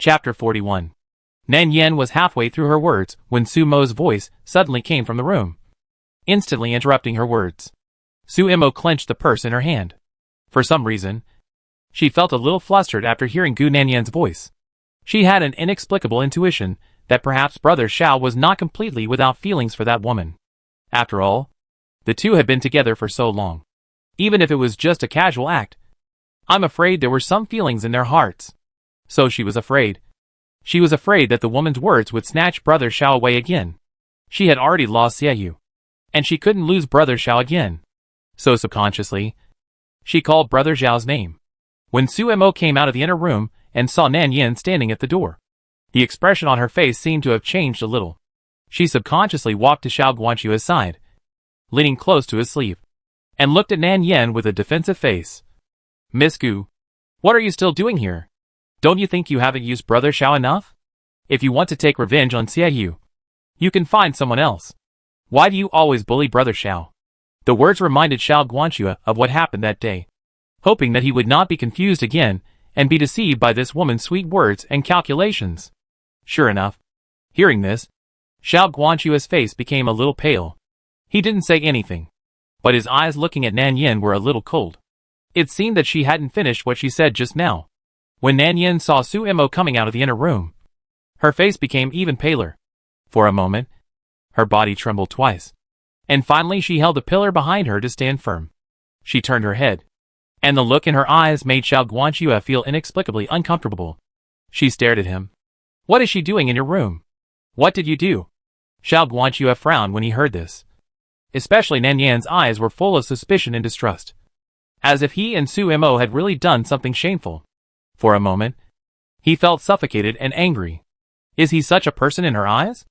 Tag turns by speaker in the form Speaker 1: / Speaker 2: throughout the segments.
Speaker 1: Chapter 41. Nan Yen was halfway through her words when Su Mo's voice suddenly came from the room, instantly interrupting her words. Su Mo clenched the purse in her hand. For some reason, she felt a little flustered after hearing Gu Nanyan's voice. She had an inexplicable intuition that perhaps Brother Xiao was not completely without feelings for that woman. After all, the two had been together for so long. Even if it was just a casual act, I'm afraid there were some feelings in their hearts. So she was afraid. She was afraid that the woman's words would snatch Brother Xiao away again. She had already lost Xiaoyu, and she couldn't lose Brother Xiao again. So subconsciously, she called Brother Xiao's name. When Su Mo came out of the inner room and saw Nan Yen standing at the door, the expression on her face seemed to have changed a little. She subconsciously walked to Xiao Guanxue's side, leaning close to his sleeve, and looked at Nan Yen with a defensive face. "Miss Gu, what are you still doing here? Don't you think you haven't used Brother Xiao enough? If you want to take revenge on Xiaoyu, you can find someone else. Why do you always bully Brother Xiao?" The words reminded Xiao Guanxue of what happened that day. Hoping that he would not be confused again and be deceived by this woman's sweet words and calculations. Sure enough, hearing this, Xiao Guanxue's face became a little pale. He didn't say anything, but his eyes looking at Nan Yen were a little cold. It seemed that she hadn't finished what she said just now. When Nan Yen saw Su Mo coming out of the inner room, her face became even paler. For a moment, her body trembled twice, and finally she held a pillar behind her to stand firm. She turned her head, and the look in her eyes made Xiao Guanxue feel inexplicably uncomfortable. She stared at him. "What is she doing in your room? What did you do?" Xiao Guanxue frowned when he heard this. Especially Nan Yan's eyes were full of suspicion and distrust, as if he and Su Mo had really done something shameful. For a moment, he felt suffocated and angry. Is he such a person in her eyes?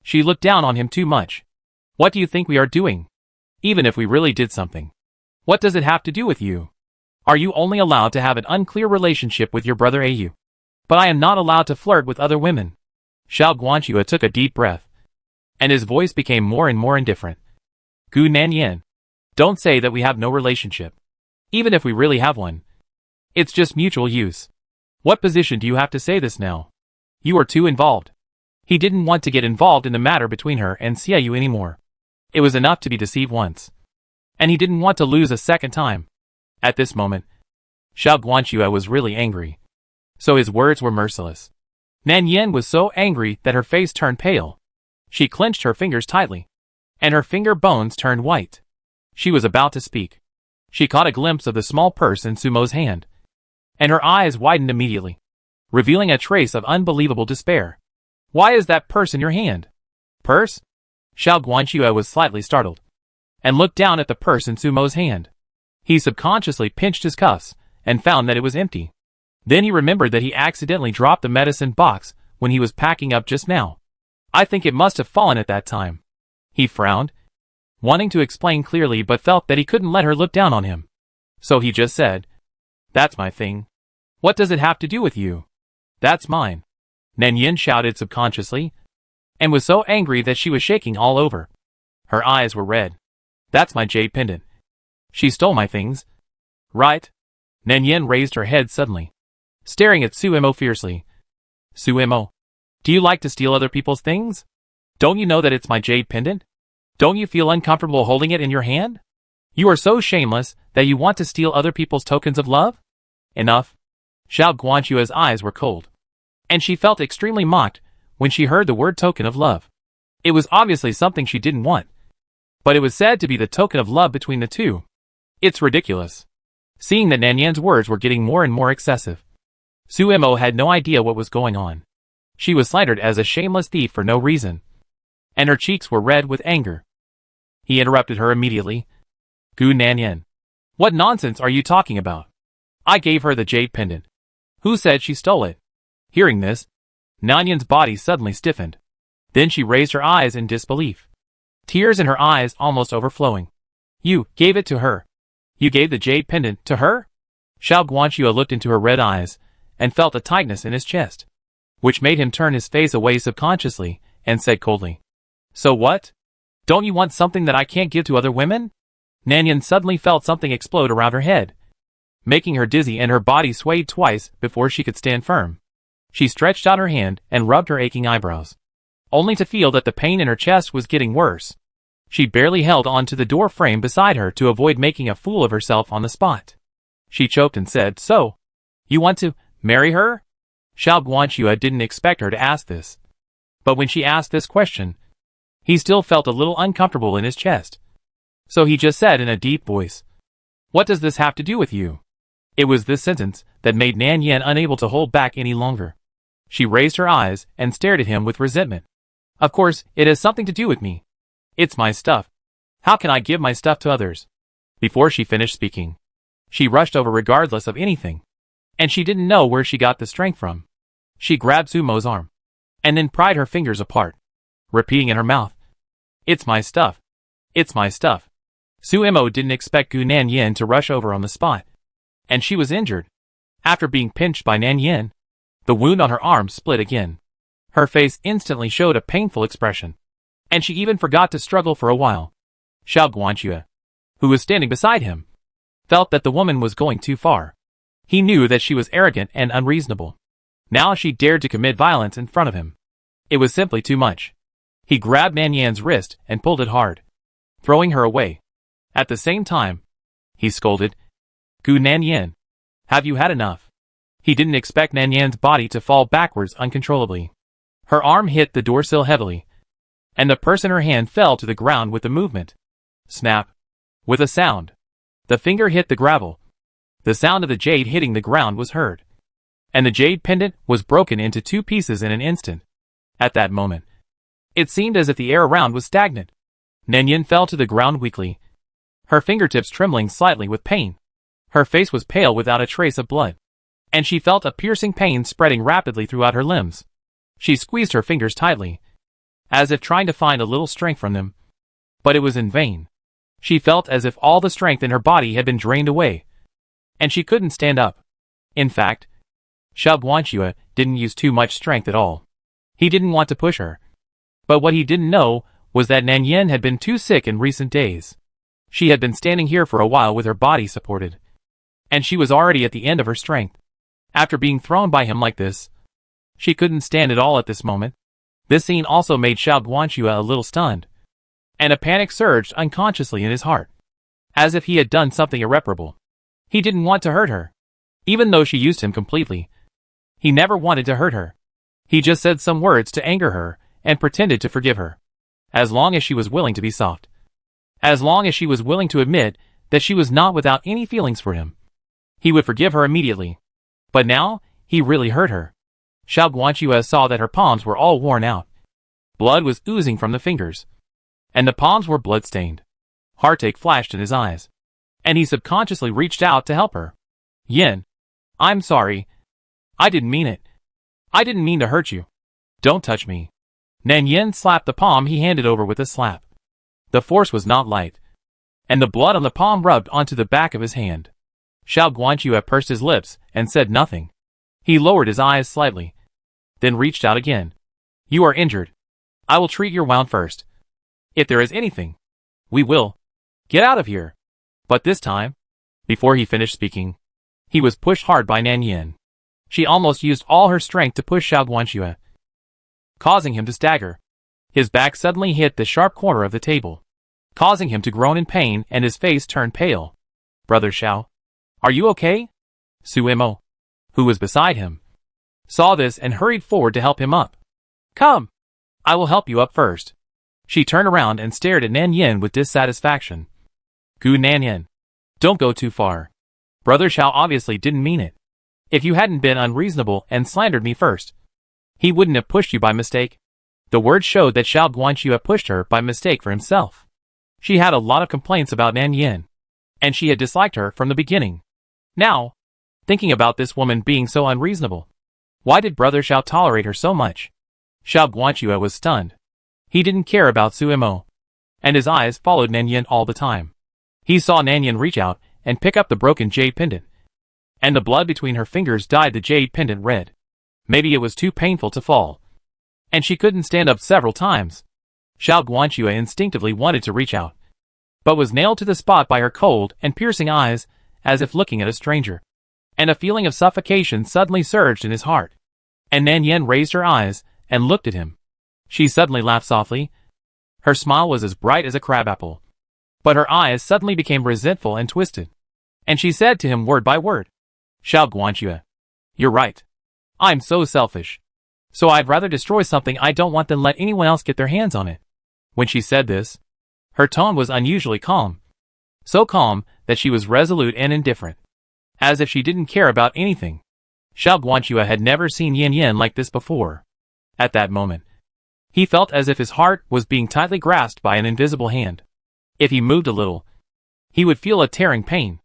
Speaker 1: She looked down on him too much. "What do you think we are doing? Even if we really did something, what does it have to do with you? Are you only allowed to have an unclear relationship with your brother Au? But I am not allowed to flirt with other women." Xiao Guanxue took a deep breath, and his voice became more and more indifferent. "Gu Nanyan, don't say that we have no relationship. Even if we really have one, it's just mutual use. What position do you have to say this now? You are too involved." He didn't want to get involved in the matter between her and Xiaoyu anymore. It was enough to be deceived once, and he didn't want to lose a second time. At this moment, Xiao Guanxue was really angry, so his words were merciless. Nan Yen was so angry that her face turned pale. She clenched her fingers tightly, and her finger bones turned white. She was about to speak. She caught a glimpse of the small purse in Su Mo's hand, and her eyes widened immediately, revealing a trace of unbelievable despair. "Why is that purse in your hand?" "Purse?" Xiao Guanxue was slightly startled, and looked down at the purse in Su Mo's hand. He subconsciously pinched his cuffs, and found that it was empty. Then he remembered that he accidentally dropped the medicine box when he was packing up just now. I think it must have fallen at that time. He frowned, wanting to explain clearly but felt that he couldn't let her look down on him. So he just said, "That's my thing. What does it have to do with you?" "That's mine," Nan Yen shouted subconsciously, and was so angry that she was shaking all over. Her eyes were red. "That's my jade pendant. She stole my things, right?" Nan Yen raised her head suddenly, staring at Su Mo fiercely. "Su Mo, do you like to steal other people's things? Don't you know that it's my jade pendant? Don't you feel uncomfortable holding it in your hand? You are so shameless that you want to steal other people's tokens of love?" "Enough." Xiao Guanxue's eyes were cold, and she felt extremely mocked when she heard the word token of love. It was obviously something she didn't want, but it was said to be the token of love between the two. It's ridiculous. Seeing that Nan Yan's words were getting more and more excessive, Su Mo had no idea what was going on. She was slandered as a shameless thief for no reason, and her cheeks were red with anger. He interrupted her immediately. "Gu Nanyan, what nonsense are you talking about? I gave her the jade pendant. Who said she stole it?" Hearing this, Nanyan's body suddenly stiffened. Then she raised her eyes in disbelief, tears in her eyes almost overflowing. "You gave it to her? You gave the jade pendant to her?" Xiao Guanxue looked into her red eyes and felt a tightness in his chest, which made him turn his face away subconsciously and said coldly, "So what? Don't you want something that I can't give to other women?" Nan Yen suddenly felt something explode around her head, making her dizzy, and her body swayed twice before she could stand firm. She stretched out her hand and rubbed her aching eyebrows, only to feel that the pain in her chest was getting worse. She barely held on to the door frame beside her to avoid making a fool of herself on the spot. She choked and said, "So, you want to marry her?" Xiao Guanxue didn't expect her to ask this. But when she asked this question, he still felt a little uncomfortable in his chest. So he just said in a deep voice, "What does this have to do with you?" It was this sentence that made Nan Yan unable to hold back any longer. She raised her eyes and stared at him with resentment. "Of course, it has something to do with me. It's my stuff. How can I give my stuff to others?" Before she finished speaking, she rushed over regardless of anything. And she didn't know where she got the strength from. She grabbed Sumo's arm, and then pried her fingers apart, repeating in her mouth, "It's my stuff. It's my stuff." Sumo didn't expect Gu Nanyan to rush over on the spot. And she was injured. After being pinched by Nanyan, the wound on her arm split again. Her face instantly showed a painful expression. And she even forgot to struggle for a while. Xiao Guanxue, who was standing beside him, felt that the woman was going too far. He knew that she was arrogant and unreasonable. Now she dared to commit violence in front of him. It was simply too much. He grabbed Nanyan's wrist and pulled it hard, throwing her away. At the same time, he scolded, "Gu Nanyan, have you had enough?" He didn't expect Nanyan's body to fall backwards uncontrollably. Her arm hit the door sill heavily, and the purse in her hand fell to the ground with the movement. Snap! With a sound, the finger hit the gravel. The sound of the jade hitting the ground was heard, and the jade pendant was broken into 2 pieces in an instant. At that moment, it seemed as if the air around was stagnant. Nanyan fell to the ground weakly, her fingertips trembling slightly with pain. Her face was pale without a trace of blood, and she felt a piercing pain spreading rapidly throughout her limbs. She squeezed her fingers tightly, as if trying to find a little strength from them. But it was in vain. She felt as if all the strength in her body had been drained away, and she couldn't stand up. In fact, Xiao Guanxue didn't use too much strength at all. He didn't want to push her. But what he didn't know was that Nanyan had been too sick in recent days. She had been standing here for a while with her body supported, and she was already at the end of her strength. After being thrown by him like this, she couldn't stand it all at this moment. This scene also made Xiao Guanxue a little stunned, and a panic surged unconsciously in his heart, as if he had done something irreparable. He didn't want to hurt her, even though she used him completely. He never wanted to hurt her. He just said some words to anger her and pretended to forgive her. As long as she was willing to be soft. As long as she was willing to admit that she was not without any feelings for him, he would forgive her immediately. But now, he really hurt her. Xiao Guanxue saw that her palms were all worn out. Blood was oozing from the fingers, and the palms were blood-stained. Heartache flashed in his eyes, and he subconsciously reached out to help her. "Yin, I'm sorry. I didn't mean it. I didn't mean to hurt you. Don't touch me." Nanyan slapped the palm he handed over with a slap. The force was not light, and the blood on the palm rubbed onto the back of his hand. Xiao Guanxue pursed his lips and said nothing. He lowered his eyes slightly, then reached out again. "You are injured. I will treat your wound first. If there is anything, we will get out of here." But this time, before he finished speaking, he was pushed hard by Nanyan. She almost used all her strength to push Xiao Guanxue, causing him to stagger. His back suddenly hit the sharp corner of the table, causing him to groan in pain, and his face turned pale. "Brother Xiao, are you okay?" Sumo, who was beside him, saw this and hurried forward to help him up. "Come, I will help you up first." She turned around and stared at Nanyan with dissatisfaction. "Gu Nanyan, don't go too far. Brother Xiao obviously didn't mean it. If you hadn't been unreasonable and slandered me first, he wouldn't have pushed you by mistake." The words showed that Xiao Guanxue pushed her by mistake for himself. She had a lot of complaints about Nanyan, and she had disliked her from the beginning. Now, thinking about this woman being so unreasonable, why did Brother Xiao tolerate her so much? Xiao Guanxue was stunned. He didn't care about Sumo, and his eyes followed Nanyan all the time. He saw Nanyan reach out and pick up the broken jade pendant, and the blood between her fingers dyed the jade pendant red. Maybe it was too painful to fall, and she couldn't stand up several times. Xiao Guanxue instinctively wanted to reach out, but was nailed to the spot by her cold and piercing eyes, as if looking at a stranger. And a feeling of suffocation suddenly surged in his heart. And Nan Yen raised her eyes and looked at him. She suddenly laughed softly. Her smile was as bright as a crabapple. But her eyes suddenly became resentful and twisted. And she said to him word by word, Xiao Guanxue, you're right. I'm so selfish. So I'd rather destroy something I don't want than let anyone else get their hands on it. When she said this, her tone was unusually calm. So calm that she was resolute and indifferent. As if she didn't care about anything. Xiao Guanxue had never seen Yan Yan like this before. At that moment, he felt as if his heart was being tightly grasped by an invisible hand. If he moved a little, he would feel a tearing pain.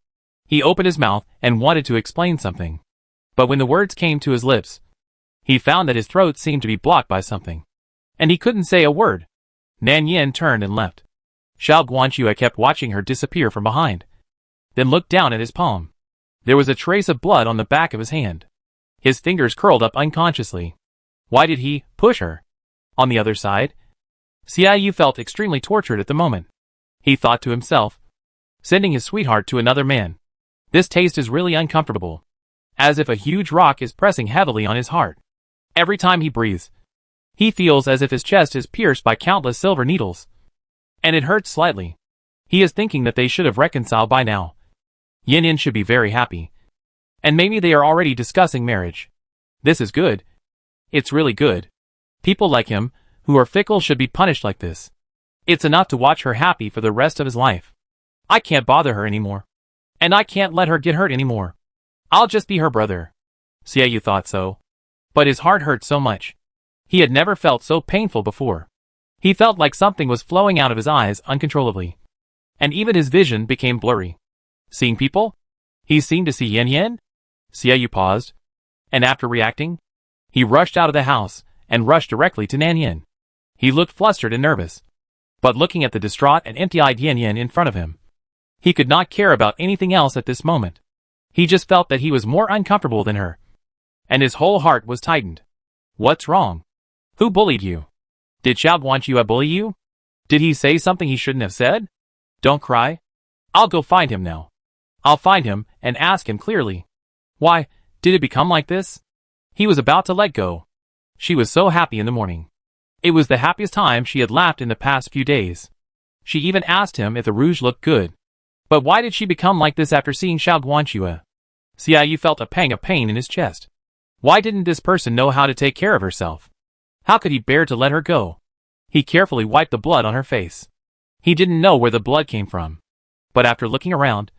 Speaker 1: He opened his mouth and wanted to explain something. But when the words came to his lips, he found that his throat seemed to be blocked by something. And he couldn't say a word. Nan Yen turned and left. Xiao Guanxue kept watching her disappear from behind. Then looked down at his palm. There was a trace of blood on the back of his hand. His fingers curled up unconsciously. Why did he push her? On the other side, Xiaoyu felt extremely tortured at the moment. He thought to himself, sending his sweetheart to another man. This taste is really uncomfortable. As if a huge rock is pressing heavily on his heart. Every time he breathes, he feels as if his chest is pierced by countless silver needles. And it hurts slightly. He is thinking that they should have reconciled by now. Yin Yin should be very happy. And maybe they are already discussing marriage. This is good. It's really good. People like him, who are fickle, should be punished like this. It's enough to watch her happy for the rest of his life. I can't bother her anymore. And I can't let her get hurt anymore. I'll just be her brother. Xiaoyu thought so. But his heart hurt so much. He had never felt so painful before. He felt like something was flowing out of his eyes uncontrollably. And even his vision became blurry. Seeing people? He seemed to see Yan Yan? Xiaoyu paused. And after reacting, he rushed out of the house and rushed directly to Nan Yan. He looked flustered and nervous. But looking at the distraught and empty-eyed Yan Yan in front of him, he could not care about anything else at this moment. He just felt that he was more uncomfortable than her. And his whole heart was tightened. What's wrong? Who bullied you? Did Xiao Guanxue bully you? Did he say something he shouldn't have said? Don't cry. I'll go find him now. I'll find him and ask him clearly. Why did it become like this? He was about to let go. She was so happy in the morning. It was the happiest time she had laughed in the past few days. She even asked him if the rouge looked good. But why did she become like this after seeing Xiao Guanxue? Xiaoyu felt a pang of pain in his chest. Why didn't this person know how to take care of herself? How could he bear to let her go? He carefully wiped the blood on her face. He didn't know where the blood came from. But after looking around,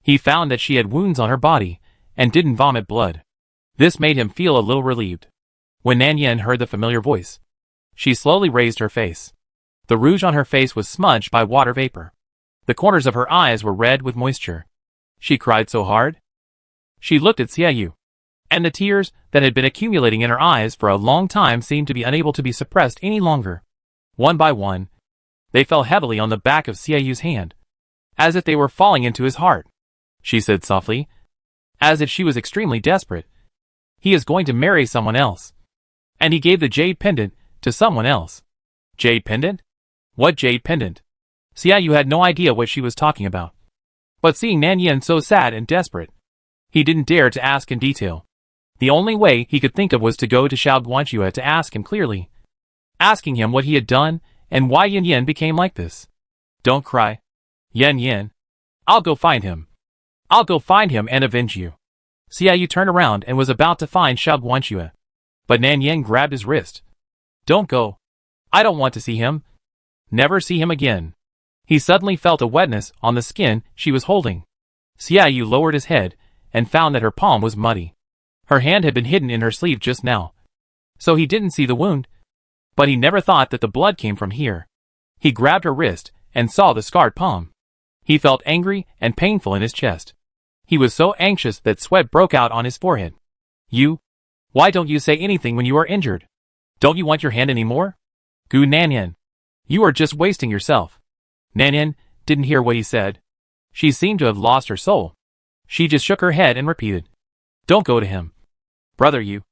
Speaker 1: he found that she had wounds on her body and didn't vomit blood. This made him feel a little relieved. When Nan Yan heard the familiar voice, she slowly raised her face. The rouge on her face was smudged by water vapor. The corners of her eyes were red with moisture. She cried so hard. She looked at Xiaoyu. And the tears that had been accumulating in her eyes for a long time seemed to be unable to be suppressed any longer. One by one, they fell heavily on the back of Xiaoyu's hand, as if they were falling into his heart. She said softly, as if she was extremely desperate. He is going to marry someone else. And he gave the jade pendant to someone else. Jade pendant? What jade pendant? Xiaoyu had no idea what she was talking about. But seeing Nan Yan so sad and desperate, he didn't dare to ask in detail. The only way he could think of was to go to Xiao Guanxue to ask him clearly. Asking him what he had done and why Yan Yan became like this. Don't cry. Yan Yan. I'll go find him. I'll go find him and avenge you. Xiaoyu turned around and was about to find Xiao Guanxue. But Nan Yan grabbed his wrist. Don't go. I don't want to see him. Never see him again. He suddenly felt a wetness on the skin she was holding. Xiaoyu lowered his head and found that her palm was muddy. Her hand had been hidden in her sleeve just now. So he didn't see the wound. But he never thought that the blood came from here. He grabbed her wrist and saw the scarred palm. He felt angry and painful in his chest. He was so anxious that sweat broke out on his forehead. Why don't you say anything when you are injured? Don't you want your hand anymore? Gu Nanyan. You are just wasting yourself. Nanyan didn't hear what he said. She seemed to have lost her soul. She just shook her head and repeated. Don't go to him. Brother, you.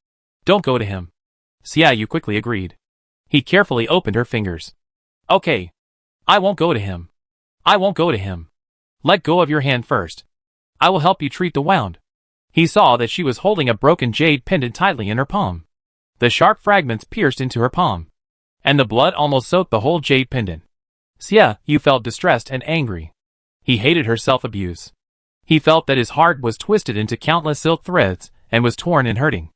Speaker 1: Don't go to him. Xiaoyu quickly agreed. He carefully opened her fingers. Okay. I won't go to him. I won't go to him. Let go of your hand first. I will help you treat the wound. He saw that she was holding a broken jade pendant tightly in her palm. The sharp fragments pierced into her palm, and the blood almost soaked the whole jade pendant. Xia Yu felt distressed and angry. He hated her self-abuse. He felt that his heart was twisted into countless silk threads and was torn and hurting.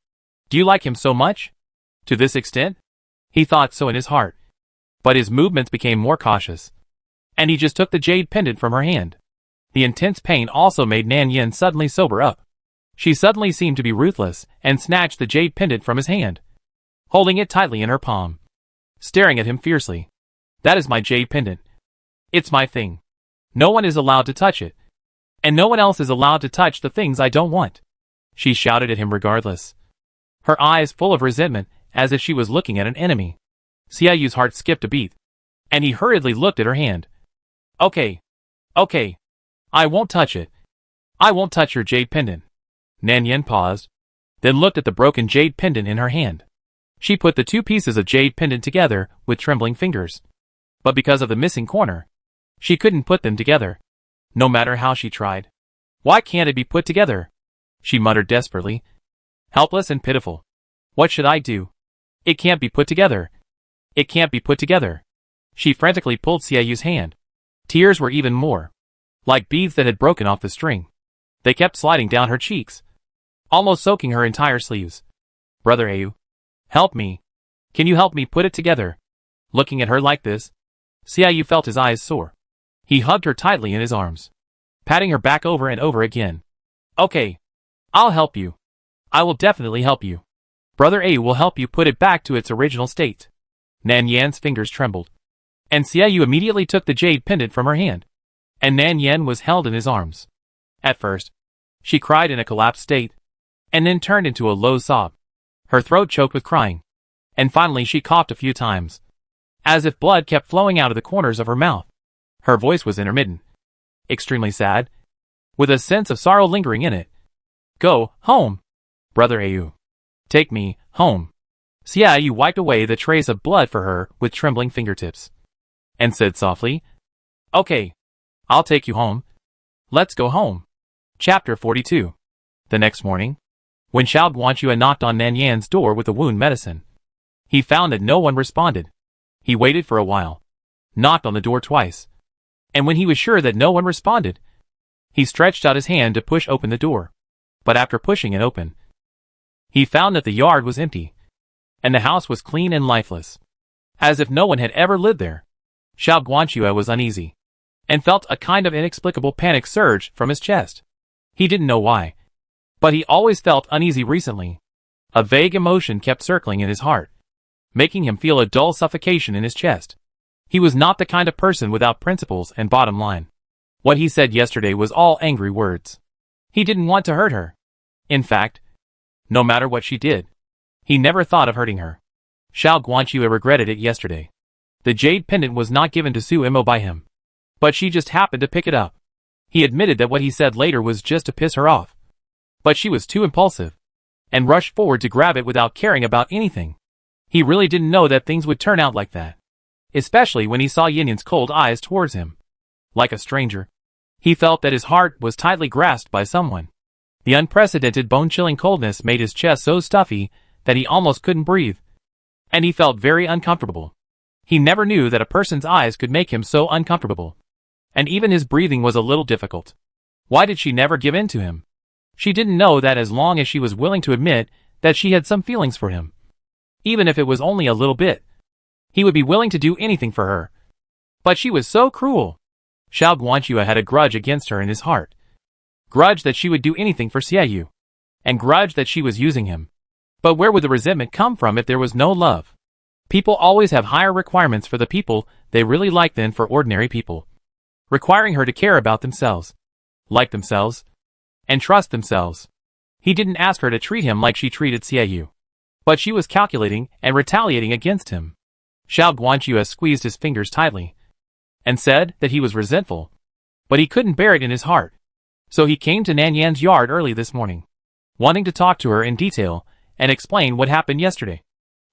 Speaker 1: Do you like him so much? To this extent? He thought so in his heart. But his movements became more cautious. And he just took the jade pendant from her hand. The intense pain also made Nan Yin suddenly sober up. She suddenly seemed to be ruthless and snatched the jade pendant from his hand, holding it tightly in her palm, staring at him fiercely. That is my jade pendant. It's my thing. No one is allowed to touch it. And no one else is allowed to touch the things I don't want. She shouted at him regardless, her eyes full of resentment as if she was looking at an enemy. Xia Yu's heart skipped a beat, and he hurriedly looked at her hand. Okay. I won't touch it. I won't touch your jade pendant. Nan Yin paused, then looked at the broken jade pendant in her hand. She put the two pieces of jade pendant together with trembling fingers. But because of the missing corner, she couldn't put them together, no matter how she tried. Why can't it be put together? She muttered desperately, helpless and pitiful. What should I do? It can't be put together. It can't be put together. She frantically pulled Xia Yu's hand. Tears were even more like beads that had broken off the string. They kept sliding down her cheeks, almost soaking her entire sleeves. Brother Ayu, help me. Can you help me put it together? Looking at her like this, Xia Yu felt his eyes sore. He hugged her tightly in his arms, patting her back over and over again. Okay. I'll help you. I will definitely help you. Brother Ayu will help you put it back to its original state. Nan Yan's fingers trembled, and Xia Yu immediately took the jade pendant from her hand, and Nan Yan was held in his arms. At first, she cried in a collapsed state, and then turned into a low sob. Her throat choked with crying, and finally she coughed a few times, as if blood kept flowing out of the corners of her mouth. Her voice was intermittent, extremely sad, with a sense of sorrow lingering in it. Go home, Brother Ayu. Take me home. Xia Yu wiped away the trace of blood for her with trembling fingertips, and said softly, Okay, I'll take you home. Let's go home. Chapter 42. The next morning, when Xiao Guanxue knocked on Nan Yan's door with the wound medicine, he found that no one responded. He waited for a while, knocked on the door twice, and when he was sure that no one responded, he stretched out his hand to push open the door. But after pushing it open, he found that the yard was empty, and the house was clean and lifeless, as if no one had ever lived there. Xiao Guanxue was uneasy, and felt a kind of inexplicable panic surge from his chest. He didn't know why, but he always felt uneasy recently. A vague emotion kept circling in his heart, making him feel a dull suffocation in his chest. He was not the kind of person without principles and bottom line. What he said yesterday was all angry words. He didn't want to hurt her. In fact, no matter what she did, he never thought of hurting her. Xiao Guanxue regretted it yesterday. The jade pendant was not given to Su Imo by him, but she just happened to pick it up. He admitted that what he said later was just to piss her off, but she was too impulsive, and rushed forward to grab it without caring about anything. He really didn't know that things would turn out like that, especially when he saw Yinyan's cold eyes towards him. Like a stranger, he felt that his heart was tightly grasped by someone. The unprecedented bone-chilling coldness made his chest so stuffy that he almost couldn't breathe, and he felt very uncomfortable. He never knew that a person's eyes could make him so uncomfortable, and even his breathing was a little difficult. Why did she never give in to him? She didn't know that as long as she was willing to admit that she had some feelings for him, even if it was only a little bit, he would be willing to do anything for her. But she was so cruel. Xiao Guanxue had a grudge against her in his heart. Grudge that she would do anything for Xia Yu, and grudge that she was using him. But where would the resentment come from if there was no love? People always have higher requirements for the people they really like than for ordinary people, requiring her to care about themselves, like themselves, and trust themselves. He didn't ask her to treat him like she treated Xia Yu, but she was calculating and retaliating against him. Xiao Guanxue squeezed his fingers tightly, and said that he was resentful, but he couldn't bear it in his heart. So he came to Nan Yan's yard early this morning, wanting to talk to her in detail and explain what happened yesterday.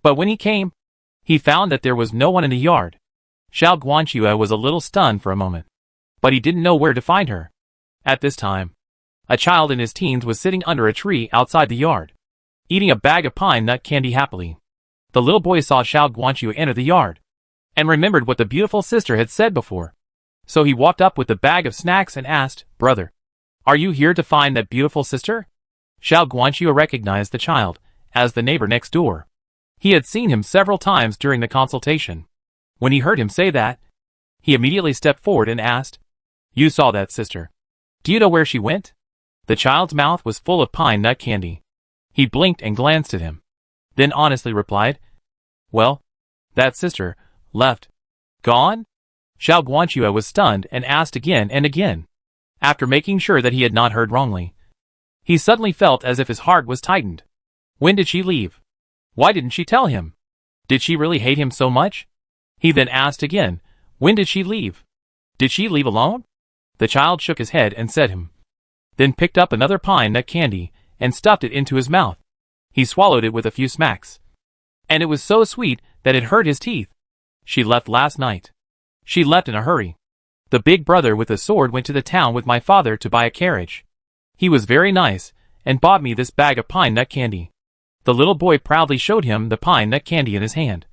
Speaker 1: But when he came, he found that there was no one in the yard. Xiao Guanxue was a little stunned for a moment, but he didn't know where to find her. At this time, a child in his teens was sitting under a tree outside the yard, eating a bag of pine nut candy happily. The little boy saw Xiao Guanqiu enter the yard, and remembered what the beautiful sister had said before. So he walked up with the bag of snacks and asked, "Brother, are you here to find that beautiful sister?" Xiao Guanqiu recognized the child as the neighbor next door. He had seen him several times during the consultation. When he heard him say that, he immediately stepped forward and asked, "You saw that sister. Do you know where she went?" The child's mouth was full of pine nut candy. He blinked and glanced at him, then honestly replied, "Well, that sister left. Gone?" Xiao Guanqiu was stunned and asked again and again. After making sure that he had not heard wrongly, he suddenly felt as if his heart was tightened. When did she leave? Why didn't she tell him? Did she really hate him so much? He then asked again, when did she leave? Did she leave alone? The child shook his head and said him, then picked up another pine nut candy and stuffed it into his mouth. He swallowed it with a few smacks, and it was so sweet that it hurt his teeth. She left last night. She left in a hurry. The big brother with the sword went to the town with my father to buy a carriage. He was very nice and bought me this bag of pine nut candy. The little boy proudly showed him the pine nut candy in his hand,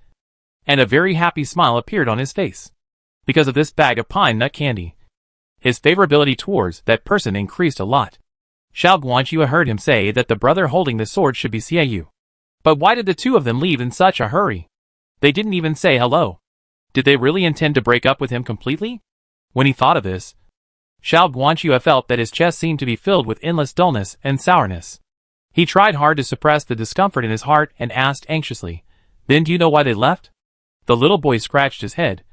Speaker 1: and a very happy smile appeared on his face. Because of this bag of pine nut candy, his favorability towards that person increased a lot. Xiao Guanqiu heard him say that the brother holding the sword should be Xiaoyu. But why did the two of them leave in such a hurry? They didn't even say hello. Did they really intend to break up with him completely? When he thought of this, Xiao Guanqiu felt that his chest seemed to be filled with endless dullness and sourness. He tried hard to suppress the discomfort in his heart and asked anxiously, "Then do you know why they left?" The little boy scratched his head,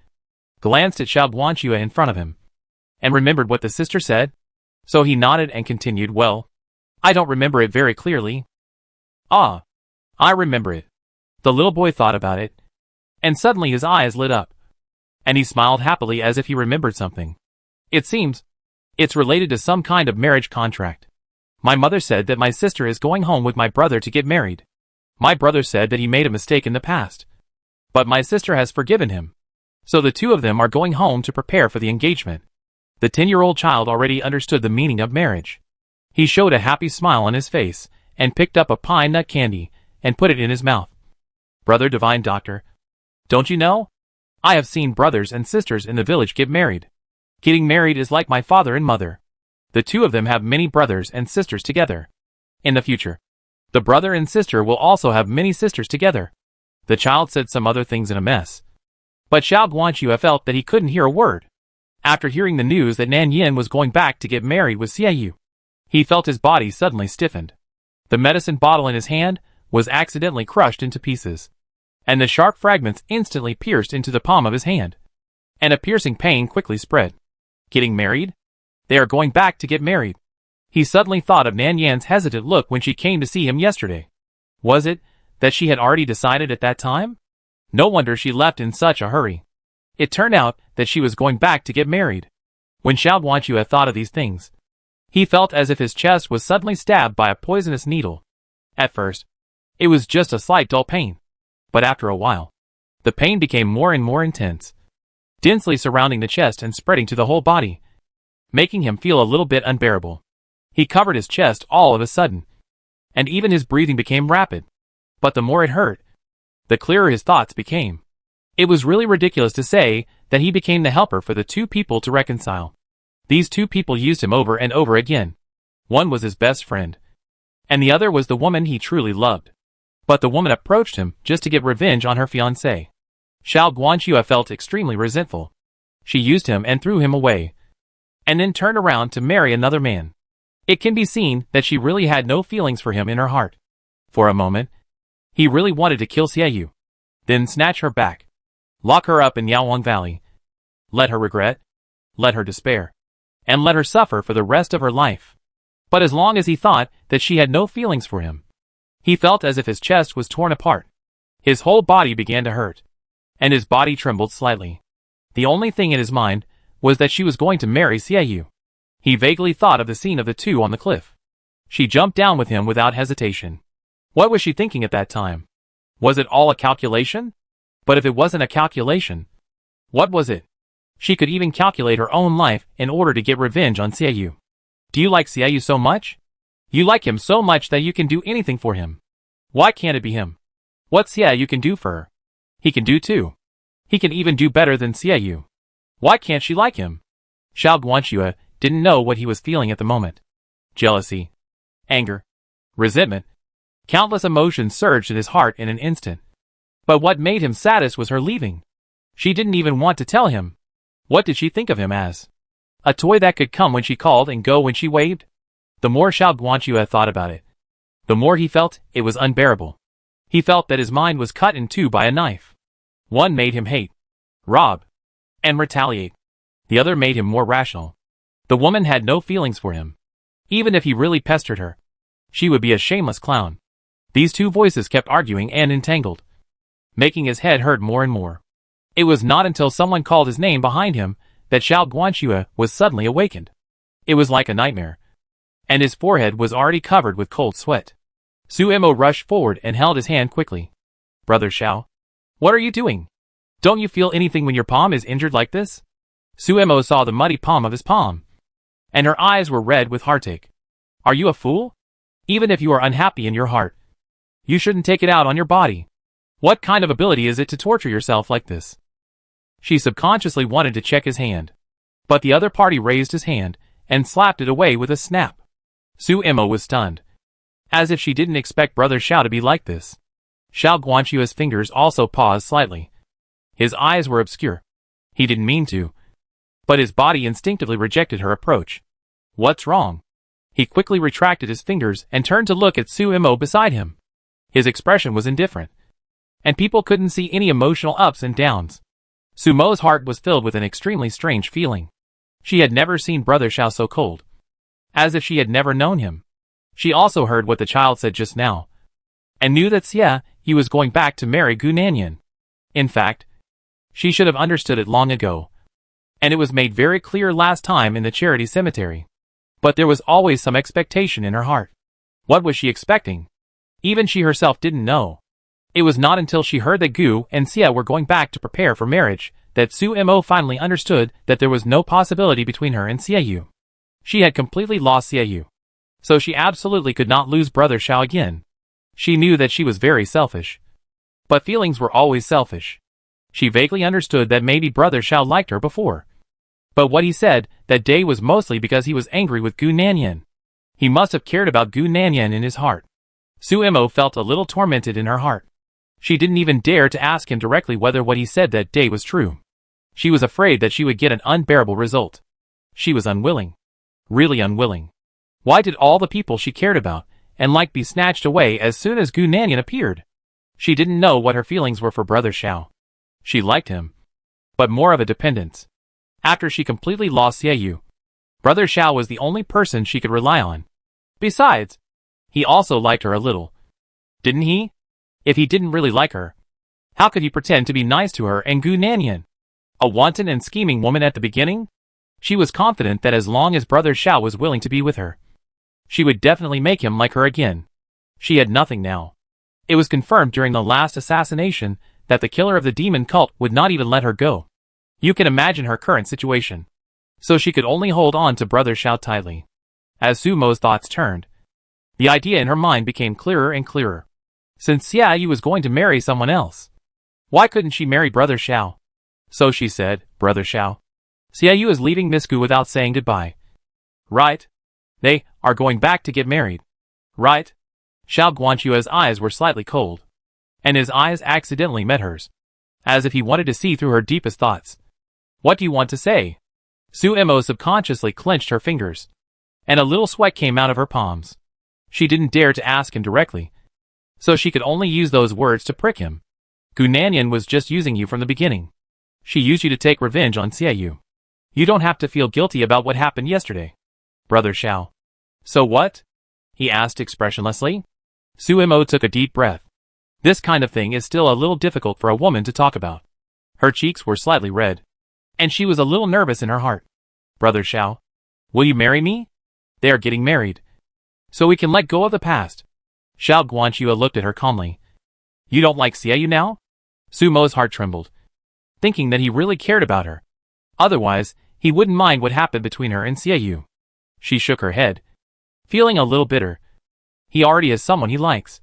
Speaker 1: glanced at Xiao Guanqiu in front of him, and remembered what the sister said. So he nodded and continued, "Well, I don't remember it very clearly." "Ah, I remember it." The little boy thought about it, and suddenly his eyes lit up, and he smiled happily as if he remembered something. "It seems it's related to some kind of marriage contract. My mother said that my sister is going home with my brother to get married. My brother said that he made a mistake in the past, but my sister has forgiven him. So the two of them are going home to prepare for the engagement." The 10-year-old child already understood the meaning of marriage. He showed a happy smile on his face and picked up a pine nut candy and put it in his mouth. "Brother Divine Doctor, don't you know? I have seen brothers and sisters in the village get married. Getting married is like my father and mother. The two of them have many brothers and sisters together. In the future, the brother and sister will also have many sisters together." The child said some other things in a mess, but Xiao Guanqiu felt that he couldn't hear a word. After hearing the news that Nan Yin was going back to get married with Xiaoyu, he felt his body suddenly stiffened. The medicine bottle in his hand was accidentally crushed into pieces, and the sharp fragments instantly pierced into the palm of his hand, and a piercing pain quickly spread. Getting married? They are going back to get married. He suddenly thought of Nan Yan's hesitant look when she came to see him yesterday. Was it that she had already decided at that time? No wonder she left in such a hurry. It turned out that she was going back to get married. When Xiao Guanqiu had thought of these things, he felt as if his chest was suddenly stabbed by a poisonous needle. At first, it was just a slight dull pain, but after a while, the pain became more and more intense, densely surrounding the chest and spreading to the whole body, making him feel a little bit unbearable. He covered his chest all of a sudden, and even his breathing became rapid. But the more it hurt, the clearer his thoughts became. It was really ridiculous to say that he became the helper for the two people to reconcile. These two people used him over and over again. One was his best friend, and the other was the woman he truly loved. But the woman approached him just to get revenge on her fiancé. Xiao Guanqiu felt extremely resentful. She used him and threw him away, and then turned around to marry another man. It can be seen that she really had no feelings for him in her heart. For a moment, he really wanted to kill Xiaoyu, then snatch her back, lock her up in Yaowang Valley, let her regret, let her despair, and let her suffer for the rest of her life. But as long as he thought that she had no feelings for him, he felt as if his chest was torn apart. His whole body began to hurt, and his body trembled slightly. The only thing in his mind was that she was going to marry Xiaoyu. He vaguely thought of the scene of the two on the cliff. She jumped down with him without hesitation. What was she thinking at that time? Was it all a calculation? But if it wasn't a calculation, what was it? She could even calculate her own life in order to get revenge on Xiaoyu. Do you like Xiaoyu so much? You like him so much that you can do anything for him. Why can't it be him? What Xiaoyu can do for her, he can do too. He can even do better than Xiaoyu. Why can't she like him? Xiao Guanxue didn't know what he was feeling at the moment. Jealousy, anger, resentment. Countless emotions surged in his heart in an instant. But what made him saddest was her leaving. She didn't even want to tell him. What did she think of him as? A toy that could come when she called and go when she waved? The more Xiao Guanxue thought about it, the more he felt it was unbearable. He felt that his mind was cut in two by a knife. One made him hate, rob, and retaliate. The other made him more rational. The woman had no feelings for him. Even if he really pestered her, she would be a shameless clown. These two voices kept arguing and entangled, making his head hurt more and more. It was not until someone called his name behind him that Xiao Guanxue was suddenly awakened. It was like a nightmare, and his forehead was already covered with cold sweat. Su Imo rushed forward and held his hand quickly. Brother Xiao, what are you doing? Don't you feel anything when your palm is injured like this? Su Imo saw the muddy palm of his palm, and her eyes were red with heartache. Are you a fool? Even if you are unhappy in your heart, you shouldn't take it out on your body. What kind of ability is it to torture yourself like this? She subconsciously wanted to check his hand, but the other party raised his hand and slapped it away with a snap. Su Imo was stunned, as if she didn't expect Brother Xiao to be like this. Xiao Guanxue's fingers also paused slightly. His eyes were obscure. He didn't mean to, but his body instinctively rejected her approach. What's wrong? He quickly retracted his fingers and turned to look at Su Imo beside him. His expression was indifferent, and people couldn't see any emotional ups and downs. Su Mo's heart was filled with an extremely strange feeling. She had never seen Brother Xiao so cold, as if she had never known him. She also heard what the child said just now, and knew that he was going back to marry Gu Nanyan. In fact, she should have understood it long ago, and it was made very clear last time in the charity cemetery. But there was always some expectation in her heart. What was she expecting? Even she herself didn't know. It was not until she heard that Gu and Xia were going back to prepare for marriage that Su Imo finally understood that there was no possibility between her and Xiaoyu. She had completely lost Xiaoyu, so she absolutely could not lose Brother Xiao again. She knew that she was very selfish, but feelings were always selfish. She vaguely understood that maybe Brother Xiao liked her before, but what he said that day was mostly because he was angry with Gu Nanyan. He must have cared about Gu Nanyan in his heart. Su Imo felt a little tormented in her heart. She didn't even dare to ask him directly whether what he said that day was true. She was afraid that she would get an unbearable result. She was unwilling. Really unwilling. Why did all the people she cared about and liked be snatched away as soon as Gu Nanyan appeared? She didn't know what her feelings were for Brother Xiao. She liked him, but more of a dependence. After she completely lost Xiaoyu, Brother Xiao was the only person she could rely on. Besides, he also liked her a little. Didn't he? If he didn't really like her, how could he pretend to be nice to her and Gu Nanyan? A wanton and scheming woman at the beginning? She was confident that as long as Brother Xiao was willing to be with her, she would definitely make him like her again. She had nothing now. It was confirmed during the last assassination that the killer of the demon cult would not even let her go. You can imagine her current situation. So she could only hold on to Brother Xiao tightly. As Su Mo's thoughts turned, the idea in her mind became clearer and clearer. Since Xiaoyu was going to marry someone else, why couldn't she marry Brother Xiao? So she said, Brother Xiao, Xiaoyu is leaving Miss Gu without saying goodbye. Right? They are going back to get married. Right? Xiao Guanxue's eyes were slightly cold, and his eyes accidentally met hers, as if he wanted to see through her deepest thoughts. What do you want to say? Su Imo subconsciously clenched her fingers, and a little sweat came out of her palms. She didn't dare to ask him directly, so she could only use those words to prick him. Gu Nanyan was just using you from the beginning. She used you to take revenge on Xiaoyu. You don't have to feel guilty about what happened yesterday. Brother Xiao. So what? He asked expressionlessly. Su Imo took a deep breath. This kind of thing is still a little difficult for a woman to talk about. Her cheeks were slightly red, and she was a little nervous in her heart. Brother Xiao, will you marry me? They are getting married, so we can let go of the past. Xiao Guanxue looked at her calmly. You don't like Xiaoyu now? Su Mo's heart trembled, thinking that he really cared about her. Otherwise, he wouldn't mind what happened between her and Xiaoyu. She shook her head, feeling a little bitter. He already has someone he likes.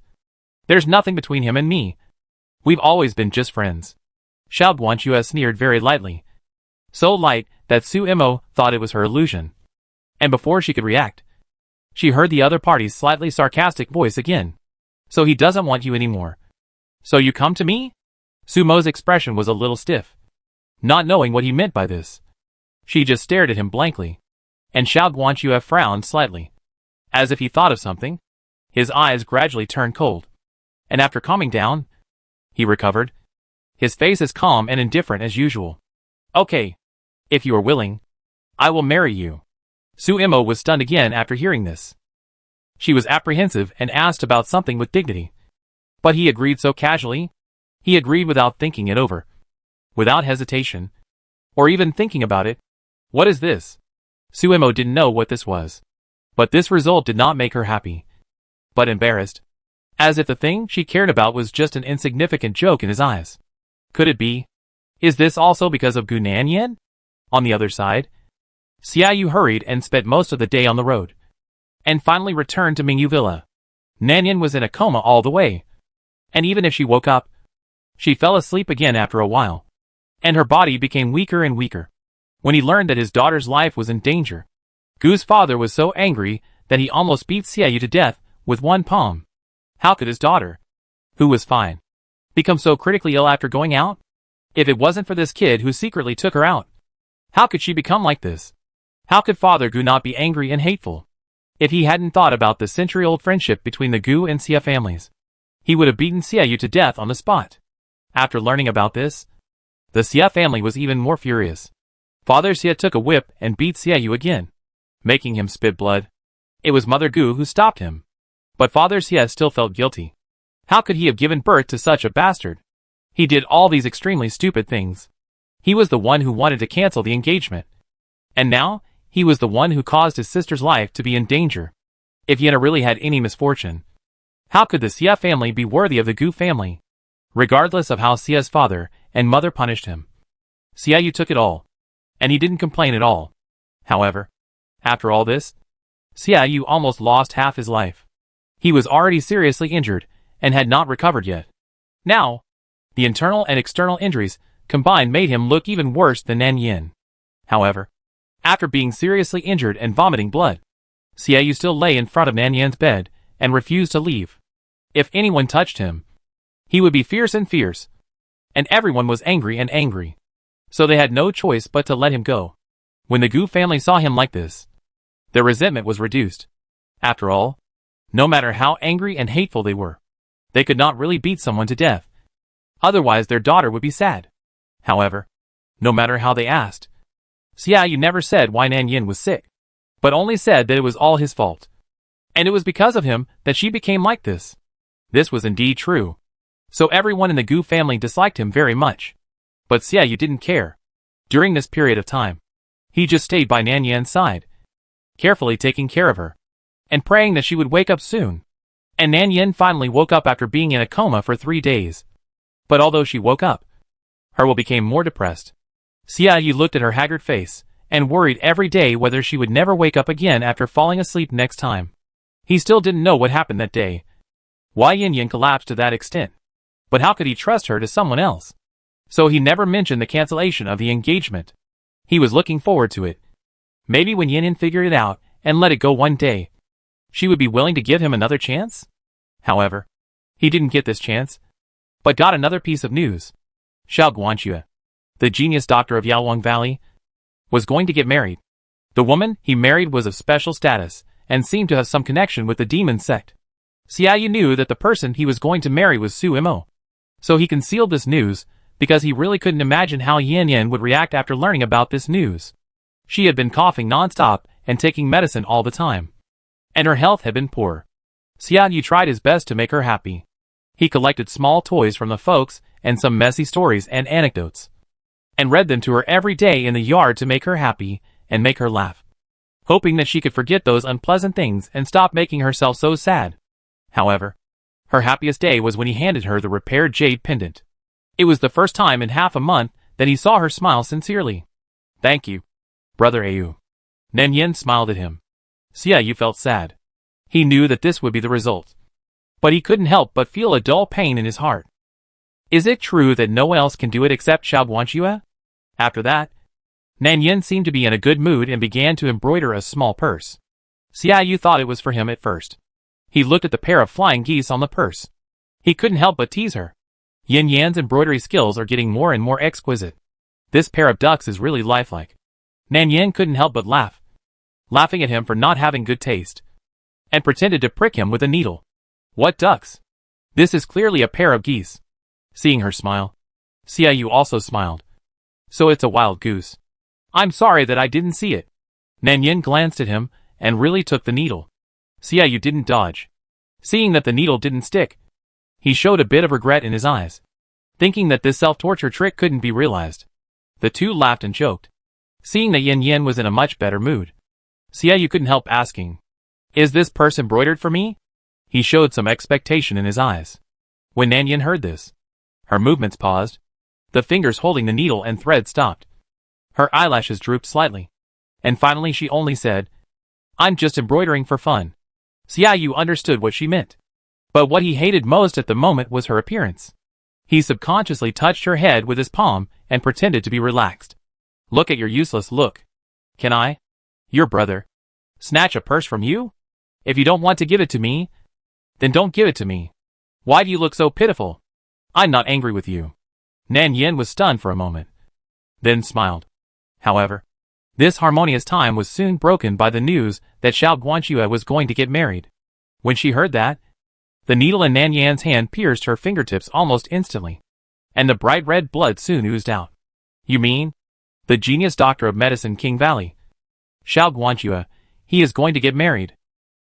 Speaker 1: There's nothing between him and me. We've always been just friends. Xiao Guanxue sneered very lightly. So light that Su Imo thought it was her illusion. And before she could react, she heard the other party's slightly sarcastic voice again. So he doesn't want you anymore. So you come to me? Su Mo's expression was a little stiff, not knowing what he meant by this. She just stared at him blankly. And Xiao Guanxue frowned slightly, as if he thought of something. His eyes gradually turned cold. And after calming down, he recovered, his face as calm and indifferent as usual. Okay. If you are willing, I will marry you. Su Imo was stunned again after hearing this. She was apprehensive and asked about something with dignity. But he agreed so casually. He agreed without thinking it over, without hesitation, or even thinking about it. What is this? Su Imo didn't know what this was. But this result did not make her happy, but embarrassed, as if the thing she cared about was just an insignificant joke in his eyes. Could it be? Is this also because of Gu Nanyan? On the other side, Xiaoyu hurried and spent most of the day on the road, and finally returned to Mingyu Villa. Nanyan was in a coma all the way, and even if she woke up, she fell asleep again after a while, and her body became weaker and weaker. When he learned that his daughter's life was in danger, Gu's father was so angry that he almost beat Xiaoyu to death with one palm. How could his daughter, who was fine, become so critically ill after going out? If it wasn't for this kid who secretly took her out, how could she become like this? How could Father Gu not be angry and hateful? If he hadn't thought about the century-old friendship between the Gu and Xia families, he would have beaten Xiaoyu to death on the spot. After learning about this, the Xia family was even more furious. Father Xia took a whip and beat Xiaoyu again, making him spit blood. It was Mother Gu who stopped him. But Father Xia still felt guilty. How could he have given birth to such a bastard? He did all these extremely stupid things. He was the one who wanted to cancel the engagement. And now, he was the one who caused his sister's life to be in danger. If Yana really had any misfortune, how could the Xia family be worthy of the Gu family? Regardless of how Xia's father and mother punished him, Xiaoyu took it all, and he didn't complain at all. However, after all this, Xiaoyu almost lost half his life. He was already seriously injured and had not recovered yet. Now, the internal and external injuries combined made him look even worse than Nanyan. However, after being seriously injured and vomiting blood, Xiaoyu still lay in front of Nanyan's bed and refused to leave. If anyone touched him, he would be fierce and fierce. And everyone was angry and angry. So they had no choice but to let him go. When the Gu family saw him like this, their resentment was reduced. After all, no matter how angry and hateful they were, they could not really beat someone to death. Otherwise their daughter would be sad. However, no matter how they asked, Xiaoyu never said why Nanyan was sick, but only said that it was all his fault. And it was because of him that she became like this. This was indeed true. So everyone in the Gu family disliked him very much. But Xiaoyu didn't care. During this period of time, he just stayed by Nanyan's side, carefully taking care of her, and praying that she would wake up soon. And Nanyan finally woke up after being in a coma for 3 days. But although she woke up, her will became more depressed. Xiaoyu looked at her haggard face, and worried every day whether she would never wake up again after falling asleep next time. He still didn't know what happened that day, why Yin collapsed to that extent. But how could he trust her to someone else? So he never mentioned the cancellation of the engagement. He was looking forward to it. Maybe when Yin figured it out and let it go one day, she would be willing to give him another chance? However, he didn't get this chance, but got another piece of news. Xiao Guanxue, the genius doctor of Yaowang Valley, was going to get married. The woman he married was of special status and seemed to have some connection with the demon sect. Xiaoyu knew that the person he was going to marry was Su Imo. So he concealed this news because he really couldn't imagine how Yin would react after learning about this news. She had been coughing non-stop and taking medicine all the time, and her health had been poor. Xiaoyu tried his best to make her happy. He collected small toys from the folks and some messy stories and anecdotes, and read them to her every day in the yard to make her happy and make her laugh, hoping that she could forget those unpleasant things and stop making herself so sad. However, her happiest day was when he handed her the repaired jade pendant. It was the first time in half a month that he saw her smile sincerely. "Thank you, Brother Au." Nanyan smiled at him. Xiaoyu felt sad. He knew that this would be the result, but he couldn't help but feel a dull pain in his heart. Is it true that no one else can do it except Xiao Guanxue? After that, Nan Yin seemed to be in a good mood and began to embroider a small purse. Xia Yu thought it was for him at first. He looked at the pair of flying geese on the purse. He couldn't help but tease her. Yin Yan's embroidery skills are getting more and more exquisite. This pair of ducks is really lifelike. Nan Yin couldn't help but laugh, laughing at him for not having good taste, and pretended to prick him with a needle. What ducks? This is clearly a pair of geese. Seeing her smile, Xia Yu also smiled. So it's a wild goose. I'm sorry that I didn't see it. Nan Yin glanced at him and really took the needle. Xia Yu didn't dodge. Seeing that the needle didn't stick, he showed a bit of regret in his eyes, thinking that this self-torture trick couldn't be realized. The two laughed and joked. Seeing that Yin Yan was in a much better mood, Xia Yu couldn't help asking, "Is this purse embroidered for me?" He showed some expectation in his eyes. When Nan Yin heard this, her movements paused. The fingers holding the needle and thread stopped. Her eyelashes drooped slightly. And finally she only said, "I'm just embroidering for fun." Xia Yu understood what she meant. But what he hated most at the moment was her appearance. He subconsciously touched her head with his palm and pretended to be relaxed. "Look at your useless look. Can I, your brother, snatch a purse from you? If you don't want to give it to me, then don't give it to me. Why do you look so pitiful? I'm not angry with you." Nan Yin was stunned for a moment, then smiled. However, this harmonious time was soon broken by the news that Xiao Guanxue was going to get married. When she heard that, the needle in Nan Yan's hand pierced her fingertips almost instantly, and the bright red blood soon oozed out. "You mean, the genius doctor of medicine King Valley, Xiao Guanxue, he is going to get married?"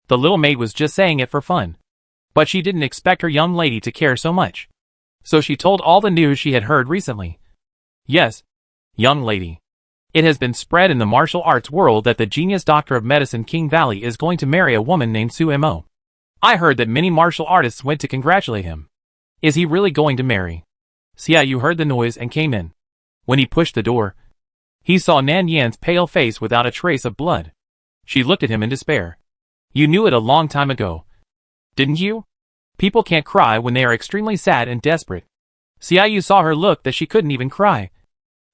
Speaker 1: The little maid was just saying it for fun, but she didn't expect her young lady to care so much. So she told all the news she had heard recently. "Yes, young lady. It has been spread in the martial arts world that the genius doctor of medicine King Valley is going to marry a woman named Su Mo. I heard that many martial artists went to congratulate him. Is he really going to marry?" Xia Yu heard the noise and came in. When he pushed the door, he saw Nan Yan's pale face without a trace of blood. She looked at him in despair. "You knew it a long time ago, didn't you? People can't cry when they are extremely sad and desperate." Xia Yu saw her look that she couldn't even cry,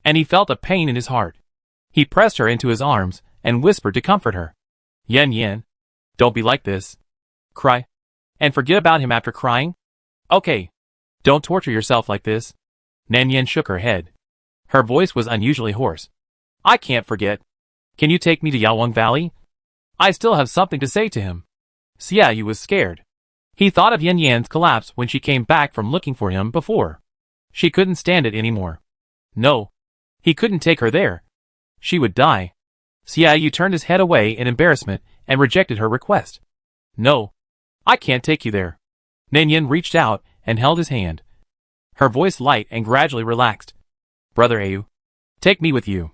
Speaker 1: and he felt a pain in his heart. He pressed her into his arms and whispered to comfort her. "Yan Yan, don't be like this. Cry, and forget about him after crying. Okay, don't torture yourself like this." Nan Yan shook her head. Her voice was unusually hoarse. "I can't forget. Can you take me to Yaowang Valley? I still have something to say to him." Xia Yu was scared. He thought of Yin Yan's collapse when she came back from looking for him before. She couldn't stand it anymore. No, he couldn't take her there. She would die. Xia Yu turned his head away in embarrassment and rejected her request. "No, I can't take you there." Nan Yin reached out and held his hand. Her voice light and gradually relaxed. "Brother Ayu, take me with you.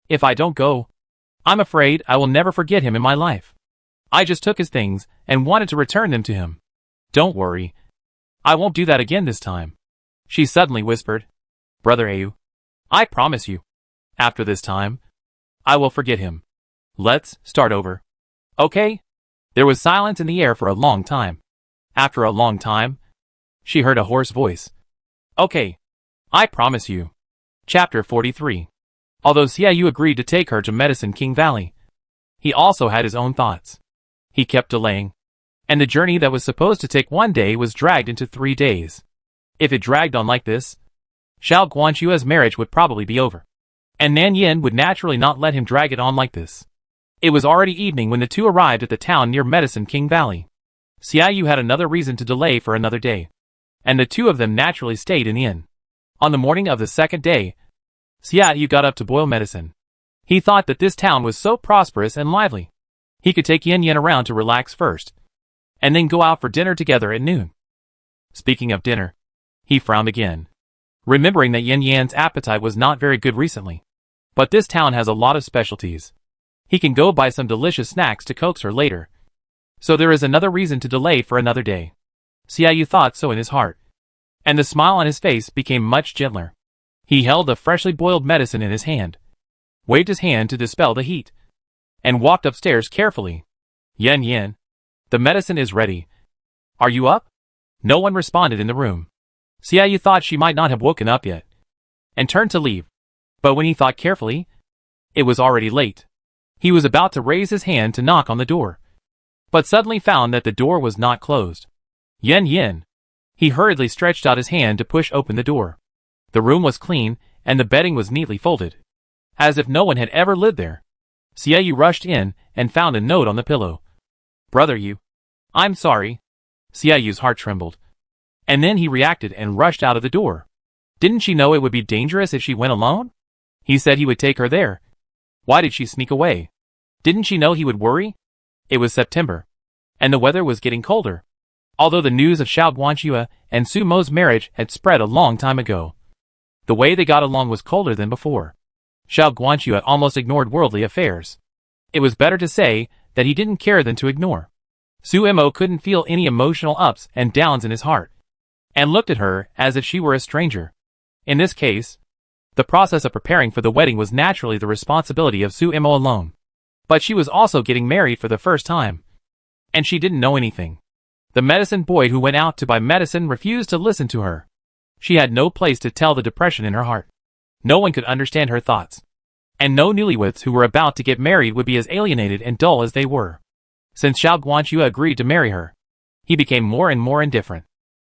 Speaker 1: If I don't go, I'm afraid I will never forget him in my life. I just took his things and wanted to return them to him. Don't worry. I won't do that again this time." She suddenly whispered, "Brother Ayu, I promise you, after this time, I will forget him. Let's start over. Okay?" There was silence in the air for a long time. After a long time, she heard a hoarse voice. "Okay. I promise you." Chapter 43. Although Xia Yu agreed to take her to Medicine King Valley, he also had his own thoughts. He kept delaying, and the journey that was supposed to take 1 day was dragged into 3 days. If it dragged on like this, Xiao Guanxue's marriage would probably be over, and Nan Yin would naturally not let him drag it on like this. It was already evening when the two arrived at the town near Medicine King Valley. Xia Yu had another reason to delay for another day, and the two of them naturally stayed in the inn. On the morning of the second day, Xia Yu got up to boil medicine. He thought that this town was so prosperous and lively. He could take Yin Yan around to relax first, and then go out for dinner together at noon. Speaking of dinner, he frowned again, remembering that Yin Yan's appetite was not very good recently. But this town has a lot of specialties. He can go buy some delicious snacks to coax her later. So there is another reason to delay for another day. Xia Yu thought so in his heart, and the smile on his face became much gentler. He held the freshly boiled medicine in his hand, waved his hand to dispel the heat, and walked upstairs carefully. "Yan Yan, the medicine is ready. Are you up?" No one responded in the room. Xiaoyu thought she might not have woken up yet, and turned to leave. But when he thought carefully, it was already late. He was about to raise his hand to knock on the door, but suddenly found that the door was not closed. Yin. He hurriedly stretched out his hand to push open the door. The room was clean, and the bedding was neatly folded, as if no one had ever lived there. Xiaoyu rushed in and found a note on the pillow. Brother Yu. I'm sorry. Xiaoyu's heart trembled. And then he reacted and rushed out of the door. Didn't she know it would be dangerous if she went alone? He said he would take her there. Why did she sneak away? Didn't she know he would worry? It was September, and the weather was getting colder. Although the news of Xiao Guanxue and Su Mo's marriage had spread a long time ago, the way they got along was colder than before. Xiao Guanxue almost ignored worldly affairs. It was better to say that he didn't care than to ignore. Su Mo couldn't feel any emotional ups and downs in his heart, and looked at her as if she were a stranger. In this case, the process of preparing for the wedding was naturally the responsibility of Su Mo alone. But she was also getting married for the first time, and she didn't know anything. The medicine boy who went out to buy medicine refused to listen to her. She had no place to tell the depression in her heart. No one could understand her thoughts. And no newlyweds who were about to get married would be as alienated and dull as they were. Since Xiao Guanxue agreed to marry her, he became more and more indifferent.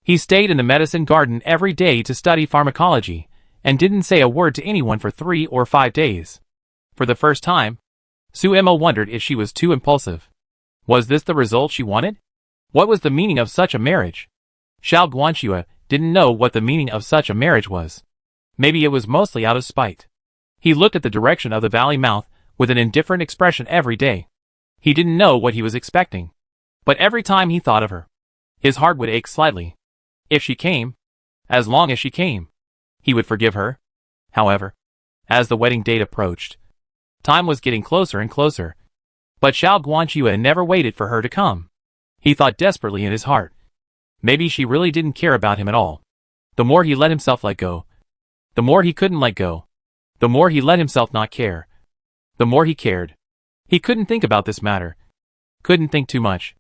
Speaker 1: He stayed in the medicine garden every day to study pharmacology, and didn't say a word to anyone for 3 or 5 days. For the first time, Su Mo wondered if she was too impulsive. Was this the result she wanted? What was the meaning of such a marriage? Xiao Guanxue didn't know what the meaning of such a marriage was. Maybe it was mostly out of spite. He looked at the direction of the valley mouth with an indifferent expression every day. He didn't know what he was expecting. But every time he thought of her, his heart would ache slightly. If she came, as long as she came, he would forgive her. However, as the wedding date approached, time was getting closer and closer. But Xiao Guanxue never waited for her to come. He thought desperately in his heart. Maybe she really didn't care about him at all. The more he let himself let go, the more he couldn't let go. The more he let himself not care, the more he cared. He couldn't think about this matter. Couldn't think too much.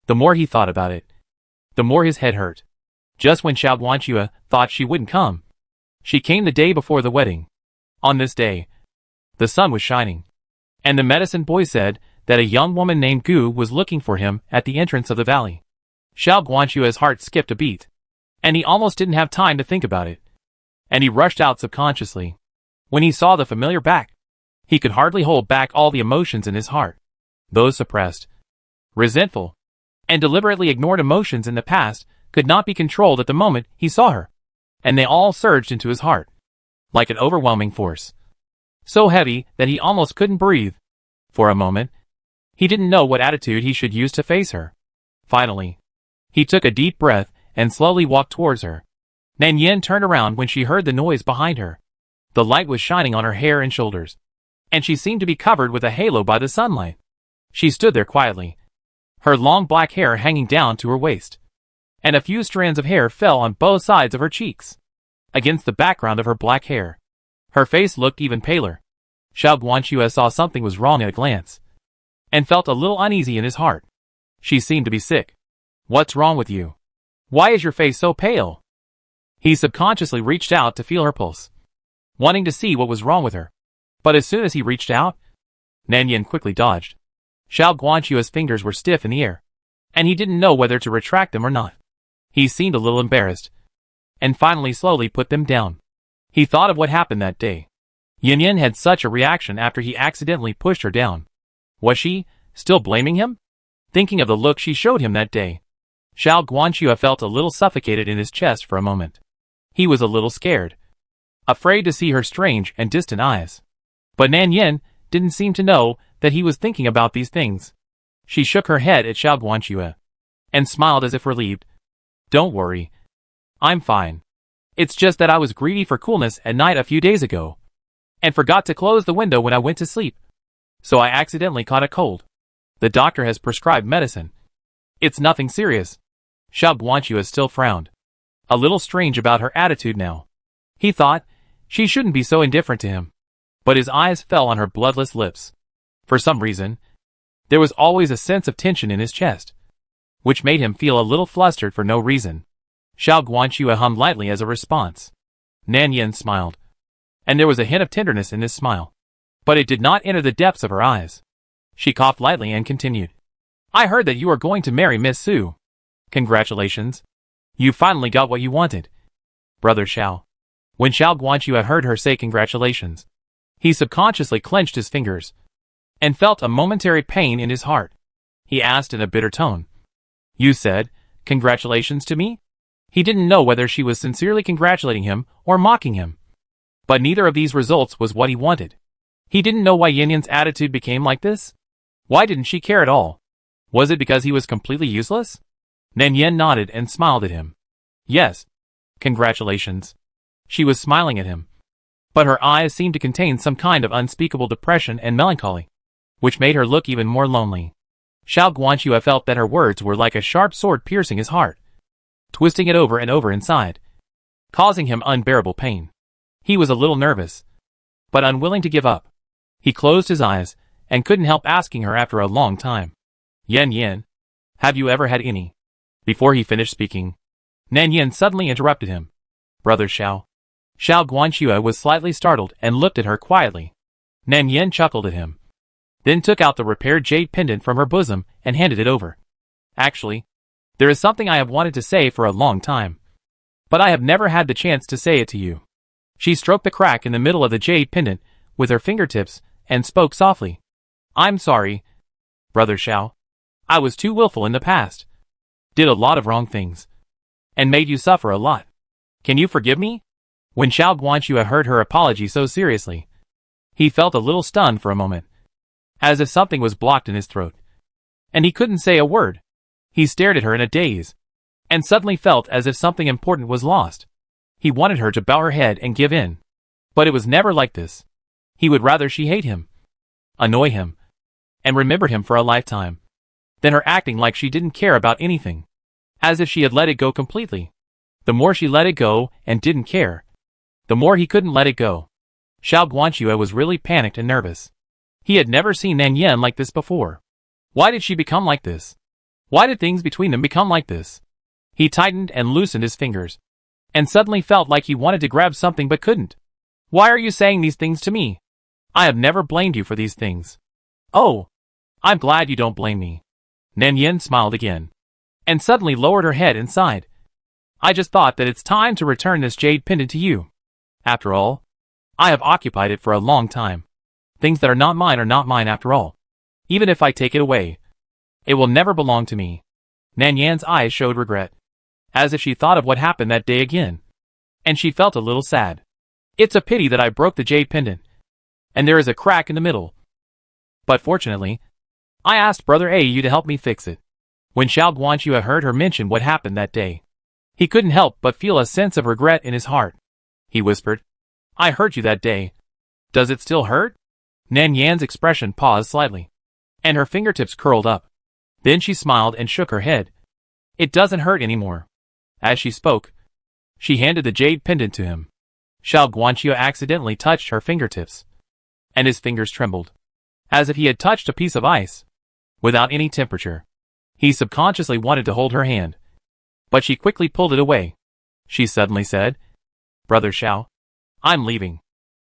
Speaker 1: The more he thought about it, the more his head hurt. Just when Xiao Guanxue thought she wouldn't come, she came the day before the wedding. On this day, the sun was shining, and the medicine boy said that a young woman named Gu was looking for him at the entrance of the valley. Xiao Guanxue's heart skipped a beat, and he almost didn't have time to think about it. And he rushed out subconsciously. When he saw the familiar back, he could hardly hold back all the emotions in his heart. Those suppressed, resentful, and deliberately ignored emotions in the past could not be controlled at the moment he saw her, and they all surged into his heart, like an overwhelming force. So heavy that he almost couldn't breathe. For a moment, he didn't know what attitude he should use to face her. Finally, he took a deep breath and slowly walked towards her. Nan Yin turned around when she heard the noise behind her. The light was shining on her hair and shoulders, and she seemed to be covered with a halo by the sunlight. She stood there quietly, her long black hair hanging down to her waist, and a few strands of hair fell on both sides of her cheeks. Against the background of her black hair, her face looked even paler. Xiao Guanxue saw something was wrong at a glance, and felt a little uneasy in his heart. She seemed to be sick. What's wrong with you? Why is your face so pale? He subconsciously reached out to feel her pulse, wanting to see what was wrong with her. But as soon as he reached out, Nan Yin quickly dodged. Xiao Guanxue's fingers were stiff in the air, and he didn't know whether to retract them or not. He seemed a little embarrassed, and finally slowly put them down. He thought of what happened that day. Yin Yin had such a reaction after he accidentally pushed her down. Was she still blaming him? Thinking of the look she showed him that day, Xiao Guanxue felt a little suffocated in his chest for a moment. He was a little scared, afraid to see her strange and distant eyes. But Nan Yin didn't seem to know that he was thinking about these things. She shook her head at Xiao Guanxue, and smiled as if relieved. Don't worry. I'm fine. It's just that I was greedy for coolness at night a few days ago, and forgot to close the window when I went to sleep. So I accidentally caught a cold. The doctor has prescribed medicine. It's nothing serious. Xiao Guanxue still frowned, a little strange about her attitude now. He thought she shouldn't be so indifferent to him, but his eyes fell on her bloodless lips. For some reason, there was always a sense of tension in his chest, which made him feel a little flustered for no reason. Xiao Guanxue hummed lightly as a response. Nan Yin smiled. And there was a hint of tenderness in this smile. But it did not enter the depths of her eyes. She coughed lightly and continued. I heard that you are going to marry Miss Su. Congratulations. You finally got what you wanted. Brother Xiao. When Xiao Guanxue heard her say congratulations, he subconsciously clenched his fingers and felt a momentary pain in his heart. He asked in a bitter tone. You said, congratulations to me? He didn't know whether she was sincerely congratulating him or mocking him. But neither of these results was what he wanted. He didn't know why Yan Yan's attitude became like this. Why didn't she care at all? Was it because he was completely useless? Nan Yan nodded and smiled at him. Yes. Congratulations. She was smiling at him. But her eyes seemed to contain some kind of unspeakable depression and melancholy, which made her look even more lonely. Xiao Guanxue felt that her words were like a sharp sword piercing his heart, twisting it over and over inside, causing him unbearable pain. He was a little nervous, but unwilling to give up. He closed his eyes and couldn't help asking her after a long time. Yan Yan, have you ever had any? Before he finished speaking, Nan Yan suddenly interrupted him. Brother Xiao. Xiao Guanxue was slightly startled and looked at her quietly. Nan Yan chuckled at him, then took out the repaired jade pendant from her bosom and handed it over. Actually, there is something I have wanted to say for a long time, but I have never had the chance to say it to you. She stroked the crack in the middle of the jade pendant with her fingertips and spoke softly. I'm sorry, Brother Xiao. I was too willful in the past, did a lot of wrong things, and made you suffer a lot. Can you forgive me? When Xiao Guanxue heard her apology so seriously, he felt a little stunned for a moment, as if something was blocked in his throat, and he couldn't say a word. He stared at her in a daze, and suddenly felt as if something important was lost. He wanted her to bow her head and give in, but it was never like this. He would rather she hate him, annoy him, and remember him for a lifetime, than her acting like she didn't care about anything, as if she had let it go completely. The more she let it go and didn't care, the more he couldn't let it go. Xiao Guanxue was really panicked and nervous. He had never seen Nan Yan like this before. Why did she become like this? Why did things between them become like this? He tightened and loosened his fingers, and suddenly felt like he wanted to grab something but couldn't. Why are you saying these things to me? I have never blamed you for these things. Oh, I'm glad you don't blame me. Nan Yan smiled again, and suddenly lowered her head and sighed. I just thought that it's time to return this jade pendant to you. After all, I have occupied it for a long time. Things that are not mine after all. Even if I take it away, it will never belong to me. Nan Yan's eyes showed regret, as if she thought of what happened that day again, and she felt a little sad. It's a pity that I broke the jade pendant, and there is a crack in the middle. But fortunately, I asked Brother Ayu to help me fix it. When Xiao Guanxue heard her mention what happened that day, he couldn't help but feel a sense of regret in his heart. He whispered, I hurt you that day. Does it still hurt? Nan Yan's expression paused slightly, and her fingertips curled up. Then she smiled and shook her head. It doesn't hurt anymore. As she spoke, she handed the jade pendant to him. Xiao Guanxue accidentally touched her fingertips, and his fingers trembled, as if he had touched a piece of ice, without any temperature. He subconsciously wanted to hold her hand, but she quickly pulled it away. She suddenly said, Brother Xiao, I'm leaving.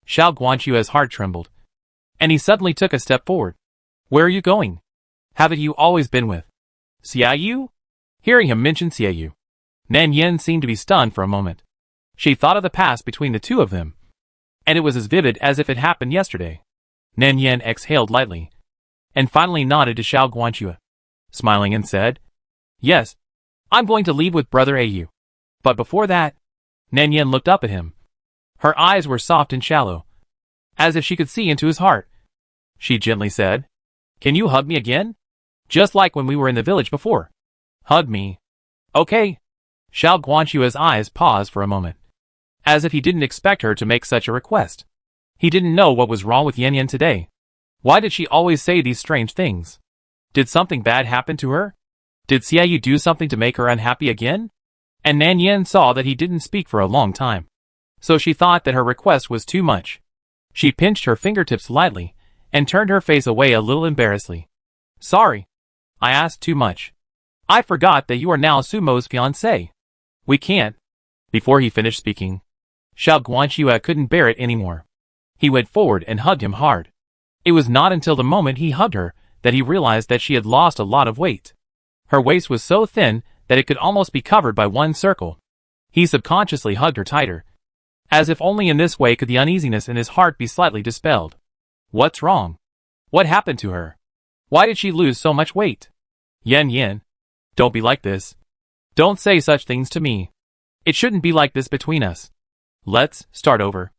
Speaker 1: Xiao Guanxue's heart trembled, and he suddenly took a step forward. Where are you going? Haven't you always been with Xiaoyu? Hearing him mention Xiaoyu, Nan Yan seemed to be stunned for a moment. She thought of the past between the two of them, and it was as vivid as if it happened yesterday. Nan Yan exhaled lightly, and finally nodded to Xiao Guanxue, smiling and said, Yes, I'm going to leave with Brother Ayu. But before that, Nan Yan looked up at him. Her eyes were soft and shallow, as if she could see into his heart. She gently said, Can you hug me again? Just like when we were in the village before. Hug me. Okay. Xiao Guanxue's eyes paused for a moment, as if he didn't expect her to make such a request. He didn't know what was wrong with Yan Yan today. Why did she always say these strange things? Did something bad happen to her? Did Xiaoyu do something to make her unhappy again? And Nan Yan saw that he didn't speak for a long time, so she thought that her request was too much. She pinched her fingertips lightly, and turned her face away a little embarrassedly. Sorry. I asked too much. I forgot that you are now Sumo's fiancé. We can't. Before he finished speaking, Xiao Guanxue couldn't bear it anymore. He went forward and hugged him hard. It was not until the moment he hugged her that he realized that she had lost a lot of weight. Her waist was so thin that it could almost be covered by one circle. He subconsciously hugged her tighter, as if only in this way could the uneasiness in his heart be slightly dispelled. What's wrong? What happened to her? Why did she lose so much weight? Yan, don't be like this. Don't say such things to me. It shouldn't be like this between us. Let's start over.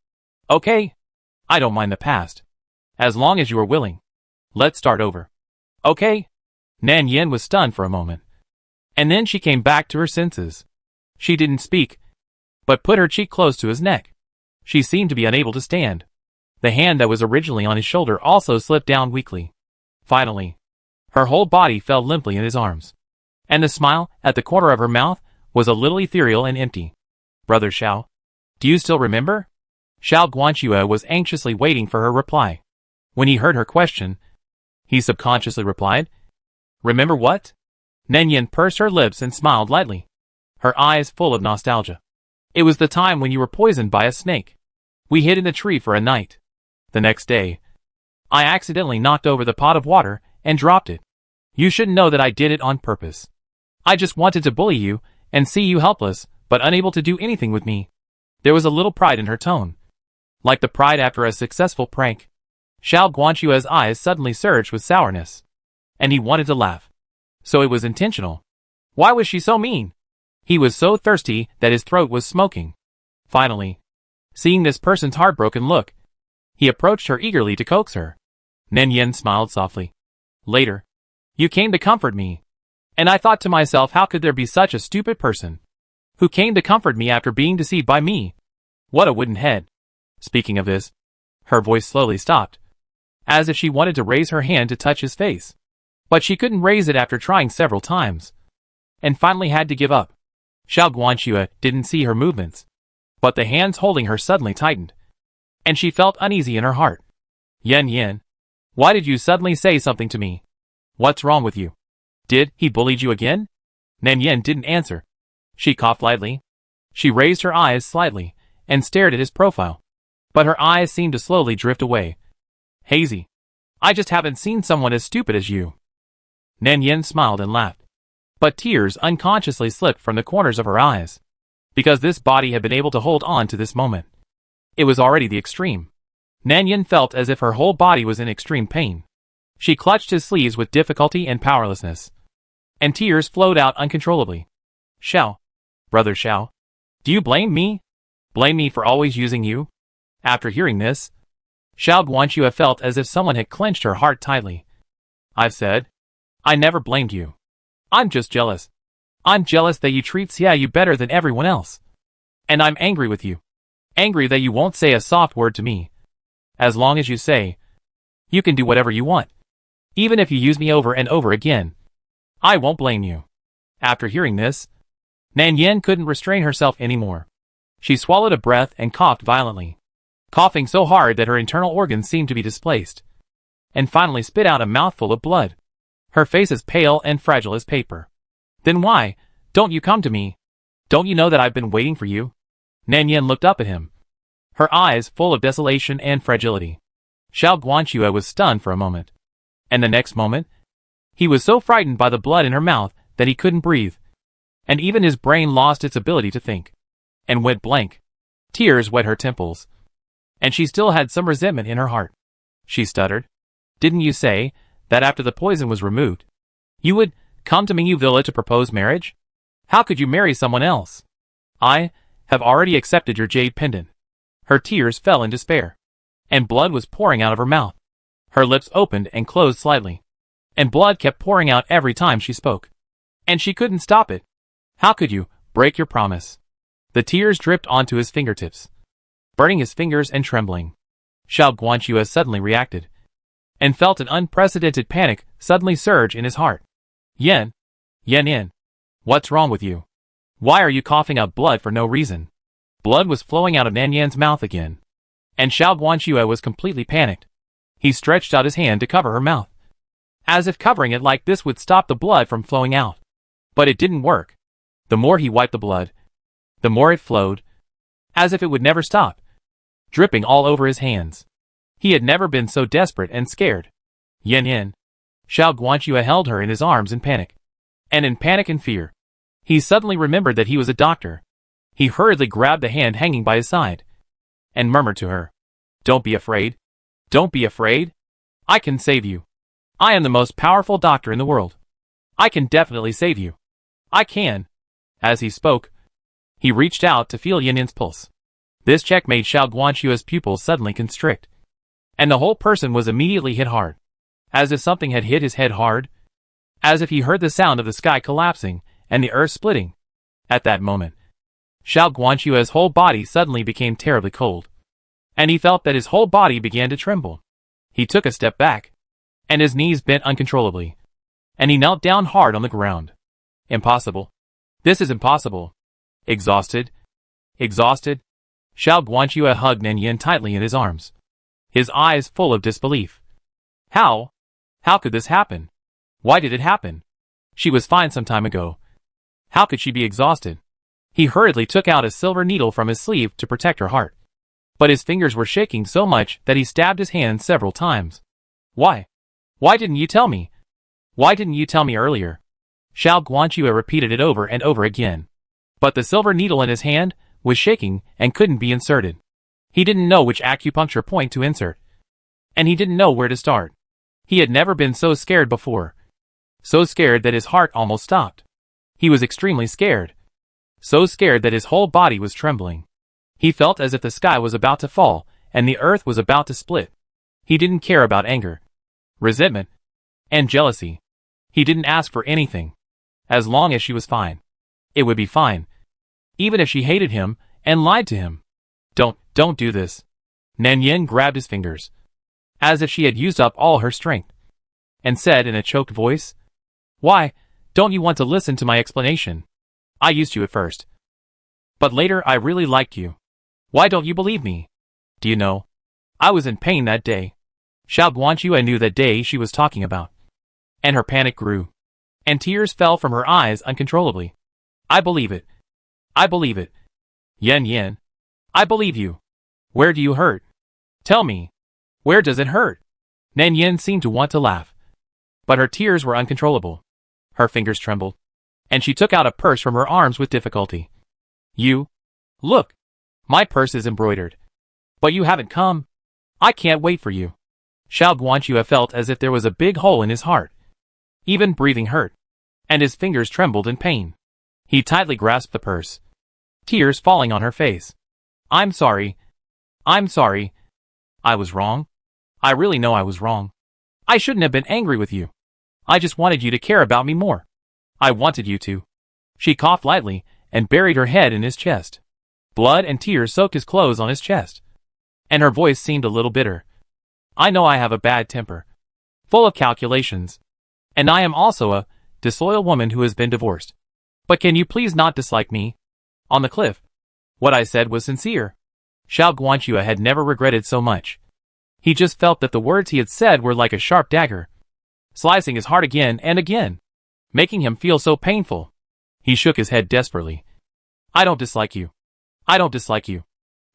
Speaker 1: Okay? I don't mind the past. As long as you are willing. Let's start over. Okay? Nan Yin was stunned for a moment. And then she came back to her senses. She didn't speak, but put her cheek close to his neck. She seemed to be unable to stand. The hand that was originally on his shoulder also slipped down weakly. Finally, her whole body fell limply in his arms. And the smile at the corner of her mouth was a little ethereal and empty. Brother Xiao, do you still remember? Xiao Guanxue was anxiously waiting for her reply. When he heard her question, he subconsciously replied, Remember what? Nan Yin pursed her lips and smiled lightly, her eyes full of nostalgia. It was the time when you were poisoned by a snake. We hid in the tree for a night. The next day, I accidentally knocked over the pot of water and dropped it. You shouldn't know that I did it on purpose. I just wanted to bully you and see you helpless, but unable to do anything with me. There was a little pride in her tone, like the pride after a successful prank. Xiao Guanxue's eyes suddenly surged with sourness, and he wanted to laugh. So it was intentional. Why was she so mean? He was so thirsty that his throat was smoking. Finally, seeing this person's heartbroken look, he approached her eagerly to coax her. Nan Yin smiled softly. Later, you came to comfort me. And I thought to myself, how could there be such a stupid person who came to comfort me after being deceived by me? What a wooden head. Speaking of this, her voice slowly stopped, as if she wanted to raise her hand to touch his face. But she couldn't raise it after trying several times, and finally had to give up. Xiao Guanxue didn't see her movements, but the hands holding her suddenly tightened, and she felt uneasy in her heart. Yan, why did you suddenly say something to me? What's wrong with you? Did he bully you again? Nan Yin didn't answer. She coughed lightly. She raised her eyes slightly and stared at his profile, but her eyes seemed to slowly drift away. Hazy. I just haven't seen someone as stupid as you. Nan Yin smiled and laughed, but tears unconsciously slipped from the corners of her eyes, because this body had been able to hold on to this moment. It was already the extreme. Nan Yin felt as if her whole body was in extreme pain. She clutched his sleeves with difficulty and powerlessness, and tears flowed out uncontrollably. Xiao, brother Xiao, do you blame me? Blame me for always using you? After hearing this, Xiao Guanxue felt as if someone had clenched her heart tightly. I've said, I never blamed you. I'm just jealous. I'm jealous that you treat Xiaoyu better than everyone else. And I'm angry with you. Angry that you won't say a soft word to me. As long as you say, you can do whatever you want. Even if you use me over and over again, I won't blame you. After hearing this, Nan Yin couldn't restrain herself anymore. She swallowed a breath and coughed violently, coughing so hard that her internal organs seemed to be displaced, and finally spit out a mouthful of blood. Her face as pale and fragile as paper. Then why don't you come to me? Don't you know that I've been waiting for you? Nan Yin looked up at him, her eyes full of desolation and fragility. Xiao Guanxue was stunned for a moment, and the next moment, he was so frightened by the blood in her mouth that he couldn't breathe, and even his brain lost its ability to think, and went blank. Tears wet her temples, and she still had some resentment in her heart. She stuttered. Didn't you say that after the poison was removed, you would come to Mingyu Villa to propose marriage? How could you marry someone else? I have already accepted your jade pendant. Her tears fell in despair, and blood was pouring out of her mouth. Her lips opened and closed slightly, and blood kept pouring out every time she spoke. And she couldn't stop it. How could you break your promise? The tears dripped onto his fingertips, burning his fingers and trembling. Xiao Guanxue suddenly reacted, and felt an unprecedented panic suddenly surge in his heart. Yan, what's wrong with you? Why are you coughing up blood for no reason? Blood was flowing out of Nan Yan's mouth again, and Xiao Guanxue was completely panicked. He stretched out his hand to cover her mouth, as if covering it like this would stop the blood from flowing out. But it didn't work. The more he wiped the blood, The more it flowed, as if it would never stop, dripping all over his hands. He had never been so desperate and scared. Yen Yen. Xiao Guanxue held her in his arms in panic. And in panic and fear, he suddenly remembered that he was a doctor. He hurriedly grabbed the hand hanging by his side and murmured to her, "Don't be afraid. Don't be afraid. I can save you. I am the most powerful doctor in the world. I can definitely save you. I can." As he spoke, he reached out to feel Yen Yen's pulse. This check made Xiao Guanxue's pupils suddenly constrict, and the whole person was immediately hit hard, as if something had hit his head hard, as if he heard the sound of the sky collapsing and the earth splitting. At that moment, Xiao Guanxue's whole body suddenly became terribly cold, and he felt that his whole body began to tremble. He took a step back, and his knees bent uncontrollably, and he knelt down hard on the ground. Impossible. This is impossible. Exhausted. Exhausted. Xiao Guanxue hugged Yen Yen tightly in his arms, his eyes full of disbelief. How? How could this happen? Why did it happen? She was fine some time ago. How could she be exhausted? He hurriedly took out a silver needle from his sleeve to protect her heart, but his fingers were shaking so much that he stabbed his hand several times. Why? Why didn't you tell me? Why didn't you tell me earlier? Xiao Guanxue repeated it over and over again. But the silver needle in his hand was shaking and couldn't be inserted. He didn't know which acupuncture point to insert, and he didn't know where to start. He had never been so scared before. So scared that his heart almost stopped. He was extremely scared. So scared that his whole body was trembling. He felt as if the sky was about to fall and the earth was about to split. He didn't care about anger, resentment, and jealousy. He didn't ask for anything. As long as she was fine, it would be fine. Even if she hated him and lied to him. Don't do this. Yen Yen grabbed his fingers, as if she had used up all her strength, and said in a choked voice, "Why don't you want to listen to my explanation? I used you at first, but later I really liked you. Why don't you believe me? Do you know? I was in pain that day." Xiao Guanxue knew that day she was talking about, and her panic grew, and tears fell from her eyes uncontrollably. "I believe it. I believe it. Yen Yen, I believe you. Where do you hurt? Tell me. Where does it hurt?" Yen Yen seemed to want to laugh, but her tears were uncontrollable. Her fingers trembled, and she took out a purse from her arms with difficulty. "You? Look. My purse is embroidered. But you haven't come. I can't wait for you." Xiao Guanxue felt as if there was a big hole in his heart. Even breathing hurt, and his fingers trembled in pain. He tightly grasped the purse, tears falling on her face. "I'm sorry. I'm sorry. I was wrong. I really know I was wrong. I shouldn't have been angry with you. I just wanted you to care about me more. I wanted you to." She coughed lightly and buried her head in his chest. Blood and tears soaked his clothes on his chest, and her voice seemed a little bitter. "I know I have a bad temper, full of calculations, and I am also a disloyal woman who has been divorced. But can you please not dislike me? On the cliff, what I said was sincere." Xiao Guanxue had never regretted so much. He just felt that the words he had said were like a sharp dagger, slicing his heart again and again, making him feel so painful. He shook his head desperately. "I don't dislike you. I don't dislike you.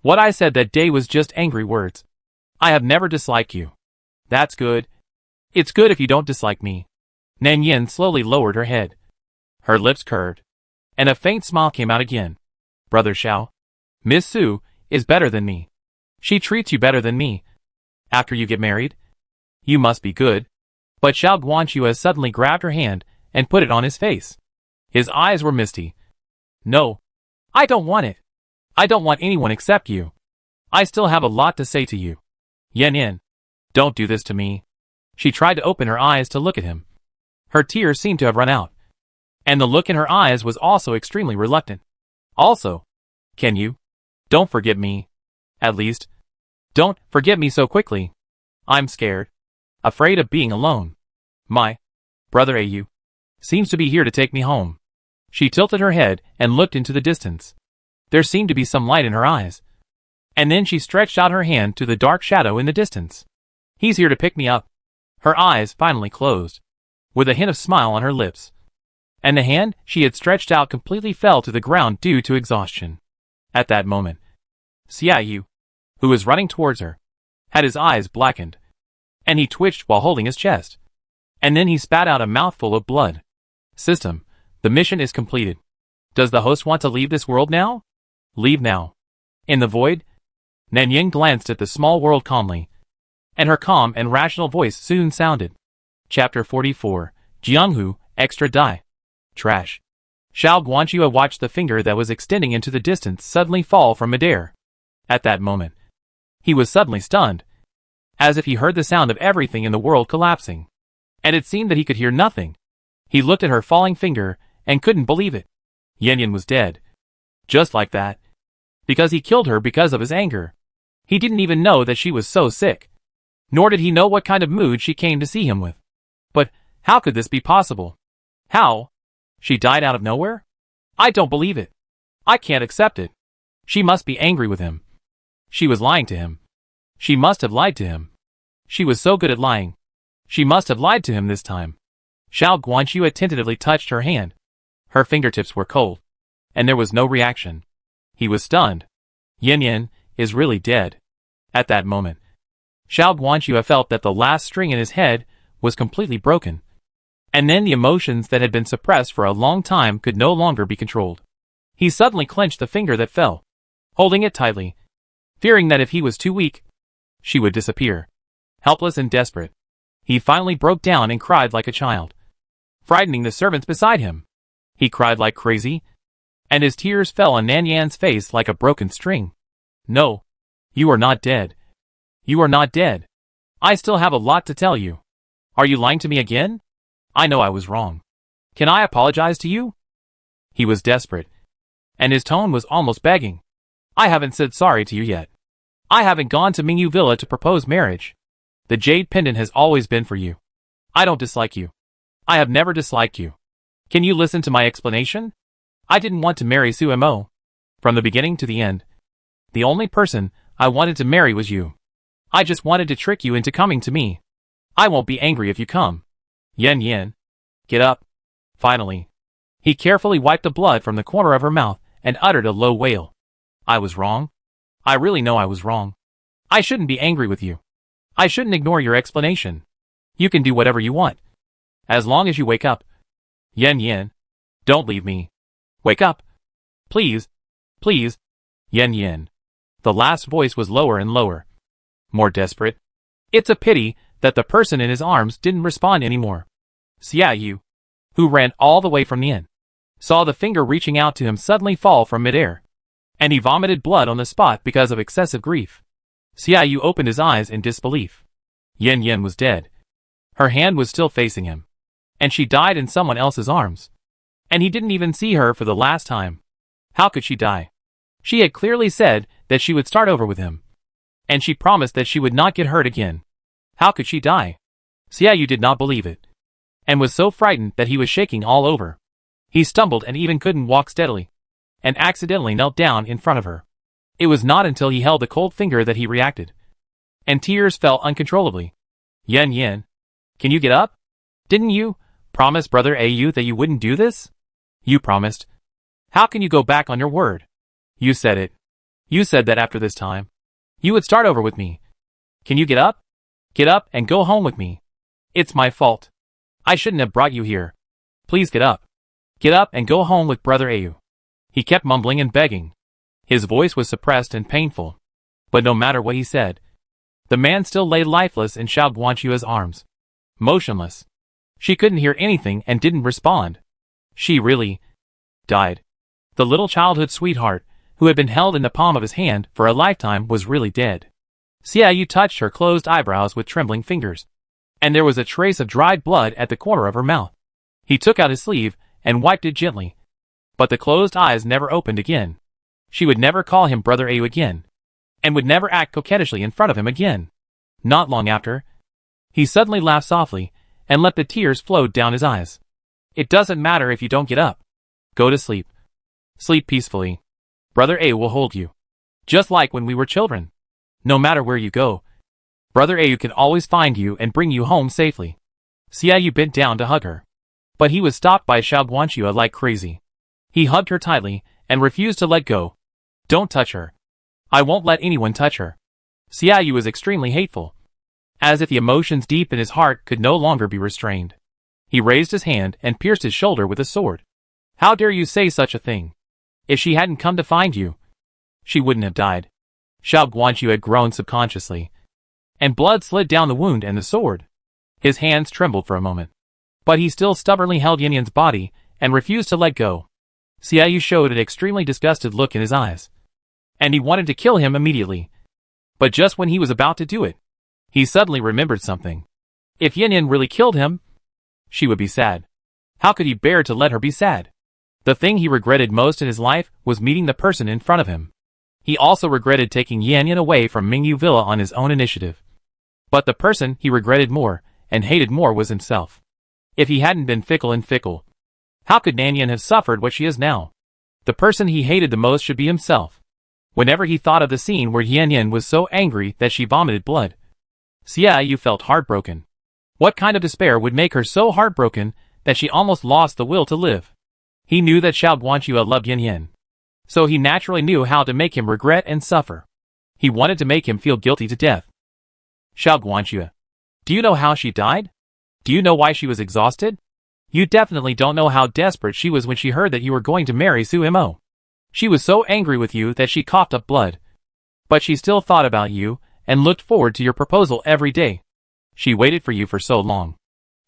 Speaker 1: What I said that day was just angry words. I have never disliked you." "That's good. It's good if you don't dislike me." Yen Yen slowly lowered her head. Her lips curved, and a faint smile came out again. "Brother Xiao, Miss Su is better than me. She treats you better than me. After you get married, you must be good." But Xiao Guanxue suddenly grabbed her hand and put it on his face. His eyes were misty. "No. I don't want it. I don't want anyone except you. I still have a lot to say to you. Yen Yen, don't do this to me." She tried to open her eyes to look at him. Her tears seemed to have run out, and the look in her eyes was also extremely reluctant. "Also, can you? Don't forget me. At least, don't forget me so quickly. I'm scared. Afraid of being alone. My brother Au seems to be here to take me home." She tilted her head and looked into the distance. There seemed to be some light in her eyes. And then she stretched out her hand to the dark shadow in the distance. "He's here to pick me up." Her eyes finally closed, with a hint of smile on her lips. and the hand she had stretched out completely fell to the ground due to exhaustion. At that moment, Xiaoyu, who was running towards her, had his eyes blackened, and he twitched while holding his chest. And then he spat out a mouthful of blood. System, the mission is completed. Does the host want to leave this world now? Leave now. In the void, Nanying glanced at the small world calmly, and her calm and rational voice soon sounded. Chapter 44, Jianghu, Extra Die. Trash. Xiao Guanxue watched the finger that was extending into the distance suddenly fall from midair. At that moment, he was suddenly stunned, as if he heard the sound of everything in the world collapsing. And it seemed that he could hear nothing. He looked at her falling finger and couldn't believe it. Yan was dead. Just like that. Because he killed her because of his anger. He didn't even know that she was so sick. Nor did he know what kind of mood she came to see him with. But how could this be possible? How? She died out of nowhere? I don't believe it. I can't accept it. She must be angry with him. She was lying to him. She must have lied to him. She was so good at lying. She must have lied to him this time. Xiao Guanxue tentatively touched her hand. Her fingertips were cold, and there was no reaction. He was stunned. Yan is really dead. At that moment, Xiao Guanxue felt that the last string in his head was completely broken. And then the emotions that had been suppressed for a long time could no longer be controlled. He suddenly clenched the finger that fell, holding it tightly, fearing that if he was too weak, she would disappear. Helpless and desperate, he finally broke down and cried like a child, frightening the servants beside him. He cried like crazy, and his tears fell on Nanyan's face like a broken string. No, you are not dead. You are not dead. I still have a lot to tell you. Are you lying to me again? I know I was wrong. Can I apologize to you? He was desperate, and his tone was almost begging. I haven't said sorry to you yet. I haven't gone to Mingyu Villa to propose marriage. The jade pendant has always been for you. I don't dislike you. I have never disliked you. Can you listen to my explanation? I didn't want to marry Su Mo. From the beginning to the end. The only person I wanted to marry was you. I just wanted to trick you into coming to me. I won't be angry if you come. Yan, get up. Finally, he carefully wiped the blood from the corner of her mouth and uttered a low wail. I was wrong. I really know I was wrong. I shouldn't be angry with you. I shouldn't ignore your explanation. You can do whatever you want. As long as you wake up. Yan, don't leave me. Wake up. Please. Please. Yan. The last voice was lower and lower. More desperate. It's a pity that the person in his arms didn't respond anymore. Xiaoyu, who ran all the way from the inn, saw the finger reaching out to him suddenly fall from midair, and he vomited blood on the spot because of excessive grief. Xiaoyu opened his eyes in disbelief. Yan was dead. Her hand was still facing him, and she died in someone else's arms. And he didn't even see her for the last time. How could she die? She had clearly said that she would start over with him, and she promised that she would not get hurt again. How could she die? Xiaoyu did not believe it, and was so frightened that he was shaking all over. He stumbled and even couldn't walk steadily, and accidentally knelt down in front of her. It was not until he held the cold finger that he reacted, and tears fell uncontrollably. Yan, can you get up? Didn't you promise Brother Au that you wouldn't do this? You promised. How can you go back on your word? You said it. You said that after this time, you would start over with me. Can you get up? Get up and go home with me. It's my fault. I shouldn't have brought you here. Please get up. Get up and go home with Brother Au. He kept mumbling and begging. His voice was suppressed and painful. But no matter what he said, the man still lay lifeless in Xiao Guanxue's arms. Motionless. She couldn't hear anything and didn't respond. She really died. The little childhood sweetheart, who had been held in the palm of his hand for a lifetime, was really dead. Xiaoyu touched her closed eyebrows with trembling fingers, and there was a trace of dried blood at the corner of her mouth. He took out his sleeve and wiped it gently, but the closed eyes never opened again. She would never call him Brother Au again, and would never act coquettishly in front of him again. Not long after, he suddenly laughed softly and let the tears flow down his eyes. It doesn't matter if you don't get up. Go to sleep. Sleep peacefully. Brother Au will hold you. Just like when we were children. No matter where you go, Brother Au can always find you and bring you home safely. Xiaoyu bent down to hug her. But he was stopped by Xiao Guanxue like crazy. He hugged her tightly and refused to let go. Don't touch her. I won't let anyone touch her. Xiaoyu was extremely hateful. As if the emotions deep in his heart could no longer be restrained. He raised his hand and pierced his shoulder with a sword. How dare you say such a thing? If she hadn't come to find you, she wouldn't have died. Xiao Guanxue had groaned subconsciously. And blood slid down the wound and the sword. His hands trembled for a moment. But he still stubbornly held Yan Yan's body and refused to let go. Xiaoyu showed an extremely disgusted look in his eyes. And he wanted to kill him immediately. But just when he was about to do it, he suddenly remembered something. If Yan Yan really killed him, she would be sad. How could he bear to let her be sad? The thing he regretted most in his life was meeting the person in front of him. He also regretted taking Yan Yan away from Mingyu Villa on his own initiative. But the person he regretted more and hated more was himself. If he hadn't been fickle, how could Yan Yan have suffered what she is now? The person he hated the most should be himself. Whenever he thought of the scene where Yan Yan was so angry that she vomited blood, Xiaoyu felt heartbroken. What kind of despair would make her so heartbroken that she almost lost the will to live? He knew that Xiao Guanxue loved Yan Yan. So he naturally knew how to make him regret and suffer. He wanted to make him feel guilty to death. Xiao Guanxue, do you know how she died? Do you know why she was exhausted? You definitely don't know how desperate she was when she heard that you were going to marry Su Mo. She was so angry with you that she coughed up blood. But she still thought about you and looked forward to your proposal every day. She waited for you for so long.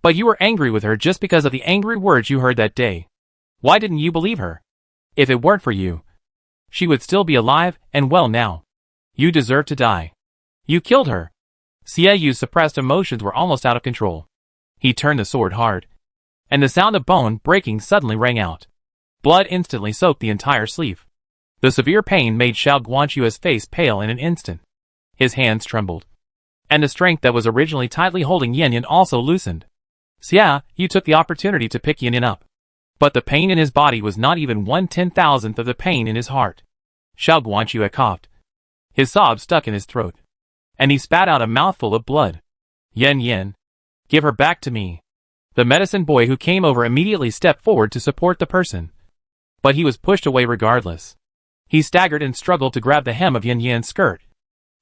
Speaker 1: But you were angry with her just because of the angry words you heard that day. Why didn't you believe her? If it weren't for you, she would still be alive and well now. You deserve to die. You killed her. Xiaoyu's suppressed emotions were almost out of control. He turned the sword hard. And the sound of bone breaking suddenly rang out. Blood instantly soaked the entire sleeve. The severe pain made Xiao Guanxue's face pale in an instant. His hands trembled. And the strength that was originally tightly holding Yan Yan also loosened. Xiaoyu took the opportunity to pick Yan Yan up. But the pain in his body was not even 1/10,000th of the pain in his heart. Xiao Guanxue coughed. His sobs stuck in his throat. And he spat out a mouthful of blood. Yan Yan, give her back to me. The medicine boy who came over immediately stepped forward to support the person. But he was pushed away regardless. He staggered and struggled to grab the hem of Yan Yan's skirt.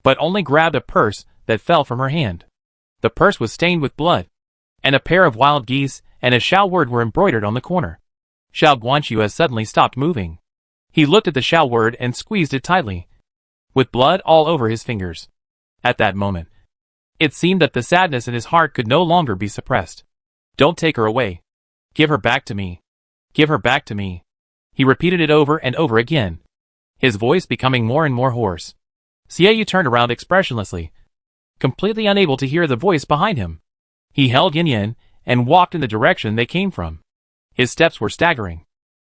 Speaker 1: But only grabbed a purse that fell from her hand. The purse was stained with blood. And a pair of wild geese and a Xiao word were embroidered on the corner. Xiao Guanxue suddenly stopped moving. He looked at the Xiao word and squeezed it tightly. With blood all over his fingers. At that moment, it seemed that the sadness in his heart could no longer be suppressed. Don't take her away. Give her back to me. Give her back to me. He repeated it over and over again. His voice becoming more and more hoarse. Xiaoyu turned around expressionlessly. Completely unable to hear the voice behind him. He held Yan Yan and walked in the direction they came from. His steps were staggering.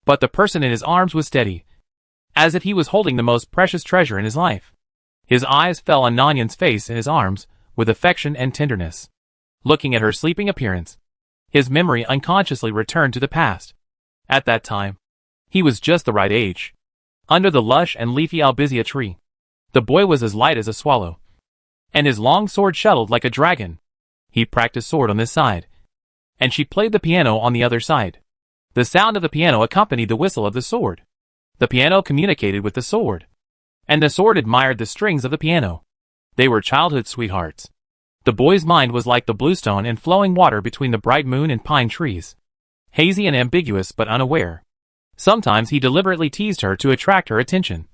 Speaker 1: But the person in his arms was steady. As if he was holding the most precious treasure in his life. His eyes fell on Yan Yan's face in his arms with affection and tenderness. Looking at her sleeping appearance, his memory unconsciously returned to the past. At that time, he was just the right age. Under the lush and leafy albizia tree, the boy was as light as a swallow. And his long sword shuttled like a dragon. He practiced sword on this side. And she played the piano on the other side. The sound of the piano accompanied the whistle of the sword. The piano communicated with the sword. And the sword admired the strings of the piano. They were childhood sweethearts. The boy's mind was like the bluestone and flowing water between the bright moon and pine trees. Hazy and ambiguous but unaware. Sometimes he deliberately teased her to attract her attention.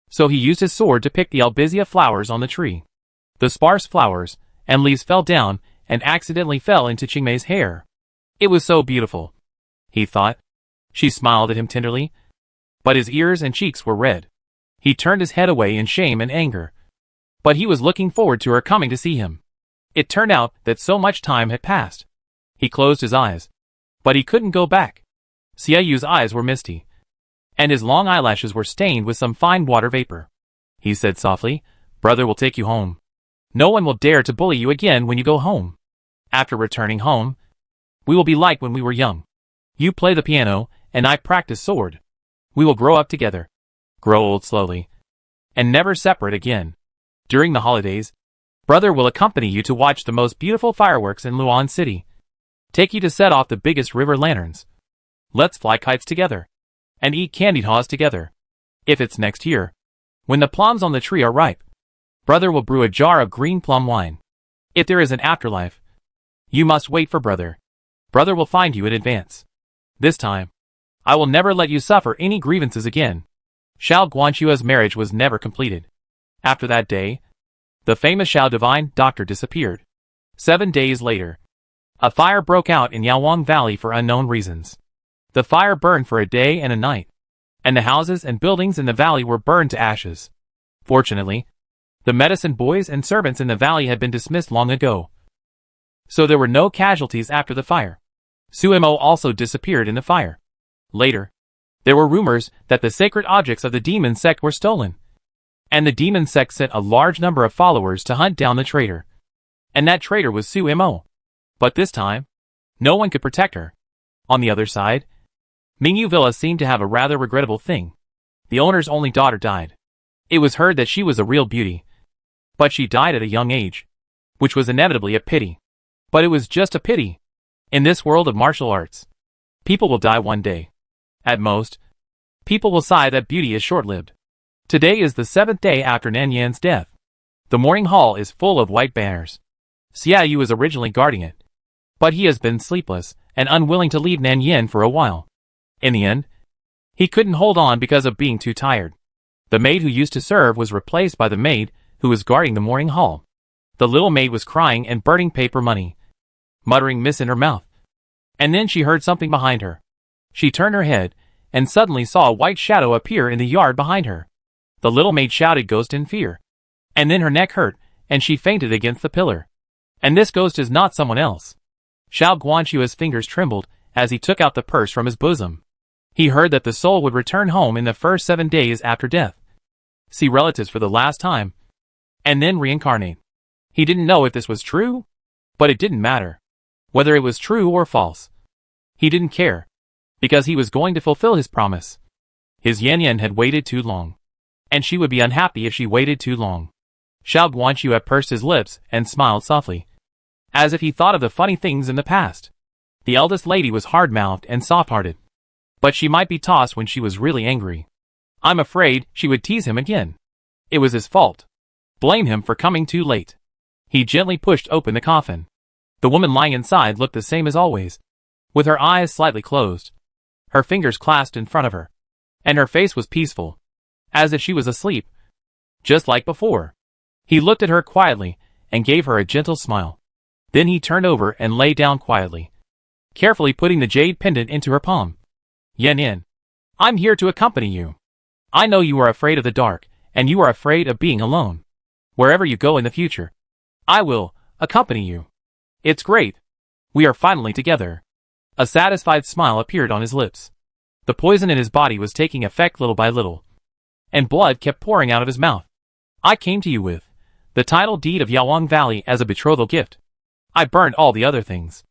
Speaker 1: So he used his sword to pick the albizia flowers on the tree. The sparse flowers and leaves fell down and accidentally fell into Qingmei's hair. It was so beautiful, he thought. She smiled at him tenderly. But his ears and cheeks were red. He turned his head away in shame and anger. But he was looking forward to her coming to see him. It turned out that so much time had passed. He closed his eyes. But he couldn't go back. Xiaoyu's eyes were misty. And his long eyelashes were stained with some fine water vapor. He said softly, "Brother will take you home. No one will dare to bully you again when you go home. After returning home, we will be like when we were young. You play the piano, and I practice sword. We will grow up together. Grow old slowly. And never separate again. During the holidays, brother will accompany you to watch the most beautiful fireworks in Luan City. take you to set off the biggest river lanterns. Let's fly kites together. And eat candied haws together. If it's next year, when the plums on the tree are ripe, brother will brew a jar of green plum wine. If there is an afterlife, you must wait for brother. Brother will find you in advance. This time, I will never let you suffer any grievances again. Xiao Guanxua's marriage was never completed. After that day, the famous Xiao divine doctor disappeared. 7 days later, a fire broke out in Yaowang Valley for unknown reasons. The fire burned for a day and a night, and the houses and buildings in the valley were burned to ashes. Fortunately, the medicine boys and servants in the valley had been dismissed long ago, so there were no casualties after the fire. Suimo also disappeared in the fire. Later, there were rumors that the sacred objects of the demon sect were stolen, and the demon sect sent a large number of followers to hunt down the traitor. And that traitor was Suimo. But this time, no one could protect her. On the other side, Mingyu Villa seemed to have a rather regrettable thing. The owner's only daughter died. It was heard that she was a real beauty, but she died at a young age, which was inevitably a pity. But it was just a pity. In this world of martial arts, people will die one day. At most, people will sigh that beauty is short-lived. Today is the 7th day after Nan Yan's death. The morning hall is full of white banners. Xia Yu is originally guarding it, but he has been sleepless and unwilling to leave Nan Yan for a while. In the end, he couldn't hold on because of being too tired. The maid who used to serve was replaced by the maid who was guarding the morning hall. The little maid was crying and burning paper money, muttering miss in her mouth. And then she heard something behind her. She turned her head and suddenly saw a white shadow appear in the yard behind her. The little maid shouted ghost in fear. And then her neck hurt and she fainted against the pillar. And this ghost is not someone else. Xiao Guanxua's fingers trembled as he took out the purse from his bosom. He heard that the soul would return home in the first 7 days after death, see relatives for the last time, and then reincarnate. He didn't know if this was true, but it didn't matter. Whether it was true or false, he didn't care, because he was going to fulfill his promise. His Yan Yan had waited too long, and she would be unhappy if she waited too long. Xiao Guanxua pursed his lips and smiled softly, as if he thought of the funny things in the past. The eldest lady was hard-mouthed and soft-hearted, but she might be tossed when she was really angry. I'm afraid she would tease him again. It was his fault. Blame him for coming too late. He gently pushed open the coffin. The woman lying inside looked the same as always, with her eyes slightly closed, her fingers clasped in front of her, and her face was peaceful, as if she was asleep, just like before. He looked at her quietly and gave her a gentle smile. Then he turned over and lay down quietly, carefully putting the jade pendant into her palm. Yan Yan, I'm here to accompany you. I know you are afraid of the dark, and you are afraid of being alone. Wherever you go in the future, I will accompany you. It's great. We are finally together. A satisfied smile appeared on his lips. The poison in his body was taking effect little by little, and blood kept pouring out of his mouth. I came to you with the title deed of Yaowang Valley as a betrothal gift. I burned all the other things.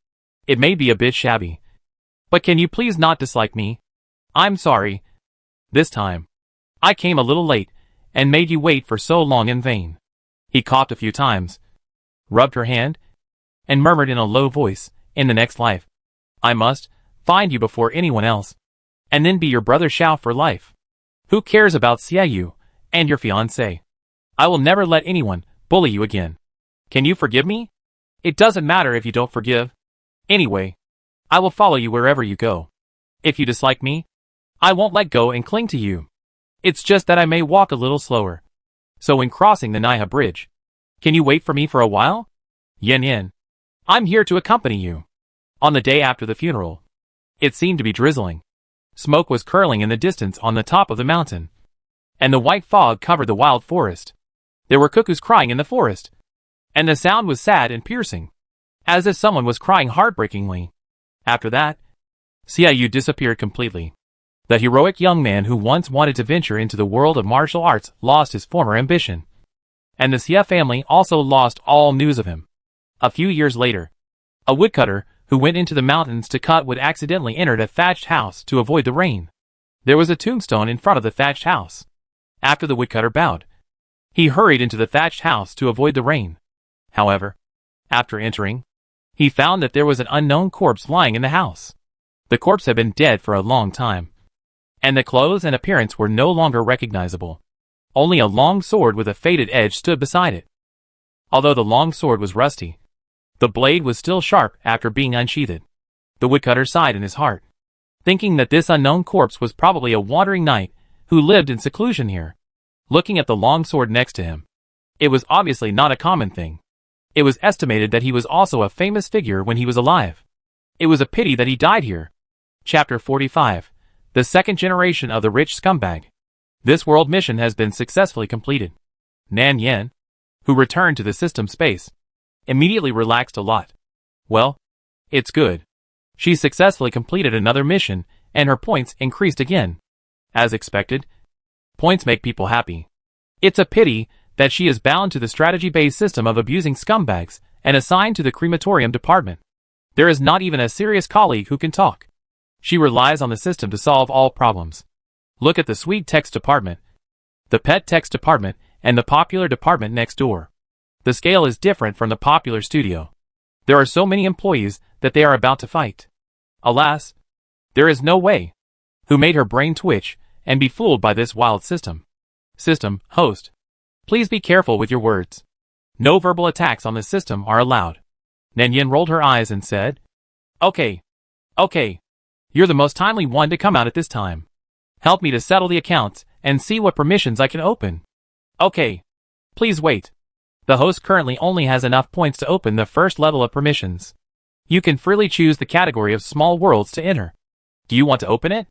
Speaker 1: It may be a bit shabby, but can you please not dislike me? I'm sorry. This time, I came a little late and made you wait for so long in vain. He coughed a few times, rubbed her hand, and murmured in a low voice, in the next life, I must find you before anyone else, and then be your brother Xiao for life. Who cares about Xia Yu and your fiancé? I will never let anyone bully you again. Can you forgive me? It doesn't matter if you don't forgive. Anyway, I will follow you wherever you go. If you dislike me, I won't let go and cling to you. It's just that I may walk a little slower. So when crossing the Naiha Bridge, can you wait for me for a while? Yan Yan, I'm here to accompany you. On the day after the funeral, it seemed to be drizzling. Smoke was curling in the distance on the top of the mountain, and the white fog covered the wild forest. There were cuckoos crying in the forest, and the sound was sad and piercing, as if someone was crying heartbreakingly. After that, Xia Yu disappeared completely. The heroic young man who once wanted to venture into the world of martial arts lost his former ambition, and the Xia family also lost all news of him. A few years later, a woodcutter who went into the mountains to cut wood accidentally entered a thatched house to avoid the rain. There was a tombstone in front of the thatched house. After the woodcutter bowed, he hurried into the thatched house to avoid the rain. However, after entering, he found that there was an unknown corpse lying in the house. The corpse had been dead for a long time, and the clothes and appearance were no longer recognizable. Only a long sword with a faded edge stood beside it. Although the long sword was rusty, the blade was still sharp after being unsheathed. The woodcutter sighed in his heart, thinking that this unknown corpse was probably a wandering knight who lived in seclusion here. Looking at the long sword next to him, it was obviously not a common thing. It was estimated that he was also a famous figure when he was alive. It was a pity that he died here. Chapter 45. The second generation of the rich scumbag. This world mission has been successfully completed. Nan Yen, who returned to the system space, immediately relaxed a lot. Well, it's good. She successfully completed another mission, and her points increased again. As expected, points make people happy. It's a pity that she is bound to the strategy-based system of abusing scumbags and assigned to the crematorium department. There is not even a serious colleague who can talk. She relies on the system to solve all problems. Look at the sweet text department, the pet text department, and the popular department next door. The scale is different from the popular studio. There are so many employees that they are about to fight. Alas, there is no way. Who made her brain twitch and be fooled by this wild system? System, host. Please be careful with your words. No verbal attacks on the system are allowed. Nan Yen rolled her eyes and said, Okay. You're the most timely one to come out at this time. Help me to settle the accounts and see what permissions I can open. Okay. Please wait. The host currently only has enough points to open the first level of permissions. You can freely choose the category of small worlds to enter. Do you want to open it?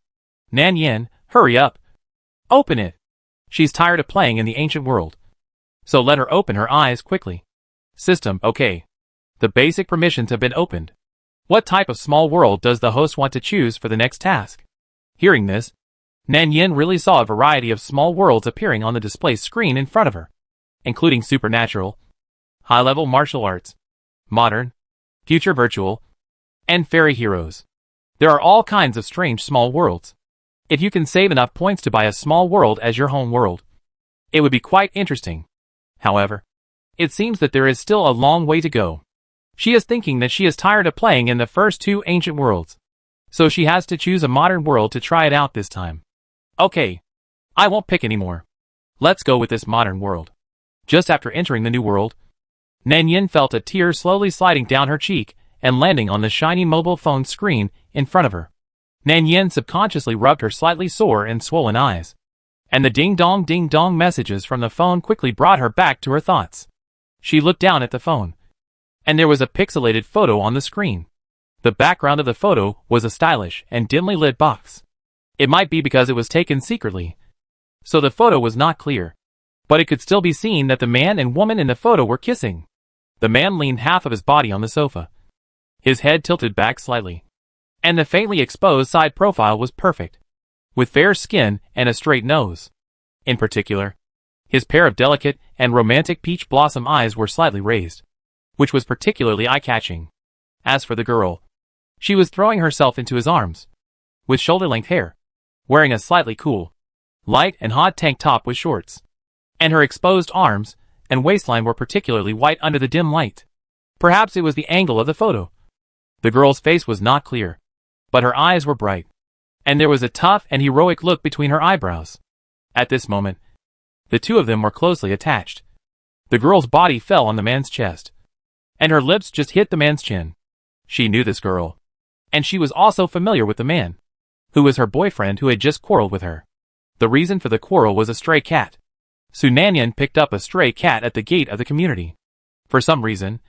Speaker 1: Nan Yen, hurry up. Open it. She's tired of playing in the ancient world. So let her open her eyes quickly. System, okay. The basic permissions have been opened. What type of small world does the host want to choose for the next task? Hearing this, Nan Yen really saw a variety of small worlds appearing on the display screen in front of her, including supernatural, high-level martial arts, modern, future virtual, and fairy heroes. There are all kinds of strange small worlds. If you can save enough points to buy a small world as your home world, it would be quite interesting. However, it seems that there is still a long way to go. She is thinking that she is tired of playing in the first two ancient worlds, so she has to choose a modern world to try it out this time. Okay, I won't pick anymore. Let's go with this modern world. Just after entering the new world, Nan Yen felt a tear slowly sliding down her cheek and landing on the shiny mobile phone screen in front of her. Nan Yen subconsciously rubbed her slightly sore and swollen eyes, and the ding-dong messages from the phone quickly brought her back to her thoughts. She looked down at the phone, and there was a pixelated photo on the screen. The background of the photo was a stylish and dimly lit box. It might be because it was taken secretly, so the photo was not clear, but it could still be seen that the man and woman in the photo were kissing. The man leaned half of his body on the sofa, his head tilted back slightly, and the faintly exposed side profile was perfect, with fair skin and a straight nose. In particular, his pair of delicate and romantic peach blossom eyes were slightly raised, which was particularly eye-catching. As for the girl, she was throwing herself into his arms, with shoulder-length hair, wearing a slightly cool, light and hot tank top with shorts, and her exposed arms and waistline were particularly white under the dim light. Perhaps it was the angle of the photo. The girl's face was not clear, but her eyes were bright, and there was a tough and heroic look between her eyebrows. At this moment, the two of them were closely attached. The girl's body fell on the man's chest, and her lips just hit the man's chin. She knew this girl, and she was also familiar with the man, who was her boyfriend who had just quarreled with her. The reason for the quarrel was a stray cat. Nan Yen picked up a stray cat at the gate of the community. For some reason,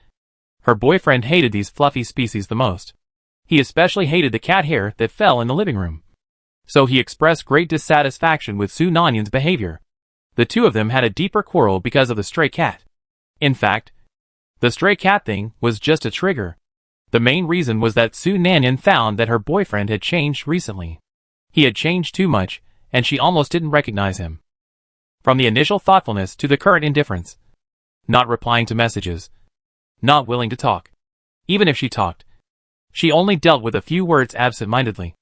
Speaker 1: her boyfriend hated these fluffy species the most. He especially hated the cat hair that fell in the living room. So he expressed great dissatisfaction with Nan Yen's behavior. The two of them had a deeper quarrel because of the stray cat. In fact, the stray cat thing was just a trigger. The main reason was that Nan Yen found that her boyfriend had changed recently. He had changed too much, and she almost didn't recognize him. From the initial thoughtfulness to the current indifference. Not replying to messages. Not willing to talk. Even if she talked, she only dealt with a few words absent-mindedly.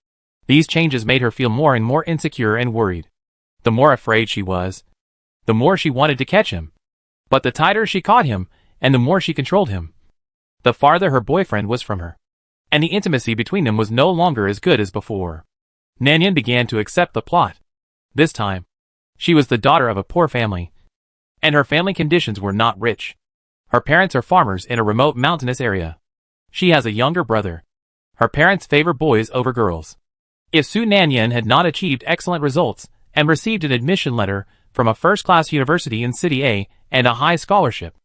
Speaker 1: These changes made her feel more and more insecure and worried. The more afraid she was, the more she wanted to catch him. But the tighter she caught him, and the more she controlled him, the farther her boyfriend was from her. And the intimacy between them was no longer as good as before. Nanyan began to accept the plot. This time, she was the daughter of a poor family, and her family conditions were not rich. Her parents are farmers in a remote mountainous area. She has a younger brother. Her parents favor boys over girls. If Su Nanyan had not achieved excellent results and received an admission letter from a first-class university in City A and a high scholarship,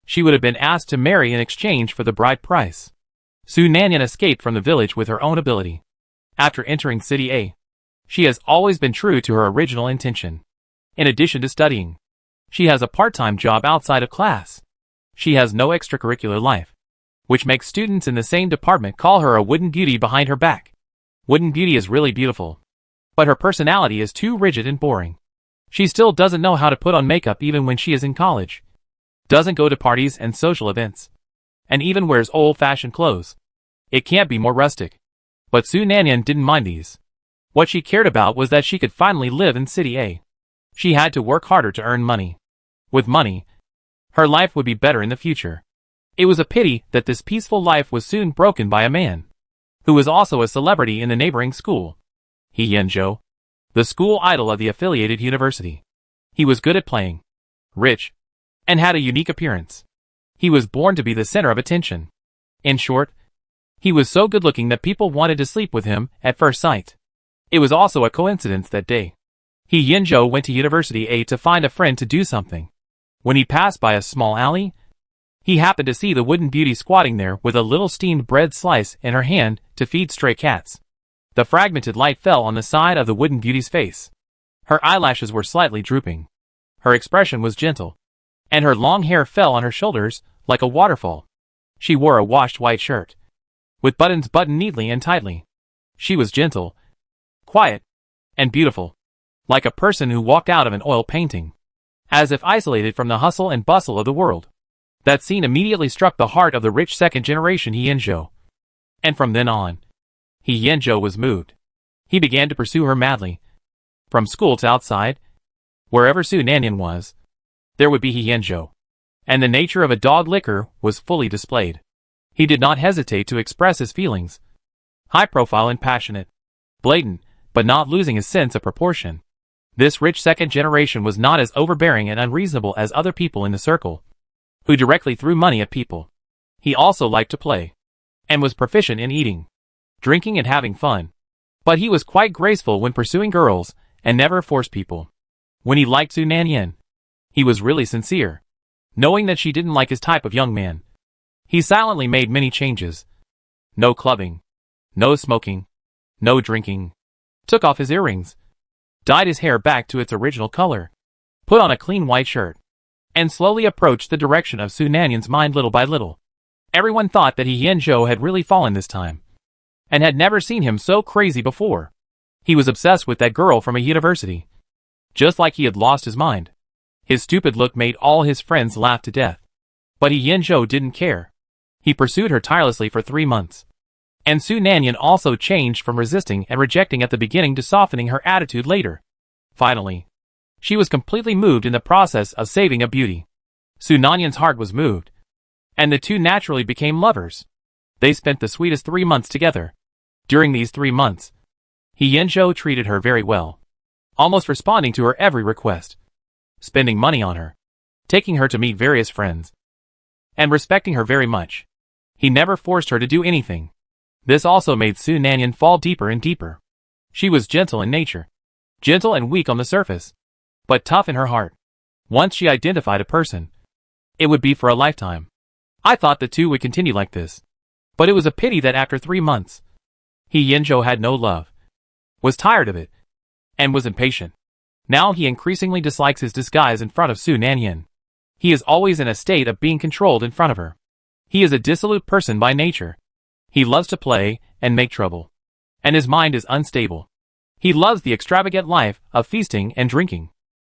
Speaker 1: she would have been asked to marry in exchange for the bride price. Su Nanyan escaped from the village with her own ability. After entering City A, she has always been true to her original intention. In addition to studying, she has a part-time job outside of class. She has no extracurricular life, which makes students in the same department call her a wooden beauty behind her back. Wooden Beauty is really beautiful, but her personality is too rigid and boring. She still doesn't know how to put on makeup even when she is in college, doesn't go to parties and social events, and even wears old-fashioned clothes. It can't be more rustic. But Su Nanyan didn't mind these. What she cared about was that she could finally live in City A. She had to work harder to earn money. With money, her life would be better in the future. It was a pity that this peaceful life was soon broken by a man who was also a celebrity in the neighboring school. He Yenjo, the school idol of the affiliated university. He was good at playing, rich, and had a unique appearance. He was born to be the center of attention. In short, he was so good-looking that people wanted to sleep with him at first sight. It was also a coincidence that day. He Yenjo went to University A to find a friend to do something. When he passed by a small alley, he happened to see the wooden beauty squatting there with a little steamed bread slice in her hand to feed stray cats. The fragmented light fell on the side of the wooden beauty's face. Her eyelashes were slightly drooping. Her expression was gentle, and her long hair fell on her shoulders like a waterfall. She wore a washed white shirt, with buttons buttoned neatly and tightly. She was gentle, quiet, and beautiful, like a person who walked out of an oil painting, as if isolated from the hustle and bustle of the world. That scene immediately struck the heart of the rich second-generation He Yenjo. And from then on, He Yenjo was moved. He began to pursue her madly. From school to outside, wherever Su Nanyan was, there would be He Yenjo. And the nature of a dog licker was fully displayed. He did not hesitate to express his feelings. High profile and passionate. Blatant, but not losing his sense of proportion. This rich second generation was not as overbearing and unreasonable as other people in the circle, who directly threw money at people. He also liked to play, and was proficient in eating, drinking and having fun. But he was quite graceful when pursuing girls, and never forced people. When he liked Su Nanyan, he was really sincere. Knowing that she didn't like his type of young man, he silently made many changes. No clubbing, no smoking, no drinking. Took off his earrings, dyed his hair back to its original color, put on a clean white shirt, and slowly approached the direction of Su Nanyan's mind little by little. Everyone thought that He Yenjo had really fallen this time, and had never seen him so crazy before. He was obsessed with that girl from a university, just like he had lost his mind. His stupid look made all his friends laugh to death. But He Yenjo didn't care. He pursued her tirelessly for 3 months. And Su Nanyan also changed from resisting and rejecting at the beginning to softening her attitude later. Finally, she was completely moved in the process of saving a beauty. Su Nanyan's heart was moved, and the two naturally became lovers. They spent the sweetest 3 months together. During these 3 months, He Yenjo treated her very well, almost responding to her every request, spending money on her, taking her to meet various friends, and respecting her very much. He never forced her to do anything. This also made Su Nanyan fall deeper and deeper. She was gentle in nature, gentle and weak on the surface, but tough in her heart. Once she identified a person, it would be for a lifetime. I thought the two would continue like this, but it was a pity that after 3 months, He Yenjo had no love, was tired of it, and was impatient. Now he increasingly dislikes his disguise in front of Su Nanyan. He is always in a state of being controlled in front of her. He is a dissolute person by nature. He loves to play and make trouble, and his mind is unstable. He loves the extravagant life of feasting and drinking.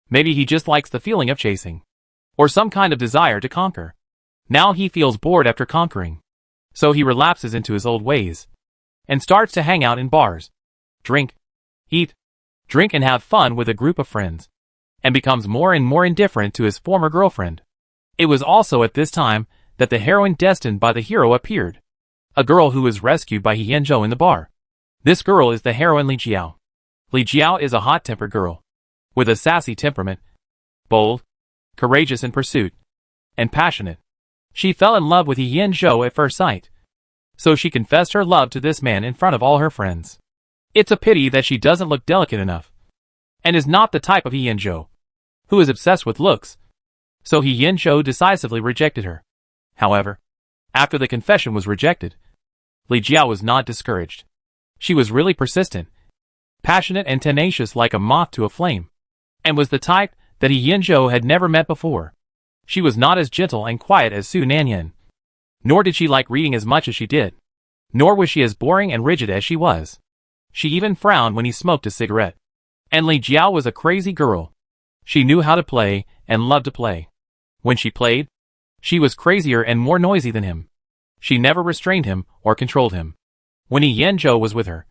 Speaker 1: Maybe he just likes the feeling of chasing, or some kind of desire to conquer. Now he feels bored after conquering, so he relapses into his old ways, and starts to hang out in bars, drink, eat, drink and have fun with a group of friends, and becomes more and more indifferent to his former girlfriend. It was also at this time that the heroine destined by the hero appeared. A girl who was rescued by He Yanzhou in the bar. This girl is the heroine Li Jiao. Li Jiao is a hot-tempered girl, with a sassy temperament, bold, courageous in pursuit, and passionate. She fell in love with He Yanzhou at first sight, so she confessed her love to this man in front of all her friends. It's a pity that she doesn't look delicate enough, and is not the type of He Yanzhou, who is obsessed with looks, so He Yanzhou decisively rejected her. However, after the confession was rejected, Li Jiao was not discouraged. She was really persistent, passionate and tenacious like a moth to a flame, and was the type that He Yanzhou had never met before. She was not as gentle and quiet as Su Nanyan, nor did she like reading as much as she did, nor was she as boring and rigid as she was. She even frowned when he smoked a cigarette. And Li Jiao was a crazy girl. She knew how to play, and loved to play. When she played, she was crazier and more noisy than him. She never restrained him or controlled him. When He Yanzhou was with her,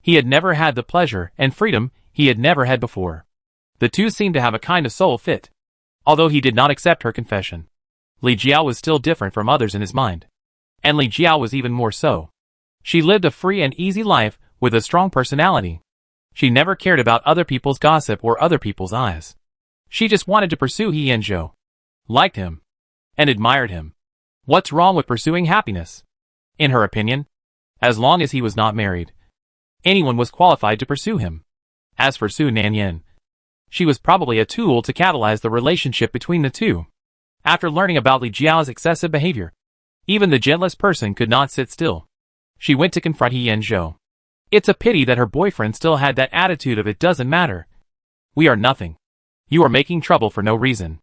Speaker 1: he had never had the pleasure and freedom he had never had before. The two seemed to have a kind of soul fit. Although he did not accept her confession, Li Jiao was still different from others in his mind. And Li Jiao was even more so. She lived a free and easy life with a strong personality. She never cared about other people's gossip or other people's eyes. She just wanted to pursue He Yanzhou, liked him, and admired him. What's wrong with pursuing happiness? In her opinion, as long as he was not married, anyone was qualified to pursue him. As for Su Nanyan, she was probably a tool to catalyze the relationship between the two. After learning about Li Jiao's excessive behavior, even the gentlest person could not sit still. She went to confront He Yanzhou. It's a pity that her boyfriend still had that attitude of "it doesn't matter. We are nothing. You are making trouble for no reason"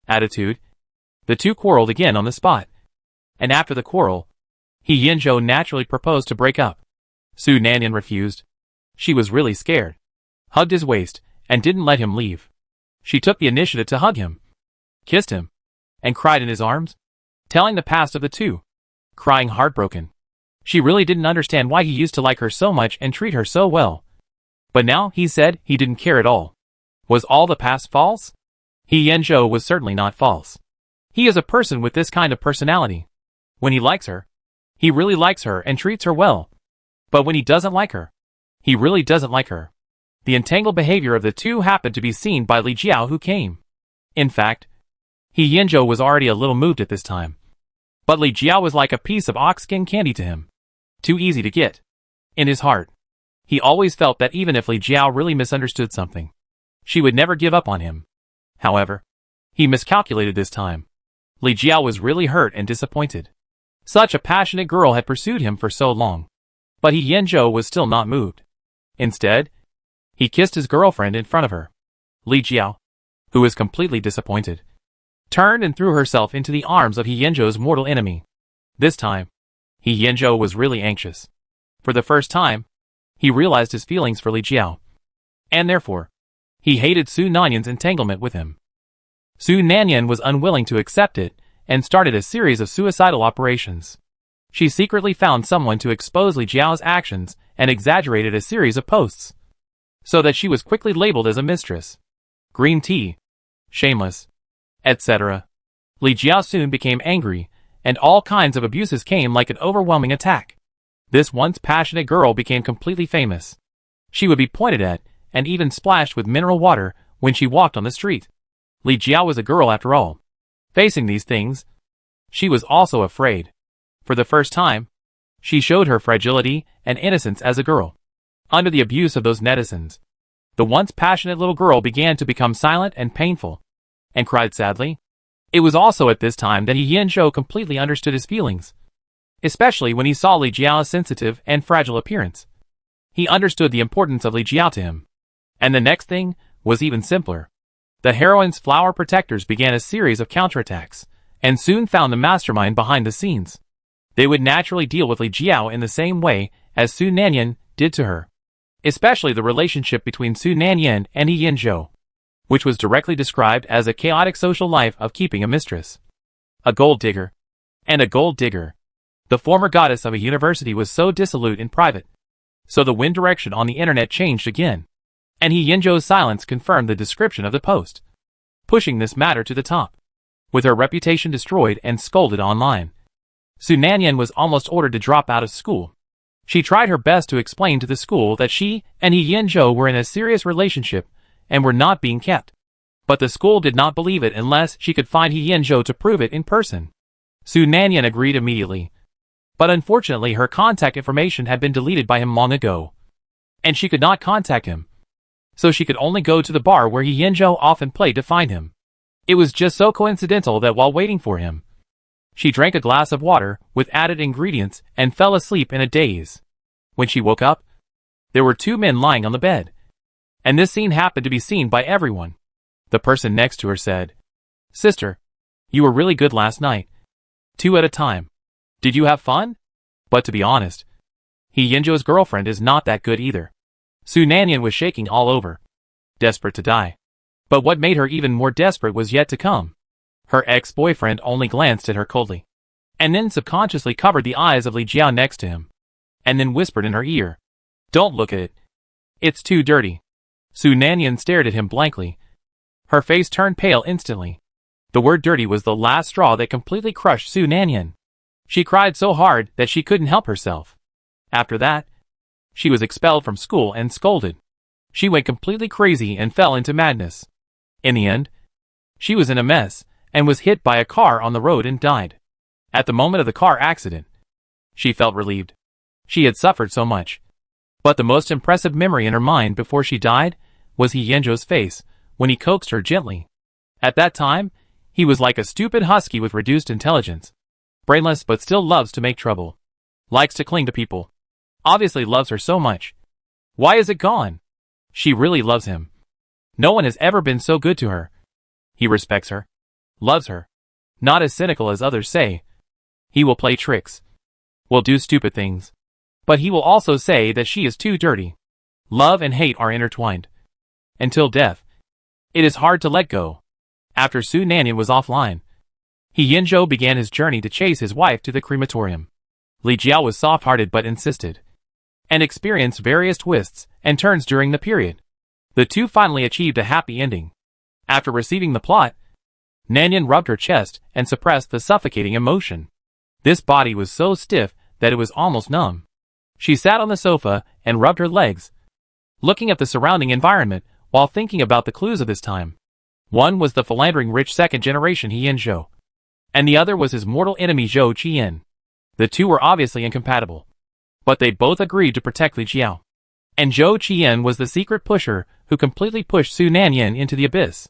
Speaker 1: attitude. The two quarreled again on the spot. And after the quarrel, He Yanzhou naturally proposed to break up. Su Nanyan refused. She was really scared, hugged his waist, and didn't let him leave. She took the initiative to hug him, kissed him, and cried in his arms, telling the past of the two, crying heartbroken. She really didn't understand why he used to like her so much and treat her so well. But now he said he didn't care at all. Was all the past false? He Yanzhou was certainly not false. He is a person with this kind of personality. When he likes her, he really likes her and treats her well. But when he doesn't like her, he really doesn't like her. The entangled behavior of the two happened to be seen by Li Jiao, who came. In fact, He Yanzhou was already a little moved at this time. But Li Jiao was like a piece of ox-skin candy to him. Too easy to get. In his heart, he always felt that even if Li Jiao really misunderstood something, she would never give up on him. However, he miscalculated this time. Li Jiao was really hurt and disappointed. Such a passionate girl had pursued him for so long. But He Yanzhou was still not moved. Instead, he kissed his girlfriend in front of her. Li Jiao, who was completely disappointed, turned and threw herself into the arms of He Yanzhou's mortal enemy. This time, He Yanzhou was really anxious. For the first time, he realized his feelings for Li Jiao. And therefore, he hated Su Nanyan's entanglement with him. Su Nanyan was unwilling to accept it, and started a series of suicidal operations. She secretly found someone to expose Li Jiao's actions, and exaggerated a series of posts, so that she was quickly labeled as a mistress, green tea, shameless, etc. Li Jiao soon became angry, and all kinds of abuses came like an overwhelming attack. This once passionate girl became completely famous. She would be pointed at, and even splashed with mineral water, when she walked on the street. Li Jiao was a girl after all. Facing these things, she was also afraid. For the first time, she showed her fragility and innocence as a girl. Under the abuse of those netizens, the once passionate little girl began to become silent and painful, and cried sadly. It was also at this time that He Yanzhou completely understood his feelings, especially when he saw Li Jiao's sensitive and fragile appearance. He understood the importance of Li Jiao to him. And the next thing was even simpler. The heroine's flower protectors began a series of counterattacks, and soon found the mastermind behind the scenes. They would naturally deal with Li Jiao in the same way as Su Nanyan did to her, especially the relationship between Su Nanyan and He Yanzhou, which was directly described as a chaotic social life of keeping a mistress, a gold digger, and a gold digger. The former goddess of a university was so dissolute in private, so the wind direction on the internet changed again, and He Yanzhou's silence confirmed the description of the post, pushing this matter to the top. with her reputation destroyed and scolded online. Su Nanyan was almost ordered to drop out of school. She tried her best to explain to the school that she and He Yinzhou were in a serious relationship and were not being kept. But the school did not believe it unless she could find He Yinzhou to prove it in person. Su Nanyan agreed immediately. But unfortunately her contact information had been deleted by him long ago, and she could not contact him. So she could only go to the bar where He Yinzhou often played to find him. It was just so coincidental that while waiting for him, she drank a glass of water with added ingredients and fell asleep in a daze. When she woke up, there were two men lying on the bed. And this scene happened to be seen by everyone. The person next to her said, "Sister, you were really good last night. 2 at a time. Did you have fun?" But to be honest, He Yinzhou's girlfriend is not that good either. Su Nanyan was shaking all over, desperate to die. But what made her even more desperate was yet to come. Her ex-boyfriend only glanced at her coldly, and then subconsciously covered the eyes of Li Jiao next to him, and then whispered in her ear, "Don't look at it. It's too dirty." Su Nanyan stared at him blankly. Her face turned pale instantly. The word dirty was the last straw that completely crushed Su Nanyan. She cried so hard that she couldn't help herself. After that, she was expelled from school and scolded. She went completely crazy and fell into madness. In the end, she was in a mess and was hit by a car on the road and died. At the moment of the car accident, she felt relieved. She had suffered so much. But the most impressive memory in her mind before she died was He Yinzhou's face when he coaxed her gently. At that time, he was like a stupid husky with reduced intelligence. Brainless but still loves to make trouble. Likes to cling to people. Obviously loves her so much. Why is it gone? She really loves him. No one has ever been so good to her. He respects her. Loves her. Not as cynical as others say. He will play tricks. Will do stupid things. But he will also say that she is too dirty. Love and hate are intertwined. Until death. It is hard to let go. After Su Nanyan was offline, He Yinzhou began his journey to chase his wife to the crematorium. Li Jiao was soft-hearted but insisted, and experienced various twists and turns during the period. The two finally achieved a happy ending. After receiving the plot, Nanyan rubbed her chest and suppressed the suffocating emotion. This body was so stiff that it was almost numb. She sat on the sofa and rubbed her legs, looking at the surrounding environment while thinking about the clues of this time. One was the philandering rich second-generation He Yinzhou, and the other was his mortal enemy Zhou Qian. The two were obviously incompatible, but they both agreed to protect Li Jiao. And Zhou Qian was the secret pusher who completely pushed Su Nanyan into the abyss.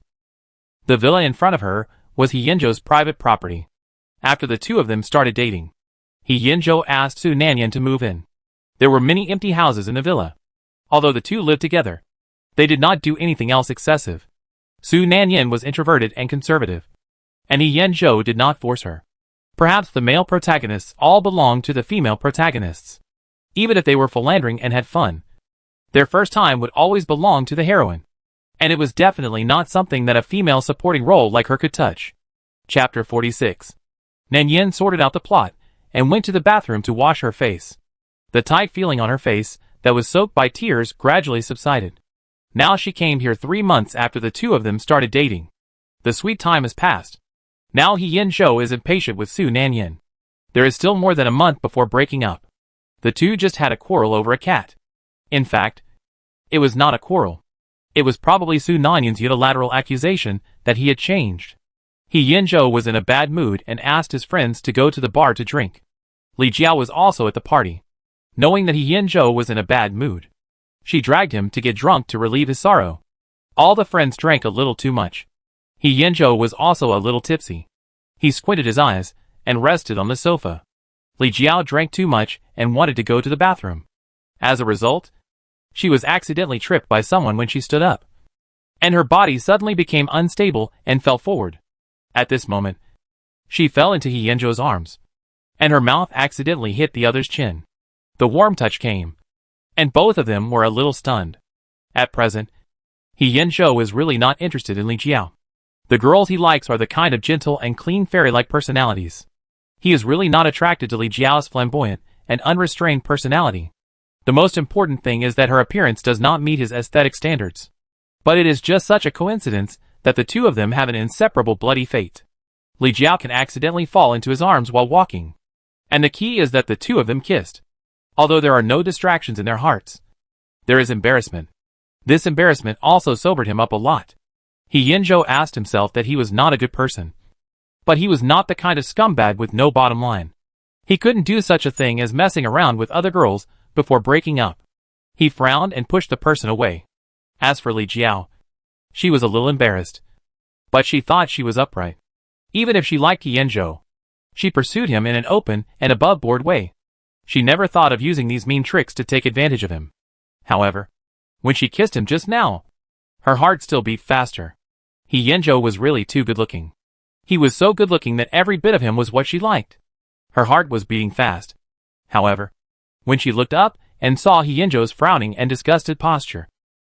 Speaker 1: The villa in front of her was He Yinzhou's private property. After the two of them started dating, He Yinzhou asked Su Nanyan to move in. There were many empty houses in the villa. Although the two lived together, they did not do anything else excessive. Su Nanyan was introverted and conservative, and He Yinzhou did not force her. Perhaps the male protagonists all belonged to the female protagonists. Even if they were philandering and had fun, their first time would always belong to the heroine. And it was definitely not something that a female supporting role like her could touch. Chapter 46. Nanyan sorted out the plot and went to the bathroom to wash her face. The tight feeling on her face that was soaked by tears gradually subsided. Now she came here 3 months after the two of them started dating. The sweet time has passed. Now He Yinzhou is impatient with Su Nanyan. There is still more than a month before breaking up. The two just had a quarrel over a cat. In fact, it was not a quarrel. It was probably Su Nanyan's unilateral accusation that he had changed. He Yinzhou was in a bad mood and asked his friends to go to the bar to drink. Li Jiao was also at the party. Knowing that He Yinzhou was in a bad mood, she dragged him to get drunk to relieve his sorrow. All the friends drank a little too much. He Yinzhou was also a little tipsy. He squinted his eyes and rested on the sofa. Li Jiao drank too much and wanted to go to the bathroom. As a result, she was accidentally tripped by someone when she stood up, and her body suddenly became unstable and fell forward. At this moment, she fell into He Yinzhou's arms, and her mouth accidentally hit the other's chin. The warm touch came, and both of them were a little stunned. At present, He Yinzhou is really not interested in Li Jiao. The girls he likes are the kind of gentle and clean fairy-like personalities. He is really not attracted to Li Jiao's flamboyant and unrestrained personality. The most important thing is that her appearance does not meet his aesthetic standards. But it is just such a coincidence that the two of them have an inseparable bloody fate. Li Jiao can accidentally fall into his arms while walking. And the key is that the two of them kissed. Although there are no distractions in their hearts, there is embarrassment. This embarrassment also sobered him up a lot. He Yinzhou asked himself that he was not a good person. But he was not the kind of scumbag with no bottom line. He couldn't do such a thing as messing around with other girls before breaking up. He frowned and pushed the person away. As for Li Jiao, she was a little embarrassed. But she thought she was upright. Even if she liked Yinzhou, she pursued him in an open and above-board way. She never thought of using these mean tricks to take advantage of him. However, when she kissed him just now, her heart still beat faster. He Yinzhou was really too good-looking. He was so good-looking that every bit of him was what she liked. Her heart was beating fast. However, when she looked up and saw He Yinzhou's frowning and disgusted posture,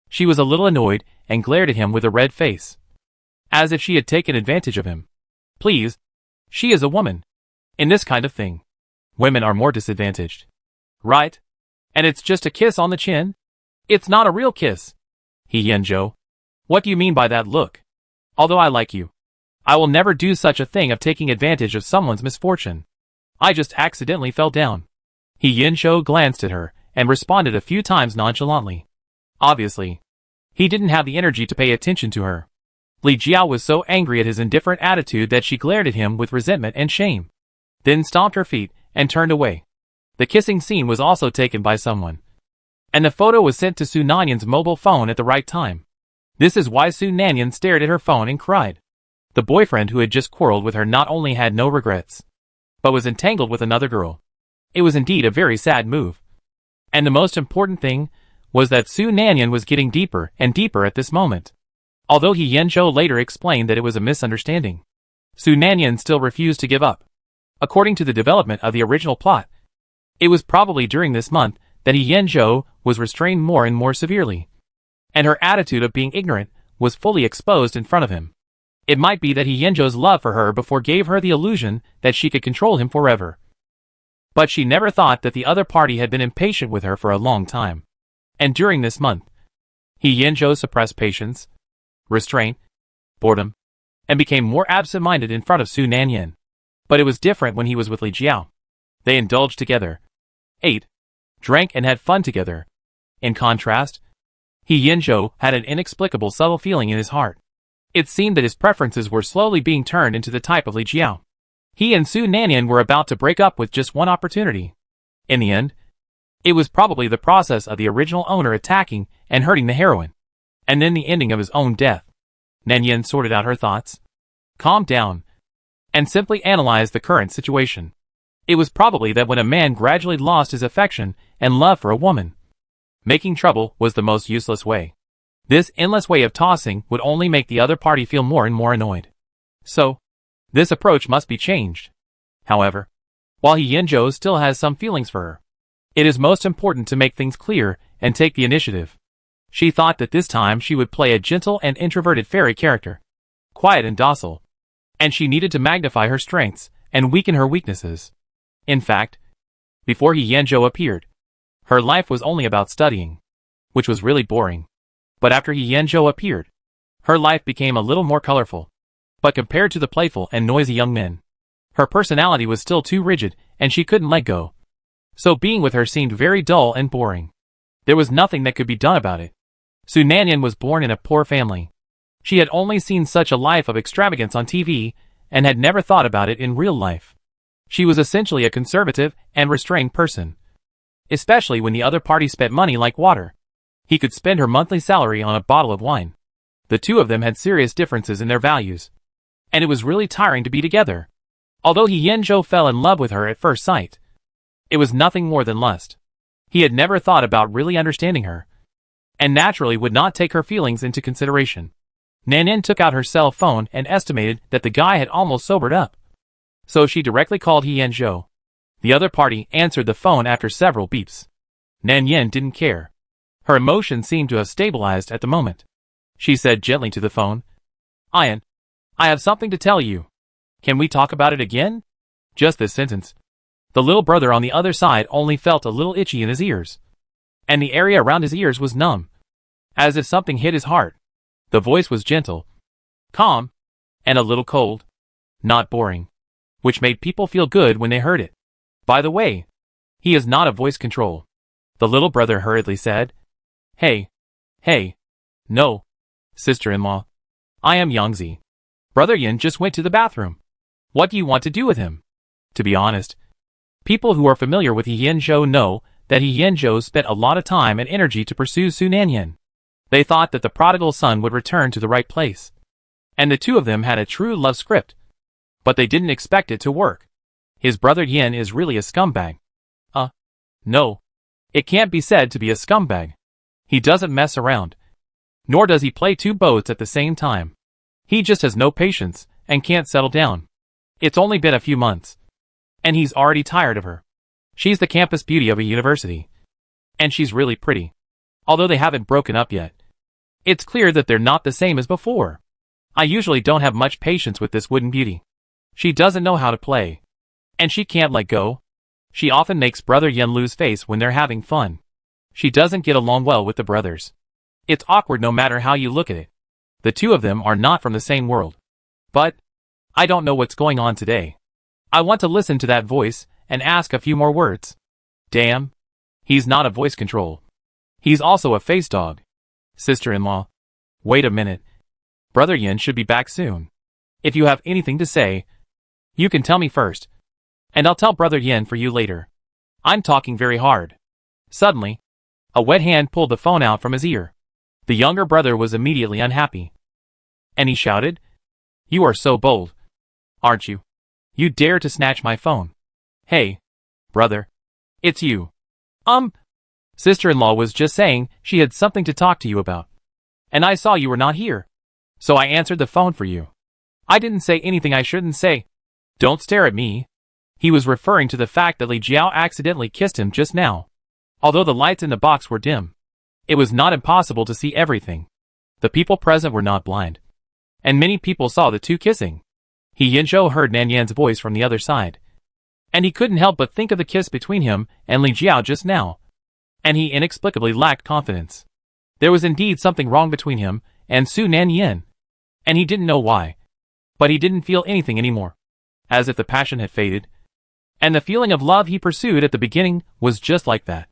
Speaker 1: she was a little annoyed and glared at him with a red face, as if she had taken advantage of him. Please, she is a woman. In this kind of thing, women are more disadvantaged. Right? And it's just a kiss on the chin? It's not a real kiss. He Yinzhou, what do you mean by that look? Although I like you, I will never do such a thing of taking advantage of someone's misfortune. I just accidentally fell down. He Yinzhou glanced at her and responded a few times nonchalantly. Obviously, he didn't have the energy to pay attention to her. Li Jiao was so angry at his indifferent attitude that she glared at him with resentment and shame, then stomped her feet and turned away. The kissing scene was also taken by someone, and the photo was sent to Su Nanyan's mobile phone at the right time. This is why Su Nanyan stared at her phone and cried. The boyfriend who had just quarreled with her not only had no regrets, but was entangled with another girl. It was indeed a very sad move. And the most important thing was that Su Nanyan was getting deeper and deeper at this moment. Although He Yinzhou later explained that it was a misunderstanding, Su Nanyan still refused to give up. According to the development of the original plot, it was probably during this month that He Yinzhou was restrained more and more severely, and her attitude of being ignorant was fully exposed in front of him. It might be that He Yinzhou's love for her before gave her the illusion that she could control him forever. But she never thought that the other party had been impatient with her for a long time. And during this month, He Yinzhou suppressed patience, restraint, boredom, and became more absent-minded in front of Su Nanyan. But it was different when he was with Li Jiao. They indulged together, ate, drank and had fun together. In contrast, He Yinzhou had an inexplicable subtle feeling in his heart. It seemed that his preferences were slowly being turned into the type of Li Jiao. He and Su Nanyan were about to break up with just one opportunity. In the end, it was probably the process of the original owner attacking and hurting the heroine, and then the ending of his own death. Nanyan sorted out her thoughts, calmed down, and simply analyzed the current situation. It was probably that when a man gradually lost his affection and love for a woman, making trouble was the most useless way. This endless way of tossing would only make the other party feel more and more annoyed. So, this approach must be changed. However, while He Yinzhou still has some feelings for her, it is most important to make things clear and take the initiative. She thought that this time she would play a gentle and introverted fairy character, quiet and docile, and she needed to magnify her strengths and weaken her weaknesses. In fact, before He Yinzhou appeared, her life was only about studying, which was really boring. But after He Yinzhou appeared, her life became a little more colorful. But compared to the playful and noisy young men, her personality was still too rigid and she couldn't let go. So being with her seemed very dull and boring. There was nothing that could be done about it. Su Nanyan was born in a poor family. She had only seen such a life of extravagance on TV and had never thought about it in real life. She was essentially a conservative and restrained person, especially when the other party spent money like water. He could spend her monthly salary on a bottle of wine. The two of them had serious differences in their values, and it was really tiring to be together. Although He Yinzhou fell in love with her at first sight, it was nothing more than lust. He had never thought about really understanding her, and naturally would not take her feelings into consideration. Nanyan took out her cell phone and estimated that the guy had almost sobered up. So she directly called He Yinzhou. The other party answered the phone after several beeps. Nanyan didn't care. Her emotions seemed to have stabilized at the moment. She said gently to the phone, "Ian, I have something to tell you. Can we talk about it again?" Just this sentence. The little brother on the other side only felt a little itchy in his ears, and the area around his ears was numb, as if something hit his heart. The voice was gentle, calm, and a little cold. not boring, which made people feel good when they heard it. By the way, he is not a voice control, the little brother hurriedly said. Hey, no, sister-in-law. I am Yangzi. Brother Yin just went to the bathroom. What do you want to do with him? To be honest, people who are familiar with He Yanzhou know that He Yanzhou spent a lot of time and energy to pursue Su Nanyan. They thought that the prodigal son would return to the right place. And the two of them had a true love script. But they didn't expect it to work. His brother Yin is really a scumbag. No. It can't be said to be a scumbag. He doesn't mess around. Nor does he play two boats at the same time. He just has no patience, and can't settle down. It's only been a few months. And he's already tired of her. She's the campus beauty of a university. And she's really pretty. Although they haven't broken up yet. It's clear that they're not the same as before. I usually don't have much patience with this wooden beauty. She doesn't know how to play. And she can't let go. She often makes brother Yin lose face when they're having fun. She doesn't get along well with the brothers. It's awkward no matter how you look at it. The two of them are not from the same world. But I don't know what's going on today. I want to listen to that voice and ask a few more words. Damn. He's not a voice control. He's also a face dog. Sister-in-law. Wait a minute. Brother Yin should be back soon. If you have anything to say, you can tell me first. And I'll tell brother Yin for you later. I'm talking very hard. Suddenly, a wet hand pulled the phone out from his ear. The younger brother was immediately unhappy. And he shouted, "You are so bold. Aren't you? You dare to snatch my phone. Hey, brother. It's you. Sister-in-law was just saying she had something to talk to you about. And I saw you were not here. So I answered the phone for you. I didn't say anything I shouldn't say. Don't stare at me." He was referring to the fact that Li Jiao accidentally kissed him just now. Although the lights in the box were dim, it was not impossible to see everything. The people present were not blind. And many people saw the two kissing. He Yanzhou heard Nanyan's voice from the other side. And he couldn't help but think of the kiss between him and Li Jiao just now. And he inexplicably lacked confidence. There was indeed something wrong between him and Su Nanyan. And he didn't know why. But he didn't feel anything anymore. As if the passion had faded. And the feeling of love he pursued at the beginning was just like that.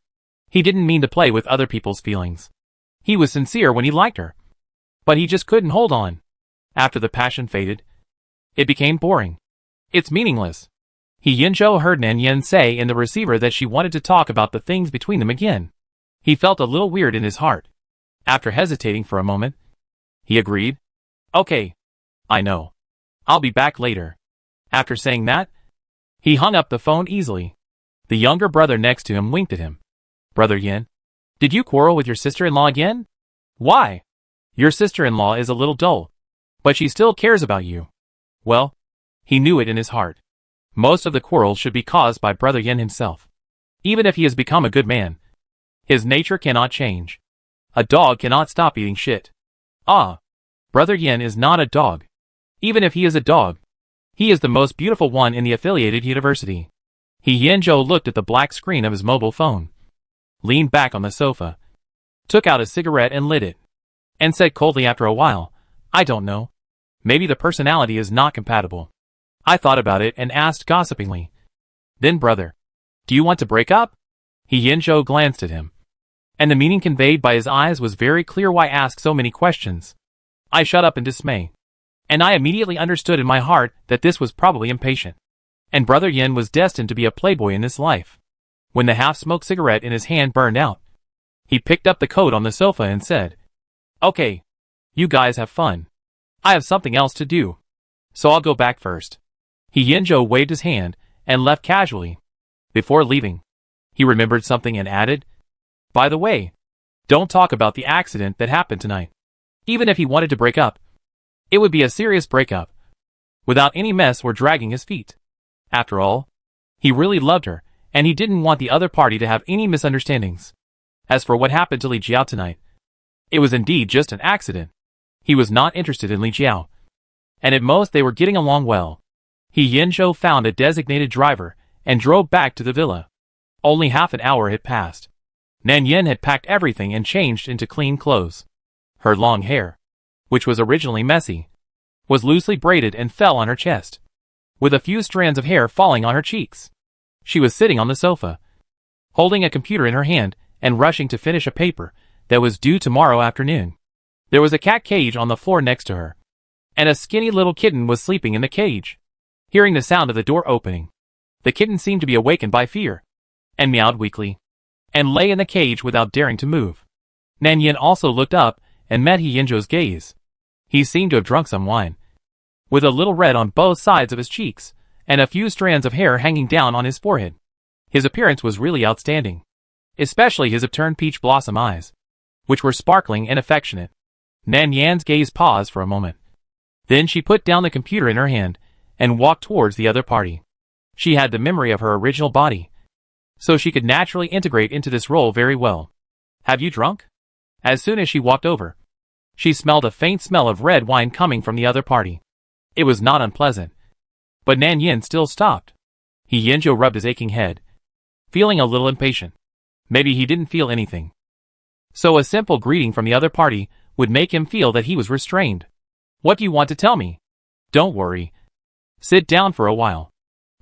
Speaker 1: He didn't mean to play with other people's feelings. He was sincere when he liked her. But he just couldn't hold on. After the passion faded, it became boring. It's meaningless. He Yanzhou heard Nanyan say in the receiver that she wanted to talk about the things between them again. He felt a little weird in his heart. After hesitating for a moment, he agreed. Okay. I know. I'll be back later. After saying that, he hung up the phone easily. The younger brother next to him winked at him. Brother Yin, did you quarrel with your sister-in-law again? Why? Your sister-in-law is a little dull, but she still cares about you. Well, he knew it in his heart. Most of the quarrels should be caused by brother Yin himself. Even if he has become a good man, his nature cannot change. A dog cannot stop eating shit. Brother Yin is not a dog. Even if he is a dog, he is the most beautiful one in the affiliated university. He Yanzhou looked at the black screen of his mobile phone, leaned back on the sofa, took out a cigarette and lit it, and said coldly after a while, I don't know. Maybe the personality is not compatible. I thought about it and asked gossipingly. Then brother, do you want to break up? He Yanzhou glanced at him. And the meaning conveyed by his eyes was very clear. Why ask so many questions? I shut up in dismay. And I immediately understood in my heart that this was probably impatient. And brother Yin was destined to be a playboy in this life. When the half-smoked cigarette in his hand burned out, he picked up the coat on the sofa and said, Okay, you guys have fun. I have something else to do. So I'll go back first. He Yanzhou waved his hand and left casually. Before leaving, he remembered something and added, By the way, don't talk about the accident that happened tonight. Even if he wanted to break up, it would be a serious breakup, without any mess or dragging his feet. After all, he really loved her, and he didn't want the other party to have any misunderstandings. As for what happened to Li Jiao tonight, it was indeed just an accident. He was not interested in Li Jiao, and at most they were getting along well. He Yanzhou found a designated driver and drove back to the villa. Only half an hour had passed. Nanyan had packed everything and changed into clean clothes. Her long hair, which was originally messy, was loosely braided and fell on her chest. with a few strands of hair falling on her cheeks. She was sitting on the sofa, holding a computer in her hand and rushing to finish a paper that was due tomorrow afternoon. There was a cat cage on the floor next to her, and a skinny little kitten was sleeping in the cage. Hearing the sound of the door opening, the kitten seemed to be awakened by fear, and meowed weakly, and lay in the cage without daring to move. Nan Yin also looked up and met He Yinzhou's gaze. He seemed to have drunk some wine, with a little red on both sides of his cheeks, and a few strands of hair hanging down on his forehead. His appearance was really outstanding, especially his upturned peach blossom eyes, which were sparkling and affectionate. Nan Yan's gaze paused for a moment. Then she put down the computer in her hand and walked towards the other party. She had the memory of her original body, so she could naturally integrate into this role very well. Have you drunk? As soon as she walked over, she smelled a faint smell of red wine coming from the other party. It was not unpleasant, but Nan Yin still stopped. He Yinzhou rubbed his aching head, feeling a little impatient. Maybe he didn't feel anything, so a simple greeting from the other party would make him feel that he was restrained. What do you want to tell me? Don't worry. Sit down for a while.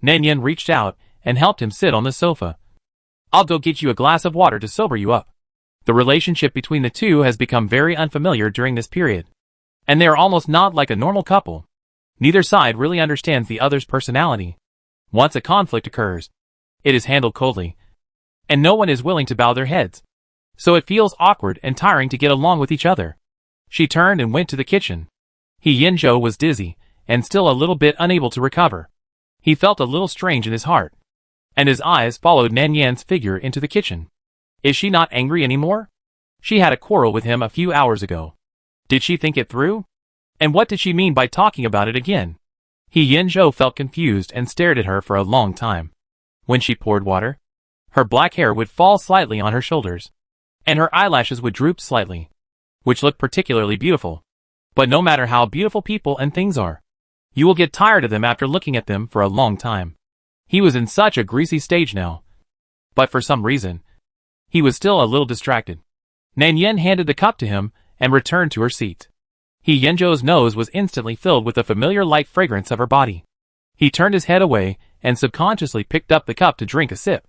Speaker 1: Nan Yin reached out and helped him sit on the sofa. I'll go get you a glass of water to sober you up. The relationship between the two has become very unfamiliar during this period, and they are almost not like a normal couple. Neither side really understands the other's personality. Once a conflict occurs, it is handled coldly, and no one is willing to bow their heads, so it feels awkward and tiring to get along with each other. She turned and went to the kitchen. He Yinzhou was dizzy and still a little bit unable to recover. He felt a little strange in his heart, and his eyes followed Nan Yan's figure into the kitchen. Is she not angry anymore? She had a quarrel with him a few hours ago. Did she think it through? And what did she mean by talking about it again? He Yinzhou felt confused and stared at her for a long time. When she poured water, her black hair would fall slightly on her shoulders, and her eyelashes would droop slightly, which looked particularly beautiful. But no matter how beautiful people and things are, you will get tired of them after looking at them for a long time. He was in such a greasy stage now, but for some reason, he was still a little distracted. Nan Yin handed the cup to him and returned to her seat. He Yinzhou's nose was instantly filled with the familiar light fragrance of her body. He turned his head away and subconsciously picked up the cup to drink a sip.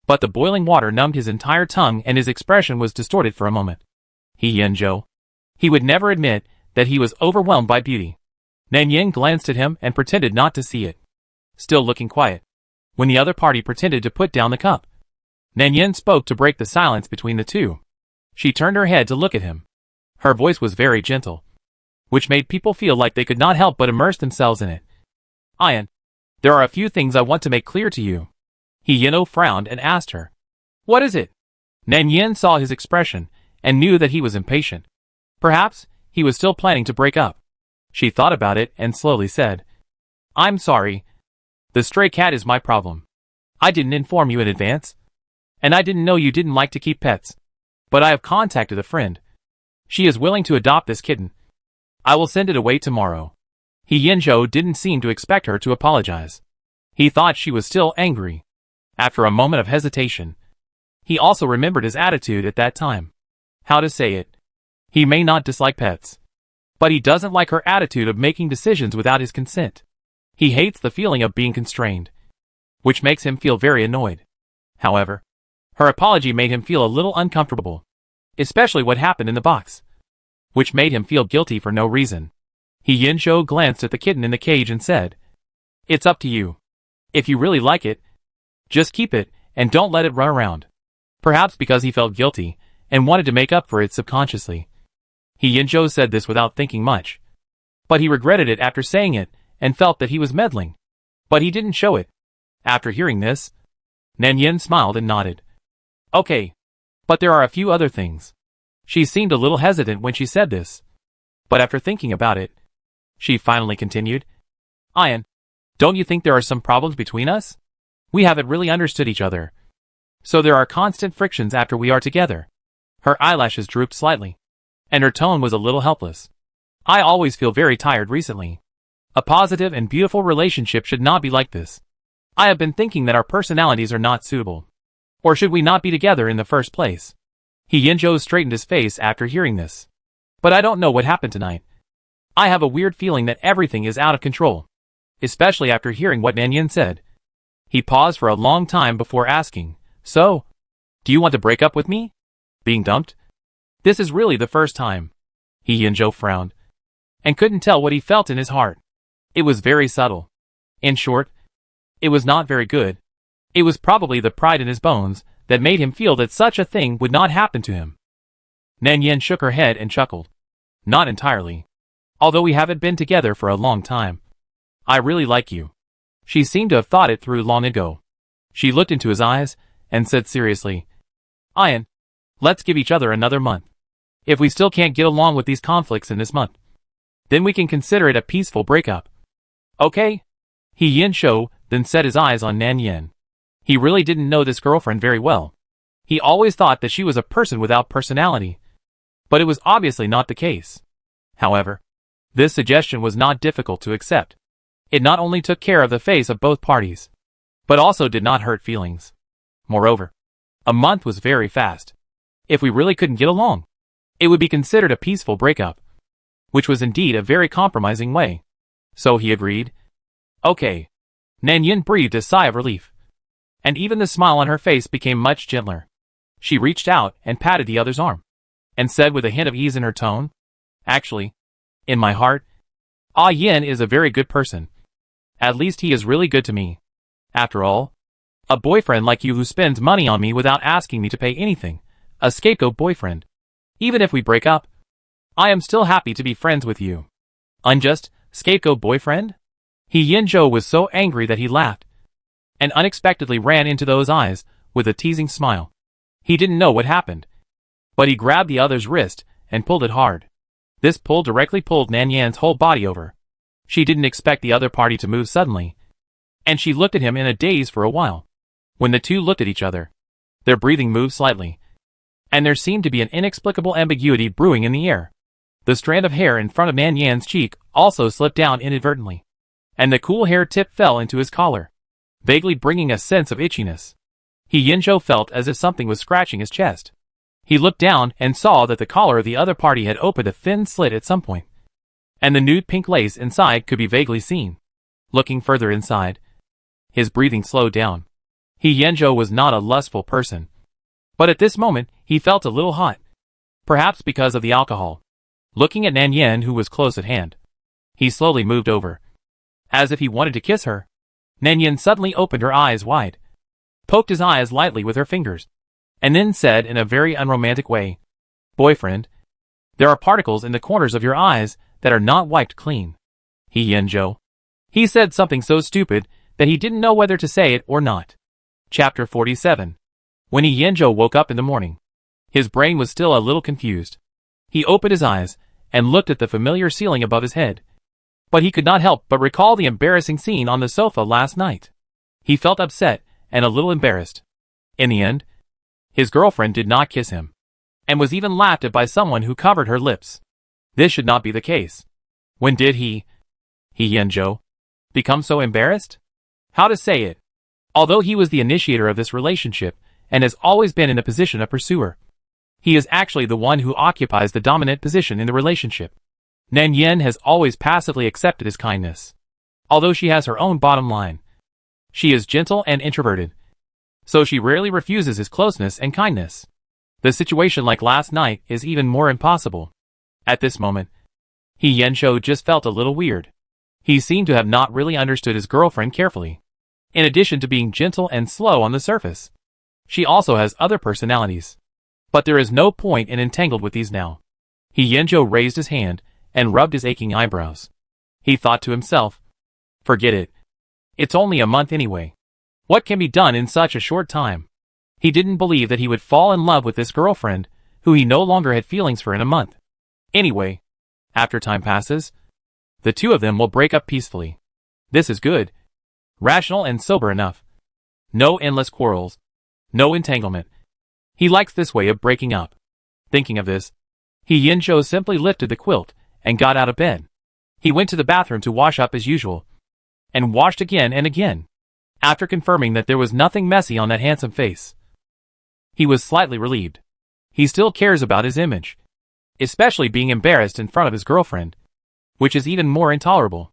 Speaker 1: But the boiling water numbed his entire tongue and his expression was distorted for a moment. He Yinzhou. He would never admit that he was overwhelmed by beauty. Nan Yin glanced at him and pretended not to see it, still looking quiet, when the other party pretended to put down the cup. Nan Yin spoke to break the silence between the two. She turned her head to look at him. Her voice was very gentle, which made people feel like they could not help but immerse themselves in it. Ian, there are a few things I want to make clear to you. He Yinzhou frowned and asked her. What is it? Nan Yin saw his expression and knew that he was impatient. Perhaps he was still planning to break up. She thought about it and slowly said, I'm sorry. The stray cat is my problem. I didn't inform you in advance, and I didn't know you didn't like to keep pets. But I have contacted a friend. She is willing to adopt this kitten. I will send it away tomorrow. He Yinzhou didn't seem to expect her to apologize. He thought she was still angry. After a moment of hesitation, he also remembered his attitude at that time. How to say it? He may not dislike pets, but he doesn't like her attitude of making decisions without his consent. He hates the feeling of being constrained, which makes him feel very annoyed. However, her apology made him feel a little uncomfortable, especially what happened in the box, which made him feel guilty for no reason. He Yinzhou glanced at the kitten in the cage and said, It's up to you. If you really like it, just keep it and don't let it run around. Perhaps because he felt guilty and wanted to make up for it subconsciously. He Yinzhou said this without thinking much, but he regretted it after saying it and felt that he was meddling. But he didn't show it. After hearing this, Nan Yin smiled and nodded. Okay, but there are a few other things. She seemed a little hesitant when she said this, but after thinking about it, she finally continued. Ian, don't you think there are some problems between us? We haven't really understood each other, so there are constant frictions after we are together. Her eyelashes drooped slightly, and her tone was a little helpless. I always feel very tired recently. A positive and beautiful relationship should not be like this. I have been thinking that our personalities are not suitable. Or should we not be together in the first place? He Yinzhou straightened his face after hearing this. But I don't know what happened tonight. I have a weird feeling that everything is out of control. especially after hearing what Nan Yin said. He paused for a long time before asking, "So, do you want to break up with me? Being dumped? This is really the first time." He Yinzhou frowned, and couldn't tell what he felt in his heart. It was very subtle. In short, it was not very good. It was probably the pride in his bones that made him feel that such a thing would not happen to him. Nan Yin shook her head and chuckled. "Not entirely. Although we haven't been together for a long time. I really like you." She seemed to have thought it through long ago. She looked into his eyes and said seriously, "Ian, let's give each other another month. If we still can't get along with these conflicts in this month, then we can consider it a peaceful breakup. Okay?" He Yinzhou then set his eyes on Nan Yin. He really didn't know this girlfriend very well. He always thought that she was a person without personality. But it was obviously not the case. However, this suggestion was not difficult to accept. It not only took care of the face of both parties, but also did not hurt feelings. Moreover, a month was very fast. If we really couldn't get along, it would be considered a peaceful breakup, which was indeed a very compromising way. So he agreed. Okay. Nan Yin breathed a sigh of relief, and even the smile on her face became much gentler. She reached out and patted the other's arm, and said with a hint of ease in her tone, "Actually, in my heart, Ah Yin is a very good person. At least he is really good to me. After all, a boyfriend like you who spends money on me without asking me to pay anything, a scapegoat boyfriend. Even if we break up, I am still happy to be friends with you." Unjust, scapegoat boyfriend? He Yinzhou was so angry that he laughed, and unexpectedly ran into those eyes with a teasing smile. He didn't know what happened, but he grabbed the other's wrist and pulled it hard. This pull directly pulled Nan Yan's whole body over. She didn't expect the other party to move suddenly, and she looked at him in a daze for a while. When the two looked at each other, their breathing moved slightly, and there seemed to be an inexplicable ambiguity brewing in the air. The strand of hair in front of Nan Yan's cheek also slipped down inadvertently, and the cool hair tip fell into his collar, vaguely bringing a sense of itchiness. He Yinzhou felt as if something was scratching his chest. He looked down and saw that the collar of the other party had opened a thin slit at some point, and the nude pink lace inside could be vaguely seen. Looking further inside, his breathing slowed down. He Yinzhou was not a lustful person, but at this moment he felt a little hot, perhaps because of the alcohol. Looking at Nan Yin, who was close at hand, he slowly moved over, as if he wanted to kiss her. Nan Yin suddenly opened her eyes wide, poked his eyes lightly with her fingers, and then said in a very unromantic way, "Boyfriend, there are particles in the corners of your eyes that are not wiped clean." He Yinzhou. He said something so stupid that he didn't know whether to say it or not. Chapter 47. When He Yinzhou woke up in the morning, his brain was still a little confused. He opened his eyes and looked at the familiar ceiling above his head, but he could not help but recall the embarrassing scene on the sofa last night. He felt upset and a little embarrassed. In the end, his girlfriend did not kiss him, and was even laughed at by someone who covered her lips. This should not be the case. When did he Yinzhou, become so embarrassed? How to say it? Although he was the initiator of this relationship, and has always been in the position of pursuer, he is actually the one who occupies the dominant position in the relationship. Nan Yin has always passively accepted his kindness, although she has her own bottom line. She is gentle and introverted, so she rarely refuses his closeness and kindness. The situation like last night is even more impossible. At this moment, He Yinzhou just felt a little weird. He seemed to have not really understood his girlfriend carefully. In addition to being gentle and slow on the surface, she also has other personalities. But there is no point in entangled with these now. He Yinzhou raised his hand and rubbed his aching eyebrows. He thought to himself, "Forget it. It's only a month anyway. What can be done in such a short time?" He didn't believe that he would fall in love with this girlfriend, who he no longer had feelings for in a month. Anyway, after time passes, the two of them will break up peacefully. This is good. Rational and sober enough. No endless quarrels. No entanglement. He likes this way of breaking up. Thinking of this, He Yinzhou simply lifted the quilt and got out of bed. He went to the bathroom to wash up as usual, and washed again and again. After confirming that there was nothing messy on that handsome face, he was slightly relieved. He still cares about his image, especially being embarrassed in front of his girlfriend, which is even more intolerable.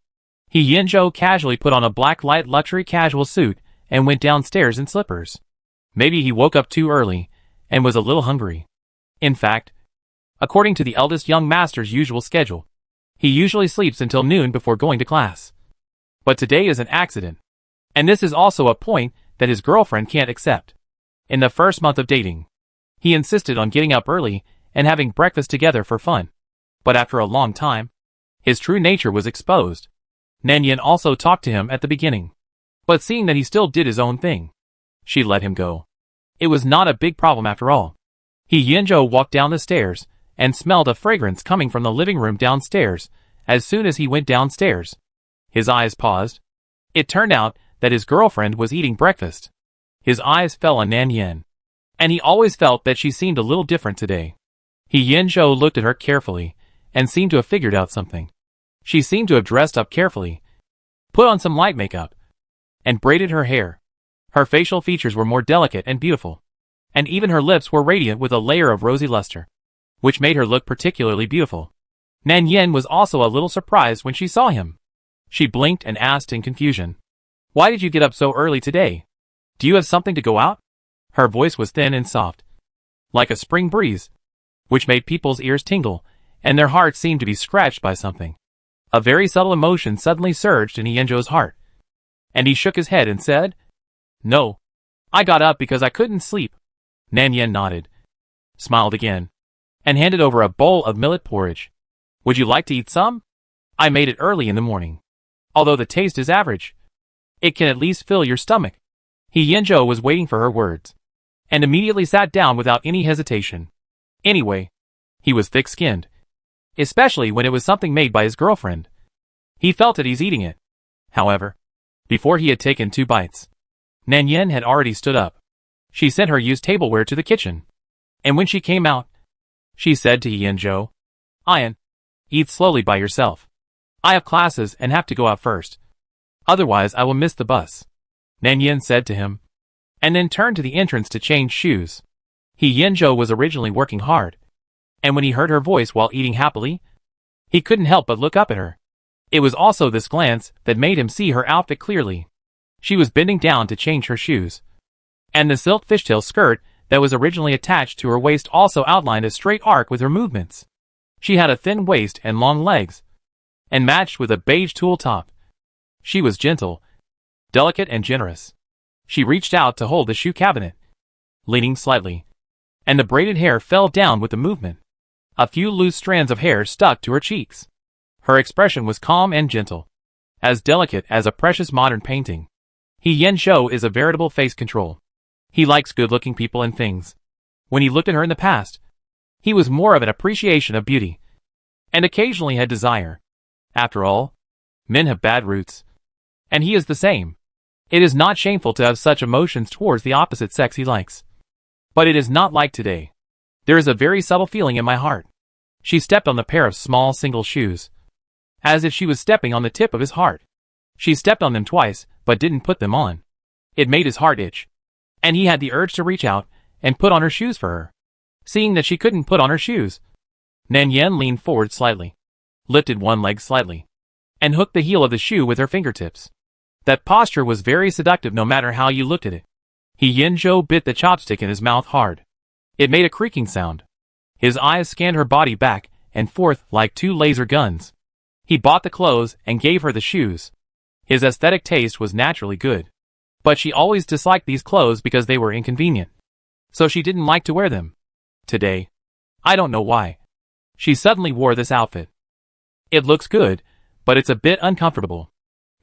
Speaker 1: He Yinzhou casually put on a black light luxury casual suit and went downstairs in slippers. Maybe he woke up too early and was a little hungry. In fact, according to the eldest young master's usual schedule, he usually sleeps until noon before going to class. But today is an accident. And this is also a point that his girlfriend can't accept. In the first month of dating, he insisted on getting up early and having breakfast together for fun. But after a long time, his true nature was exposed. Nanyan also talked to him at the beginning. But seeing that he still did his own thing, she let him go. It was not a big problem after all. He Yinzhou walked down the stairs and smelled a fragrance coming from the living room downstairs. As soon as he went downstairs, his eyes paused. It turned out that his girlfriend was eating breakfast. His eyes fell on Nanyan, and he always felt that she seemed a little different today. He Yinzhou looked at her carefully and seemed to have figured out something. She seemed to have dressed up carefully, put on some light makeup, and braided her hair. Her facial features were more delicate and beautiful, and even her lips were radiant with a layer of rosy luster, which made her look particularly beautiful. Nanyan was also a little surprised when she saw him. She blinked and asked in confusion, "Why did you get up so early today? Do you have something to go out?" Her voice was thin and soft, like a spring breeze, which made people's ears tingle, and their hearts seemed to be scratched by something. A very subtle emotion suddenly surged in Yinzhou's heart, and he shook his head and said, "No. I got up because I couldn't sleep." Nanyan nodded, smiled again, and handed over a bowl of millet porridge. "Would you like to eat some? I made it early in the morning. Although the taste is average, it can at least fill your stomach." He Yinzhou was waiting for her words, and immediately sat down without any hesitation. Anyway, he was thick-skinned, especially when it was something made by his girlfriend. He felt at ease eating it. However, before he had taken 2 bites, Nanyan had already stood up. She sent her used tableware to the kitchen, and when she came out, she said to Yinzhou, "Ian, eat slowly by yourself. I have classes and have to go out first. Otherwise I will miss the bus." Nanyan said to him, and then turned to the entrance to change shoes. He Yinzhou was originally working hard, and when he heard her voice while eating happily, he couldn't help but look up at her. It was also this glance that made him see her outfit clearly. She was bending down to change her shoes, and the silk fishtail skirt that was originally attached to her waist also outlined a straight arc with her movements. She had a thin waist and long legs, and matched with a beige tulle top. She was gentle, delicate and generous. She reached out to hold the shoe cabinet, leaning slightly, and the braided hair fell down with the movement. A few loose strands of hair stuck to her cheeks. Her expression was calm and gentle, as delicate as a precious modern painting. He Yinzhou is a veritable face control. He likes good-looking people and things. When he looked at her in the past, he was more of an appreciation of beauty, and occasionally had desire. After all, men have bad roots, and he is the same. It is not shameful to have such emotions towards the opposite sex he likes. But it is not like today. There is a very subtle feeling in my heart. She stepped on the pair of small single shoes, as if she was stepping on the tip of his heart. She stepped on them twice, but didn't put them on. It made his heart itch, and he had the urge to reach out and put on her shoes for her. Seeing that she couldn't put on her shoes, Nanyan leaned forward slightly, lifted one leg slightly, and hooked the heel of the shoe with her fingertips. That posture was very seductive no matter how you looked at it. He Yinzhou bit the chopstick in his mouth hard. It made a creaking sound. His eyes scanned her body back and forth like 2 laser guns. He bought the clothes and gave her the shoes. His aesthetic taste was naturally good, but she always disliked these clothes because they were inconvenient, so she didn't like to wear them. Today, I don't know why, she suddenly wore this outfit. It looks good, but it's a bit uncomfortable.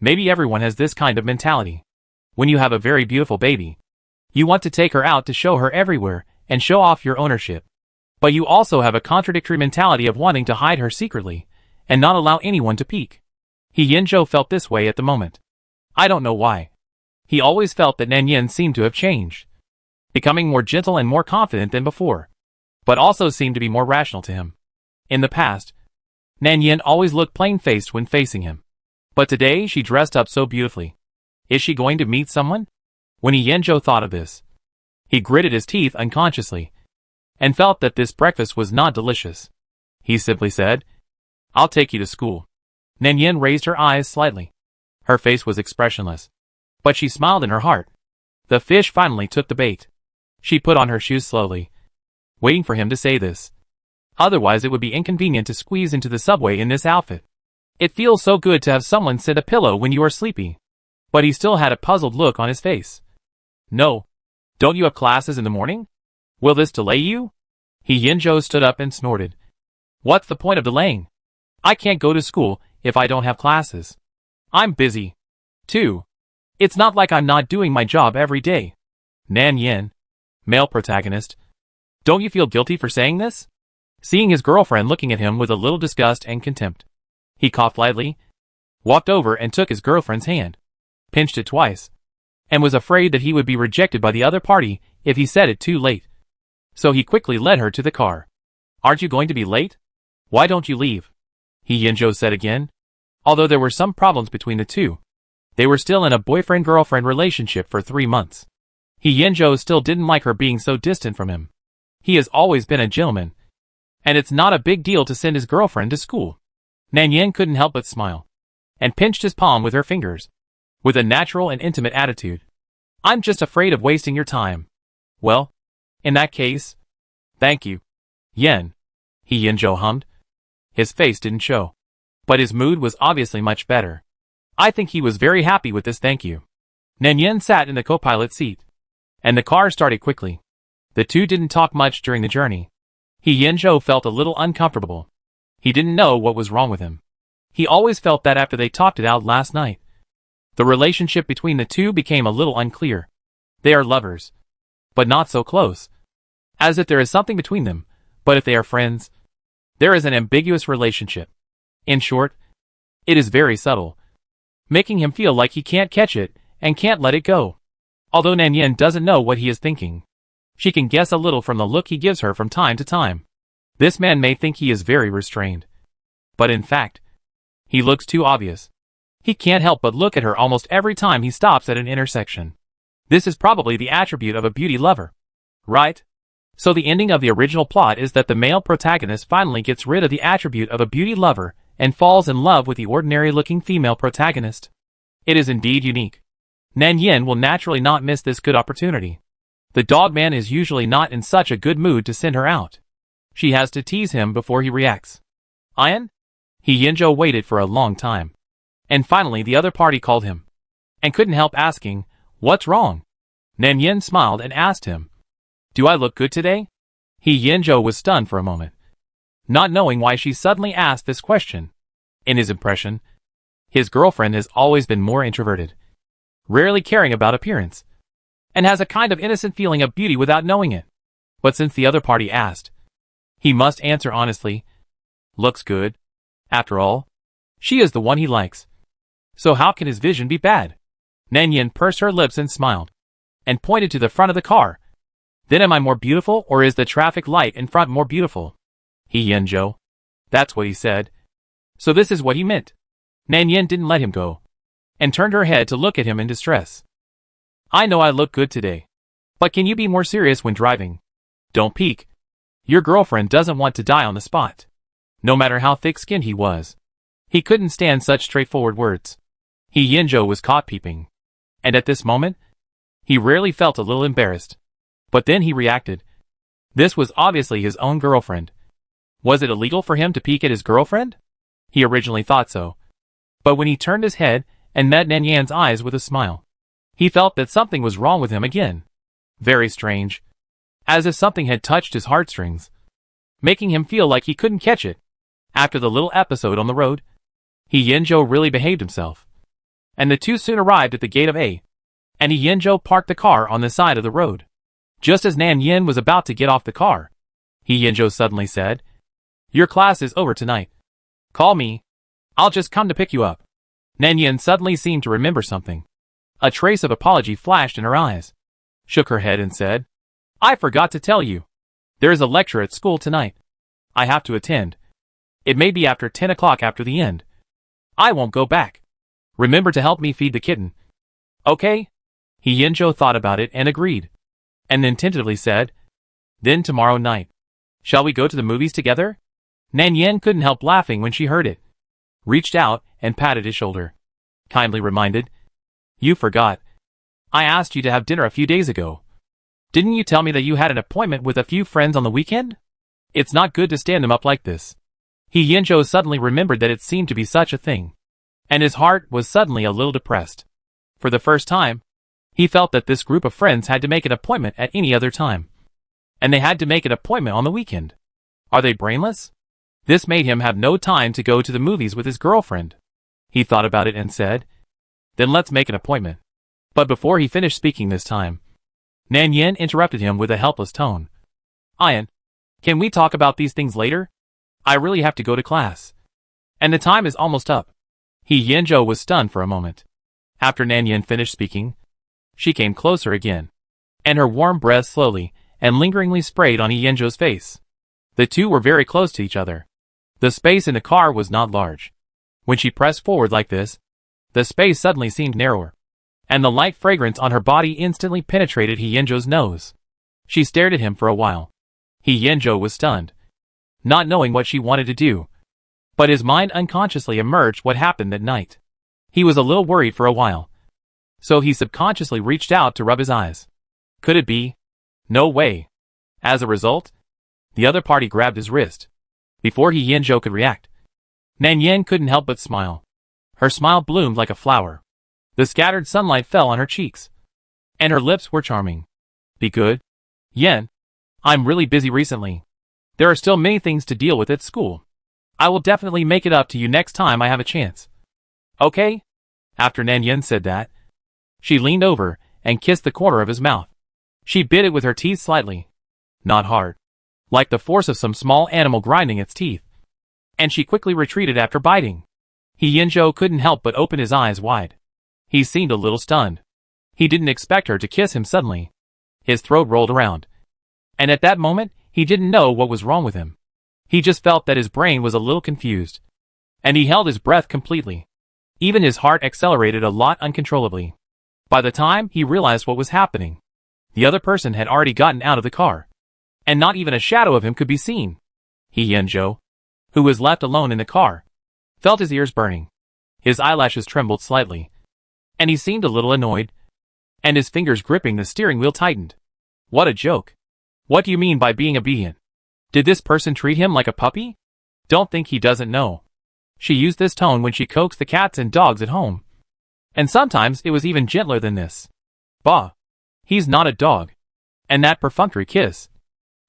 Speaker 1: Maybe everyone has this kind of mentality. When you have a very beautiful baby, you want to take her out to show her everywhere and show off your ownership. But you also have a contradictory mentality of wanting to hide her secretly and not allow anyone to peek. He Yinzhou felt this way at the moment. I don't know why. He always felt that Nanyan seemed to have changed, becoming more gentle and more confident than before, but also seemed to be more rational to him. In the past, Nanyan always looked plain-faced when facing him, but today she dressed up so beautifully. Is she going to meet someone? When He Yinzhou thought of this, he gritted his teeth unconsciously, and felt that this breakfast was not delicious. He simply said, "I'll take you to school." Nanyan raised her eyes slightly. Her face was expressionless, but she smiled in her heart. The fish finally took the bait. She put on her shoes slowly, waiting for him to say this. Otherwise it would be inconvenient to squeeze into the subway in this outfit. It feels so good to have someone sit a pillow when you are sleepy. But he still had a puzzled look on his face. No. Don't you have classes in the morning? Will this delay you? Yinzhou stood up and snorted. What's the point of delaying? I can't go to school if I don't have classes. I'm busy. Too. It's not like I'm not doing my job every day. Nan Yin, male protagonist. Don't you feel guilty for saying this? Seeing his girlfriend looking at him with a little disgust and contempt, he coughed lightly, walked over and took his girlfriend's hand, pinched it twice, and was afraid that he would be rejected by the other party if he said it too late. So he quickly led her to the car. Aren't you going to be late? Why don't you leave? Yinzhou said again. Although there were some problems between the two, they were still in a boyfriend-girlfriend relationship for 3 months. Yinzhou still didn't like her being so distant from him. He has always been a gentleman, and it's not a big deal to send his girlfriend to school. Nan Yin couldn't help but smile, and pinched his palm with her fingers, with a natural and intimate attitude. I'm just afraid of wasting your time. Well, in that case, thank you. Yen, Yinzhou hummed. His face didn't show, but his mood was obviously much better. I think he was very happy with this thank you. Nan Yin sat in the co-pilot seat, and the car started quickly. The two didn't talk much during the journey. Yinzhou felt a little uncomfortable. He didn't know what was wrong with him. He always felt that after they talked it out last night. The relationship between the two became a little unclear. They are lovers, but not so close. As if there is something between them, but if they are friends, there is an ambiguous relationship. In short, it is very subtle, making him feel like he can't catch it and can't let it go. Although Nan Yin doesn't know what he is thinking, she can guess a little from the look he gives her from time to time. This man may think he is very restrained, but in fact, he looks too obvious. He can't help but look at her almost every time he stops at an intersection. This is probably the attribute of a beauty lover, right? So the ending of the original plot is that the male protagonist finally gets rid of the attribute of a beauty lover and falls in love with the ordinary-looking female protagonist. It is indeed unique. Nan Yin will naturally not miss this good opportunity. The dog man is usually not in such a good mood to send her out. She has to tease him before he reacts. Ian? Yinzhou waited for a long time. And finally the other party called him, and couldn't help asking, what's wrong? Nan Yin smiled and asked him, do I look good today? Yinzhou was stunned for a moment, not knowing why she suddenly asked this question. In his impression, his girlfriend has always been more introverted, rarely caring about appearance, and has a kind of innocent feeling of beauty without knowing it. But since the other party asked, he must answer honestly. Looks good. After all, she is the one he likes. So how can his vision be bad? Nan Yin pursed her lips and smiled, and pointed to the front of the car. Then am I more beautiful, or is the traffic light in front more beautiful? Yinzhou. That's what he said. So this is what he meant. Nan Yin didn't let him go, and turned her head to look at him in distress. I know I look good today, but can you be more serious when driving? Don't peek. Your girlfriend doesn't want to die on the spot. No matter how thick-skinned he was, he couldn't stand such straightforward words. Yinzhou was caught peeping, and at this moment, he rarely felt a little embarrassed. But then he reacted. This was obviously his own girlfriend. Was it illegal for him to peek at his girlfriend? He originally thought so. But when he turned his head and met Nan Yin's eyes with a smile, he felt that something was wrong with him again. Very strange. As if something had touched his heartstrings, making him feel like he couldn't catch it. After the little episode on the road, Yinzhou really behaved himself, and the two soon arrived at the gate of A, and Yinzhou parked the car on the side of the road. Just as Nan Yin was about to get off the car, Yinzhou suddenly said, your class is over tonight. Call me. I'll just come to pick you up. Nan Yin suddenly seemed to remember something. A trace of apology flashed in her eyes, shook her head and said, I forgot to tell you. There is a lecture at school tonight. I have to attend. It may be after 10 o'clock after the end. I won't go back. Remember to help me feed the kitten. Okay? Yinzhou thought about it and agreed, and then tentatively said, then tomorrow night. Shall we go to the movies together? Nan Yin couldn't help laughing when she heard it, reached out and patted his shoulder. kindly reminded. You forgot. I asked you to have dinner a few days ago. Didn't you tell me that you had an appointment with a few friends on the weekend? It's not good to stand him up like this. Yinzhou suddenly remembered that it seemed to be such a thing. And his heart was suddenly a little depressed. For the first time, he felt that this group of friends had to make an appointment at any other time. And they had to make an appointment on the weekend. Are they brainless? This made him have no time to go to the movies with his girlfriend. He thought about it and said, then let's make an appointment. But before he finished speaking this time, Nan Yin interrupted him with a helpless tone. Ian, can we talk about these things later? I really have to go to class. And the time is almost up. Yinzhou was stunned for a moment. After Nan Yin finished speaking, she came closer again, and her warm breath slowly and lingeringly sprayed on Yinzhou's face. The two were very close to each other. The space in the car was not large. When she pressed forward like this, the space suddenly seemed narrower, and the light fragrance on her body instantly penetrated Yinzhou's nose. She stared at him for a while. Yinzhou was stunned, not knowing what she wanted to do. But his mind unconsciously emerged what happened that night. He was a little worried for a while, so he subconsciously reached out to rub his eyes. Could it be? No way. As a result, the other party grabbed his wrist. Before Yinzhou could react, Nan Yin couldn't help but smile. Her smile bloomed like a flower. The scattered sunlight fell on her cheeks, and her lips were charming. Be good, Yin. I'm really busy recently. There are still many things to deal with at school. I will definitely make it up to you next time I have a chance. Okay? After Nan Yin said that, she leaned over and kissed the corner of his mouth. She bit it with her teeth slightly. Not hard. Like the force of some small animal grinding its teeth. And she quickly retreated after biting. Yinzhou couldn't help but open his eyes wide. He seemed a little stunned. He didn't expect her to kiss him suddenly. His throat rolled around. And at that moment, he didn't know what was wrong with him. He just felt that his brain was a little confused. And he held his breath completely. Even his heart accelerated a lot uncontrollably. By the time he realized what was happening, the other person had already gotten out of the car. And not even a shadow of him could be seen. Yinzhou, who was left alone in the car, felt his ears burning. His eyelashes trembled slightly, and he seemed a little annoyed, and his fingers gripping the steering wheel tightened. What a joke. What do you mean by being obedient? Did this person treat him like a puppy? Don't think he doesn't know. She used this tone when she coaxed the cats and dogs at home. And sometimes it was even gentler than this. Bah. He's not a dog. And that perfunctory kiss.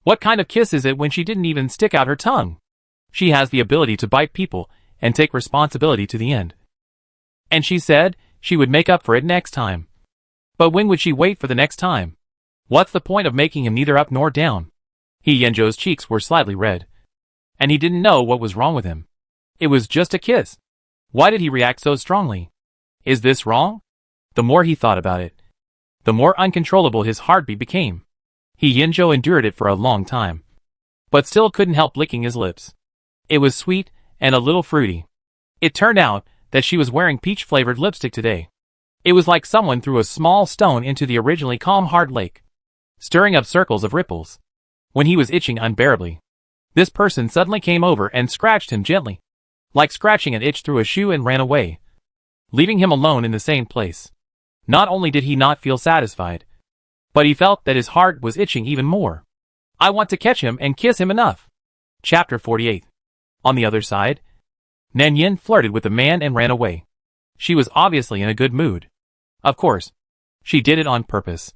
Speaker 1: What kind of kiss is it when she didn't even stick out her tongue? She has the ability to bite people and take responsibility to the end. And she said she would make up for it next time. But when would she wait for the next time? What's the point of making him neither up nor down? Yinzhou's cheeks were slightly red, and he didn't know what was wrong with him. It was just a kiss. Why did he react so strongly? Is this wrong? The more he thought about it, the more uncontrollable his heartbeat became. Yinzhou endured it for a long time, but still couldn't help licking his lips. It was sweet and a little fruity. It turned out that she was wearing peach-flavored lipstick today. It was like someone threw a small stone into the originally calm hard lake, stirring up circles of ripples. When he was itching unbearably, this person suddenly came over and scratched him gently, like scratching an itch through a shoe, and ran away, leaving him alone in the same place. Not only did he not feel satisfied, but he felt that his heart was itching even more. I want to catch him and kiss him enough. Chapter 48. On the other side, Nan Yin flirted with the man and ran away. She was obviously in a good mood. Of course, she did it on purpose,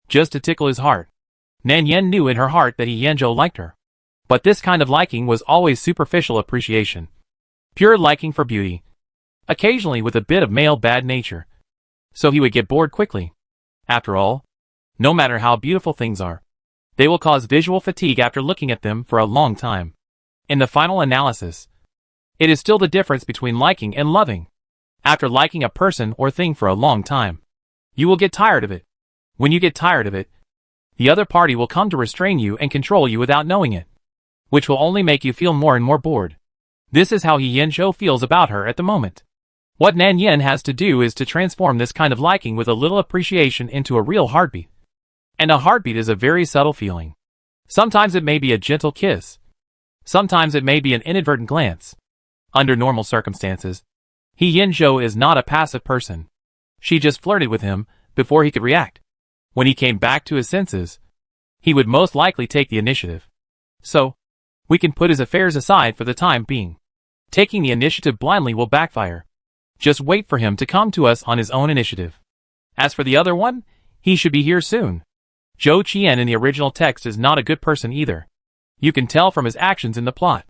Speaker 1: just to tickle his heart. Nan Yin knew in her heart that Yinzhou liked her. But this kind of liking was always superficial appreciation. Pure liking for beauty. Occasionally with a bit of male bad nature. So he would get bored quickly. After all, no matter how beautiful things are, they will cause visual fatigue after looking at them for a long time. In the final analysis, it is still the difference between liking and loving. After liking a person or thing for a long time, you will get tired of it. When you get tired of it, the other party will come to restrain you and control you without knowing it, which will only make you feel more and more bored. This is how Yinzhou feels about her at the moment. What Nan Yin has to do is to transform this kind of liking with a little appreciation into a real heartbeat. And a heartbeat is a very subtle feeling. Sometimes it may be a gentle kiss. Sometimes it may be an inadvertent glance. Under normal circumstances, He Yinzhou is not a passive person. She just flirted with him before he could react. When he came back to his senses, he would most likely take the initiative. So, we can put his affairs aside for the time being. Taking the initiative blindly will backfire. Just wait for him to come to us on his own initiative. As for the other one, he should be here soon. Zhou Qian in the original text is not a good person either. You can tell from his actions in the plot.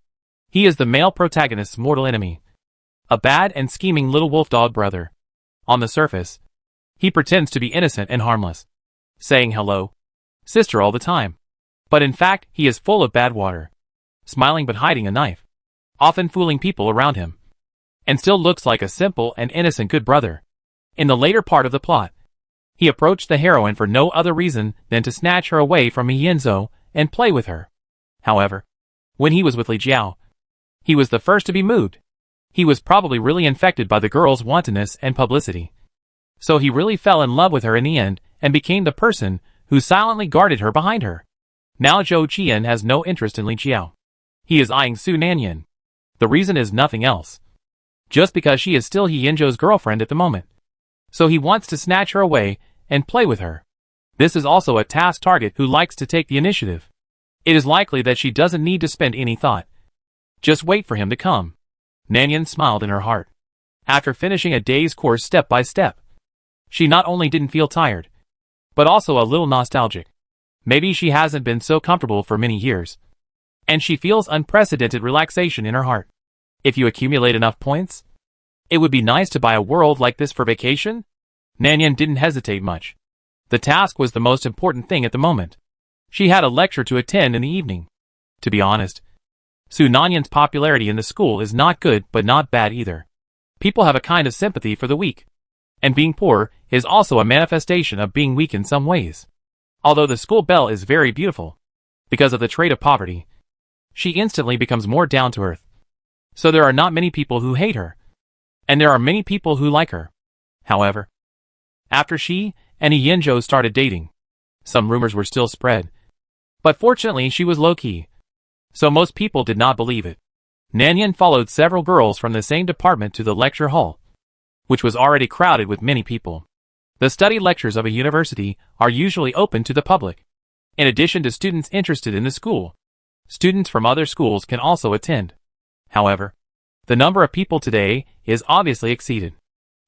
Speaker 1: He is the male protagonist's mortal enemy. A bad and scheming little wolf dog brother. On the surface, he pretends to be innocent and harmless, saying hello, sister all the time. But in fact, he is full of bad water, smiling but hiding a knife, often fooling people around him, and still looks like a simple and innocent good brother. In the later part of the plot, he approached the heroine for no other reason than to snatch her away from He Yinzhou and play with her. However, when he was with Li Jiao, he was the first to be moved. He was probably really infected by the girl's wantonness and publicity. So he really fell in love with her in the end and became the person who silently guarded her behind her. Now Zhou Qian has no interest in Li Jiao. He is eyeing Su Nanyan. The reason is nothing else. Just because she is still He Yinzhou's girlfriend at the moment. So he wants to snatch her away and play with her. This is also a task target who likes to take the initiative. It is likely that she doesn't need to spend any thought. Just wait for him to come. Nanyan smiled in her heart. After finishing a day's course step by step, she not only didn't feel tired, but also a little nostalgic. Maybe she hasn't been so comfortable for many years. And she feels unprecedented relaxation in her heart. If you accumulate enough points, it would be nice to buy a world like this for vacation? Nanyan didn't hesitate much. The task was the most important thing at the moment. She had a lecture to attend in the evening. To be honest, Su Nanyan's popularity in the school is not good but not bad either. People have a kind of sympathy for the weak. And being poor is also a manifestation of being weak in some ways. Although the school belle is very beautiful, because of the trait of poverty, she instantly becomes more down to earth. So there are not many people who hate her. And there are many people who like her. However, after she and He Yinzhou started dating, some rumors were still spread. But fortunately she was low-key, so most people did not believe it. Nanyan followed several girls from the same department to the lecture hall, which was already crowded with many people. The study lectures of a university are usually open to the public. In addition to students interested in the school, students from other schools can also attend. However, the number of people today is obviously exceeded.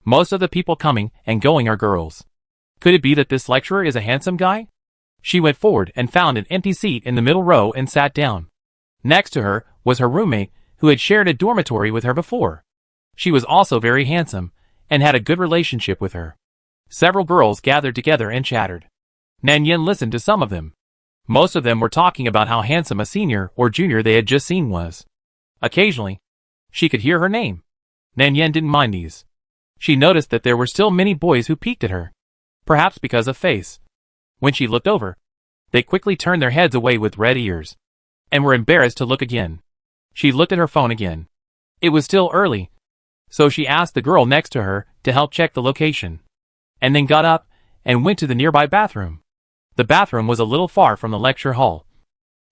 Speaker 1: Most of the people coming and going are girls. Could it be that this lecturer is a handsome guy? She went forward and found an empty seat in the middle row and sat down. Next to her was her roommate, who had shared a dormitory with her before. She was also very handsome, and had a good relationship with her. Several girls gathered together and chattered. Nanyan listened to some of them. Most of them were talking about how handsome a senior or junior they had just seen was. Occasionally, she could hear her name. Nanyan didn't mind these. She noticed that there were still many boys who peeked at her. Perhaps because of face. When she looked over, they quickly turned their heads away with red ears, and were embarrassed to look again. She looked at her phone again. It was still early, so she asked the girl next to her to help check the location, and then got up and went to the nearby bathroom. The bathroom was a little far from the lecture hall,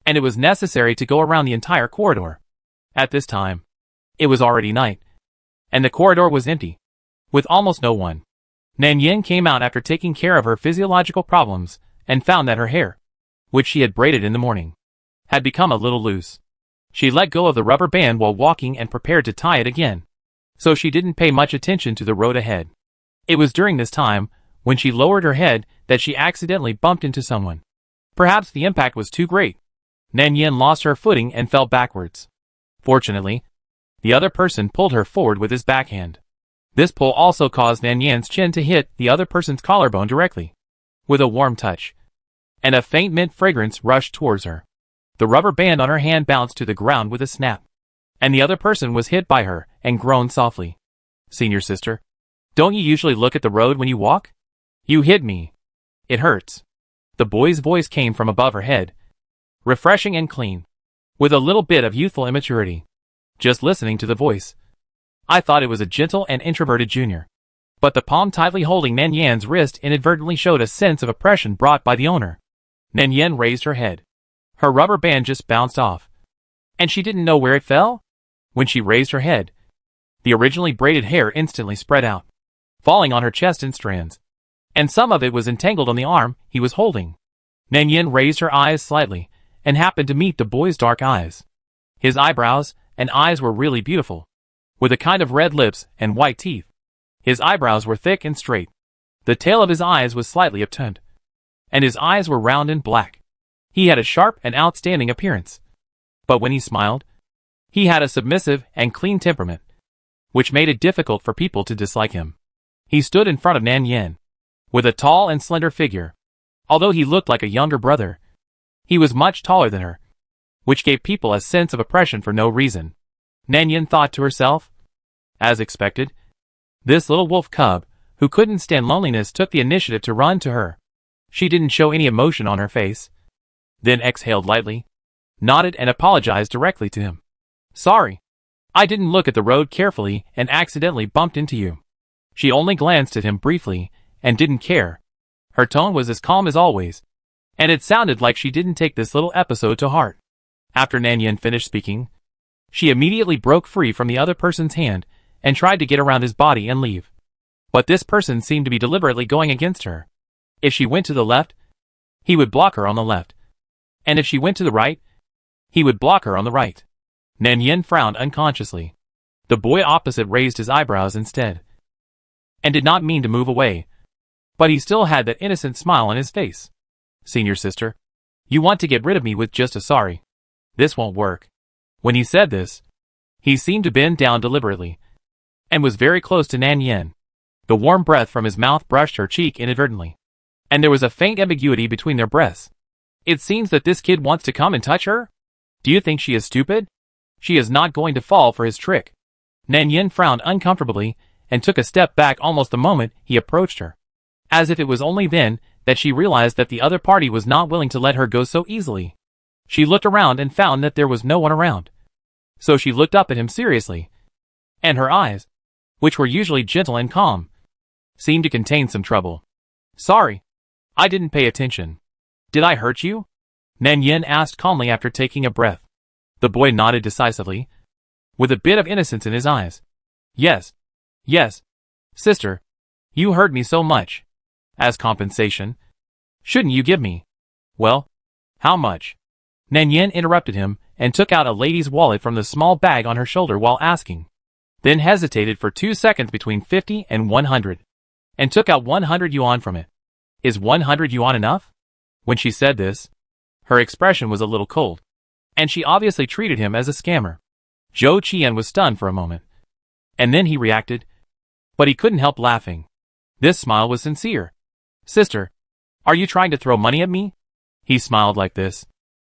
Speaker 1: and it was necessary to go around the entire corridor. At this time, it was already night, and the corridor was empty, with almost no one. Nanyan came out after taking care of her physiological problems and found that her hair, which she had braided in the morning, had become a little loose. She let go of the rubber band while walking and prepared to tie it again, so she didn't pay much attention to the road ahead. It was during this time, when she lowered her head, that she accidentally bumped into someone. Perhaps the impact was too great. Nanyan lost her footing and fell backwards. Fortunately, the other person pulled her forward with his backhand. This pull also caused Nanyan's chin to hit the other person's collarbone directly, with a warm touch, and a faint mint fragrance rushed towards her. The rubber band on her hand bounced to the ground with a snap, and the other person was hit by her and groaned softly. "Senior sister, don't you usually look at the road when you walk? You hit me. It hurts." The boy's voice came from above her head, refreshing and clean, with a little bit of youthful immaturity. Just listening to the voice, I thought it was a gentle and introverted junior. But the palm tightly holding Nanyan's wrist inadvertently showed a sense of oppression brought by the owner. Nanyan raised her head. Her rubber band just bounced off, and she didn't know where it fell. When she raised her head, The originally braided hair instantly spread out, falling on her chest in strands, and some of it was entangled on the arm he was holding. Nan Yin raised her eyes slightly, and happened to meet the boy's dark eyes. His eyebrows and eyes were really beautiful, with a kind of red lips and white teeth. His eyebrows were thick and straight. The tail of his eyes was slightly upturned, and his eyes were round and black. He had a sharp and outstanding appearance, but when he smiled, he had a submissive and clean temperament, which made it difficult for people to dislike him. He stood in front of Nan Yin, with a tall and slender figure. Although he looked like a younger brother, he was much taller than her, which gave people a sense of oppression for no reason. Nan Yin thought to herself. As expected, this little wolf cub, who couldn't stand loneliness, took the initiative to run to her. She didn't show any emotion on her face, then exhaled lightly, nodded and apologized directly to him. Sorry. I didn't look at the road carefully and accidentally bumped into you. She only glanced at him briefly and didn't care. Her tone was as calm as always, and it sounded like she didn't take this little episode to heart. After Nan Yin finished speaking, she immediately broke free from the other person's hand and tried to get around his body and leave. But this person seemed to be deliberately going against her. If she went to the left, he would block her on the left. And if she went to the right, he would block her on the right. Nan Yin frowned unconsciously. The boy opposite raised his eyebrows instead, and did not mean to move away, but he still had that innocent smile on his face. Senior sister, you want to get rid of me with just a sorry. This won't work. When he said this, he seemed to bend down deliberately, and was very close to Nan Yin. The warm breath from his mouth brushed her cheek inadvertently, and there was a faint ambiguity between their breaths. It seems that this kid wants to come and touch her? Do you think she is stupid? She is not going to fall for his trick. Nan Yin frowned uncomfortably and took a step back almost the moment he approached her, as if it was only then that she realized that the other party was not willing to let her go so easily. She looked around and found that there was no one around. So she looked up at him seriously, and her eyes, which were usually gentle and calm, seemed to contain some trouble. Sorry, I didn't pay attention. Did I hurt you? Nan Yin asked calmly after taking a breath. The boy nodded decisively, with a bit of innocence in his eyes. Yes. Yes. Sister, you hurt me so much. As compensation, shouldn't you give me? Well, how much? Nan Yin interrupted him and took out a lady's wallet from the small bag on her shoulder while asking, then hesitated for 2 seconds between 50 and 100, and took out 100 yuan from it. Is 100 yuan enough? When she said this, her expression was a little cold, and she obviously treated him as a scammer. Zhou Qian was stunned for a moment, and then he reacted, but he couldn't help laughing. This smile was sincere. Sister, are you trying to throw money at me? He smiled like this,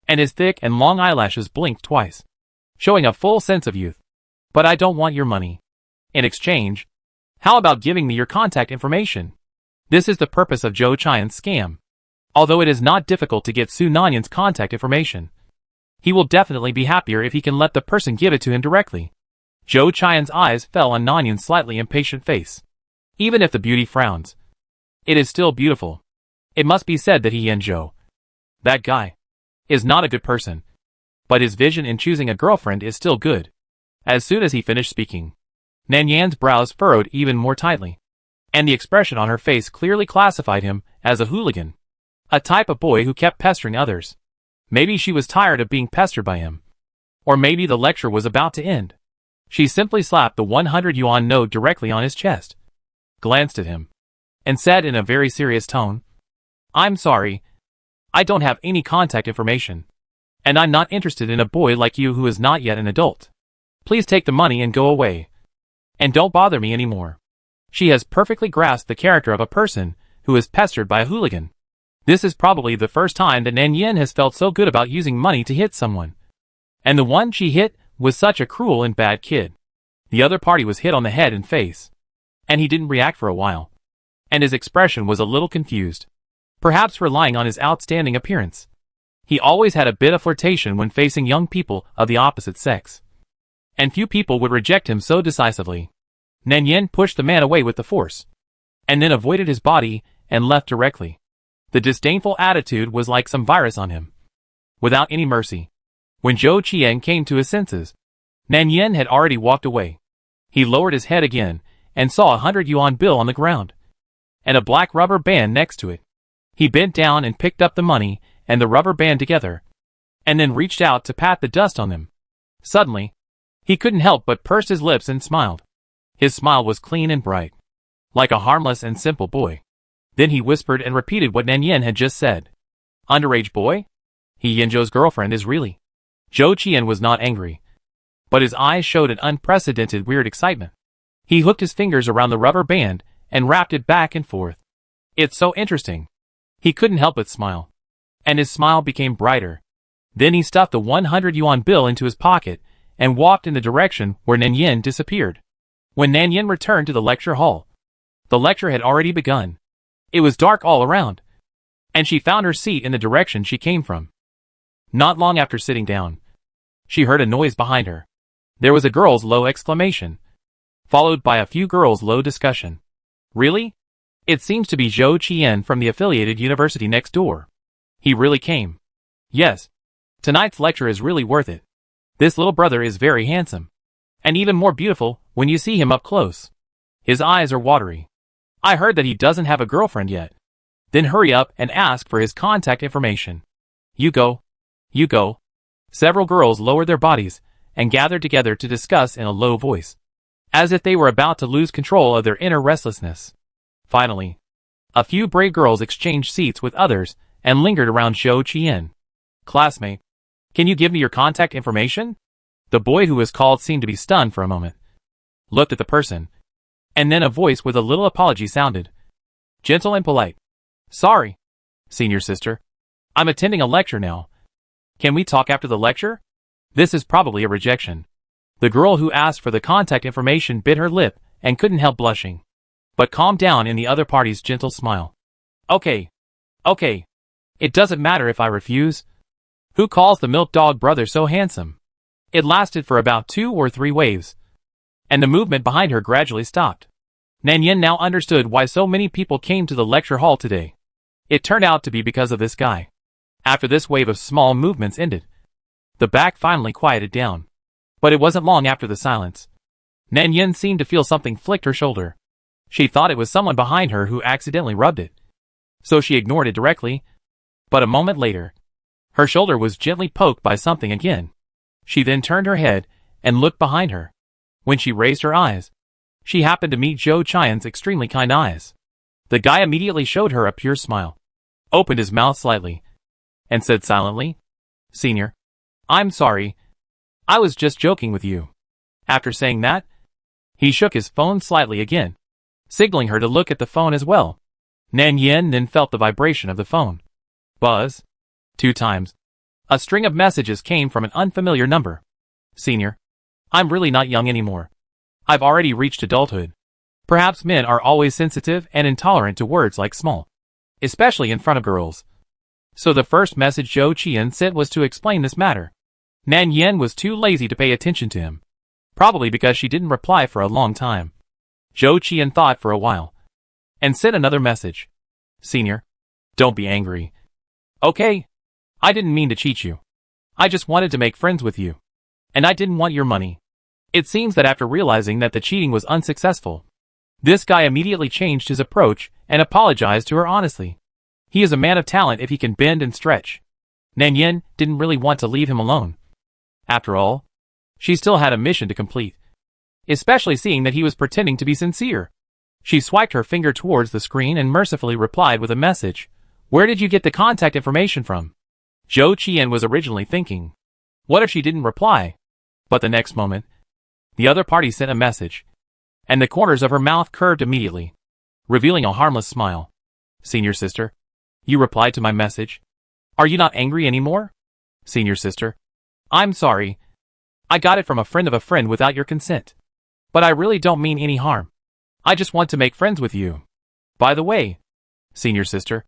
Speaker 1: and his thick and long eyelashes blinked twice, showing a full sense of youth. But I don't want your money. In exchange, how about giving me your contact information? This is the purpose of Zhou Qian's scam. Although it is not difficult to get Su Nanyan's contact information, he will definitely be happier if he can let the person give it to him directly. Zhou Qian's eyes fell on Nanyan's slightly impatient face. Even if the beauty frowns, it is still beautiful. It must be said that he and Zhou, that guy, is not a good person, but his vision in choosing a girlfriend is still good. As soon as he finished speaking, Nan Yan's brows furrowed even more tightly, and the expression on her face clearly classified him as a hooligan, a type of boy who kept pestering others. Maybe she was tired of being pestered by him, or maybe the lecture was about to end. She simply slapped the 100 yuan note directly on his chest, glanced at him, and said in a very serious tone, I'm sorry, I don't have any contact information, and I'm not interested in a boy like you who is not yet an adult. Please take the money and go away, and don't bother me anymore. She has perfectly grasped the character of a person who is pestered by a hooligan. This is probably the first time that Nan Yin has felt so good about using money to hit someone. And the one she hit was such a cruel and bad kid. The other party was hit on the head and face, and he didn't react for a while, and his expression was a little confused, perhaps relying on his outstanding appearance. He always had a bit of flirtation when facing young people of the opposite sex, and few people would reject him so decisively. Nan Yin pushed the man away with the force, and then avoided his body and left directly. The disdainful attitude was like some virus on him, without any mercy. When Zhou Qian came to his senses, Nan Yin had already walked away. He lowered his head again, and saw a 100 yuan bill on the ground, and a black rubber band next to it. He bent down and picked up the money and the rubber band together, and then reached out to pat the dust on them. Suddenly, he couldn't help but purse his lips and smiled. His smile was clean and bright, like a harmless and simple boy. Then he whispered and repeated what Nan Yin had just said. Underage boy? He Yinzhou's girlfriend is really. Zhou Qian was not angry, but his eyes showed an unprecedented weird excitement. He hooked his fingers around the rubber band and wrapped it back and forth. It's so interesting. He couldn't help but smile, and his smile became brighter. Then he stuffed the 100 yuan bill into his pocket and walked in the direction where Nan Yin disappeared. When Nan Yin returned to the lecture hall, the lecture had already begun. It was dark all around, and she found her seat in the direction she came from. Not long after sitting down, she heard a noise behind her. There was a girl's low exclamation, followed by a few girls' low discussion. Really? It seems to be Zhou Qian from the affiliated university next door. He really came. Yes. Tonight's lecture is really worth it. This little brother is very handsome, and even more beautiful when you see him up close. His eyes are watery. I heard that he doesn't have a girlfriend yet. Then hurry up and ask for his contact information. You go. You go. Several girls lowered their bodies and gathered together to discuss in a low voice, as if they were about to lose control of their inner restlessness. Finally, a few brave girls exchanged seats with others and lingered around Zhou Qian. Classmate, can you give me your contact information? The boy who was called seemed to be stunned for a moment, looked at the person, and then a voice with a little apology sounded. Gentle and polite. Sorry, senior sister. I'm attending a lecture now. Can we talk after the lecture? This is probably a rejection. The girl who asked for the contact information bit her lip and couldn't help blushing, but calmed down in the other party's gentle smile. Okay. Okay. It doesn't matter if I refuse. Who calls the milk dog brother so handsome? It lasted for about 2 or 3 waves, and the movement behind her gradually stopped. Nan Yin now understood why so many people came to the lecture hall today. It turned out to be because of this guy. After this wave of small movements ended, the back finally quieted down. But it wasn't long after the silence. Nan Yin seemed to feel something flicked her shoulder. She thought it was someone behind her who accidentally rubbed it, so she ignored it directly. But a moment later, her shoulder was gently poked by something again. She then turned her head and looked behind her. When she raised her eyes, she happened to meet Zhou Qian's extremely kind eyes. The guy immediately showed her a pure smile, opened his mouth slightly, and said silently, Senior, I'm sorry. I was just joking with you. After saying that, he shook his phone slightly again, signaling her to look at the phone as well. Nan Yin then felt the vibration of the phone. Buzz. 2 times. A string of messages came from an unfamiliar number. Senior, I'm really not young anymore. I've already reached adulthood. Perhaps men are always sensitive and intolerant to words like small, especially in front of girls. So the first message Zhou Qian sent was to explain this matter. Nan Yin was too lazy to pay attention to him, probably because she didn't reply for a long time. Zhou Qian thought for a while, and sent another message. Senior, don't be angry. Okay. I didn't mean to cheat you. I just wanted to make friends with you. And I didn't want your money. It seems that after realizing that the cheating was unsuccessful, this guy immediately changed his approach and apologized to her honestly. He is a man of talent if he can bend and stretch. Nan Yin didn't really want to leave him alone. After all, she still had a mission to complete, especially seeing that he was pretending to be sincere. She swiped her finger towards the screen and mercifully replied with a message. Where did you get the contact information from? Zhou Qian was originally thinking, what if she didn't reply? But the next moment, the other party sent a message, and the corners of her mouth curved immediately, revealing a harmless smile. Senior sister, you replied to my message. Are you not angry anymore? Senior sister, I'm sorry. I got it from a friend of a friend without your consent. But I really don't mean any harm. I just want to make friends with you. By the way, senior sister,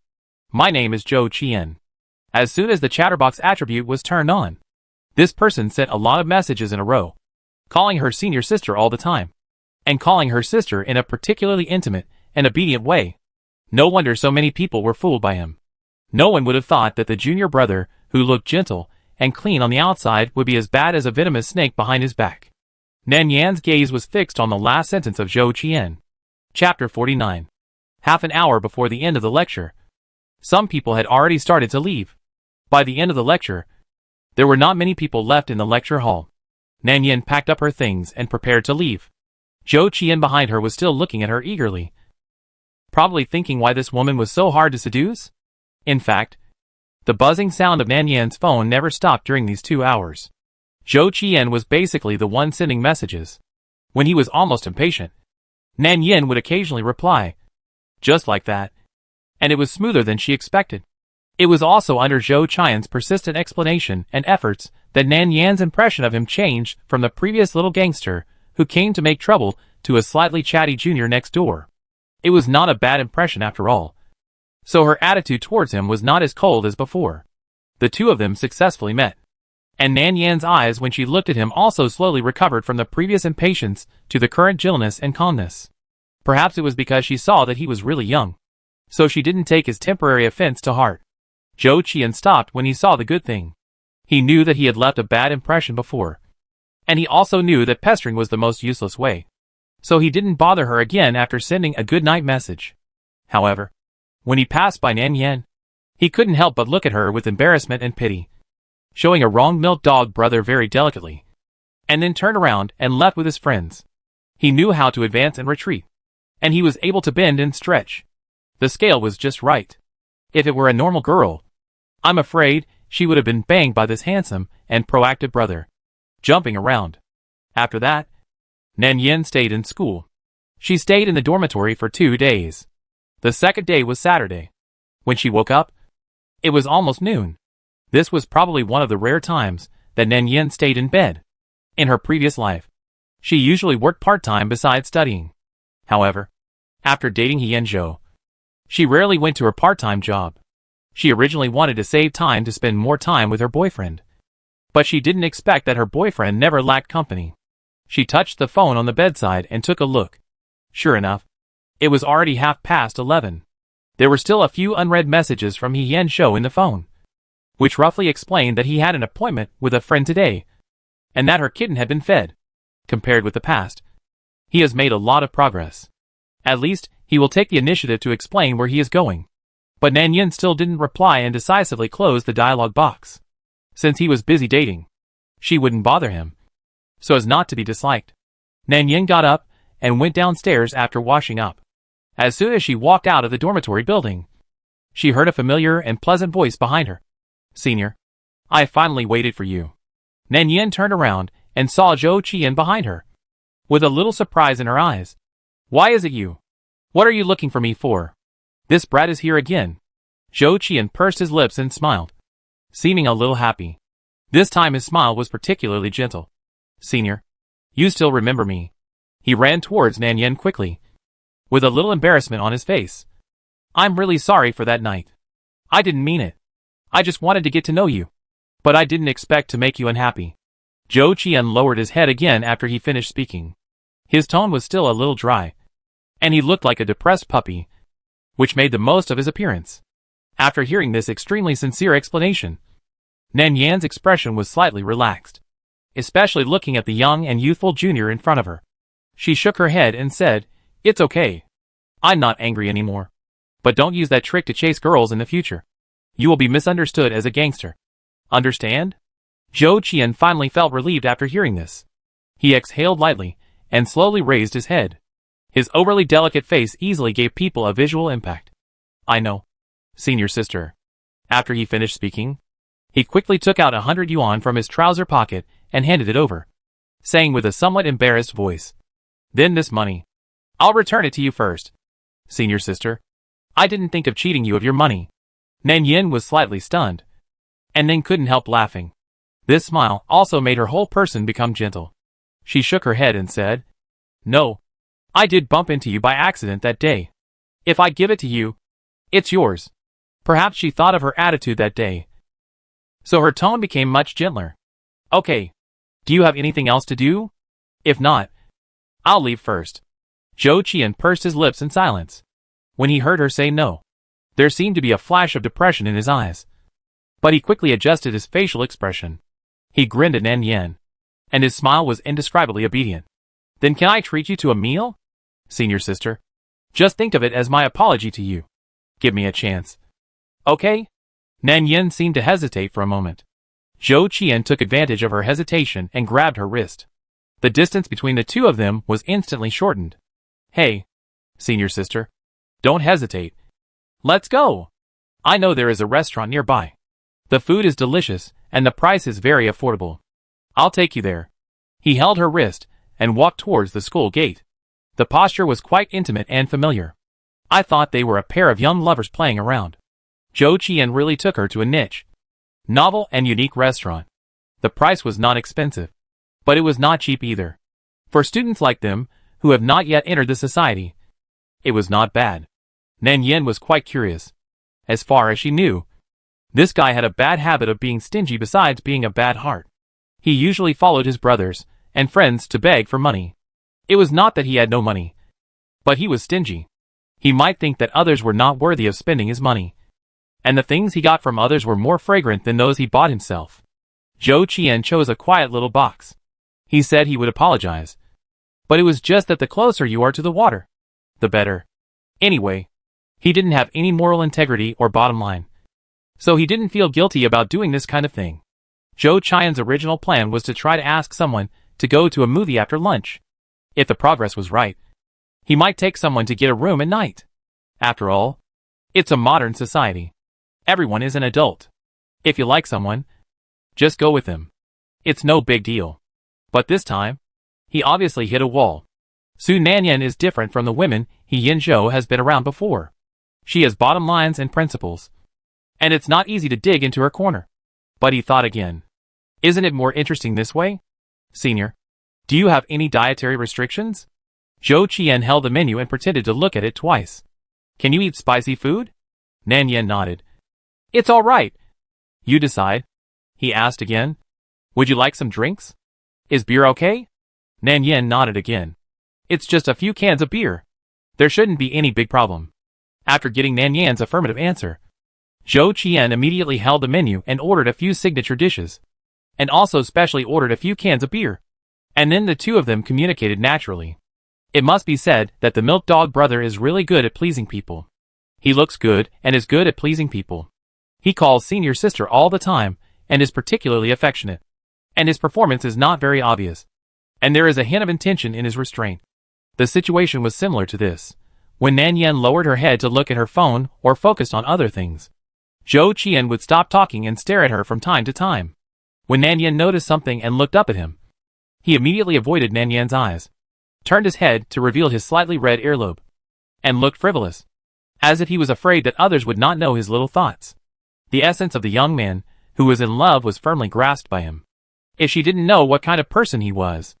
Speaker 1: my name is Zhou Qian. As soon as the chatterbox attribute was turned on, this person sent a lot of messages in a row, calling her senior sister all the time, and calling her sister in a particularly intimate and obedient way. No wonder so many people were fooled by him. No one would have thought that the junior brother, who looked gentle and clean on the outside, would be as bad as a venomous snake behind his back. Nan Yan's gaze was fixed on the last sentence of Zhou Qian. Chapter 49. Half an hour before the end of the lecture, some people had already started to leave. By the end of the lecture, there were not many people left in the lecture hall. Nan Yan packed up her things and prepared to leave. Zhou Qian behind her was still looking at her eagerly, probably thinking why this woman was so hard to seduce. In fact, the buzzing sound of Nan Yan's phone never stopped during these 2 hours. Zhou Qian was basically the one sending messages. When he was almost impatient, Nan Yan would occasionally reply, just like that, and it was smoother than she expected. It was also under Zhou Qian's persistent explanation and efforts that Nan Yan's impression of him changed from the previous little gangster who came to make trouble to a slightly chatty junior next door. It was not a bad impression after all. So her attitude towards him was not as cold as before. The two of them successfully met. And Nan Yan's eyes when she looked at him also slowly recovered from the previous impatience to the current gentleness and calmness. Perhaps it was because she saw that he was really young. So she didn't take his temporary offense to heart. Zhou Qian stopped when he saw the good thing. He knew that he had left a bad impression before. And he also knew that pestering was the most useless way. So he didn't bother her again after sending a good night message. However, when he passed by Nan Yan, he couldn't help but look at her with embarrassment and pity, showing a wrong-milked dog brother very delicately, and then turned around and left with his friends. He knew how to advance and retreat, and he was able to bend and stretch. The scale was just right. If it were a normal girl, I'm afraid she would have been banged by this handsome and proactive brother, jumping around. After that, Nan Yan stayed in school. She stayed in the dormitory for 2 days. The second day was Saturday. When she woke up, it was almost noon. This was probably one of the rare times that Nan Yan stayed in bed. In her previous life, she usually worked part-time besides studying. However, after dating He Yanzhou, she rarely went to her part-time job. She originally wanted to save time to spend more time with her boyfriend. But she didn't expect that her boyfriend never lacked company. She touched the phone on the bedside and took a look. Sure enough, it was already 11:30. There were still a few unread messages from He Yanzhou in the phone, which roughly explained that he had an appointment with a friend today, and that her kitten had been fed. Compared with the past, he has made a lot of progress. At least, he will take the initiative to explain where he is going. But Nan Yan still didn't reply and decisively closed the dialogue box. Since he was busy dating, she wouldn't bother him, so as not to be disliked. Nan Yan got up and went downstairs after washing up. As soon as she walked out of the dormitory building, she heard a familiar and pleasant voice behind her. "Senior, I finally waited for you." Nan Yan turned around and saw Zhou Qian behind her, with a little surprise in her eyes. "Why is it you? What are you looking for me for? This brat is here again." Zhou Qian pursed his lips and smiled, seeming a little happy. This time his smile was particularly gentle. "Senior, you still remember me?" He ran towards Nan Yan quickly, with a little embarrassment on his face. "I'm really sorry for that night. I didn't mean it. I just wanted to get to know you. But I didn't expect to make you unhappy." Zhou Qian lowered his head again after he finished speaking. His tone was still a little dry, and he looked like a depressed puppy, which made the most of his appearance. After hearing this extremely sincere explanation, Nan Yan's expression was slightly relaxed, especially looking at the young and youthful junior in front of her. She shook her head and said, "It's okay. I'm not angry anymore. But don't use that trick to chase girls in the future. You will be misunderstood as a gangster. Understand?" Zhou Qian finally felt relieved after hearing this. He exhaled lightly and slowly raised his head. His overly delicate face easily gave people a visual impact. "I know, senior sister." After he finished speaking, he quickly took out 100 yuan from his trouser pocket and handed it over, saying with a somewhat embarrassed voice, "Then this money. I'll return it to you first. Senior sister, I didn't think of cheating you of your money." Nan Yan was slightly stunned, and then couldn't help laughing. This smile also made her whole person become gentle. She shook her head and said, "No, I did bump into you by accident that day. If I give it to you, it's yours." Perhaps she thought of her attitude that day, so her tone became much gentler. "Okay, do you have anything else to do? If not, I'll leave first." Zhou Qian pursed his lips in silence. When he heard her say no, there seemed to be a flash of depression in his eyes. But he quickly adjusted his facial expression. He grinned at Nan Yan, and his smile was indescribably obedient. Then can I treat you to a meal? Senior sister. Just think of it as my apology to you. Give me a chance. Okay? Nan Yin seemed to hesitate for a moment. Zhou Qian took advantage of her hesitation and grabbed her wrist. The distance between the two of them was instantly shortened. Hey, senior sister. Don't hesitate. Let's go. I know there is a restaurant nearby. The food is delicious, and the price is very affordable. I'll take you there. He held her wrist and walked towards the school gate. The posture was quite intimate and familiar. I thought they were a pair of young lovers playing around. Zhou Qian really took her to a niche, novel and unique restaurant. The price was not expensive, but it was not cheap either. For students like them, who have not yet entered the society, it was not bad. Nan Yin was quite curious. As far as she knew, this guy had a bad habit of being stingy besides being a bad heart. He usually followed his brothers and friends to beg for money. It was not that he had no money, but he was stingy. He might think that others were not worthy of spending his money, and the things he got from others were more fragrant than those he bought himself. Zhou Qian chose a quiet little box. He said he would apologize, but it was just that the closer you are to the water, the better. Anyway, he didn't have any moral integrity or bottom line, so he didn't feel guilty about doing this kind of thing. Zhou Qian's original plan was to try to ask someone to go to a movie after lunch. If the progress was right, he might take someone to get a room at night. After all, it's a modern society. Everyone is an adult. If you like someone, just go with them. It's no big deal. But this time, he obviously hit a wall. Su Nanyan is different from the women he Yin Zhou has been around before. She has bottom lines and principles, and it's not easy to dig into her corner. But he thought again. Isn't it more interesting this way? Senior, do you have any dietary restrictions? Zhou Qian held the menu and pretended to look at it twice. Can you eat spicy food? Nan Yin nodded. It's all right. You decide. He asked again. Would you like some drinks? Is beer okay? Nan Yin nodded again. It's just a few cans of beer. There shouldn't be any big problem. After getting Nan Yan's affirmative answer, Zhou Qian immediately held the menu and ordered a few signature dishes, and also specially ordered a few cans of beer. And then the two of them communicated naturally. It must be said that the milk dog brother is really good at pleasing people. He looks good and is good at pleasing people. He calls senior sister all the time and is particularly affectionate. And his performance is not very obvious. And there is a hint of intention in his restraint. The situation was similar to this, when Nan Yin lowered her head to look at her phone or focused on other things. Zhou Qian would stop talking and stare at her from time to time. When Nan Yin noticed something and looked up at him, he immediately avoided Nan Yan's eyes, turned his head to reveal his slightly red earlobe, and looked frivolous, as if he was afraid that others would not know his little thoughts. The essence of the young man who was in love was firmly grasped by him. If she didn't know what kind of person he was,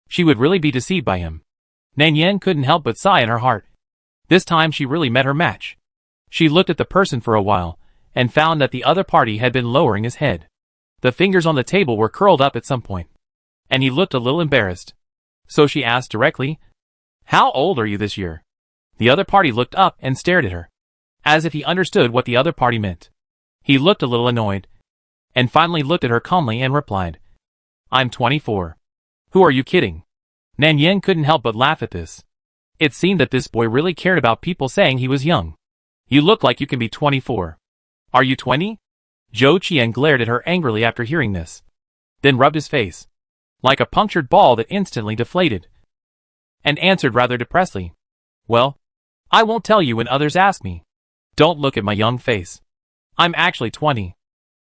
Speaker 1: she would really be deceived by him. Nan Yin couldn't help but sigh in her heart. This time she really met her match. She looked at the person for a while, and found that the other party had been lowering his head. The fingers on the table were curled up at some point, and he looked a little embarrassed. So she asked directly, "How old are you this year?" The other party looked up and stared at her, as if he understood what the other party meant. He looked a little annoyed, and finally looked at her calmly and replied, "I'm 24. Who are you kidding?" Nan Yin couldn't help but laugh at this. It seemed that this boy really cared about people saying he was young. "You look like you can be 24. Are you 20? Zhou Qian glared at her angrily after hearing this, then rubbed his face, like a punctured ball that instantly deflated, and answered rather depressedly, "Well, I won't tell you when others ask me. Don't look at my young face. I'm actually 20.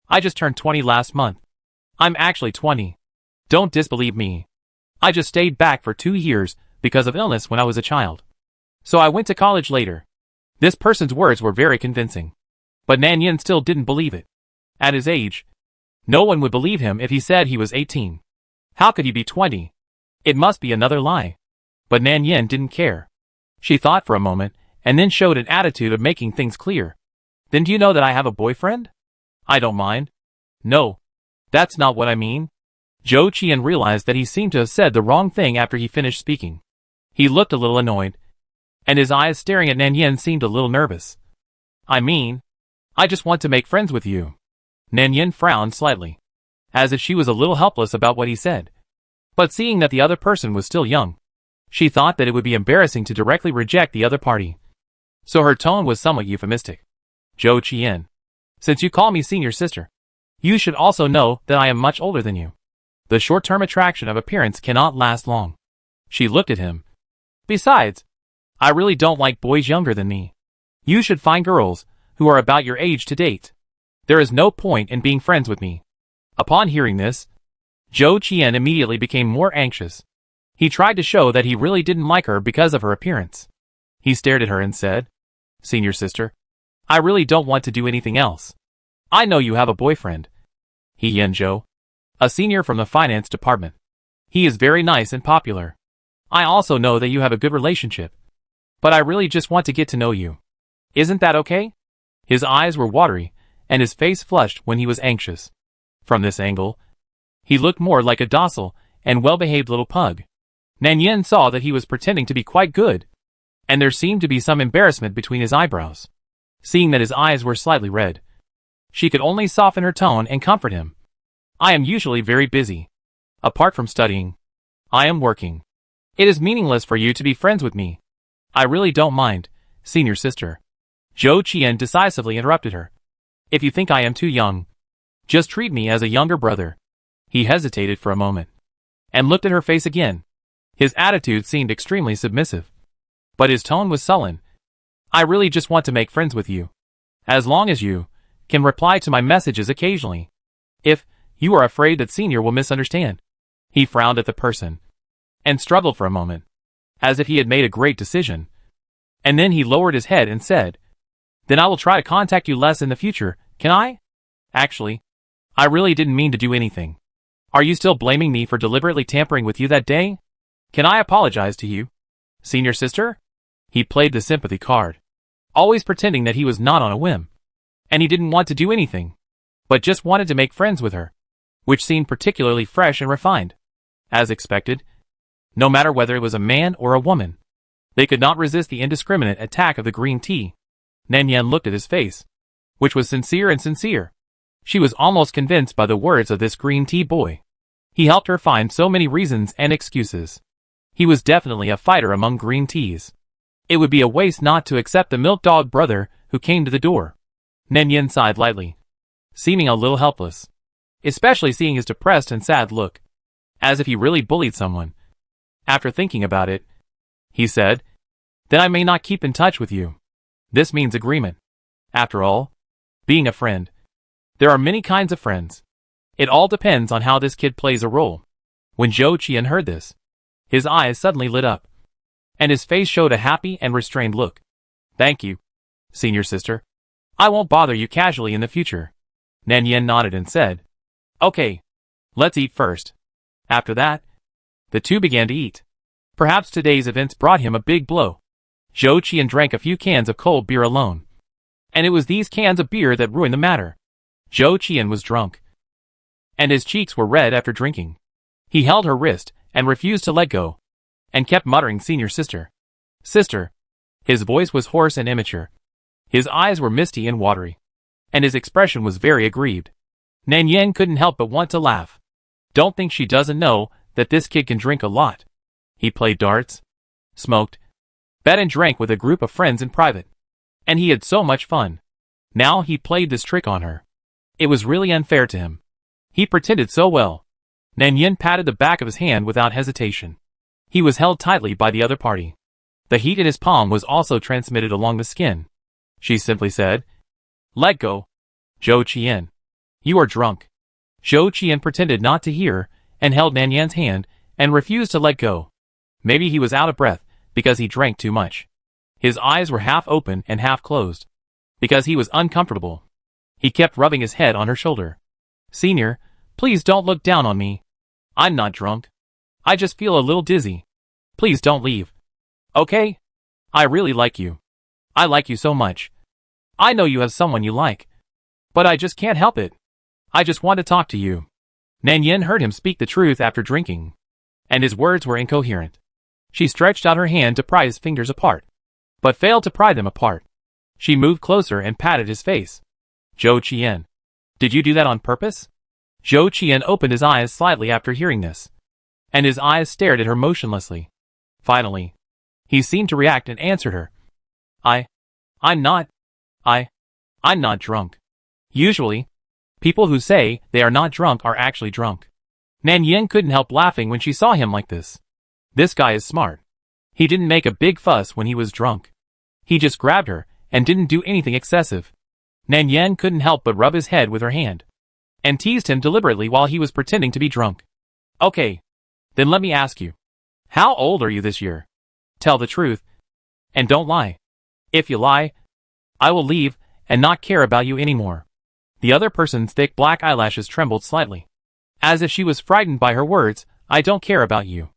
Speaker 1: I just turned 20 last month. I'm actually 20. Don't disbelieve me. I just stayed back for 2 years because of illness when I was a child. So I went to college later." This person's words were very convincing. But Nan Yin still didn't believe it. At his age, no one would believe him if he said he was 18. How could he be 20? It must be another lie. But Nan Yin didn't care. She thought for a moment, and then showed an attitude of making things clear. "Then do you know that I have a boyfriend? I don't mind." "No, that's not what I mean." Zhou Qian realized that he seemed to have said the wrong thing after he finished speaking. He looked a little annoyed, and his eyes staring at Nan Yin seemed a little nervous. I just want to make friends with you." Nan Yin frowned slightly, as if she was a little helpless about what he said. But seeing that the other person was still young, she thought that it would be embarrassing to directly reject the other party. So her tone was somewhat euphemistic. Zhou Qian, since you call me senior sister, you should also know that I am much older than you. The short-term attraction of appearance cannot last long. She looked at him. Besides, I really don't like boys younger than me. You should find girls who are about your age to date. There is no point in being friends with me. Upon hearing this, Zhou Qian immediately became more anxious. He tried to show that he really didn't like her because of her appearance. He stared at her and said, Senior sister, I really don't want to do anything else. I know you have a boyfriend. He Yan Zhou, a senior from the finance department. He is very nice and popular. I also know that you have a good relationship. But I really just want to get to know you. Isn't that okay? His eyes were watery, and his face flushed when he was anxious. From this angle, he looked more like a docile and well-behaved little pug. Nan Yin saw that he was pretending to be quite good, and there seemed to be some embarrassment between his eyebrows. Seeing that his eyes were slightly red, she could only soften her tone and comfort him. I am usually very busy. Apart from studying, I am working. It is meaningless for you to be friends with me. I really don't mind, senior sister. Zhou Qian decisively interrupted her. If you think I am too young, just treat me as a younger brother. He hesitated for a moment, and looked at her face again. His attitude seemed extremely submissive, but his tone was sullen. I really just want to make friends with you. As long as you can reply to my messages occasionally. If you are afraid that senior will misunderstand. He frowned at the person, and struggled for a moment, as if he had made a great decision. And then he lowered his head and said, Then I will try to contact you less in the future, can I? Actually, I really didn't mean to do anything. Are you still blaming me for deliberately tampering with you that day? Can I apologize to you, senior sister? He played the sympathy card, always pretending that he was not on a whim, and he didn't want to do anything, but just wanted to make friends with her, which seemed particularly fresh and refined. As expected, no matter whether it was a man or a woman, they could not resist the indiscriminate attack of the green tea. Nan Yan looked at his face, which was sincere and sincere. She was almost convinced by the words of this green tea boy. He helped her find so many reasons and excuses. He was definitely a fighter among green teas. It would be a waste not to accept the milk dog brother who came to the door. Nan Yin sighed lightly, seeming a little helpless, especially seeing his depressed and sad look, as if he really bullied someone. After thinking about it, he said, Then I may not keep in touch with you. This means agreement. After all, being a friend, there are many kinds of friends. It all depends on how this kid plays a role. When Zhou Qian heard this, his eyes suddenly lit up, and his face showed a happy and restrained look. Thank you, senior sister. I won't bother you casually in the future. Nan Yin nodded and said, Okay, let's eat first. After that, the two began to eat. Perhaps today's events brought him a big blow. Zhou Qian drank a few cans of cold beer alone, and it was these cans of beer that ruined the matter. Zhou Qian was drunk, and his cheeks were red after drinking. He held her wrist and refused to let go, and kept muttering senior sister. Sister. His voice was hoarse and immature. His eyes were misty and watery, and his expression was very aggrieved. Nan Yin couldn't help but want to laugh. Don't think she doesn't know that this kid can drink a lot. He played darts, smoked, bet and drank with a group of friends in private. And he had so much fun. Now he played this trick on her. It was really unfair to him. He pretended so well. Nan Yin patted the back of his hand without hesitation. He was held tightly by the other party. The heat in his palm was also transmitted along the skin. She simply said, Let go. Zhou Qian. You are drunk. Zhou Qian pretended not to hear, and held Nan Yan's hand, and refused to let go. Maybe he was out of breath, because he drank too much. His eyes were half open and half closed, because he was uncomfortable. He kept rubbing his head on her shoulder. Senior, please don't look down on me. I'm not drunk. I just feel a little dizzy. Please don't leave. Okay? I really like you. I like you so much. I know you have someone you like. But I just can't help it. I just want to talk to you. Nan Yin heard him speak the truth after drinking, and his words were incoherent. She stretched out her hand to pry his fingers apart, but failed to pry them apart. She moved closer and patted his face. Zhou Qian. Did you do that on purpose? Zhou Qian opened his eyes slightly after hearing this, and his eyes stared at her motionlessly. Finally, he seemed to react and answered her. I'm not drunk. Usually, people who say they are not drunk are actually drunk. Nan Yin couldn't help laughing when she saw him like this. This guy is smart. He didn't make a big fuss when he was drunk. He just grabbed her and didn't do anything excessive. Nan Yin couldn't help but rub his head with her hand and teased him deliberately while he was pretending to be drunk. Okay, then let me ask you. How old are you this year? Tell the truth. And don't lie. If you lie, I will leave and not care about you anymore. The other person's thick black eyelashes trembled slightly, as if she was frightened by her words. I don't care about you.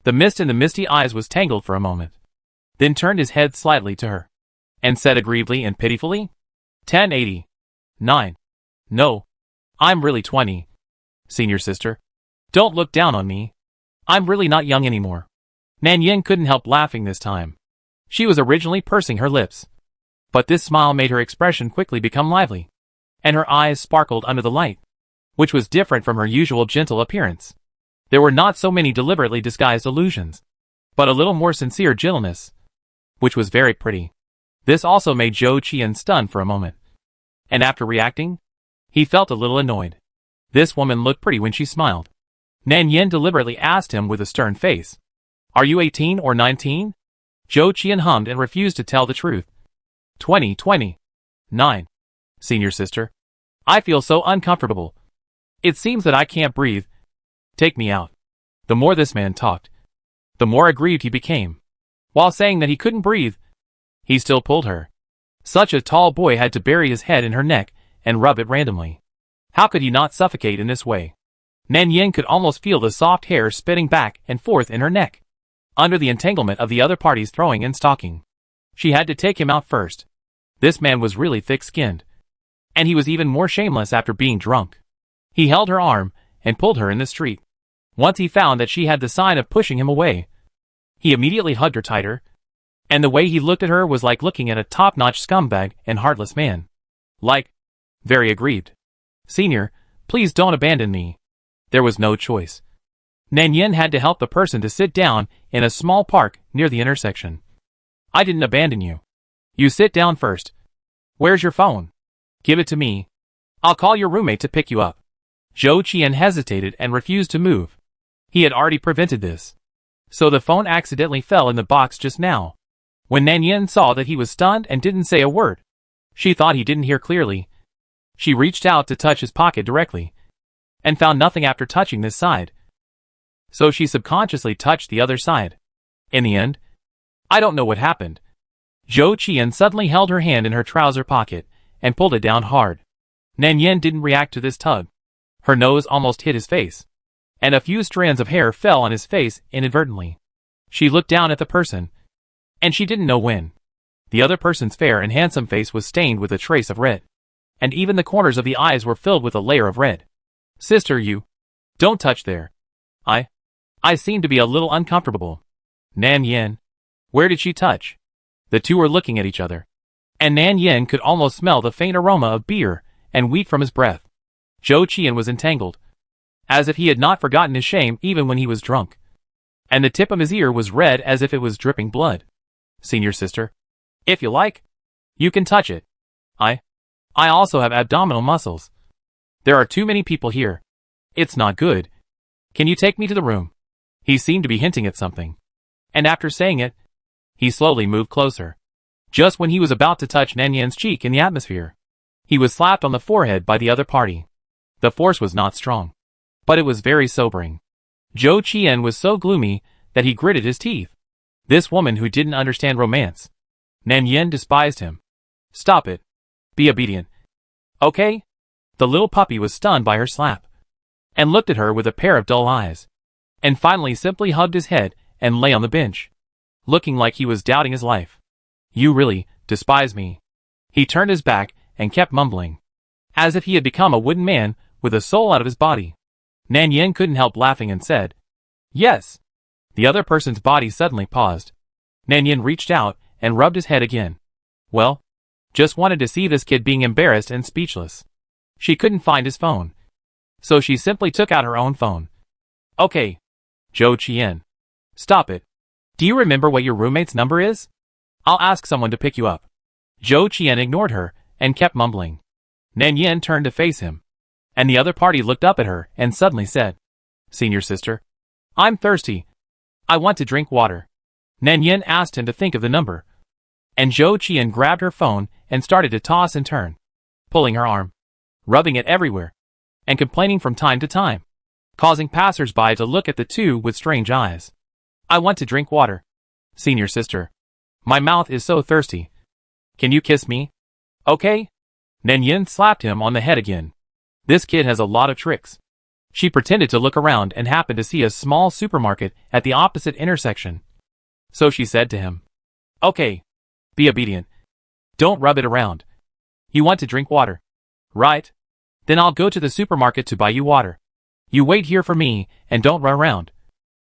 Speaker 1: The mist in the misty eyes was tangled for a moment, then turned his head slightly to her, and said aggrievedly and pitifully, 1089. No, I'm really 20. Senior sister, don't look down on me. I'm really not young anymore. Nan Yin couldn't help laughing this time. She was originally pursing her lips, but this smile made her expression quickly become lively, and her eyes sparkled under the light, which was different from her usual gentle appearance. There were not so many deliberately disguised illusions, but a little more sincere gentleness, which was very pretty. This also made Zhou Qian stunned for a moment, and after reacting, he felt a little annoyed. This woman looked pretty when she smiled. Nan Yin deliberately asked him with a stern face, Are you 18 or 19? Zhou Qian hummed and refused to tell the truth. 9. Senior sister, I feel so uncomfortable. It seems that I can't breathe. Take me out. The more this man talked, the more aggrieved he became. While saying that he couldn't breathe, he still pulled her. Such a tall boy had to bury his head in her neck and rub it randomly. How could he not suffocate in this way? Nan Yin could almost feel the soft hair spitting back and forth in her neck, under the entanglement of the other party's throwing and stalking. She had to take him out first. This man was really thick-skinned, and he was even more shameless after being drunk. He held her arm and pulled her in the street. Once he found that she had the sign of pushing him away, he immediately hugged her tighter, and the way he looked at her was like looking at a top-notch scumbag and heartless man. Very aggrieved. Senior, please don't abandon me. There was no choice. Nan Yin had to help the person to sit down in a small park near the intersection. I didn't abandon you. You sit down first. Where's your phone? Give it to me. I'll call your roommate to pick you up. Zhou Qian hesitated and refused to move. He had already prevented this, so the phone accidentally fell in the box just now. When Nan Yin saw that he was stunned and didn't say a word, she thought he didn't hear clearly. She reached out to touch his pocket directly, and found nothing after touching this side. So she subconsciously touched the other side. In the end, I don't know what happened. Zhou Qian suddenly held her hand in her trouser pocket and pulled it down hard. Nan Yin didn't react to this tug. Her nose almost hit his face, and a few strands of hair fell on his face inadvertently. She looked down at the person, and she didn't know when. The other person's fair and handsome face was stained with a trace of red, and even the corners of the eyes were filled with a layer of red. Sister, you don't touch there. I seem to be a little uncomfortable. Nan Yin, where did she touch? The two were looking at each other, and Nan Yin could almost smell the faint aroma of beer and wheat from his breath. Zhou Qian was entangled, as if he had not forgotten his shame even when he was drunk, and the tip of his ear was red as if it was dripping blood. Senior sister, if you like, you can touch it. I also have abdominal muscles. There are too many people here. It's not good. Can you take me to the room? He seemed to be hinting at something, and after saying it, he slowly moved closer. Just when he was about to touch Nan Yin's cheek in the atmosphere, he was slapped on the forehead by the other party. The force was not strong, but it was very sobering. Zhou Qian was so gloomy that he gritted his teeth. This woman who didn't understand romance. Nan Yin despised him. Stop it. Be obedient. Okay? The little puppy was stunned by her slap, and looked at her with a pair of dull eyes, and finally simply hugged his head and lay on the bench, looking like he was doubting his life. You really despise me. He turned his back and kept mumbling, as if he had become a wooden man with a soul out of his body. Nan Yin couldn't help laughing and said, Yes. The other person's body suddenly paused. Nan Yin reached out and rubbed his head again. Well, just wanted to see this kid being embarrassed and speechless. She couldn't find his phone, so she simply took out her own phone. Okay, Zhou Qian. Stop it. Do you remember what your roommate's number is? I'll ask someone to pick you up. Zhou Qian ignored her and kept mumbling. Nan Yin turned to face him, and the other party looked up at her and suddenly said, Senior sister, I'm thirsty. I want to drink water. Nan Yin asked him to think of the number, and Zhou Qian grabbed her phone and started to toss and turn, pulling her arm, rubbing it everywhere, and complaining from time to time, causing passers-by to look at the two with strange eyes. I want to drink water. Senior sister, my mouth is so thirsty. Can you kiss me? Okay? Nan Yin slapped him on the head again. This kid has a lot of tricks. She pretended to look around and happened to see a small supermarket at the opposite intersection. So she said to him, Okay. Be obedient. Don't rub it around. You want to drink water, right? Then I'll go to the supermarket to buy you water. You wait here for me and don't run around.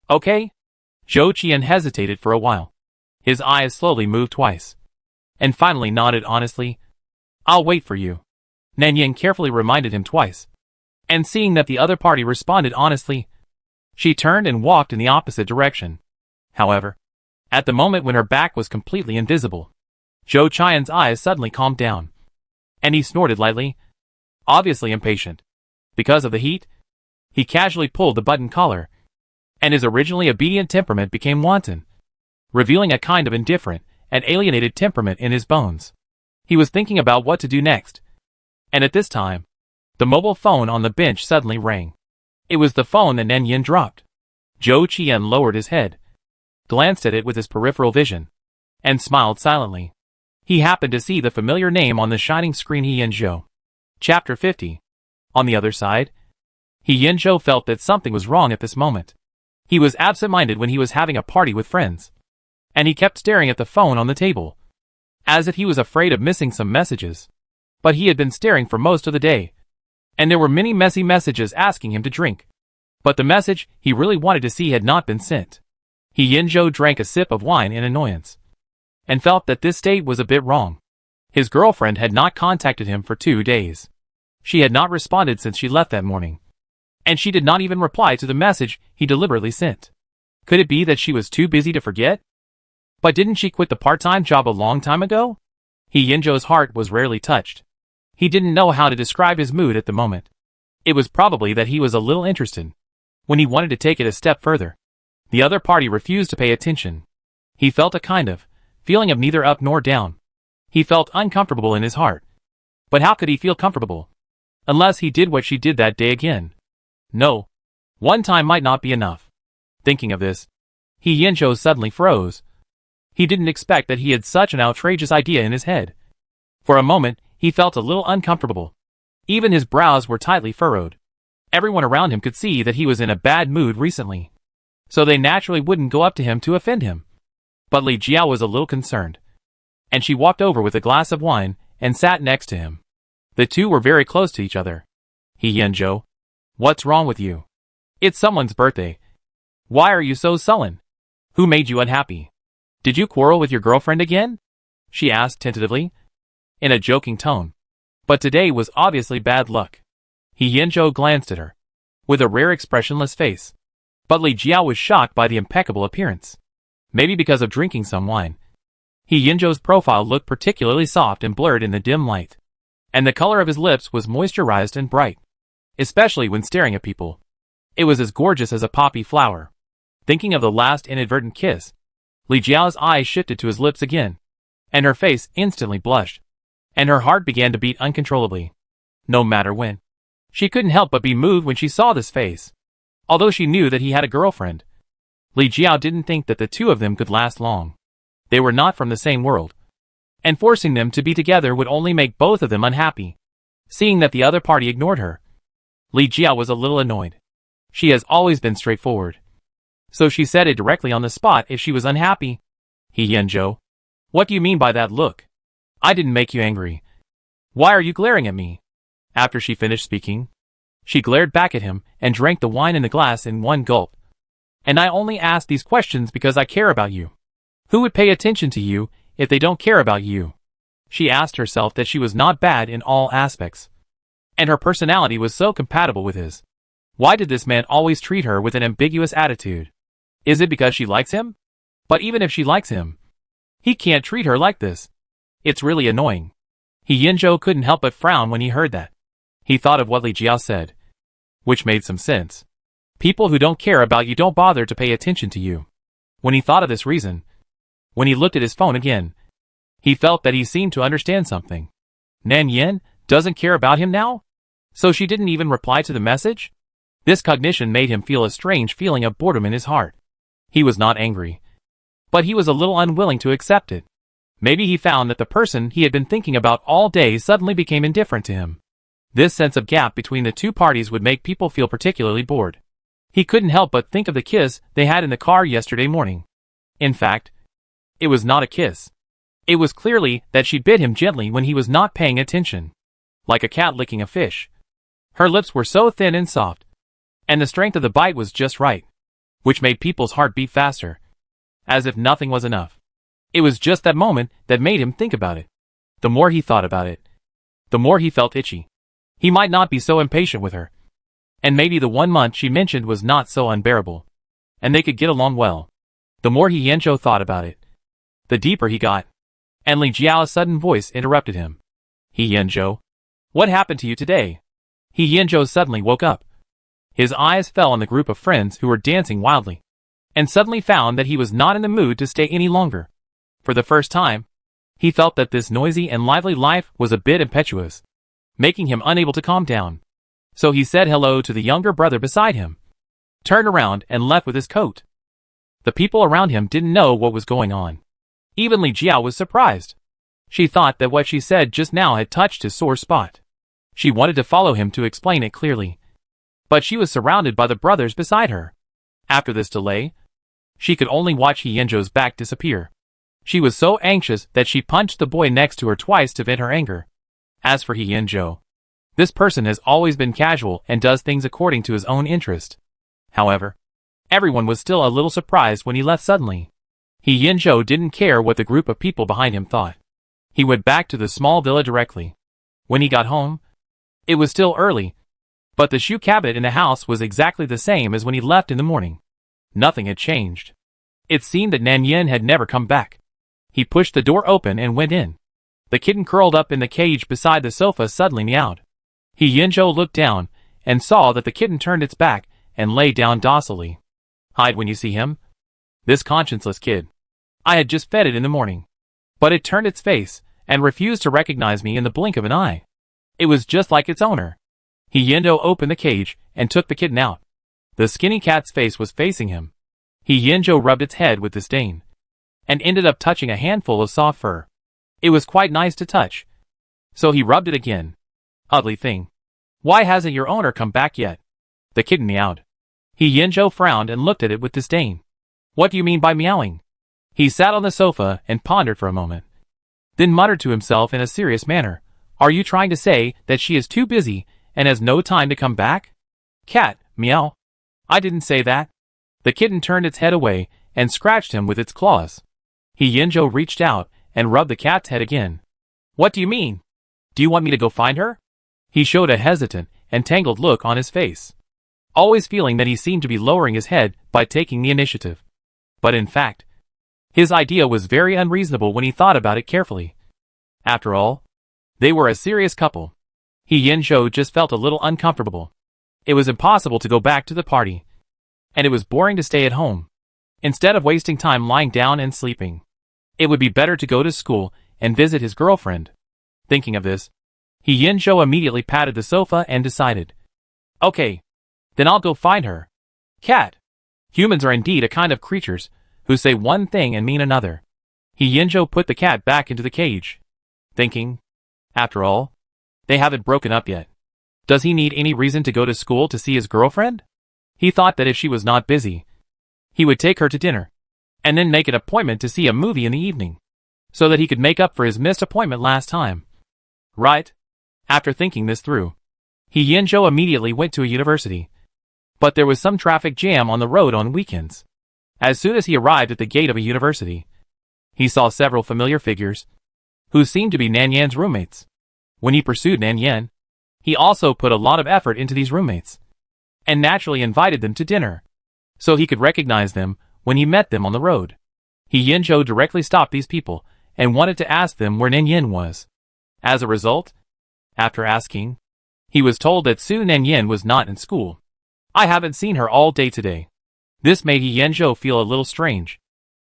Speaker 1: Okay? Zhou Qian hesitated for a while. His eyes slowly moved twice, and finally nodded honestly. I'll wait for you. Nan Yin carefully reminded him twice, and seeing that the other party responded honestly, she turned and walked in the opposite direction. However, at the moment when her back was completely invisible, Zhou Qian's eyes suddenly calmed down, and he snorted lightly, obviously impatient. Because of the heat, he casually pulled the button collar, and his originally obedient temperament became wanton, revealing a kind of indifferent and alienated temperament in his bones. He was thinking about what to do next, and at this time, the mobile phone on the bench suddenly rang. It was the phone that Nan Yin dropped. Zhou Qian lowered his head, glanced at it with his peripheral vision, and smiled silently. He happened to see the familiar name on the shining screen. He Yinzhou. Chapter 50. On the other side, He Yinzhou felt that something was wrong at this moment. He was absent-minded when he was having a party with friends, and he kept staring at the phone on the table, as if he was afraid of missing some messages. But he had been staring for most of the day, and there were many messy messages asking him to drink. But the message he really wanted to see had not been sent. He Yinzhou drank a sip of wine in annoyance, and felt that this state was a bit wrong. His girlfriend had not contacted him for 2 days. She had not responded since she left that morning, and she did not even reply to the message he deliberately sent. Could it be that she was too busy to forget? But didn't she quit the part-time job a long time ago? He Yinzhou's heart was rarely touched. He didn't know how to describe his mood at the moment. It was probably that he was a little interested, when he wanted to take it a step further. The other party refused to pay attention. He felt a kind of feeling of neither up nor down. He felt uncomfortable in his heart. But how could he feel comfortable? Unless he did what she did that day again. No. One time might not be enough. Thinking of this, He Yinzhou suddenly froze. He didn't expect that he had such an outrageous idea in his head. For a moment, he felt a little uncomfortable. Even his brows were tightly furrowed. Everyone around him could see that he was in a bad mood recently, so they naturally wouldn't go up to him to offend him. But Li Jiao was a little concerned, and she walked over with a glass of wine and sat next to him. The two were very close to each other. He Yinzhou, what's wrong with you? It's someone's birthday. Why are you so sullen? Who made you unhappy? Did you quarrel with your girlfriend again? She asked tentatively, in a joking tone. But today was obviously bad luck. He Yinzhou glanced at her, with a rare expressionless face. But Li Jiao was shocked by the impeccable appearance. Maybe because of drinking some wine. He Yinzhou's profile looked particularly soft and blurred in the dim light, and the color of his lips was moisturized and bright, especially when staring at people. It was as gorgeous as a poppy flower. Thinking of the last inadvertent kiss, Li Jiao's eyes shifted to his lips again, and her face instantly blushed, and her heart began to beat uncontrollably. No matter when, she couldn't help but be moved when she saw this face. Although she knew that he had a girlfriend, Li Jiao didn't think that the two of them could last long. They were not from the same world, and forcing them to be together would only make both of them unhappy. Seeing that the other party ignored her, Li Jiao was a little annoyed. She has always been straightforward, so she said it directly on the spot if she was unhappy. He Yinzhou, what do you mean by that look? I didn't make you angry. Why are you glaring at me? After she finished speaking, she glared back at him and drank the wine in the glass in one gulp. And I only ask these questions because I care about you. Who would pay attention to you if they don't care about you? She asked herself that she was not bad in all aspects, and her personality was so compatible with his. Why did this man always treat her with an ambiguous attitude? Is it because she likes him? But even if she likes him, he can't treat her like this. It's really annoying. Yinzhou couldn't help but frown when he heard that. He thought of what Li Jiao said, which made some sense. People who don't care about you don't bother to pay attention to you. When he thought of this reason, when he looked at his phone again, he felt that he seemed to understand something. Nan Yin doesn't care about him now? So she didn't even reply to the message? This cognition made him feel a strange feeling of boredom in his heart. He was not angry, but he was a little unwilling to accept it. Maybe he found that the person he had been thinking about all day suddenly became indifferent to him. This sense of gap between the two parties would make people feel particularly bored. He couldn't help but think of the kiss they had in the car yesterday morning. In fact, it was not a kiss. It was clearly that she bit him gently when he was not paying attention. Like a cat licking a fish. Her lips were so thin and soft, and the strength of the bite was just right, which made people's heart beat faster. As if nothing was enough. It was just that moment that made him think about it. The more he thought about it, the more he felt itchy. He might not be so impatient with her. And maybe the 1 month she mentioned was not so unbearable. And they could get along well. The more Yinzhou thought about it, the deeper he got. And Li Jiao's sudden voice interrupted him. Yinzhou, what happened to you today? Yinzhou suddenly woke up. His eyes fell on the group of friends who were dancing wildly, and suddenly found that he was not in the mood to stay any longer. For the first time, he felt that this noisy and lively life was a bit impetuous, making him unable to calm down. So he said hello to the younger brother beside him, turned around and left with his coat. The people around him didn't know what was going on. Even Li Jiao was surprised. She thought that what she said just now had touched his sore spot. She wanted to follow him to explain it clearly, but she was surrounded by the brothers beside her. After this delay, she could only watch Yinzhou's back disappear. She was so anxious that she punched the boy next to her twice to vent her anger. As for Yinzhou, this person has always been casual and does things according to his own interest. However, everyone was still a little surprised when he left suddenly. Yinzhou didn't care what the group of people behind him thought. He went back to the small villa directly. When he got home, it was still early, but the shoe cabinet in the house was exactly the same as when he left in the morning. Nothing had changed. It seemed that Nan Yin had never come back. He pushed the door open and went in. The kitten curled up in the cage beside the sofa suddenly meowed. Yinzhou looked down and saw that the kitten turned its back and lay down docilely. Hide when you see him? This conscienceless kid. I had just fed it in the morning, but it turned its face and refused to recognize me in the blink of an eye. It was just like its owner. Yinzhou opened the cage and took the kitten out. The skinny cat's face was facing him. Yinzhou rubbed its head with disdain, and ended up touching a handful of soft fur. It was quite nice to touch, so he rubbed it again. Ugly thing. Why hasn't your owner come back yet? The kitten meowed. Yinzhou frowned and looked at it with disdain. What do you mean by meowing? He sat on the sofa and pondered for a moment, then muttered to himself in a serious manner. Are you trying to say that she is too busy and has no time to come back? Cat, meow. I didn't say that. The kitten turned its head away and scratched him with its claws. Yinzhou reached out and rubbed the cat's head again. What do you mean? Do you want me to go find her? He showed a hesitant and tangled look on his face, always feeling that he seemed to be lowering his head by taking the initiative. But in fact, his idea was very unreasonable when he thought about it carefully. After all, they were a serious couple. Yinzhou just felt a little uncomfortable. It was impossible to go back to the party, and it was boring to stay at home. Instead of wasting time lying down and sleeping, it would be better to go to school and visit his girlfriend. Thinking of this, Yinzhou immediately patted the sofa and decided, okay, then I'll go find her. Cat. Humans are indeed a kind of creatures who say one thing and mean another. Yinzhou put the cat back into the cage, thinking, after all, they haven't broken up yet. Does he need any reason to go to school to see his girlfriend? He thought that if she was not busy, he would take her to dinner, and then make an appointment to see a movie in the evening, so that he could make up for his missed appointment last time. Right? After thinking this through, Yinzhou immediately went to a university. But there was some traffic jam on the road on weekends. As soon as he arrived at the gate of a university, he saw several familiar figures, who seemed to be Nan Yan's roommates. When he pursued Nan Yan, he also put a lot of effort into these roommates. and naturally invited them to dinner, so he could recognize them when he met them on the road. He Yinzhou directly stopped these people and wanted to ask them where Nanyan was. As a result, after asking, he was told that Su Nanyan was not in school. I haven't seen her all day today. This made He Yinzhou feel a little strange.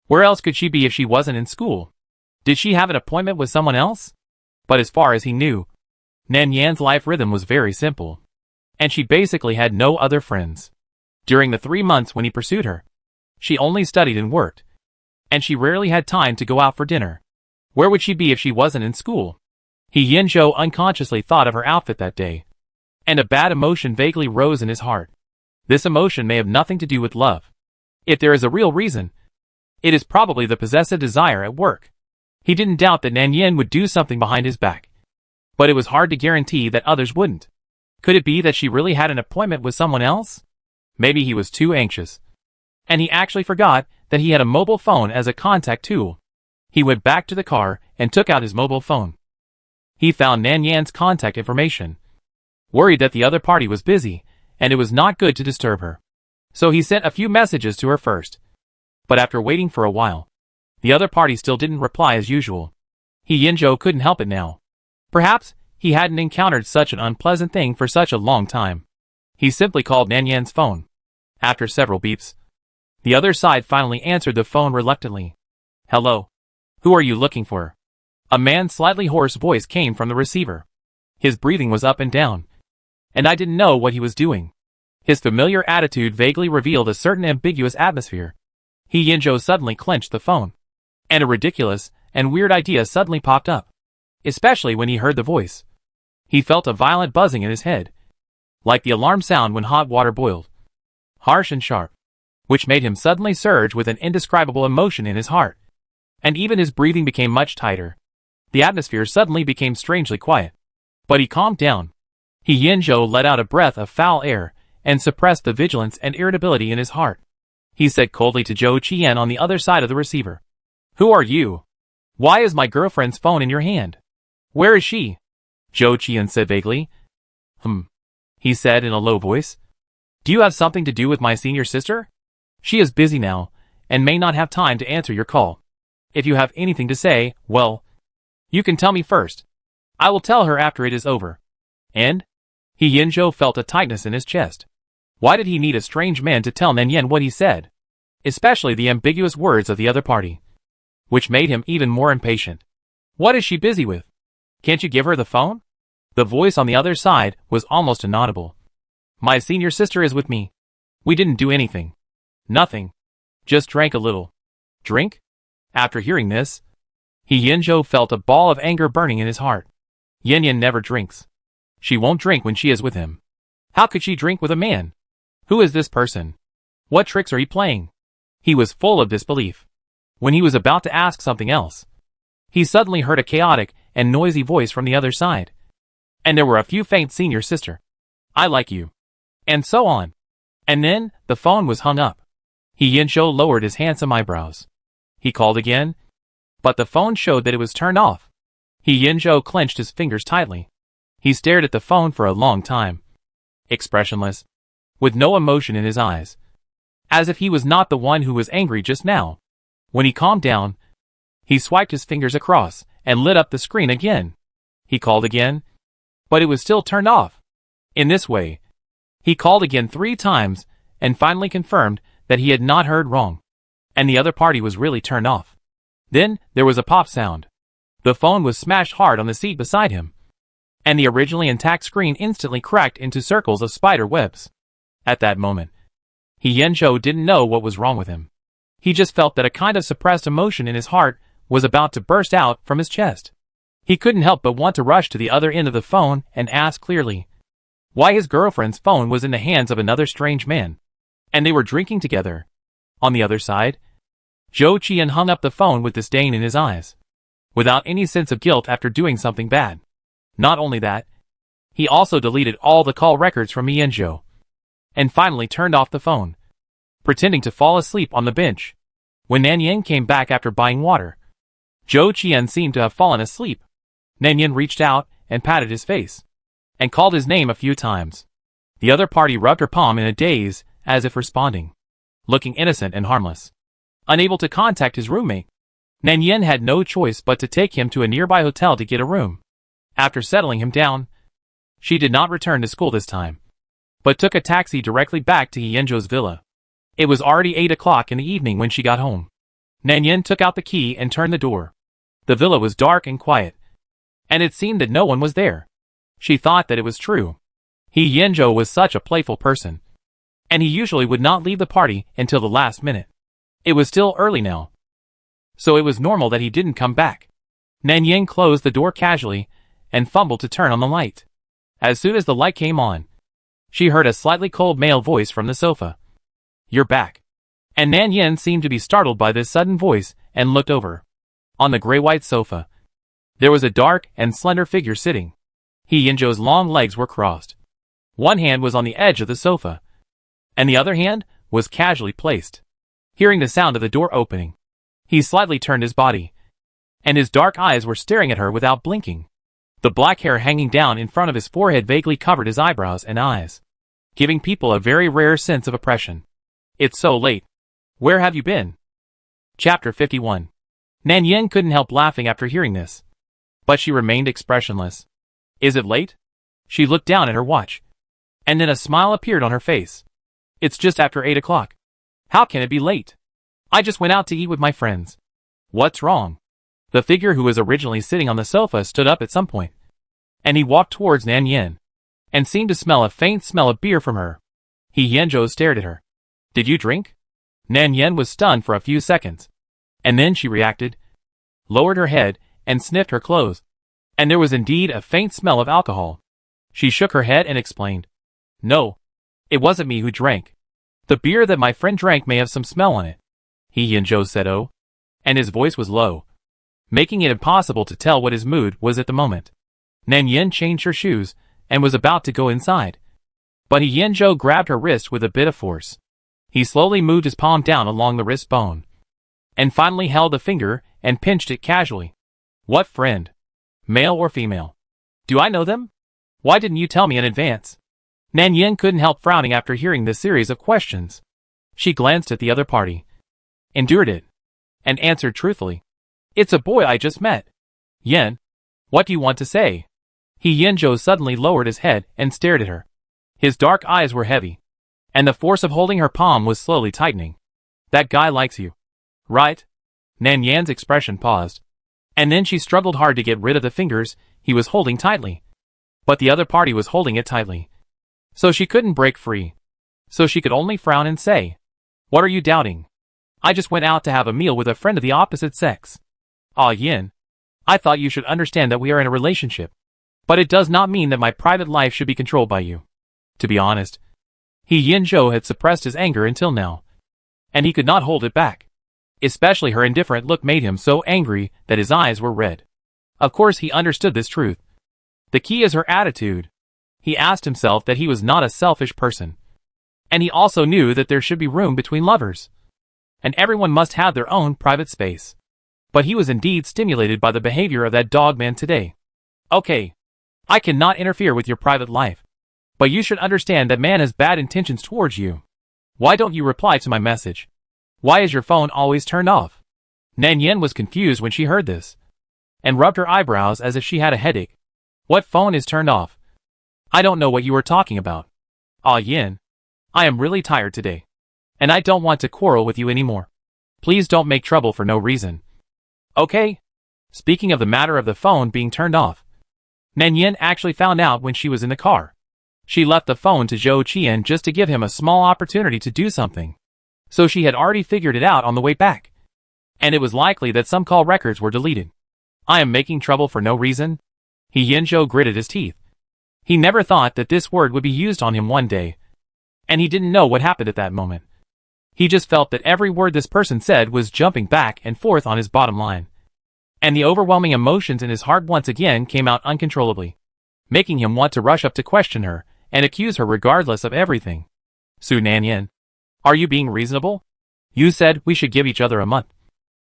Speaker 1: Where else could she be if she wasn't in school? Did she have an appointment with someone else? But as far as he knew, Nanyan's life rhythm was very simple, and she basically had no other friends. During the 3 months when he pursued her, she only studied and worked, and she rarely had time to go out for dinner. Where would she be if she wasn't in school? He Yinzhou unconsciously thought of her outfit that day, and a bad emotion vaguely rose in his heart. This emotion may have nothing to do with love. If there is a real reason, it is probably the possessive desire at work. He didn't doubt that Nanyan would do something behind his back, but it was hard to guarantee that others wouldn't. Could it be that she really had an appointment with someone else? Maybe he was too anxious, and he actually forgot that he had a mobile phone as a contact tool. He went back to the car and took out his mobile phone. He found Nanyan's contact information, worried that the other party was busy, and it was not good to disturb her. So he sent a few messages to her first. But after waiting for a while, the other party still didn't reply as usual. He Yinzhou couldn't help it now. Perhaps he hadn't encountered such an unpleasant thing for such a long time. He simply called Nanyan's phone. After several beeps, the other side finally answered the phone reluctantly. Hello. Who are you looking for? A man's slightly hoarse voice came from the receiver. His breathing was up and down, and I didn't know what he was doing. His familiar attitude vaguely revealed a certain ambiguous atmosphere. He Yinzhou suddenly clenched the phone, and a ridiculous and weird idea suddenly popped up, especially when he heard the voice. He felt a violent buzzing in his head, like the alarm sound when hot water boiled, harsh and sharp, which made him suddenly surge with an indescribable emotion in his heart, and even his breathing became much tighter. The atmosphere suddenly became strangely quiet, but he calmed down. He Yinzhou let out a breath of foul air and suppressed the vigilance and irritability in his heart. He said coldly to Zhou Qian on the other side of the receiver. Who are you? Why is my girlfriend's phone in your hand? Where is she? Zhou Qian said vaguely. He said in a low voice. Do you have something to do with my senior sister? She is busy now, and may not have time to answer your call. If you have anything to say, well, you can tell me first. I will tell her after it is over. And? He Yinzhou felt a tightness in his chest. Why did he need a strange man to tell Nanyan what he said? Especially the ambiguous words of the other party, which made him even more impatient. What is she busy with? Can't you give her the phone? The voice on the other side was almost inaudible. My senior sister is with me. We didn't do anything. Nothing. Just drank a little. Drink? After hearing this, He Yinzhou felt a ball of anger burning in his heart. Yan never drinks. She won't drink when she is with him. How could she drink with a man? Who is this person? What tricks are he playing? He was full of disbelief. When he was about to ask something else, he suddenly heard a chaotic and noisy voice from the other side. And there were a few faint senior sister. I like you. And so on. And then, the phone was hung up. He Yinzhou lowered his handsome eyebrows. He called again, but the phone showed that it was turned off. He Yinzhou clenched his fingers tightly. He stared at the phone for a long time, expressionless, with no emotion in his eyes, as if he was not the one who was angry just now. When he calmed down, he swiped his fingers across and lit up the screen again. He called again, but it was still turned off. In this way, he called again 3 times and finally confirmed that he had not heard wrong, and the other party was really turned off. Then, there was a pop sound. The phone was smashed hard on the seat beside him, and the originally intact screen instantly cracked into circles of spider webs. At that moment, He Yinzhou didn't know what was wrong with him. He just felt that a kind of suppressed emotion in his heart was about to burst out from his chest. He couldn't help but want to rush to the other end of the phone and ask clearly why his girlfriend's phone was in the hands of another strange man, and they were drinking together. On the other side, Zhou Qian hung up the phone with disdain in his eyes, without any sense of guilt after doing something bad. Not only that, he also deleted all the call records from He Yinzhou, and finally turned off the phone, pretending to fall asleep on the bench. When Nanyan came back after buying water, Zhou Qian seemed to have fallen asleep. Nanyan reached out and patted his face, and called his name a few times. The other party rubbed her palm in a daze, as if responding. Looking innocent and harmless. Unable to contact his roommate, Nan Yen had no choice but to take him to a nearby hotel to get a room. After settling him down, she did not return to school this time, but took a taxi directly back to Yenjo's villa. It was already 8 o'clock in the evening when she got home. Nan Yen took out the key and turned the door. The villa was dark and quiet, and it seemed that no one was there. She thought that it was true. Yenjo was such a playful person, and he usually would not leave the party until the last minute. It was still early now, so it was normal that he didn't come back. Nan Yen closed the door casually and fumbled to turn on the light. As soon as the light came on, she heard a slightly cold male voice from the sofa. "You're back." And Nan Yen seemed to be startled by this sudden voice and looked over. On the gray-white sofa, there was a dark and slender figure sitting. Yenjo's long legs were crossed. One hand was on the edge of the sofa, and the other hand was casually placed. Hearing the sound of the door opening, he slightly turned his body, and his dark eyes were staring at her without blinking. The black hair hanging down in front of his forehead vaguely covered his eyebrows and eyes, giving people a very rare sense of oppression. "It's so late. Where have you been?" Chapter 51. Nan Yen couldn't help laughing after hearing this, but she remained expressionless. "Is it late?" She looked down at her watch, and then a smile appeared on her face. "It's just after 8 o'clock. How can it be late? I just went out to eat with my friends." "What's wrong?" The figure who was originally sitting on the sofa stood up at some point, and he walked towards Nan Yen, and seemed to smell a faint smell of beer from her. Yenjo stared at her. "Did you drink?" Nan Yen was stunned for a few seconds, and then she reacted, lowered her head, and sniffed her clothes, and there was indeed a faint smell of alcohol. She shook her head and explained, "No, it wasn't me who drank. The beer that my friend drank may have some smell on it." Yenjo said, "Oh," and his voice was low, making it impossible to tell what his mood was at the moment. Nan Yen changed her shoes and was about to go inside, but Yenjo grabbed her wrist with a bit of force. He slowly moved his palm down along the wrist bone, and finally held the finger and pinched it casually. "What friend? Male or female? Do I know them? Why didn't you tell me in advance?" Nan Yen couldn't help frowning after hearing this series of questions. She glanced at the other party, endured it, and answered truthfully, "It's a boy I just met." "Yen, what do you want to say?" Yenjo suddenly lowered his head and stared at her. His dark eyes were heavy, and the force of holding her palm was slowly tightening. "That guy likes you, right?" Nan Yan's expression paused, and then she struggled hard to get rid of the fingers he was holding tightly. But the other party was holding it tightly, so she couldn't break free. So she could only frown and say, "What are you doubting? I just went out to have a meal with a friend of the opposite sex." "Ah, Yen, I thought you should understand that we are in a relationship, but it does not mean that my private life should be controlled by you." To be honest, Yenjo had suppressed his anger until now, and he could not hold it back. Especially her indifferent look made him so angry that his eyes were red. Of course he understood this truth. The key is her attitude. He asked himself that he was not a selfish person, and he also knew that there should be room between lovers, and everyone must have their own private space. But he was indeed stimulated by the behavior of that dog man today. "Okay, I cannot interfere with your private life, but you should understand that man has bad intentions towards you. Why don't you reply to my message? Why is your phone always turned off?" Nan Yen was confused when she heard this, and rubbed her eyebrows as if she had a headache. "What phone is turned off? I don't know what you are talking about." "Ah, Yen, I am really tired today, and I don't want to quarrel with you anymore. Please don't make trouble for no reason." "Okay." Speaking of the matter of the phone being turned off, Nan Yen actually found out when she was in the car. She left the phone to Zhou Qian just to give him a small opportunity to do something, so she had already figured it out on the way back, and it was likely that some call records were deleted. "I am making trouble for no reason?" Yenjo gritted his teeth. He never thought that this word would be used on him one day, and he didn't know what happened at that moment. He just felt that every word this person said was jumping back and forth on his bottom line, and the overwhelming emotions in his heart once again came out uncontrollably, making him want to rush up to question her and accuse her regardless of everything. "Su Nan Yen, are you being reasonable? You said we should give each other a month,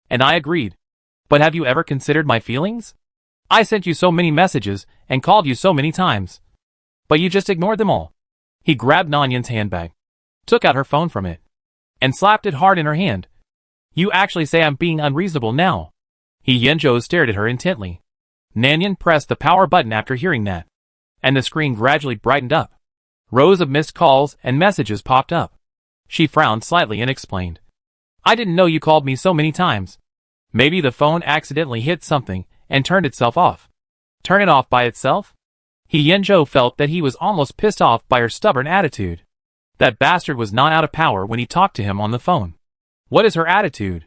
Speaker 1: and I agreed. But have you ever considered my feelings? I sent you so many messages and called you so many times, but you just ignored them all. He grabbed Nan Yan's handbag, took out her phone from it, and slapped it hard in her hand. You actually say I'm being unreasonable now? He Yanzhou stared at her intently. Nan Yan pressed the power button after hearing that, and the screen gradually brightened up. Rows of missed calls and messages popped up. She frowned slightly and explained. I didn't know you called me so many times. Maybe the phone accidentally hit something and turned itself off. Turn it off by itself? He Yanzhou felt that he was almost pissed off by her stubborn attitude. That bastard was not out of power when he talked to him on the phone. What is her attitude?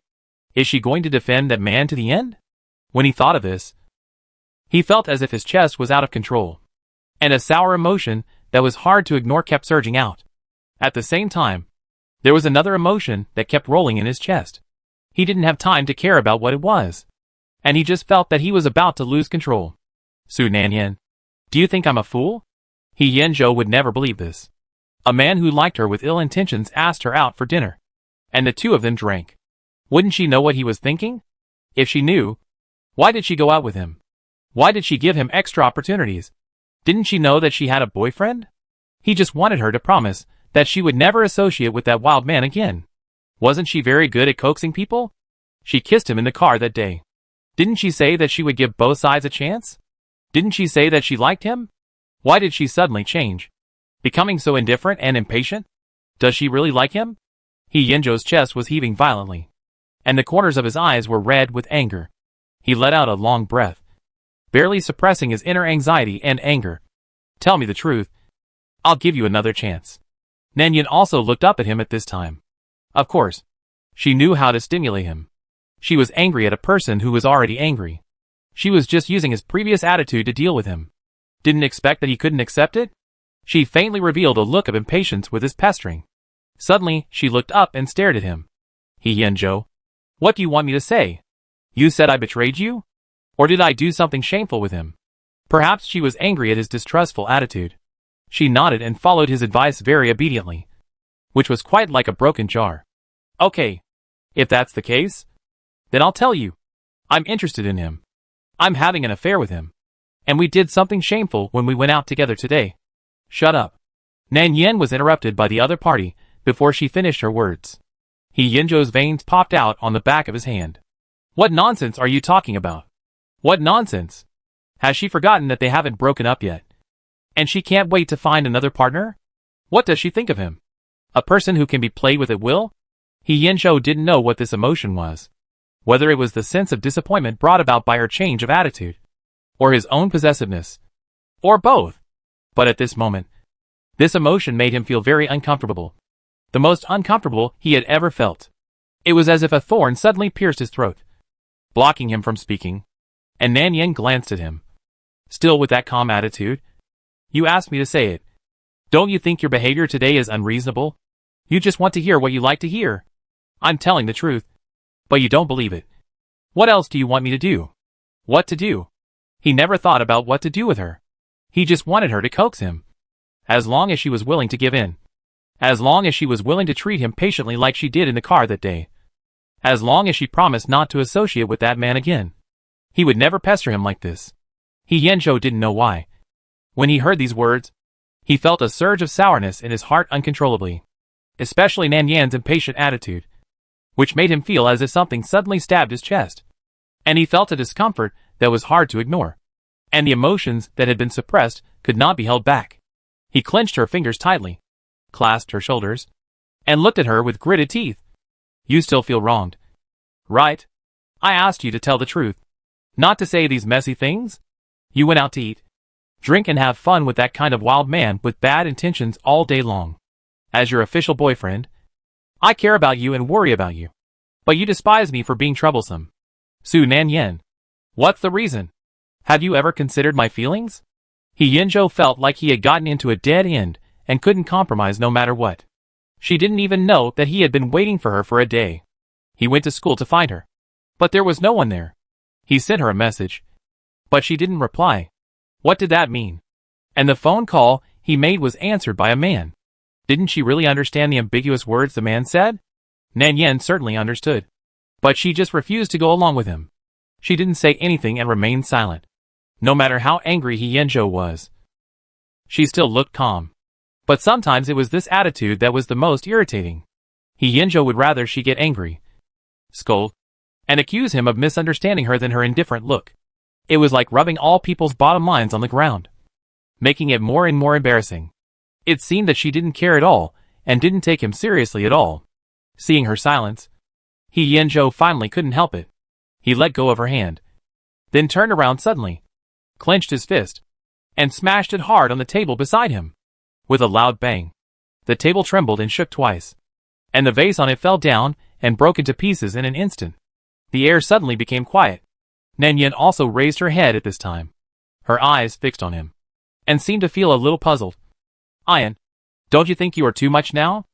Speaker 1: Is she going to defend that man to the end? When he thought of this, he felt as if his chest was out of control, and a sour emotion that was hard to ignore kept surging out. At the same time, there was another emotion that kept rolling in his chest. He didn't have time to care about what it was, and he just felt that he was about to lose control. Su Nanyan, do you think I'm a fool? He Yanzhou would never believe this. A man who liked her with ill intentions asked her out for dinner, and the two of them drank. Wouldn't she know what he was thinking? If she knew, why did she go out with him? Why did she give him extra opportunities? Didn't she know that she had a boyfriend? He just wanted her to promise that she would never associate with that wild man again. Wasn't she very good at coaxing people? She kissed him in the car that day. Didn't she say that she would give both sides a chance? Didn't she say that she liked him? Why did she suddenly change? Becoming so indifferent and impatient? Does she really like him? He Yanzhou's chest was heaving violently, and the corners of his eyes were red with anger. He let out a long breath, barely suppressing his inner anxiety and anger. Tell me the truth. I'll give you another chance. Nan Yan also looked up at him at this time. Of course, she knew how to stimulate him. She was angry at a person who was already angry. She was just using his previous attitude to deal with him. Didn't expect that he couldn't accept it? She faintly revealed a look of impatience with his pestering. Suddenly, she looked up and stared at him. He Yanzhou, what do you want me to say? You said I betrayed you? Or did I do something shameful with him? Perhaps she was angry at his distrustful attitude. She nodded and followed his advice very obediently, which was quite like a broken jar. Okay. If that's the case, then I'll tell you. I'm interested in him. I'm having an affair with him. And we did something shameful when we went out together today. Shut up. Nan Yan was interrupted by the other party before she finished her words. He Yanzhou's veins popped out on the back of his hand. What nonsense are you talking about? What nonsense? Has she forgotten that they haven't broken up yet? And she can't wait to find another partner? What does she think of him? A person who can be played with at will? He Yanzhou didn't know what this emotion was. Whether it was the sense of disappointment brought about by her change of attitude, or his own possessiveness, or both. But at this moment, this emotion made him feel very uncomfortable. The most uncomfortable he had ever felt. It was as if a thorn suddenly pierced his throat, blocking him from speaking. And Nan Yan glanced at him, still with that calm attitude. You asked me to say it. Don't you think your behavior today is unreasonable? You just want to hear what you like to hear. I'm telling the truth. But you don't believe it. What else do you want me to do? What to do? He never thought about what to do with her. He just wanted her to coax him. As long as she was willing to give in. As long as she was willing to treat him patiently like she did in the car that day. As long as she promised not to associate with that man again. He would never pester him like this. He Yanzhou didn't know why. When he heard these words, he felt a surge of sourness in his heart uncontrollably. Especially Nan Yan's impatient attitude, which made him feel as if something suddenly stabbed his chest. And he felt a discomfort that was hard to ignore. And the emotions that had been suppressed could not be held back. He clenched her fingers tightly, clasped her shoulders, and looked at her with gritted teeth. You still feel wronged, right? I asked you to tell the truth, not to say these messy things. You went out to eat, drink and have fun with that kind of wild man with bad intentions all day long. As your official boyfriend, I care about you and worry about you. But you despise me for being troublesome. Su Nanyan. What's the reason? Have you ever considered my feelings? He Yanzhou felt like he had gotten into a dead end and couldn't compromise no matter what. She didn't even know that he had been waiting for her for a day. He went to school to find her, but there was no one there. He sent her a message, but she didn't reply. What did that mean? And the phone call he made was answered by a man. Didn't she really understand the ambiguous words the man said? Nan Yan certainly understood, but she just refused to go along with him. She didn't say anything and remained silent. No matter how angry He Yanzhou was, she still looked calm. But sometimes it was this attitude that was the most irritating. He Yinzhou would rather she get angry, scold, and accuse him of misunderstanding her than her indifferent look. It was like rubbing all people's bottom lines on the ground, making it more and more embarrassing. It seemed that she didn't care at all, and didn't take him seriously at all. Seeing her silence, He Yinzhou finally couldn't help it. He let go of her hand, then turned around suddenly, clenched his fist, and smashed it hard on the table beside him. With a loud bang, the table trembled and shook twice, and the vase on it fell down and broke into pieces in an instant. The air suddenly became quiet. Nan Yin also raised her head at this time, her eyes fixed on him, and seemed to feel a little puzzled. Ian, don't you think you are too much now?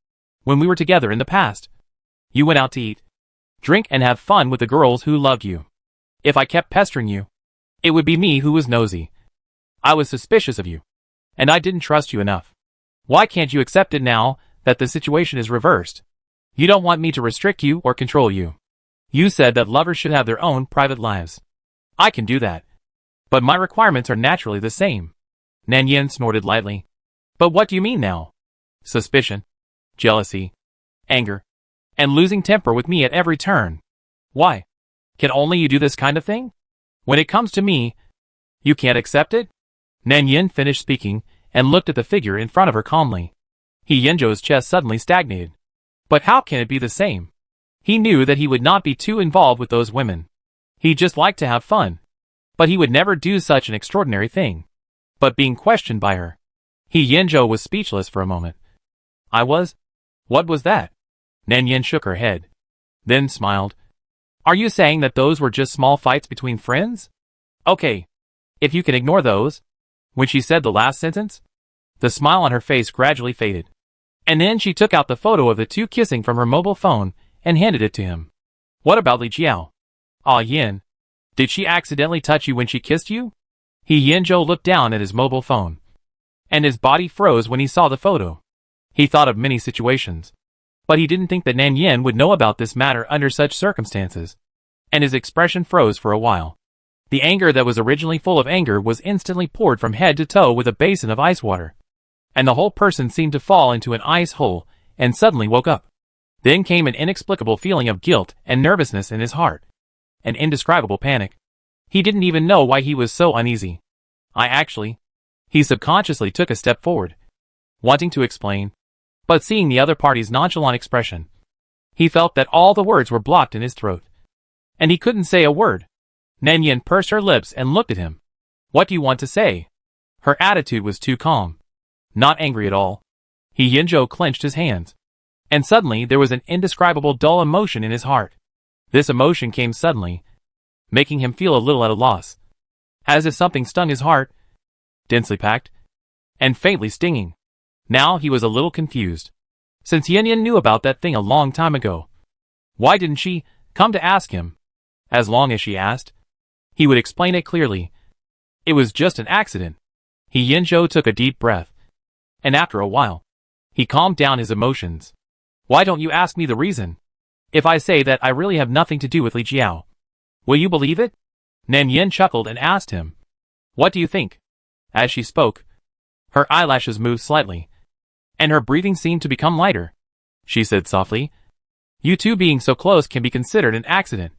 Speaker 1: When we were together in the past, you went out to eat, drink and have fun with the girls who loved you. If I kept pestering you, it would be me who was nosy. I was suspicious of you, and I didn't trust you enough. Why can't you accept it now that the situation is reversed? You don't want me to restrict you or control you. You said that lovers should have their own private lives. I can do that, but my requirements are naturally the same. Nan Yin snorted lightly. But what do you mean now? Suspicion, jealousy, anger, and losing temper with me at every turn. Why? Can only you do this kind of thing? When it comes to me, you can't accept it? Nan Yin finished speaking and looked at the figure in front of her calmly. He Yinzhou's chest suddenly stagnated. But how can it be the same? He knew that he would not be too involved with those women. He just liked to have fun. But he would never do such an extraordinary thing. But being questioned by her. He Yinzhou was speechless for a moment. I was? What was that? Nan Yin shook her head, then smiled. Are you saying that those were just small fights between friends? Okay. If you can ignore those. When she said the last sentence, the smile on her face gradually faded. And then she took out the photo of the two kissing from her mobile phone and handed it to him. What about Li Jiao? Ah Yin. Did she accidentally touch you when she kissed you? He Yinzhou looked down at his mobile phone, and his body froze when he saw the photo. He thought of many situations, but he didn't think that Nan Yin would know about this matter under such circumstances, and his expression froze for a while. The anger that was originally full of anger was instantly poured from head to toe with a basin of ice water, and the whole person seemed to fall into an ice hole and suddenly woke up. Then came an inexplicable feeling of guilt and nervousness in his heart, an indescribable panic. He didn't even know why he was so uneasy. He subconsciously took a step forward, wanting to explain, but seeing the other party's nonchalant expression, he felt that all the words were blocked in his throat, and he couldn't say a word. Nan Yin pursed her lips and looked at him. What do you want to say? Her attitude was too calm, not angry at all. He Yinzhou clenched his hands, and suddenly there was an indescribable dull emotion in his heart. This emotion came suddenly, making him feel a little at a loss, as if something stung his heart, densely packed, and faintly stinging. Now he was a little confused, since Yin Yin knew about that thing a long time ago. Why didn't she come to ask him? As long as she asked, he would explain it clearly. It was just an accident. He Yinzhou took a deep breath, and after a while, he calmed down his emotions. Why don't you ask me the reason? If I say that I really have nothing to do with Li Jiao, will you believe it? Nan Yin chuckled and asked him. What do you think? As she spoke, her eyelashes moved slightly, and her breathing seemed to become lighter. She said softly, You two being so close can be considered an accident.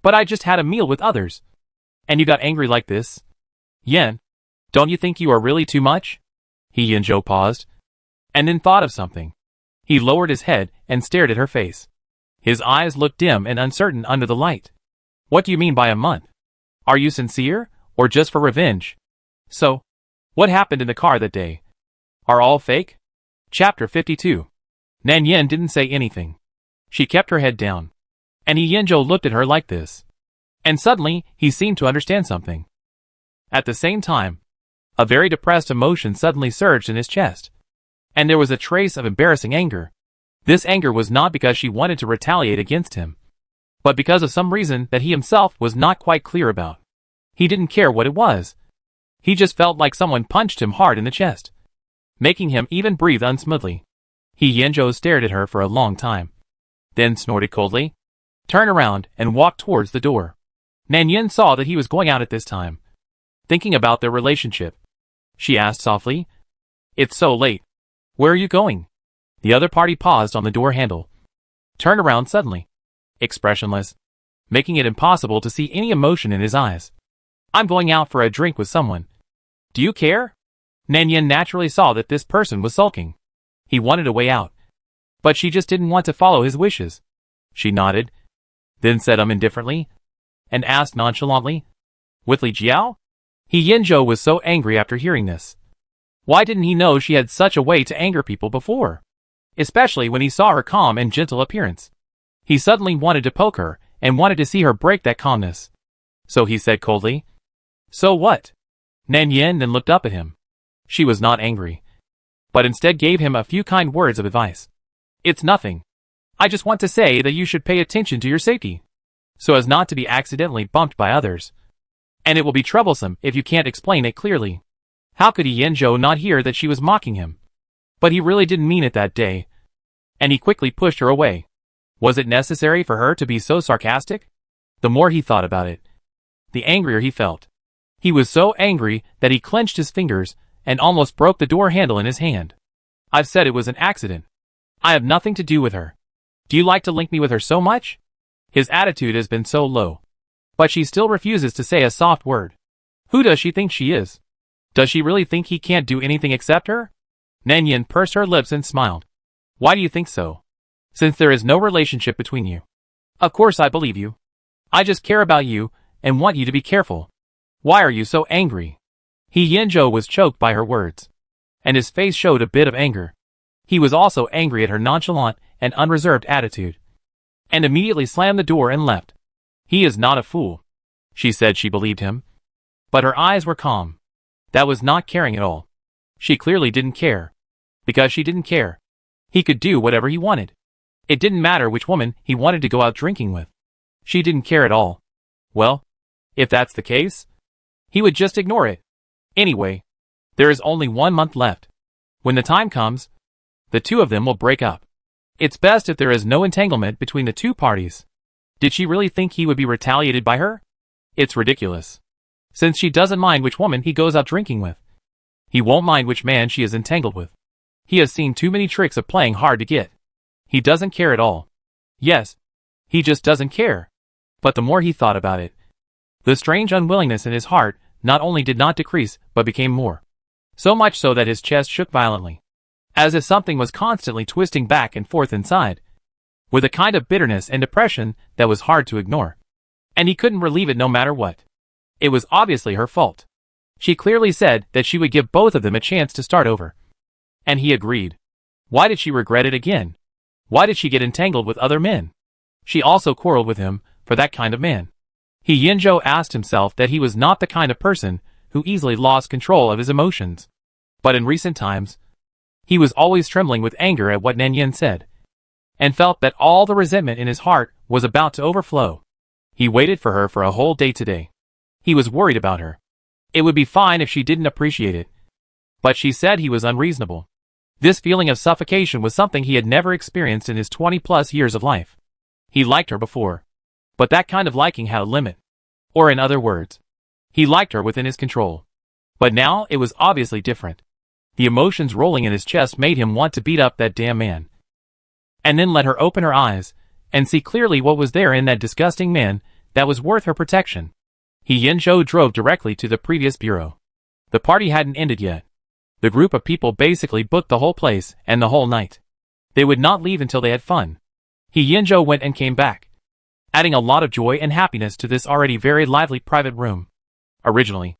Speaker 1: But I just had a meal with others, and you got angry like this? Yin, don't you think you are really too much? He Yinzhou paused, and then thought of something. He lowered his head and stared at her face. His eyes looked dim and uncertain under the light. What do you mean by a month? Are you sincere, or just for revenge? So, what happened in the car that day? Are all fake? Chapter 52. Nan Yin didn't say anything. She kept her head down, and He Yinzhou looked at her like this. And suddenly, he seemed to understand something. At the same time, a very depressed emotion suddenly surged in his chest, and there was a trace of embarrassing anger. This anger was not because she wanted to retaliate against him, but because of some reason that he himself was not quite clear about. He didn't care what it was. He just felt like someone punched him hard in the chest, making him even breathe unsmoothly. He Yinzhou stared at her for a long time, then snorted coldly, turned around and walked towards the door. Nan Yin saw that he was going out at this time, thinking about their relationship. She asked softly, It's so late. Where are you going? The other party paused on the door handle, turned around suddenly, expressionless, making it impossible to see any emotion in his eyes. I'm going out for a drink with someone. Do you care? Nan Yin naturally saw that this person was sulking. He wanted a way out, but she just didn't want to follow his wishes. She nodded, then said indifferently, and asked nonchalantly, with Li Jiao? He Yinzhou was so angry after hearing this. Why didn't he know she had such a way to anger people before? Especially when he saw her calm and gentle appearance. He suddenly wanted to poke her, and wanted to see her break that calmness. So he said coldly, So what? Nan Yin then looked up at him. She was not angry, but instead gave him a few kind words of advice. It's nothing. I just want to say that you should pay attention to your safety, so as not to be accidentally bumped by others. And it will be troublesome if you can't explain it clearly. How could Yinzhou not hear that she was mocking him? But he really didn't mean it that day, and he quickly pushed her away. Was it necessary for her to be so sarcastic? The more he thought about it, the angrier he felt. He was so angry that he clenched his fingers and almost broke the door handle in his hand. I've said it was an accident. I have nothing to do with her. Do you like to link me with her so much? His attitude has been so low, but she still refuses to say a soft word. Who does she think she is? Does she really think he can't do anything except her? Nan Yin pursed her lips and smiled. Why do you think so? Since there is no relationship between you. Of course I believe you. I just care about you, and want you to be careful. Why are you so angry? He Yinzhou was choked by her words, and his face showed a bit of anger. He was also angry at her nonchalant and unreserved attitude, and immediately slammed the door and left. He is not a fool. She said she believed him, but her eyes were calm. That was not caring at all. She clearly didn't care. Because she didn't care, he could do whatever he wanted. It didn't matter which woman he wanted to go out drinking with. She didn't care at all. Well, if that's the case, he would just ignore it. Anyway, there is only 1 month left. When the time comes, the two of them will break up. It's best if there is no entanglement between the two parties. Did she really think he would be retaliated by her? It's ridiculous. Since she doesn't mind which woman he goes out drinking with, he won't mind which man she is entangled with. He has seen too many tricks of playing hard to get. He doesn't care at all. Yes, he just doesn't care. But the more he thought about it, the strange unwillingness in his heart not only did not decrease but became more. So much so that his chest shook violently, as if something was constantly twisting back and forth inside, with a kind of bitterness and depression that was hard to ignore. And he couldn't relieve it no matter what. It was obviously her fault. She clearly said that she would give both of them a chance to start over. And he agreed. Why did she regret it again? Why did she get entangled with other men? She also quarreled with him for that kind of man. He Yinzhou asked himself that he was not the kind of person who easily lost control of his emotions. But in recent times, he was always trembling with anger at what Nan Yin said, and felt that all the resentment in his heart was about to overflow. He waited for her for a whole day today. He was worried about her. It would be fine if she didn't appreciate it. But she said he was unreasonable. This feeling of suffocation was something he had never experienced in his 20-plus years of life. He liked her before, but that kind of liking had a limit. Or in other words, he liked her within his control. But now it was obviously different. The emotions rolling in his chest made him want to beat up that damn man. And then let her open her eyes and see clearly what was there in that disgusting man that was worth her protection. He Yinzhou drove directly to the previous bureau. The party hadn't ended yet. The group of people basically booked the whole place and the whole night. They would not leave until they had fun. He Yinzhou went and came back, adding a lot of joy and happiness to this already very lively private room. Originally,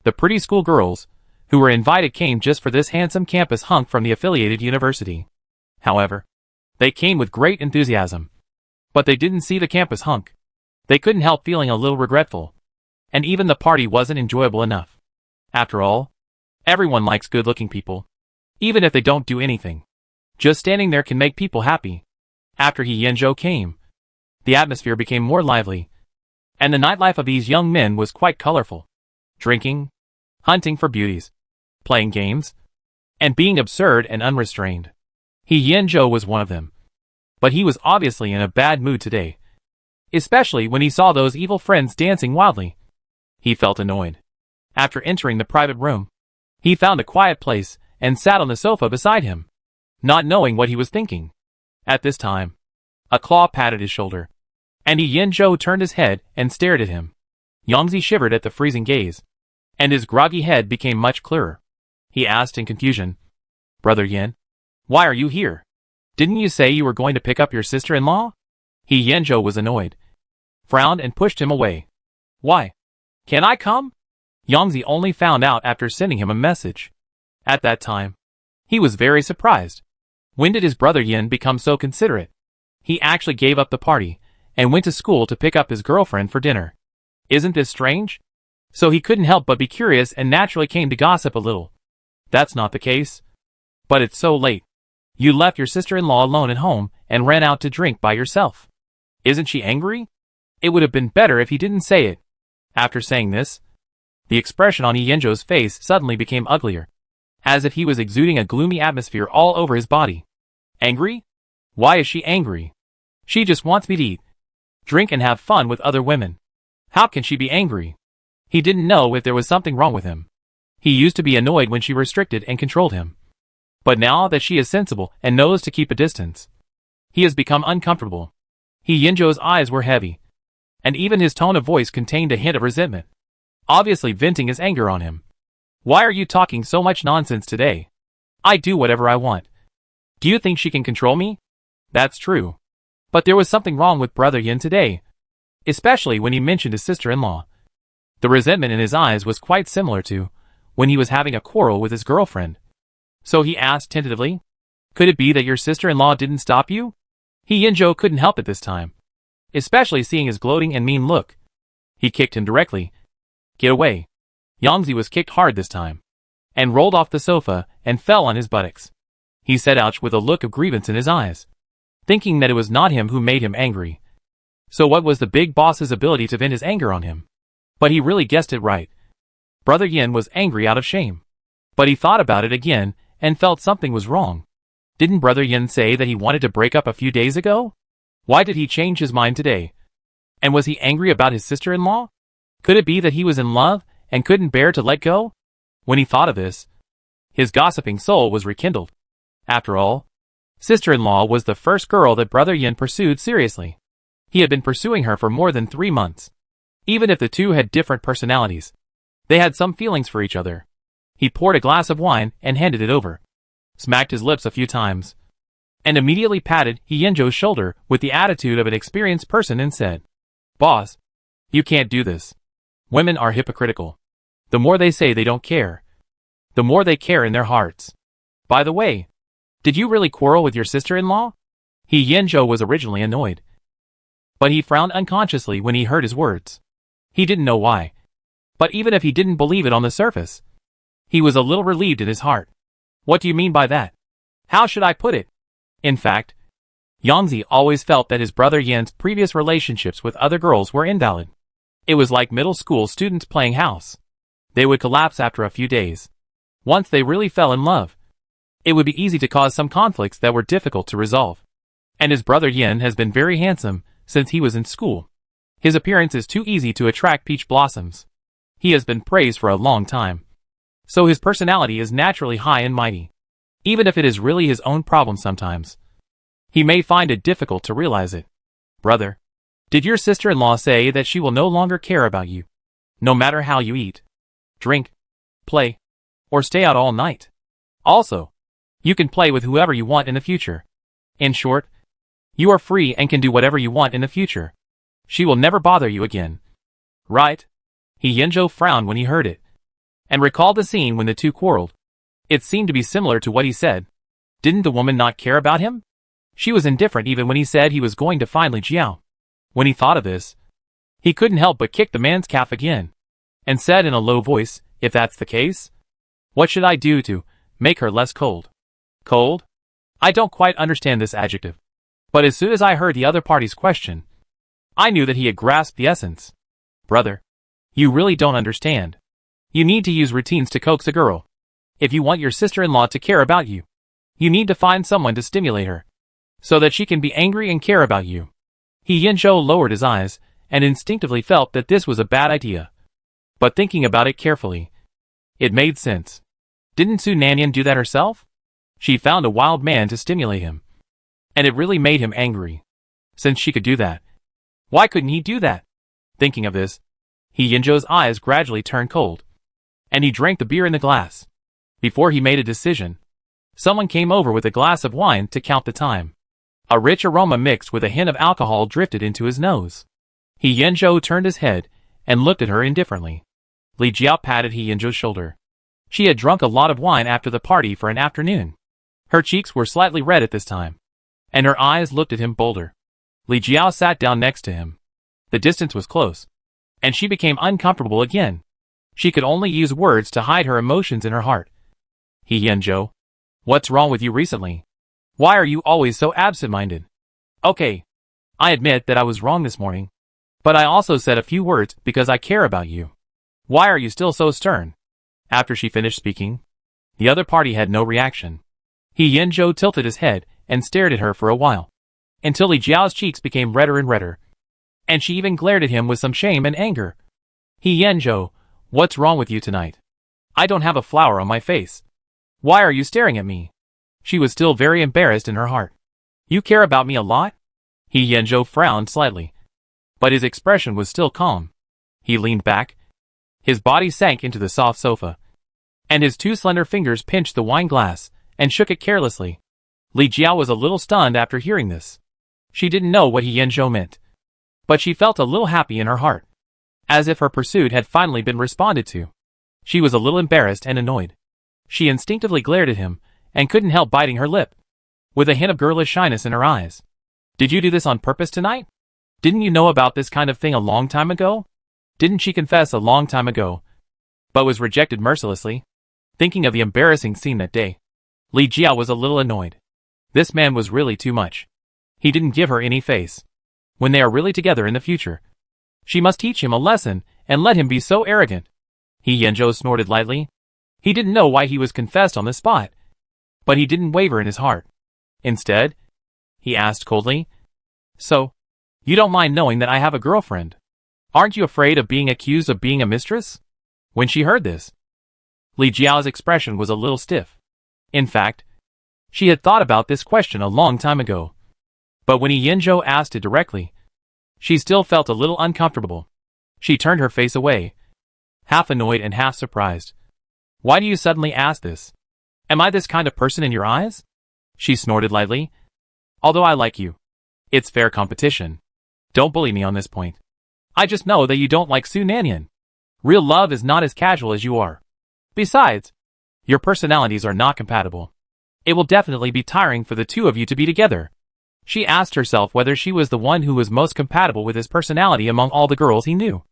Speaker 1: the pretty school girls who were invited came just for this handsome campus hunk from the affiliated university. However, they came with great enthusiasm. But they didn't see the campus hunk. They couldn't help feeling a little regretful. And even the party wasn't enjoyable enough. After all, everyone likes good-looking people, even if they don't do anything. Just standing there can make people happy. After He Yinzhou came, the atmosphere became more lively, and the nightlife of these young men was quite colorful. Drinking, hunting for beauties, playing games, and being absurd and unrestrained. He Yinzhou was one of them. But he was obviously in a bad mood today, especially when he saw those evil friends dancing wildly. He felt annoyed. After entering the private room, he found a quiet place and sat on the sofa beside him. not knowing what he was thinking. At this time, a claw patted his shoulder, and Yen-jo turned his head and stared at him. Yangzi shivered at the freezing gaze, and his groggy head became much clearer. He asked in confusion, "Brother Yen, why are you here? Didn't you say you were going to pick up your sister-in-law?" Yen-jo was annoyed, frowned and pushed him away. "Why? Can I come?" Yangzi only found out after sending him a message. At that time, he was very surprised. When did his brother Yen become so considerate? He actually gave up the party and went to school to pick up his girlfriend for dinner. Isn't this strange? So he couldn't help but be curious and naturally came to gossip a little. That's not the case. But it's so late. You left your sister-in-law alone at home and ran out to drink by yourself. Isn't she angry? It would have been better if he didn't say it. After saying this, the expression on Yen-jo's face suddenly became uglier, as if he was exuding a gloomy atmosphere all over his body. Angry? Why is she angry? She just wants me to eat, drink and have fun with other women. How can she be angry? He didn't know if there was something wrong with him. He used to be annoyed when she restricted and controlled him. But now that she is sensible and knows to keep a distance, he has become uncomfortable. Yen-jo's eyes were heavy, and even his tone of voice contained a hint of resentment, obviously venting his anger on him. Why are you talking so much nonsense today? I do whatever I want. Do you think she can control me? That's true. But there was something wrong with Brother Yen today, especially when he mentioned his sister-in-law. The resentment in his eyes was quite similar to when he was having a quarrel with his girlfriend. So he asked tentatively, "Could it be that your sister-in-law didn't stop you?" Yen-jo couldn't help it this time, especially seeing his gloating and mean look. He kicked him directly. "Get away." Yangzi was kicked hard this time, and rolled off the sofa and fell on his buttocks. He said ouch with a look of grievance in his eyes, thinking that it was not him who made him angry. So what was the big boss's ability to vent his anger on him? But he really guessed it right. Brother Yen was angry out of shame. But he thought about it again and felt something was wrong. Didn't Brother Yen say that he wanted to break up a few days ago? Why did he change his mind today? And was he angry about his sister-in-law? Could it be that he was in love and couldn't bear to let go? When he thought of this, his gossiping soul was rekindled. After all, sister-in-law was the first girl that Brother Yen pursued seriously. He had been pursuing her for more than 3 months. Even if the two had different personalities, they had some feelings for each other. He poured a glass of wine and handed it over, smacked his lips a few times, and immediately patted Yen-jo's shoulder with the attitude of an experienced person and said, "Boss, you can't do this. Women are hypocritical. The more they say they don't care, the more they care in their hearts. By the way, did you really quarrel with your sister-in-law?" Yen-jo was originally annoyed, but he frowned unconsciously when he heard his words. He didn't know why, but even if he didn't believe it on the surface, he was a little relieved in his heart. What do you mean by that? How should I put it? In fact, Yangzi always felt that his brother Yen's previous relationships with other girls were invalid. It was like middle school students playing house. They would collapse after a few days. Once they really fell in love, it would be easy to cause some conflicts that were difficult to resolve. And his brother Yen has been very handsome since he was in school. His appearance is too easy to attract peach blossoms. He has been praised for a long time. So his personality is naturally high and mighty. Even if it is really his own problem sometimes, he may find it difficult to realize it. Brother, did your sister-in-law say that she will no longer care about you, no matter how you eat, drink, play, or stay out all night? Also, you can play with whoever you want in the future. In short, you are free and can do whatever you want in the future. She will never bother you again. Right? Yen-jo frowned when he heard it, and recalled the scene when the two quarreled. It seemed to be similar to what he said. Didn't the woman not care about him? She was indifferent even when he said he was going to find Li Jiao. When he thought of this, he couldn't help but kick the man's calf again, and said in a low voice, "If that's the case, what should I do to make her less cold?" Cold? I don't quite understand this adjective. But as soon as I heard the other party's question, I knew that he had grasped the essence. Brother, you really don't understand. You need to use routines to coax a girl. If you want your sister-in-law to care about you, you need to find someone to stimulate her, so that she can be angry and care about you. Yen-jo lowered his eyes, and instinctively felt that this was a bad idea. But thinking about it carefully, it made sense. Didn't Su Nanyan do that herself? She found a wild man to stimulate him. And it really made him angry. Since she could do that, why couldn't he do that? Thinking of this, Hyunjo's eyes gradually turned cold. And he drank the beer in the glass. Before he made a decision, someone came over with a glass of wine to count the time. A rich aroma mixed with a hint of alcohol drifted into his nose. Hyunjo turned his head and looked at her indifferently. Li Jiao patted Hyunjo's shoulder. She had drunk a lot of wine after the party for an afternoon. Her cheeks were slightly red at this time, and her eyes looked at him bolder. Li Jiao sat down next to him. The distance was close, and she became uncomfortable again. She could only use words to hide her emotions in her heart. Hyunjo, what's wrong with you recently? Why are you always so absent-minded? Okay, I admit that I was wrong this morning, but I also said a few words because I care about you. Why are you still so stern? After she finished speaking, the other party had no reaction. Hyunjo tilted his head and stared at her for a while, until Li Jiao's cheeks became redder and redder, and she even glared at him with some shame and anger. Hyunjo, what's wrong with you tonight? I don't have a flower on my face. Why are you staring at me? She was still very embarrassed in her heart. You care about me a lot? Hyunjo frowned slightly, but his expression was still calm. He leaned back. His body sank into the soft sofa, and his two slender fingers pinched the wine glass and shook it carelessly. Li Jiao was a little stunned after hearing this. She didn't know what Hyunjo meant, but she felt a little happy in her heart, as if her pursuit had finally been responded to. She was a little embarrassed and annoyed. She instinctively glared at him and couldn't help biting her lip, with a hint of girlish shyness in her eyes. Did you do this on purpose tonight? Didn't you know about this kind of thing a long time ago? Didn't she confess a long time ago, but was rejected mercilessly? Thinking of the embarrassing scene that day, Li Jiao was a little annoyed. This man was really too much. He didn't give her any face. When they are really together in the future, she must teach him a lesson and let him be so arrogant. Hyunjo snorted lightly. He didn't know why he was confessed on the spot, but he didn't waver in his heart. Instead, he asked coldly, So, you don't mind knowing that I have a girlfriend? Aren't you afraid of being accused of being a mistress? When she heard this, Li Jiao's expression was a little stiff. In fact, she had thought about this question a long time ago. But when Hyunjo asked it directly, she still felt a little uncomfortable. She turned her face away, half annoyed and half surprised. Why do you suddenly ask this? Am I this kind of person in your eyes? She snorted lightly. Although I like you, it's fair competition. Don't bully me on this point. I just know that you don't like Su Nanyan. Real love is not as casual as you are. Besides, your personalities are not compatible. It will definitely be tiring for the two of you to be together. She asked herself whether she was the one who was most compatible with his personality among all the girls he knew.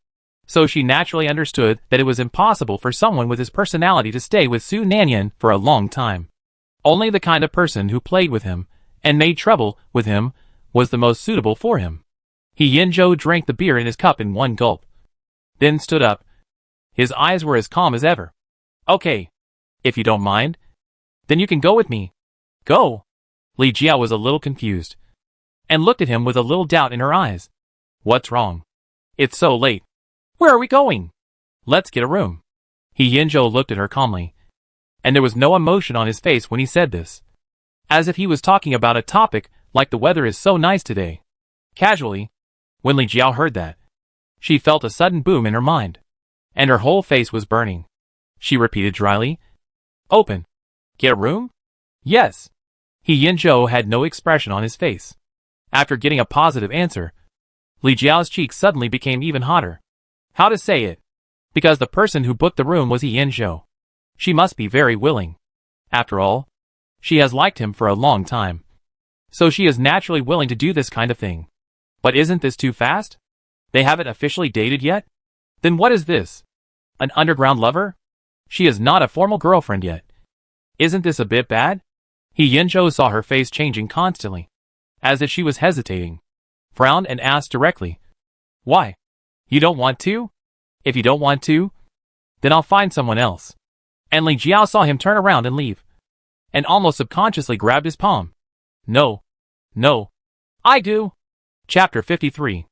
Speaker 1: So she naturally understood that it was impossible for someone with his personality to stay with Su Nanyan for a long time. Only the kind of person who played with him and made trouble with him was the most suitable for him. Hyunjo drank the beer in his cup in one gulp, then stood up. His eyes were as calm as ever. Okay, if you don't mind, then you can go with me. Go. Li Jiao was a little confused, and looked at him with a little doubt in her eyes. What's wrong? It's so late. Where are we going? Let's get a room. Hyunjo looked at her calmly, and there was no emotion on his face when he said this, as if he was talking about a topic like the weather is so nice today. Casually, when Li Jiao heard that, she felt a sudden boom in her mind, and her whole face was burning. She repeated dryly, Open. Get a room? Yes. Hyunjo had no expression on his face. After getting a positive answer, Li Jiao's cheeks suddenly became even hotter. How to say it? Because the person who booked the room was Hyunjo. She must be very willing. After all, she has liked him for a long time, so she is naturally willing to do this kind of thing. But isn't this too fast? They haven't officially dated yet? Then what is this? An underground lover? She is not a formal girlfriend yet. Isn't this a bit bad? Hyunjo saw her face changing constantly, as if she was hesitating, frowned and asked directly, Why? You don't want to? If you don't want to, then I'll find someone else. And Li Jiao saw him turn around and leave, and almost subconsciously grabbed his palm. No. No. I do. Chapter 53.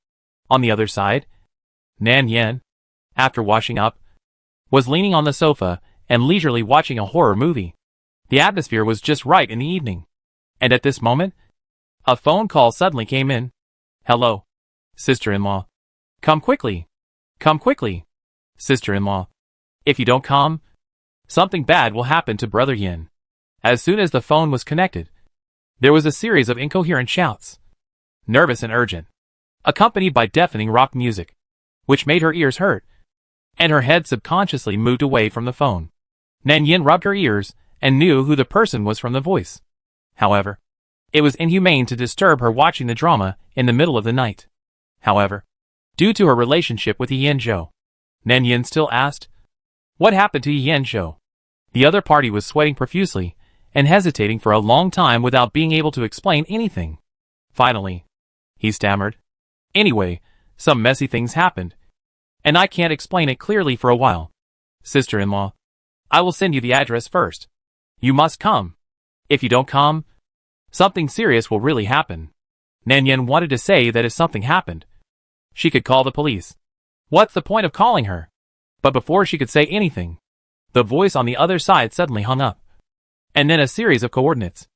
Speaker 1: On the other side, Nan Yan, after washing up, was leaning on the sofa and leisurely watching a horror movie. The atmosphere was just right in the evening. And at this moment, a phone call suddenly came in. Hello. Sister-in-law. Come quickly. Come quickly. Sister-in-law. If you don't come, something bad will happen to Brother Yin. As soon as the phone was connected, there was a series of incoherent shouts, nervous and urgent, accompanied by deafening rock music, which made her ears hurt, and her head subconsciously moved away from the phone. Nan Yin rubbed her ears and knew who the person was from the voice. However, it was inhumane to disturb her watching the drama in the middle of the night. However, due to her relationship with Yin Zhou, Nan Yin still asked, "What happened to Yin Zhou?" The other party was sweating profusely and hesitating for a long time without being able to explain anything. Finally, he stammered, "Anyway, some messy things happened, and I can't explain it clearly for a while. Sister-in-law, I will send you the address first. You must come. If you don't come, something serious will really happen." Nan Yin wanted to say that if something happened, she could call the police. What's the point of calling her? But before she could say anything, the voice on the other side suddenly hung up. And then a series of coordinates,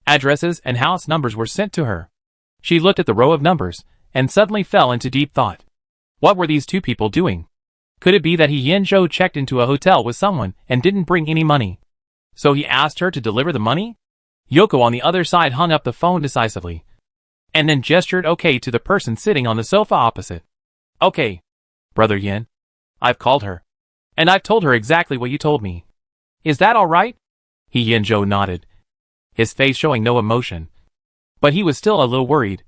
Speaker 1: addresses and house numbers were sent to her. She looked at the row of numbers and suddenly fell into deep thought. What were these two people doing? Could it be that Yin Zhou checked into a hotel with someone and didn't bring any money? So he asked her to deliver the money? Yoko on the other side hung up the phone decisively, and then gestured okay to the person sitting on the sofa opposite. "Okay, Brother Yin, I've called her, and I've told her exactly what you told me. Is that all right?" Yin Zhou nodded, his face showing no emotion. But he was still a little worried.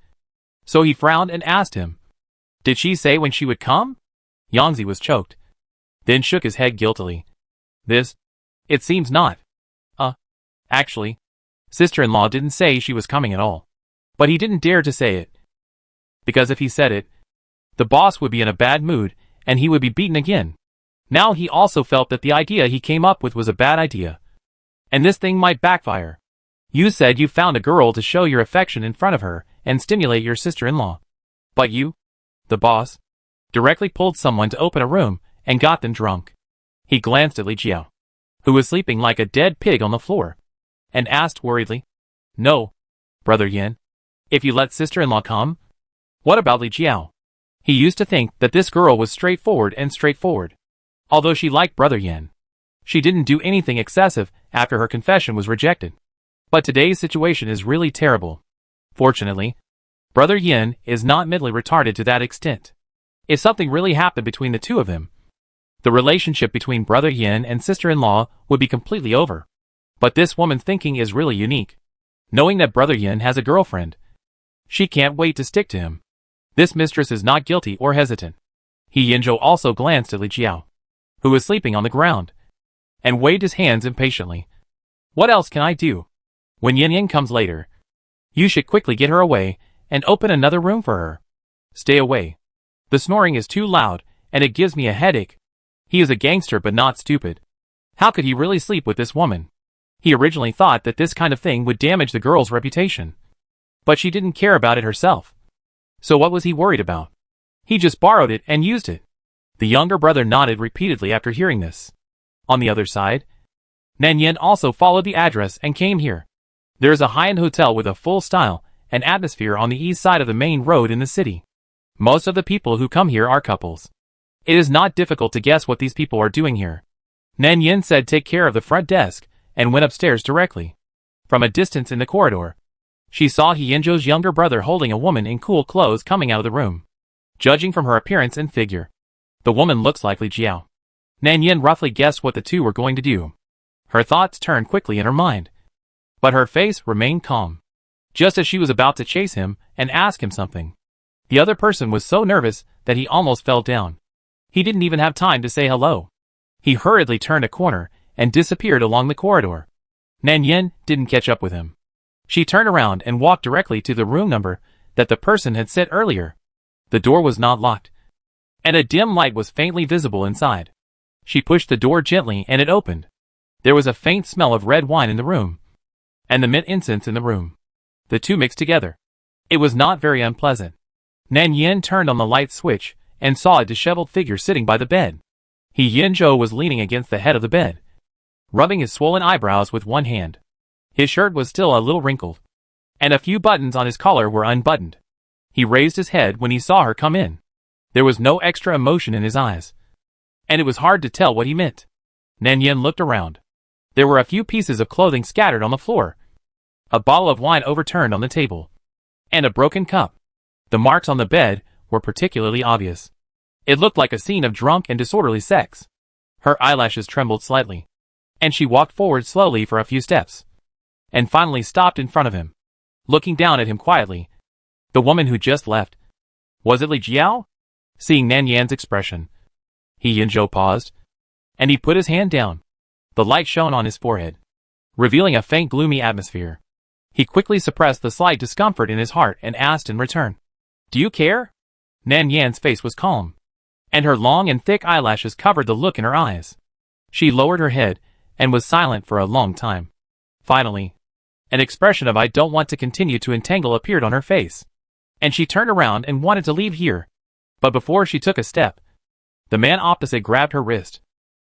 Speaker 1: So he frowned and asked him, "Did she say when she would come?" Yangzi was choked, then shook his head guiltily. It seems not. Actually, sister-in-law didn't say she was coming at all. But he didn't dare to say it, because if he said it, the boss would be in a bad mood and he would be beaten again. Now he also felt that the idea he came up with was a bad idea, and this thing might backfire. You said you found a girl to show your affection in front of her and stimulate your sister-in-law. But you, the boss, directly pulled someone to open a room and got them drunk. He glanced at Li Jiao, who was sleeping like a dead pig on the floor, and asked worriedly, "No, Brother Yin, if you let sister-in-law come, what about Li Jiao?" He used to think that this girl was straightforward. Although she liked Brother Yin, she didn't do anything excessive after her confession was rejected. But today's situation is really terrible. Fortunately, Brother Yin is not mentally retarded to that extent. If something really happened between the two of them, the relationship between Brother Yin and sister-in-law would be completely over. But this woman's thinking is really unique. Knowing that Brother Yin has a girlfriend, she can't wait to stick to him. This mistress is not guilty or hesitant. Yin Zhou also glanced at Li Jiao, who was sleeping on the ground, and waved his hands impatiently. "What else can I do? When Yin Yin comes later, you should quickly get her away and open another room for her. Stay away. The snoring is too loud and it gives me a headache." He is a gangster but not stupid. How could he really sleep with this woman? He originally thought that this kind of thing would damage the girl's reputation. But she didn't care about it herself. So what was he worried about? He just borrowed it and used it. The younger brother nodded repeatedly after hearing this. On the other side, Nan Yin also followed the address and came here. There is a high-end hotel with a full style and atmosphere on the east side of the main road in the city. Most of the people who come here are couples. It is not difficult to guess what these people are doing here. Nan Yin said take care of the front desk and went upstairs directly. From a distance in the corridor, she saw Yin Zhou's younger brother holding a woman in cool clothes coming out of the room. Judging from her appearance and figure, the woman looks like Li Jiao. Nan Yin roughly guessed what the two were going to do. Her thoughts turned quickly in her mind, but her face remained calm. Just as she was about to chase him and ask him something, the other person was so nervous that he almost fell down. He didn't even have time to say hello. He hurriedly turned a corner and disappeared along the corridor. Nan Yin didn't catch up with him. She turned around and walked directly to the room number that the person had said earlier. The door was not locked, and a dim light was faintly visible inside. She pushed the door gently and it opened. There was a faint smell of red wine in the room, and the mint incense in the room. The two mixed together. It was not very unpleasant. Nan Yin turned on the light switch and saw a disheveled figure sitting by the bed. Yin Zhou was leaning against the head of the bed, rubbing his swollen eyebrows with one hand. His shirt was still a little wrinkled, and a few buttons on his collar were unbuttoned. He raised his head when he saw her come in. There was no extra emotion in his eyes, and it was hard to tell what he meant. Nan Yin looked around. There were a few pieces of clothing scattered on the floor, a bottle of wine overturned on the table, and a broken cup. The marks on the bed were particularly obvious. It looked like a scene of drunk and disorderly sex. Her eyelashes trembled slightly, and she walked forward slowly for a few steps, and finally stopped in front of him, looking down at him quietly. The woman who just left. Was it Li Jiao? Seeing Nan Yan's expression, He Yinzhou paused, and he put his hand down. The light shone on his forehead, revealing a faint gloomy atmosphere. He quickly suppressed the slight discomfort in his heart and asked in return, "Do you care?" Nan Yan's face was calm, and her long and thick eyelashes covered the look in her eyes. She lowered her head and was silent for a long time. Finally, an expression of "I don't want to continue to entangle" appeared on her face, and she turned around and wanted to leave here. But before she took a step, the man opposite grabbed her wrist,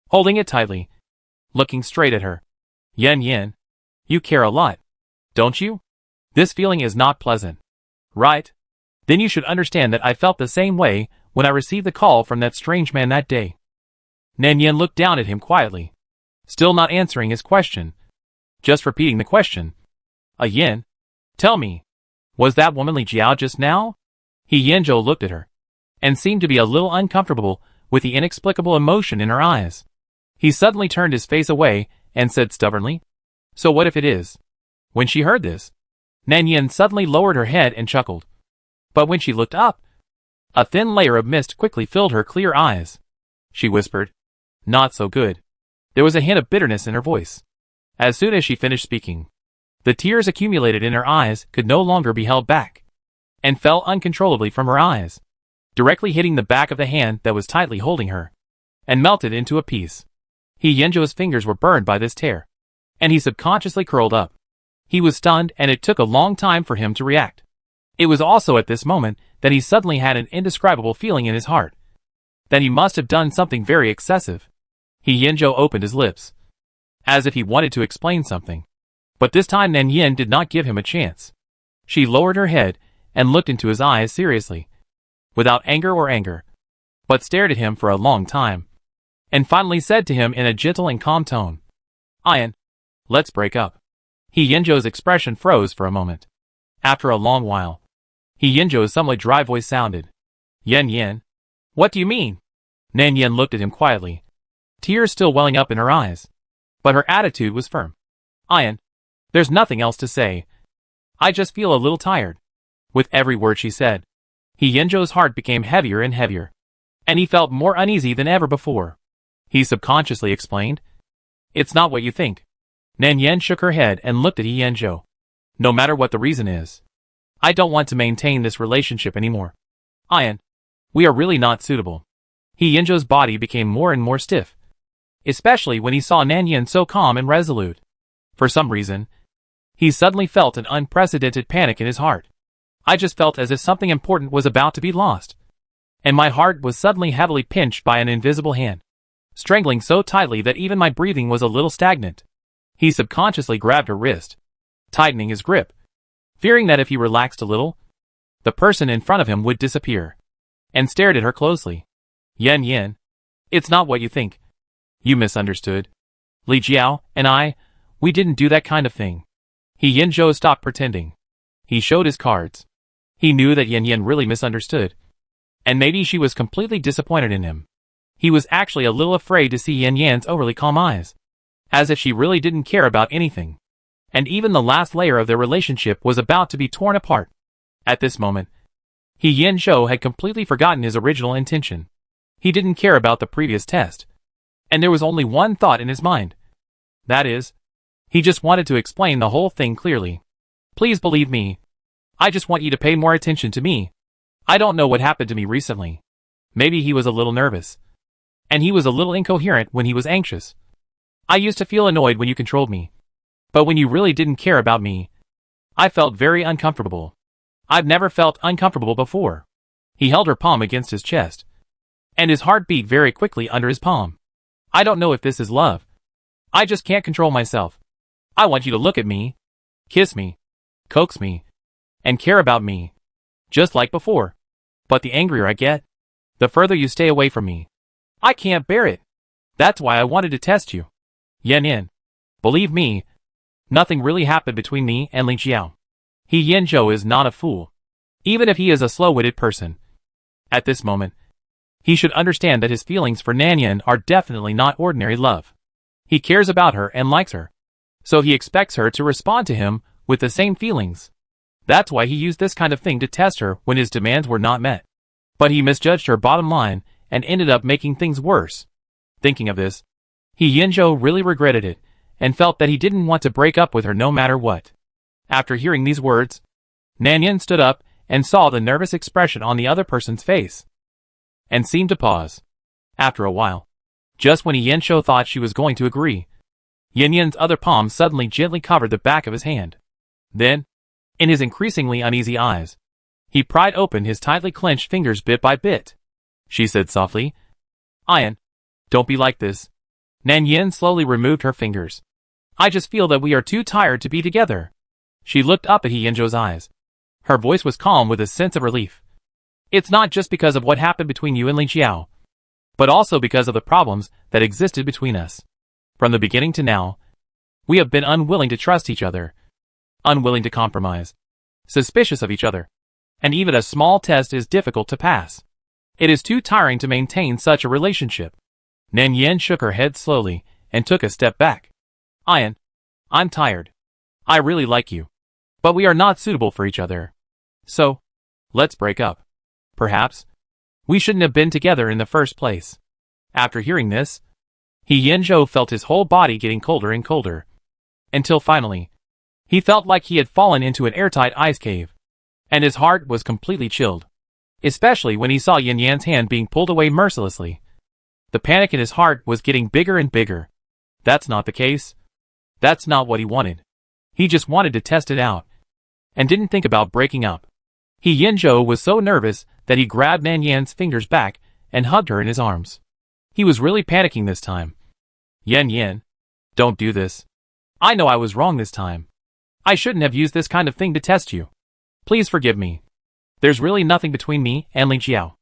Speaker 1: holding it tightly, looking straight at her. "Yan Yin, you care a lot, don't you? This feeling is not pleasant, right? Then you should understand that I felt the same way when I received the call from that strange man that day." Nan Yin looked down at him quietly, still not answering his question, just repeating the question. Yin, tell me, was that woman Li Jiao just now?" He Yinzhou looked at her, and seemed to be a little uncomfortable with the inexplicable emotion in her eyes. He suddenly turned his face away and said stubbornly, "So what if it is?" When she heard this, Nan Yin suddenly lowered her head and chuckled. But when she looked up, a thin layer of mist quickly filled her clear eyes. She whispered, "Not so good." There was a hint of bitterness in her voice. As soon as she finished speaking, the tears accumulated in her eyes could no longer be held back, and fell uncontrollably from her eyes, directly hitting the back of the hand that was tightly holding her, and melted into a piece. He Yinzhou's fingers were burned by this tear, and he subconsciously curled up. He was stunned, and it took a long time for him to react. It was also at this moment that he suddenly had an indescribable feeling in his heart, that he must have done something very excessive. He Yinzhou opened his lips, as if he wanted to explain something. But this time Nan Yin did not give him a chance. She lowered her head and looked into his eyes seriously, without anger, but stared at him for a long time, and finally said to him in a gentle and calm tone, "Ian, let's break up." He Yinzhou's expression froze for a moment. After a long while, He Yinzhou's somewhat dry voice sounded, "Yan Yin, what do you mean?" Nan Yin looked at him quietly, tears still welling up in her eyes, but her attitude was firm. "Ian, there's nothing else to say. I just feel a little tired." With every word she said, He Yinzhou's heart became heavier and heavier, and he felt more uneasy than ever before. He subconsciously explained, "It's not what you think." Nan Yin shook her head and looked at He Yinzhou. "No matter what the reason is, I don't want to maintain this relationship anymore. Ian, we are really not suitable." He Yinzhou's body became more and more stiff, especially when he saw Nan Yin so calm and resolute. For some reason, he suddenly felt an unprecedented panic in his heart. "I just felt as if something important was about to be lost, and my heart was suddenly heavily pinched by an invisible hand, strangling so tightly that even my breathing was a little stagnant." He subconsciously grabbed her wrist, tightening his grip, fearing that if he relaxed a little, the person in front of him would disappear, and stared at her closely. "Yan Yin, it's not what you think. You misunderstood. Li Jiao and we didn't do that kind of thing." He Yinzhou stopped pretending. He showed his cards. He knew that Yan Yin really misunderstood, and maybe she was completely disappointed in him. He was actually a little afraid to see Yan Yan's overly calm eyes, as if she really didn't care about anything, and even the last layer of their relationship was about to be torn apart. At this moment, He Yinzhou had completely forgotten his original intention. He didn't care about the previous test, and there was only one thought in his mind. That is, he just wanted to explain the whole thing clearly. "Please believe me. I just want you to pay more attention to me. I don't know what happened to me recently. Maybe he was a little nervous, and he was a little incoherent when he was anxious. I used to feel annoyed when you controlled me. But when you really didn't care about me, I felt very uncomfortable. I've never felt uncomfortable before." He held her palm against his chest, and his heart beat very quickly under his palm. "I don't know if this is love. I just can't control myself. I want you to look at me, kiss me, coax me, and care about me, just like before. But the angrier I get, the further you stay away from me. I can't bear it. That's why I wanted to test you. Yan Yan. Believe me, nothing really happened between me and Li Xiao. Yan Zhou is not a fool, even if he is a slow-witted person. At this moment, he should understand that his feelings for Nan Yan are definitely not ordinary love. He cares about her and likes her, so he expects her to respond to him with the same feelings. That's why he used this kind of thing to test her when his demands were not met. But he misjudged her bottom line and ended up making things worse. Thinking of this, Yan Zhou really regretted it and felt that he didn't want to break up with her no matter what. After hearing these words, Nan Yan stood up and saw the nervous expression on the other person's face, and seemed to pause. After a while, just when Yan Zhou thought she was going to agree, Yan Yan's other palm suddenly gently covered the back of his hand. Then, in his increasingly uneasy eyes, he pried open his tightly clenched fingers bit by bit. She said softly, "Ian, don't be like this." Nan Yan slowly removed her fingers. "I just feel that we are too tired to be together." She looked up at Yan Zhou's eyes. Her voice was calm with a sense of relief. "It's not just because of what happened between you and Li Xiao, but also because of the problems that existed between us. From the beginning to now, we have been unwilling to trust each other, unwilling to compromise, suspicious of each other, and even a small test is difficult to pass. It is too tiring to maintain such a relationship." Nan Yan shook her head slowly and took a step back. "Ian, I'm tired. I really like you, but we are not suitable for each other. So, let's break up. Perhaps we shouldn't have been together in the first place." After hearing this, Yan Zhou felt his whole body getting colder and colder, until finally, he felt like he had fallen into an airtight ice cave, and his heart was completely chilled, especially when he saw Yan Yan's hand being pulled away mercilessly. The panic in his heart was getting bigger and bigger. That's not the case. That's not what he wanted. He just wanted to test it out, and didn't think about breaking up. Yan Zhou was so nervous that he grabbed Nan Yan's fingers back and hugged her in his arms. He was really panicking this time. "Yan Yan, don't do this. I know I was wrong this time. I shouldn't have used this kind of thing to test you. Please forgive me. There's really nothing between me and Li Xiao."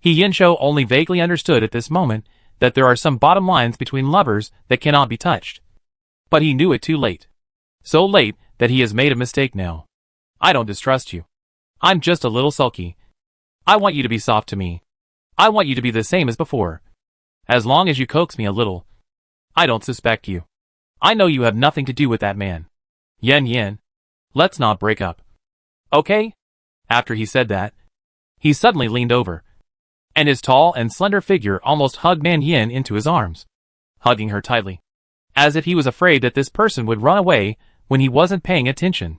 Speaker 1: Yan Zhou only vaguely understood at this moment that there are some bottom lines between lovers that cannot be touched. But he knew it too late. So late that he has made a mistake now. "I don't distrust you. I'm just a little sulky. I want you to be soft to me. I want you to be the same as before. As long as you coax me a little. I don't suspect you. I know you have nothing to do with that man. Yan Yan, let's not break up. Okay?" After he said that, he suddenly leaned over, and his tall and slender figure almost hugged Nan Yan into his arms, hugging her tightly, as if he was afraid that this person would run away when he wasn't paying attention.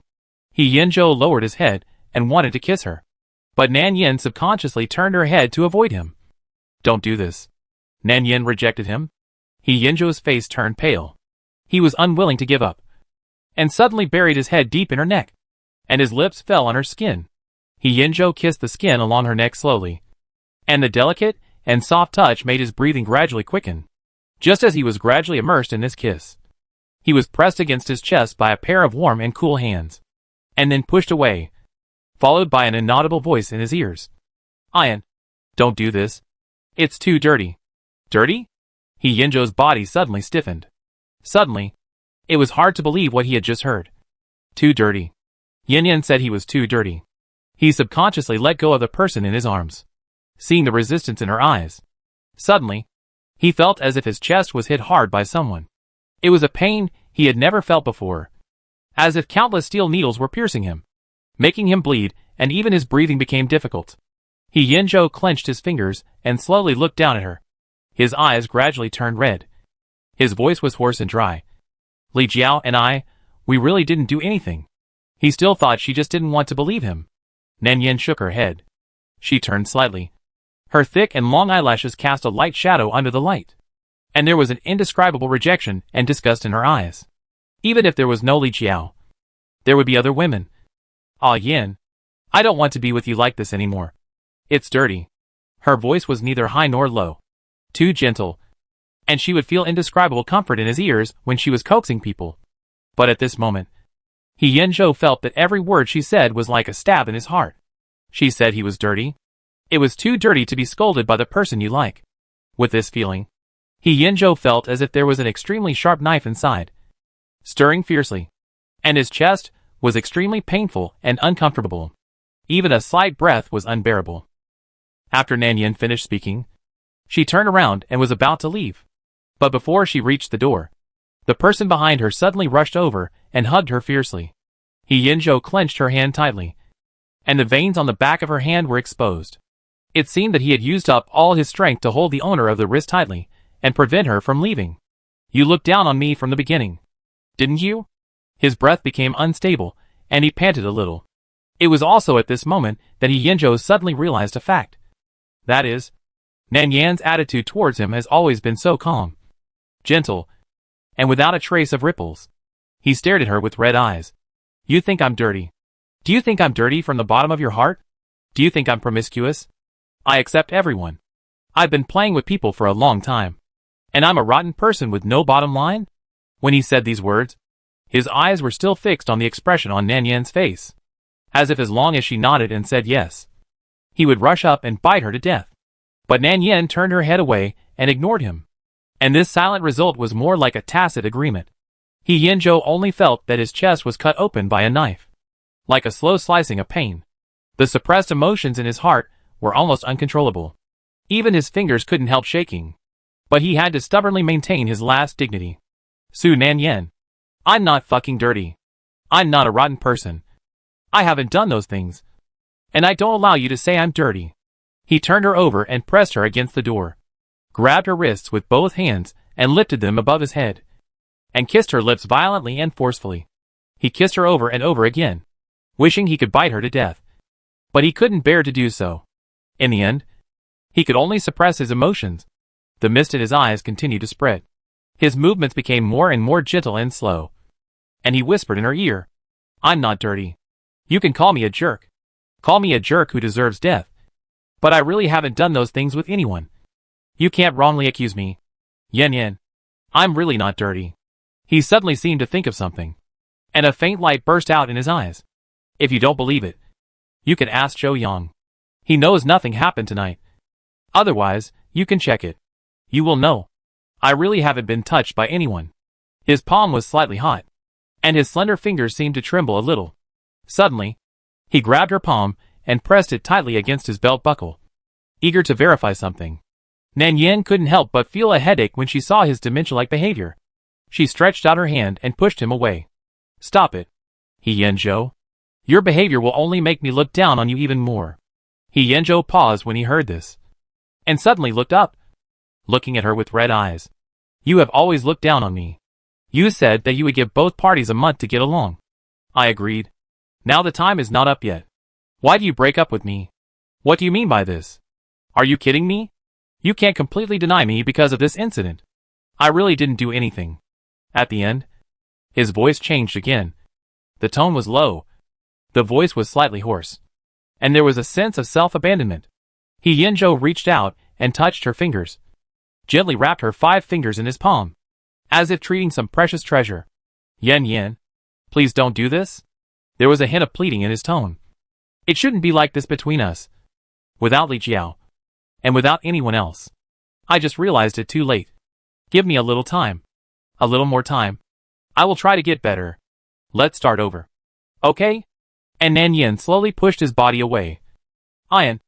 Speaker 1: Yan Zhou lowered his head and wanted to kiss her, but Nan Yan subconsciously turned her head to avoid him. "Don't do this." Nan Yan rejected him. Yan Zhou's face turned pale. He was unwilling to give up, and suddenly buried his head deep in her neck, and his lips fell on her skin. Yan Zhou kissed the skin along her neck slowly, and the delicate and soft touch made his breathing gradually quicken. Just as he was gradually immersed in this kiss, he was pressed against his chest by a pair of warm and cool hands, and then pushed away, followed by an inaudible voice in his ears. "Ian, don't do this. It's too dirty." "Dirty?" Yan Zhou's body suddenly stiffened. Suddenly, it was hard to believe what he had just heard. Too dirty. Yan Yan said he was too dirty. He subconsciously let go of the person in his arms, seeing the resistance in her eyes. Suddenly, he felt as if his chest was hit hard by someone. It was a pain he had never felt before, as if countless steel needles were piercing him, making him bleed, and even his breathing became difficult. Yan Zhou clenched his fingers and slowly looked down at her. His eyes gradually turned red. His voice was hoarse and dry. "Li Xiao and I, we really didn't do anything." He still thought she just didn't want to believe him. Nan Yan shook her head. She turned slightly. Her thick and long eyelashes cast a light shadow under the light, and there was an indescribable rejection and disgust in her eyes. Even if there was no Li Xiao, there would be other women. "Ah Yan, I don't want to be with you like this anymore. It's dirty." Her voice was neither high nor low, too gentle, and she would feel indescribable comfort in his ears when she was coaxing people. But at this moment, Yen-jo felt that every word she said was like a stab in his heart. She said he was dirty. It was too dirty to be scolded by the person you like. With this feeling, Yen-jo felt as if there was an extremely sharp knife inside, stirring fiercely, and his chest was extremely painful and uncomfortable. Even a slight breath was unbearable. After Nan-yen finished speaking, she turned around and was about to leave. But before she reached the door, the person behind her suddenly rushed over and hugged her fiercely. Yen-jo clenched her hand tightly, and the veins on the back of her hand were exposed. It seemed that he had used up all his strength to hold the owner of the wrist tightly and prevent her from leaving. You looked down on me from the beginning, didn't you? His breath became unstable, and he panted a little. It was also at this moment that Yen-jo suddenly realized a fact. That is, Nan-yen's attitude towards him has always been so calm, gentle, and without a trace of ripples. He stared at her with red eyes. You think I'm dirty? Do you think I'm dirty from the bottom of your heart? Do you think I'm promiscuous? I accept everyone. I've been playing with people for a long time. And I'm a rotten person with no bottom line? When he said these words, his eyes were still fixed on the expression on Nan-yen's face, as if as long as she nodded and said yes, he would rush up and bite her to death. But Nan-yen turned her head away and ignored him. And this silent result was more like a tacit agreement. Yen-jo only felt that his chest was cut open by a knife, like a slow slicing of pain. The suppressed emotions in his heart were almost uncontrollable. Even his fingers couldn't help shaking. But he had to stubbornly maintain his last dignity. Su Nan-yen, I'm not fucking dirty. I'm not a rotten person. I haven't done those things. And I don't allow you to say I'm dirty. He turned her over and pressed her against the door, grabbed her wrists with both hands and lifted them above his head, and kissed her lips violently and forcefully. He kissed her over and over again, wishing he could bite her to death. But he couldn't bear to do so. In the end, he could only suppress his emotions. The mist in his eyes continued to spread. His movements became more and more gentle and slow. And he whispered in her ear, I'm not dirty. You can call me a jerk. Call me a jerk who deserves death. But I really haven't done those things with anyone. You can't wrongly accuse me. Yen-yen, I'm really not dirty. He suddenly seemed to think of something, and a faint light burst out in his eyes. If you don't believe it, you can ask Jo-young. He knows nothing happened tonight. Otherwise, you can check it. You will know. I really haven't been touched by anyone. His palm was slightly hot, and his slender fingers seemed to tremble a little. Suddenly, he grabbed her palm and pressed it tightly against his belt buckle, eager to verify something. Nan-yen couldn't help but feel a headache when she saw his dementia-like behavior. She stretched out her hand and pushed him away. Stop it, Yen-jo. Your behavior will only make me look down on you even more. Yen-jo paused when he heard this, and suddenly looked up, looking at her with red eyes. You have always looked down on me. You said that you would give both parties a month to get along. I agreed. Now the time is not up yet. Why do you break up with me? What do you mean by this? Are you kidding me? You can't completely deny me because of this incident. I really didn't do anything. At the end, his voice changed again. The tone was low. The voice was slightly hoarse. And there was a sense of self-abandonment. Yen-jo reached out and touched her fingers, gently wrapped her 5 fingers in his palm, as if treating some precious treasure. Yen-yen, please don't do this. There was a hint of pleading in his tone. It shouldn't be like this between us. Without Li Jiao. And without anyone else. I just realized it too late. Give me a little time. A little more time. I will try to get better. Let's start over. Okay? And Nan-yen slowly pushed his body away. Ian,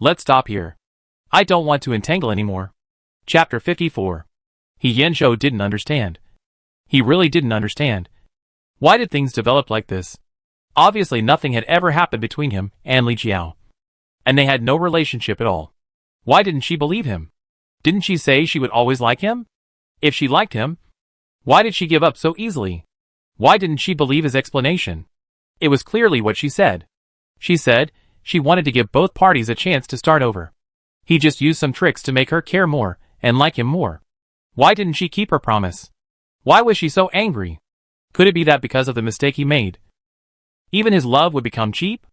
Speaker 1: let's stop here. I don't want to entangle anymore. Chapter 54. Yen-jo didn't understand. He really didn't understand. Why did things develop like this? Obviously nothing had ever happened between him and Li Jiao. And they had no relationship at all. Why didn't she believe him? Didn't she say she would always like him? If she liked him, why did she give up so easily? Why didn't she believe his explanation? It was clearly what she said. She said she wanted to give both parties a chance to start over. He just used some tricks to make her care more and like him more. Why didn't she keep her promise? Why was she so angry? Could it be that because of the mistake he made, even his love would become cheap?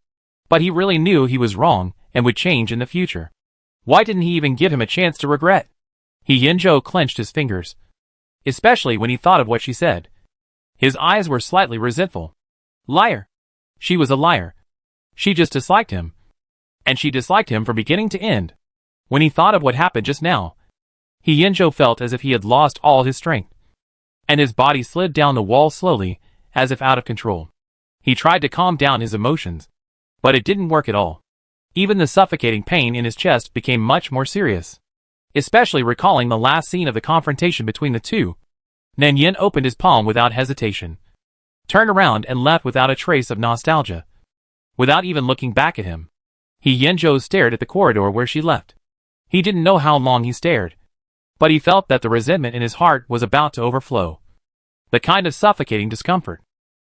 Speaker 1: But he really knew he was wrong and would change in the future. Why didn't he even give him a chance to regret? He Yinzhou clenched his fingers, especially when he thought of what she said. His eyes were slightly resentful. Liar. She was a liar. She just disliked him. And she disliked him from beginning to end. When he thought of what happened just now, He Yinzhou felt as if he had lost all his strength. And his body slid down the wall slowly, as if out of control. He tried to calm down his emotions, but it didn't work at all. Even the suffocating pain in his chest became much more serious. Especially recalling the last scene of the confrontation between the two. Nan Yin opened his palm without hesitation, turned around and left without a trace of nostalgia. Without even looking back at him, He Yinzhou stared at the corridor where she left. He didn't know how long he stared, but he felt that the resentment in his heart was about to overflow. The kind of suffocating discomfort.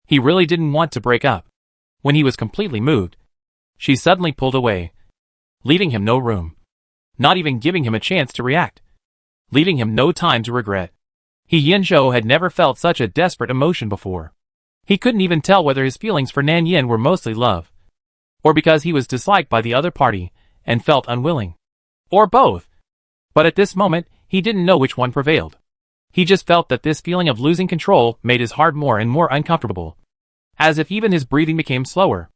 Speaker 1: He really didn't want to break up. When he was completely moved, she suddenly pulled away, leaving him no room. Not even giving him a chance to react. Leaving him no time to regret. He Yinzhou had never felt such a desperate emotion before. He couldn't even tell whether his feelings for Nan Yin were mostly love, or because he was disliked by the other party and felt unwilling, or both. But at this moment, he didn't know which one prevailed. He just felt that this feeling of losing control made his heart more and more uncomfortable, as if even his breathing became slower.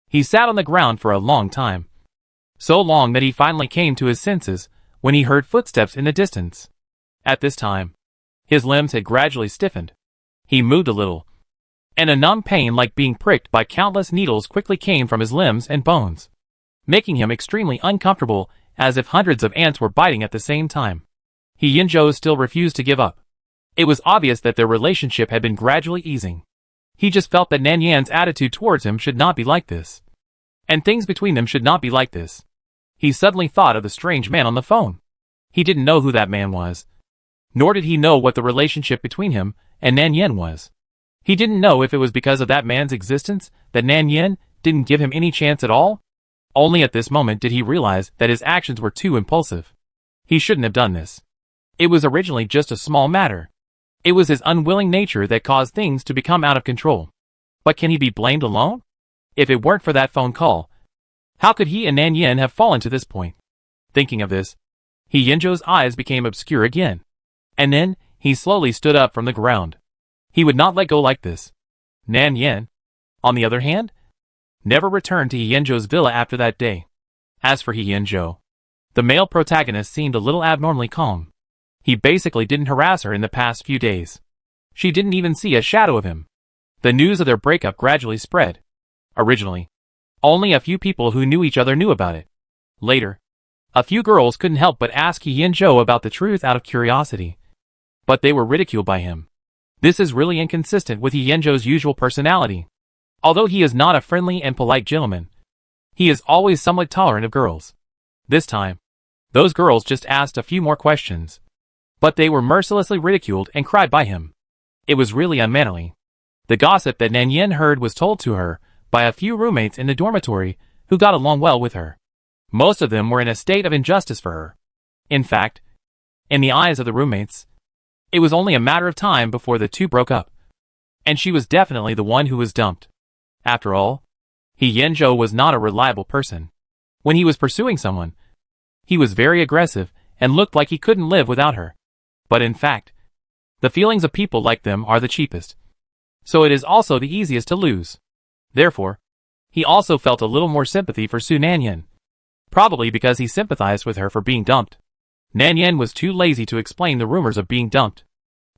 Speaker 1: He sat on the ground for a long time. So long that he finally came to his senses when he heard footsteps in the distance. At this time, his limbs had gradually stiffened. He moved a little, and a numb pain like being pricked by countless needles quickly came from his limbs and bones, making him extremely uncomfortable, as if hundreds of ants were biting at the same time. He Yinzhou still refused to give up. It was obvious that their relationship had been gradually easing. He just felt that Nan Yan's attitude towards him should not be like this. And things between them should not be like this. He suddenly thought of the strange man on the phone. He didn't know who that man was. Nor did he know what the relationship between him and Nan Yin was. He didn't know if it was because of that man's existence that Nan Yin didn't give him any chance at all. Only at this moment did he realize that his actions were too impulsive. He shouldn't have done this. It was originally just a small matter. It was his unwilling nature that caused things to become out of control. But can he be blamed alone? If it weren't for that phone call, how could he and Nan Yin have fallen to this point? Thinking of this, He Yinzhou's eyes became obscure again. And then, he slowly stood up from the ground. He would not let go like this. Nan Yin, on the other hand, never returned to He Yinzhou's villa after that day. As for He Yinzhou, the male protagonist seemed a little abnormally calm. He basically didn't harass her in the past few days. She didn't even see a shadow of him. The news of their breakup gradually spread. Originally, only a few people who knew each other knew about it. Later, a few girls couldn't help but ask He Yinzhou about the truth out of curiosity. But they were ridiculed by him. This is really inconsistent with He Yinzhou's usual personality. Although he is not a friendly and polite gentleman, he is always somewhat tolerant of girls. This time, those girls just asked a few more questions. But they were mercilessly ridiculed and cried by him. It was really unmannerly. The gossip that Nan Yin heard was told to her by a few roommates in the dormitory who got along well with her. Most of them were in a state of injustice for her. In fact, in the eyes of the roommates, it was only a matter of time before the two broke up. And she was definitely the one who was dumped. After all, He Yinzhou was not a reliable person. When he was pursuing someone, he was very aggressive and looked like he couldn't live without her. But in fact, the feelings of people like them are the cheapest. So it is also the easiest to lose. Therefore, he also felt a little more sympathy for Su Nan Yin. Probably because he sympathized with her for being dumped. Nan Yin was too lazy to explain the rumors of being dumped.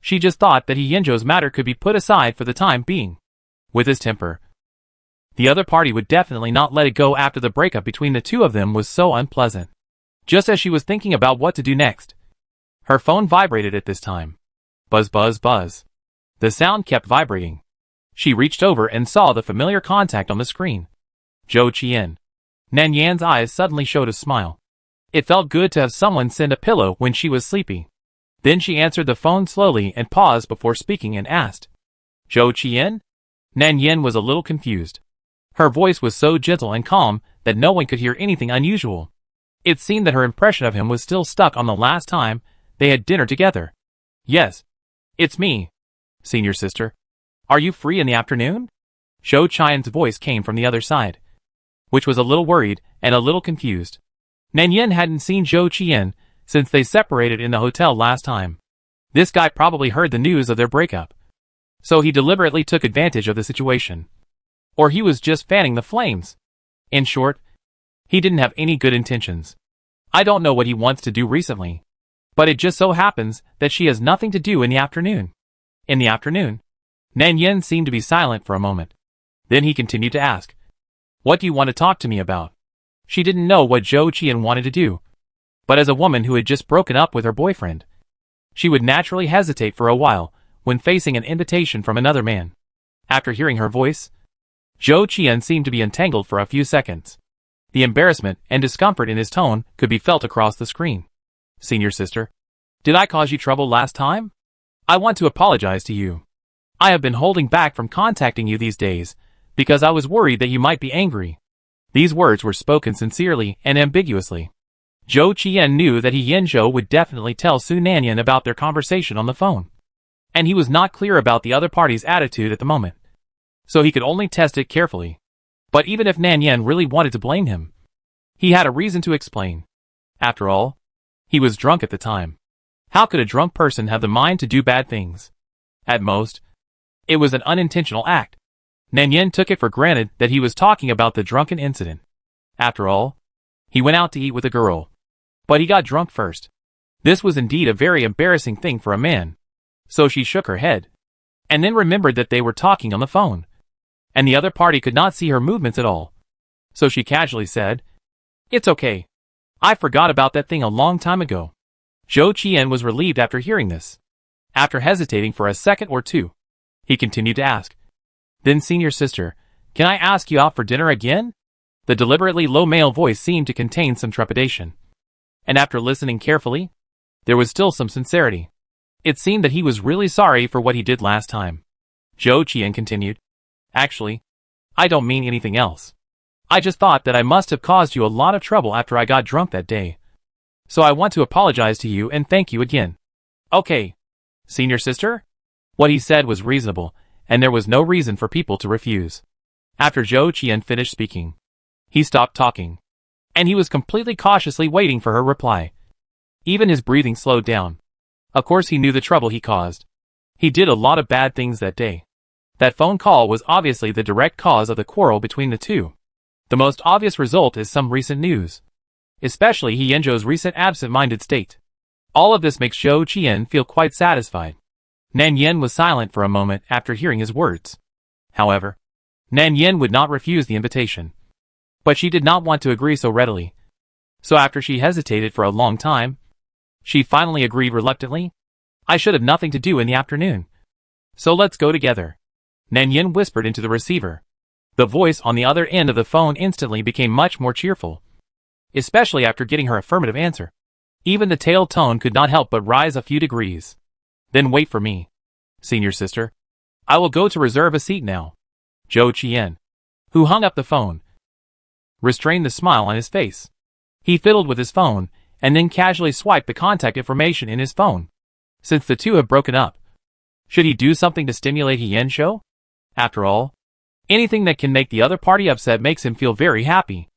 Speaker 1: She just thought that He Yinzhou's matter could be put aside for the time being. With his temper, the other party would definitely not let it go after the breakup between the two of them was so unpleasant. Just as she was thinking about what to do next, her phone vibrated at this time. Buzz, buzz, buzz. The sound kept vibrating. She reached over and saw the familiar contact on the screen. Zhou Qian. Nan Yan's eyes suddenly showed a smile. It felt good to have someone send a pillow when she was sleepy. Then she answered the phone slowly and paused before speaking and asked, Zhou Qian? Nan Yin was a little confused. Her voice was so gentle and calm that no one could hear anything unusual. It seemed that her impression of him was still stuck on the last time they had dinner together. Yes, it's me, senior sister. Are you free in the afternoon? Zhou Qian's voice came from the other side, which was a little worried and a little confused. Nan Yin hadn't seen Zhou Qian since they separated in the hotel last time. This guy probably heard the news of their breakup. So he deliberately took advantage of the situation. Or he was just fanning the flames. In short, he didn't have any good intentions. I don't know what he wants to do recently. But it just so happens that she has nothing to do in the afternoon. In the afternoon? Nan Yen seemed to be silent for a moment. Then he continued to ask, "What do you want to talk to me about?" She didn't know what Zhou Qian wanted to do. But as a woman who had just broken up with her boyfriend, she would naturally hesitate for a while when facing an invitation from another man. After hearing her voice, Zhou Qian seemed to be entangled for a few seconds. The embarrassment and discomfort in his tone could be felt across the screen. "Senior sister, did I cause you trouble last time? I want to apologize to you. I have been holding back from contacting you these days because I was worried that you might be angry." These words were spoken sincerely and ambiguously. Zhou Qian knew that He Yanzhou would definitely tell Su Nanyan about their conversation on the phone. And he was not clear about the other party's attitude at the moment. So he could only test it carefully. But even if Nan Yan really wanted to blame him, he had a reason to explain. After all, he was drunk at the time. How could a drunk person have the mind to do bad things? At most, it was an unintentional act. Nan Yan took it for granted that he was talking about the drunken incident. After all, he went out to eat with a girl. But he got drunk first. This was indeed a very embarrassing thing for a man. So she shook her head. And then remembered that they were talking on the phone. And the other party could not see her movements at all. So she casually said, "It's okay. I forgot about that thing a long time ago." Zhou Qian was relieved after hearing this. After hesitating for a second or two, he continued to ask, "Then senior sister, can I ask you out for dinner again?" The deliberately low male voice seemed to contain some trepidation. And after listening carefully, there was still some sincerity. It seemed that he was really sorry for what he did last time. Zhou Qian continued, "Actually, I don't mean anything else. I just thought that I must have caused you a lot of trouble after I got drunk that day. So I want to apologize to you and thank you again." "Okay, senior sister?" What he said was reasonable, and there was no reason for people to refuse. After Zhou Qian finished speaking, he stopped talking. And he was completely cautiously waiting for her reply. Even his breathing slowed down. Of course he knew the trouble he caused. He did a lot of bad things that day. That phone call was obviously the direct cause of the quarrel between the two. The most obvious result is some recent news. Especially He Yanzhou's recent absent-minded state. All of this makes Zhou Qian feel quite satisfied. Nan Yan was silent for a moment after hearing his words. However, Nan Yan would not refuse the invitation. But she did not want to agree so readily. So after she hesitated for a long time, she finally agreed reluctantly. "I should have nothing to do in the afternoon. So let's go together," Nan Yan whispered into the receiver. The voice on the other end of the phone instantly became much more cheerful. Especially after getting her affirmative answer. Even the tail tone could not help but rise a few degrees. "Then wait for me, senior sister. I will go to reserve a seat now." Zhou Qian, who hung up the phone, restrained the smile on his face. He fiddled with his phone, and then casually swiped the contact information in his phone. Since the two have broken up, should he do something to stimulate He Yanzhou? After all, anything that can make the other party upset makes him feel very happy.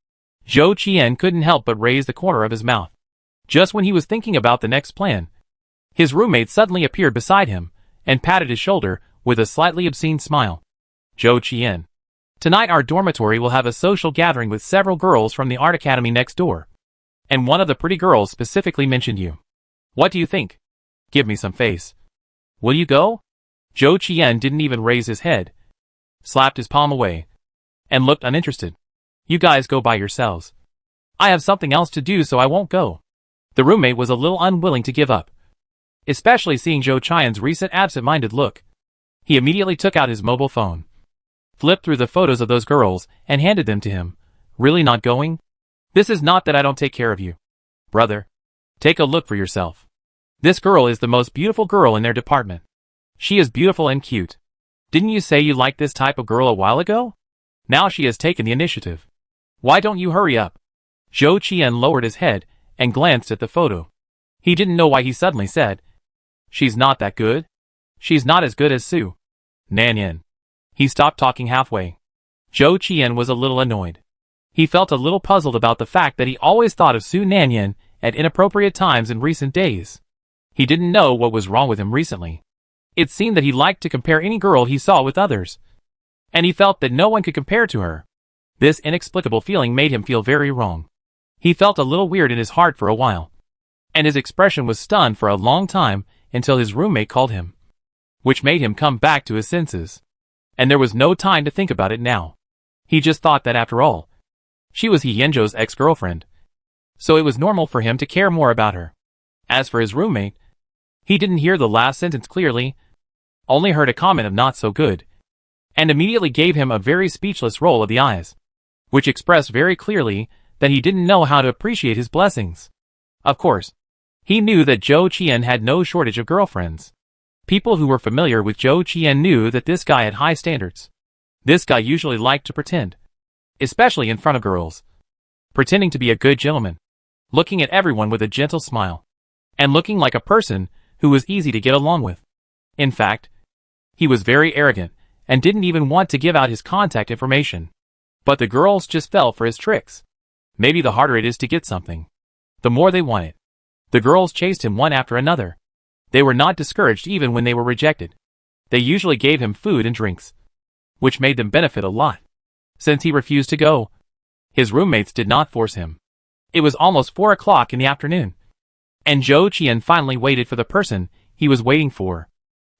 Speaker 1: Zhou Qian couldn't help but raise the corner of his mouth. Just when he was thinking about the next plan, his roommate suddenly appeared beside him, and patted his shoulder with a slightly obscene smile. "Zhou Qian, tonight our dormitory will have a social gathering with several girls from the art academy next door. And one of the pretty girls specifically mentioned you. What do you think? Give me some face. Will you go?" Zhou Qian didn't even raise his head, slapped his palm away, and looked uninterested. "You guys go by yourselves. I have something else to do, so I won't go." The roommate was a little unwilling to give up, especially seeing Zhou Qian's recent absent-minded look. He immediately took out his mobile phone, flipped through the photos of those girls, and handed them to him. "Really not going? This is not that I don't take care of you. Brother, take a look for yourself. This girl is the most beautiful girl in their department. She is beautiful and cute. Didn't you say you liked this type of girl a while ago? Now she has taken the initiative. Why don't you hurry up?" Zhou Qian lowered his head and glanced at the photo. He didn't know why he suddenly said, "She's not that good. She's not as good as Su Nanyan." He stopped talking halfway. Zhou Qian was a little annoyed. He felt a little puzzled about the fact that he always thought of Su Nanyan at inappropriate times in recent days. He didn't know what was wrong with him recently. It seemed that he liked to compare any girl he saw with others, and he felt that no one could compare to her. This inexplicable feeling made him feel very wrong. He felt a little weird in his heart for a while, and his expression was stunned for a long time until his roommate called him, which made him come back to his senses. And there was no time to think about it now. He just thought that after all, she was Hyunjo's ex-girlfriend, so it was normal for him to care more about her. As for his roommate, he didn't hear the last sentence clearly, only heard a comment of not so good, and immediately gave him a very speechless roll of the eyes, which expressed very clearly that he didn't know how to appreciate his blessings. Of course, he knew that Zhou Qian had no shortage of girlfriends. People who were familiar with Zhou Qian knew that this guy had high standards. This guy usually liked to pretend, especially in front of girls, pretending to be a good gentleman, looking at everyone with a gentle smile, and looking like a person who was easy to get along with. In fact, he was very arrogant and didn't even want to give out his contact information. But the girls just fell for his tricks. Maybe the harder it is to get something, the more they want it. The girls chased him one after another. They were not discouraged even when they were rejected. They usually gave him food and drinks, which made them benefit a lot. Since he refused to go, his roommates did not force him. It was almost 4 o'clock in the afternoon, and Zhou Qian finally waited for the person he was waiting for.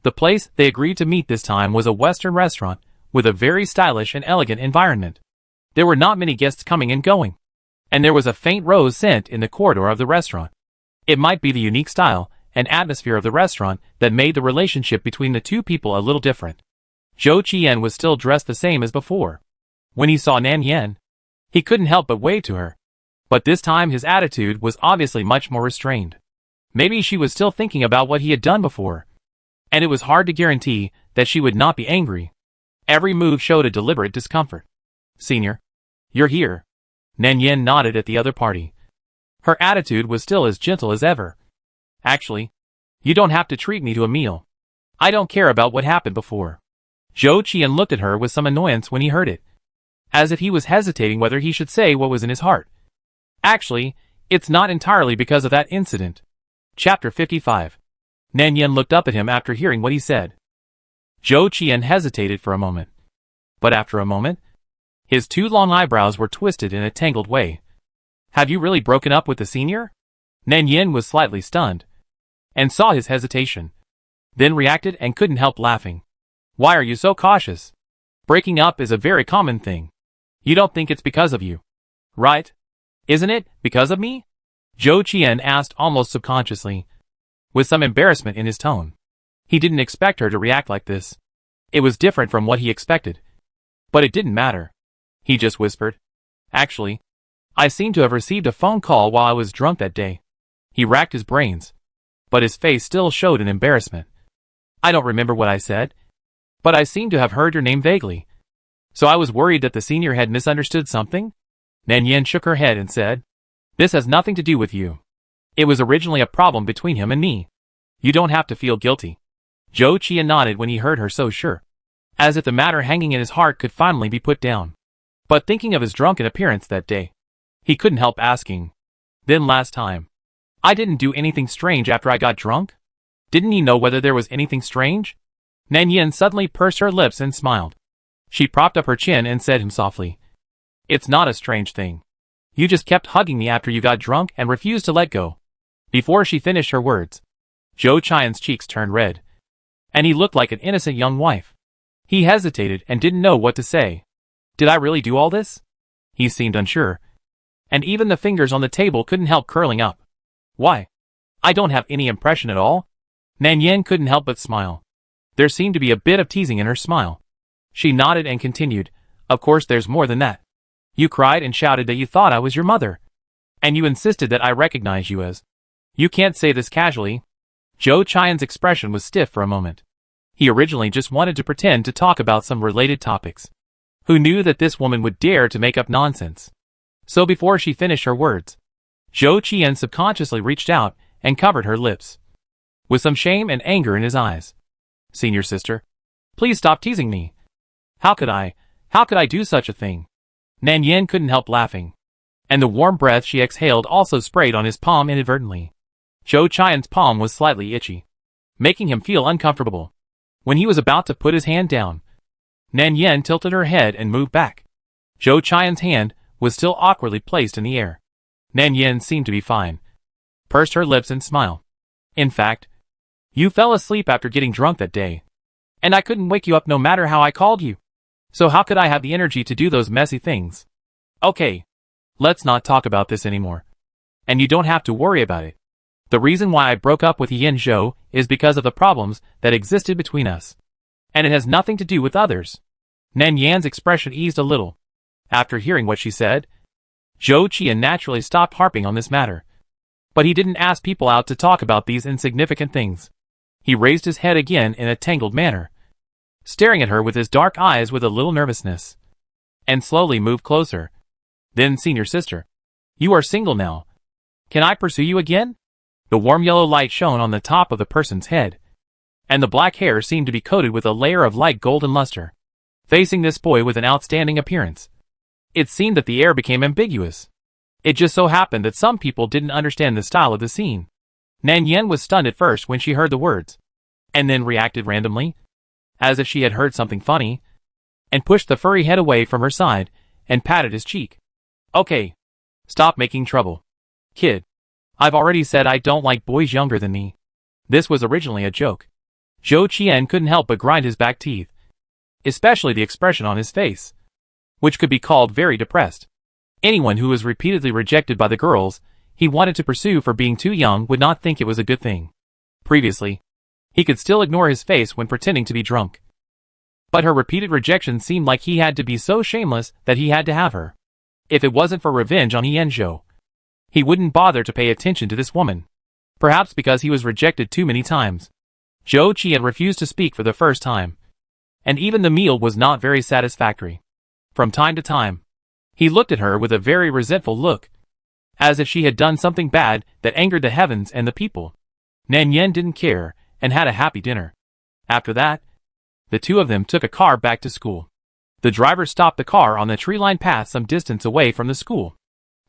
Speaker 1: The place they agreed to meet this time was a Western restaurant with a very stylish and elegant environment. There were not many guests coming and going, and there was a faint rose scent in the corridor of the restaurant. It might be the unique style and atmosphere of the restaurant that made the relationship between the two people a little different. Zhou Qian was still dressed the same as before. When he saw Nan Yan, he couldn't help but wave to her. But this time his attitude was obviously much more restrained. Maybe she was still thinking about what he had done before, and it was hard to guarantee that she would not be angry. Every move showed a deliberate discomfort. "Senior, you're here." Nan Yan nodded at the other party. Her attitude was still as gentle as ever. "Actually, you don't have to treat me to a meal. I don't care about what happened before." Zhou Qian looked at her with some annoyance when he heard it, as if he was hesitating whether he should say what was in his heart. "Actually, it's not entirely because of that incident." Chapter 55. Nan Yan looked up at him after hearing what he said. Zhou Qian hesitated for a moment, but after a moment, his two long eyebrows were twisted in a tangled way. "Have you really broken up with the senior?" Nan Yan was slightly stunned, and saw his hesitation, then reacted and couldn't help laughing. "Why are you so cautious? Breaking up is a very common thing. You don't think it's because of you, right? Isn't it because of me?" Zhou Qian asked almost subconsciously, with some embarrassment in his tone. He didn't expect her to react like this. It was different from what he expected. But it didn't matter. He just whispered, "Actually, I seem to have received a phone call while I was drunk that day." He racked his brains, but his face still showed an embarrassment. "I don't remember what I said, but I seem to have heard your name vaguely. So I was worried that the senior had misunderstood something?" Nan Yan shook her head and said, "This has nothing to do with you. It was originally a problem between him and me. You don't have to feel guilty." Zhou Qian nodded when he heard her so sure, as if the matter hanging in his heart could finally be put down. But thinking of his drunken appearance that day, he couldn't help asking, "Then last time, I didn't do anything strange after I got drunk?" Didn't he know whether there was anything strange? Nan Yan suddenly pursed her lips and smiled. She propped up her chin and said him softly, "It's not a strange thing. You just kept hugging me after you got drunk and refused to let go." Before she finished her words, Zhou Qian's cheeks turned red, and he looked like an innocent young wife. He hesitated and didn't know what to say. "Did I really do all this?" He seemed unsure, and even the fingers on the table couldn't help curling up. "Why? I don't have any impression at all." Nan Yan couldn't help but smile. There seemed to be a bit of teasing in her smile. She nodded and continued, "Of course there's more than that. You cried and shouted that you thought I was your mother, and you insisted that I recognize you as. You can't say this casually." Zhou Qian's expression was stiff for a moment. He originally just wanted to pretend to talk about some related topics. Who knew that this woman would dare to make up nonsense? So before she finished her words, Zhou Qian subconsciously reached out and covered her lips, with some shame and anger in his eyes. "Senior sister, please stop teasing me. How could I do such a thing?" Nan Yan couldn't help laughing. and the warm breath she exhaled also sprayed on his palm inadvertently. Zhou Qian's palm was slightly itchy, making him feel uncomfortable. When he was about to put his hand down, Nan Yan tilted her head and moved back. Zhou Qian's hand was still awkwardly placed in the air. Nan Yan seemed to be fine, pursed her lips and smiled. In fact, you fell asleep after getting drunk that day, and I couldn't wake you up no matter how I called you. So how could I have the energy to do those messy things? Okay, let's not talk about this anymore. And you don't have to worry about it. The reason why I broke up with Yin Zhou is because of the problems that existed between us. And it has nothing to do with others. Nan Yan's expression eased a little. After hearing what she said, Zhou Qian naturally stopped harping on this matter. But he didn't ask people out to talk about these insignificant things. He raised his head again in a tangled manner, staring at her with his dark eyes with a little nervousness, and slowly moved closer. Then, senior sister, you are single now. Can I pursue you again? The warm yellow light shone on the top of the person's head, and the black hair seemed to be coated with a layer of light golden luster. Facing this boy with an outstanding appearance, it seemed that the air became ambiguous. It just so happened that some people didn't understand the style of the scene. Nan Yan was stunned at first when she heard the words, and then reacted randomly, as if she had heard something funny, and pushed the furry head away from her side and patted his cheek. Okay, stop making trouble. Kid, I've already said I don't like boys younger than me. This was originally a joke. Zhou Qian couldn't help but grind his back teeth, especially the expression on his face, which could be called very depressed. Anyone who was repeatedly rejected by the girls he wanted to pursue for being too young would not think it was a good thing. Previously, he could still ignore his face when pretending to be drunk. But her repeated rejection seemed like he had to be so shameless that he had to have her. If it wasn't for revenge on Yin Zhou, he wouldn't bother to pay attention to this woman. Perhaps because he was rejected too many times. Zhou Qian refused to speak for the first time, and even the meal was not very satisfactory. From time to time, he looked at her with a very resentful look, as if she had done something bad that angered the heavens and the people. Nan Yan didn't care, and had a happy dinner. After that, the two of them took a car back to school. The driver stopped the car on the tree-lined path some distance away from the school.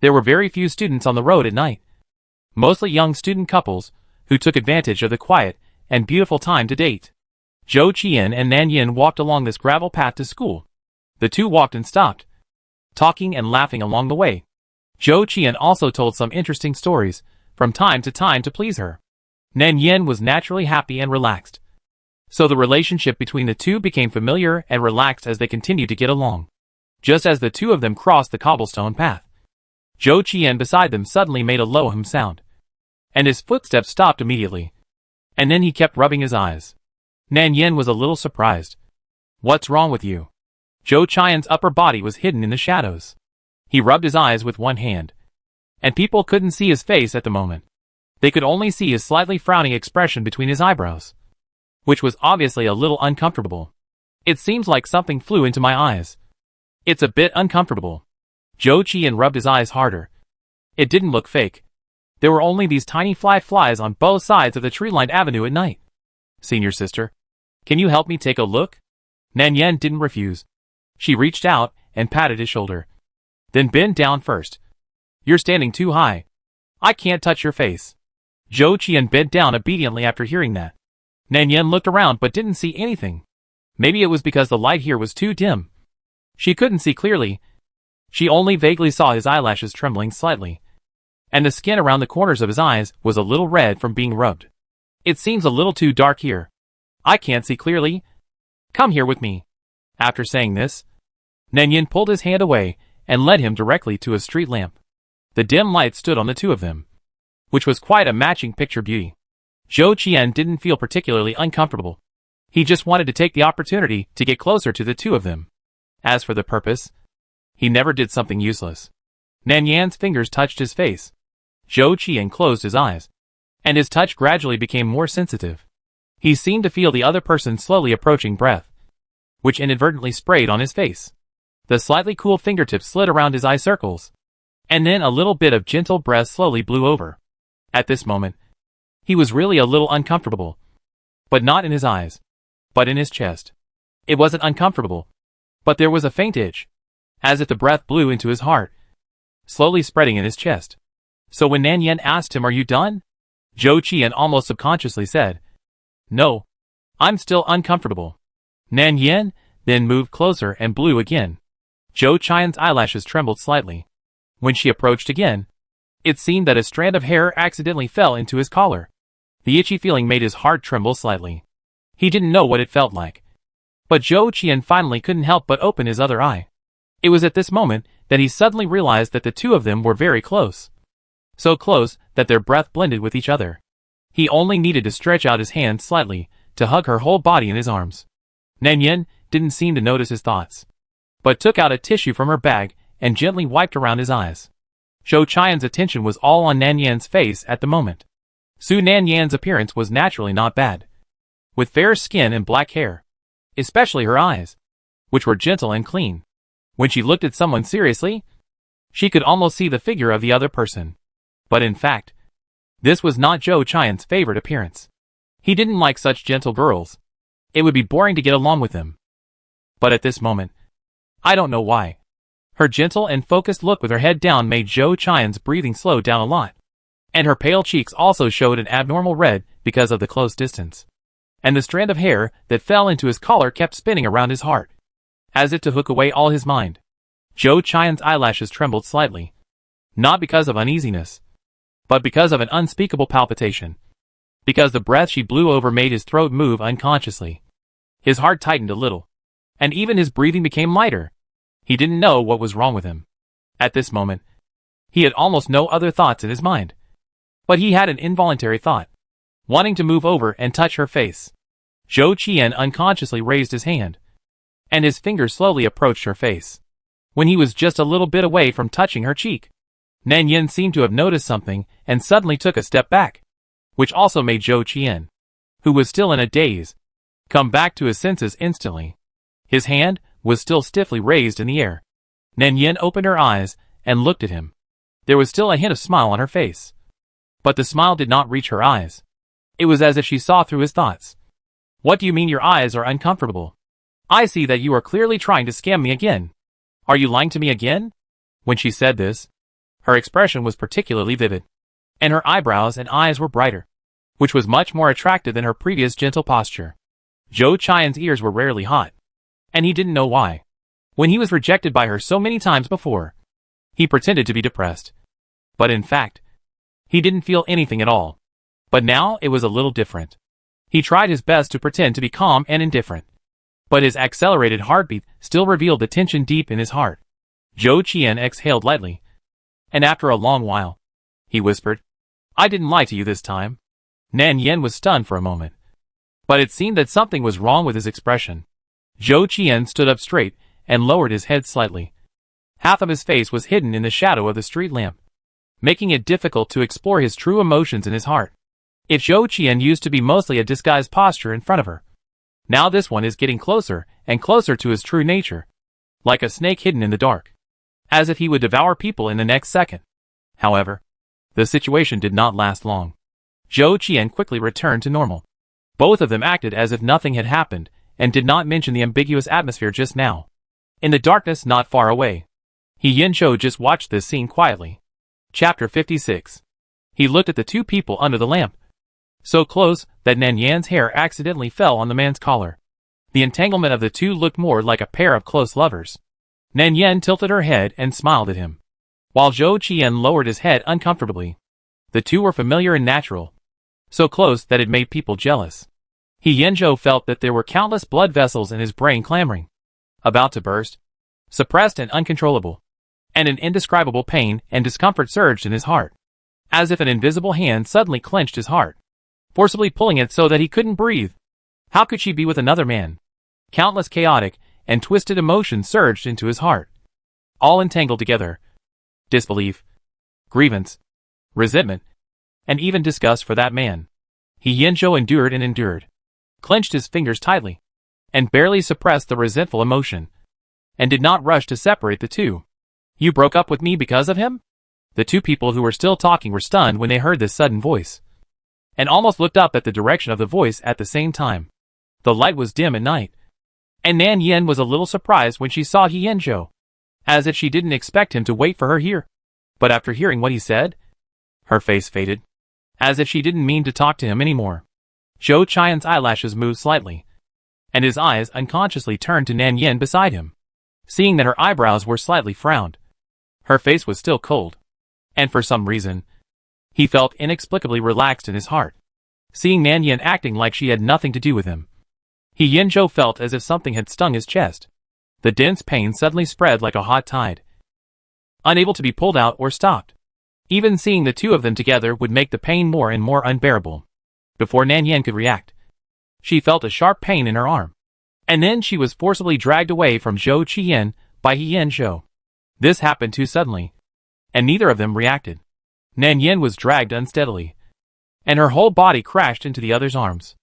Speaker 1: There were very few students on the road at night, mostly young student couples who took advantage of the quiet and beautiful time to date. Zhou Qian and Nan Yan walked along this gravel path to school. The two walked and stopped, talking and laughing along the way. Zhou Qian also told some interesting stories from time to please her. Nan Yan was naturally happy and relaxed. So the relationship between the two became familiar and relaxed as they continued to get along. Just as the two of them crossed the cobblestone path, Zhou Qian beside them suddenly made a low hum sound, and his footsteps stopped immediately. And then he kept rubbing his eyes. Nan Yan was a little surprised. What's wrong with you? Zhou Qian's upper body was hidden in the shadows. He rubbed his eyes with one hand, and people couldn't see his face at the moment. They could only see his slightly frowning expression between his eyebrows, which was obviously a little uncomfortable. It seems like something flew into my eyes. It's a bit uncomfortable. Zhou Qian rubbed his eyes harder. It didn't look fake. There were only these tiny flies on both sides of the tree-lined avenue at night. Senior sister, can you help me take a look? Nan Yan didn't refuse. She reached out and patted his shoulder. Then bend down first. You're standing too high. I can't touch your face. Zhou Qian bent down obediently after hearing that. Nan Yan looked around but didn't see anything. Maybe it was because the light here was too dim. She couldn't see clearly. She only vaguely saw his eyelashes trembling slightly, and the skin around the corners of his eyes was a little red from being rubbed. It seems a little too dark here. I can't see clearly. Come here with me. After saying this, Nan Yan pulled his hand away and led him directly to a street lamp. The dim light stood on the two of them, which was quite a matching picture beauty. Zhou Qian didn't feel particularly uncomfortable. He just wanted to take the opportunity to get closer to the two of them. As for the purpose, he never did something useless. Nan Yan's fingers touched his face. Zhou Qian closed his eyes, and his touch gradually became more sensitive. He seemed to feel the other person's slowly approaching breath, which inadvertently sprayed on his face. The slightly cool fingertips slid around his eye circles, and then a little bit of gentle breath slowly blew over. At this moment, he was really a little uncomfortable, but not in his eyes, but in his chest. It wasn't uncomfortable, but there was a faint itch, as if the breath blew into his heart. slowly spreading in his chest. So when Nan Yen asked him, "Are you done?" Zhou Qian almost subconsciously said, "No. I'm still uncomfortable." Nan Yen then moved closer and blew again. Zhou Qian's eyelashes trembled slightly. When she approached again, it seemed that a strand of hair accidentally fell into his collar. The itchy feeling made his heart tremble slightly. He didn't know what it felt like. But Zhou Qian finally couldn't help but open his other eye. It was at this moment that he suddenly realized that the two of them were very close. So close that their breath blended with each other. He only needed to stretch out his hand slightly to hug her whole body in his arms. Nan Yen didn't seem to notice his thoughts, but took out a tissue from her bag and gently wiped around his eyes. Zhou Qian's attention was all on Nan Yan's face at the moment. Nan Yan's appearance was naturally not bad, with fair skin and black hair, especially her eyes, which were gentle and clean. When she looked at someone seriously, she could almost see the figure of the other person. But in fact, this was not Zhou Qian's favorite appearance. He didn't like such gentle girls. It would be boring to get along with them. But at this moment, I don't know why, her gentle and focused look with her head down made Zhou Qian's breathing slow down a lot. And her pale cheeks also showed an abnormal red because of the close distance. And the strand of hair that fell into his collar kept spinning around his heart, as if to hook away all his mind. Zhou Qian's eyelashes trembled slightly, not because of uneasiness, but because of an unspeakable palpitation. Because the breath she blew over made his throat move unconsciously. His heart tightened a little, and even his breathing became lighter. He didn't know what was wrong with him. At this moment, he had almost no other thoughts in his mind. But he had an involuntary thought, wanting to move over and touch her face. Zhou Qian unconsciously raised his hand, and his fingers slowly approached her face. When he was just a little bit away from touching her cheek, Nan Yen seemed to have noticed something and suddenly took a step back, which also made Zhou Qian, who was still in a daze, come back to his senses instantly. His hand was still stiffly raised in the air. Nan Yen opened her eyes and looked at him. There was still a hint of smile on her face, but the smile did not reach her eyes. It was as if she saw through his thoughts. "What do you mean your eyes are uncomfortable? I see that you are clearly trying to scam me again. Are you lying to me again?" When she said this, her expression was particularly vivid, and her eyebrows and eyes were brighter, which was much more attractive than her previous gentle posture. Zhou Qian's ears were rarely hot, and he didn't know why. When he was rejected by her so many times before, he pretended to be depressed. But in fact, he didn't feel anything at all. But now it was a little different. He tried his best to pretend to be calm and indifferent, but his accelerated heartbeat still revealed the tension deep in his heart. Zhou Qian exhaled lightly, and after a long while, he whispered, "I didn't lie to you this time." Nan Yen was stunned for a moment, but it seemed that something was wrong with his expression. Zhou Qian stood up straight and lowered his head slightly. Half of his face was hidden in the shadow of the street lamp, making it difficult to explore his true emotions in his heart. If Zhou Qian used to be mostly a disguised posture in front of her, now this one is getting closer and closer to his true nature, like a snake hidden in the dark, as if he would devour people in the next second. However, the situation did not last long. Zhou Qian quickly returned to normal. Both of them acted as if nothing had happened and did not mention the ambiguous atmosphere just now. In the darkness not far away, He Yanzhou just watched this scene quietly. Chapter 56. He looked at the two people under the lamp, so close that Nan Yan's hair accidentally fell on the man's collar. The entanglement of the two looked more like a pair of close lovers. Nan Yan tilted her head and smiled at him, while Zhou Qian lowered his head uncomfortably. The two were familiar and natural, so close that it made people jealous. He Yanzhou felt that there were countless blood vessels in his brain clamoring, about to burst, suppressed and uncontrollable, and an indescribable pain and discomfort surged in his heart, as if an invisible hand suddenly clenched his heart, forcibly pulling it so that he couldn't breathe. How could she be with another man? Countless chaotic and twisted emotions surged into his heart, all entangled together. Disbelief, grievance, resentment, and even disgust for that man. He Yanzhou endured and endured, clenched his fingers tightly, and barely suppressed the resentful emotion, and did not rush to separate the two. You broke up with me because of him? The two people who were still talking were stunned when they heard this sudden voice, and almost looked up at the direction of the voice at the same time. The light was dim at night, and Nan Yen was a little surprised when she saw He Yanzhou, as if she didn't expect him to wait for her here. But after hearing what he said, her face faded, as if she didn't mean to talk to him anymore. Zhou Qian's eyelashes moved slightly, and his eyes unconsciously turned to Nan Yin beside him. Seeing that her eyebrows were slightly frowned, her face was still cold, and for some reason, he felt inexplicably relaxed in his heart. Seeing Nan Yin acting like she had nothing to do with him, He Yinzhou felt as if something had stung his chest. The dense pain suddenly spread like a hot tide, unable to be pulled out or stopped. Even seeing the two of them together would make the pain more and more unbearable. Before Nan Yin could react, she felt a sharp pain in her arm, and then she was forcibly dragged away from Zhou Qian by He Yinzhou. This happened too suddenly, and neither of them reacted. Nan Yin was dragged unsteadily, and her whole body crashed into the other's arms.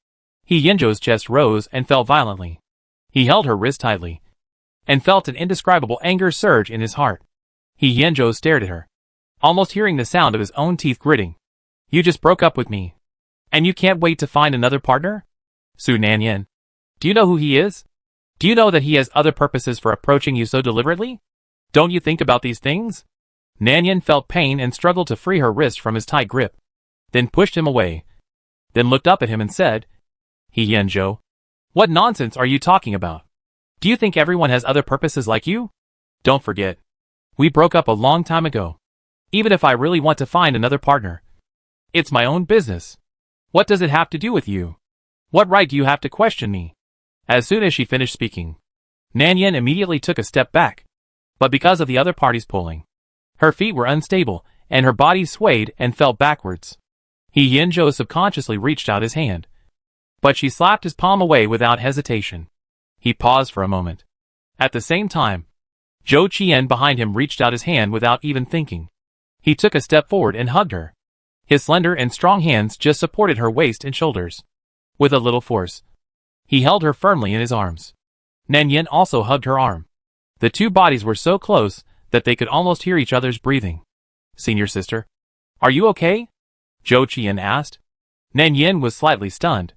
Speaker 1: He Yinzhou's chest rose and fell violently. He held her wrist tightly, and felt an indescribable anger surge in his heart. He Yinzhou stared at her, almost hearing the sound of his own teeth gritting. You just broke up with me, and you can't wait to find another partner? Su Nan Yin. Do you know who he is? Do you know that he has other purposes for approaching you so deliberately? Don't you think about these things? Nan Yin felt pain and struggled to free her wrist from his tight grip, then pushed him away, then looked up at him and said, He Yinzhou, what nonsense are you talking about? Do you think everyone has other purposes like you? Don't forget, we broke up a long time ago. Even if I really want to find another partner, it's my own business. What does it have to do with you? What right do you have to question me? As soon as she finished speaking, Nan Yin immediately took a step back. But because of the other party's pulling, her feet were unstable, and her body swayed and fell backwards. He Yinzhou subconsciously reached out his hand, but she slapped his palm away without hesitation. He paused for a moment. At the same time, Zhou Qian behind him reached out his hand without even thinking. He took a step forward and hugged her. His slender and strong hands just supported her waist and shoulders. With a little force, he held her firmly in his arms. Nan Yin also hugged her arm. The two bodies were so close that they could almost hear each other's breathing. Senior sister, are you okay? Zhou Qian asked. Nan Yin was slightly stunned.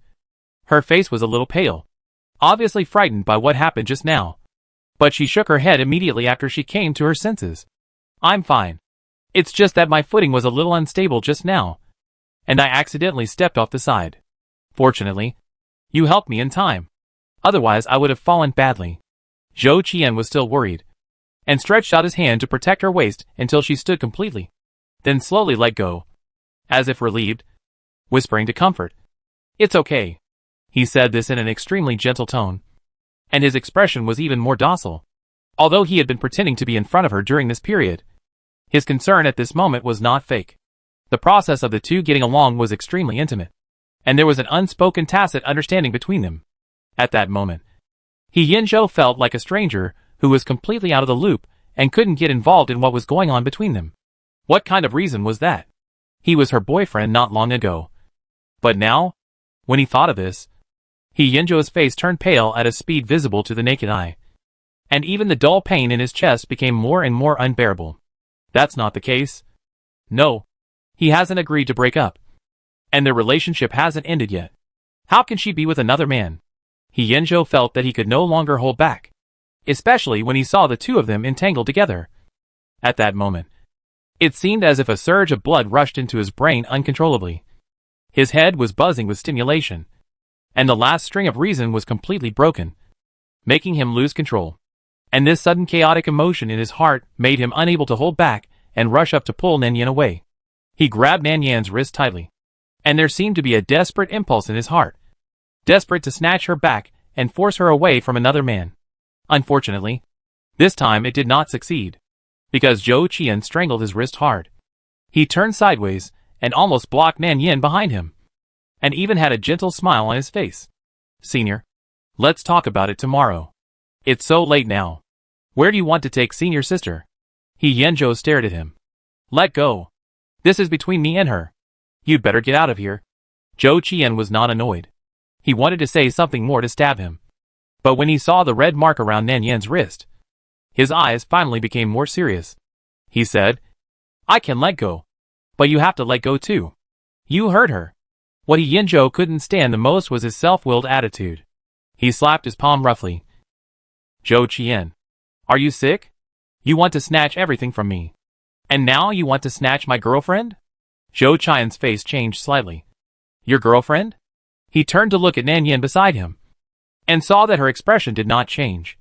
Speaker 1: Her face was a little pale, obviously frightened by what happened just now. But she shook her head immediately after she came to her senses. I'm fine. It's just that my footing was a little unstable just now, and I accidentally stepped off the side. Fortunately, you helped me in time. Otherwise I would have fallen badly. Zhou Qian was still worried, and stretched out his hand to protect her waist until she stood completely, then slowly let go, as if relieved, whispering to comfort. It's okay. He said this in an extremely gentle tone, and his expression was even more docile. Although he had been pretending to be in front of her during this period, his concern at this moment was not fake. The process of the two getting along was extremely intimate, and there was an unspoken tacit understanding between them. At that moment, He Yinzhou felt like a stranger who was completely out of the loop and couldn't get involved in what was going on between them. What kind of reason was that? He was her boyfriend not long ago. But now, when he thought of this, He Yinzhou's face turned pale at a speed visible to the naked eye, and even the dull pain in his chest became more and more unbearable. That's not the case. No, he hasn't agreed to break up, and their relationship hasn't ended yet. How can she be with another man? He Yinzhou felt that he could no longer hold back, especially when he saw the two of them entangled together. At that moment, it seemed as if a surge of blood rushed into his brain uncontrollably. His head was buzzing with stimulation, and the last string of reason was completely broken, making him lose control. And this sudden chaotic emotion in his heart made him unable to hold back and rush up to pull Nan Yin away. He grabbed Nan Yin's wrist tightly, and there seemed to be a desperate impulse in his heart, desperate to snatch her back and force her away from another man. Unfortunately, this time it did not succeed, because Zhou Qian strangled his wrist hard. He turned sideways and almost blocked Nan Yin behind him, and even had a gentle smile on his face. Senior, let's talk about it tomorrow. It's so late now. Where do you want to take senior sister? He Yinzhou stared at him. Let go. This is between me and her. You'd better get out of here. Zhou Qian was not annoyed. He wanted to say something more to stab him, but when he saw the red mark around Nan Yin's wrist, his eyes finally became more serious. He said, I can let go, but you have to let go too. You hurt her. What He Yinzhou couldn't stand the most was his self-willed attitude. He slapped his palm roughly. Zhou Qian, are you sick? You want to snatch everything from me. And now you want to snatch my girlfriend? Zhou Qian's face changed slightly. Your girlfriend? He turned to look at Nan Yin beside him, and saw that her expression did not change.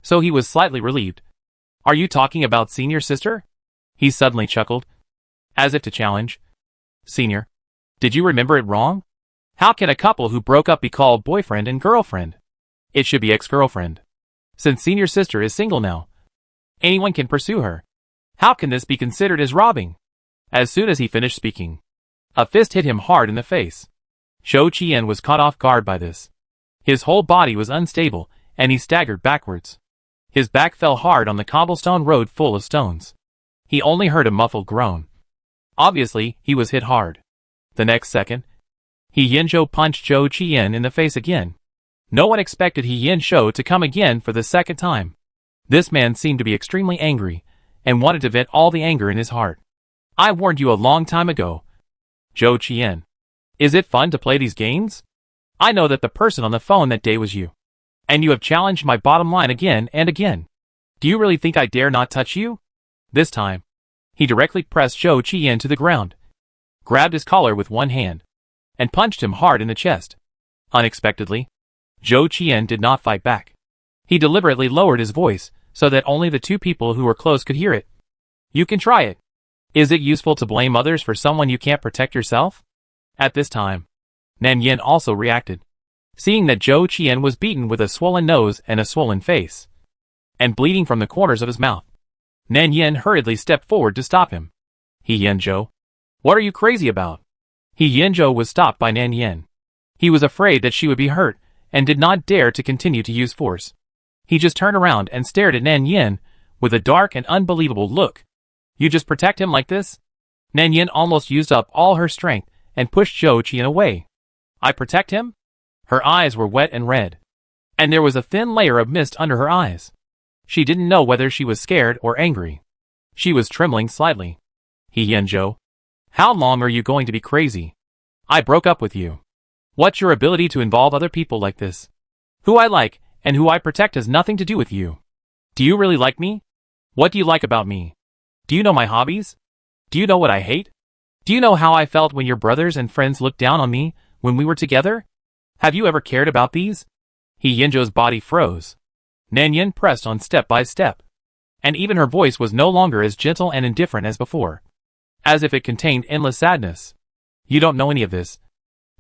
Speaker 1: So he was slightly relieved. Are you talking about senior sister? He suddenly chuckled, as if to challenge. Senior? Did you remember it wrong? How can a couple who broke up be called boyfriend and girlfriend? It should be ex-girlfriend. Since senior sister is single now, anyone can pursue her. How can this be considered as robbing? As soon as he finished speaking, a fist hit him hard in the face. Zhou Qian was caught off guard by this. His whole body was unstable, and he staggered backwards. His back fell hard on the cobblestone road full of stones. He only heard a muffled groan. Obviously, he was hit hard. The next second, He Yinzhou punched Zhou Qian in the face again. No one expected He Yinzhou to come again for the second time. This man seemed to be extremely angry, and wanted to vent all the anger in his heart. I warned you a long time ago. Zhou Qian. Is it fun to play these games? I know that the person on the phone that day was you. And you have challenged my bottom line again and again. Do you really think I dare not touch you? This time, he directly pressed Zhou Qian to the ground, grabbed his collar with one hand, and punched him hard in the chest. Unexpectedly, Zhou Qian did not fight back. He deliberately lowered his voice so that only the two people who were close could hear it. You can try it. Is it useful to blame others for someone you can't protect yourself? At this time, Nan Yin also reacted, seeing that Zhou Qian was beaten with a swollen nose and a swollen face, and bleeding from the corners of his mouth. Nan Yin hurriedly stepped forward to stop him. He Yinzhou, what are you crazy about? He Yinzhou was stopped by Nan Yin. He was afraid that she would be hurt, and did not dare to continue to use force. He just turned around and stared at Nan Yin with a dark and unbelievable look. You just protect him like this? Nan Yin almost used up all her strength and pushed Zhou Qian away. I protect him? Her eyes were wet and red, and there was a thin layer of mist under her eyes. She didn't know whether she was scared or angry. She was trembling slightly. He Yinzhou, how long are you going to be crazy? I broke up with you. What's your ability to involve other people like this? Who I like and who I protect has nothing to do with you. Do you really like me? What do you like about me? Do you know my hobbies? Do you know what I hate? Do you know how I felt when your brothers and friends looked down on me when we were together? Have you ever cared about these? He Yinzhou's body froze. Nan Yin pressed on step by step, and even her voice was no longer as gentle and indifferent as before, as if it contained endless sadness. You don't know any of this.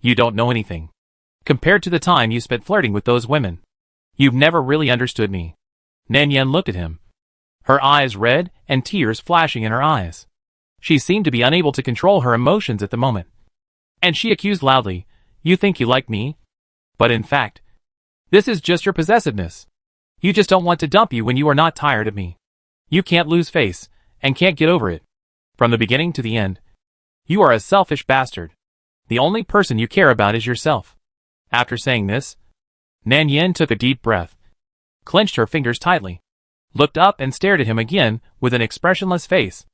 Speaker 1: You don't know anything. Compared to the time you spent flirting with those women, you've never really understood me. Nan Yin looked at him, her eyes red and tears flashing in her eyes. She seemed to be unable to control her emotions at the moment, and she accused loudly, You think you like me? But in fact, this is just your possessiveness. You just don't want to dump you when you are not tired of me. You can't lose face, and can't get over it. From the beginning to the end, you are a selfish bastard. The only person you care about is yourself. After saying this, Nan Yin took a deep breath, clenched her fingers tightly, looked up and stared at him again with an expressionless face.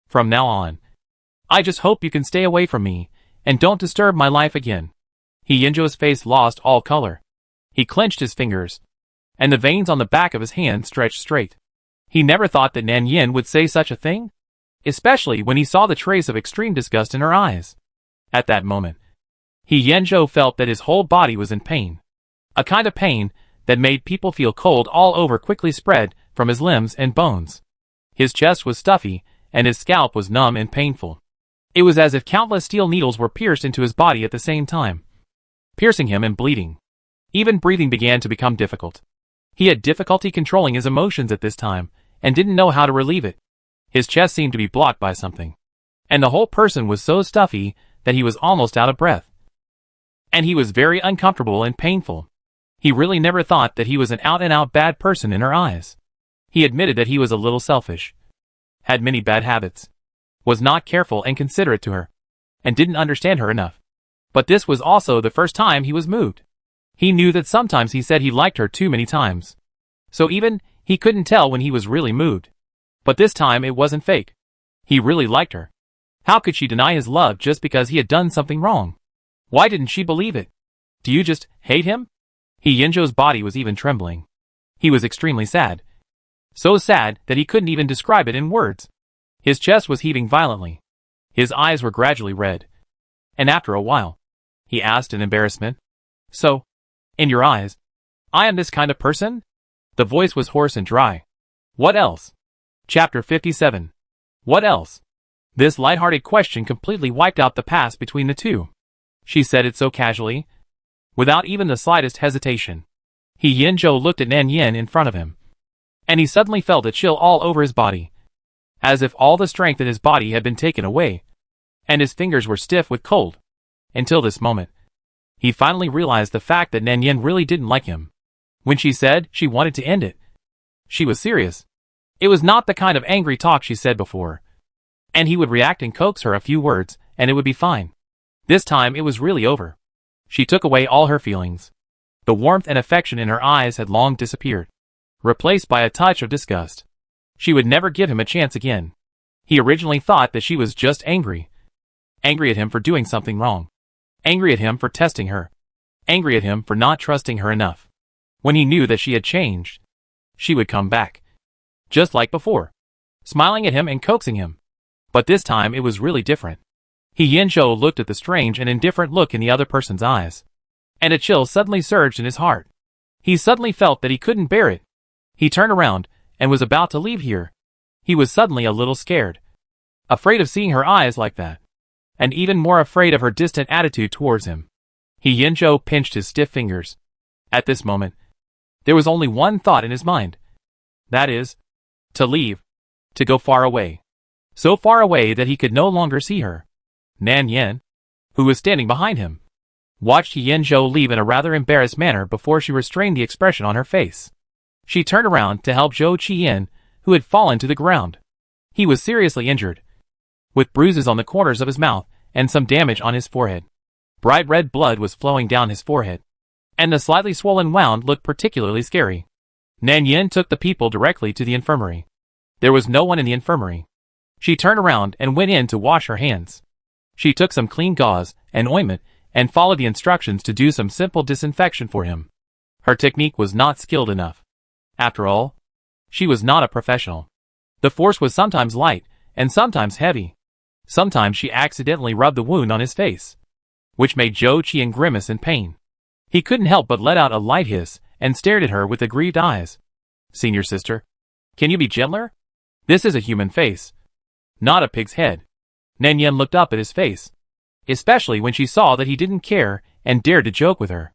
Speaker 1: From now on, I just hope you can stay away from me, and don't disturb my life again. He Yinzhou's face lost all color. He clenched his fingers, and the veins on the back of his hand stretched straight. He never thought that Nan Yin would say such a thing, especially when he saw the trace of extreme disgust in her eyes. At that moment, He Yinzhou felt that his whole body was in pain. A kind of pain that made people feel cold all over quickly spread from his limbs and bones. His chest was stuffy, and his scalp was numb and painful. It was as if countless steel needles were pierced into his body at the same time, piercing him and bleeding. Even breathing began to become difficult. He had difficulty controlling his emotions at this time, and didn't know how to relieve it. His chest seemed to be blocked by something, and the whole person was so stuffy that he was almost out of breath. And he was very uncomfortable and painful. He really never thought that he was an out-and-out bad person in her eyes. He admitted that he was a little selfish, had many bad habits, was not careful and considerate to her, and didn't understand her enough. But this was also the first time he was moved. He knew that sometimes he said he liked her too many times, so even he couldn't tell when he was really moved. But this time it wasn't fake. He really liked her. How could she deny his love just because he had done something wrong? Why didn't she believe it? Do you just hate him? He Yinzhou's body was even trembling. He was extremely sad. So sad that he couldn't even describe it in words. His chest was heaving violently. His eyes were gradually red. And after a while, he asked in embarrassment, "So, in your eyes, I am this kind of person?" The voice was hoarse and dry. "What else?" Chapter 57. What else? This light-hearted question completely wiped out the past between the two. She said it so casually, without even the slightest hesitation. Yin-jo looked at Nan Yin in front of him, and he suddenly felt a chill all over his body, as if all the strength in his body had been taken away, and his fingers were stiff with cold. Until this moment, he finally realized the fact that Nan Yin really didn't like him. When she said she wanted to end it, she was serious. It was not the kind of angry talk she said before, and he would react and coax her a few words, and it would be fine. This time it was really over. She took away all her feelings. The warmth and affection in her eyes had long disappeared, replaced by a touch of disgust. She would never give him a chance again. He originally thought that she was just angry. Angry at him for doing something wrong. Angry at him for testing her. Angry at him for not trusting her enough. When he knew that she had changed, she would come back, just like before, smiling at him and coaxing him. But this time it was really different. Yin-jo looked at the strange and indifferent look in the other person's eyes, and a chill suddenly surged in his heart. He suddenly felt that he couldn't bear it. He turned around and was about to leave here. He was suddenly a little scared, afraid of seeing her eyes like that, and even more afraid of her distant attitude towards him. Yin-jo pinched his stiff fingers. At this moment, there was only one thought in his mind. That is, to leave, to go far away. So far away that he could no longer see her. Nan Yin, who was standing behind him, watched Yin-jo leave in a rather embarrassed manner before she restrained the expression on her face. She turned around to help Zhou Qian, who had fallen to the ground. He was seriously injured, with bruises on the corners of his mouth and some damage on his forehead. Bright red blood was flowing down his forehead, and the slightly swollen wound looked particularly scary. Nan Yin took the people directly to the infirmary. There was no one in the infirmary. She turned around and went in to wash her hands. She took some clean gauze and ointment and followed the instructions to do some simple disinfection for him. Her technique was not skilled enough. After all, she was not a professional. The force was sometimes light and sometimes heavy. Sometimes she accidentally rubbed the wound on his face, which made Zhou Qian grimace in pain. He couldn't help but let out a light hiss and stared at her with aggrieved eyes. "Senior sister, can you be gentler? This is a human face, not a pig's head." Nan Yin looked up at his face, especially when she saw that he didn't care and dared to joke with her.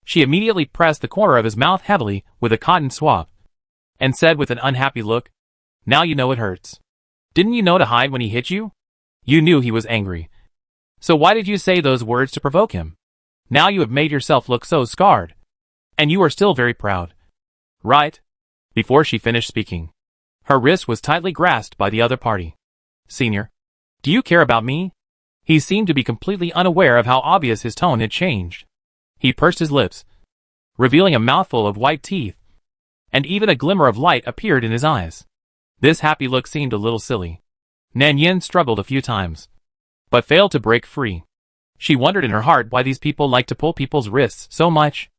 Speaker 1: She immediately pressed the corner of his mouth heavily with a cotton swab, and said with an unhappy look, "Now you know it hurts. Didn't you know to hide when he hit you? You knew he was angry. So why did you say those words to provoke him? Now you have made yourself look so scarred. And you are still very proud, right?" Before she finished speaking, her wrist was tightly grasped by the other party. "Senior, do you care about me?" He seemed to be completely unaware of how obvious his tone had changed. He pursed his lips, revealing a mouthful of white teeth, and even a glimmer of light appeared in his eyes. This happy look seemed a little silly. Nan Yin struggled a few times, but failed to break free. She wondered in her heart why these people liked to pull people's wrists so much.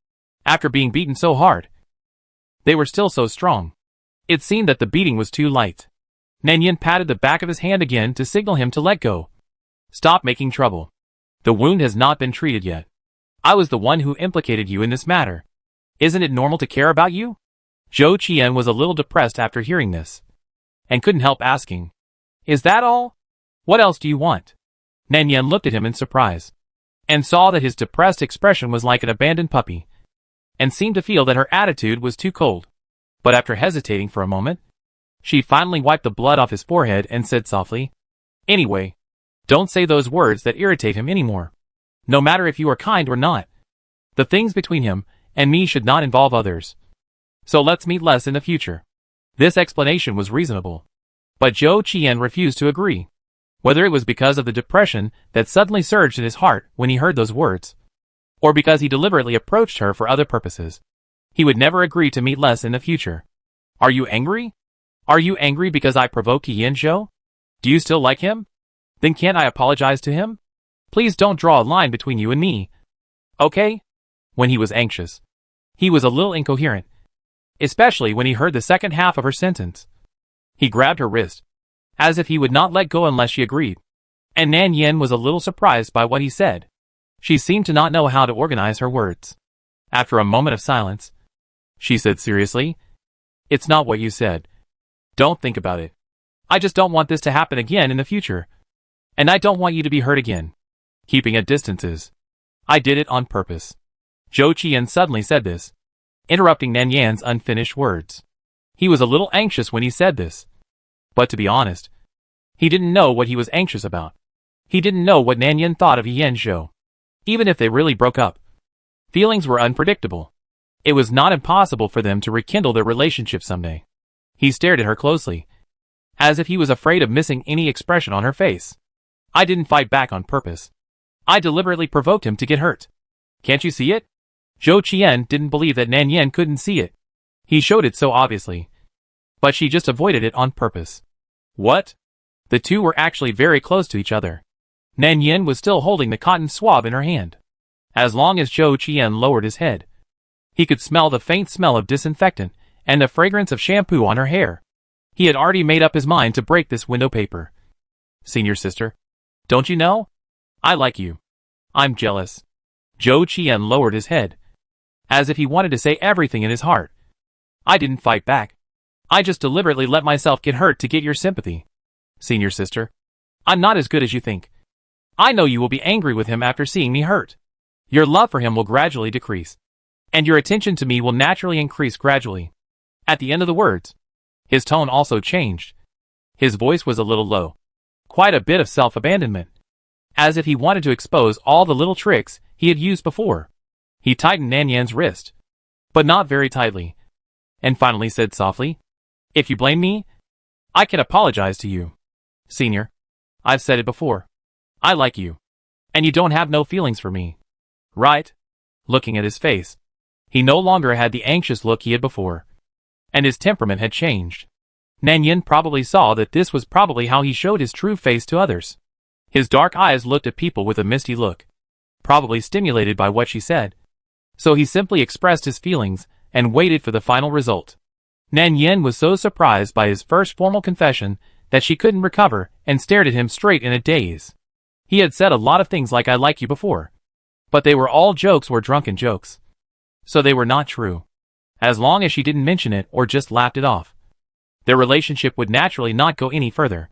Speaker 1: After being beaten so hard, they were still so strong. It seemed that the beating was too light. Nan Yin patted the back of his hand again to signal him to let go. "Stop making trouble. The wound has not been treated yet. I was the one who implicated you in this matter. Isn't it normal to care about you?" Zhou Qian was a little depressed after hearing this, and couldn't help asking, "Is that all? What else do you want?" Nan Yin looked at him in surprise, and saw that his depressed expression was like an abandoned puppy, and seemed to feel that her attitude was too cold. But after hesitating for a moment, she finally wiped the blood off his forehead and said softly, "Anyway, don't say those words that irritate him anymore. No matter if you are kind or not. The things between him and me should not involve others. So let's meet less in the future." This explanation was reasonable, but Zhou Qian refused to agree. Whether it was because of the depression that suddenly surged in his heart when he heard those words, or because he deliberately approached her for other purposes, he would never agree to meet less in the future. "Are you angry? Are you angry because I provoked Yin-jo? Do you still like him? Then can't I apologize to him? Please don't draw a line between you and me. Okay?" When he was anxious, he was a little incoherent, especially when he heard the second half of her sentence. He grabbed her wrist, as if he would not let go unless she agreed. And Nan Yin was a little surprised by what he said. She seemed to not know how to organize her words. After a moment of silence, she said seriously, "It's not what you said. Don't think about it. I just don't want this to happen again in the future. And I don't want you to be hurt again. Keeping at distances. I did it on purpose." Zhou Qian suddenly said this, interrupting Nan Yan's unfinished words. He was a little anxious when he said this. But to be honest, he didn't know what he was anxious about. He didn't know what Nan Yan thought of Yan Zhou. Even if they really broke up, feelings were unpredictable. It was not impossible for them to rekindle their relationship someday. He stared at her closely, as if he was afraid of missing any expression on her face. "I didn't fight back on purpose. I deliberately provoked him to get hurt. Can't you see it?" Zhou Qian didn't believe that Nan Yan couldn't see it. He showed it so obviously. But she just avoided it on purpose. What? The two were actually very close to each other. Nan Yan was still holding the cotton swab in her hand. As long as Zhou Qian lowered his head, he could smell the faint smell of disinfectant and the fragrance of shampoo on her hair. He had already made up his mind to break this window paper. "Senior sister, don't you know? I like you. I'm jealous." Zhou Qian lowered his head, as if he wanted to say everything in his heart. "I didn't fight back. I just deliberately let myself get hurt to get your sympathy. Senior sister, I'm not as good as you think. I know you will be angry with him after seeing me hurt. Your love for him will gradually decrease, and your attention to me will naturally increase gradually." At the end of the words, his tone also changed. His voice was a little low. Quite a bit of self-abandonment. As if he wanted to expose all the little tricks he had used before. He tightened Nan Yan's wrist, but not very tightly, and finally said softly, "If you blame me, I can apologize to you. Senior, I've said it before. I like you, and you don't have no feelings for me. Right?" Looking at his face, he no longer had the anxious look he had before, and his temperament had changed. Nan Yin probably saw that this was probably how he showed his true face to others. His dark eyes looked at people with a misty look, probably stimulated by what she said. So he simply expressed his feelings and waited for the final result. Nan Yin was so surprised by his first formal confession that she couldn't recover and stared at him straight in a daze. He had said a lot of things like "I like you" before, but they were all jokes or drunken jokes. So they were not true. As long as she didn't mention it or just laughed it off, their relationship would naturally not go any further.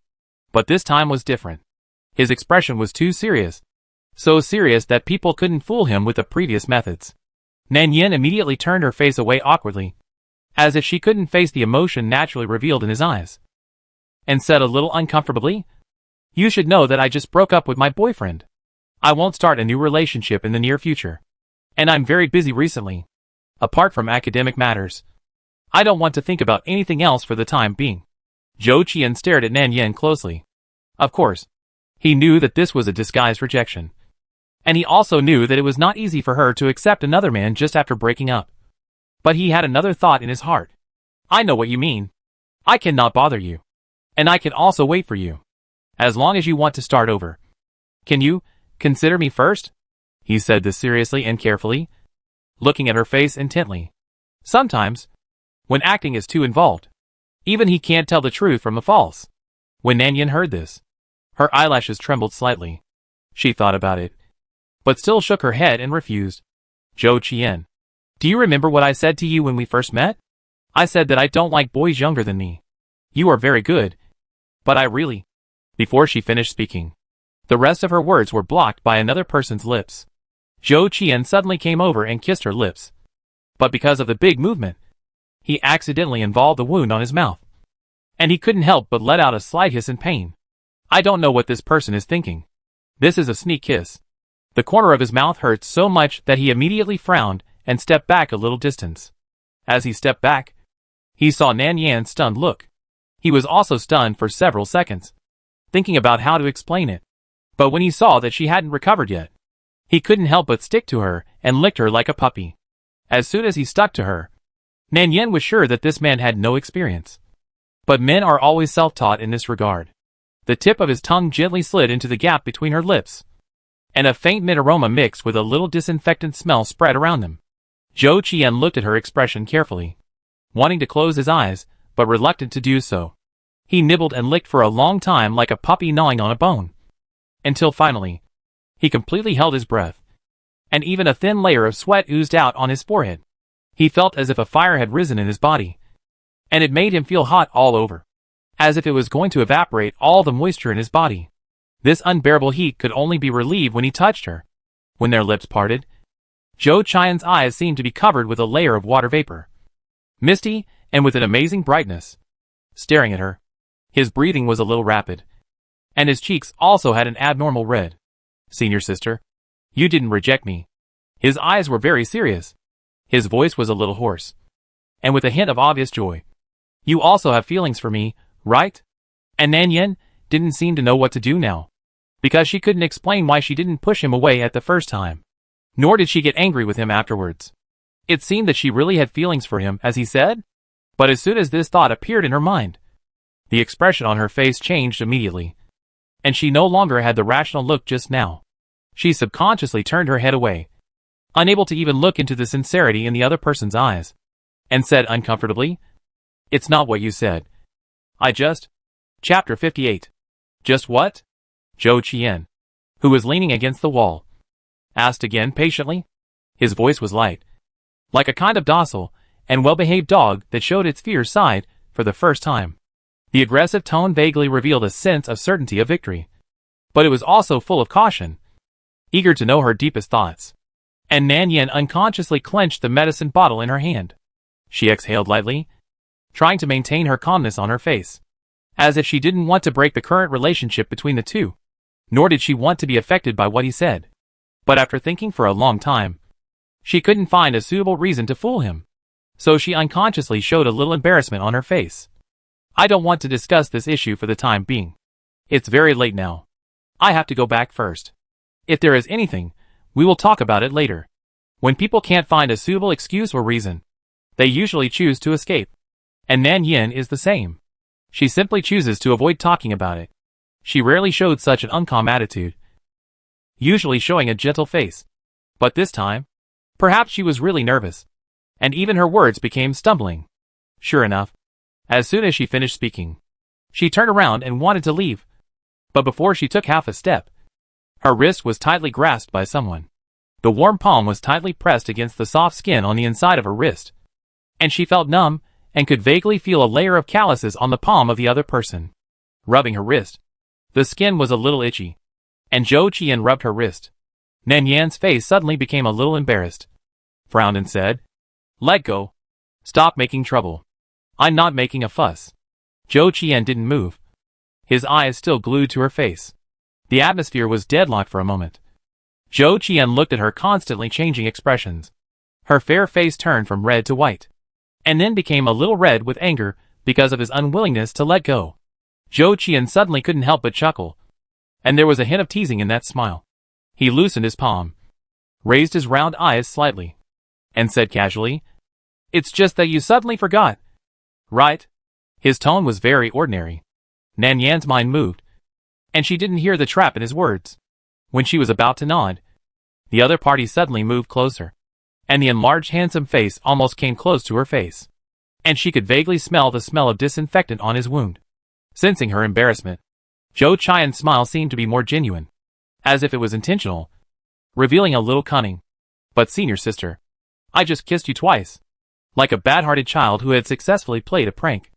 Speaker 1: But this time was different. His expression was too serious. So serious that people couldn't fool him with the previous methods. Nan Yin immediately turned her face away awkwardly, as if she couldn't face the emotion naturally revealed in his eyes, and said a little uncomfortably, "You should know that I just broke up with my boyfriend. I won't start a new relationship in the near future. And I'm very busy recently. Apart from academic matters, I don't want to think about anything else for the time being." Zhou Qian stared at Nan Yin closely. Of course, he knew that this was a disguised rejection. And he also knew that it was not easy for her to accept another man just after breaking up. But he had another thought in his heart. "I know what you mean. I cannot bother you. And I can also wait for you. As long as you want to start over. Can you consider me first?" He said this seriously and carefully, looking at her face intently. Sometimes, when acting is too involved, even he can't tell the truth from the false. When Nan Yin heard this, her eyelashes trembled slightly. She thought about it, but still shook her head and refused. "Zhou Qian, do you remember what I said to you when we first met? I said that I don't like boys younger than me. You are very good, but I really..." Before she finished speaking, the rest of her words were blocked by another person's lips. Zhou Qian suddenly came over and kissed her lips. But because of the big movement, he accidentally involved the wound on his mouth. And he couldn't help but let out a slight hiss in pain. I don't know what this person is thinking. This is a sneak kiss. The corner of his mouth hurt so much that he immediately frowned and stepped back a little distance. As he stepped back, he saw Nan Yan's stunned look. He was also stunned for several seconds, thinking about how to explain it. But when he saw that she hadn't recovered yet, he couldn't help but stick to her and licked her like a puppy. As soon as he stuck to her, Nan Yan was sure that this man had no experience. But men are always self-taught in this regard. The tip of his tongue gently slid into the gap between her lips, and a faint mint aroma mixed with a little disinfectant smell spread around them. Zhou Qian looked at her expression carefully, wanting to close his eyes, but reluctant to do so. He nibbled and licked for a long time like a puppy gnawing on a bone. Until finally, he completely held his breath, and even a thin layer of sweat oozed out on his forehead. He felt as if a fire had risen in his body, and it made him feel hot all over, as if it was going to evaporate all the moisture in his body. This unbearable heat could only be relieved when he touched her. When their lips parted, Zhou Qian's eyes seemed to be covered with a layer of water vapor, misty and with an amazing brightness. Staring at her, his breathing was a little rapid, and his cheeks also had an abnormal red. "Senior sister, you didn't reject me." His eyes were very serious. His voice was a little hoarse, and with a hint of obvious joy. "You also have feelings for me, right?" And Nan Yen didn't seem to know what to do now, because she couldn't explain why she didn't push him away at the first time. Nor did she get angry with him afterwards. It seemed that she really had feelings for him, as he said. But as soon as this thought appeared in her mind, the expression on her face changed immediately, and she no longer had the rational look just now. She subconsciously turned her head away, unable to even look into the sincerity in the other person's eyes, and said uncomfortably, "It's not what you said. I just..." Chapter 58. Just what? Zhou Qian, who was leaning against the wall, asked again patiently. His voice was light, like a kind of docile and well-behaved dog that showed its fierce side for the first time. The aggressive tone vaguely revealed a sense of certainty of victory, but it was also full of caution, eager to know her deepest thoughts. And Nan Yen unconsciously clenched the medicine bottle in her hand. She exhaled lightly, trying to maintain her calmness on her face, as if she didn't want to break the current relationship between the two, nor did she want to be affected by what he said. But after thinking for a long time, she couldn't find a suitable reason to fool him, so she unconsciously showed a little embarrassment on her face. "I don't want to discuss this issue for the time being. It's very late now. I have to go back first. If there is anything, we will talk about it later." When people can't find a suitable excuse or reason, they usually choose to escape. And Nan Yen is the same. She simply chooses to avoid talking about it. She rarely showed such an uncalm attitude, usually showing a gentle face. But this time, perhaps she was really nervous, and even her words became stumbling. Sure enough, as soon as she finished speaking, she turned around and wanted to leave. But before she took half a step, her wrist was tightly grasped by someone. The warm palm was tightly pressed against the soft skin on the inside of her wrist, and she felt numb and could vaguely feel a layer of calluses on the palm of the other person. Rubbing her wrist, the skin was a little itchy, and Zhou Qian rubbed her wrist. Nan Yan's face suddenly became a little embarrassed, frowned and said, "Let go. Stop making trouble. I'm not making a fuss." Zhou Qian didn't move, his eyes still glued to her face. The atmosphere was deadlocked for a moment. Zhou Qian looked at her constantly changing expressions. Her fair face turned from red to white, and then became a little red with anger because of his unwillingness to let go. Zhou Qian suddenly couldn't help but chuckle, and there was a hint of teasing in that smile. He loosened his palm, raised his round eyes slightly, and said casually, "It's just that you suddenly forgot, right?" His tone was very ordinary. Nan Yan's mind moved, and she didn't hear the trap in his words. When she was about to nod, the other party suddenly moved closer, and the enlarged handsome face almost came close to her face, and she could vaguely smell the smell of disinfectant on his wound. Sensing her embarrassment, Zhou Qian's smile seemed to be more genuine, as if it was intentional, revealing a little cunning. "But senior sister, I just kissed you twice," like a bad-hearted child who had successfully played a prank.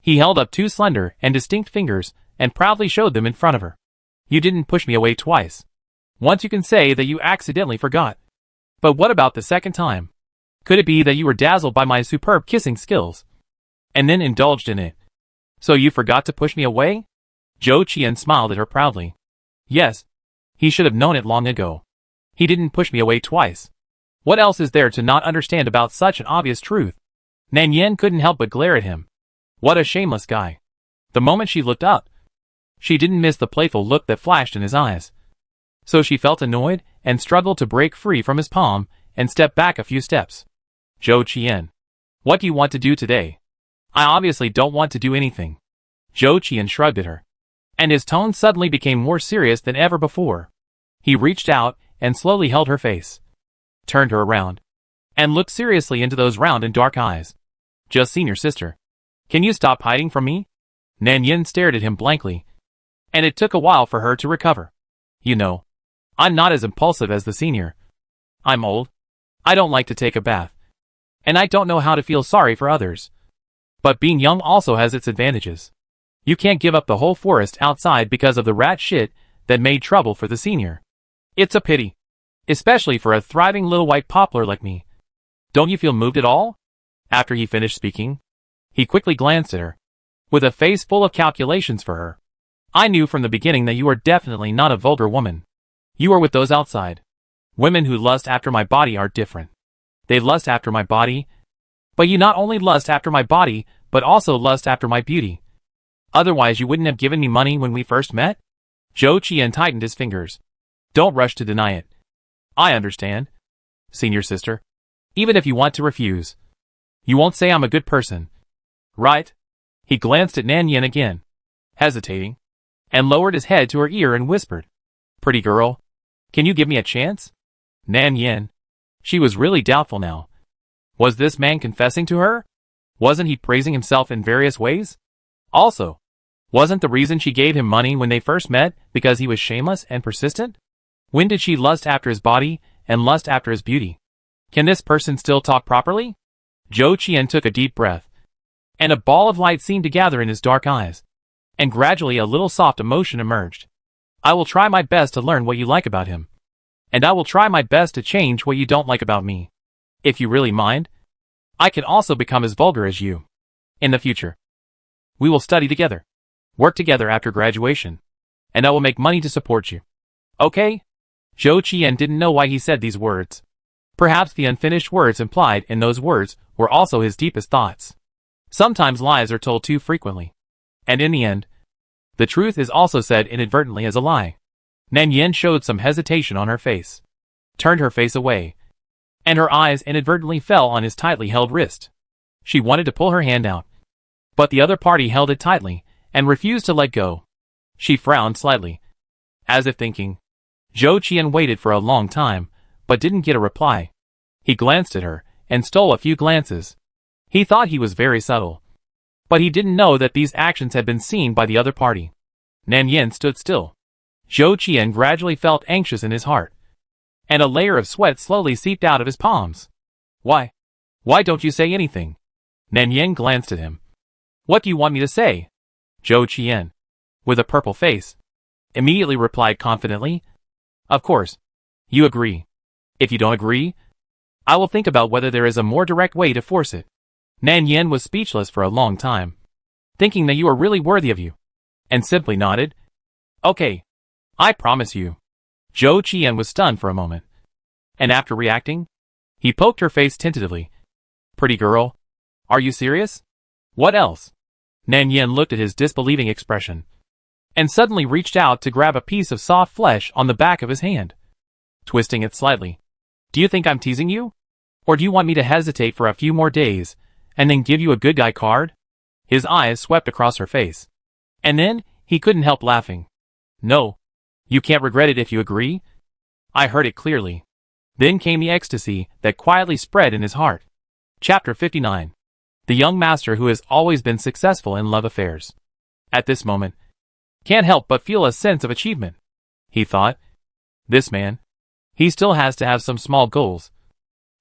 Speaker 1: He held up two slender and distinct fingers and proudly showed them in front of her. "You didn't push me away twice. Once you can say that you accidentally forgot. But what about the second time? Could it be that you were dazzled by my superb kissing skills, and then indulged in it? So you forgot to push me away?" Zhou Qian smiled at her proudly. "Yes. He should have known it long ago. He didn't push me away twice. What else is there to not understand about such an obvious truth?" Nan Yen couldn't help but glare at him. What a shameless guy. The moment she looked up, she didn't miss the playful look that flashed in his eyes. So she felt annoyed and struggled to break free from his palm and step back a few steps. "Zhou Qian, what do you want to do today?" "I obviously don't want to do anything." Zhou Qian shrugged at her, and his tone suddenly became more serious than ever before. He reached out and slowly held her face, turned her around, and looked seriously into those round and dark eyes. "Just senior sister, can you stop hiding from me?" Nan Yin stared at him blankly, and it took a while for her to recover. You know, I'm not as impulsive as the senior. I'm old. I don't like to take a bath. And I don't know how to feel sorry for others. But being young also has its advantages. You can't give up the whole forest outside because of the rat shit that made trouble for the senior. It's a pity. Especially for a thriving little white poplar like me. Don't you feel moved at all? After he finished speaking, he quickly glanced at her, with a face full of calculations for her. I knew from the beginning that you are definitely not a vulgar woman. You are with those outside. Women who lust after my body are different. They lust after my body, but you not only lust after my body, but also lust after my beauty. Otherwise you wouldn't have given me money when we first met? Zhou Qian tightened his fingers. Don't rush to deny it. I understand, senior sister. Even if you want to refuse, you won't say I'm a good person. Right? He glanced at Nan Yin again, hesitating, and lowered his head to her ear and whispered, Pretty girl, can you give me a chance? Nan Yin. She was really doubtful now. Was this man confessing to her? Wasn't he praising himself in various ways? Also, wasn't the reason she gave him money when they first met because he was shameless and persistent? When did she lust after his body and lust after his beauty? Can this person still talk properly? Zhou Qian took a deep breath, and a ball of light seemed to gather in his dark eyes, and gradually a little soft emotion emerged. I will try my best to learn what you like about him, and I will try my best to change what you don't like about me. If you really mind, I can also become as vulgar as you. In the future, we will study together, work together after graduation, and I will make money to support you. Okay? Zhou Qian didn't know why he said these words. Perhaps the unfinished words implied in those words were also his deepest thoughts. Sometimes lies are told too frequently, and in the end, the truth is also said inadvertently as a lie. Nan Yin showed some hesitation on her face, turned her face away, and her eyes inadvertently fell on his tightly held wrist. She wanted to pull her hand out, but the other party held it tightly and refused to let go. She frowned slightly, as if thinking. Zhou Qian waited for a long time, but didn't get a reply. He glanced at her, and stole a few glances. He thought he was very subtle, but he didn't know that these actions had been seen by the other party. Nan Yin stood still. Zhou Qian gradually felt anxious in his heart, and a layer of sweat slowly seeped out of his palms. Why? Why don't you say anything? Nan Yin glanced at him. What do you want me to say? Zhou Qian, with a purple face, immediately replied confidently. Of course. You agree. If you don't agree, I will think about whether there is a more direct way to force it. Nan Yin was speechless for a long time, thinking that you are really worthy of you, and simply nodded. Okay. I promise you. Zhou Qian was stunned for a moment, and after reacting, he poked her face tentatively. Pretty girl, are you serious? What else? Nan Yin looked at his disbelieving expression, and suddenly reached out to grab a piece of soft flesh on the back of his hand, twisting it slightly. Do you think I'm teasing you? Or do you want me to hesitate for a few more days, and then give you a good guy card? His eyes swept across her face, and then he couldn't help laughing. No. You can't regret it if you agree? I heard it clearly. Then came the ecstasy that quietly spread in his heart. Chapter 59. The young master who has always been successful in love affairs. At this moment, can't help but feel a sense of achievement. He thought, this man, he still has to have some small goals.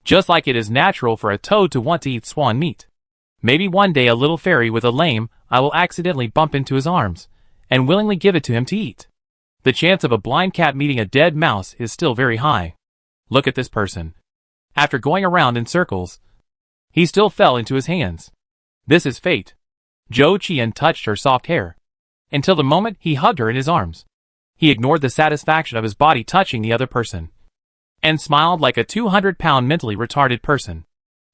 Speaker 1: Just like it is natural for a toad to want to eat swan meat. Maybe one day a little fairy with a lame eye will accidentally bump into his arms, and willingly give it to him to eat. The chance of a blind cat meeting a dead mouse is still very high. Look at this person. After going around in circles, he still fell into his hands. This is fate. Zhou Qian touched her soft hair, until the moment he hugged her in his arms. He ignored the satisfaction of his body touching the other person, and smiled like a 200-pound mentally retarded person.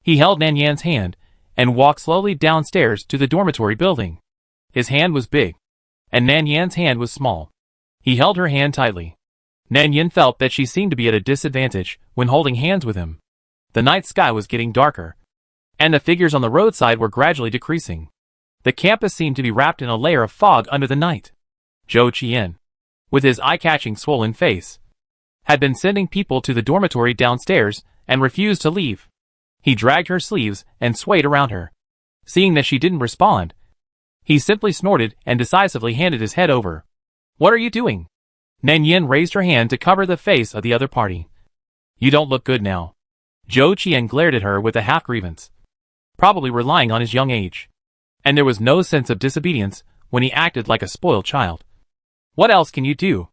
Speaker 1: He held Nan Yan's hand, and walked slowly downstairs to the dormitory building. His hand was big, and Nan Yan's hand was small. He held her hand tightly. Nan Yan felt that she seemed to be at a disadvantage when holding hands with him. The night sky was getting darker, and the figures on the roadside were gradually decreasing. The campus seemed to be wrapped in a layer of fog under the night. Zhou Qian, with his eye-catching swollen face, had been sending people to the dormitory downstairs and refused to leave. He dragged her sleeves and swayed around her. Seeing that she didn't respond, He simply snorted and decisively handed his head over. What are you doing? Nan Yin raised her hand to cover the face of the other party. You don't look good now. Zhou Qian glared at her with a half-grievance, probably relying on his young age. And there was no sense of disobedience when he acted like a spoiled child. What else can you do?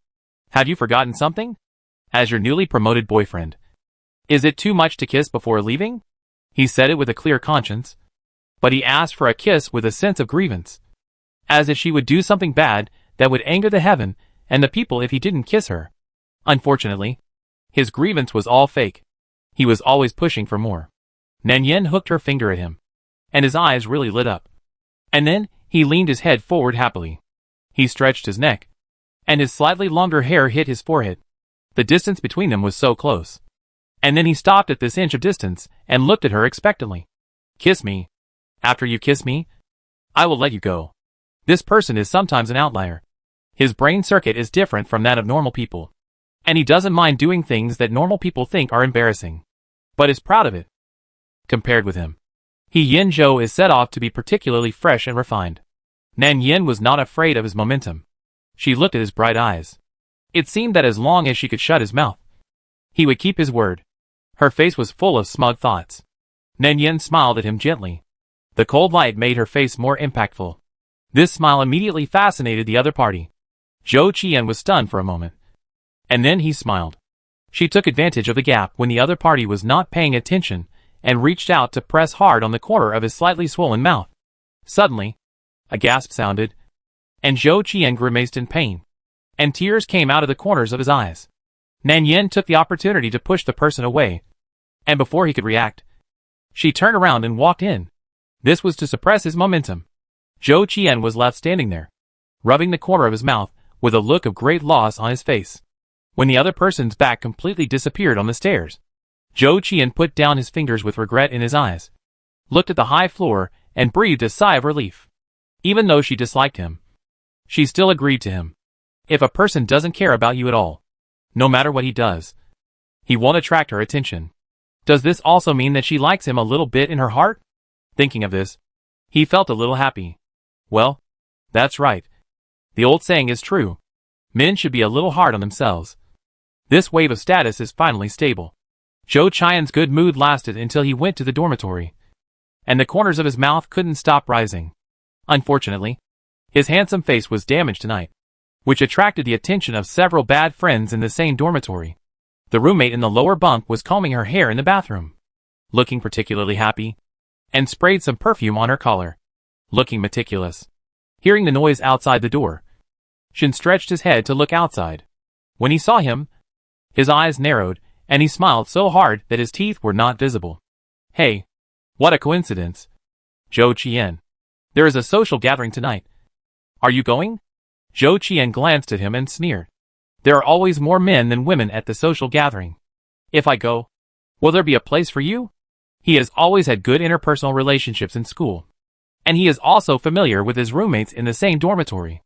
Speaker 1: Have you forgotten something? As your newly promoted boyfriend. Is it too much to kiss before leaving? He said it with a clear conscience. But he asked for a kiss with a sense of grievance. As if she would do something bad that would anger the heaven and the people if he didn't kiss her. Unfortunately, his grievance was all fake. He was always pushing for more. Nan Yin hooked her finger at him, and his eyes really lit up. And then, he leaned his head forward happily. He stretched his neck, and his slightly longer hair hit his forehead. The distance between them was so close. And then he stopped at this inch of distance and looked at her expectantly. Kiss me. After you kiss me, I will let you go. This person is sometimes an outlier. His brain circuit is different from that of normal people. And he doesn't mind doing things that normal people think are embarrassing. But is proud of it. Compared with him, Yin Zhou is set off to be particularly fresh and refined. Nan Yin was not afraid of his momentum. She looked at his bright eyes. It seemed that as long as she could shut his mouth, he would keep his word. Her face was full of smug thoughts. Nan Yin smiled at him gently. The cold light made her face more impactful. This smile immediately fascinated the other party. Zhou Qian was stunned for a moment. And then he smiled. She took advantage of the gap when the other party was not paying attention and reached out to press hard on the corner of his slightly swollen mouth. Suddenly, a gasp sounded, and Zhou Qian grimaced in pain, and tears came out of the corners of his eyes. Nan Yin took the opportunity to push the person away, and before he could react, she turned around and walked in. This was to suppress his momentum. Zhou Qian was left standing there, rubbing the corner of his mouth with a look of great loss on his face. When the other person's back completely disappeared on the stairs, Zhou Qian put down his fingers with regret in his eyes, looked at the high floor, and breathed a sigh of relief. Even though she disliked him, she still agreed to him. If a person doesn't care about you at all, no matter what he does, he won't attract her attention. Does this also mean that she likes him a little bit in her heart? Thinking of this, he felt a little happy. Well, that's right. The old saying is true. Men should be a little hard on themselves. This wave of status is finally stable. Zhou Qian's good mood lasted until he went to the dormitory, and the corners of his mouth couldn't stop rising. Unfortunately, his handsome face was damaged tonight, which attracted the attention of several bad friends in the same dormitory. The roommate in the lower bunk was combing her hair in the bathroom, looking particularly happy, and sprayed some perfume on her collar, looking meticulous. Hearing the noise outside the door, Shin stretched his head to look outside. When he saw him, his eyes narrowed, and he smiled so hard that his teeth were not visible. Hey, what a coincidence. Zhou Qian. There is a social gathering tonight. Are you going? Zhou Qian glanced at him and sneered. There are always more men than women at the social gathering. If I go, will there be a place for you? He has always had good interpersonal relationships in school, and he is also familiar with his roommates in the same dormitory.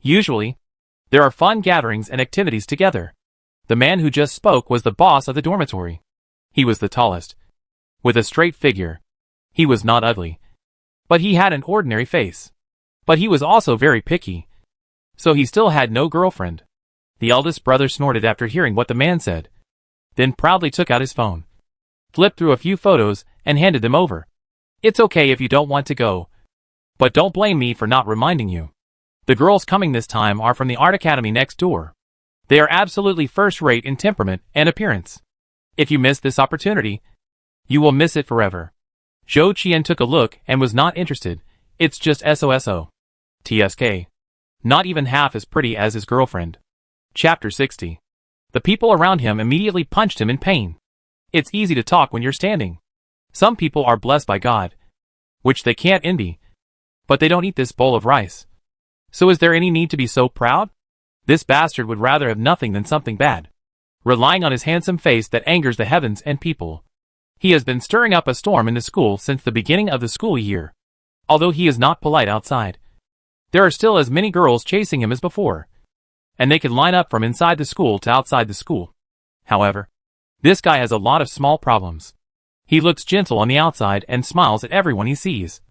Speaker 1: Usually, there are fun gatherings and activities together. The man who just spoke was the boss of the dormitory. He was the tallest, with a straight figure. He was not ugly, but he had an ordinary face. But he was also very picky, so he still had no girlfriend. The eldest brother snorted after hearing what the man said, then proudly took out his phone, flipped through a few photos, and handed them over. It's okay if you don't want to go, but don't blame me for not reminding you. The girls coming this time are from the art academy next door. They are absolutely first-rate in temperament and appearance. If you miss this opportunity, you will miss it forever. Zhou Qian took a look and was not interested. It's just SOSO. TSK. Not even half as pretty as his girlfriend. Chapter 60. The people around him immediately punched him in pain. It's easy to talk when you're standing. Some people are blessed by God, which they can't envy, but they don't eat this bowl of rice. So is there any need to be so proud? This bastard would rather have nothing than something bad, relying on his handsome face that angers the heavens and people. He has been stirring up a storm in the school since the beginning of the school year. Although he is not polite outside, there are still as many girls chasing him as before, and they can line up from inside the school to outside the school. However, this guy has a lot of small problems. He looks gentle on the outside and smiles at everyone he sees.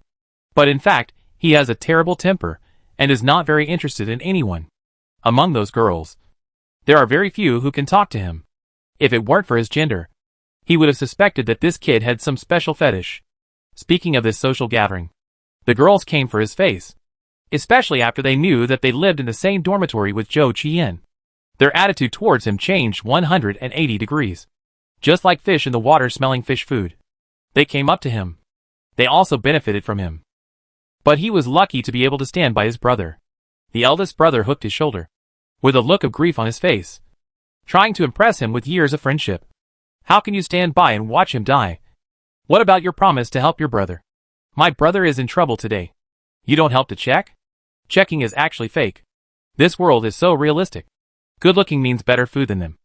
Speaker 1: But in fact, He has a terrible temper, and is not very interested in anyone. Among those girls, there are very few who can talk to him. If it weren't for his gender, he would have suspected that this kid had some special fetish. Speaking of this social gathering, the girls came for his face, especially after they knew that they lived in the same dormitory with Zhou Qian. Their attitude towards him changed 180 degrees. Just like fish in the water smelling fish food. They came up to him. They also benefited from him. But he was lucky to be able to stand by his brother. The eldest brother hooked his shoulder, with a look of grief on his face, trying to impress him with years of friendship. How can you stand by and watch him die? What about your promise to help your brother? My brother is in trouble today. You don't help to check? Checking is actually fake. This world is so realistic. Good looking means better food than them.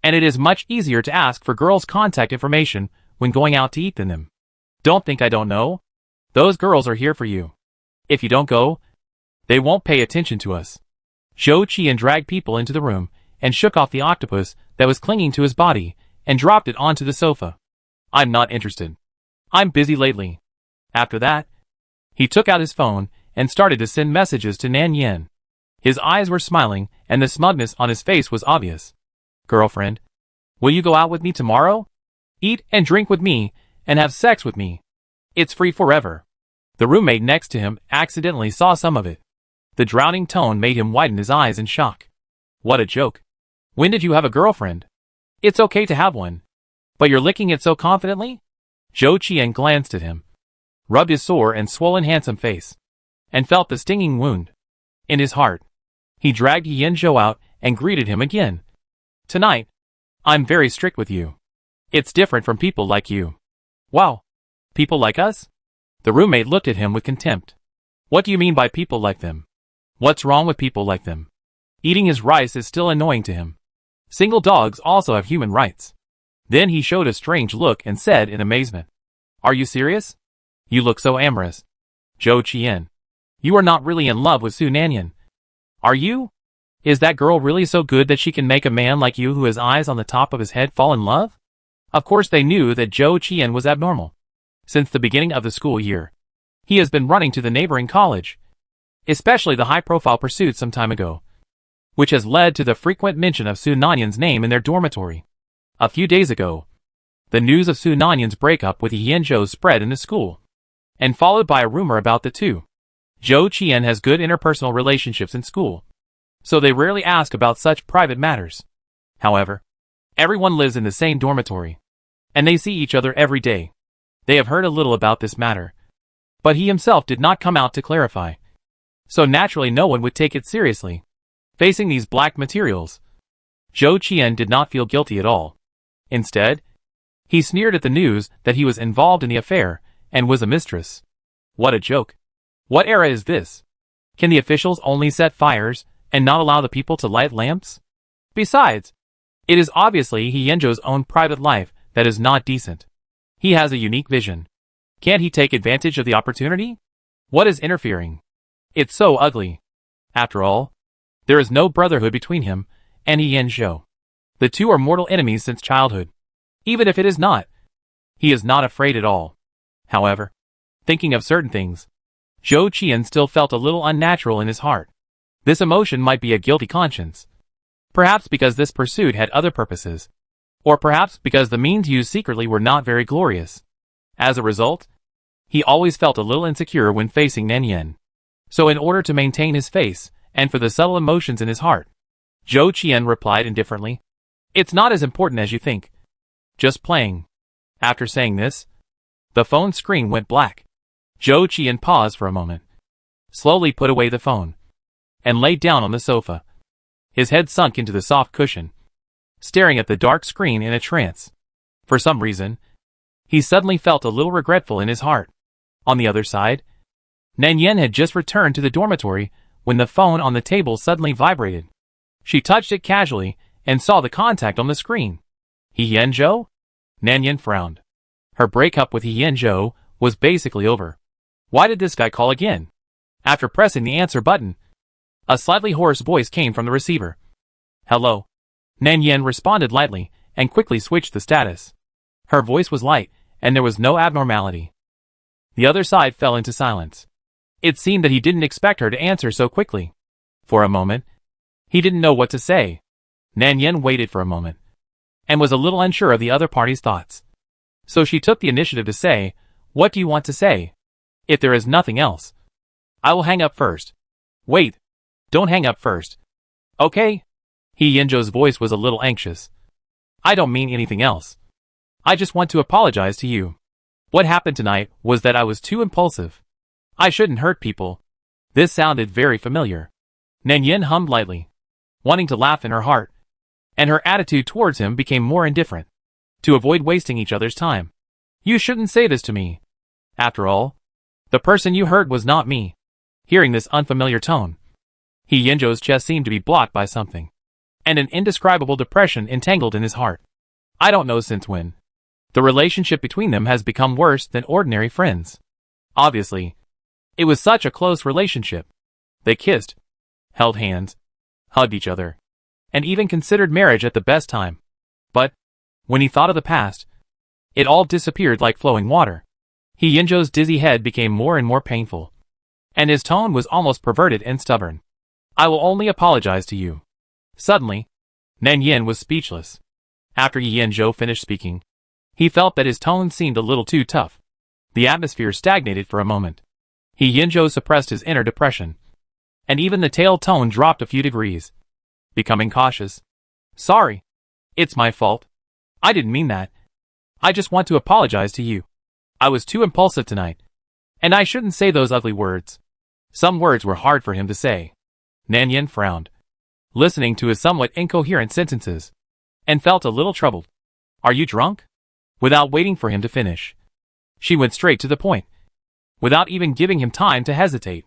Speaker 1: And it is much easier to ask for girls' contact information when going out to eat than them. Don't think I don't know. Those girls are here for you. If you don't go, they won't pay attention to us. Zhou Qian dragged people into the room and shook off the octopus that was clinging to his body and dropped it onto the sofa. I'm not interested. I'm busy lately. After that, he took out his phone and started to send messages to Nan Yan. His eyes were smiling and the smugness on his face was obvious. Girlfriend, will you go out with me tomorrow? Eat and drink with me and have sex with me. It's free forever. The roommate next to him accidentally saw some of it. The drowning tone made him widen his eyes in shock. What a joke. When did you have a girlfriend? It's okay to have one. But you're licking it so confidently? Zhou Qian glanced at him, rubbed his sore and swollen handsome face, and felt the stinging wound. In his heart, he dragged Yan Zhou out and greeted him again. Tonight, I'm very strict with you. It's different from people like you. Wow. People like us? The roommate looked at him with contempt. What do you mean by people like them? What's wrong with people like them? Eating his rice is still annoying to him. Single dogs also have human rights. Then he showed a strange look and said in amazement. Are you serious? You look so amorous. Zhou Qian, you are not really in love with Su Nanyan. Are you? Is that girl really so good that she can make a man like you who has eyes on the top of his head fall in love? Of course they knew that Zhou Qian was abnormal. Since the beginning of the school year, he has been running to the neighboring college, especially the high-profile pursuit some time ago, which has led to the frequent mention of Su Nanyan's name in their dormitory. A few days ago, the news of Su Nanyan's breakup with Yan Zhou spread in the school, and followed by a rumor about the two. Zhou Qian has good interpersonal relationships in school, so they rarely ask about such private matters. However, everyone lives in the same dormitory, and they see each other every day. They have heard a little about this matter, but he himself did not come out to clarify. So naturally no one would take it seriously. Facing these black materials, Zhou Qian did not feel guilty at all. Instead, he sneered at the news that he was involved in the affair and was a mistress. What a joke. What era is this? Can the officials only set fires and not allow the people to light lamps? Besides, it is obviously Yan Zhou's own private life that is not decent. He has a unique vision. Can't he take advantage of the opportunity? What is interfering? It's so ugly. After all, there is no brotherhood between him and Yan Zhou. The two are mortal enemies since childhood. Even if it is not, he is not afraid at all. However, thinking of certain things, Zhou Qian still felt a little unnatural in his heart. This emotion might be a guilty conscience. Perhaps because this pursuit had other purposes. Or perhaps because the means used secretly were not very glorious. As a result, he always felt a little insecure when facing Nan Yan. So in order to maintain his face, and for the subtle emotions in his heart, Zhou Qian replied indifferently, It's not as important as you think. Just playing. After saying this, the phone screen went black. Zhou Qian paused for a moment, slowly put away the phone, and lay down on the sofa. His head sunk into the soft cushion, staring at the dark screen in a trance. For some reason, he suddenly felt a little regretful in his heart. On the other side, Nan Yan had just returned to the dormitory when the phone on the table suddenly vibrated. She touched it casually and saw the contact on the screen. Yan Zhou? Nan Yan frowned. Her breakup with Yan Zhou was basically over. Why did this guy call again? After pressing the answer button, a slightly hoarse voice came from the receiver. Hello. Nan Yan responded lightly and quickly switched the status. Her voice was light, and there was no abnormality. The other side fell into silence. It seemed that he didn't expect her to answer so quickly. For a moment, he didn't know what to say. Nan Yen waited for a moment, and was a little unsure of the other party's thoughts. So she took the initiative to say, "What do you want to say? If there is nothing else, I will hang up first." "Wait. Don't hang up first. Okay?" He Yinzhou's voice was a little anxious. "I don't mean anything else. I just want to apologize to you. What happened tonight was that I was too impulsive. I shouldn't hurt people." This sounded very familiar. Nan Yen hummed lightly, wanting to laugh in her heart, and her attitude towards him became more indifferent. To avoid wasting each other's time. "You shouldn't say this to me. After all, the person you hurt was not me." Hearing this unfamiliar tone, He Yinzhou's chest seemed to be blocked by something, and an indescribable depression entangled in his heart. I don't know since when the relationship between them has become worse than ordinary friends. Obviously, it was such a close relationship. They kissed, held hands, hugged each other, and even considered marriage at the best time. But, when he thought of the past, it all disappeared like flowing water. He Yinzhou's dizzy head became more and more painful, and his tone was almost perverted and stubborn. "I will only apologize to you." Suddenly, Nan Yen was speechless. After Yi Yinzhou finished speaking, he felt that his tone seemed a little too tough. The atmosphere stagnated for a moment. He Yinzhou suppressed his inner depression, and even the tail tone dropped a few degrees, becoming cautious. "Sorry. It's my fault. I didn't mean that. I just want to apologize to you. I was too impulsive tonight, and I shouldn't say those ugly words." Some words were hard for him to say. Nan Yen frowned, listening to his somewhat incoherent sentences, and felt a little troubled. "Are you drunk?" Without waiting for him to finish, she went straight to the point, without even giving him time to hesitate.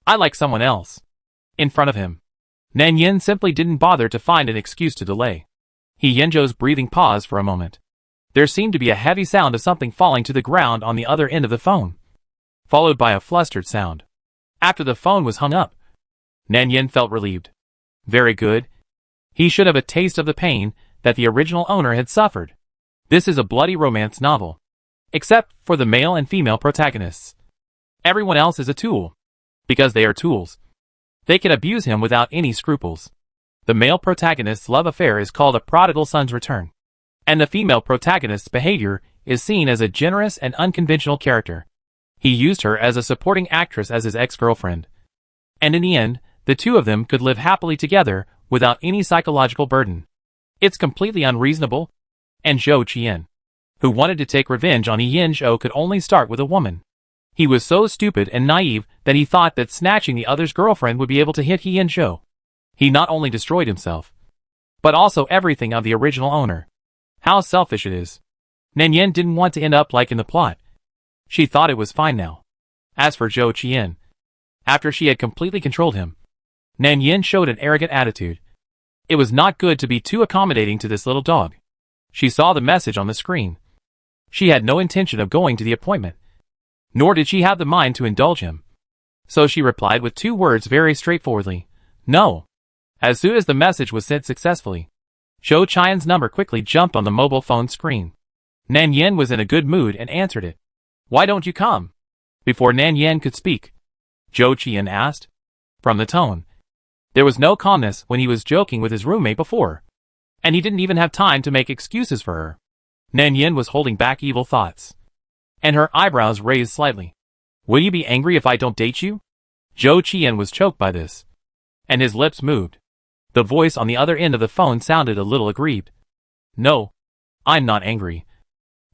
Speaker 1: "I like someone else." In front of him, Nan Yen simply didn't bother to find an excuse to delay. He Yinzhou's breathing paused for a moment. There seemed to be a heavy sound of something falling to the ground on the other end of the phone, followed by a flustered sound. After the phone was hung up, Nan Yen felt relieved. Very good. He should have a taste of the pain that the original owner had suffered. This is a bloody romance novel, except for the male and female protagonists. Everyone else is a tool. Because they are tools, they can abuse him without any scruples. The male protagonist's love affair is called a prodigal son's return, and the female protagonist's behavior is seen as a generous and unconventional character. He used her as a supporting actress as his ex-girlfriend, and in the end, the two of them could live happily together without any psychological burden. It's completely unreasonable, and Zhou Qian, who wanted to take revenge on Yi Yinzhou, could only start with a woman. He was so stupid and naive that he thought that snatching the other's girlfriend would be able to hit Yi Yinzhou. He not only destroyed himself, but also everything of the original owner. How selfish it is. Nan Yen didn't want to end up like in the plot. She thought it was fine now. As for Zhou Qian, after she had completely controlled him, Nan Yen showed an arrogant attitude. It was not good to be too accommodating to this little dog. She saw the message on the screen. She had no intention of going to the appointment, nor did she have the mind to indulge him. So she replied with 2 words very straightforwardly, "No." As soon as the message was sent successfully, Zhou Qian's number quickly jumped on the mobile phone screen. Nan Yen was in a good mood and answered it. "Why don't you come?" Before Nan Yen could speak, Zhou Qian asked. From the tone, there was no calmness when he was joking with his roommate before, and he didn't even have time to make excuses for her. Nan Yen was holding back evil thoughts, and her eyebrows raised slightly. "Will you be angry if I don't date you?" Zhou Qian was choked by this, and his lips moved. The voice on the other end of the phone sounded a little aggrieved. "No, I'm not angry.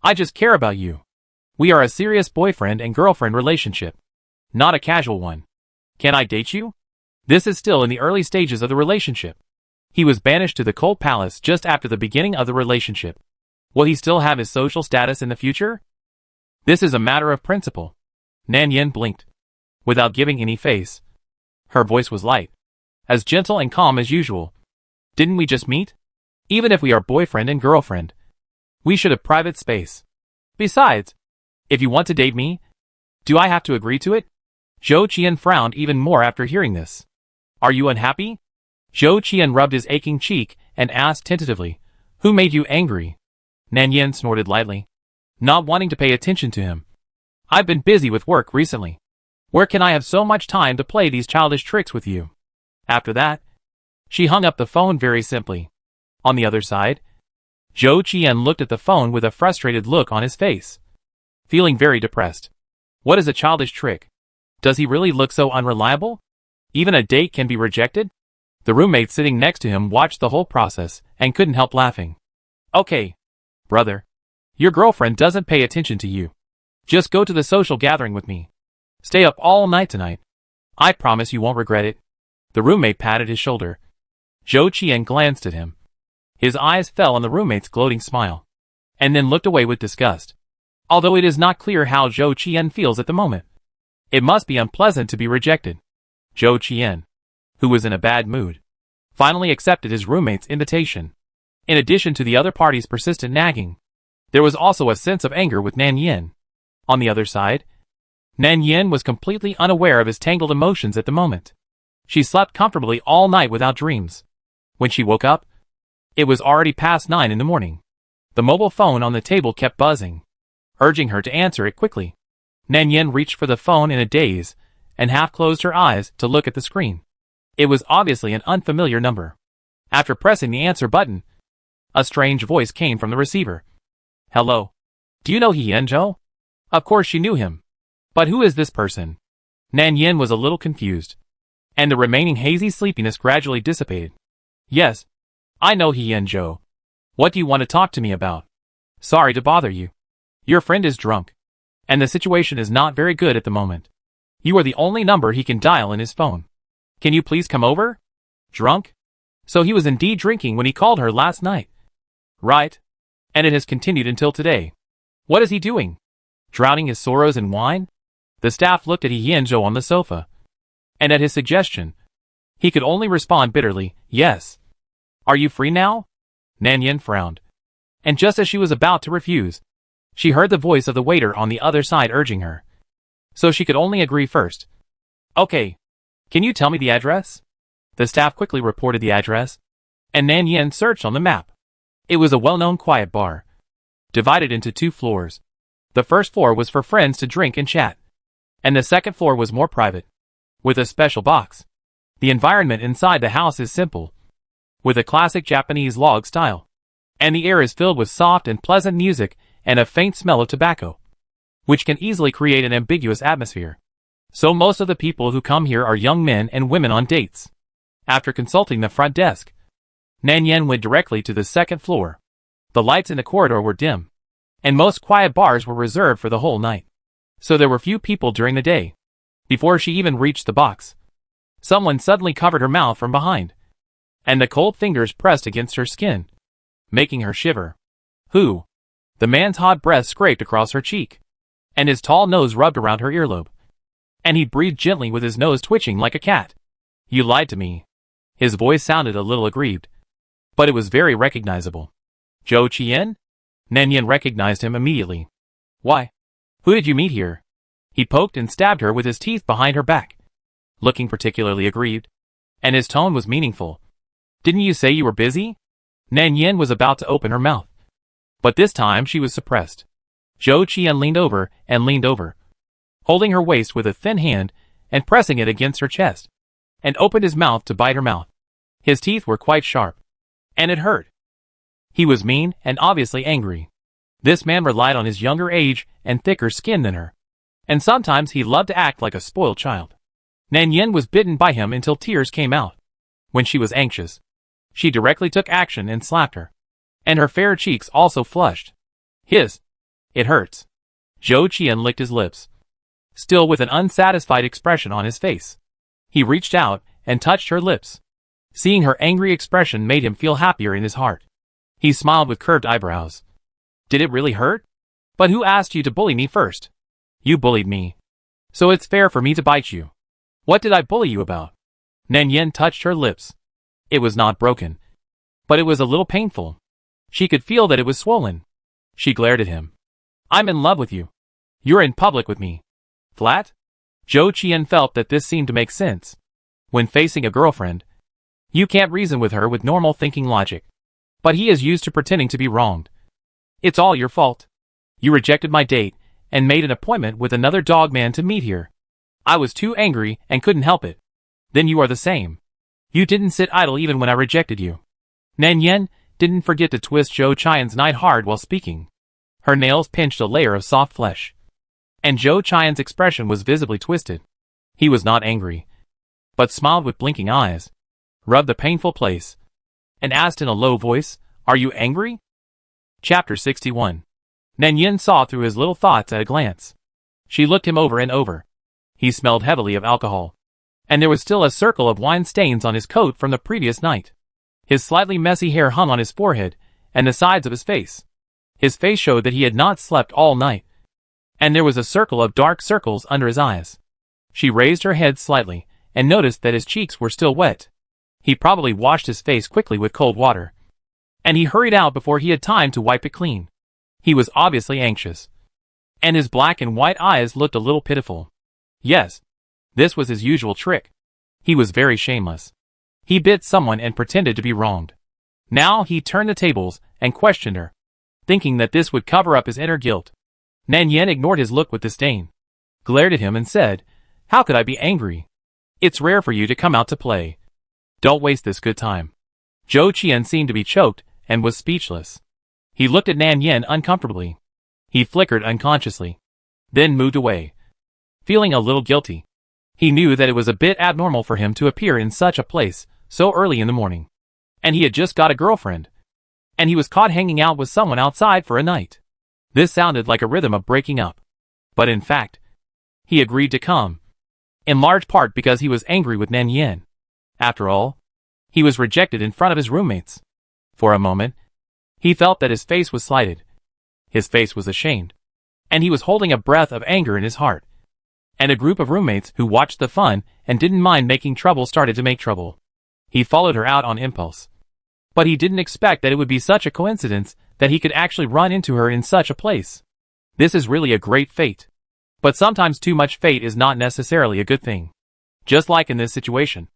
Speaker 1: I just care about you. We are a serious boyfriend and girlfriend relationship, not a casual one. Can I date you?" This is still in the early stages of the relationship. He was banished to the Cold Palace just after the beginning of the relationship. Will he still have his social status in the future? This is a matter of principle. Nan Yen blinked, without giving any face. Her voice was light, as gentle and calm as usual. "Didn't we just meet? Even if we are boyfriend and girlfriend, we should have private space. Besides, if you want to date me, do I have to agree to it?" Zhou Qian frowned even more after hearing this. "Are you unhappy?" Zhou Qian rubbed his aching cheek and asked tentatively, "Who made you angry?" Nan Yen snorted lightly, not wanting to pay attention to him. "I've been busy with work recently. Where can I have so much time to play these childish tricks with you? After that, she hung up the phone very simply. On the other side, Zhou Qian looked at the phone with a frustrated look on his face, feeling very depressed. What is a childish trick? Does he really look so unreliable? Even a date can be rejected? The roommate sitting next to him watched the whole process and couldn't help laughing. Okay, brother. Your girlfriend doesn't pay attention to you. Just go to the social gathering with me. Stay up all night tonight. I promise you won't regret it. The roommate patted his shoulder. Zhou Qian glanced at him. His eyes fell on the roommate's gloating smile, and then looked away with disgust. Although it is not clear how Zhou Qian feels at the moment. It must be unpleasant to be rejected. Zhou Qian, who was in a bad mood, finally accepted his roommate's invitation. In addition to the other party's persistent nagging, there was also a sense of anger with Nan Yin. On the other side, Nan Yin was completely unaware of his tangled emotions at the moment. She slept comfortably all night without dreams. When she woke up, it was already past 9 in the morning. The mobile phone on the table kept buzzing, urging her to answer it quickly. Nan Yin reached for the phone in a daze and half closed her eyes to look at the screen. It was obviously an unfamiliar number. After pressing the answer button, a strange voice came from the receiver. Hello. Do you know He Yanzhou? Of course she knew him. But who is this person? Nan Yin was a little confused, and the remaining hazy sleepiness gradually dissipated. Yes, I know He Yanzhou. What do you want to talk to me about? Sorry to bother you. Your friend is drunk, and the situation is not very good at the moment. You are the only number he can dial in his phone. Can you please come over? Drunk? So he was indeed drinking when he called her last night. Right. And it has continued until today. What is he doing? Drowning his sorrows in wine? The staff looked at He Yanzhou on the sofa, and at his suggestion, he could only respond bitterly, yes. Are you free now? Nan Yin frowned, and just as she was about to refuse, she heard the voice of the waiter on the other side urging her. So she could only agree first. Okay. Can you tell me the address? The staff quickly reported the address, and Nan Yin searched on the map. It was a well-known quiet bar, divided into 2 floors. The first floor was for friends to drink and chat, and the second floor was more private, with a special box. The environment inside the house is simple, with a classic Japanese log style, and the air is filled with soft and pleasant music and a faint smell of tobacco, which can easily create an ambiguous atmosphere. So most of the people who come here are young men and women on dates. After consulting the front desk, Nan Yin went directly to the second floor. The lights in the corridor were dim, and most quiet bars were reserved for the whole night. So there were few people during the day. Before she even reached the box, someone suddenly covered her mouth from behind, and the cold fingers pressed against her skin, making her shiver. Who? The man's hot breath scraped across her cheek, and his tall nose rubbed around her earlobe, and he breathed gently with his nose twitching like a cat. You lied to me. His voice sounded a little aggrieved, but it was very recognizable. Zhou Qian? Nan Yin recognized him immediately. Why? Who did you meet here? He poked and stabbed her with his teeth behind her back, looking particularly aggrieved, and his tone was meaningful. Didn't you say you were busy? Nan Yin was about to open her mouth, but this time she was suppressed. Zhou Qian leaned over, holding her waist with a thin hand and pressing it against her chest, and opened his mouth to bite her mouth. His teeth were quite sharp, and it hurt. He was mean and obviously angry. This man relied on his younger age and thicker skin than her, and sometimes he loved to act like a spoiled child. Nan Yin was bitten by him until tears came out. When she was anxious, she directly took action and slapped her, and her fair cheeks also flushed. It hurts. Zhou Qian licked his lips, still with an unsatisfied expression on his face. He reached out and touched her lips. Seeing her angry expression made him feel happier in his heart. He smiled with curved eyebrows. Did it really hurt? But who asked you to bully me first? You bullied me. So it's fair for me to bite you. What did I bully you about? Nan Yin touched her lips. It was not broken, but it was a little painful. She could feel that it was swollen. She glared at him. I'm in love with you. You're in public with me. Flat? Zhou Qian felt that this seemed to make sense. When facing a girlfriend, you can't reason with her with normal thinking logic. But he is used to pretending to be wronged. It's all your fault. You rejected my date and made an appointment with another dog man to meet here. I was too angry and couldn't help it. Then you are the same. You didn't sit idle even when I rejected you. Nan Yen didn't forget to twist Zhou Qian's knife hard while speaking. Her nails pinched a layer of soft flesh. And Zhou Qian's expression was visibly twisted. He was not angry, but smiled with blinking eyes, rubbed the painful place, and asked in a low voice, "Are you angry?" Chapter 61. Nan Yen saw through his little thoughts at a glance. She looked him over and over. He smelled heavily of alcohol, and there was still a circle of wine stains on his coat from the previous night. His slightly messy hair hung on his forehead and the sides of his face. His face showed that he had not slept all night, and there was a circle of dark circles under his eyes. She raised her head slightly and noticed that his cheeks were still wet. He probably washed his face quickly with cold water, and he hurried out before he had time to wipe it clean. He was obviously anxious, and his black and white eyes looked a little pitiful. Yes, this was his usual trick. He was very shameless. He bit someone and pretended to be wronged. Now he turned the tables and questioned her, thinking that this would cover up his inner guilt. Nan Yen ignored his look with disdain, glared at him and said, "How could I be angry? It's rare for you to come out to play. Don't waste this good time." Zhou Qian seemed to be choked and was speechless. He looked at Nan Yen uncomfortably. He flickered unconsciously, then moved away, feeling a little guilty. He knew that it was a bit abnormal for him to appear in such a place so early in the morning. And he had just got a girlfriend. And he was caught hanging out with someone outside for a night. This sounded like a rhythm of breaking up. But in fact, he agreed to come, in large part because he was angry with Nan Yen. After all, he was rejected in front of his roommates. For a moment, he felt that his face was slighted. His face was ashamed. And he was holding a breath of anger in his heart. And a group of roommates who watched the fun and didn't mind making trouble started to make trouble. He followed her out on impulse. But he didn't expect that it would be such a coincidence that he could actually run into her in such a place. This is really a great fate. But sometimes too much fate is not necessarily a good thing. Just like in this situation,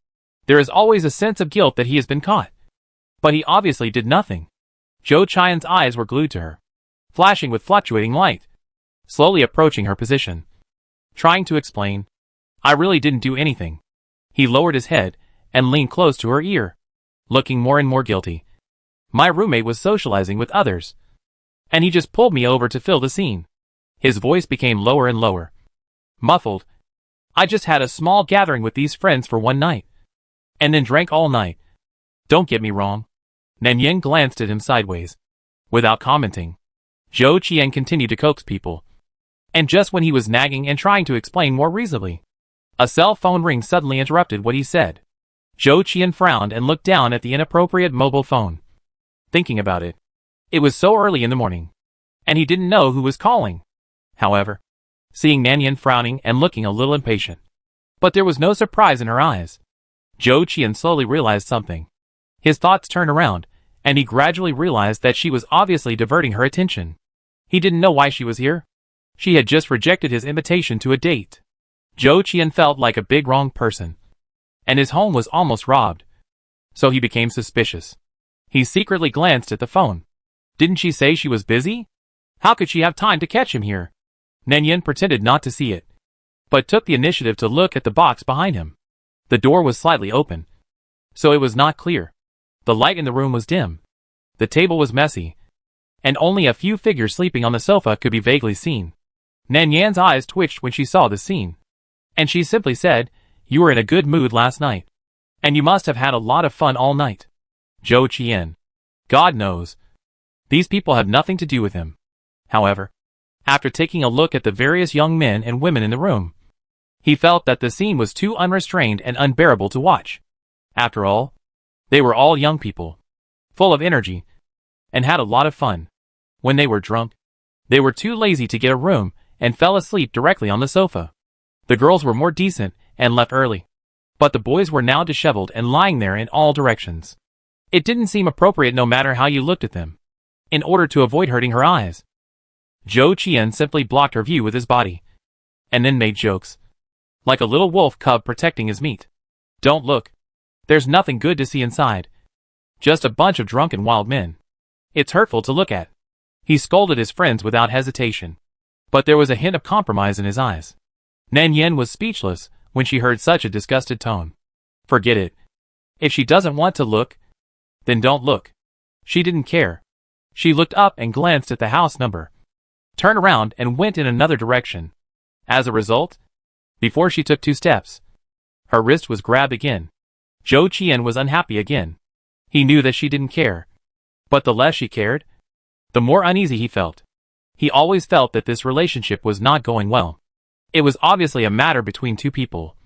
Speaker 1: there is always a sense of guilt that he has been caught. But he obviously did nothing. Zhou Qian's eyes were glued to her, flashing with fluctuating light, slowly approaching her position, trying to explain, "I really didn't do anything." He lowered his head and leaned close to her ear, looking more and more guilty. "My roommate was socializing with others, and he just pulled me over to fill the scene." His voice became lower and lower, muffled. "I just had a small gathering with these friends for one night, and then drank all night. Don't get me wrong." Nan Yen glanced at him sideways, without commenting. Zhou Qian continued to coax people. And just when he was nagging and trying to explain more reasonably, a cell phone ring suddenly interrupted what he said. Zhou Qian frowned and looked down at the inappropriate mobile phone. Thinking about it, it was so early in the morning, and he didn't know who was calling. However, seeing Nan Yen frowning and looking a little impatient, but there was no surprise in her eyes, Zhou Qian slowly realized something. His thoughts turned around, and he gradually realized that she was obviously diverting her attention. He didn't know why she was here. She had just rejected his invitation to a date. Zhou Qian felt like a big wrong person, and his home was almost robbed. So he became suspicious. He secretly glanced at the phone. Didn't she say she was busy? How could she have time to catch him here? Nan Yen pretended not to see it, but took the initiative to look at the box behind him. The door was slightly open, so it was not clear. The light in the room was dim. The table was messy, and only a few figures sleeping on the sofa could be vaguely seen. Nan Yan's eyes twitched when she saw the scene, and she simply said, "You were in a good mood last night, and you must have had a lot of fun all night." Zhou Qian. God knows. These people have nothing to do with him. However, after taking a look at the various young men and women in the room, he felt that the scene was too unrestrained and unbearable to watch. After all, they were all young people, full of energy, and had a lot of fun. When they were drunk, they were too lazy to get a room and fell asleep directly on the sofa. The girls were more decent and left early, but the boys were now disheveled and lying there in all directions. It didn't seem appropriate no matter how you looked at them, in order to avoid hurting her eyes. Zhou Qian simply blocked her view with his body, and then made jokes, like a little wolf cub protecting his meat. "Don't look. There's nothing good to see inside. Just a bunch of drunken wild men. It's hurtful to look at." He scolded his friends without hesitation, but there was a hint of compromise in his eyes. Nan Yen was speechless when she heard such a disgusted tone. Forget it. If she doesn't want to look, then don't look. She didn't care. She looked up and glanced at the house number, turned around and went in another direction. As a result, before she took 2 steps, her wrist was grabbed again. Zhou Qian was unhappy again. He knew that she didn't care. But the less she cared, the more uneasy he felt. He always felt that this relationship was not going well. It was obviously a matter between 2 people.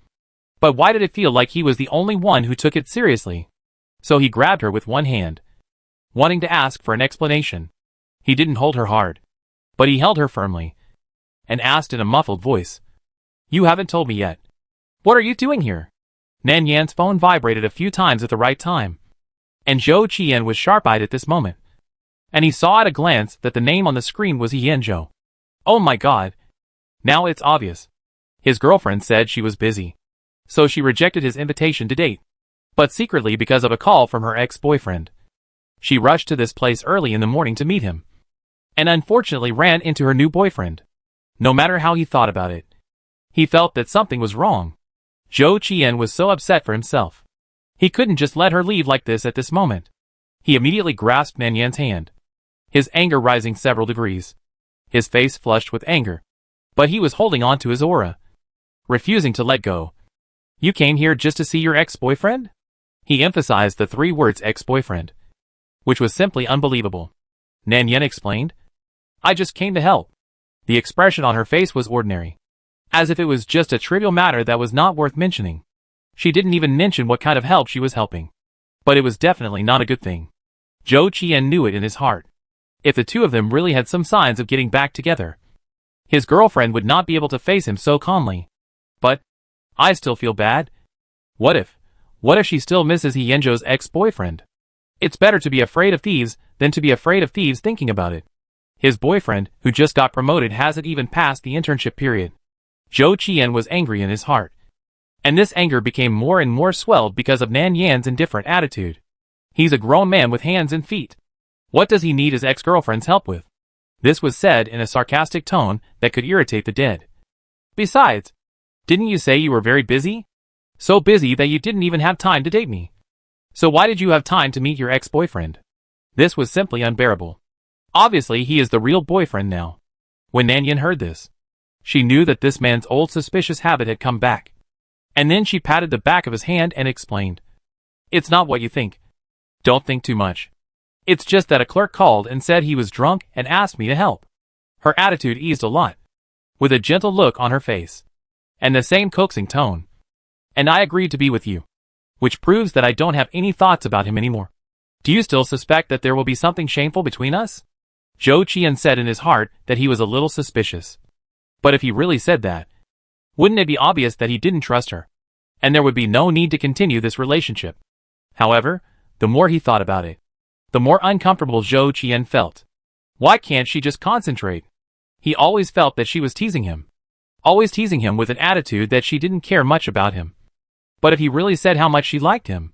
Speaker 1: But why did it feel like he was the only one who took it seriously? So he grabbed her with one hand, wanting to ask for an explanation. He didn't hold her hard, but he held her firmly, and asked in a muffled voice, "You haven't told me yet. What are you doing here?" Nan Yan's phone vibrated a few times at the right time, and Zhou Qian was sharp-eyed at this moment. And he saw at a glance that the name on the screen was Yan Zhou. Oh my god. Now it's obvious. His girlfriend said she was busy, so she rejected his invitation to date. But secretly because of a call from her ex-boyfriend. She rushed to this place early in the morning to meet him, and unfortunately ran into her new boyfriend. No matter how he thought about it, he felt that something was wrong. Zhou Qian was so upset for himself. He couldn't just let her leave like this at this moment. He immediately grasped Nan Yan's hand, his anger rising several degrees. His face flushed with anger, but he was holding on to his aura, refusing to let go. "You came here just to see your ex-boyfriend?" He emphasized the 3 words ex-boyfriend, which was simply unbelievable. Nan Yan explained, "I just came to help." The expression on her face was ordinary, as if it was just a trivial matter that was not worth mentioning. She didn't even mention what kind of help she was helping. But it was definitely not a good thing. Zhou Qian knew it in his heart. If the 2 of them really had some signs of getting back together, his girlfriend would not be able to face him so calmly. But I still feel bad. What if she still misses Yanzhou's ex-boyfriend? It's better to be afraid of thieves than to be afraid of thieves thinking about it. His boyfriend, who just got promoted, hasn't even passed the internship period. Zhou Qian was angry in his heart. And this anger became more and more swelled because of Nan Yan's indifferent attitude. He's a grown man with hands and feet. What does he need his ex-girlfriend's help with? This was said in a sarcastic tone that could irritate the dead. Besides, didn't you say you were very busy? So busy that you didn't even have time to date me. So why did you have time to meet your ex-boyfriend? This was simply unbearable. Obviously he is the real boyfriend now. When Nan Yan heard this, she knew that this man's old suspicious habit had come back. And then she patted the back of his hand and explained, "It's not what you think. Don't think too much. It's just that a clerk called and said he was drunk and asked me to help." Her attitude eased a lot, with a gentle look on her face, and the same coaxing tone. "And I agreed to be with you, which proves that I don't have any thoughts about him anymore. Do you still suspect that there will be something shameful between us?" Zhou Qian said in his heart that he was a little suspicious. But if he really said that, wouldn't it be obvious that he didn't trust her, and there would be no need to continue this relationship? However, the more he thought about it, the more uncomfortable Zhou Qian felt. Why can't she just concentrate? He always felt that she was teasing him. Always teasing him with an attitude that she didn't care much about him. But if he really said how much she liked him,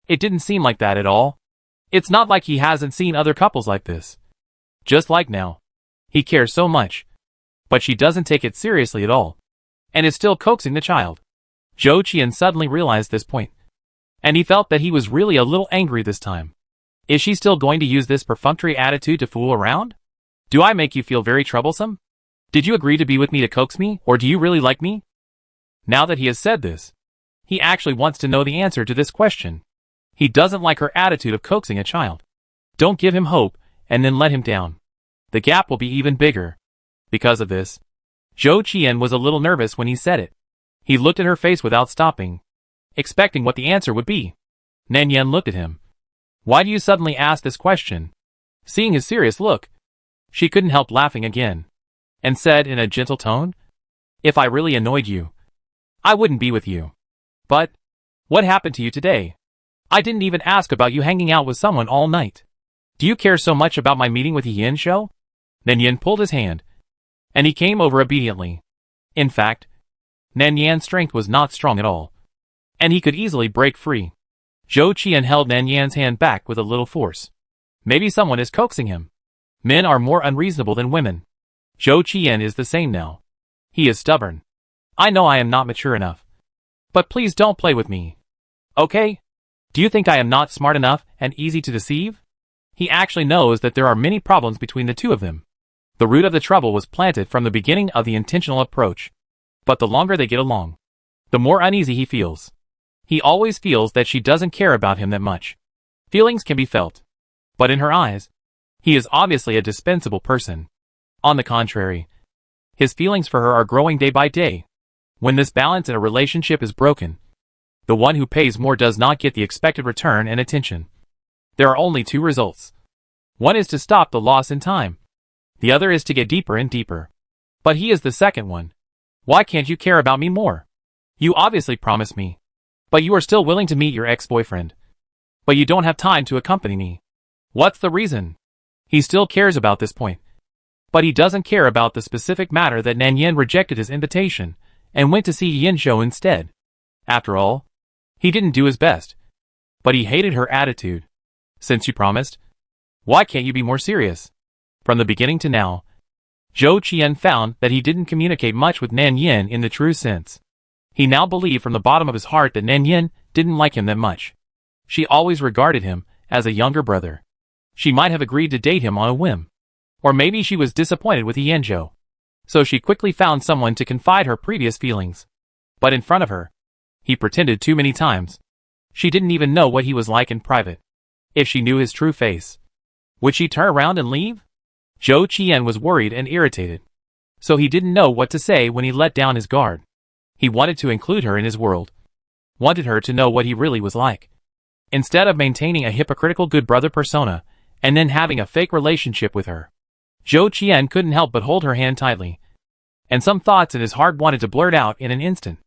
Speaker 1: it didn't seem like that at all. It's not like he hasn't seen other couples like this. Just like now. He cares so much. But she doesn't take it seriously at all, and is still coaxing the child. Zhou Qian suddenly realized this point, and he felt that he was really a little angry this time. Is she still going to use this perfunctory attitude to fool around? Do I make you feel very troublesome? Did you agree to be with me to coax me, or do you really like me? Now that he has said this, he actually wants to know the answer to this question. He doesn't like her attitude of coaxing a child. Don't give him hope, and then let him down. The gap will be even bigger. Because of this, Zhou Qian was a little nervous when he said it. He looked at her face without stopping, expecting what the answer would be. Nan Yan looked at him. Why do you suddenly ask this question? Seeing his serious look, she couldn't help laughing again, and said in a gentle tone, If I really annoyed you, I wouldn't be with you. But, what happened to you today? I didn't even ask about you hanging out with someone all night. Do you care so much about my meeting with Yanzhou? Nan Yan pulled his hand, and he came over obediently. In fact, Nan Yan's strength was not strong at all, and he could easily break free. Zhou Qian held Nan Yan's hand back with a little force. Maybe someone is coaxing him. Men are more unreasonable than women. Zhou Qian is the same now. He is stubborn. I know I am not mature enough. But please don't play with me. Okay? Do you think I am not smart enough and easy to deceive? He actually knows that there are many problems between the two of them. The root of the trouble was planted from the beginning of the intentional approach. But the longer they get along, the more uneasy he feels. He always feels that she doesn't care about him that much. Feelings can be felt. But in her eyes, he is obviously a dispensable person. On the contrary, his feelings for her are growing day by day. When this balance in a relationship is broken, the one who pays more does not get the expected return and attention. There are only two results. One is to stop the loss in time. The other is to get deeper and deeper. But he is the second one. Why can't you care about me more? You obviously promised me. But you are still willing to meet your ex-boyfriend. But you don't have time to accompany me. What's the reason? He still cares about this point. But he doesn't care about the specific matter that Nan Yin rejected his invitation and went to see Yin Zhou instead. After all, he didn't do his best. But he hated her attitude. Since you promised, why can't you be more serious? From the beginning to now, Zhou Qian found that he didn't communicate much with Nan Yin in the true sense. He now believed from the bottom of his heart that Nan Yin didn't like him that much. She always regarded him as a younger brother. She might have agreed to date him on a whim. Or maybe she was disappointed with Yin Zhou. So she quickly found someone to confide her previous feelings. But in front of her, he pretended too many times. She didn't even know what he was like in private. If she knew his true face, would she turn around and leave? Zhou Qian was worried and irritated. So he didn't know what to say when he let down his guard. He wanted to include her in his world. Wanted her to know what he really was like. Instead of maintaining a hypocritical good brother persona, and then having a fake relationship with her. Zhou Qian couldn't help but hold her hand tightly. And some thoughts in his heart wanted to blurt out in an instant.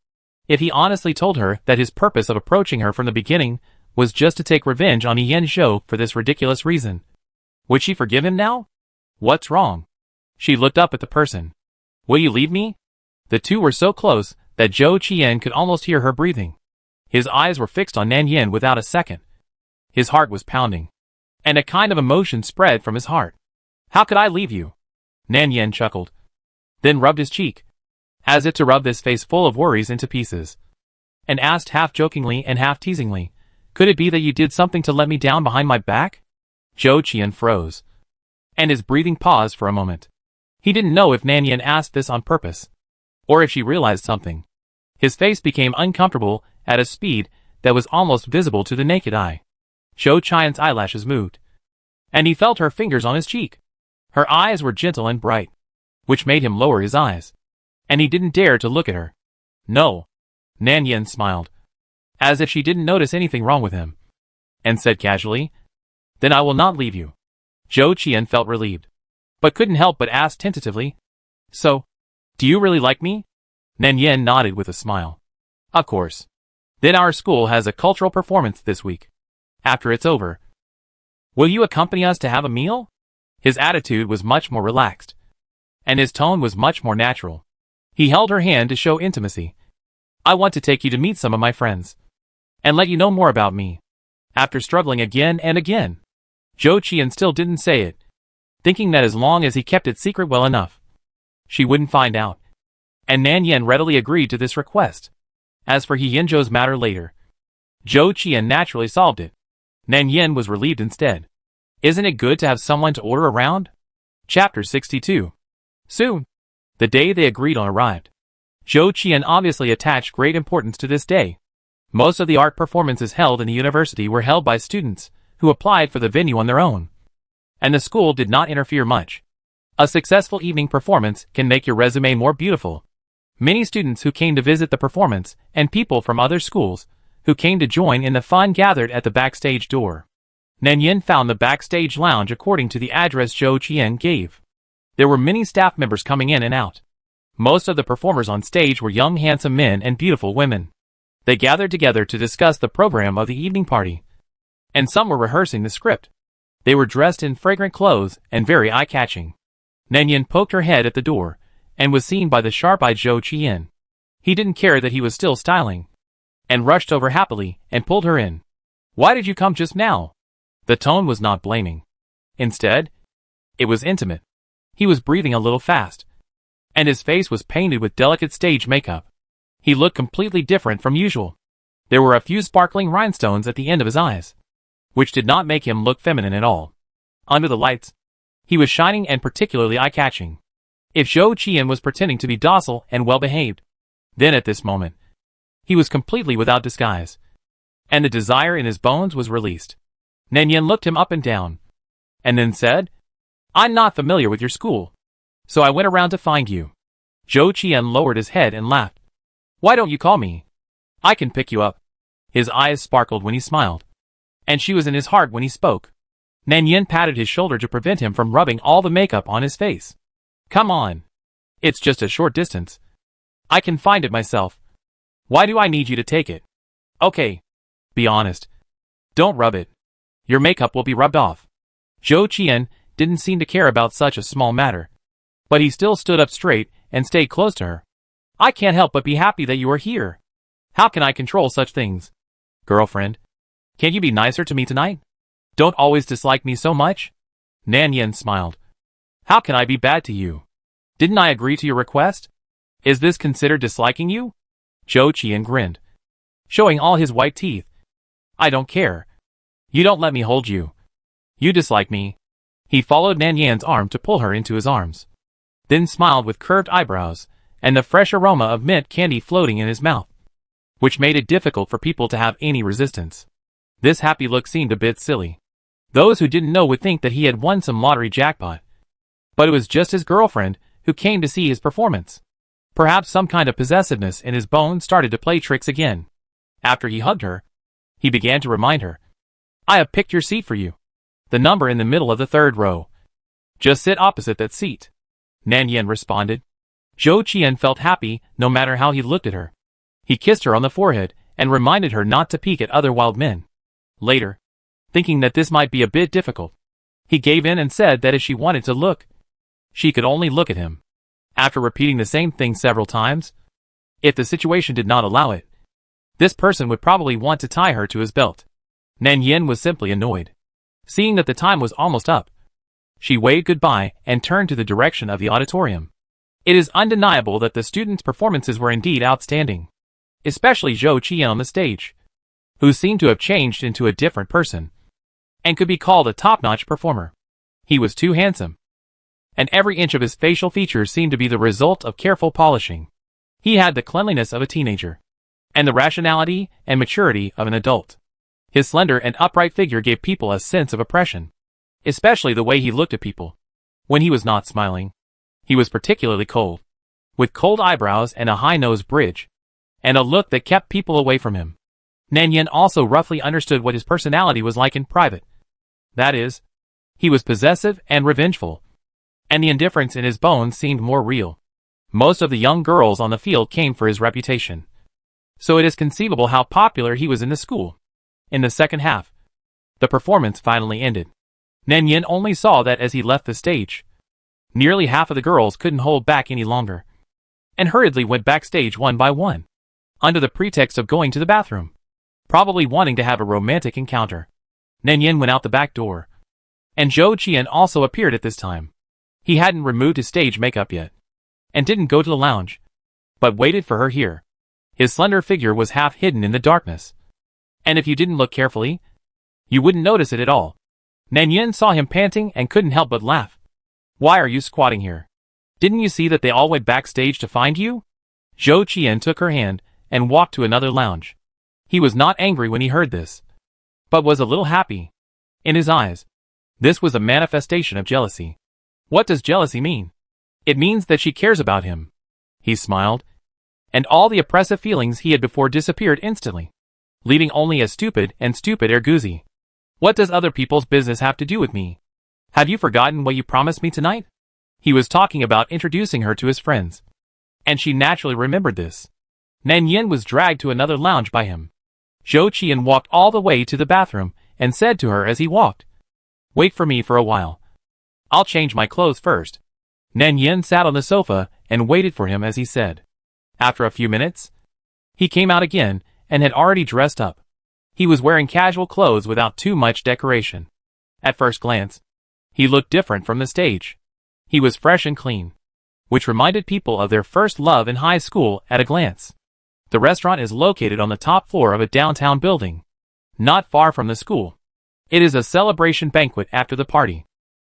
Speaker 1: If he honestly told her that his purpose of approaching her from the beginning was just to take revenge on Yin Zhou for this ridiculous reason, would she forgive him now? What's wrong? She looked up at the person. Will you leave me? The two were so close that Zhou Qian could almost hear her breathing. His eyes were fixed on Nan Yin without a second. His heart was pounding. And a kind of emotion spread from his heart. How could I leave you? Nan Yin chuckled. Then rubbed his cheek, as if to rub this face full of worries into pieces. And asked half jokingly and half teasingly, could it be that you did something to let me down behind my back? Zhou Qian froze. And his breathing paused for a moment. He didn't know if Nan Yin asked this on purpose, or if she realized something. His face became uncomfortable at a speed that was almost visible to the naked eye. Zhou Qian's eyelashes moved, and he felt her fingers on his cheek. Her eyes were gentle and bright, which made him lower his eyes. And he didn't dare to look at her. No. Nan Yin smiled, as if she didn't notice anything wrong with him, and said casually, then I will not leave you. Zhou Qian felt relieved, but couldn't help but ask tentatively, so, do you really like me? Nan Yin nodded with a smile. Of course. Then our school has a cultural performance this week. After it's over, will you accompany us to have a meal? His attitude was much more relaxed, and his tone was much more natural. He held her hand to show intimacy. I want to take you to meet some of my friends, and let you know more about me. After struggling again and again, Zhou Qian still didn't say it, thinking that as long as he kept it secret well enough, she wouldn't find out. And Nan Yin readily agreed to this request. As for Yin Zhou's matter later, Zhou Qian naturally solved it. Nan Yin was relieved instead. Isn't it good to have someone to order around? Chapter 62. Soon, the day they agreed on arrived. Zhou Qian obviously attached great importance to this day. Most of the art performances held in the university were held by students who applied for the venue on their own. And the school did not interfere much. A successful evening performance can make your resume more beautiful. Many students who came to visit the performance and people from other schools who came to join in the fun gathered at the backstage door. Nan Yin found the backstage lounge according to the address Zhou Qian gave. There were many staff members coming in and out. Most of the performers on stage were young handsome men and beautiful women. They gathered together to discuss the program of the evening party. And some were rehearsing the script. They were dressed in fragrant clothes and very eye-catching. Nan Yin poked her head at the door and was seen by the sharp-eyed Zhou Qian. He didn't care that he was still styling, and rushed over happily and pulled her in. Why did you come just now? The tone was not blaming. Instead, it was intimate. He was breathing a little fast, and his face was painted with delicate stage makeup. He looked completely different from usual. There were a few sparkling rhinestones at the end of his eyes, which did not make him look feminine at all. Under the lights, he was shining and particularly eye-catching. If Zhou Qian was pretending to be docile and well-behaved, then at this moment, he was completely without disguise, and the desire in his bones was released. Nanyan looked him up and down, and then said, "I'm not familiar with your school, so I went around to find you." Zhou Qian lowered his head and laughed. "Why don't you call me? I can pick you up." His eyes sparkled when he smiled, and she was in his heart when he spoke. Nanyan patted his shoulder to prevent him from rubbing all the makeup on his face. "Come on. It's just a short distance. I can find it myself. Why do I need you to take it? Okay. Be honest. Don't rub it. Your makeup will be rubbed off." Zhou Qian didn't seem to care about such a small matter, but he still stood up straight and stayed close to her. "I can't help but be happy that you are here. How can I control such things? Girlfriend, can't you be nicer to me tonight? Don't always dislike me so much?" Nanyan smiled. "How can I be bad to you? Didn't I agree to your request? Is this considered disliking you?" Zhou Qian grinned, showing all his white teeth. "I don't care. You don't let me hold you. You dislike me." He followed Nanyan's arm to pull her into his arms, then smiled with curved eyebrows and the fresh aroma of mint candy floating in his mouth, which made it difficult for people to have any resistance. This happy look seemed a bit silly. Those who didn't know would think that he had won some lottery jackpot. But it was just his girlfriend who came to see his performance. Perhaps some kind of possessiveness in his bones started to play tricks again. After he hugged her, he began to remind her, "I have picked your seat for you. The number in the middle of the third row. Just sit opposite that seat." Nanyan responded. Zhou Qian felt happy no matter how he looked at her. He kissed her on the forehead and reminded her not to peek at other wild men. Later, thinking that this might be a bit difficult, he gave in and said that if she wanted to look, she could only look at him. After repeating the same thing several times, if the situation did not allow it, this person would probably want to tie her to his belt. Nanyan was simply annoyed. Seeing that the time was almost up, she waved goodbye and turned to the direction of the auditorium. It is undeniable that the students' performances were indeed outstanding, especially Zhou Qian on the stage, who seemed to have changed into a different person, and could be called a top-notch performer. He was too handsome, and every inch of his facial features seemed to be the result of careful polishing. He had the cleanliness of a teenager, and the rationality and maturity of an adult. His slender and upright figure gave people a sense of oppression, especially the way he looked at people. When he was not smiling, he was particularly cold, with cold eyebrows and a high-nose bridge, and a look that kept people away from him. Nanyan also roughly understood what his personality was like in private. That is, he was possessive and revengeful, and the indifference in his bones seemed more real. Most of the young girls on the field came for his reputation, so it is conceivable how popular he was in the school. In the second half, the performance finally ended. Nanyan only saw that as he left the stage. Nearly half of the girls couldn't hold back any longer, and hurriedly went backstage one by one, under the pretext of going to the bathroom, probably wanting to have a romantic encounter. Nanyan went out the back door, and Zhou Qian also appeared at this time. He hadn't removed his stage makeup yet, and didn't go to the lounge, but waited for her here. His slender figure was half hidden in the darkness, and if you didn't look carefully, you wouldn't notice it at all. Nanyan saw him panting and couldn't help but laugh. "Why are you squatting here? Didn't you see that they all went backstage to find you?" Zhou Qian took her hand and walked to another lounge. He was not angry when he heard this, but was a little happy. In his eyes, this was a manifestation of jealousy. What does jealousy mean? It means that she cares about him. He smiled, and all the oppressive feelings he had before disappeared instantly, leaving only a stupid and stupid arguzi. "What does other people's business have to do with me? Have you forgotten what you promised me tonight?" He was talking about introducing her to his friends, and she naturally remembered this. Nanyan was dragged to another lounge by him. Zhou Qian walked all the way to the bathroom and said to her as he walked, "Wait for me for a while. I'll change my clothes first." Nanyan sat on the sofa and waited for him as he said. After a few minutes, he came out again and had already dressed up. He was wearing casual clothes without too much decoration. At first glance, he looked different from the stage. He was fresh and clean, which reminded people of their first love in high school at a glance. The restaurant is located on the top floor of a downtown building, not far from the school. It is a celebration banquet after the party.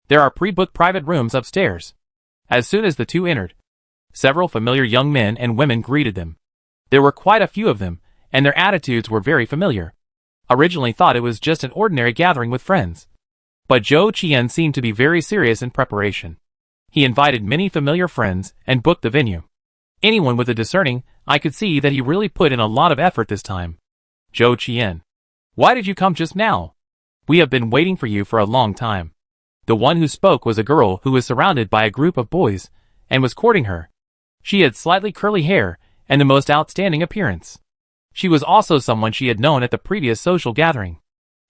Speaker 1: There are pre-booked private rooms upstairs. As soon as the two entered, several familiar young men and women greeted them. There were quite a few of them, and their attitudes were very familiar. Originally thought it was just an ordinary gathering with friends. But Zhou Qian seemed to be very serious in preparation. He invited many familiar friends and booked the venue. Anyone with a discerning eye could see that he really put in a lot of effort this time. Zhou Qian, why did you come just now? We have been waiting for you for a long time. The one who spoke was a girl who was surrounded by a group of boys and was courting her. She had slightly curly hair and the most outstanding appearance. She was also someone she had known at the previous social gathering.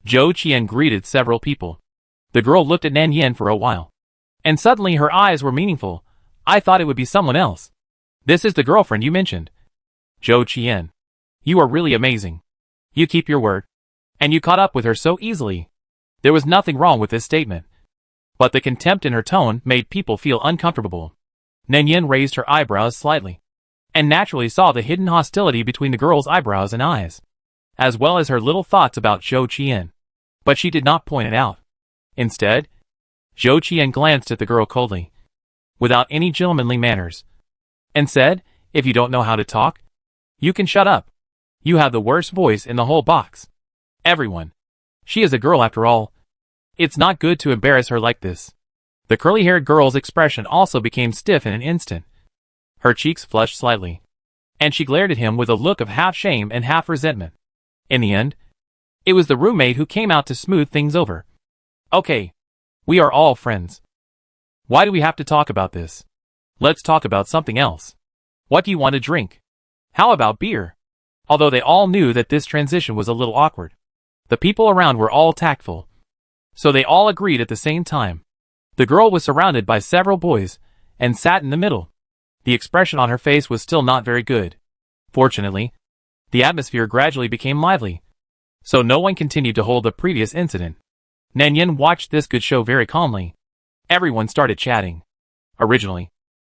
Speaker 1: Zhou Qian greeted several people. The girl looked at Nan Yan for a while. And suddenly her eyes were meaningful. I thought it would be someone else. This is the girlfriend you mentioned. Zhou Qian. You are really amazing. You keep your word. And you caught up with her so easily. There was nothing wrong with this statement. But the contempt in her tone made people feel uncomfortable. Nan Yan raised her eyebrows slightly, and naturally saw the hidden hostility between the girl's eyebrows and eyes, as well as her little thoughts about Zhou Qian. But she did not point it out. Instead, Zhou Qian glanced at the girl coldly, without any gentlemanly manners, and said, if you don't know how to talk, you can shut up. You have the worst voice in the whole box. Everyone. She is a girl after all. It's not good to embarrass her like this. The curly-haired girl's expression also became stiff in an instant. Her cheeks flushed slightly, and she glared at him with a look of half shame and half resentment. In the end, it was the roommate who came out to smooth things over. Okay. We are all friends. Why do we have to talk about this? Let's talk about something else. What do you want to drink? How about beer? Although they all knew that this transition was a little awkward, the people around were all tactful, so they all agreed at the same time. The girl was surrounded by several boys and sat in the middle. The expression on her face was still not very good. Fortunately, the atmosphere gradually became lively, so no one continued to hold the previous incident. Nan Yan watched this good show very calmly. Everyone started chatting. Originally,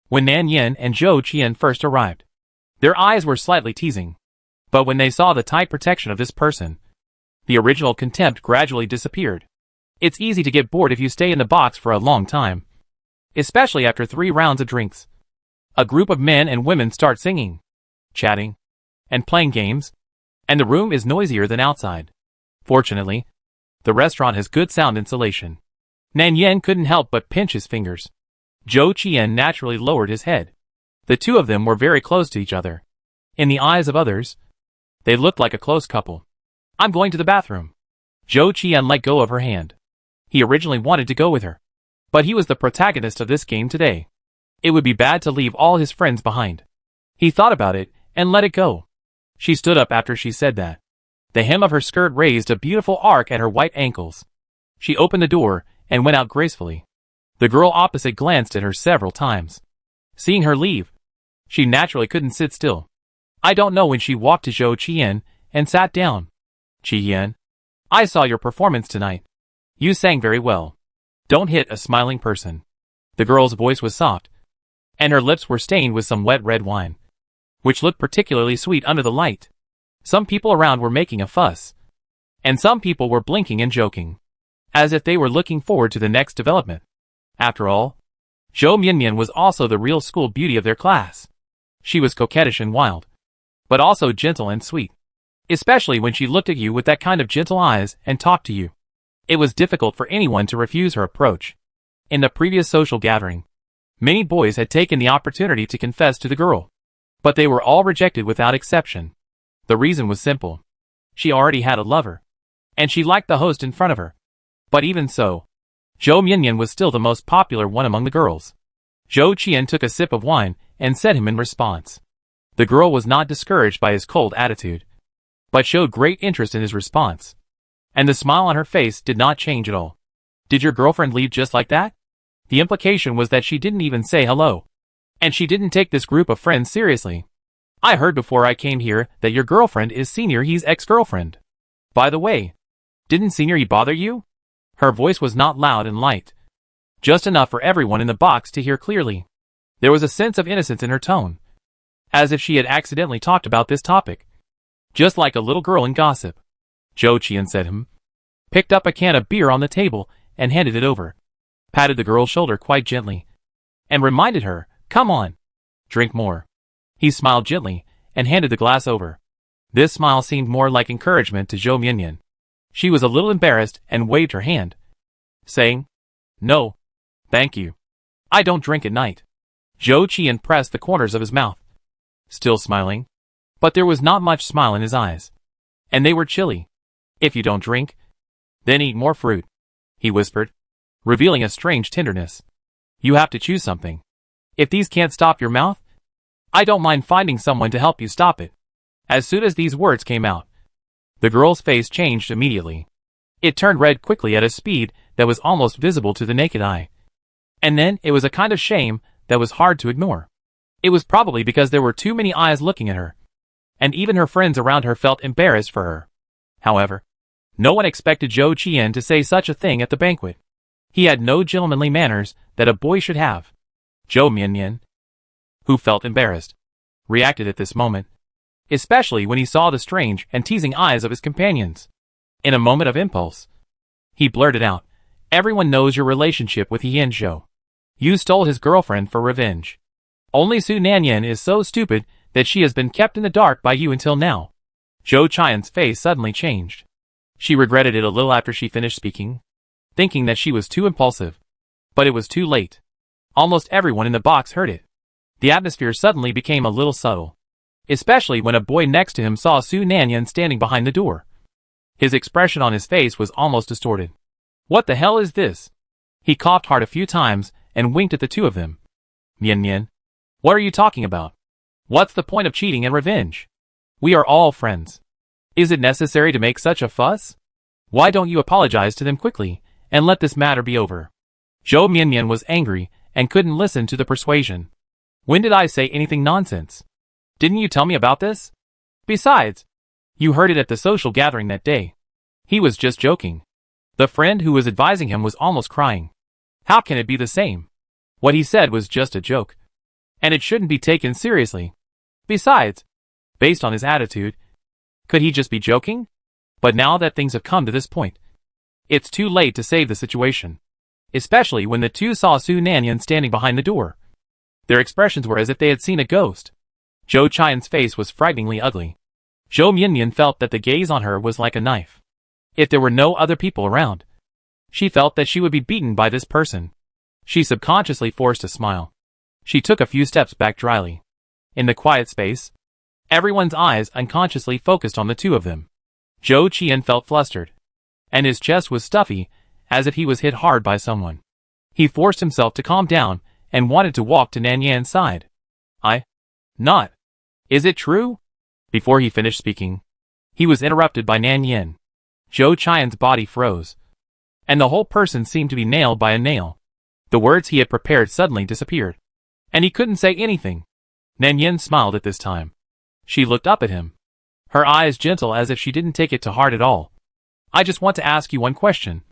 Speaker 1: when Nan Yan and Zhou Qian first arrived, their eyes were slightly teasing. But when they saw the tight protection of this person, the original contempt gradually disappeared. It's easy to get bored if you stay in the box for a long time, especially after 3 rounds of drinks. A group of men and women start singing, chatting, and playing games, and the room is noisier than outside. Fortunately, the restaurant has good sound insulation. Nan Yan couldn't help but pinch his fingers. Zhou Qian naturally lowered his head. The two of them were very close to each other. In the eyes of others, they looked like a close couple. I'm going to the bathroom. Zhou Qian let go of her hand. He originally wanted to go with her, but he was the protagonist of this game today. It would be bad to leave all his friends behind. He thought about it and let it go. She stood up after she said that. The hem of her skirt raised a beautiful arc at her white ankles. She opened the door and went out gracefully. The girl opposite glanced at her several times. Seeing her leave, she naturally couldn't sit still. I don't know when she walked to Zhou Qian and sat down. Qian, I saw your performance tonight. You sang very well. Don't hit a smiling person. The girl's voice was soft, and her lips were stained with some wet red wine, which looked particularly sweet under the light. Some people around were making a fuss, and some people were blinking and joking, as if they were looking forward to the next development. After all, Zhou Mianmian was also the real school beauty of their class. She was coquettish and wild, but also gentle and sweet, especially when she looked at you with that kind of gentle eyes and talked to you. It was difficult for anyone to refuse her approach. In the previous social gathering, many boys had taken the opportunity to confess to the girl, but they were all rejected without exception. The reason was simple. She already had a lover, and she liked the host in front of her. But even so, Zhou Mianmian was still the most popular one among the girls. Zhou Qian took a sip of wine and said him in response. The girl was not discouraged by his cold attitude, but showed great interest in his response. And the smile on her face did not change at all. Did your girlfriend leave just like that? The implication was that she didn't even say hello. And she didn't take this group of friends seriously. I heard before I came here that your girlfriend is Senior He's ex-girlfriend. By the way, didn't Senior He bother you? Her voice was not loud and light, just enough for everyone in the box to hear clearly. There was a sense of innocence in her tone. as if she had accidentally talked about this topic. Just like a little girl in gossip. Zhou Qian said picked up a can of beer on the table and handed it over, patted the girl's shoulder quite gently, and reminded her, come on, drink more. He smiled gently and handed the glass over. This smile seemed more like encouragement to Zhou Mianyan. She was a little embarrassed and waved her hand, saying, no, thank you. I don't drink at night. Zhou Qian pressed the corners of his mouth, still smiling, but there was not much smile in his eyes, and they were chilly. If you don't drink, then eat more fruit, he whispered, revealing a strange tenderness. You have to choose something. If these can't stop your mouth, I don't mind finding someone to help you stop it. As soon as these words came out, the girl's face changed immediately. It turned red quickly at a speed that was almost visible to the naked eye. And then it was a kind of shame that was hard to ignore. It was probably because there were too many eyes looking at her, and even her friends around her felt embarrassed for her. However, no one expected Zhou Qian to say such a thing at the banquet. He had no gentlemanly manners that a boy should have. Zhou Mianyan, who felt embarrassed, reacted at this moment, especially when he saw the strange and teasing eyes of his companions. In a moment of impulse, he blurted out, everyone knows your relationship with Yan Zhou. You stole his girlfriend for revenge. Only Su Nanyan is so stupid that she has been kept in the dark by you until now. Zhou Qian's face suddenly changed. She regretted it a little after she finished speaking, thinking that she was too impulsive. But it was too late. Almost everyone in the box heard it. The atmosphere suddenly became a little subtle, especially when a boy next to him saw Su Nanyan standing behind the door. His expression on his face was almost distorted. What the hell is this? He coughed hard a few times and winked at the two of them. Mian, what are you talking about? What's the point of cheating and revenge? We are all friends. Is it necessary to make such a fuss? Why don't you apologize to them quickly and let this matter be over? Zhou Mianyan was angry and couldn't listen to the persuasion. When did I say anything nonsense? Didn't you tell me about this? Besides, you heard it at the social gathering that day. He was just joking. The friend who was advising him was almost crying. How can it be the same? What he said was just a joke, and it shouldn't be taken seriously. Besides, based on his attitude, could he just be joking? But now that things have come to this point, it's too late to save the situation. Especially when the two saw Su Nanyan standing behind the door. Their expressions were as if they had seen a ghost. Zhou Qian's face was frighteningly ugly. Zhou Mianyan felt that the gaze on her was like a knife. If there were no other people around, she felt that she would be beaten by this person. She subconsciously forced a smile. She took a few steps back dryly. In the quiet space, everyone's eyes unconsciously focused on the two of them. Zhou Qian felt flustered, and his chest was stuffy, as if he was hit hard by someone. He forced himself to calm down and wanted to walk to Nanyan's side. Not. Is it true? Before he finished speaking, he was interrupted by Nanyan. Zhou Qian's body froze, and the whole person seemed to be nailed by a nail. The words he had prepared suddenly disappeared, and he couldn't say anything. Nanyan smiled at this time. She looked up at him, her eyes gentle as if she didn't take it to heart at all. I just want to ask you one question.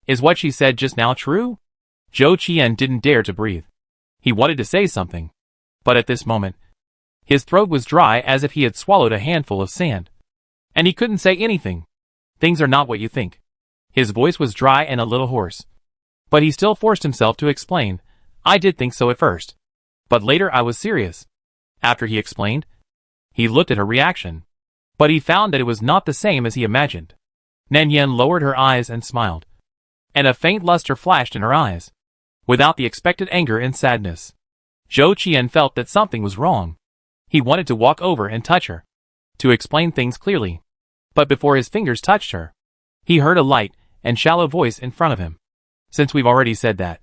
Speaker 1: Is what she said just now true? Zhou Qian didn't dare to breathe. He wanted to say something, but at this moment, his throat was dry as if he had swallowed a handful of sand. And he couldn't say anything. Things are not what you think. His voice was dry and a little hoarse. But he still forced himself to explain. I did think so at first. But later I was serious. After he explained, he looked at her reaction. But he found that it was not the same as he imagined. Nanyan lowered her eyes and smiled. And a faint luster flashed in her eyes, without the expected anger and sadness. Zhou Qian felt that something was wrong. He wanted to walk over and touch her, to explain things clearly. But before his fingers touched her, he heard a light and shallow voice in front of him. Since we've already said that,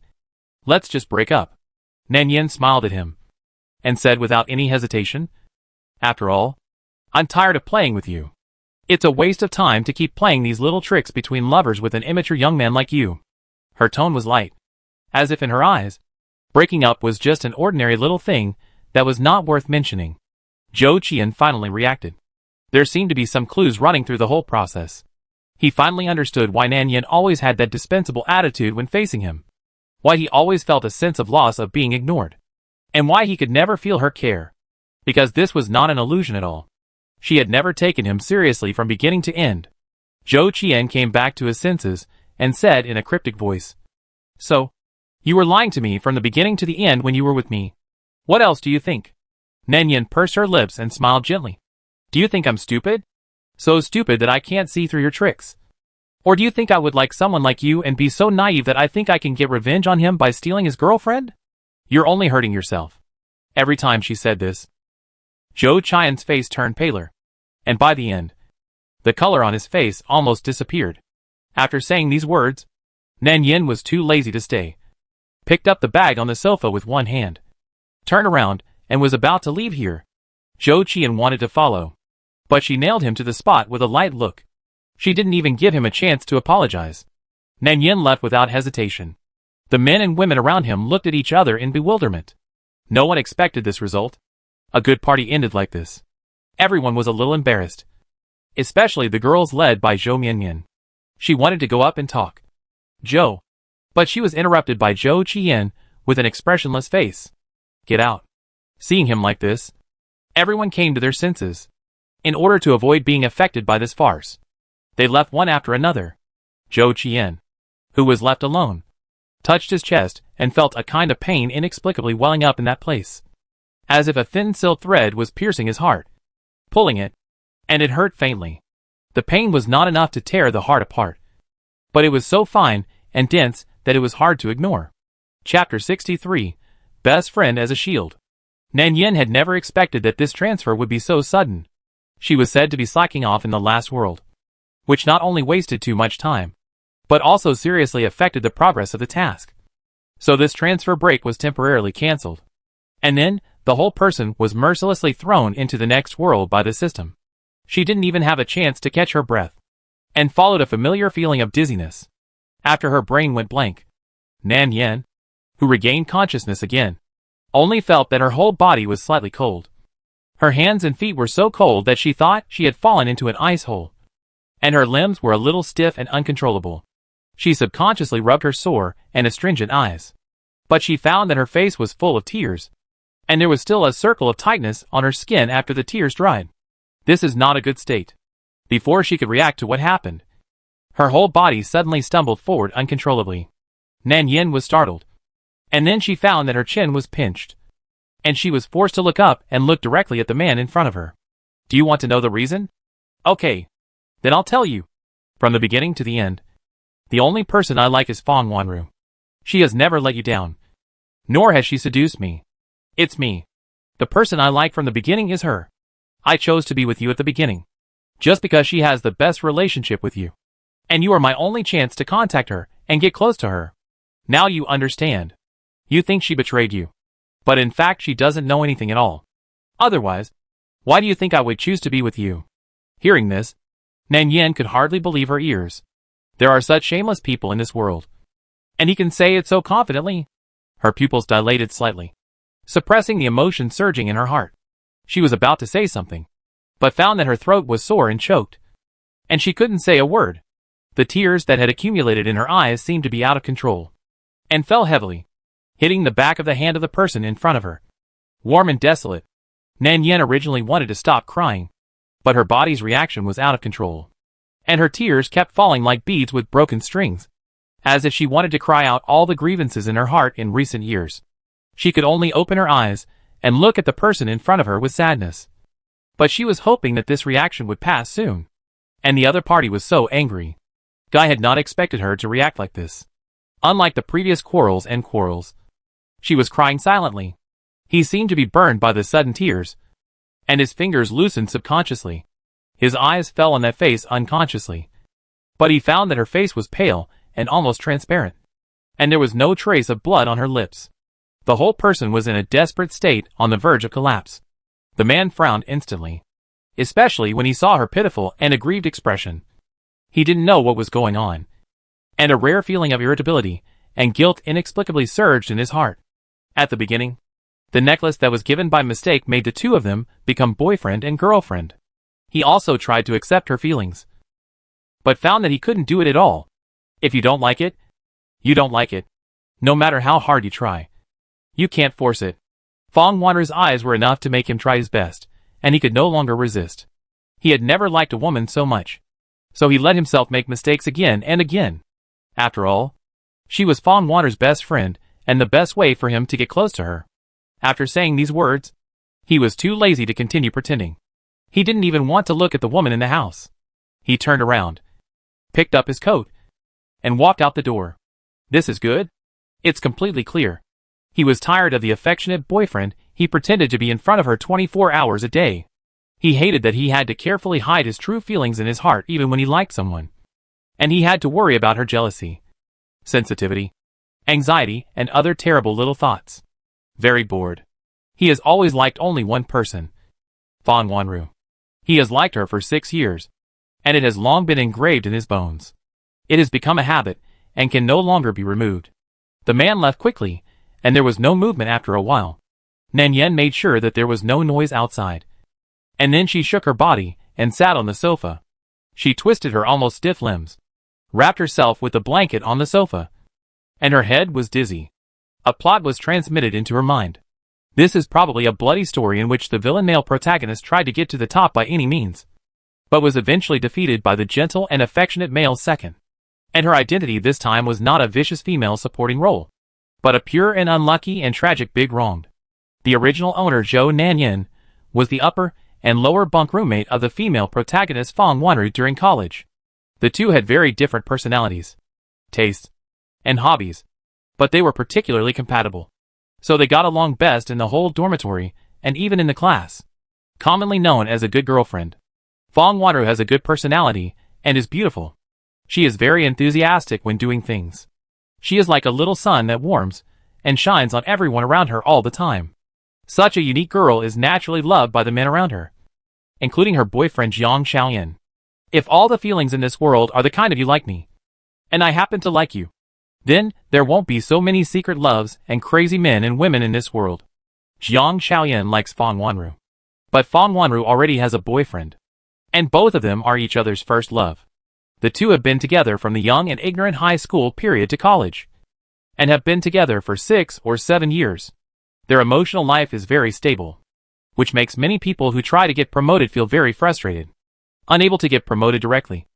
Speaker 1: let's just break up. Nanyan smiled at him, and said without any hesitation, after all, I'm tired of playing with you. It's a waste of time to keep playing these little tricks between lovers with an immature young man like you. Her tone was light, as if in her eyes, breaking up was just an ordinary little thing that was not worth mentioning. Zhou Qian finally reacted. There seemed to be some clues running through the whole process. He finally understood why Nanyan always had that dispensable attitude when facing him, why he always felt a sense of loss of being ignored, and why he could never feel her care. because this was not an illusion at all. She had never taken him seriously from beginning to end. Zhou Qian came back to his senses and said in a cryptic voice, "So, you were lying to me from the beginning to the end when you were with me. What else do you think?" Nanyan pursed her lips and smiled gently. "Do you think I'm stupid? So stupid that I can't see through your tricks? Or do you think I would like someone like you and be so naive that I think I can get revenge on him by stealing his girlfriend? You're only hurting yourself." Every time she said this, Zhou Qian's face turned paler, and by the end, the color on his face almost disappeared. After saying these words, Nanyan was too lazy to stay, picked up the bag on the sofa with one hand, turned around, and was about to leave here. Zhou Qian wanted to follow, but she nailed him to the spot with a light look. She didn't even give him a chance to apologize. Nanyan left without hesitation. The men and women around him looked at each other in bewilderment. No one expected this result. A good party ended like this. Everyone was a little embarrassed, especially the girls led by Zhou Mianyan. She wanted to go up and talk Zhou, but she was interrupted by Zhou Qian with an expressionless face. "Get out." Seeing him like this, everyone came to their senses. In order to avoid being affected by this farce, they left one after another. Zhou Qian, who was left alone, touched his chest and felt a kind of pain inexplicably welling up in that place, as if a thin silk thread was piercing his heart, pulling it, and it hurt faintly. The pain was not enough to tear the heart apart, but it was so fine and dense that it was hard to ignore. Chapter 63, Best Friend as a Shield. Nanyan had never expected that this transfer would be so sudden. She was said to be slacking off in the last world, which not only wasted too much time, but also seriously affected the progress of the task. So this transfer break was temporarily cancelled. And then, the whole person was mercilessly thrown into the next world by the system. She didn't even have a chance to catch her breath, and followed a familiar feeling of dizziness. After her brain went blank, Nanyan, who regained consciousness again, only felt that her whole body was slightly cold. Her hands and feet were so cold that she thought she had fallen into an ice hole, and her limbs were a little stiff and uncontrollable. She subconsciously rubbed her sore and astringent eyes, but she found that her face was full of tears, and there was still a circle of tightness on her skin after the tears dried. This is not a good state. Before she could react to what happened, her whole body suddenly stumbled forward uncontrollably. Nanyan was startled, and then she found that her chin was pinched, and she was forced to look up and look directly at the man in front of her. "Do you want to know the reason? Okay, then I'll tell you. From the beginning to the end, the only person I like is Fong Wanru. She has never let you down, nor has she seduced me. It's me. The person I like from the beginning is her. I chose to be with you at the beginning, just because she has the best relationship with you, and you are my only chance to contact her and get close to her. Now you understand. You think she betrayed you, but in fact she doesn't know anything at all. Otherwise, why do you think I would choose to be with you?" Hearing this, Nanyan could hardly believe her ears. There are such shameless people in this world, and he can say it so confidently. Her pupils dilated slightly, suppressing the emotion surging in her heart. She was about to say something, but found that her throat was sore and choked, and she couldn't say a word. The tears that had accumulated in her eyes seemed to be out of control, and fell heavily, hitting the back of the hand of the person in front of her. Warm and desolate, Nanyan originally wanted to stop crying, but her body's reaction was out of control, and her tears kept falling like beads with broken strings, as if she wanted to cry out all the grievances in her heart in recent years. She could only open her eyes and look at the person in front of her with sadness. But she was hoping that this reaction would pass soon. And the other party was so angry. Guy had not expected her to react like this. Unlike the previous quarrels, she was crying silently. He seemed to be burned by the sudden tears, and his fingers loosened subconsciously. His eyes fell on that face unconsciously, but he found that her face was pale and almost transparent, and there was no trace of blood on her lips. The whole person was in a desperate state on the verge of collapse. The man frowned instantly, especially when he saw her pitiful and aggrieved expression. He didn't know what was going on, and a rare feeling of irritability and guilt inexplicably surged in his heart. At the beginning, the necklace that was given by mistake made the two of them become boyfriend and girlfriend. He also tried to accept her feelings, but found that he couldn't do it at all. If you don't like it, you don't like it, no matter how hard you try. You can't force it. Fong Wanru's eyes were enough to make him try his best, and he could no longer resist. He had never liked a woman so much. So he let himself make mistakes again and again. After all, she was Fong Wanru's best friend, and the best way for him to get close to her. After saying these words, he was too lazy to continue pretending. He didn't even want to look at the woman in the house. He turned around, picked up his coat, and walked out the door. This is good. It's completely clear. He was tired of the affectionate boyfriend he pretended to be in front of her 24 hours a day. He hated that he had to carefully hide his true feelings in his heart even when he liked someone. And he had to worry about her jealousy, sensitivity, anxiety, and other terrible little thoughts. Very bored. He has always liked only one person, Fong Wanru. He has liked her for 6 years, and it has long been engraved in his bones. It has become a habit, and can no longer be removed. The man left quickly, and there was no movement after a while. Nan Yen made sure that there was no noise outside. And then she shook her body, and sat on the sofa. She twisted her almost stiff limbs, wrapped herself with the blanket on the sofa, and her head was dizzy. A plot was transmitted into her mind. This is probably a bloody story in which the villain male protagonist tried to get to the top by any means, but was eventually defeated by the gentle and affectionate male second. And her identity this time was not a vicious female supporting role, but a pure and unlucky and tragic big wronged. The original owner Zhou Nanyan was the upper and lower bunk roommate of the female protagonist Fong Wanru during college. The two had very different personalities, tastes, and hobbies, but they were particularly compatible. So they got along best in the whole dormitory and even in the class. Commonly known as a good girlfriend, Fong Wanru has a good personality and is beautiful. She is very enthusiastic when doing things. She is like a little sun that warms and shines on everyone around her all the time. Such a unique girl is naturally loved by the men around her, including her boyfriend Jiang Xiaoyan. If all the feelings in this world are the kind of you like me, and I happen to like you, then there won't be so many secret loves and crazy men and women in this world. Jiang Xiaoyan likes Fong Wanru. But Fong Wanru already has a boyfriend, and both of them are each other's first love. The two have been together from the young and ignorant high school period to college, and have been together for 6 or 7 years. Their emotional life is very stable, which makes many people who try to get promoted feel very frustrated, unable to get promoted directly.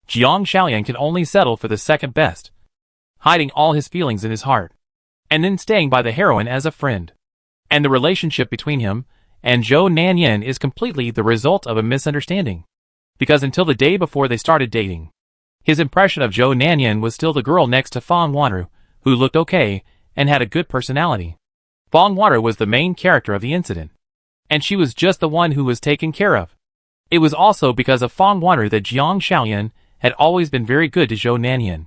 Speaker 1: Jiang Xiaoyan can only settle for the second best, hiding all his feelings in his heart, and then staying by the heroine as a friend. And the relationship between him and Zhou Nanyan is completely the result of a misunderstanding, because until the day before they started dating, his impression of Zhou Nanyan was still the girl next to Fong Wanru, who looked okay and had a good personality. Fong Wanru was the main character of the incident, and she was just the one who was taken care of. It was also because of Fong Wanru that Jiang Xiaoyan had always been very good to Zhou Nanyan.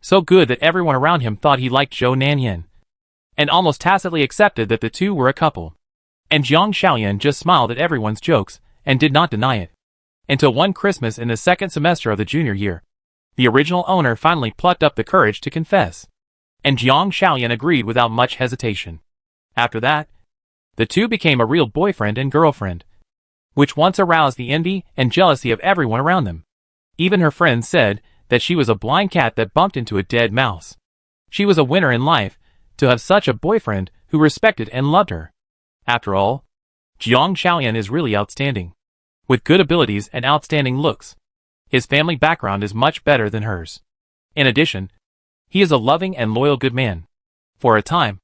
Speaker 1: So good that everyone around him thought he liked Zhou Nanyan, and almost tacitly accepted that the two were a couple. And Jiang Xiaoyan just smiled at everyone's jokes and did not deny it. Until one Christmas in the second semester of the junior year, the original owner finally plucked up the courage to confess, and Jiang Xiaoyan agreed without much hesitation. After that, the two became a real boyfriend and girlfriend, which once aroused the envy and jealousy of everyone around them. Even her friends said that she was a blind cat that bumped into a dead mouse. She was a winner in life to have such a boyfriend who respected and loved her. After all, Jiang Xiaoyan is really outstanding, with good abilities and outstanding looks. His family background is much better than hers. In addition, he is a loving and loyal good man. For a time,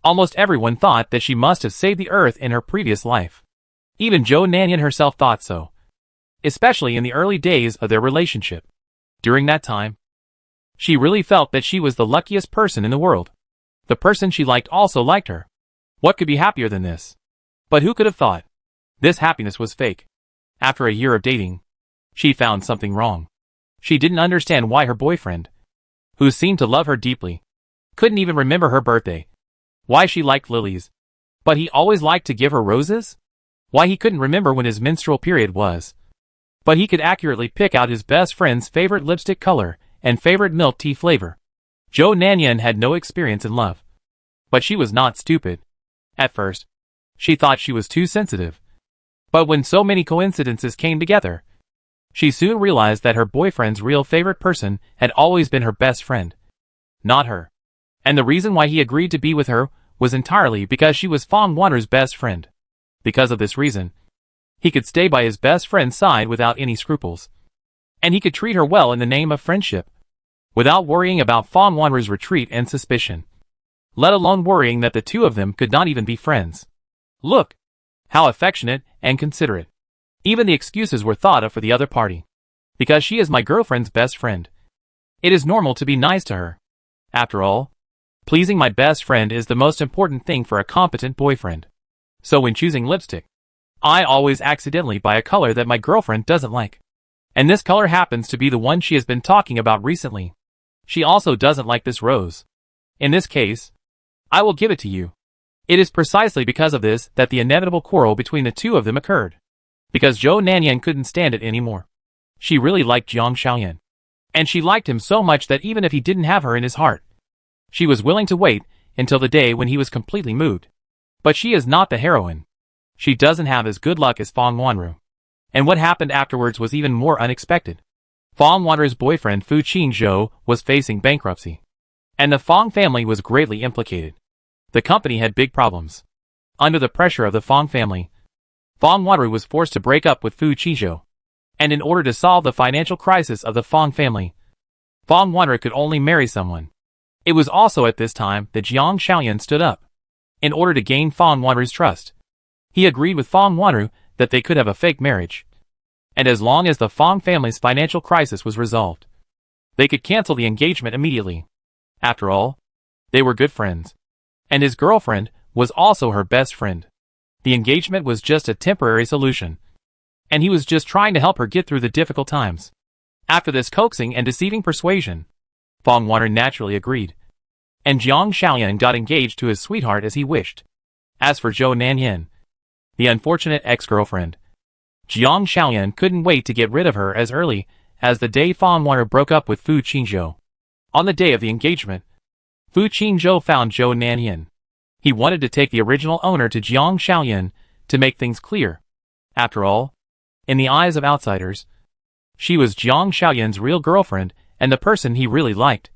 Speaker 1: almost everyone thought that she must have saved the earth in her previous life. Even Zhou Nanyan herself thought so, especially in the early days of their relationship. During that time, she really felt that she was the luckiest person in the world. The person she liked also liked her. What could be happier than this? But who could have thought? This happiness was fake. After a year of dating, she found something wrong. She didn't understand why her boyfriend, who seemed to love her deeply, couldn't even remember her birthday. Why she liked lilies, but he always liked to give her roses? Why he couldn't remember when his menstrual period was, but he could accurately pick out his best friend's favorite lipstick color and favorite milk tea flavor. Zhou Nanyan had no experience in love, but she was not stupid. At first, she thought she was too sensitive, but when so many coincidences came together, she soon realized that her boyfriend's real favorite person had always been her best friend, not her. And the reason why he agreed to be with her was entirely because she was Fong Wanru's best friend. Because of this reason, he could stay by his best friend's side without any scruples. And he could treat her well in the name of friendship, without worrying about Fong Wanru's retreat and suspicion. Let alone worrying that the two of them could not even be friends. Look, how affectionate and considerate. Even the excuses were thought of for the other party. Because she is my girlfriend's best friend. It is normal to be nice to her. After all, pleasing my best friend is the most important thing for a competent boyfriend. So when choosing lipstick, I always accidentally buy a color that my girlfriend doesn't like. And this color happens to be the one she has been talking about recently. She also doesn't like this rose. In this case, I will give it to you. It is precisely because of this that the inevitable quarrel between the two of them occurred. Because Zhou Nanyan couldn't stand it anymore. She really liked Jiang Xiaoyan. And she liked him so much that even if he didn't have her in his heart, she was willing to wait until the day when he was completely moved. But she is not the heroine. She doesn't have as good luck as Fong Wanru. And what happened afterwards was even more unexpected. Fong Wanru's boyfriend Fu Qingzhou was facing bankruptcy. And the Fong family was greatly implicated. The company had big problems. Under the pressure of the Fong family, Fong Wanru was forced to break up with Fu Qingzhou. And in order to solve the financial crisis of the Fong family, Fong Wanru could only marry someone. It was also at this time that Jiang Xiaoyan stood up. In order to gain Fong Wanru's trust, he agreed with Fong Wanru that they could have a fake marriage. And as long as the Fong family's financial crisis was resolved, they could cancel the engagement immediately. After all, they were good friends. And his girlfriend was also her best friend. The engagement was just a temporary solution. And he was just trying to help her get through the difficult times. After this coaxing and deceiving persuasion, Fong Wanru naturally agreed. And Jiang Xiaoyan got engaged to his sweetheart as he wished. As for Zhou Nanyan, the unfortunate ex-girlfriend, Jiang Xiaoyan couldn't wait to get rid of her as early as the day Fong Wanru broke up with Fu Qingzhou. On the day of the engagement, Fu Qingzhou found Zhou Nanyan. He wanted to take the original owner to Jiang Xiaoyan to make things clear. After all, in the eyes of outsiders, she was Jiang Xiaoyan's real girlfriend and the person he really liked.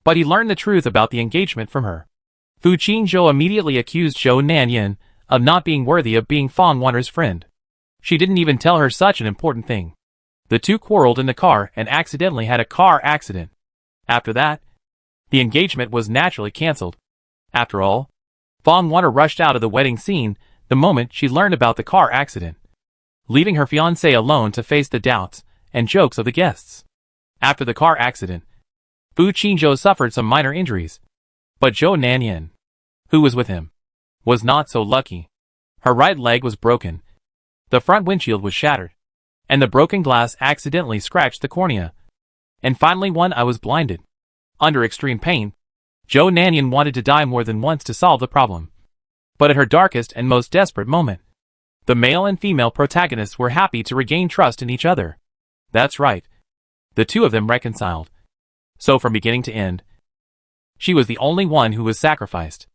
Speaker 1: But he learned the truth about the engagement from her. Fu Qingzhou immediately accused Zhou Nanyan of not being worthy of being Fong Wanru's friend. She didn't even tell her such an important thing. The two quarreled in the car and accidentally had a car accident. After that, the engagement was naturally cancelled. After all, Fong Wanru rushed out of the wedding scene the moment she learned about the car accident, leaving her fiancé alone to face the doubts and jokes of the guests. After the car accident, Fu Qingzhou suffered some minor injuries. But Zhou Nanyan, who was with him, was not so lucky. Her right leg was broken. The front windshield was shattered. And the broken glass accidentally scratched the cornea. And finally one eye was blinded. Under extreme pain, Zhou Nanyan wanted to die more than once to solve the problem. But at her darkest and most desperate moment, the male and female protagonists were happy to regain trust in each other. That's right. The two of them reconciled. So from beginning to end, she was the only one who was sacrificed.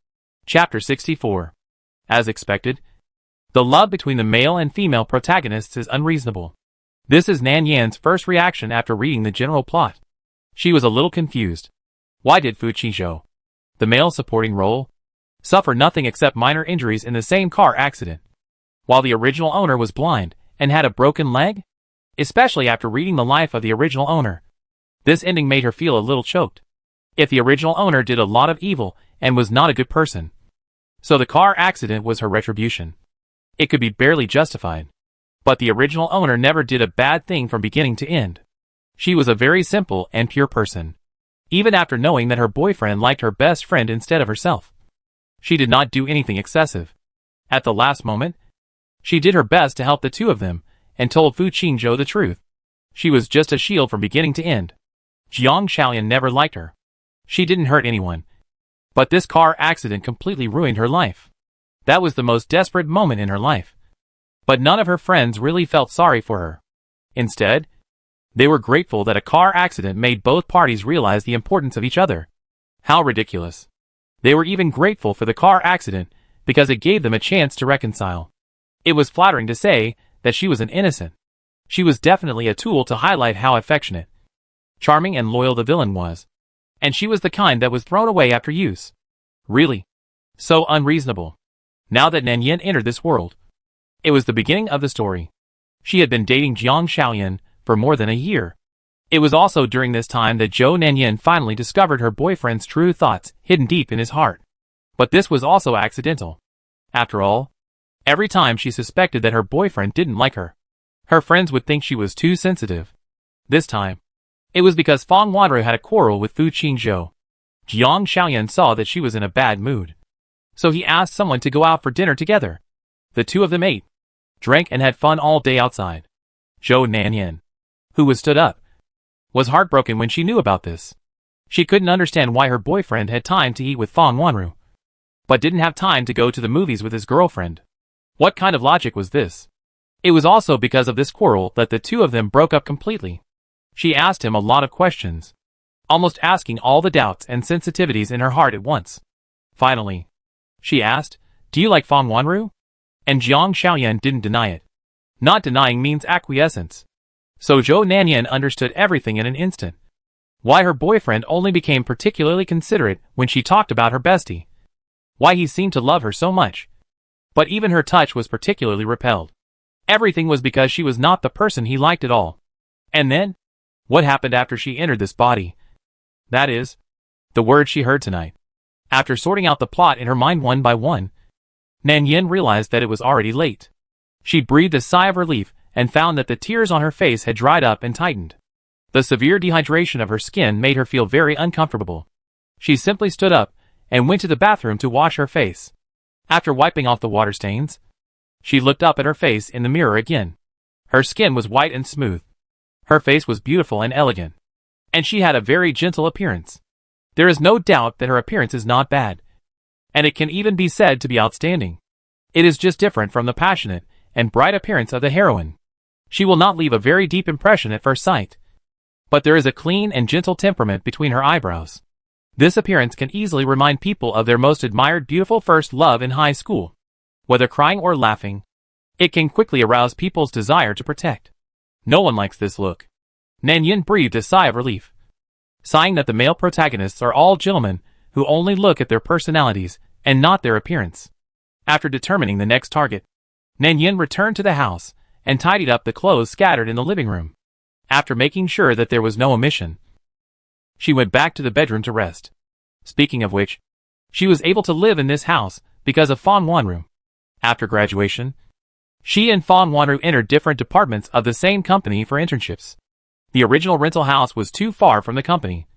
Speaker 1: Chapter 64. As expected, the love between the male and female protagonists is unreasonable. This is Nan Yan's first reaction after reading the general plot. She was a little confused. Why did Fu Qingzhou, the male supporting role, suffer nothing except minor injuries in the same car accident, while the original owner was blind and had a broken leg? Especially after reading the life of the original owner. This ending made her feel a little choked. If the original owner did a lot of evil and was not a good person, so the car accident was her retribution, it could be barely justified. But the original owner never did a bad thing from beginning to end. She was a very simple and pure person. Even after knowing that her boyfriend liked her best friend instead of herself, she did not do anything excessive. At the last moment, she did her best to help the two of them, and told Fu Qingzhou the truth. She was just a shield from beginning to end. Jiang Xiaoyan never liked her. She didn't hurt anyone. But this car accident completely ruined her life. That was the most desperate moment in her life. But none of her friends really felt sorry for her. Instead, they were grateful that a car accident made both parties realize the importance of each other. How ridiculous. They were even grateful for the car accident because it gave them a chance to reconcile. It was flattering to say that she was an innocent. She was definitely a tool to highlight how affectionate, charming and loyal the villain was. And she was the kind that was thrown away after use. Really. So unreasonable. Now that Nan Yin entered this world, it was the beginning of the story. She had been dating Jiang Xiaoyan for more than a year. It was also during this time that Zhou Nanyan finally discovered her boyfriend's true thoughts hidden deep in his heart. But this was also accidental. After all, every time she suspected that her boyfriend didn't like her, her friends would think she was too sensitive. This time, it was because Fang Wanru had a quarrel with Fu Qingzhou. Jiang Xiaoyan saw that she was in a bad mood. So he asked someone to go out for dinner together. The two of them ate, drank and had fun all day outside. Zhou Nanyan, who was stood up, was heartbroken when she knew about this. She couldn't understand why her boyfriend had time to eat with Fang Wanru, but didn't have time to go to the movies with his girlfriend. What kind of logic was this? It was also because of this quarrel that the two of them broke up completely. She asked him a lot of questions, almost asking all the doubts and sensitivities in her heart at once. Finally, she asked, "Do you like Fang Wanru?" And Jiang Xiaoyan didn't deny it. Not denying means acquiescence. So Zhou Nanyan understood everything in an instant. Why her boyfriend only became particularly considerate when she talked about her bestie. Why he seemed to love her so much. But even her touch was particularly repelled. Everything was because she was not the person he liked at all. And then, what happened after she entered this body? That is, the words she heard tonight. After sorting out the plot in her mind one by one, Nan Yin realized that it was already late. She breathed a sigh of relief and found that the tears on her face had dried up and tightened. The severe dehydration of her skin made her feel very uncomfortable. She simply stood up and went to the bathroom to wash her face. After wiping off the water stains, she looked up at her face in the mirror again. Her skin was white and smooth. Her face was beautiful and elegant. And she had a very gentle appearance. There is no doubt that her appearance is not bad. And it can even be said to be outstanding. It is just different from the passionate and bright appearance of the heroine. She will not leave a very deep impression at first sight. But there is a clean and gentle temperament between her eyebrows. This appearance can easily remind people of their most admired beautiful first love in high school. Whether crying or laughing, it can quickly arouse people's desire to protect. No one likes this look. Nan Yin breathed a sigh of relief, sighing that the male protagonists are all gentlemen who only look at their personalities and not their appearance. After determining the next target, Nan Yin returned to the house and tidied up the clothes scattered in the living room. After making sure that there was no omission, she went back to the bedroom to rest. Speaking of which, she was able to live in this house because of Fang Wanru. After graduation, she and Fang Wanru entered different departments of the same company for internships. The original rental house was too far from the company,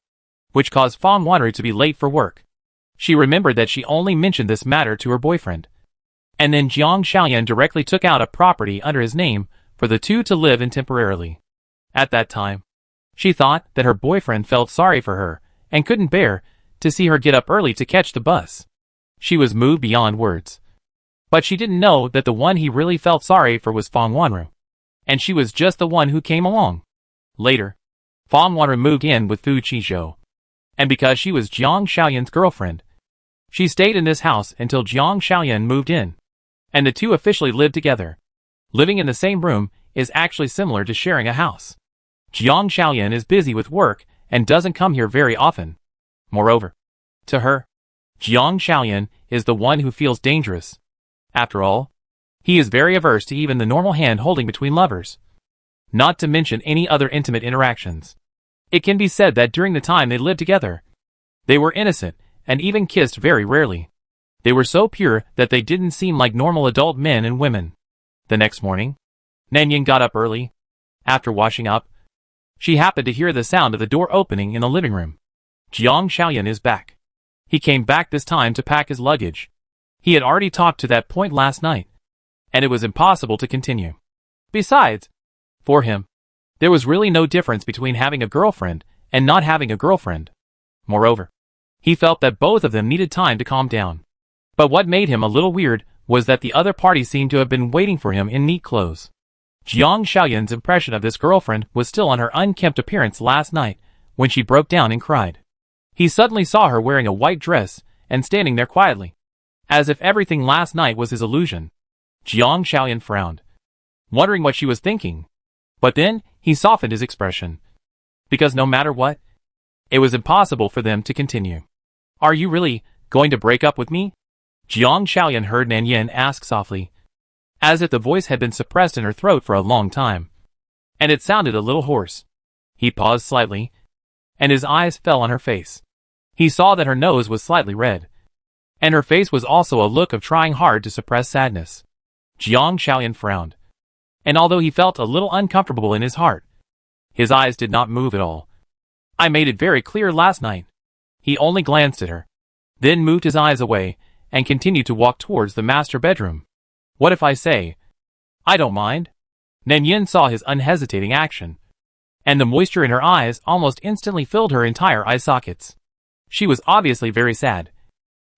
Speaker 1: which caused Fang Wanru to be late for work. She remembered that she only mentioned this matter to her boyfriend. And then Jiang Xiaoyan directly took out a property under his name for the two to live in temporarily. At that time, she thought that her boyfriend felt sorry for her and couldn't bear to see her get up early to catch the bus. She was moved beyond words. But she didn't know that the one he really felt sorry for was Fang Wanru. And she was just the one who came along. Later, Fang Wanru moved in with Fu Qingzhou. And because she was Jiang Xiaoyan's girlfriend, she stayed in this house until Jiang Xiaoyan moved in. And the two officially lived together. Living in the same room is actually similar to sharing a house. Jiang Xiaoyan is busy with work and doesn't come here very often. Moreover, to her, Jiang Xiaoyan is the one who feels dangerous. After all, he is very averse to even the normal hand holding between lovers. Not to mention any other intimate interactions. It can be said that during the time they lived together, they were innocent and even kissed very rarely. They were so pure that they didn't seem like normal adult men and women. The next morning, Nan Yin got up early. After washing up, she happened to hear the sound of the door opening in the living room. Jiang Xiaoyan is back. He came back this time to pack his luggage. He had already talked to that point last night, and it was impossible to continue. Besides, for him, there was really no difference between having a girlfriend and not having a girlfriend. Moreover, he felt that both of them needed time to calm down. But what made him a little weird was that the other party seemed to have been waiting for him in neat clothes. Jiang Xiaoyan's impression of this girlfriend was still on her unkempt appearance last night when she broke down and cried. He suddenly saw her wearing a white dress and standing there quietly, as if everything last night was his illusion. Jiang Xiaoyan frowned, wondering what she was thinking. But then, he softened his expression. Because no matter what, it was impossible for them to continue. "Are you really going to break up with me?" Jiang Shaoyan heard Nan Yin ask softly, as if the voice had been suppressed in her throat for a long time, and it sounded a little hoarse. He paused slightly, and his eyes fell on her face. He saw that her nose was slightly red, and her face was also a look of trying hard to suppress sadness. Jiang Shaoyan frowned, and although he felt a little uncomfortable in his heart, his eyes did not move at all. I made it very clear last night. He only glanced at her, then moved his eyes away, and continued to walk towards the master bedroom. What if I say, I don't mind? Nan Yin saw his unhesitating action, and the moisture in her eyes almost instantly filled her entire eye sockets. She was obviously very sad,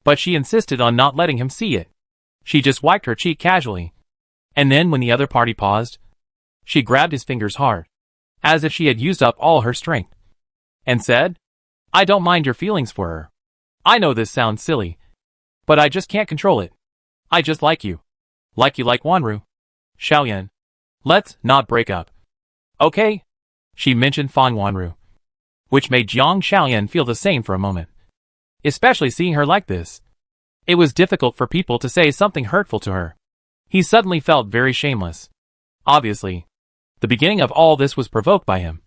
Speaker 1: but she insisted on not letting him see it. She just wiped her cheek casually, and then when the other party paused, she grabbed his fingers hard, as if she had used up all her strength, and said, I don't mind your feelings for her. I know this sounds silly, but I just can't control it. I just like you. Like you like Wanru. Shaoyan. Let's not break up. Okay? She mentioned Fan Wanru, which made Jiang Shaoyan feel the same for a moment. Especially seeing her like this. It was difficult for people to say something hurtful to her. He suddenly felt very shameless. Obviously, the beginning of all this was provoked by him.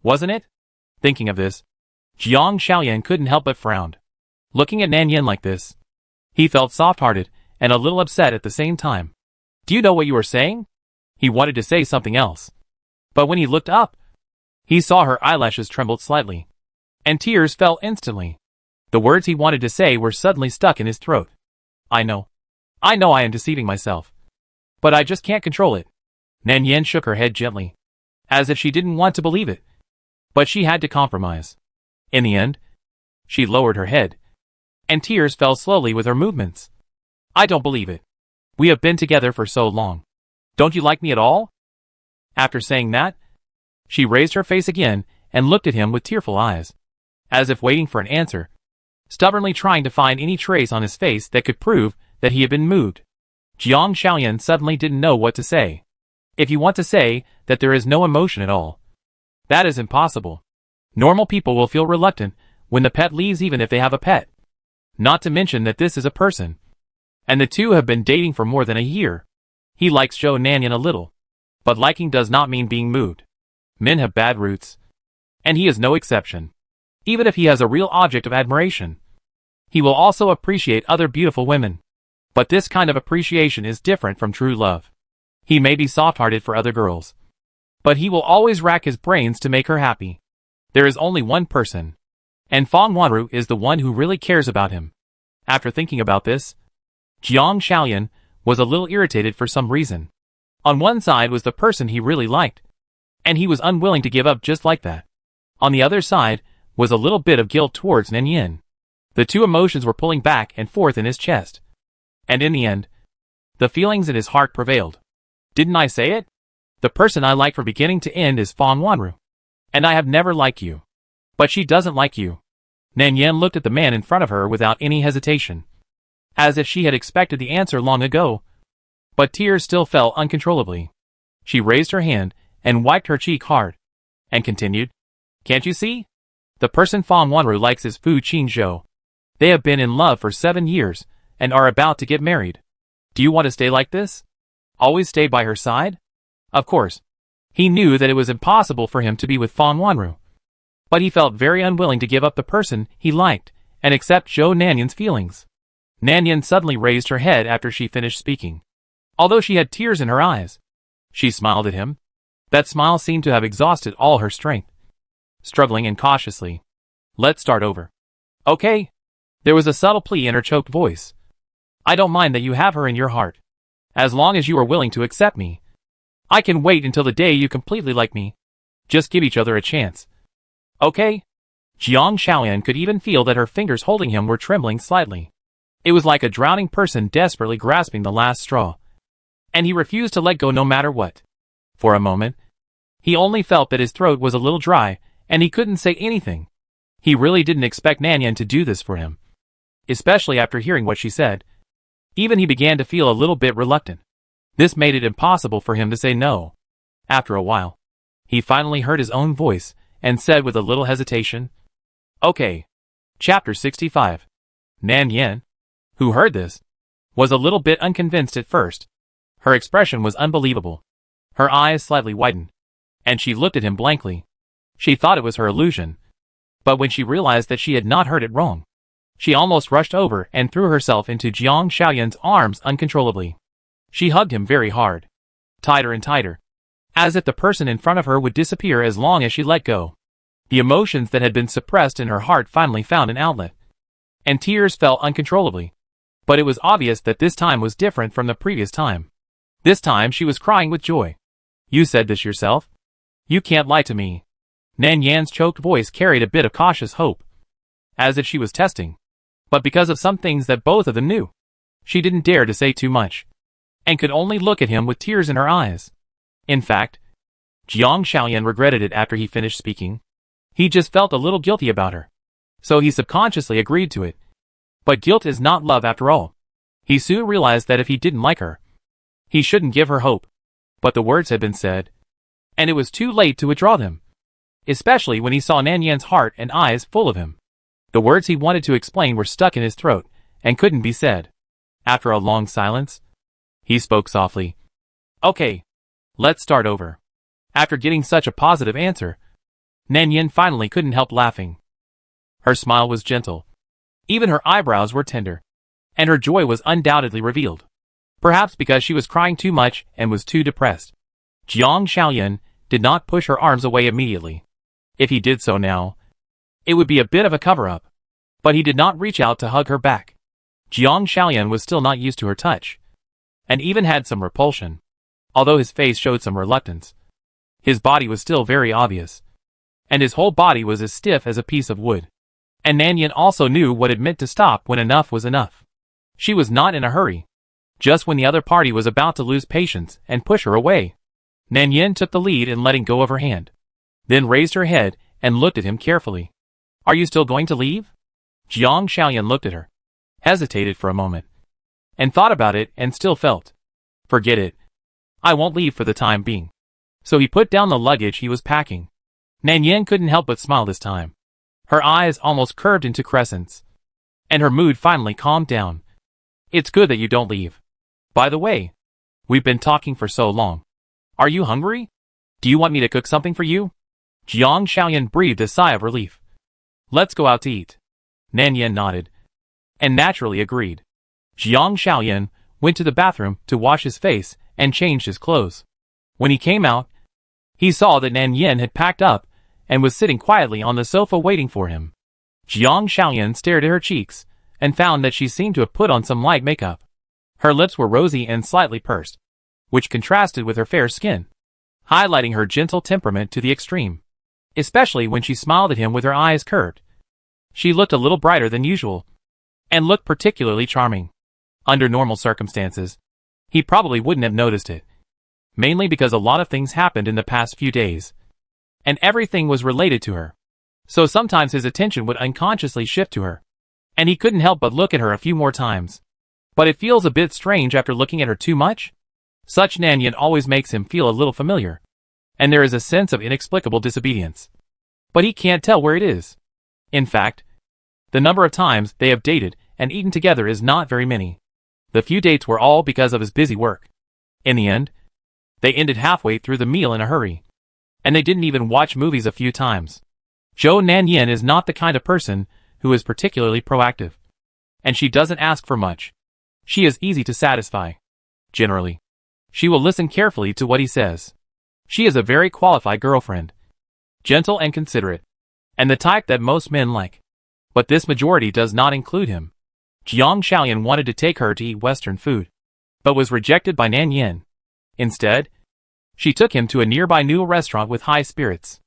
Speaker 1: Wasn't it? Thinking of this, Jiang Shaoyan couldn't help but frown. Looking at Nan Yin like this, he felt soft-hearted and a little upset at the same time. Do you know what you were saying? He wanted to say something else, but when he looked up, he saw her eyelashes trembled slightly, and tears fell instantly. The words he wanted to say were suddenly stuck in his throat. I know I am deceiving myself, but I just can't control it. Nan Yin shook her head gently, as if she didn't want to believe it, but she had to compromise. In the end, she lowered her head, and tears fell slowly with her movements. I don't believe it. We have been together for so long. Don't you like me at all? After saying that, she raised her face again and looked at him with tearful eyes, as if waiting for an answer, stubbornly trying to find any trace on his face that could prove that he had been moved. Jiang Shaoyan suddenly didn't know what to say. If you want to say that there is no emotion at all, that is impossible. Normal people will feel reluctant when the pet leaves even if they have a pet. Not to mention that this is a person, and the two have been dating for more than a year. He likes Zhou Nanyan a little, but liking does not mean being moved. Men have bad roots, and he is no exception. Even if he has a real object of admiration, he will also appreciate other beautiful women. But this kind of appreciation is different from true love. He may be soft-hearted for other girls, but he will always rack his brains to make her happy. There is only one person, and Fang Wanru is the one who really cares about him. After thinking about this, Jiang Shaoyan was a little irritated for some reason. On one side was the person he really liked, and he was unwilling to give up just like that. On the other side was a little bit of guilt towards Nan Yin. The two emotions were pulling back and forth in his chest, and in the end, the feelings in his heart prevailed. Didn't I say it? The person I like from beginning to end is Fang Wanru, and I have never liked you. But she doesn't like you. Nan Yin looked at the man in front of her without any hesitation, as if she had expected the answer long ago, but tears still fell uncontrollably. She raised her hand and wiped her cheek hard, and continued, Can't you see? The person Fang Wanru likes is Fu Qingzhou. They have been in love for 7 years, and are about to get married. Do you want to stay like this? Always stay by her side? Of course. He knew that it was impossible for him to be with Fang Wanru, but he felt very unwilling to give up the person he liked, and accept Zhou Nanyan's feelings. Nan Yin suddenly raised her head after she finished speaking. Although she had tears in her eyes, she smiled at him. That smile seemed to have exhausted all her strength. Struggling and cautiously, Let's start over. Okay? There was a subtle plea in her choked voice. I don't mind that you have her in your heart, as long as you are willing to accept me. I can wait until the day you completely like me. Just give each other a chance. Okay? Jiang Shaoyan could even feel that her fingers holding him were trembling slightly. It was like a drowning person desperately grasping the last straw, and he refused to let go no matter what. For a moment, he only felt that his throat was a little dry, and he couldn't say anything. He really didn't expect Nan Yin to do this for him, especially after hearing what she said. Even he began to feel a little bit reluctant. This made it impossible for him to say no. After a while, he finally heard his own voice, and said with a little hesitation, Okay. Chapter 65. Nan Yin, who heard this, was a little bit unconvinced at first. Her expression was unbelievable. Her eyes slightly widened, and she looked at him blankly. She thought it was her illusion. But when she realized that she had not heard it wrong, she almost rushed over and threw herself into Jiang Shaoyan's arms uncontrollably. She hugged him very hard, tighter and tighter, as if the person in front of her would disappear as long as she let go. The emotions that had been suppressed in her heart finally found an outlet, and tears fell uncontrollably. But it was obvious that this time was different from the previous time. This time she was crying with joy. "You said this yourself? You can't lie to me." Nan Yan's choked voice carried a bit of cautious hope, as if she was testing. But because of some things that both of them knew, she didn't dare to say too much, and could only look at him with tears in her eyes. In fact, Jiang Shaoyan regretted it after he finished speaking. He just felt a little guilty about her, so he subconsciously agreed to it. But guilt is not love after all. He soon realized that if he didn't like her, he shouldn't give her hope. But the words had been said, and it was too late to withdraw them, especially when he saw Nan Yan's heart and eyes full of him. The words he wanted to explain were stuck in his throat and couldn't be said. After a long silence, he spoke softly. "Okay, let's start over." After getting such a positive answer, Nan Yan finally couldn't help laughing. Her smile was gentle. Even her eyebrows were tender, and her joy was undoubtedly revealed. Perhaps because she was crying too much and was too depressed. Jiang Shaoyan did not push her arms away immediately. If he did so now, it would be a bit of a cover-up. But he did not reach out to hug her back. Jiang Shaoyan was still not used to her touch, and even had some repulsion. Although his face showed some reluctance, his body was still very obvious, and his whole body was as stiff as a piece of wood. And Nan Yan also knew what it meant to stop when enough was enough. She was not in a hurry. Just when the other party was about to lose patience and push her away, Nan Yan took the lead in letting go of her hand, then raised her head and looked at him carefully. "Are you still going to leave?" Jiang Shaoyan looked at her, hesitated for a moment, and thought about it and still felt, "Forget it. I won't leave for the time being." So he put down the luggage he was packing. Nan Yan couldn't help but smile this time. Her eyes almost curved into crescents, and her mood finally calmed down. "It's good that you don't leave. By the way, we've been talking for so long. Are you hungry? Do you want me to cook something for you?" Jiang Shaoyan breathed a sigh of relief. "Let's go out to eat." Nan Yan nodded, and naturally agreed. Jiang Shaoyan went to the bathroom to wash his face and changed his clothes. When he came out, he saw that Nan Yan had packed up and was sitting quietly on the sofa waiting for him. Jiang Shaoyan stared at her cheeks and found that she seemed to have put on some light makeup. Her lips were rosy and slightly pursed, which contrasted with her fair skin, highlighting her gentle temperament to the extreme, especially when she smiled at him with her eyes curved. She looked a little brighter than usual, and looked particularly charming. Under normal circumstances, he probably wouldn't have noticed it, mainly because a lot of things happened in the past few days, and everything was related to her. So sometimes his attention would unconsciously shift to her, and he couldn't help but look at her a few more times. But it feels a bit strange after looking at her too much. Such Nan Yan always makes him feel a little familiar, and there is a sense of inexplicable disobedience. But he can't tell where it is. In fact, the number of times they have dated and eaten together is not very many. The few dates were all because of his busy work. In the end, they ended halfway through the meal in a hurry, and they didn't even watch movies a few times. Nan Yan is not the kind of person who is particularly proactive, and she doesn't ask for much. She is easy to satisfy. Generally, she will listen carefully to what he says. She is a very qualified girlfriend, gentle and considerate, and the type that most men like. But this majority does not include him. Jiang Shaoyan wanted to take her to eat Western food, but was rejected by Nan Yan. Instead, she took him to a nearby noodle restaurant with high spirits.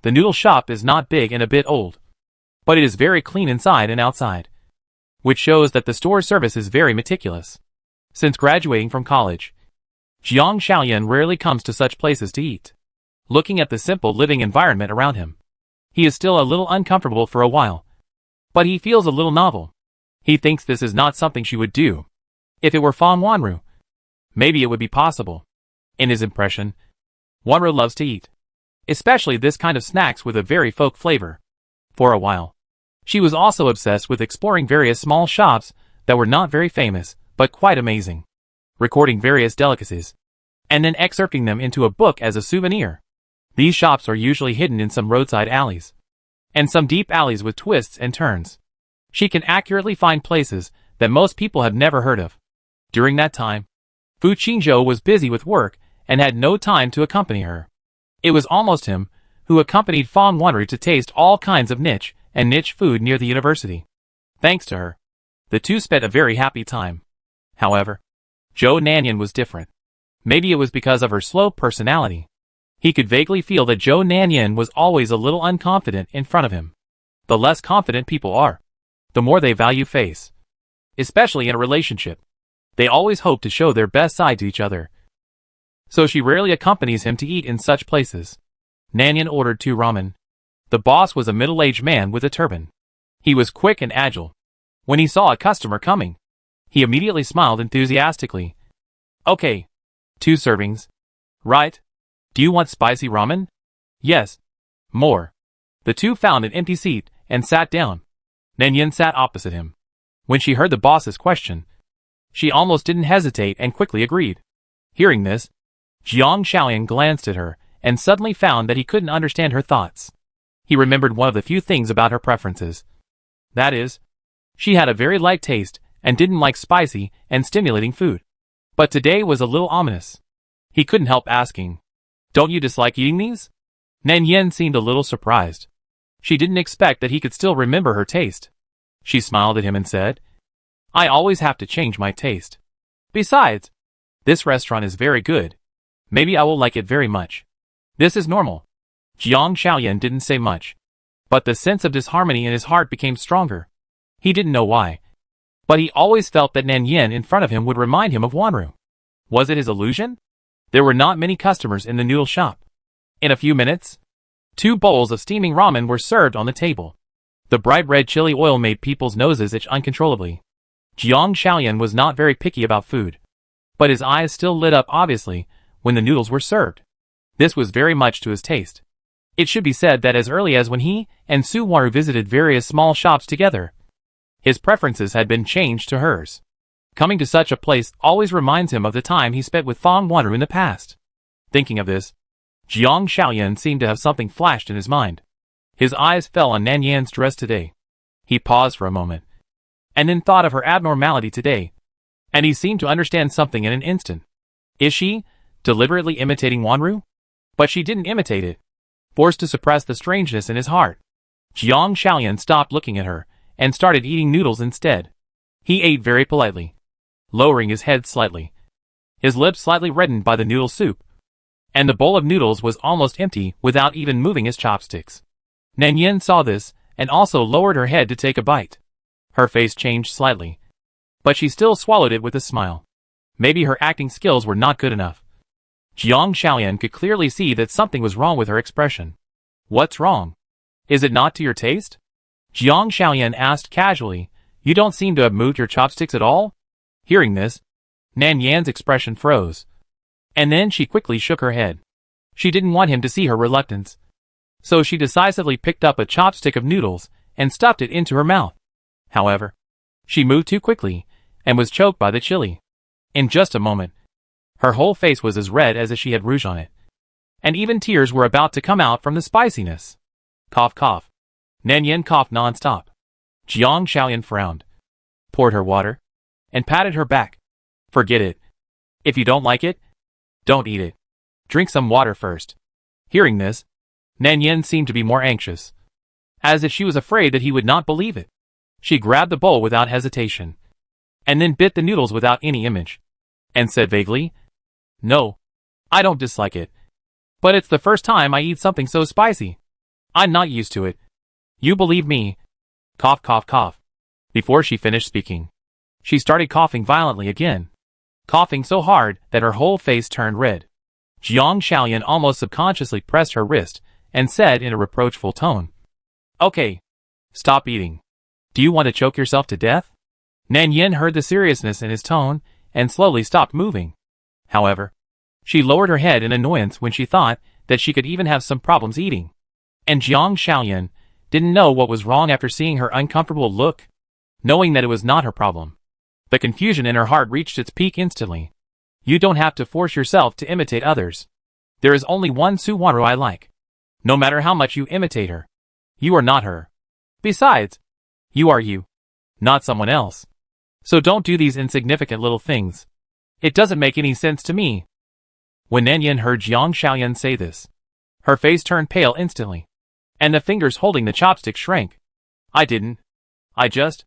Speaker 1: The noodle shop is not big and a bit old, but it is very clean inside and outside, which shows that the store service is very meticulous. Since graduating from college, Jiang Shaoyan rarely comes to such places to eat. Looking at the simple living environment around him, he is still a little uncomfortable for a while, but he feels a little novel. He thinks this is not something she would do. If it were Fang Wanru, maybe it would be possible. In his impression, Wanru loves to eat, especially this kind of snacks with a very folk flavor. For a while, she was also obsessed with exploring various small shops that were not very famous, but quite amazing, recording various delicacies, and then excerpting them into a book as a souvenir. These shops are usually hidden in some roadside alleys, and some deep alleys with twists and turns. She can accurately find places that most people have never heard of. During that time, Fu Qingzhou was busy with work and had no time to accompany her. It was almost him who accompanied Fang Wanru to taste all kinds of niche food near the university. Thanks to her, the two spent a very happy time. However, Zhou Nanyan was different. Maybe it was because of her slow personality. He could vaguely feel that Zhou Nanyan was always a little unconfident in front of him. The less confident people are, the more they value face. Especially in a relationship. They always hope to show their best side to each other. So she rarely accompanies him to eat in such places. Nanyan ordered 2 ramen. The boss was a middle-aged man with a turban. He was quick and agile. When he saw a customer coming, he immediately smiled enthusiastically. Okay. 2 servings. Right. Do you want spicy ramen? Yes. More. The two found an empty seat and sat down. Nanyan sat opposite him. When she heard the boss's question, she almost didn't hesitate and quickly agreed. Hearing this, Jiang Shaoyan glanced at her and suddenly found that he couldn't understand her thoughts. He remembered one of the few things about her preferences. That is, she had a very light taste and didn't like spicy and stimulating food. But today was a little ominous. He couldn't help asking, "Don't you dislike eating these?" Nanyan seemed a little surprised. She didn't expect that he could still remember her taste. She smiled at him and said, "I always have to change my taste. Besides, this restaurant is very good. Maybe I will like it very much." This is normal. Jiang Shaoyan didn't say much, but the sense of disharmony in his heart became stronger. He didn't know why, but he always felt that Nanyan in front of him would remind him of Wanru. Was it his illusion? There were not many customers in the noodle shop. In a few minutes, 2 bowls of steaming ramen were served on the table. The bright red chili oil made people's noses itch uncontrollably. Jiang Shaoyan was not very picky about food, but his eyes still lit up obviously when the noodles were served. This was very much to his taste. It should be said that as early as when he and Su Wanru visited various small shops together, his preferences had been changed to hers. Coming to such a place always reminds him of the time he spent with Fang Wanru in the past. Thinking of this, Jiang Shaoyan seemed to have something flashed in his mind. His eyes fell on Nanyan's dress today. He paused for a moment, and then thought of her abnormality today, and he seemed to understand something in an instant. Is she deliberately imitating Wanru? But she didn't imitate it. Forced to suppress the strangeness in his heart, Jiang Shaoyan stopped looking at her and started eating noodles instead. He ate very politely, lowering his head slightly, his lips slightly reddened by the noodle soup, and the bowl of noodles was almost empty without even moving his chopsticks. Nanyan saw this and also lowered her head to take a bite. Her face changed slightly, but she still swallowed it with a smile. Maybe her acting skills were not good enough. Jiang Shaoyan could clearly see that something was wrong with her expression. What's wrong? Is it not to your taste? Jiang Shaoyan asked casually. You don't seem to have moved your chopsticks at all? Hearing this, Nanyan's expression froze. And then she quickly shook her head. She didn't want him to see her reluctance. So she decisively picked up a chopstick of noodles and stuffed it into her mouth. However, she moved too quickly and was choked by the chili. In just a moment, her whole face was as red as if she had rouge on it. And even tears were about to come out from the spiciness. Cough, cough. Nanyan coughed non-stop. Jiang Shaoyan frowned, poured her water, and patted her back. Forget it. If you don't like it, don't eat it. Drink some water first. Hearing this, Nanyan seemed to be more anxious, as if she was afraid that he would not believe it. She grabbed the bowl without hesitation, and then bit the noodles without any image, and said vaguely, "No, I don't dislike it. But it's the first time I eat something so spicy. I'm not used to it. You believe me." Cough, cough, cough. Before she finished speaking, she started coughing violently again, coughing so hard that her whole face turned red. Jiang Shaoyan almost subconsciously pressed her wrist and said in a reproachful tone, "Okay, stop eating. Do you want to choke yourself to death?" Nanyan heard the seriousness in his tone and slowly stopped moving. However, she lowered her head in annoyance when she thought that she could even have some problems eating. And Jiang Shaoyan didn't know what was wrong after seeing her uncomfortable look, knowing that it was not her problem. The confusion in her heart reached its peak instantly. You don't have to force yourself to imitate others. There is only one Su Wanru I like. No matter how much you imitate her, you are not her. Besides, you are you, not someone else. So don't do these insignificant little things. It doesn't make any sense to me. When Nanyan heard Jiang Shaoyan say this, her face turned pale instantly, and the fingers holding the chopstick shrank. I just...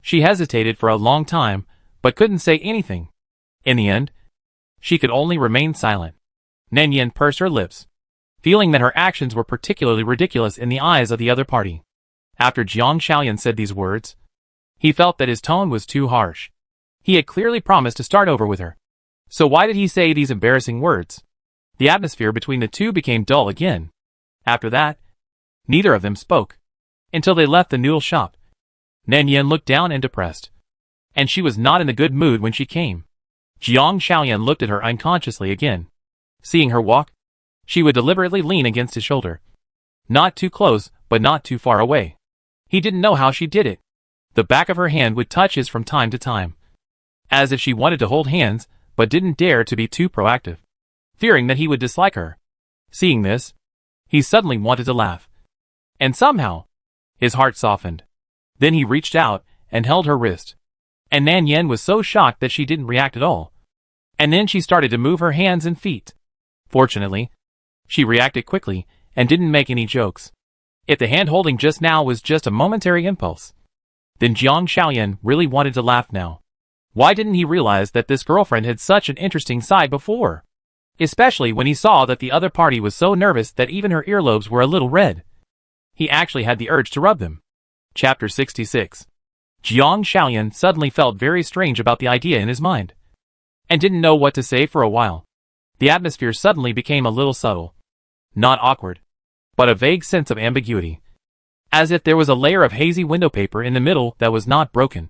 Speaker 1: She hesitated for a long time, but couldn't say anything. In the end, she could only remain silent. Nanyan pursed her lips, feeling that her actions were particularly ridiculous in the eyes of the other party. After Jiang Shaoyan said these words, he felt that his tone was too harsh. He had clearly promised to start over with her. So why did he say these embarrassing words? The atmosphere between the two became dull again. After that, neither of them spoke, until they left the noodle shop. Nanyan looked down and depressed, and she was not in a good mood when she came. Jiang Shaoyan looked at her unconsciously again. Seeing her walk, she would deliberately lean against his shoulder. Not too close, but not too far away. He didn't know how she did it. The back of her hand would touch his from time to time, as if she wanted to hold hands, but didn't dare to be too proactive, fearing that he would dislike her. Seeing this, he suddenly wanted to laugh. And somehow, his heart softened. Then he reached out and held her wrist. And Nanyan was so shocked that she didn't react at all. And then she started to move her hands and feet. Fortunately, she reacted quickly and didn't make any jokes. If the hand-holding just now was just a momentary impulse, then Jiang Shaoyan really wanted to laugh now. Why didn't he realize that this girlfriend had such an interesting side before? Especially when he saw that the other party was so nervous that even her earlobes were a little red. He actually had the urge to rub them. Chapter 66. Jiang Shaoyan suddenly felt very strange about the idea in his mind, and didn't know what to say for a while. The atmosphere suddenly became a little subtle. Not awkward, but a vague sense of ambiguity. As if there was a layer of hazy window paper in the middle that was not broken.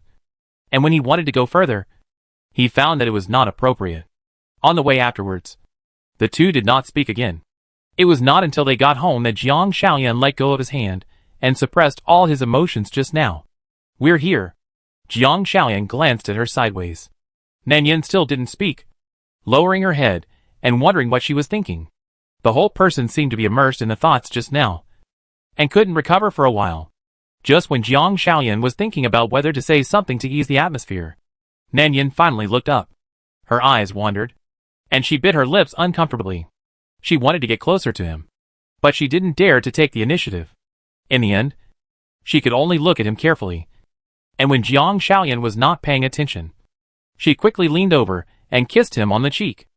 Speaker 1: And when he wanted to go further, he found that it was not appropriate. On the way afterwards, the two did not speak again. It was not until they got home that Jiang Shaoyan let go of his hand and suppressed all his emotions just now. We're here. Jiang Shaoyan glanced at her sideways. Nanyan still didn't speak, lowering her head and wondering what she was thinking. The whole person seemed to be immersed in the thoughts just now, and couldn't recover for a while. Just when Jiang Shaoyan was thinking about whether to say something to ease the atmosphere, Nanyan finally looked up. Her eyes wandered, and she bit her lips uncomfortably. She wanted to get closer to him, but she didn't dare to take the initiative. In the end, she could only look at him carefully. And when Jiang Shaoyan was not paying attention, she quickly leaned over and kissed him on the cheek.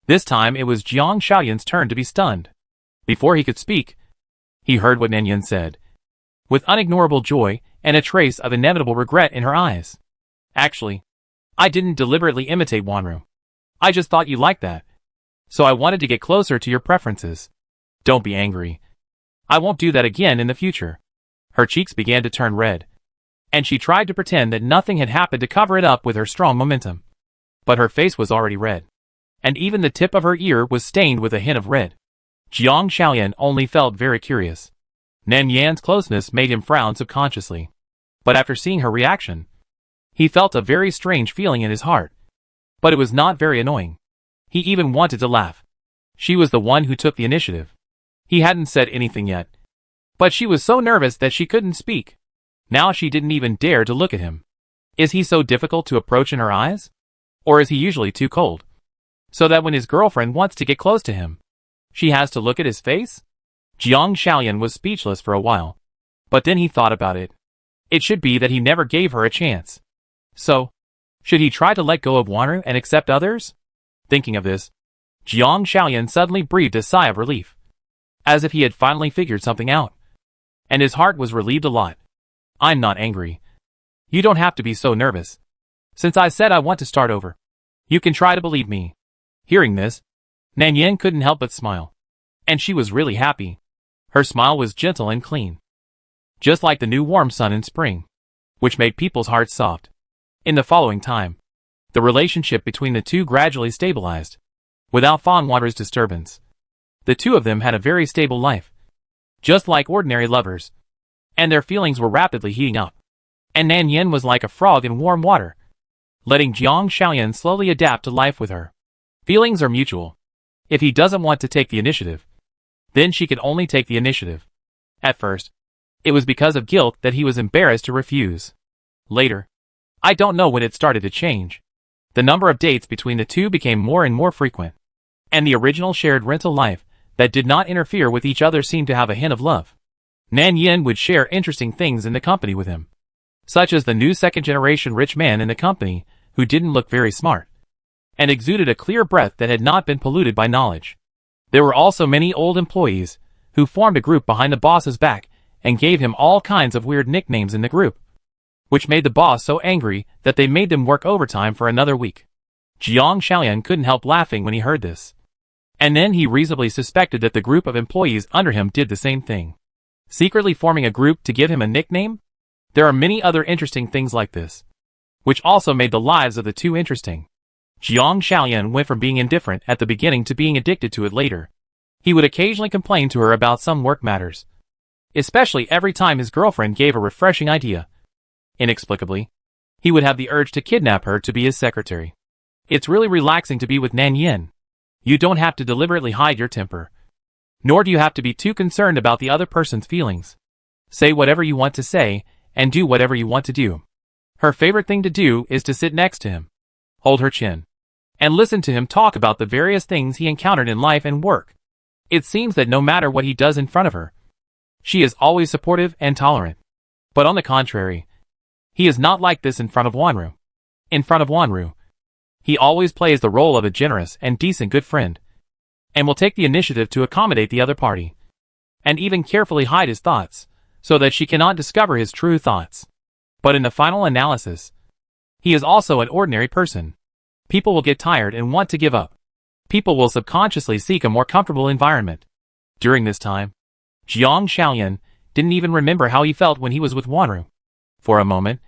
Speaker 1: This time it was Jiang Shaoyan's turn to be stunned. Before he could speak, he heard what Nanyan said, with unignorable joy and a trace of inevitable regret in her eyes. Actually, I didn't deliberately imitate Wanru. I just thought you liked that. So I wanted to get closer to your preferences. Don't be angry. I won't do that again in the future. Her cheeks began to turn red, and she tried to pretend that nothing had happened to cover it up with her strong momentum. But her face was already red, and even the tip of her ear was stained with a hint of red. Jiang Shaoyan only felt very curious. Nanyan's closeness made him frown subconsciously. But after seeing her reaction, he felt a very strange feeling in his heart. But it was not very annoying. He even wanted to laugh. She was the one who took the initiative. He hadn't said anything yet, but she was so nervous that she couldn't speak. Now she didn't even dare to look at him. Is he so difficult to approach in her eyes? Or is he usually too cold, so that when his girlfriend wants to get close to him, she has to look at his face? Jiang Shaoyan was speechless for a while, but then he thought about it. It should be that he never gave her a chance. So, should he try to let go of Wanru and accept others? Thinking of this, Jiang Shaoyan suddenly breathed a sigh of relief, as if he had finally figured something out. And his heart was relieved a lot. I'm not angry. You don't have to be so nervous. Since I said I want to start over, you can try to believe me. Hearing this, Nanyan couldn't help but smile. And she was really happy. Her smile was gentle and clean, just like the new warm sun in spring, which made people's hearts soft. In the following time, the relationship between the two gradually stabilized, without Fan Wanru's disturbance. The two of them had a very stable life, just like ordinary lovers, and their feelings were rapidly heating up. And Nanyan was like a frog in warm water. letting Jiang Xiaoyan slowly adapt to life with her. Feelings are mutual. If he doesn't want to take the initiative, then she could only take the initiative. At first, it was because of guilt that he was embarrassed to refuse. Later, I don't know when it started to change. The number of dates between the two became more and more frequent. And the original shared rental life that did not interfere with each other seemed to have a hint of love. Nan Yin would share interesting things in the company with him, such as the new second-generation rich man in the company who didn't look very smart and exuded a clear breath that had not been polluted by knowledge. There were also many old employees who formed a group behind the boss's back and gave him all kinds of weird nicknames in the group, which made the boss so angry that they made them work overtime for another week. Jiang Xiaoyan couldn't help laughing when he heard this. And then he reasonably suspected that the group of employees under him did the same thing, secretly forming a group to give him a nickname. There are many other interesting things like this, which also made the lives of the two interesting. Jiang Xiaoyan went from being indifferent at the beginning to being addicted to it later. He would occasionally complain to her about some work matters, especially every time his girlfriend gave a refreshing idea. Inexplicably, he would have the urge to kidnap her to be his secretary. It's really relaxing to be with Nan Yin. You don't have to deliberately hide your temper, nor do you have to be too concerned about the other person's feelings. Say whatever you want to say, and do whatever you want to do. Her favorite thing to do is to sit next to him, hold her chin, and listen to him talk about the various things he encountered in life and work. It seems that no matter what he does in front of her, she is always supportive and tolerant. But on the contrary, he is not like this in front of Wanru. In front of Wanru, he always plays the role of a generous and decent good friend, and will take the initiative to accommodate the other party, and even carefully hide his thoughts, so that she cannot discover his true thoughts. But in the final analysis, he is also an ordinary person. People will get tired and want to give up. People will subconsciously seek a more comfortable environment. During this time, Jiang Xiaoyan didn't even remember how he felt when he was with Wanru. For a moment,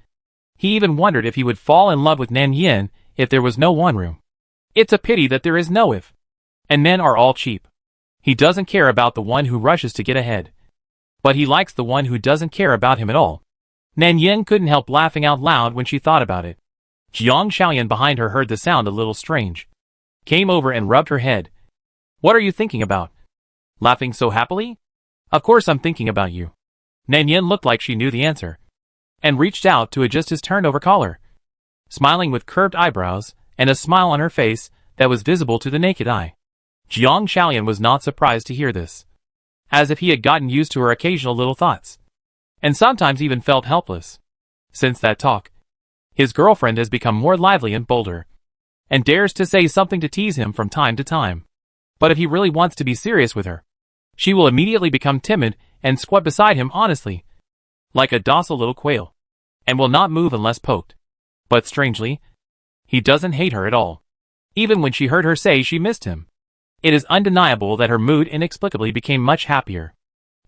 Speaker 1: he even wondered if he would fall in love with Nan Yin if there was no Wanru. It's a pity that there is no if. And men are all cheap. He doesn't care about the one who rushes to get ahead, but he likes the one who doesn't care about him at all. Nan Yin couldn't help laughing out loud when she thought about it. Jiang Xiaoyan behind her heard the sound a little strange, came over and rubbed her head. What are you thinking about? Laughing so happily? Of course I'm thinking about you. Nan Yin looked like she knew the answer, and reached out to adjust his turned-over collar, smiling with curved eyebrows and a smile on her face that was visible to the naked eye. Jiang Xiaoyan was not surprised to hear this, as if he had gotten used to her occasional little thoughts, and sometimes even felt helpless. Since that talk, his girlfriend has become more lively and bolder, and dares to say something to tease him from time to time. But if he really wants to be serious with her, she will immediately become timid and squat beside him honestly, like a docile little quail, and will not move unless poked. But strangely, he doesn't hate her at all, even when she heard her say she missed him. It is undeniable that her mood inexplicably became much happier.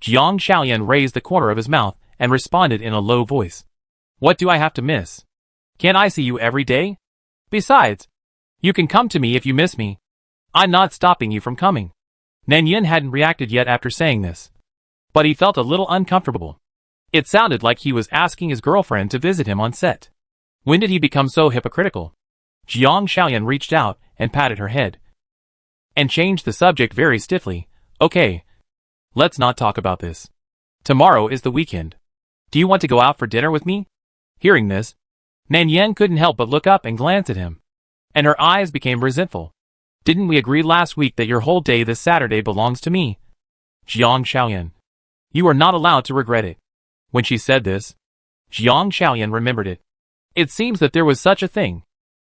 Speaker 1: Jiang Xiaoyan raised the corner of his mouth and responded in a low voice. What do I have to miss? Can't I see you every day? Besides, you can come to me if you miss me. I'm not stopping you from coming. Nan Yin hadn't reacted yet after saying this, but he felt a little uncomfortable. It sounded like he was asking his girlfriend to visit him on set. When did he become so hypocritical? Jiang Xiaoyan reached out and patted her head, and changed the subject very stiffly. Okay, let's not talk about this. Tomorrow is the weekend. Do you want to go out for dinner with me? Hearing this, Nan Yin couldn't help but look up and glance at him, and her eyes became resentful. Didn't we agree last week that your whole day this Saturday belongs to me? Jiang Xiaoyan, you are not allowed to regret it. When she said this, Jiang Xiaoyan remembered it. It seems that there was such a thing.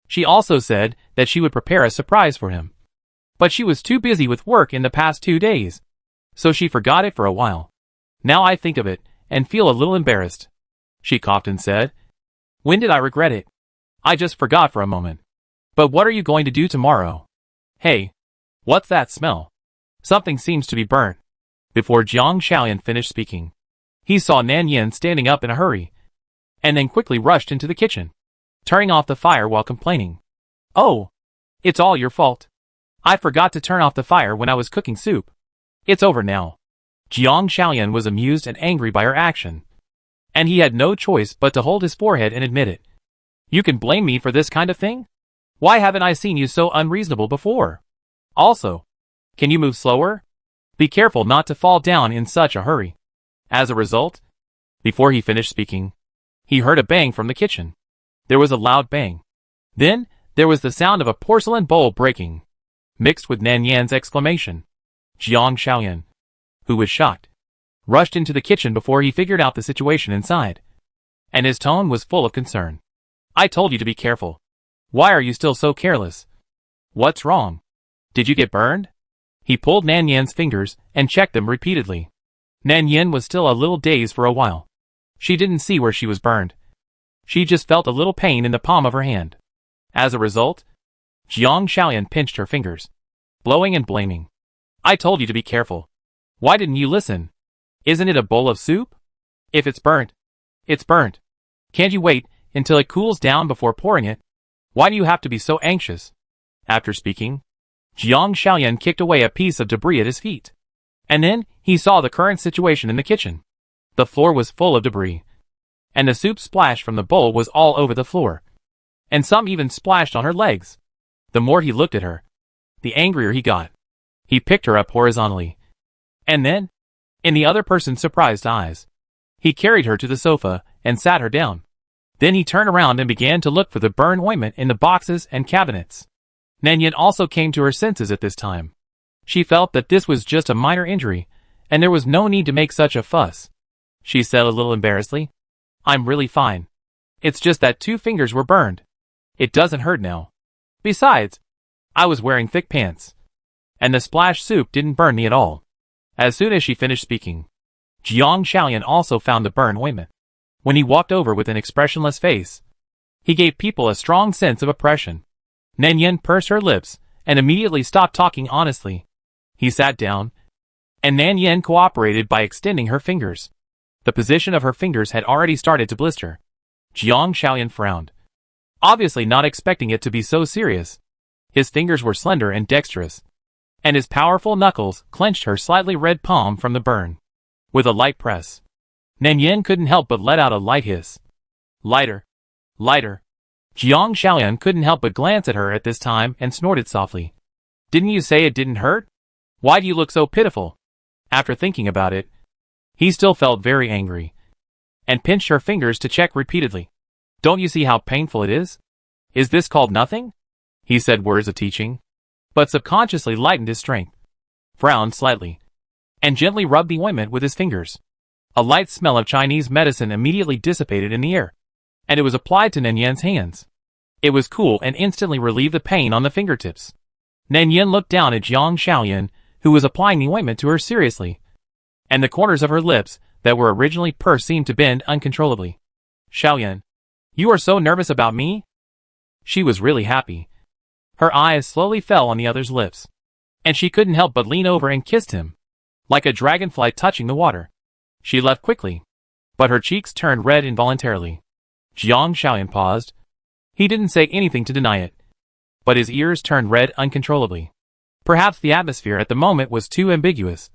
Speaker 1: She also said that she would prepare a surprise for him, but she was too busy with work in the past 2 days, so she forgot it for a while. Now I think of it and feel a little embarrassed. She coughed and said, when did I regret it? I just forgot for a moment. But what are you going to do tomorrow? Hey, what's that smell? Something seems to be burnt. Before Jiang Xiaoyan finished speaking, he saw Nan Yin standing up in a hurry, and then quickly rushed into the kitchen, turning off the fire while complaining. Oh, it's all your fault. I forgot to turn off the fire when I was cooking soup. It's over now. Jiang Xiaoyan was amused and angry by her action, and he had no choice but to hold his forehead and admit it. You can blame me for this kind of thing? Why haven't I seen you so unreasonable before? Also, can you move slower? Be careful not to fall down in such a hurry. As a result, before he finished speaking, he heard a bang from the kitchen. There was a loud bang. Then, there was the sound of a porcelain bowl breaking, mixed with Nan Yan's exclamation. Jiang Xiaoyan, who was shocked, rushed into the kitchen before he figured out the situation inside. And his tone was full of concern. I told you to be careful. Why are you still so careless? What's wrong? Did you get burned? He pulled Nan Yan's fingers and checked them repeatedly. Nan Yan was still a little dazed for a while. She didn't see where she was burned. She just felt a little pain in the palm of her hand. As a result, Jiang Xiaoyan pinched her fingers, blowing and blaming. I told you to be careful. Why didn't you listen? Isn't it a bowl of soup? If it's burnt, it's burnt. Can't you wait until it cools down before pouring it? Why do you have to be so anxious? After speaking, Jiang Xiaoyan kicked away a piece of debris at his feet. And then, he saw the current situation in the kitchen. The floor was full of debris. And the soup splashed from the bowl was all over the floor. And some even splashed on her legs. The more he looked at her, the angrier he got. He picked her up horizontally. And then, in the other person's surprised eyes, he carried her to the sofa and sat her down. Then he turned around and began to look for the burn ointment in the boxes and cabinets. Nan Yan also came to her senses at this time. She felt that this was just a minor injury, and there was no need to make such a fuss. She said a little embarrassedly, I'm really fine. It's just that 2 fingers were burned. It doesn't hurt now. Besides, I was wearing thick pants. And the splash soup didn't burn me at all. As soon as she finished speaking, Jiang Xiaoyan also found the burn ointment. When he walked over with an expressionless face, he gave people a strong sense of oppression. Nan Yan pursed her lips and immediately stopped talking honestly. He sat down, and Nan Yan cooperated by extending her fingers. The position of her fingers had already started to blister. Jiang Xiaoyan frowned, obviously not expecting it to be so serious. His fingers were slender and dexterous, and his powerful knuckles clenched her slightly red palm from the burn. With a light press, Nan Yan couldn't help but let out a light hiss. Lighter. Lighter. Jiang Xiaoyan couldn't help but glance at her at this time and snorted softly. Didn't you say it didn't hurt? Why do you look so pitiful? After thinking about it, he still felt very angry, and pinched her fingers to check repeatedly. Don't you see how painful it is? Is this called nothing? He said words of teaching, but subconsciously lightened his strength, frowned slightly, and gently rubbed the ointment with his fingers. A light smell of Chinese medicine immediately dissipated in the air, and it was applied to Nan Yan's hands. It was cool and instantly relieved the pain on the fingertips. Nan Yan looked down at Jiang Xiaoyan, who was applying the ointment to her seriously, and the corners of her lips that were originally pursed seemed to bend uncontrollably. Xiaoyan, you are so nervous about me? She was really happy. Her eyes slowly fell on the other's lips, and she couldn't help but lean over and kissed him, like a dragonfly touching the water. She left quickly, but her cheeks turned red involuntarily. Jiang Xiaoyan paused. He didn't say anything to deny it, but his ears turned red uncontrollably. Perhaps the atmosphere at the moment was too ambiguous.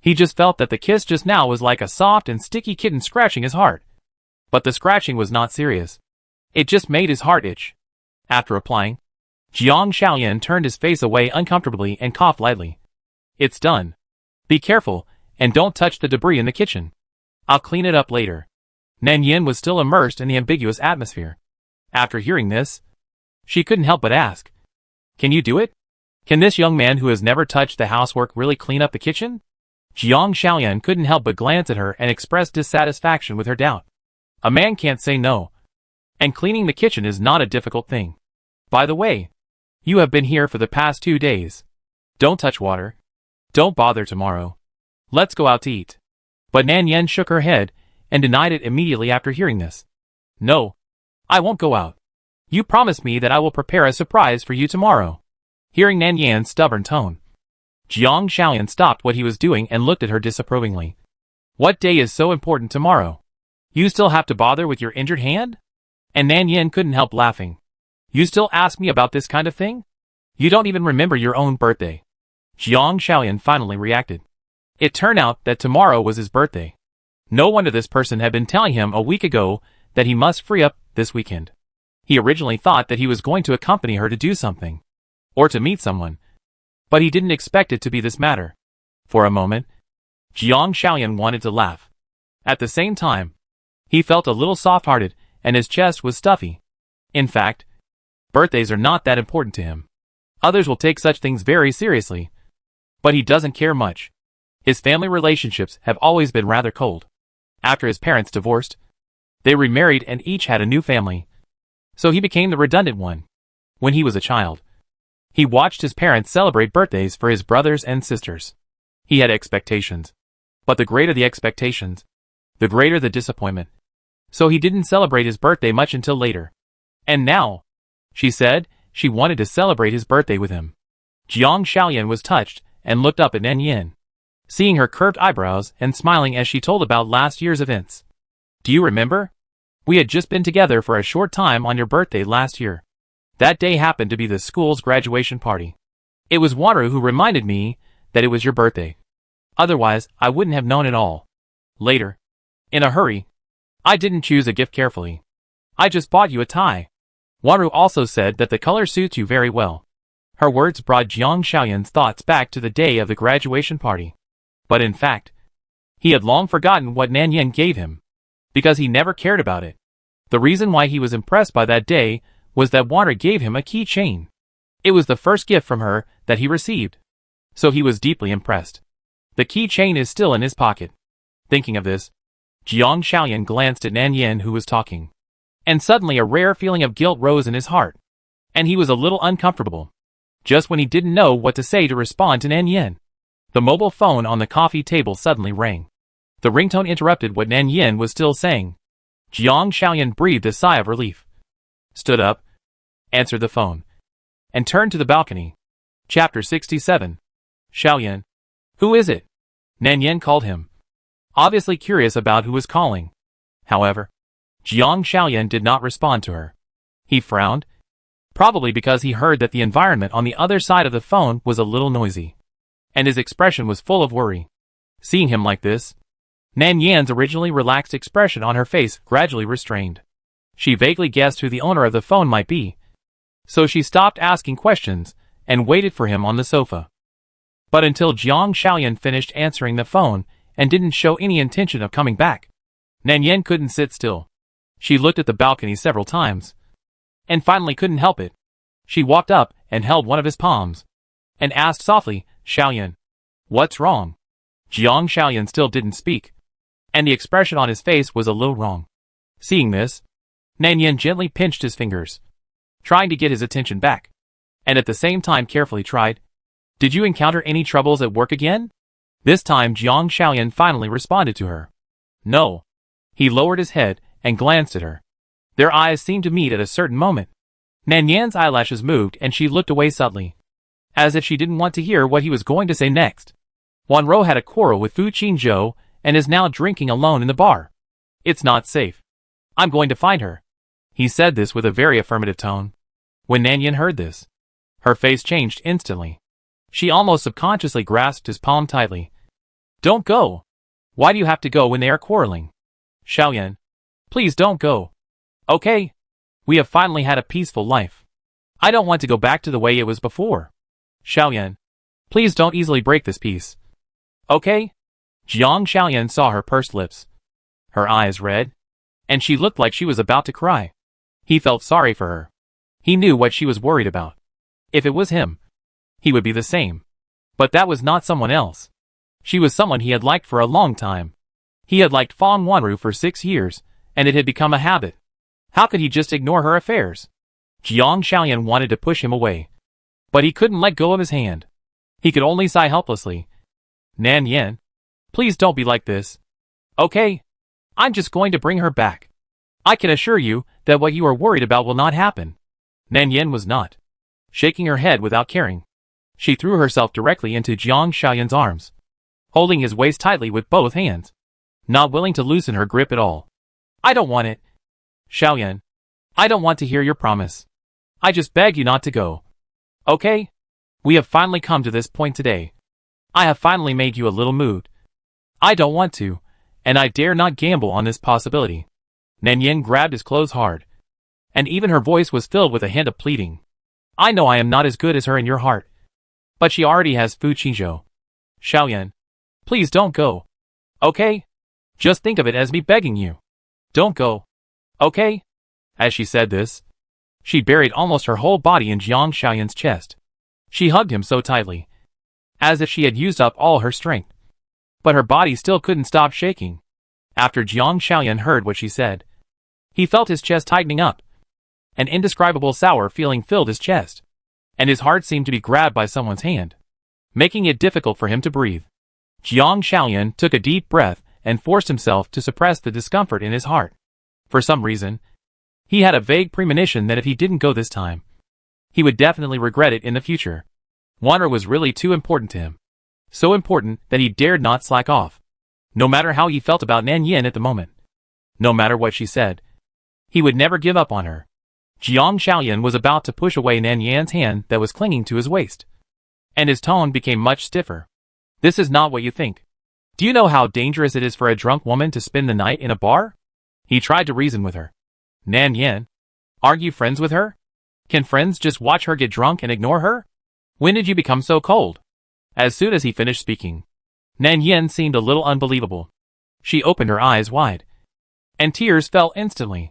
Speaker 1: He just felt that the kiss just now was like a soft and sticky kitten scratching his heart. But the scratching was not serious. It just made his heart itch. After replying, Jiang Xiaoyan turned his face away uncomfortably and coughed lightly. It's done. Be careful, and don't touch the debris in the kitchen. I'll clean it up later. Nan Yan was still immersed in the ambiguous atmosphere. After hearing this, she couldn't help but ask, Can you do it? Can this young man who has never touched the housework really clean up the kitchen? Jiang Xiaoyan couldn't help but glance at her and express dissatisfaction with her doubt. A man can't say no. And cleaning the kitchen is not a difficult thing. By the way, you have been here for the past 2 days. Don't touch water. Don't bother tomorrow. Let's go out to eat. But Nan Yan shook her head and denied it immediately after hearing this. No, I won't go out. You promised me that I will prepare a surprise for you tomorrow. Hearing Nan Yan's stubborn tone, Jiang Xiaoyan stopped what he was doing and looked at her disapprovingly. What day is so important tomorrow? You still have to bother with your injured hand? And Nan Yan couldn't help laughing. You still ask me about this kind of thing? You don't even remember your own birthday. Jiang Xiaoyan finally reacted. It turned out that tomorrow was his birthday. No wonder this person had been telling him a week ago that he must free up this weekend. He originally thought that he was going to accompany her to do something, or to meet someone, but he didn't expect it to be this matter. For a moment, Jiang Shaoyan wanted to laugh. At the same time, he felt a little soft-hearted, and his chest was stuffy. In fact, birthdays are not that important to him. Others will take such things very seriously, but he doesn't care much. His family relationships have always been rather cold. After his parents divorced, they remarried and each had a new family, so he became the redundant one. When he was a child, he watched his parents celebrate birthdays for his brothers and sisters. He had expectations, but the greater the expectations, the greater the disappointment. So he didn't celebrate his birthday much until later. And now, she said, she wanted to celebrate his birthday with him. Jiang Shaoyan was touched and looked up at Nan Yin, seeing her curved eyebrows and smiling as she told about last year's events. Do you remember? We had just been together for a short time on your birthday last year. That day happened to be the school's graduation party. It was Wanru who reminded me that it was your birthday. Otherwise, I wouldn't have known at all. Later, in a hurry, I didn't choose a gift carefully. I just bought you a tie. Wanru also said that the color suits you very well. Her words brought Jiang Shaoyan's thoughts back to the day of the graduation party. But in fact, he had long forgotten what Nan Yin gave him, because he never cared about it. The reason why he was impressed by that day was that Wanru gave him a keychain. It was the first gift from her that he received, so he was deeply impressed. The keychain is still in his pocket. Thinking of this, Jiang Shaoyan glanced at Nan Yin who was talking. And suddenly a rare feeling of guilt rose in his heart, and he was a little uncomfortable. Just when he didn't know what to say to respond to Nan Yin, the mobile phone on the coffee table suddenly rang. The ringtone interrupted what Nan Yin was still saying. Jiang Shaoyan breathed a sigh of relief, stood up, answered the phone, and turned to the balcony. Chapter 67. Shaoyan. Who is it? Nan Yin called him, obviously curious about who was calling. However, Jiang Shaoyan did not respond to her. He frowned, probably because he heard that the environment on the other side of the phone was a little noisy, and his expression was full of worry. Seeing him like this, Nan Yan's originally relaxed expression on her face gradually restrained. She vaguely guessed who the owner of the phone might be, so she stopped asking questions and waited for him on the sofa. But until Jiang Shaoyan finished answering the phone and didn't show any intention of coming back, Nan Yin couldn't sit still. She looked at the balcony several times, and finally couldn't help it. She walked up and held one of his palms, and asked softly, Shaoyan, what's wrong? Jiang Shaoyan still didn't speak, and the expression on his face was a little wrong. Seeing this, Nan Yin gently pinched his fingers, trying to get his attention back, and at the same time carefully tried, Did you encounter any troubles at work again? This time Jiang Shaoyan finally responded to her. No. He lowered his head and glanced at her. Their eyes seemed to meet at a certain moment. Nan Yan's eyelashes moved and she looked away subtly, as if she didn't want to hear what he was going to say next. Wanru had a quarrel with Fu Qingzhou and is now drinking alone in the bar. It's not safe. I'm going to find her. He said this with a very affirmative tone. When Nan Yin heard this, her face changed instantly. She almost subconsciously grasped his palm tightly. Don't go. Why do you have to go when they are quarreling? Shaoyan, please don't go. Okay? We have finally had a peaceful life. I don't want to go back to the way it was before. Shaoyan, please don't easily break this peace. Okay? Jiang Shaoyan saw her pursed lips, her eyes red, and she looked like she was about to cry. He felt sorry for her. He knew what she was worried about. If it was him, he would be the same. But that was not someone else. She was someone he had liked for a long time. He had liked Fang Wanru for 6 years, and it had become a habit. How could he just ignore her affairs? Jiang Shaoyan wanted to push him away, but he couldn't let go of his hand. He could only sigh helplessly. Nan Yin, please don't be like this. Okay? I'm just going to bring her back. I can assure you that what you are worried about will not happen. Nan Yin was not shaking her head without caring. She threw herself directly into Jiang Shaoyan's arms, holding his waist tightly with both hands, not willing to loosen her grip at all. I don't want it. Shaoyan, I don't want to hear your promise. I just beg you not to go. Okay? We have finally come to this point today. I have finally made you a little moved. I don't want to, and I dare not gamble on this possibility. Nan Yin grabbed his clothes hard, and even her voice was filled with a hint of pleading. I know I am not as good as her in your heart, but she already has Fu Qingzhou. Xiaoyan, please don't go. Okay? Just think of it as me begging you. Don't go. Okay? As she said this, she buried almost her whole body in Jiang Xiaoyan's chest. She hugged him so tightly, as if she had used up all her strength. But her body still couldn't stop shaking. After Jiang Xiaoyan heard what she said, he felt his chest tightening up. An indescribable sour feeling filled his chest, and his heart seemed to be grabbed by someone's hand, making it difficult for him to breathe. Jiang Xiaoyan took a deep breath and forced himself to suppress the discomfort in his heart. For some reason, he had a vague premonition that if he didn't go this time, he would definitely regret it in the future. Wanru was really too important to him. So important that he dared not slack off. No matter how he felt about Nan Yin at the moment, no matter what she said, he would never give up on her. Jiang Xiaoyan was about to push away Nan Yan's hand that was clinging to his waist, and his tone became much stiffer. This is not what you think. Do you know how dangerous it is for a drunk woman to spend the night in a bar? He tried to reason with her. Nan Yan, aren't you friends with her? Can friends just watch her get drunk and ignore her? When did you become so cold? As soon as he finished speaking, Nan Yan seemed a little unbelievable. She opened her eyes wide, and tears fell instantly.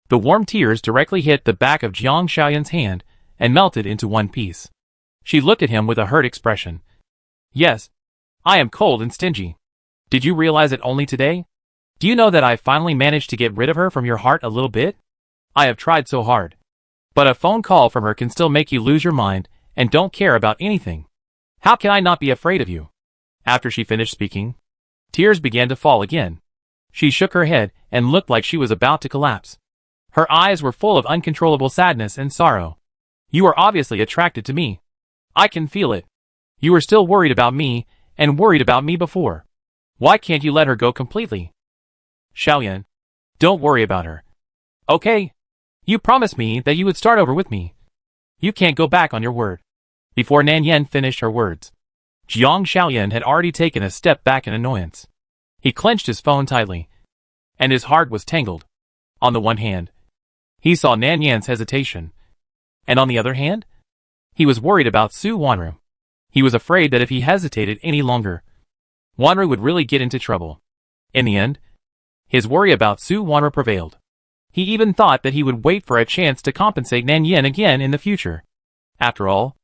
Speaker 1: The warm tears directly hit the back of Jiang Xiaoyan's hand and melted into one piece. She looked at him with a hurt expression. Yes, I am cold and stingy. Did you realize it only today? Do you know that I finally managed to get rid of her from your heart a little bit? I have tried so hard. But a phone call from her can still make you lose your mind and don't care about anything. How can I not be afraid of you? After she finished speaking, tears began to fall again. She shook her head and looked like she was about to collapse. Her eyes were full of uncontrollable sadness and sorrow. You are obviously attracted to me. I can feel it. You were still worried about me and worried about me before. Why can't you let her go completely? Xiaoyan, don't worry about her. Okay? You promised me that you would start over with me. You can't go back on your word. Before Nan Yan finished her words, Jiang Xiaoyan had already taken a step back in annoyance. He clenched his phone tightly, and his heart was tangled. On the one hand, he saw Nan Yan's hesitation, and on the other hand, he was worried about Su Wanru. He was afraid that if he hesitated any longer, Wanru would really get into trouble. In the end, his worry about Su Wanru prevailed. He even thought that he would wait for a chance to compensate Nan Yan again in the future. After all,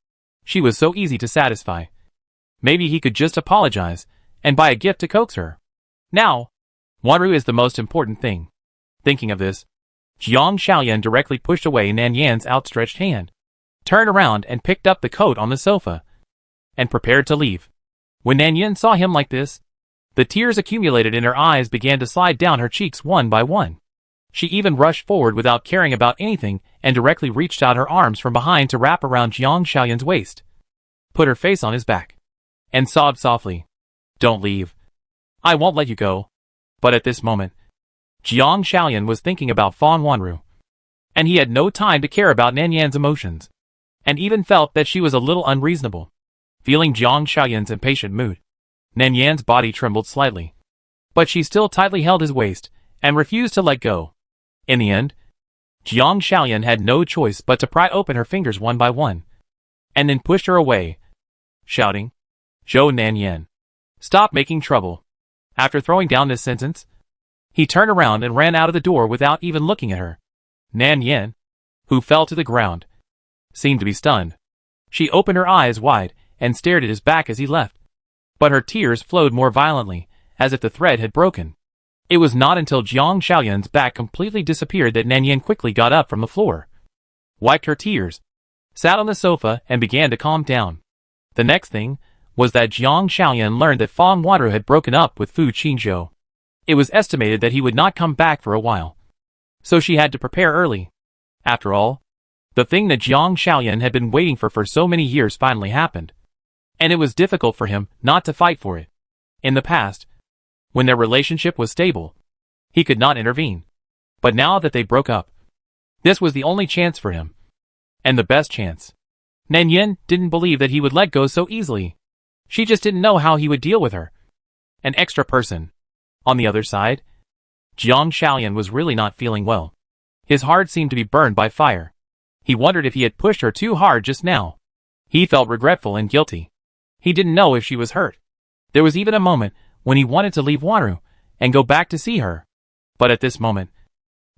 Speaker 1: she was so easy to satisfy. Maybe he could just apologize and buy a gift to coax her. Now, Wanru is the most important thing. Thinking of this, Jiang Xiaoyan directly pushed away Nan Yan's outstretched hand, turned around and picked up the coat on the sofa, and prepared to leave. When Nan Yan saw him like this, the tears accumulated in her eyes began to slide down her cheeks one by one. She even rushed forward without caring about anything and directly reached out her arms from behind to wrap around Jiang Xiaoyan's waist, put her face on his back, and sobbed softly. Don't leave. I won't let you go. But at this moment, Jiang Xiaoyan was thinking about Fan Wanru, and he had no time to care about Nan Yan's emotions, and even felt that she was a little unreasonable. Feeling Jiang Xiaoyan's impatient mood, Nan Yan's body trembled slightly, but she still tightly held his waist and refused to let go. In the end, Jiang Xiaoyan had no choice but to pry open her fingers one by one, and then pushed her away, shouting, "Zhou Nan Yan, stop making trouble." After throwing down this sentence, he turned around and ran out of the door without even looking at her. Nan Yan, who fell to the ground, seemed to be stunned. She opened her eyes wide and stared at his back as he left, but her tears flowed more violently, as if the thread had broken. It was not until Jiang Xiaoyan's back completely disappeared that Nan Yan quickly got up from the floor, wiped her tears, sat on the sofa and began to calm down. The next thing was that Jiang Xiaoyan learned that Fan Wanru had broken up with Fu Qingzhou. It was estimated that he would not come back for a while, so she had to prepare early. After all, the thing that Jiang Xiaoyan had been waiting for so many years finally happened, and it was difficult for him not to fight for it. In the past, when their relationship was stable, he could not intervene. But now that they broke up, this was the only chance for him, and the best chance. Nan Yan didn't believe that he would let go so easily. She just didn't know how he would deal with her. An extra person. On the other side, Jiang Xiaoyan was really not feeling well. His heart seemed to be burned by fire. He wondered if he had pushed her too hard just now. He felt regretful and guilty. He didn't know if she was hurt. There was even a moment when he wanted to leave Wanru and go back to see her. But at this moment,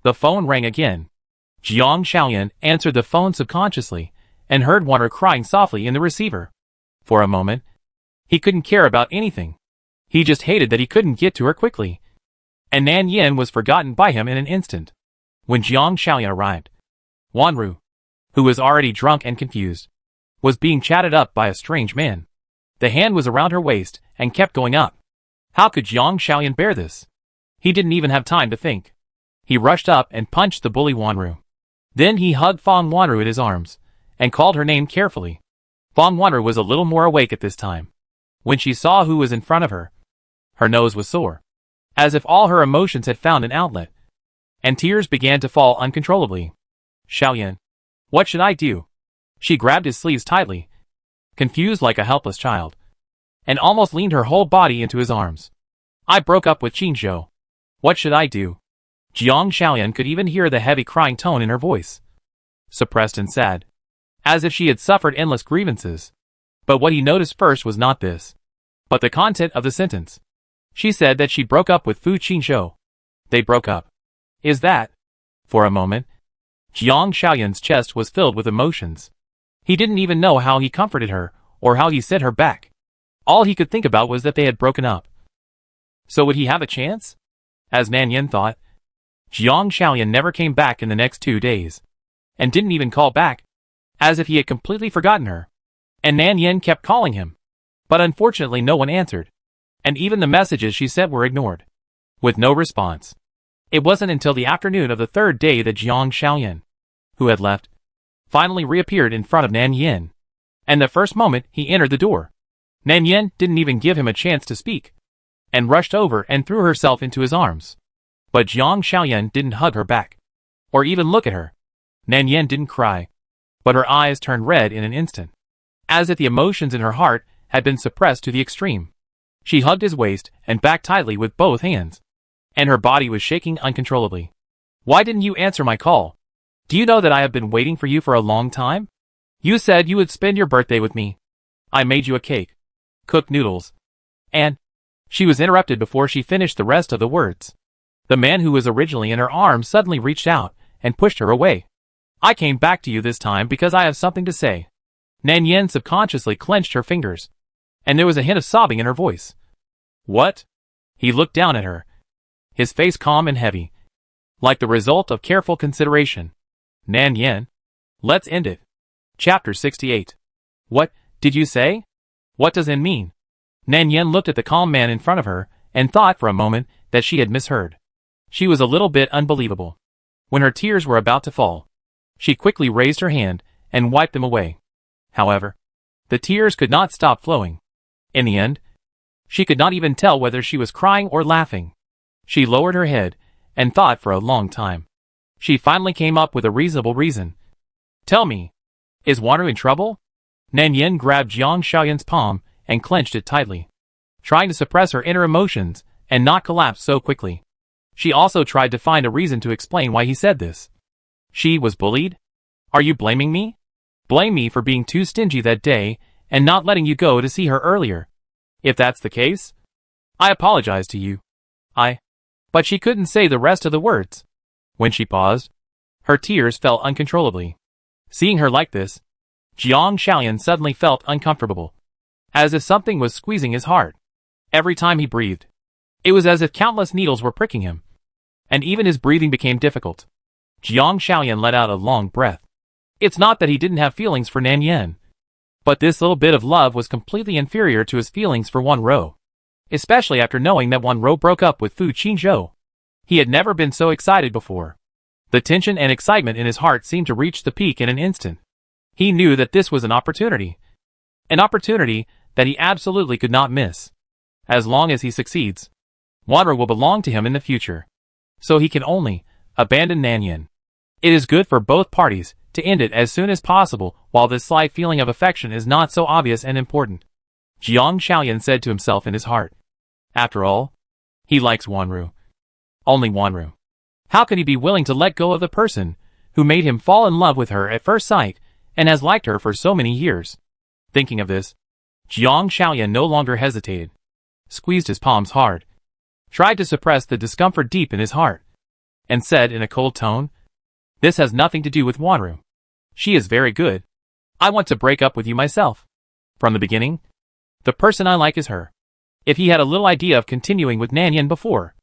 Speaker 1: the phone rang again. Jiang Xiaoyan answered the phone subconsciously and heard Wanru crying softly in the receiver. For a moment, he couldn't care about anything. He just hated that he couldn't get to her quickly. And Nan Yin was forgotten by him in an instant. When Jiang Xiaoyan arrived, Wanru, who was already drunk and confused, was being chatted up by a strange man. The hand was around her waist and kept going up. How could Jiang Xiaoyan bear this? He didn't even have time to think. He rushed up and punched the bully Wanru. Then he hugged Fang Wanru in his arms and called her name carefully. Fang Wanru was a little more awake at this time. When she saw who was in front of her, her nose was sore, as if all her emotions had found an outlet, and tears began to fall uncontrollably. Xiaoyan, what should I do? She grabbed his sleeves tightly, confused like a helpless child, and almost leaned her whole body into his arms. I broke up with Qingzhou. What should I do? Jiang Xiaoyan could even hear the heavy crying tone in her voice, suppressed and sad, as if she had suffered endless grievances. But what he noticed first was not this, but the content of the sentence. She said that she broke up with Fu Qingzhou. They broke up. Is that? For a moment, Jiang Xiaoyan's chest was filled with emotions. He didn't even know how he comforted her, or how he sent her back. All he could think about was that they had broken up. So would he have a chance? As Nan Yin thought, Jiang Xiaoyan never came back in the next 2 days, and didn't even call back, as if he had completely forgotten her. And Nan Yin kept calling him, but unfortunately no one answered, and even the messages she sent were ignored, with no response. It wasn't until the afternoon of the 3rd day that Jiang Xiaoyan, who had left, finally reappeared in front of Nan Yin. And the first moment he entered the door, Nan Yin didn't even give him a chance to speak, and rushed over and threw herself into his arms. But Jiang Xiaoyan didn't hug her back, or even look at her. Nan Yin didn't cry, but her eyes turned red in an instant, as if the emotions in her heart had been suppressed to the extreme. She hugged his waist and back tightly with both hands, and her body was shaking uncontrollably. Why didn't you answer my call? Do you know that I have been waiting for you for a long time? You said you would spend your birthday with me. I made you a cake, cooked noodles, and... She was interrupted before she finished the rest of the words. The man who was originally in her arms suddenly reached out and pushed her away. I came back to you this time because I have something to say. Nan Yin subconsciously clenched her fingers, and there was a hint of sobbing in her voice. What? He looked down at her, his face calm and heavy, like the result of careful consideration. Nan Yin, let's end it. Chapter 68. What did you say? What does it mean? Nan Yin looked at the calm man in front of her and thought for a moment that she had misheard. She was a little bit unbelievable. When her tears were about to fall, she quickly raised her hand and wiped them away. However, the tears could not stop flowing. In the end, she could not even tell whether she was crying or laughing. She lowered her head and thought for a long time. She finally came up with a reasonable reason. Tell me, is Wanru in trouble? Nan Yin grabbed Jiang Xiaoyan's palm and clenched it tightly, trying to suppress her inner emotions and not collapse so quickly. She also tried to find a reason to explain why he said this. She was bullied? Are you blaming me? Blame me for being too stingy that day and not letting you go to see her earlier. If that's the case, I apologize to you. But she couldn't say the rest of the words. When she paused, her tears fell uncontrollably. Seeing her like this, Jiang Xiaoyan suddenly felt uncomfortable, as if something was squeezing his heart. Every time he breathed, it was as if countless needles were pricking him, and even his breathing became difficult. Jiang Xiaoyan let out a long breath. It's not that he didn't have feelings for Nan Yin, but this little bit of love was completely inferior to his feelings for Wanru, especially after knowing that Wanru broke up with Fu Qingzhou. He had never been so excited before. The tension and excitement in his heart seemed to reach the peak in an instant. He knew that this was an opportunity that he absolutely could not miss. As long as he succeeds, Wanru will belong to him in the future. So he can only abandon Nan Yin. It is good for both parties to end it as soon as possible while this slight feeling of affection is not so obvious and important. Jiang Xiaoyan said to himself in his heart. After all, he likes Wanru. Only Wanru. How could he be willing to let go of the person who made him fall in love with her at first sight and has liked her for so many years? Thinking of this, Jiang Shaoyan no longer hesitated, squeezed his palms hard, tried to suppress the discomfort deep in his heart, and said in a cold tone, "This has nothing to do with Wanru. She is very good. I want to break up with you myself. From the beginning, the person I like is her." If he had a little idea of continuing with Nanyan before,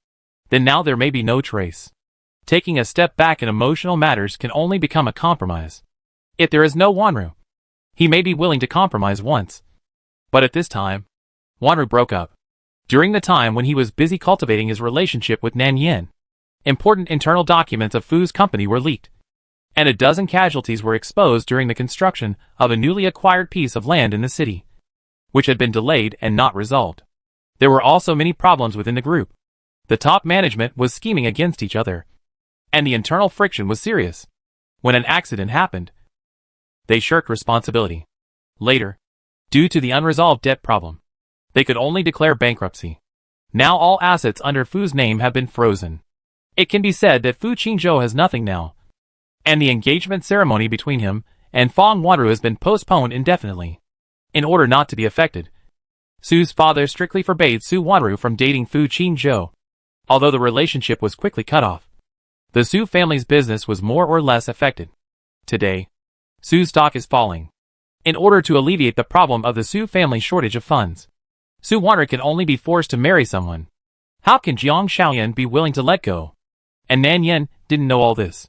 Speaker 1: then now there may be no trace. Taking a step back in emotional matters can only become a compromise. If there is no Wanru, he may be willing to compromise once. But at this time, Wanru broke up. During the time when he was busy cultivating his relationship with Nanyan, important internal documents of Fu's company were leaked, and a dozen casualties were exposed during the construction of a newly acquired piece of land in the city, which had been delayed and not resolved. There were also many problems within the group. The top management was scheming against each other, and the internal friction was serious. When an accident happened, they shirked responsibility. Later, due to the unresolved debt problem, they could only declare bankruptcy. Now all assets under Fu's name have been frozen. It can be said that Fu Qingzhou has nothing now, and the engagement ceremony between him and Fang Wanru has been postponed indefinitely. In order not to be affected, Su's father strictly forbade Su Wanru from dating Fu Qingzhou. Although the relationship was quickly cut off, the Su family's business was more or less affected. Today, Su's stock is falling. In order to alleviate the problem of the Su family's shortage of funds, Su Wanru can only be forced to marry someone. How can Jiang Shaoyan be willing to let go? And Nanyan didn't know all this.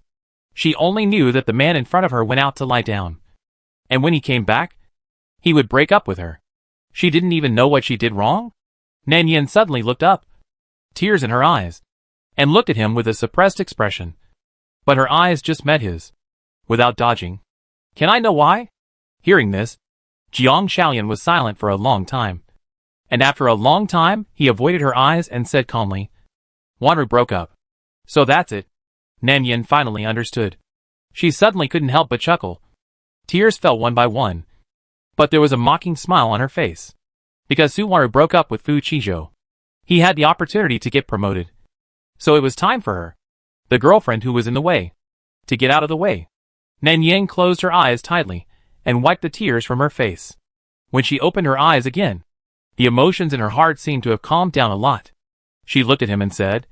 Speaker 1: She only knew that the man in front of her went out to lie down, and when he came back, he would break up with her. She didn't even know what she did wrong? Nanyan suddenly looked up, tears in her eyes, and looked at him with a suppressed expression. But her eyes just met his, without dodging. "Can I know why?" Hearing this, Jiang Shaoyan was silent for a long time. And after a long time, he avoided her eyes and said calmly, "Wanru broke up. So that's it." Nanyan finally understood. She suddenly couldn't help but chuckle. Tears fell one by one, but there was a mocking smile on her face. Because Su Wanru broke up with Fu Qingzhou, he had the opportunity to get promoted. So it was time for her, the girlfriend who was in the way, to get out of the way. Nanyan closed her eyes tightly and wiped the tears from her face. When she opened her eyes again, the emotions in her heart seemed to have calmed down a lot. She looked at him and said,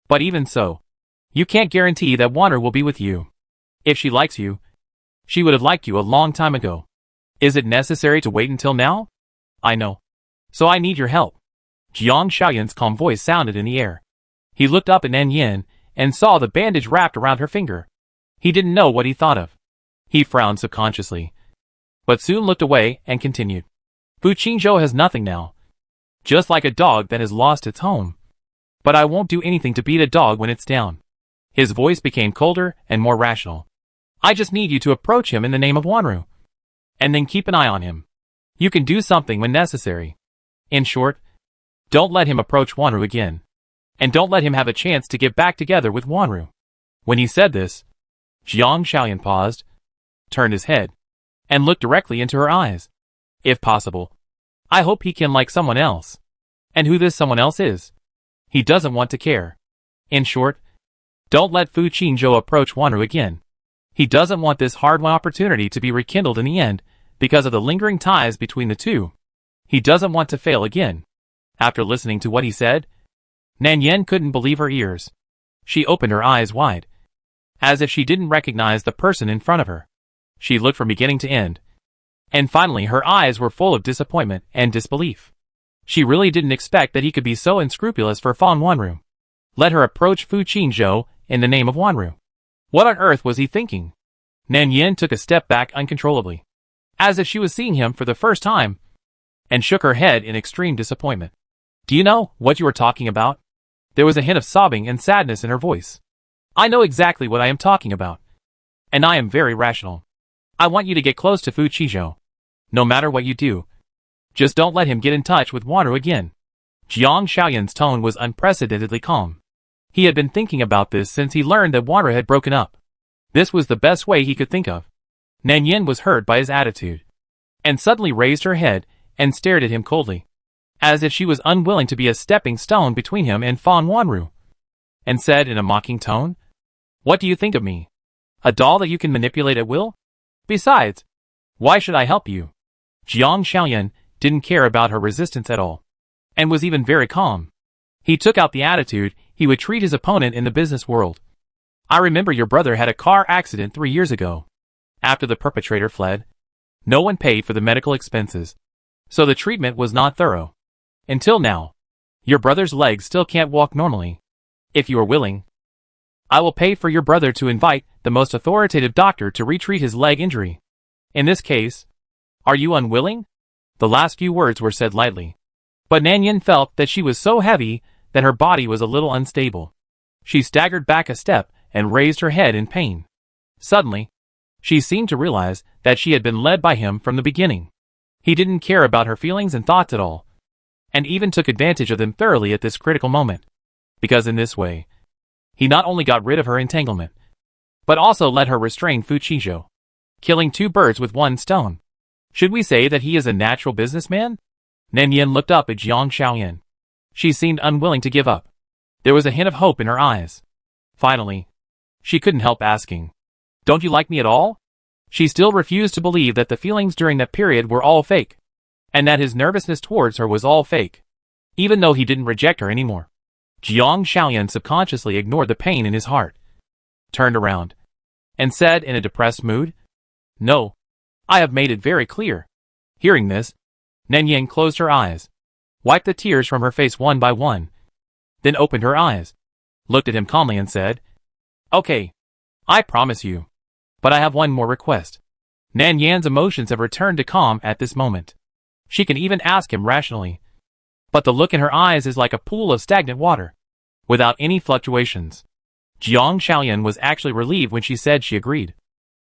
Speaker 1: "But even so, you can't guarantee that Wanru will be with you. If she likes you, she would have liked you a long time ago. Is it necessary to wait until now? I know. So I need your help." Jiang Shaoyan's calm voice sounded in the air. He looked up at Nanyan and saw the bandage wrapped around her finger. He didn't know what he thought of. He frowned subconsciously, but soon looked away and continued. "Fu Qingzhou has nothing now. Just like a dog that has lost its home. But I won't do anything to beat a dog when it's down." His voice became colder and more rational. "I just need you to approach him in the name of Wanru, and then keep an eye on him. You can do something when necessary. In short, don't let him approach Wanru again. And don't let him have a chance to get back together with Wanru." When he said this, Jiang Shaoyan paused, turned his head, and looked directly into her eyes. "If possible, I hope he can like someone else. And who this someone else is, he doesn't want to care. In short, don't let Fu Qingzhou approach Wanru again. He doesn't want this hard-won opportunity to be rekindled in the end because of the lingering ties between the two. He doesn't want to fail again." After listening to what he said, Nanyan couldn't believe her ears. She opened her eyes wide, as if she didn't recognize the person in front of her. She looked from beginning to end, and finally her eyes were full of disappointment and disbelief. She really didn't expect that he could be so unscrupulous for Fang Wanru. Let her approach Fu Qingzhou in the name of Wanru. What on earth was he thinking? Nanyan took a step back uncontrollably, as if she was seeing him for the first time, and shook her head in extreme disappointment. "Do you know what you are talking about?" There was a hint of sobbing and sadness in her voice. "I know exactly what I am talking about. And I am very rational. I want you to get close to Fu Qingzhou. No matter what you do, just don't let him get in touch with Wanru again." Jiang Shaoyan's tone was unprecedentedly calm. He had been thinking about this since he learned that Wanru had broken up. This was the best way he could think of. Nanyan was hurt by his attitude, and suddenly raised her head and stared at him coldly, as if she was unwilling to be a stepping stone between him and Fang Wanru, and said in a mocking tone, What do you think of me? A doll that you can manipulate at will? Besides, why should I help you? Jiang Xiaoyan didn't care about her resistance at all, and was even very calm. He took out the attitude he would treat his opponent in the business world. I remember your brother had a car accident 3 years ago. After the perpetrator fled, no one paid for the medical expenses, so the treatment was not thorough. Until now, your brother's legs still can't walk normally. If you are willing, I will pay for your brother to invite the most authoritative doctor to retreat his leg injury. In this case, are you unwilling? The last few words were said lightly, but Nanyan felt that she was so heavy that her body was a little unstable. She staggered back a step and raised her head in pain. Suddenly, she seemed to realize that she had been led by him from the beginning. He didn't care about her feelings and thoughts at all, and even took advantage of them thoroughly at this critical moment, because in this way, he not only got rid of her entanglement, but also let her restrain Fu Qizhou, killing 2 birds with 1 stone. Should we say that he is a natural businessman? Nanyan looked up at Jiang Xiaoyan. She seemed unwilling to give up. There was a hint of hope in her eyes. Finally, she couldn't help asking, "Don't you like me at all?" She still refused to believe that the feelings during that period were all fake, and that his nervousness towards her was all fake, even though he didn't reject her anymore. Jiang Xiaoyan subconsciously ignored the pain in his heart, turned around, and said in a depressed mood, "No, I have made it very clear." Hearing this, Nanyan closed her eyes, wiped the tears from her face one by one, then opened her eyes, looked at him calmly and said, "Okay, I promise you. But I have one more request." Nanyan's emotions have returned to calm at this moment. She can even ask him rationally. But the look in her eyes is like a pool of stagnant water, without any fluctuations. Jiang Xiaoyan was actually relieved when she said she agreed.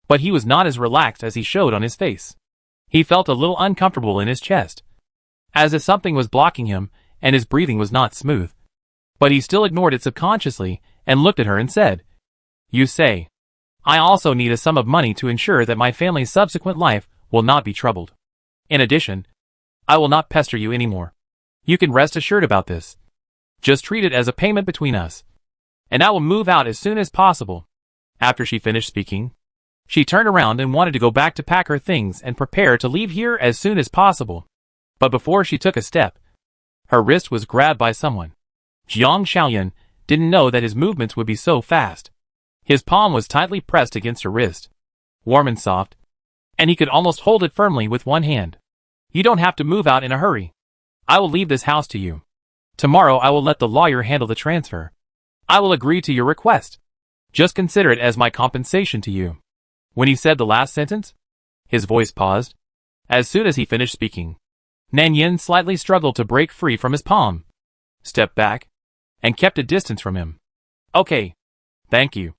Speaker 1: But he was not as relaxed as he showed on his face. He felt a little uncomfortable in his chest, as if something was blocking him and his breathing was not smooth. But he still ignored it subconsciously and looked at her and said, "You say, I also need a sum of money to ensure that my family's subsequent life will not be troubled. In addition, I will not pester you anymore. You can rest assured about this. Just treat it as a payment between us, and I will move out as soon as possible." After she finished speaking, she turned around and wanted to go back to pack her things and prepare to leave here as soon as possible. But before she took a step, her wrist was grabbed by someone. Jiang Xiaoyan didn't know that his movements would be so fast. His palm was tightly pressed against her wrist, warm and soft, and he could almost hold it firmly with one hand. "You don't have to move out in a hurry. I will leave this house to you. Tomorrow I will let the lawyer handle the transfer. I will agree to your request. Just consider it as my compensation to you." When he said the last sentence, his voice paused. As soon as he finished speaking, Nanyan slightly struggled to break free from his palm, stepped back, and kept a distance from him. "Okay, thank you."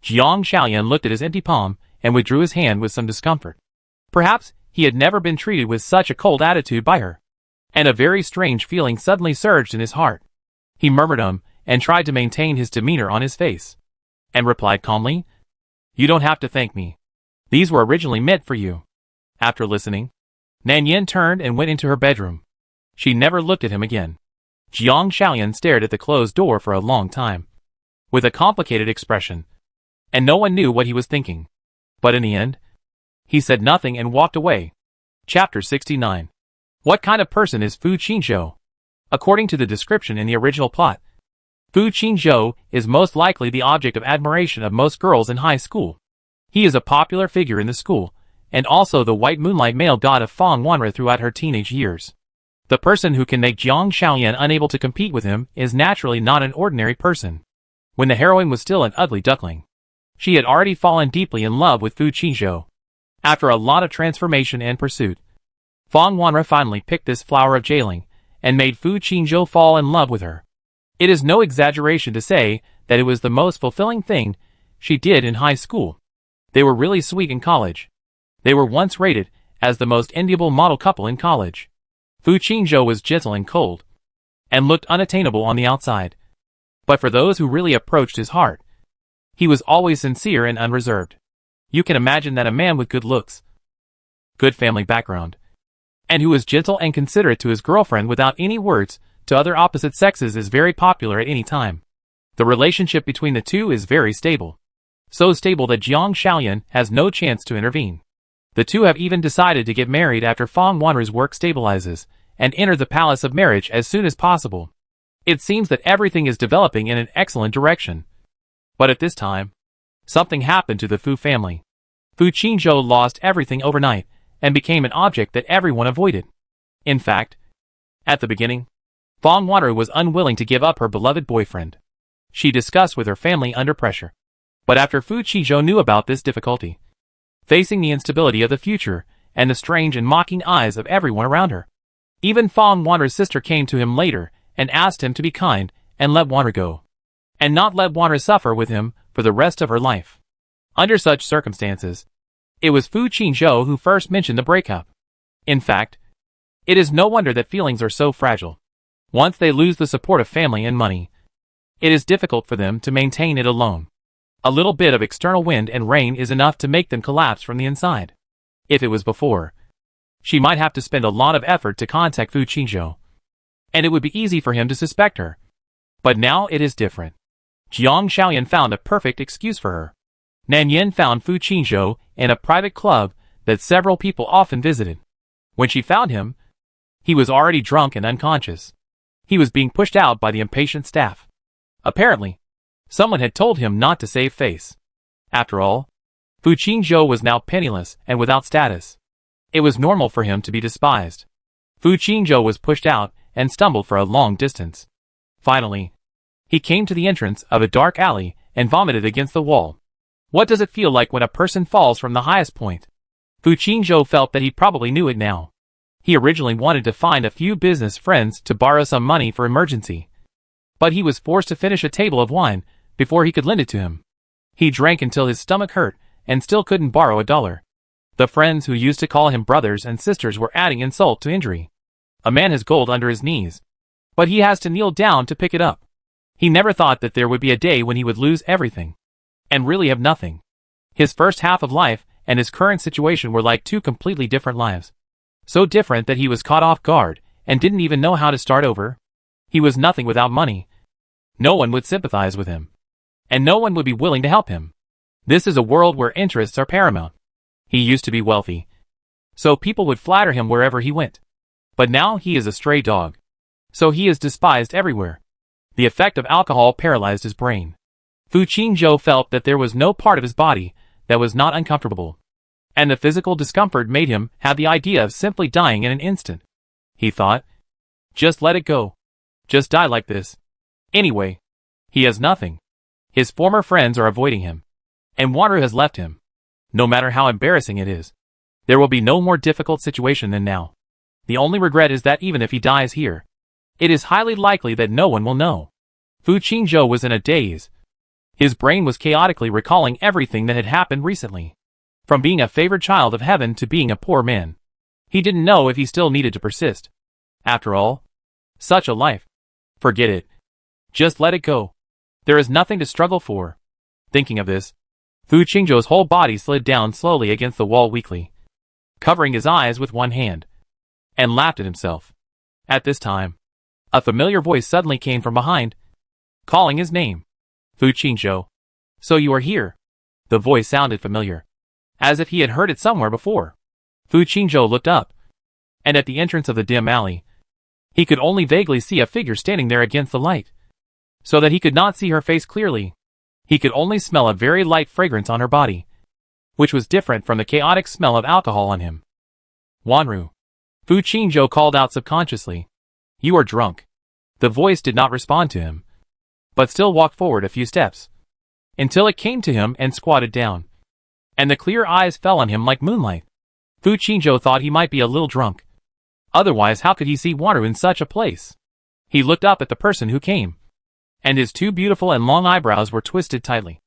Speaker 1: Jiang Xiaoyan looked at his empty palm and withdrew his hand with some discomfort. Perhaps he had never been treated with such a cold attitude by her, and a very strange feeling suddenly surged in his heart. He murmured and tried to maintain his demeanor on his face, and replied calmly, "You don't have to thank me. These were originally meant for you." After listening, Nanyan turned and went into her bedroom. She never looked at him again. Jiang Xiaoyan stared at the closed door for a long time, with a complicated expression, and no one knew what he was thinking. But in the end, he said nothing and walked away. Chapter 69. What kind of person is Fu Qizhou? According to the description in the original plot, Fu Qizhou is most likely the object of admiration of most girls in high school. He is a popular figure in the school, and also the white moonlight male god of Fang Wanra throughout her teenage years. The person who can make Jiang Xiaoyan unable to compete with him is naturally not an ordinary person. When the heroine was still an ugly duckling, she had already fallen deeply in love with Fu Qizhou. After a lot of transformation and pursuit, Fang Wanra finally picked this flower of jailing and made Fu Qizhou fall in love with her. It is no exaggeration to say that it was the most fulfilling thing she did in high school. They were really sweet in college. They were once rated as the most enviable model couple in college. Fu Qizhou was gentle and cold, and looked unattainable on the outside. But for those who really approached his heart, he was always sincere and unreserved. You can imagine that a man with good looks, good family background, and who is gentle and considerate to his girlfriend without any words to other opposite sexes is very popular at any time. The relationship between the two is very stable. so stable that Jiang Shaoyan has no chance to intervene. The two have even decided to get married after Fang Wanru's work stabilizes, and enter the palace of marriage as soon as possible. It seems that everything is developing in an excellent direction. But at this time, something happened to the Fu family. Fu Qingzhou lost everything overnight, and became an object that everyone avoided. In fact, at the beginning, Fang Wanru was unwilling to give up her beloved boyfriend. She discussed with her family under pressure. But after Fu Qingzhou knew about this difficulty, facing the instability of the future, and the strange and mocking eyes of everyone around her, even Fang Wanru's sister came to him later, and asked him to be kind, and let Wanru go. And not let Wanru suffer with him for the rest of her life. Under such circumstances, it was Fu Qingzhou who first mentioned the breakup. In fact, it is no wonder that feelings are so fragile. Once they lose the support of family and money, it is difficult for them to maintain it alone. A little bit of external wind and rain is enough to make them collapse from the inside. If it was before, she might have to spend a lot of effort to contact Fu Qingzhou, and it would be easy for him to suspect her. But now it is different. Jiang Shaoyan found a perfect excuse for her. Nan Yin found Fu Qingzhou in a private club that several people often visited. When she found him, he was already drunk and unconscious. He was being pushed out by the impatient staff. Apparently, someone had told him not to save face. After all, Fu Qingzhou was now penniless and without status. It was normal for him to be despised. Fu Qingzhou was pushed out and stumbled for a long distance. Finally, he came to the entrance of a dark alley and vomited against the wall. What does it feel like when a person falls from the highest point? Fu Qingzhou felt that he probably knew it now. He originally wanted to find a few business friends to borrow some money for emergency. But he was forced to finish a table of wine before he could lend it to him. He drank until his stomach hurt and still couldn't borrow $1. The friends who used to call him brothers and sisters were adding insult to injury. A man has gold under his knees, but he has to kneel down to pick it up. He never thought that there would be a day when he would lose everything, and really have nothing. His first half of life and his current situation were like two completely different lives. So different that he was caught off guard, and didn't even know how to start over. He was nothing without money. No one would sympathize with him, and no one would be willing to help him. This is a world where interests are paramount. He used to be wealthy, so people would flatter him wherever he went. But now he is a stray dog, so he is despised everywhere. The effect of alcohol paralyzed his brain. Fu Qingzhou felt that there was no part of his body that was not uncomfortable, and the physical discomfort made him have the idea of simply dying in an instant. He thought, just let it go. Just die like this. Anyway, he has nothing. His former friends are avoiding him, and Wanru has left him. No matter how embarrassing it is, there will be no more difficult situation than now. The only regret is that even if he dies here, it is highly likely that no one will know. Fu Qingzhou was in a daze. His brain was chaotically recalling everything that had happened recently. From being a favored child of heaven to being a poor man. He didn't know if he still needed to persist. After all, such a life. Forget it. Just let it go. There is nothing to struggle for. Thinking of this, Fu Qingzhou's whole body slid down slowly against the wall weakly, covering his eyes with one hand, and laughed at himself. At this time, a familiar voice suddenly came from behind, calling his name. Fu Qingzhou. So you are here. The voice sounded familiar, as if he had heard it somewhere before. Fu Qingzhou looked up, and at the entrance of the dim alley, he could only vaguely see a figure standing there against the light, so that he could not see her face clearly. He could only smell a very light fragrance on her body, which was different from the chaotic smell of alcohol on him. Wanru. Fu Qingzhou called out subconsciously. You are drunk. The voice did not respond to him, but still walked forward a few steps, until it came to him and squatted down, and the clear eyes fell on him like moonlight. Fu Qingzhou thought he might be a little drunk. Otherwise, how could he see Wanru in such a place? He looked up at the person who came, and his two beautiful and long eyebrows were twisted tightly,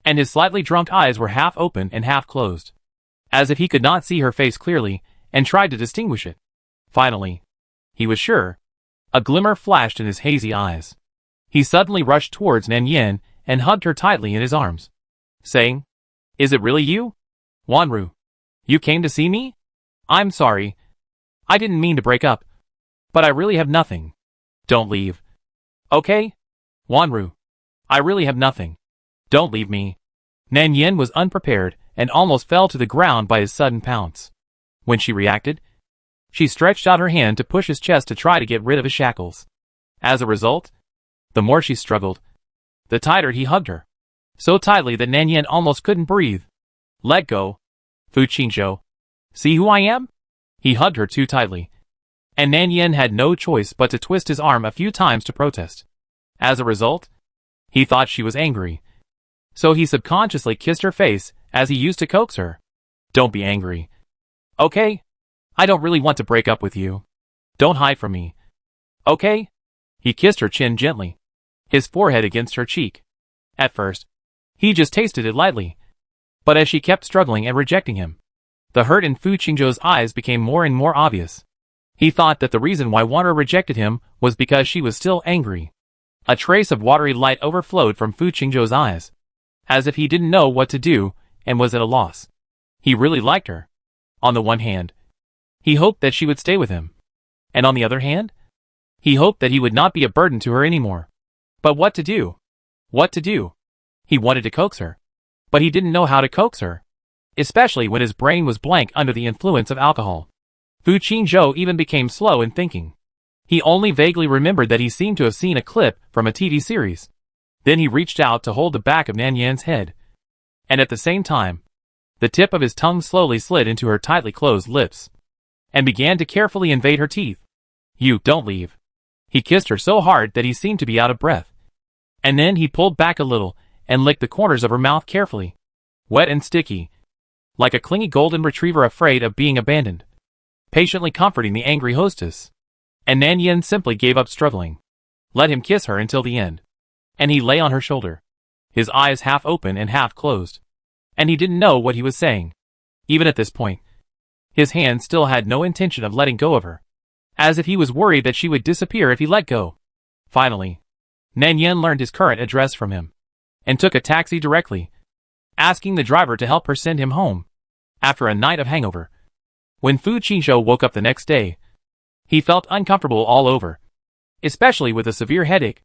Speaker 1: and his slightly drunk eyes were half open and half closed, as if he could not see her face clearly, and tried to distinguish it. Finally, he was sure. A glimmer flashed in his hazy eyes. He suddenly rushed towards Nan Yin and hugged her tightly in his arms, saying, Is it really you? Wanru, you came to see me? I'm sorry. I didn't mean to break up, but I really have nothing. Don't leave. Okay? Wanru, I really have nothing. Don't leave me. Nan Yin was unprepared and almost fell to the ground by his sudden pounce. When she reacted, she stretched out her hand to push his chest to try to get rid of his shackles. As a result, the more she struggled, the tighter he hugged her. So tightly that Nan Yin almost couldn't breathe. Let go. Fu Qingzhou. See who I am? He hugged her too tightly, and Nan Yin had no choice but to twist his arm a few times to protest. As a result, he thought she was angry, so he subconsciously kissed her face as he used to coax her. Don't be angry. Okay? I don't really want to break up with you. Don't hide from me. Okay? He kissed her chin gently, his forehead against her cheek. At first, he just tasted it lightly, but as she kept struggling and rejecting him, the hurt in Fu Qingzhou's eyes became more and more obvious. He thought that the reason why Wanru rejected him was because she was still angry. A trace of watery light overflowed from Fu Qingzhou's eyes, as if he didn't know what to do and was at a loss. He really liked her. On the one hand, he hoped that she would stay with him, and on the other hand, he hoped that he would not be a burden to her anymore. But what to do? What to do? He wanted to coax her, but he didn't know how to coax her, especially when his brain was blank under the influence of alcohol. Fu Qingzhou even became slow in thinking. He only vaguely remembered that he seemed to have seen a clip from a TV series. Then he reached out to hold the back of Nan Yan's head, and at the same time, the tip of his tongue slowly slid into her tightly closed lips, and began to carefully invade her teeth. You, don't leave. He kissed her so hard that he seemed to be out of breath. And then he pulled back a little and licked the corners of her mouth carefully, wet and sticky, like a clingy golden retriever afraid of being abandoned, patiently comforting the angry hostess. And Nan Yin simply gave up struggling, let him kiss her until the end. And he lay on her shoulder, his eyes half open and half closed, and he didn't know what he was saying. Even at this point, his hand still had no intention of letting go of her, as if he was worried that she would disappear if he let go. Finally, Nan Yin learned his current address from him, and took a taxi directly, asking the driver to help her send him home. After a night of hangover, when Fu Qingzhou woke up the next day, he felt uncomfortable all over, especially with a severe headache,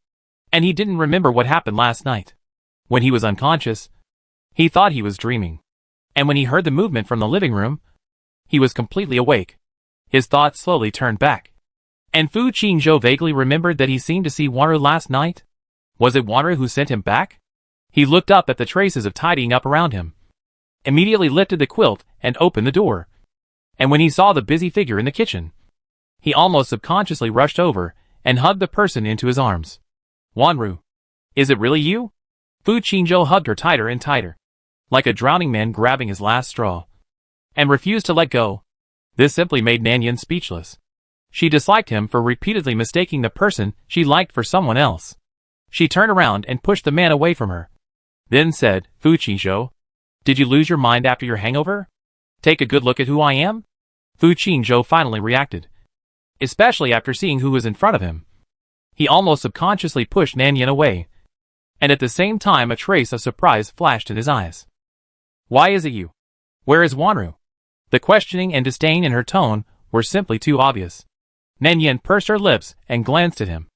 Speaker 1: and he didn't remember what happened last night. When he was unconscious, he thought he was dreaming, and when he heard the movement from the living room, he was completely awake. His thoughts slowly turned back, and Fu Qingzhou vaguely remembered that he seemed to see Wanru last night. Was it Wanru who sent him back? He looked up at the traces of tidying up around him, immediately lifted the quilt and opened the door. And when he saw the busy figure in the kitchen, he almost subconsciously rushed over and hugged the person into his arms. Wanru, is it really you? Fu Qingzhou hugged her tighter and tighter, like a drowning man grabbing his last straw, and refused to let go. This simply made Nan Yin speechless. She disliked him for repeatedly mistaking the person she liked for someone else. She turned around and pushed the man away from her, then said, Fu Qingzhou, did you lose your mind after your hangover? Take a good look at who I am? Fu Qingzhou finally reacted, especially after seeing who was in front of him. He almost subconsciously pushed Nan Yin away, and at the same time a trace of surprise flashed in his eyes. Why is it you? Where is Wanru? The questioning and disdain in her tone were simply too obvious. Nan Yin pursed her lips and glanced at him.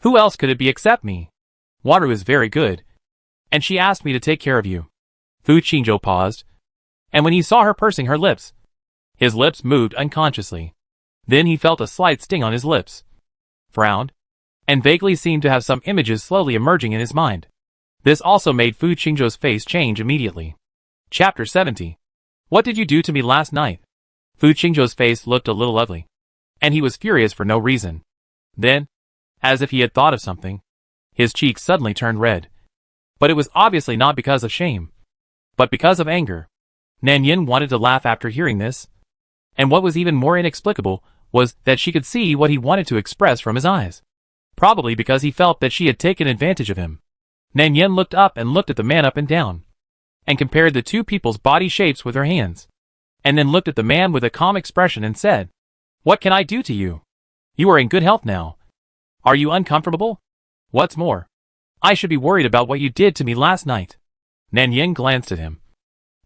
Speaker 1: Who else could it be except me? Wanru is very good, and she asked me to take care of you. Fu Qingzhou paused, and when he saw her pursing her lips, his lips moved unconsciously. Then he felt a slight sting on his lips, frowned, and vaguely seemed to have some images slowly emerging in his mind. This also made Fu Qingzhou's face change immediately. Chapter 70. What did you do to me last night? Fu Qingzhou's face looked a little ugly, and he was furious for no reason. Then, as if he had thought of something, his cheeks suddenly turned red. But it was obviously not because of shame, but because of anger. Nan Yin wanted to laugh after hearing this, and what was even more inexplicable was that she could see what he wanted to express from his eyes. Probably because he felt that she had taken advantage of him. Nan Yin looked up and looked at the man up and down, and compared the two people's body shapes with her hands, and then looked at the man with a calm expression and said, What can I do to you? You are in good health now. Are you uncomfortable? What's more, I should be worried about what you did to me last night. Nan Yin glanced at him,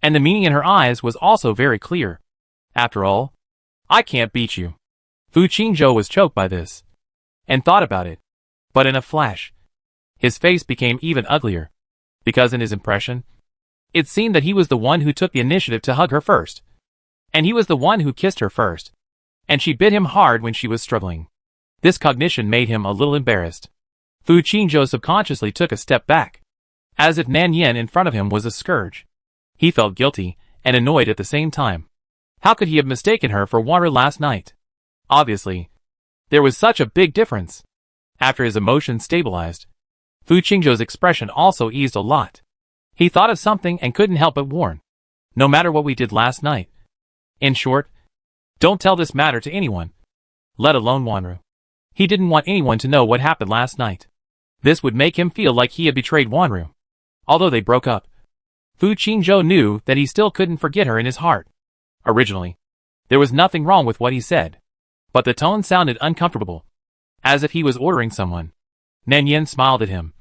Speaker 1: and the meaning in her eyes was also very clear. After all, I can't beat you. Fu Qingzhou was choked by this, and thought about it, but in a flash, his face became even uglier, because in his impression, It seemed that he was the one who took the initiative to hug her first. And he was the one who kissed her first. And she bit him hard when she was struggling. This cognition made him a little embarrassed. Fu Qingzhou subconsciously took a step back, as if Nan Yen in front of him was a scourge. He felt guilty and annoyed at the same time. How could he have mistaken her for Wanru last night? Obviously, there was such a big difference. After his emotions stabilized, Fu Qingzhou's expression also eased a lot. He thought of something and couldn't help but warn. No matter what we did last night. In short, don't tell this matter to anyone, let alone Wanru. He didn't want anyone to know what happened last night. This would make him feel like he had betrayed Wanru. Although they broke up, Fu Qingzhou knew that he still couldn't forget her in his heart. Originally, there was nothing wrong with what he said, but the tone sounded uncomfortable, as if he was ordering someone. Nan Yen smiled at him.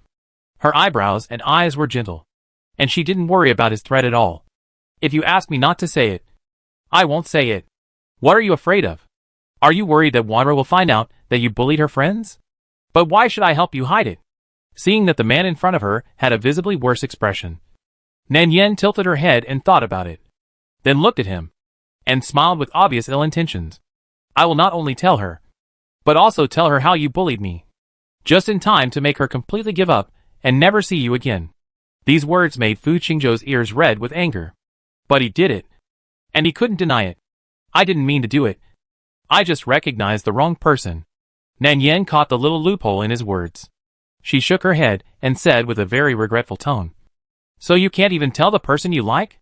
Speaker 1: Her eyebrows and eyes were gentle, and she didn't worry about his threat at all. If you ask me not to say it, I won't say it. What are you afraid of? Are you worried that Wanru will find out that you bullied her friends? But why should I help you hide it? Seeing that the man in front of her had a visibly worse expression, Nan Yen tilted her head and thought about it, then looked at him, and smiled with obvious ill intentions. I will not only tell her, but also tell her how you bullied me. Just in time to make her completely give up and never see you again. These words made Fu Qingzhou's ears red with anger. But he did it. And he couldn't deny it. I didn't mean to do it. I just recognized the wrong person. Nan Yen caught the little loophole in his words. She shook her head and said with a very regretful tone, So you can't even tell the person you like?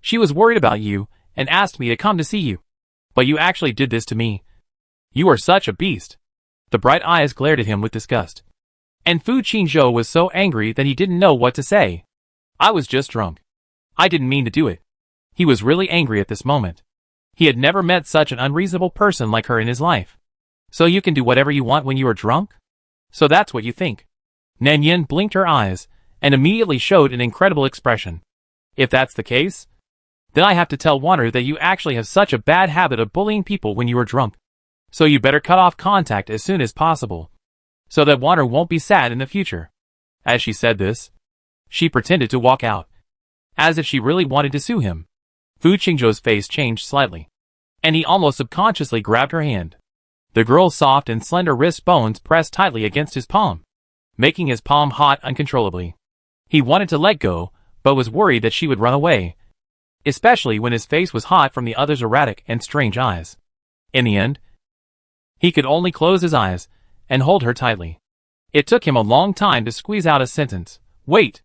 Speaker 1: She was worried about you and asked me to come to see you. But you actually did this to me. You are such a beast. The bright eyes glared at him with disgust. And Fu Qingzhou was so angry that he didn't know what to say. I was just drunk. I didn't mean to do it. He was really angry at this moment. He had never met such an unreasonable person like her in his life. So you can do whatever you want when you are drunk? So that's what you think. Nan Yen blinked her eyes and immediately showed an incredible expression. If that's the case, then I have to tell Wanru that you actually have such a bad habit of bullying people when you are drunk. So you better cut off contact as soon as possible, so that Wanru won't be sad in the future. As she said this, she pretended to walk out, as if she really wanted to sue him. Fu Qingzhou's face changed slightly, and he almost subconsciously grabbed her hand. The girl's soft and slender wrist bones pressed tightly against his palm, making his palm hot uncontrollably. He wanted to let go, but was worried that she would run away, especially when his face was hot from the other's erratic and strange eyes. In the end, he could only close his eyes and hold her tightly. It took him a long time to squeeze out a sentence. Wait!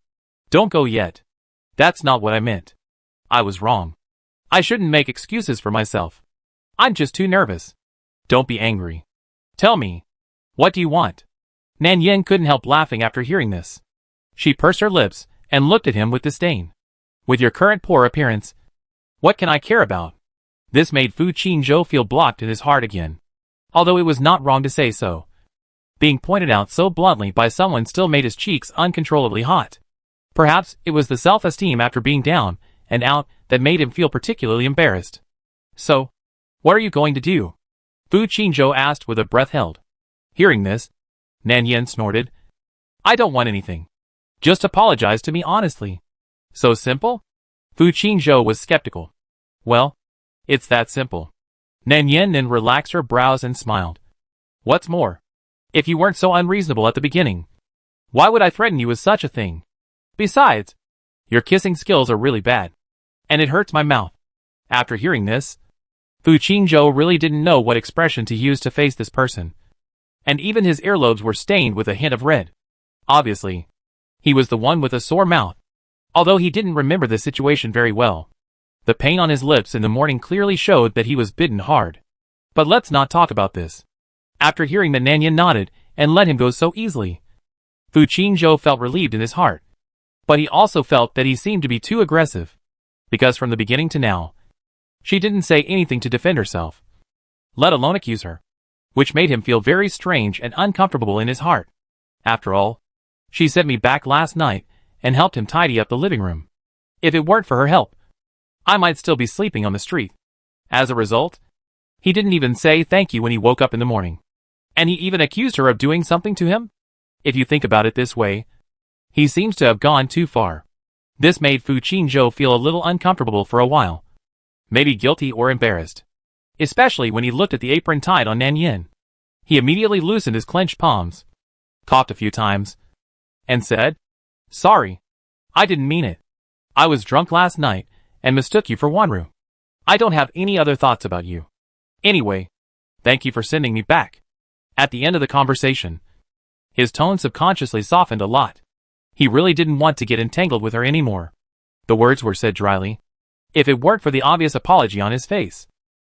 Speaker 1: Don't go yet. That's not what I meant. I was wrong. I shouldn't make excuses for myself. I'm just too nervous. Don't be angry. Tell me. What do you want? Nan Yen couldn't help laughing after hearing this. She pursed her lips and looked at him with disdain. With your current poor appearance, what can I care about? This made Fu Qingzhou feel blocked in his heart again. Although it was not wrong to say so. Being pointed out so bluntly by someone still made his cheeks uncontrollably hot. Perhaps it was the self-esteem after being down and out that made him feel particularly embarrassed. So, what are you going to do? Fu Qingzhou asked with a breath held. Hearing this, Nan Yen snorted. I don't want anything. Just apologize to me honestly. So simple? Fu Qingzhou was skeptical. Well, it's that simple. Nan Yen then relaxed her brows and smiled. What's more, if you weren't so unreasonable at the beginning, why would I threaten you with such a thing? Besides, your kissing skills are really bad, and it hurts my mouth. After hearing this, Fu Qingzhou really didn't know what expression to use to face this person, and even his earlobes were stained with a hint of red. Obviously, he was the one with a sore mouth, although he didn't remember the situation very well. The pain on his lips in the morning clearly showed that he was bitten hard. But let's not talk about this. After hearing that Nan Yen nodded and let him go so easily, Fu Qingzhou felt relieved in his heart. But he also felt that he seemed to be too aggressive, because from the beginning to now, she didn't say anything to defend herself, let alone accuse her, which made him feel very strange and uncomfortable in his heart. After all, she sent me back last night and helped him tidy up the living room. If it weren't for her help, I might still be sleeping on the street. As a result, he didn't even say thank you when he woke up in the morning. And he even accused her of doing something to him? If you think about it this way, he seems to have gone too far. This made Fu Qingzhou feel a little uncomfortable for a while. Maybe guilty or embarrassed. Especially when he looked at the apron tied on Nan Yin. He immediately loosened his clenched palms, coughed a few times, and said, "Sorry. I didn't mean it. I was drunk last night and mistook you for Wanru. I don't have any other thoughts about you. Anyway, thank you for sending me back." At the end of the conversation, his tone subconsciously softened a lot. He really didn't want to get entangled with her anymore. The words were said dryly. If it weren't for the obvious apology on his face,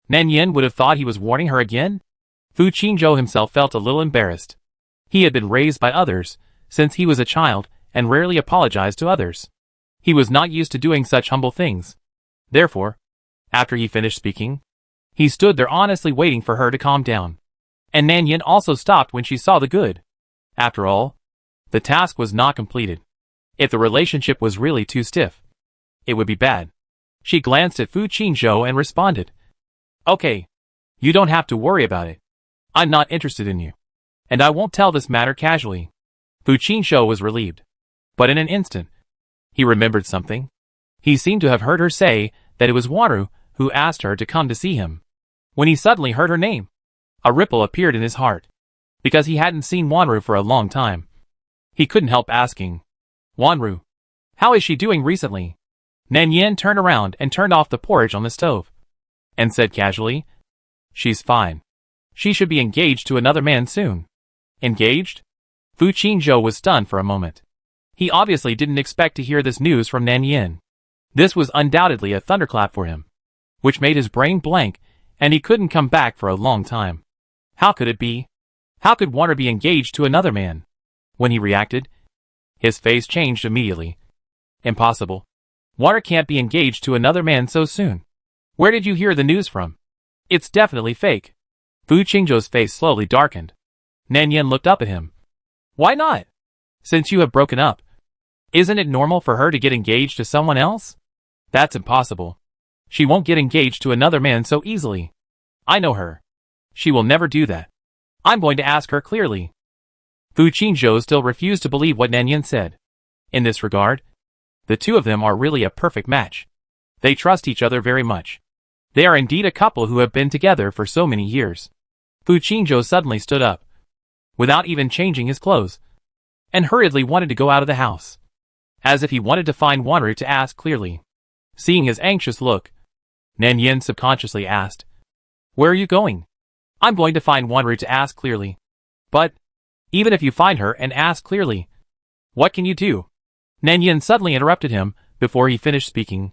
Speaker 1: Nan Yin would have thought he was warning her again. Fu Qingzhou himself felt a little embarrassed. He had been raised by others since he was a child and rarely apologized to others. He was not used to doing such humble things. Therefore, after he finished speaking, he stood there honestly waiting for her to calm down. And Nan Yin also stopped when she saw the good. After all, the task was not completed. If the relationship was really too stiff, it would be bad. She glanced at Fu Qingzhou and responded, "Okay, you don't have to worry about it. I'm not interested in you. And I won't tell this matter casually." Fu Qingzhou was relieved. But in an instant, he remembered something. He seemed to have heard her say that it was Wanru who asked her to come to see him. When he suddenly heard her name, a ripple appeared in his heart. Because he hadn't seen Wanru for a long time, he couldn't help asking, "Wanru, how is she doing recently?" Nan Yin turned around and turned off the porridge on the stove, and said casually, "She's fine. She should be engaged to another man soon." Engaged? Fu Qingzhou was stunned for a moment. He obviously didn't expect to hear this news from Nan Yin. This was undoubtedly a thunderclap for him, which made his brain blank, and he couldn't come back for a long time. How could it be? How could Wanru be engaged to another man? When he reacted, his face changed immediately. Impossible. Wanru can't be engaged to another man so soon. Where did you hear the news from? It's definitely fake. Fu Qingzhou's face slowly darkened. Nan Yin looked up at him. Why not? Since you have broken up, isn't it normal for her to get engaged to someone else? That's impossible. She won't get engaged to another man so easily. I know her. She will never do that. I'm going to ask her clearly. Fu Qingzhou still refused to believe what Nan Yin said. In this regard, the two of them are really a perfect match. They trust each other very much. They are indeed a couple who have been together for so many years. Fu Qingzhou suddenly stood up, without even changing his clothes, and hurriedly wanted to go out of the house, as if he wanted to find Wanru to ask clearly. Seeing his anxious look, Nan Yin subconsciously asked, "Where are you going?" "I'm going to find Wanru to ask clearly." "But, even if you find her and ask clearly, what can you do?" Nan Yin suddenly interrupted him before he finished speaking.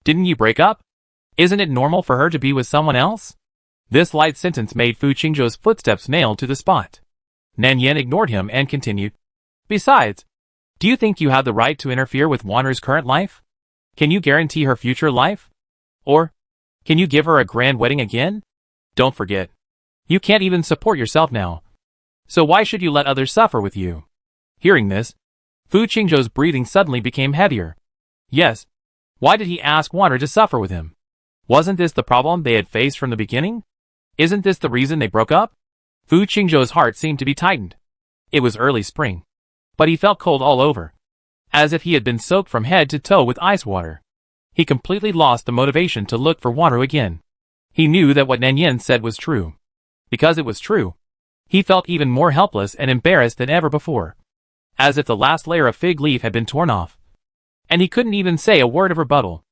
Speaker 1: "Didn't you break up? Isn't it normal for her to be with someone else?" This light sentence made Fu Qingzhou's footsteps nailed to the spot. Nan Yin ignored him and continued, "Besides, do you think you have the right to interfere with Wanru's current life? Can you guarantee her future life? Or, can you give her a grand wedding again? Don't forget, you can't even support yourself now. So why should you let others suffer with you?" Hearing this, Fu Qingzhou's breathing suddenly became heavier. Yes, why did he ask Wanru to suffer with him? Wasn't this the problem they had faced from the beginning? Isn't this the reason they broke up? Fu Qingzhou's heart seemed to be tightened. It was early spring, but he felt cold all over, as if he had been soaked from head to toe with ice water. He completely lost the motivation to look for Wanru again. He knew that what Nan Yin said was true. Because it was true, he felt even more helpless and embarrassed than ever before, as if the last layer of fig leaf had been torn off. And he couldn't even say a word of rebuttal.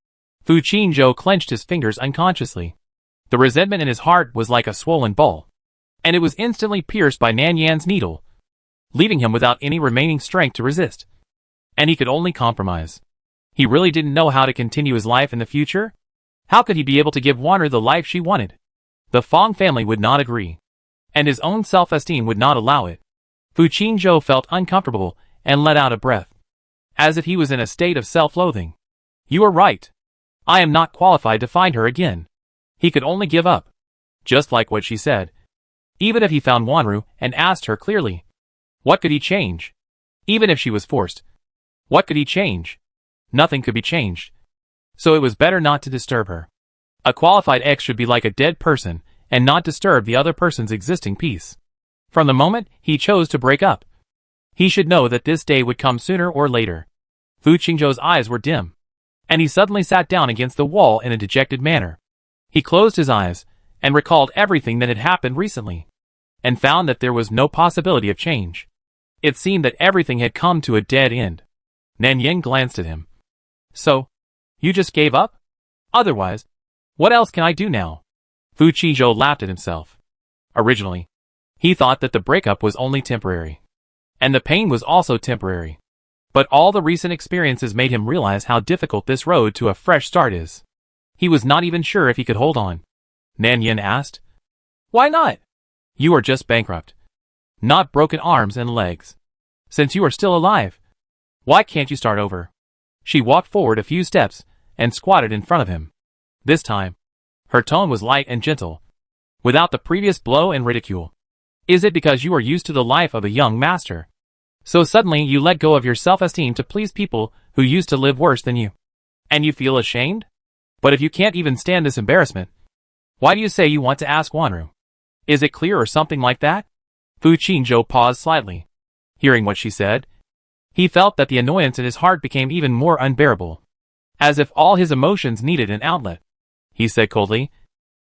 Speaker 1: Fu Qingzhou clenched his fingers unconsciously. The resentment in his heart was like a swollen ball, and it was instantly pierced by Nan Yan's needle, leaving him without any remaining strength to resist. And he could only compromise. He really didn't know how to continue his life in the future. How could he be able to give Wanru the life she wanted? The Fong family would not agree, and his own self-esteem would not allow it. Fu Qingzhou felt uncomfortable and let out a breath, as if he was in a state of self-loathing. You are right. I am not qualified to find her again. He could only give up. Just like what she said. Even if he found Wanru and asked her clearly, what could he change? Even if she was forced, what could he change? Nothing could be changed. So it was better not to disturb her. A qualified ex should be like a dead person and not disturb the other person's existing peace. From the moment he chose to break up, he should know that this day would come sooner or later. Fu Qingzhou's eyes were dim, and he suddenly sat down against the wall in a dejected manner. He closed his eyes, and recalled everything that had happened recently, and found that there was no possibility of change. It seemed that everything had come to a dead end. Nan Yin glanced at him. So, you just gave up? Otherwise, what else can I do now? Fu Qingzhou laughed at himself. Originally, he thought that the breakup was only temporary, and the pain was also temporary. But all the recent experiences made him realize how difficult this road to a fresh start is. He was not even sure if he could hold on. Nan Yin asked. Why not? You are just bankrupt. Not broken arms and legs. Since you are still alive, why can't you start over? She walked forward a few steps and squatted in front of him. This time, her tone was light and gentle, without the previous blow and ridicule. Is it because you are used to the life of a young master, so suddenly you let go of your self-esteem to please people who used to live worse than you? And you feel ashamed? But if you can't even stand this embarrassment, why do you say you want to ask Wanru? Is it clear or something like that? Fu Qingzhou paused slightly. Hearing what she said, he felt that the annoyance in his heart became even more unbearable, as if all his emotions needed an outlet. He said coldly,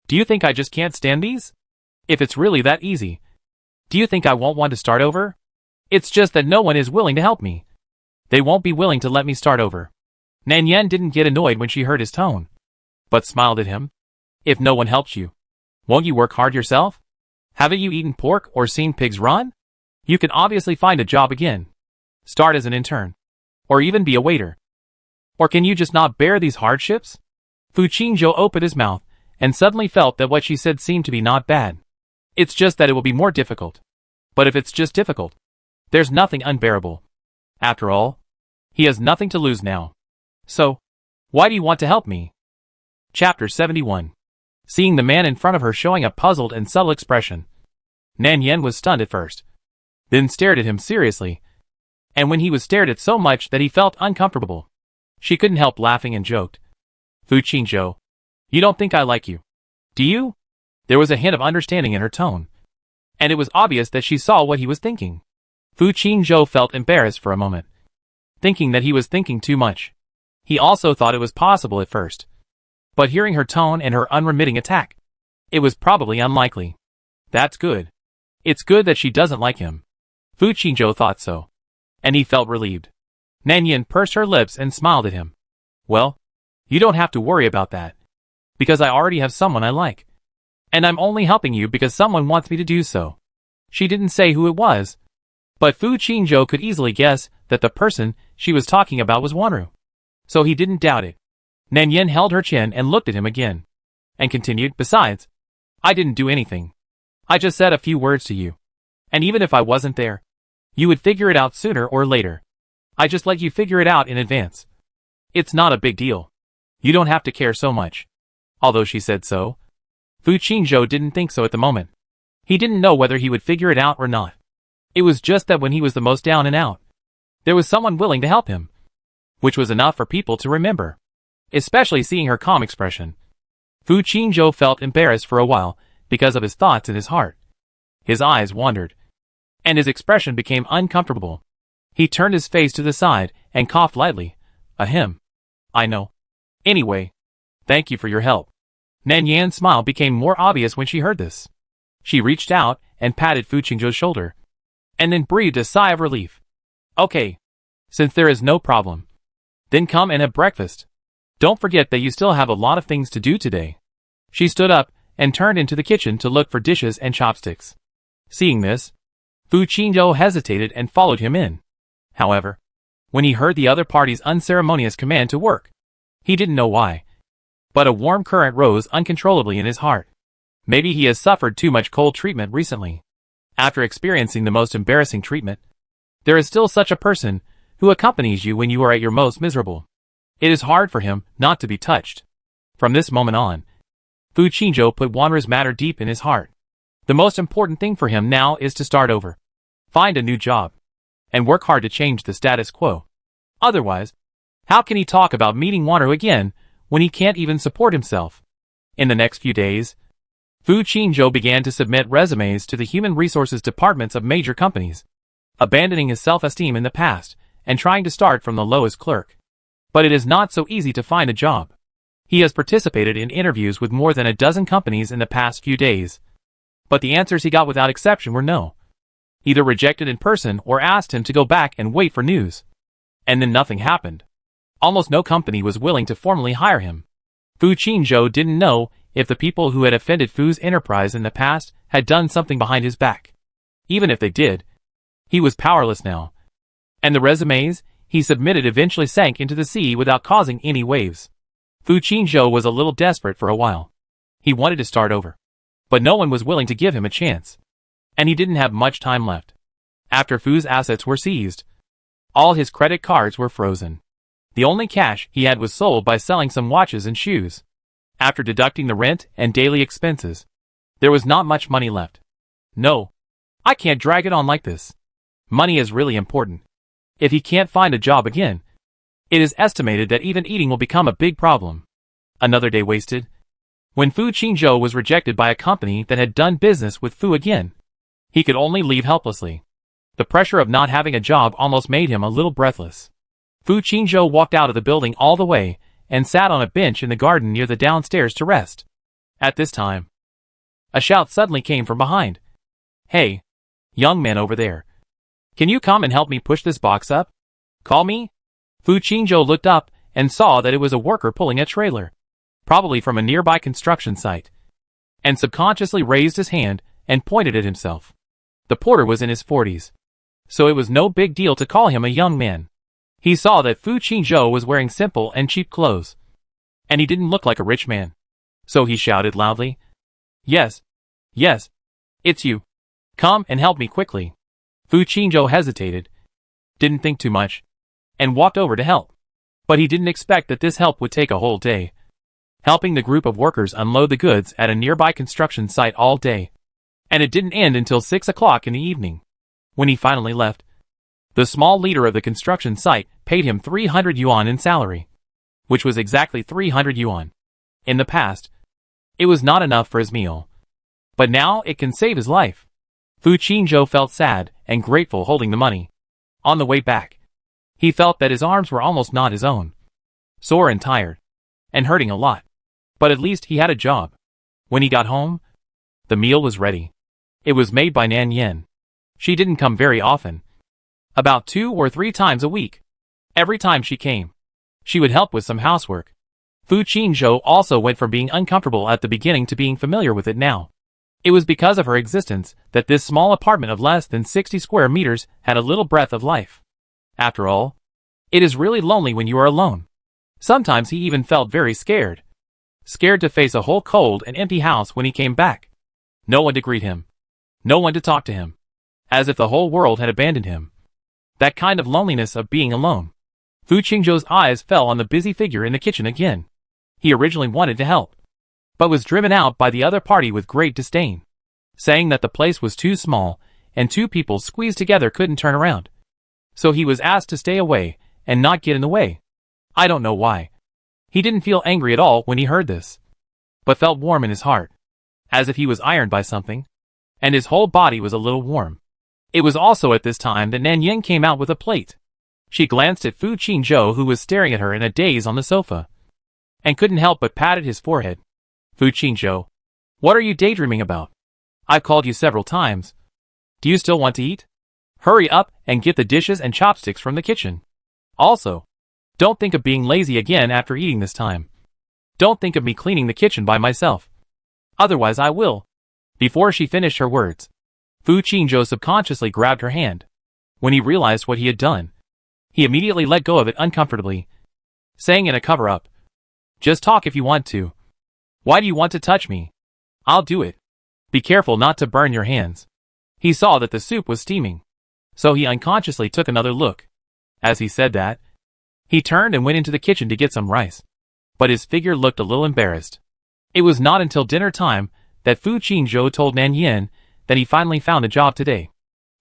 Speaker 1: Do you think I just can't stand these? If it's really that easy, do you think I won't want to start over? It's just that no one is willing to help me. They won't be willing to let me start over. Nan Yin didn't get annoyed when she heard his tone, but smiled at him. If no one helps you, won't you work hard yourself? Haven't you eaten pork or seen pigs run? You can obviously find a job again. Start as an intern, or even be a waiter. Or can you just not bear these hardships? Fu Qingzhou opened his mouth, and suddenly felt that what she said seemed to be not bad. It's just that it will be more difficult. But if it's just difficult, there's nothing unbearable. After all, he has nothing to lose now. So, why do you want to help me? Chapter 71. Seeing the man in front of her showing a puzzled and subtle expression, Nan Yin was stunned at first, then stared at him seriously. And when he was stared at so much that he felt uncomfortable, she couldn't help laughing and joked. Fu Qingzhou, you don't think I like you, do you? There was a hint of understanding in her tone, and it was obvious that she saw what he was thinking. Fu Qingzhou felt embarrassed for a moment, thinking that he was thinking too much. He also thought it was possible at first, but hearing her tone and her unremitting attack, it was probably unlikely. That's good. It's good that she doesn't like him. Fu Qingzhou thought so, and he felt relieved. Nan Yin pursed her lips and smiled at him. Well, you don't have to worry about that, because I already have someone I like. And I'm only helping you because someone wants me to do so. She didn't say who it was, but Fu Qingzhou could easily guess that the person she was talking about was Wanru. So he didn't doubt it. Nan Yin held her chin and looked at him again, and continued, Besides, I didn't do anything. I just said a few words to you. And even if I wasn't there, you would figure it out sooner or later. I just let you figure it out in advance. It's not a big deal. You don't have to care so much. Although she said so, Fu Qingzhou didn't think so at the moment. He didn't know whether he would figure it out or not. It was just that when he was the most down and out, there was someone willing to help him, which was enough for people to remember. Especially seeing her calm expression. Fu Qingzhou felt embarrassed for a while because of his thoughts in his heart. His eyes wandered, and his expression became uncomfortable. He turned his face to the side and coughed lightly. Ahem. I know. Anyway, thank you for your help. Nan Yin's smile became more obvious when she heard this. She reached out and patted Fu Qingzhou's shoulder, and then breathed a sigh of relief. Okay. Since there is no problem, then come and have breakfast. Don't forget that you still have a lot of things to do today. She stood up and turned into the kitchen to look for dishes and chopsticks. Seeing this, Fu Qingzhou hesitated and followed him in. However, when he heard the other party's unceremonious command to work, he didn't know why, but a warm current rose uncontrollably in his heart. Maybe he has suffered too much cold treatment recently. After experiencing the most embarrassing treatment, there is still such a person who accompanies you when you are at your most miserable. It is hard for him not to be touched. From this moment on, Fu Qingzhou put Wanru's matter deep in his heart. The most important thing for him now is to start over, find a new job, and work hard to change the status quo. Otherwise, how can he talk about meeting Wanru again when he can't even support himself? In the next few days, Fu Qingzhou began to submit resumes to the human resources departments of major companies, abandoning his self-esteem in the past and trying to start from the lowest clerk. But it is not so easy to find a job. He has participated in interviews with more than a dozen companies in the past few days. But the answers he got without exception were no. Either rejected in person or asked him to go back and wait for news. And then nothing happened. Almost no company was willing to formally hire him. Fu Qingzhou didn't know if the people who had offended Fu's enterprise in the past had done something behind his back. Even if they did, he was powerless now. And the resumes he submitted eventually sank into the sea without causing any waves. Fu Qingzhou was a little desperate for a while. He wanted to start over. But no one was willing to give him a chance. And he didn't have much time left. After Fu's assets were seized, all his credit cards were frozen. The only cash he had was sold by selling some watches and shoes. After deducting the rent and daily expenses, there was not much money left. No, I can't drag it on like this. Money is really important. If he can't find a job again, it is estimated that even eating will become a big problem. Another day wasted. When Fu Qingzhou was rejected by a company that had done business with Fu again, he could only leave helplessly. The pressure of not having a job almost made him a little breathless. Fu Qingzhou walked out of the building all the way and sat on a bench in the garden near the downstairs to rest. At this time, a shout suddenly came from behind. "Hey, young man over there. Can you come and help me push this box up? Call me?" Fu Qingzhou looked up and saw that it was a worker pulling a trailer, probably from a nearby construction site, and subconsciously raised his hand and pointed at himself. The porter was in his 40s, so it was no big deal to call him a young man. He saw that Fu Qingzhou was wearing simple and cheap clothes, and he didn't look like a rich man. So he shouted loudly, Yes, it's you. Come and help me quickly." Fu Qingzhou hesitated, didn't think too much, and walked over to help. But he didn't expect that this help would take a whole day. Helping the group of workers unload the goods at a nearby construction site all day. And it didn't end until 6 o'clock in the evening. When he finally left, the small leader of the construction site paid him 300 yuan in salary, which was exactly 300 yuan. In the past, it was not enough for his meal, but now it can save his life. Fu Qingzhou felt sad and grateful holding the money. On the way back, he felt that his arms were almost not his own, sore and tired, and hurting a lot. But at least he had a job. When he got home, the meal was ready. It was made by Nan Yen. She didn't come very often. About 2 or 3 times a week. Every time she came, she would help with some housework. Fu Qingzhou also went from being uncomfortable at the beginning to being familiar with it now. It was because of her existence that this small apartment of less than 60 square meters had a little breath of life. After all, it is really lonely when you are alone. Sometimes he even felt very scared. Scared to face a whole cold and empty house when he came back. No one to greet him. No one to talk to him. As if the whole world had abandoned him. That kind of loneliness of being alone. Fu Qingzhou's eyes fell on the busy figure in the kitchen again. He originally wanted to help, but was driven out by the other party with great disdain, saying that the place was too small and 2 people squeezed together couldn't turn around. So he was asked to stay away and not get in the way. I don't know why. He didn't feel angry at all when he heard this, but felt warm in his heart, as if he was ironed by something, and his whole body was a little warm. It was also at this time that Nan Yen came out with a plate. She glanced at Fu Qingzhou, who was staring at her in a daze on the sofa, and couldn't help but patted his forehead. "Fu Qingzhou, what are you daydreaming about? I've called you several times. Do you still want to eat? Hurry up and get the dishes and chopsticks from the kitchen. Also, don't think of being lazy again after eating this time. Don't think of me cleaning the kitchen by myself. Otherwise I will." Before she finished her words, Fu Qingzhou subconsciously grabbed her hand. When he realized what he had done, he immediately let go of it uncomfortably, saying in a cover-up, "Just talk if you want to. Why do you want to touch me? I'll do it. Be careful not to burn your hands." He saw that the soup was steaming, so he unconsciously took another look. As he said that, he turned and went into the kitchen to get some rice. But his figure looked a little embarrassed. It was not until dinner time that Fu Qingzhou told Nan Yen that he finally found a job today.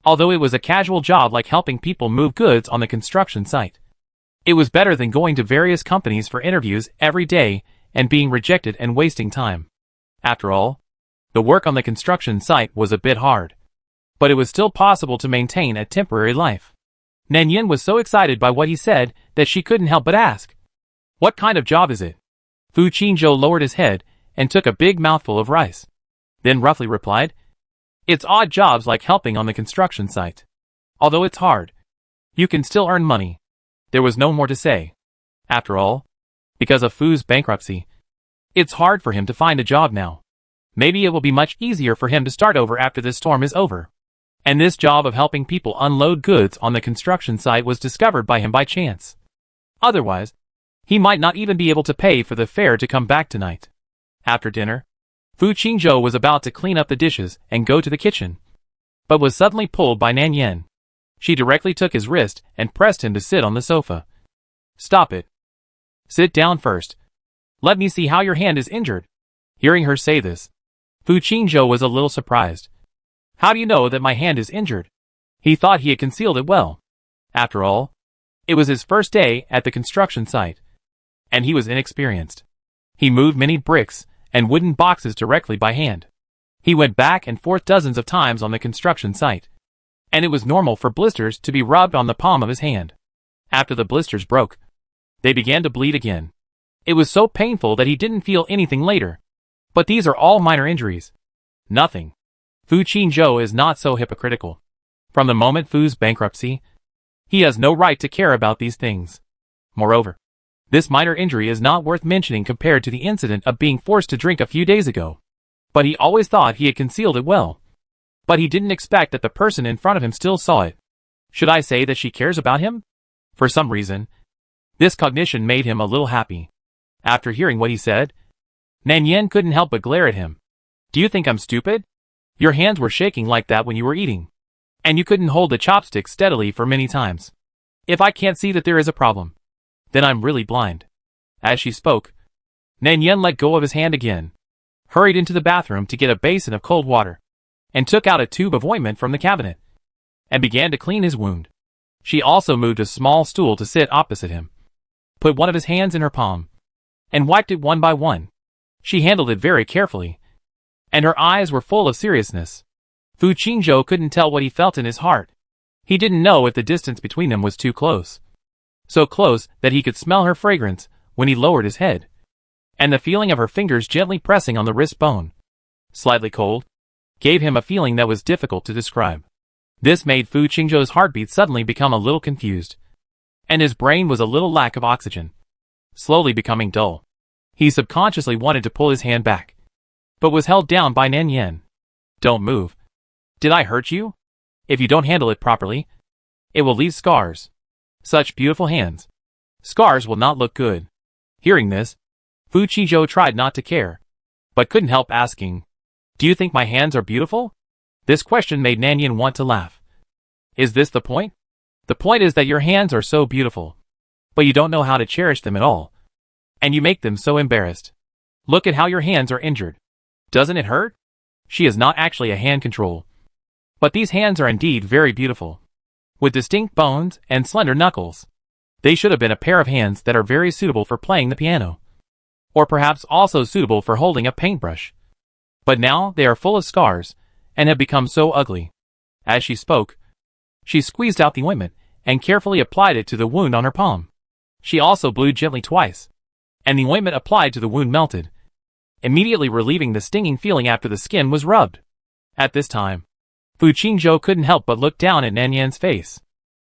Speaker 1: Although it was a casual job like helping people move goods on the construction site, it was better than going to various companies for interviews every day and being rejected and wasting time. After all, the work on the construction site was a bit hard, but it was still possible to maintain a temporary life. Nan Yin was so excited by what he said that she couldn't help but ask, "What kind of job is it?" Fu Qingzhou lowered his head and took a big mouthful of rice. Then roughly replied, "It's odd jobs like helping on the construction site. Although it's hard, you can still earn money." There was no more to say. After all, because of Fu's bankruptcy, it's hard for him to find a job now. Maybe it will be much easier for him to start over after this storm is over. And this job of helping people unload goods on the construction site was discovered by him by chance. Otherwise, he might not even be able to pay for the fare to come back tonight. After dinner, Fu Qingzhou was about to clean up the dishes and go to the kitchen, but was suddenly pulled by Nan Yin. She directly took his wrist and pressed him to sit on the sofa. "Stop it. Sit down first. Let me see how your hand is injured." Hearing her say this, Fu Qingzhou was a little surprised. "How do you know that my hand is injured?" He thought he had concealed it well. After all, it was his first day at the construction site, and he was inexperienced. He moved many bricks and wooden boxes directly by hand. He went back and forth dozens of times on the construction site, and it was normal for blisters to be rubbed on the palm of his hand. After the blisters broke, they began to bleed again. It was so painful that he didn't feel anything later. But these are all minor injuries. Nothing. Fu Qingzhou is not so hypocritical. From the moment Fu's bankruptcy, he has no right to care about these things. Moreover, this minor injury is not worth mentioning compared to the incident of being forced to drink a few days ago. But he always thought he had concealed it well. But he didn't expect that the person in front of him still saw it. Should I say that she cares about him? For some reason, this cognition made him a little happy. After hearing what he said, Nan Yin couldn't help but glare at him. "Do you think I'm stupid? Your hands were shaking like that when you were eating. And you couldn't hold the chopstick steadily for many times. If I can't see that there is a problem, then I'm really blind." As she spoke, Nan Yin let go of his hand again, hurried into the bathroom to get a basin of cold water, and took out a tube of ointment from the cabinet, and began to clean his wound. She also moved a small stool to sit opposite him, put one of his hands in her palm, and wiped it one by one. She handled it very carefully, and her eyes were full of seriousness. Fu Qingzhou couldn't tell what he felt in his heart. He didn't know if the distance between them was too close. So close that he could smell her fragrance when he lowered his head, and the feeling of her fingers gently pressing on the wrist bone, slightly cold, gave him a feeling that was difficult to describe. This made Fu Qingzhou's heartbeat suddenly become a little confused, and his brain was a little lack of oxygen, slowly becoming dull. He subconsciously wanted to pull his hand back, but was held down by Nan Yin. "Don't move. Did I hurt you? If you don't handle it properly, it will leave scars. Such beautiful hands. Scars will not look good." Hearing this, Fu Qingzhou tried not to care, but couldn't help asking, "Do you think my hands are beautiful?" This question made Nan Yin want to laugh. "Is this the point? The point is that your hands are so beautiful, but you don't know how to cherish them at all. And you make them so embarrassed. Look at how your hands are injured. Doesn't it hurt?" She is not actually a hand control, but these hands are indeed very beautiful, with distinct bones and slender knuckles. They should have been a pair of hands that are very suitable for playing the piano, or perhaps also suitable for holding a paintbrush. But now they are full of scars, and have become so ugly. As she spoke, she squeezed out the ointment, and carefully applied it to the wound on her palm. She also blew gently twice, and the ointment applied to the wound melted, immediately relieving the stinging feeling after the skin was rubbed. At this time, Fu Qingzhou couldn't help but look down at Nan Yin's face.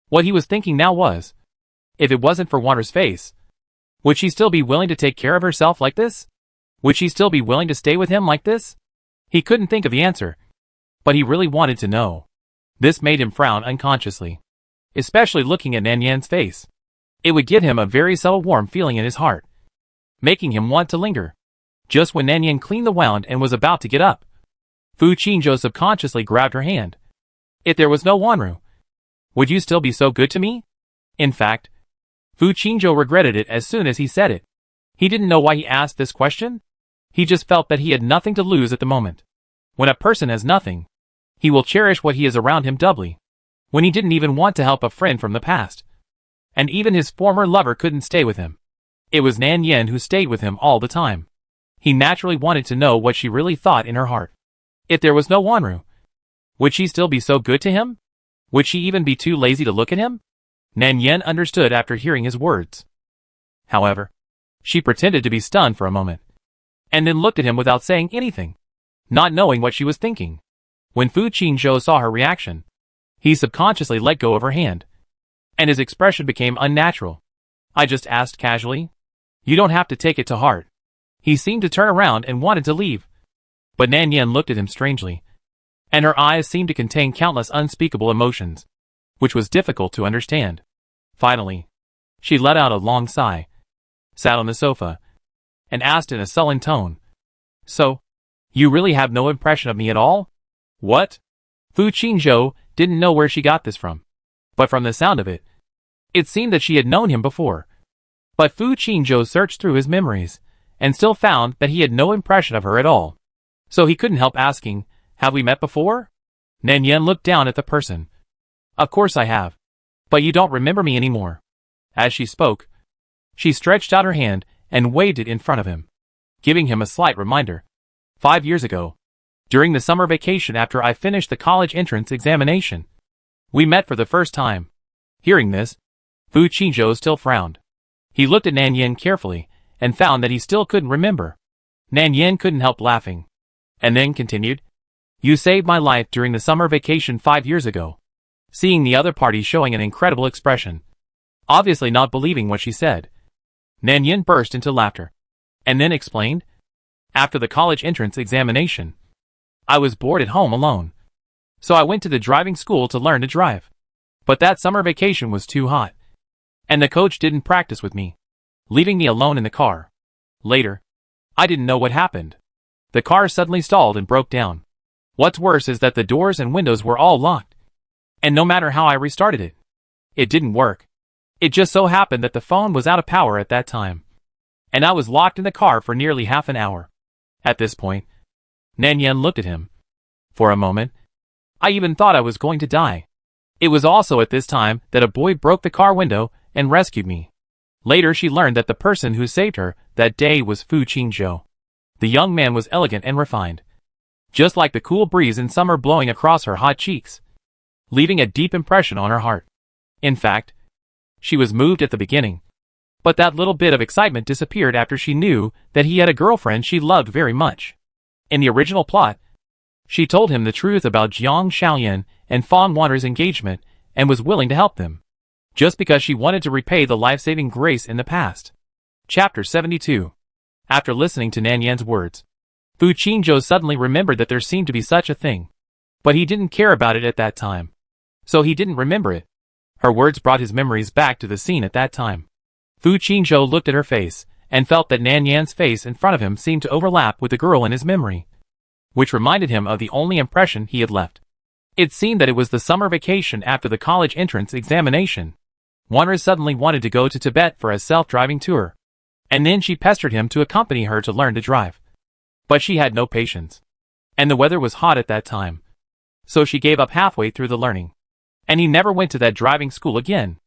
Speaker 1: What he was thinking now was, if it wasn't for Wander's face, would she still be willing to take care of herself like this? Would she still be willing to stay with him like this? He couldn't think of the answer, but he really wanted to know. This made him frown unconsciously, especially looking at Nan Yin's face. It would give him a very subtle warm feeling in his heart, making him want to linger. Just when Nan Yin cleaned the wound and was about to get up, Fu Qingzhou subconsciously grabbed her hand. "If there was no Wanru, would you still be so good to me?" In fact, Fu Qingzhou regretted it as soon as he said it. He didn't know why he asked this question. He just felt that he had nothing to lose at the moment. When a person has nothing, he will cherish what he is around him doubly. When he didn't even want to help a friend from the past, and even his former lover couldn't stay with him, it was Nan Yin who stayed with him all the time. He naturally wanted to know what she really thought in her heart. If there was no Wanru, would she still be so good to him? Would she even be too lazy to look at him? Nan Yen understood after hearing his words. However, she pretended to be stunned for a moment, and then looked at him without saying anything, not knowing what she was thinking. When Fu Qingzhou saw her reaction, he subconsciously let go of her hand, and his expression became unnatural. I just asked casually. You don't have to take it to heart. He seemed to turn around and wanted to leave, but Nan Yen looked at him strangely, and her eyes seemed to contain countless unspeakable emotions, which was difficult to understand. Finally, she let out a long sigh, sat on the sofa, and asked in a sullen tone, So, you really have no impression of me at all? What? Fu Qingzhou didn't know where she got this from, but from the sound of it, it seemed that she had known him before. But Fu Qingzhou searched through his memories, and still found that he had no impression of her at all. So he couldn't help asking, Have we met before? Nan Yen looked down at the person. Of course I have. But you don't remember me anymore. As she spoke, she stretched out her hand and waved it in front of him, giving him a slight reminder. 5 years ago, during the summer vacation after I finished the college entrance examination, we met for the first time. Hearing this, Fu Qingzhou still frowned. He looked at Nan Yen carefully and found that he still couldn't remember. Nan Yen couldn't help laughing, and then continued, You saved my life during the summer vacation 5 years ago. Seeing the other party showing an incredible expression, obviously not believing what she said, Nan Yen burst into laughter, and then explained, After the college entrance examination, I was bored at home alone, so I went to the driving school to learn to drive. But that summer vacation was too hot, and the coach didn't practice with me, leaving me alone in the car. Later, I didn't know what happened. The car suddenly stalled and broke down. What's worse is that the doors and windows were all locked, and no matter how I restarted it, it didn't work. It just so happened that the phone was out of power at that time, and I was locked in the car for nearly half an hour. At this point, Nan Yen looked at him. For a moment, I even thought I was going to die. It was also at this time that a boy broke the car window and rescued me. Later she learned that the person who saved her that day was Fu Qingzhou. The young man was elegant and refined, just like the cool breeze in summer blowing across her hot cheeks, leaving a deep impression on her heart. In fact, she was moved at the beginning, but that little bit of excitement disappeared after she knew that he had a girlfriend she loved very much. In the original plot, she told him the truth about Jiang Xiaoyan and Fang Wander's engagement and was willing to help them, just because she wanted to repay the life-saving grace in the past. Chapter 72. After listening to Nan Yen's words, Fu Qingzhou suddenly remembered that there seemed to be such a thing, but he didn't care about it at that time, so he didn't remember it. Her words brought his memories back to the scene at that time. Fu Qingzhou looked at her face and felt that Nan Yan's face in front of him seemed to overlap with the girl in his memory, which reminded him of the only impression he had left. It seemed that it was the summer vacation after the college entrance examination. Wanner suddenly wanted to go to Tibet for a self-driving tour, and then she pestered him to accompany her to learn to drive. But she had no patience, and the weather was hot at that time, so she gave up halfway through the learning, and he never went to that driving school again.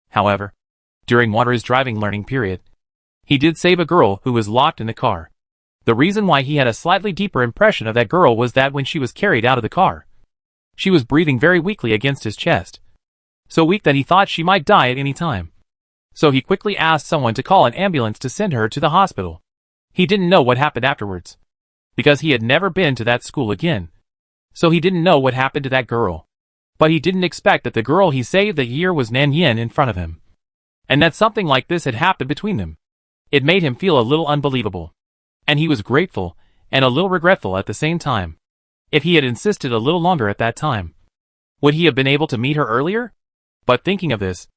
Speaker 1: However, during Wanner's driving learning period, he did save a girl who was locked in the car. The reason why he had a slightly deeper impression of that girl was that when she was carried out of the car, she was breathing very weakly against his chest, so weak that he thought she might die at any time. So he quickly asked someone to call an ambulance to send her to the hospital. He didn't know what happened afterwards, because he had never been to that school again, so he didn't know what happened to that girl. But he didn't expect that the girl he saved that year was Nan Yen in front of him, and that something like this had happened between them. It made him feel a little unbelievable, and he was grateful and a little regretful at the same time. If he had insisted a little longer at that time, would he have been able to meet her earlier? But thinking of this,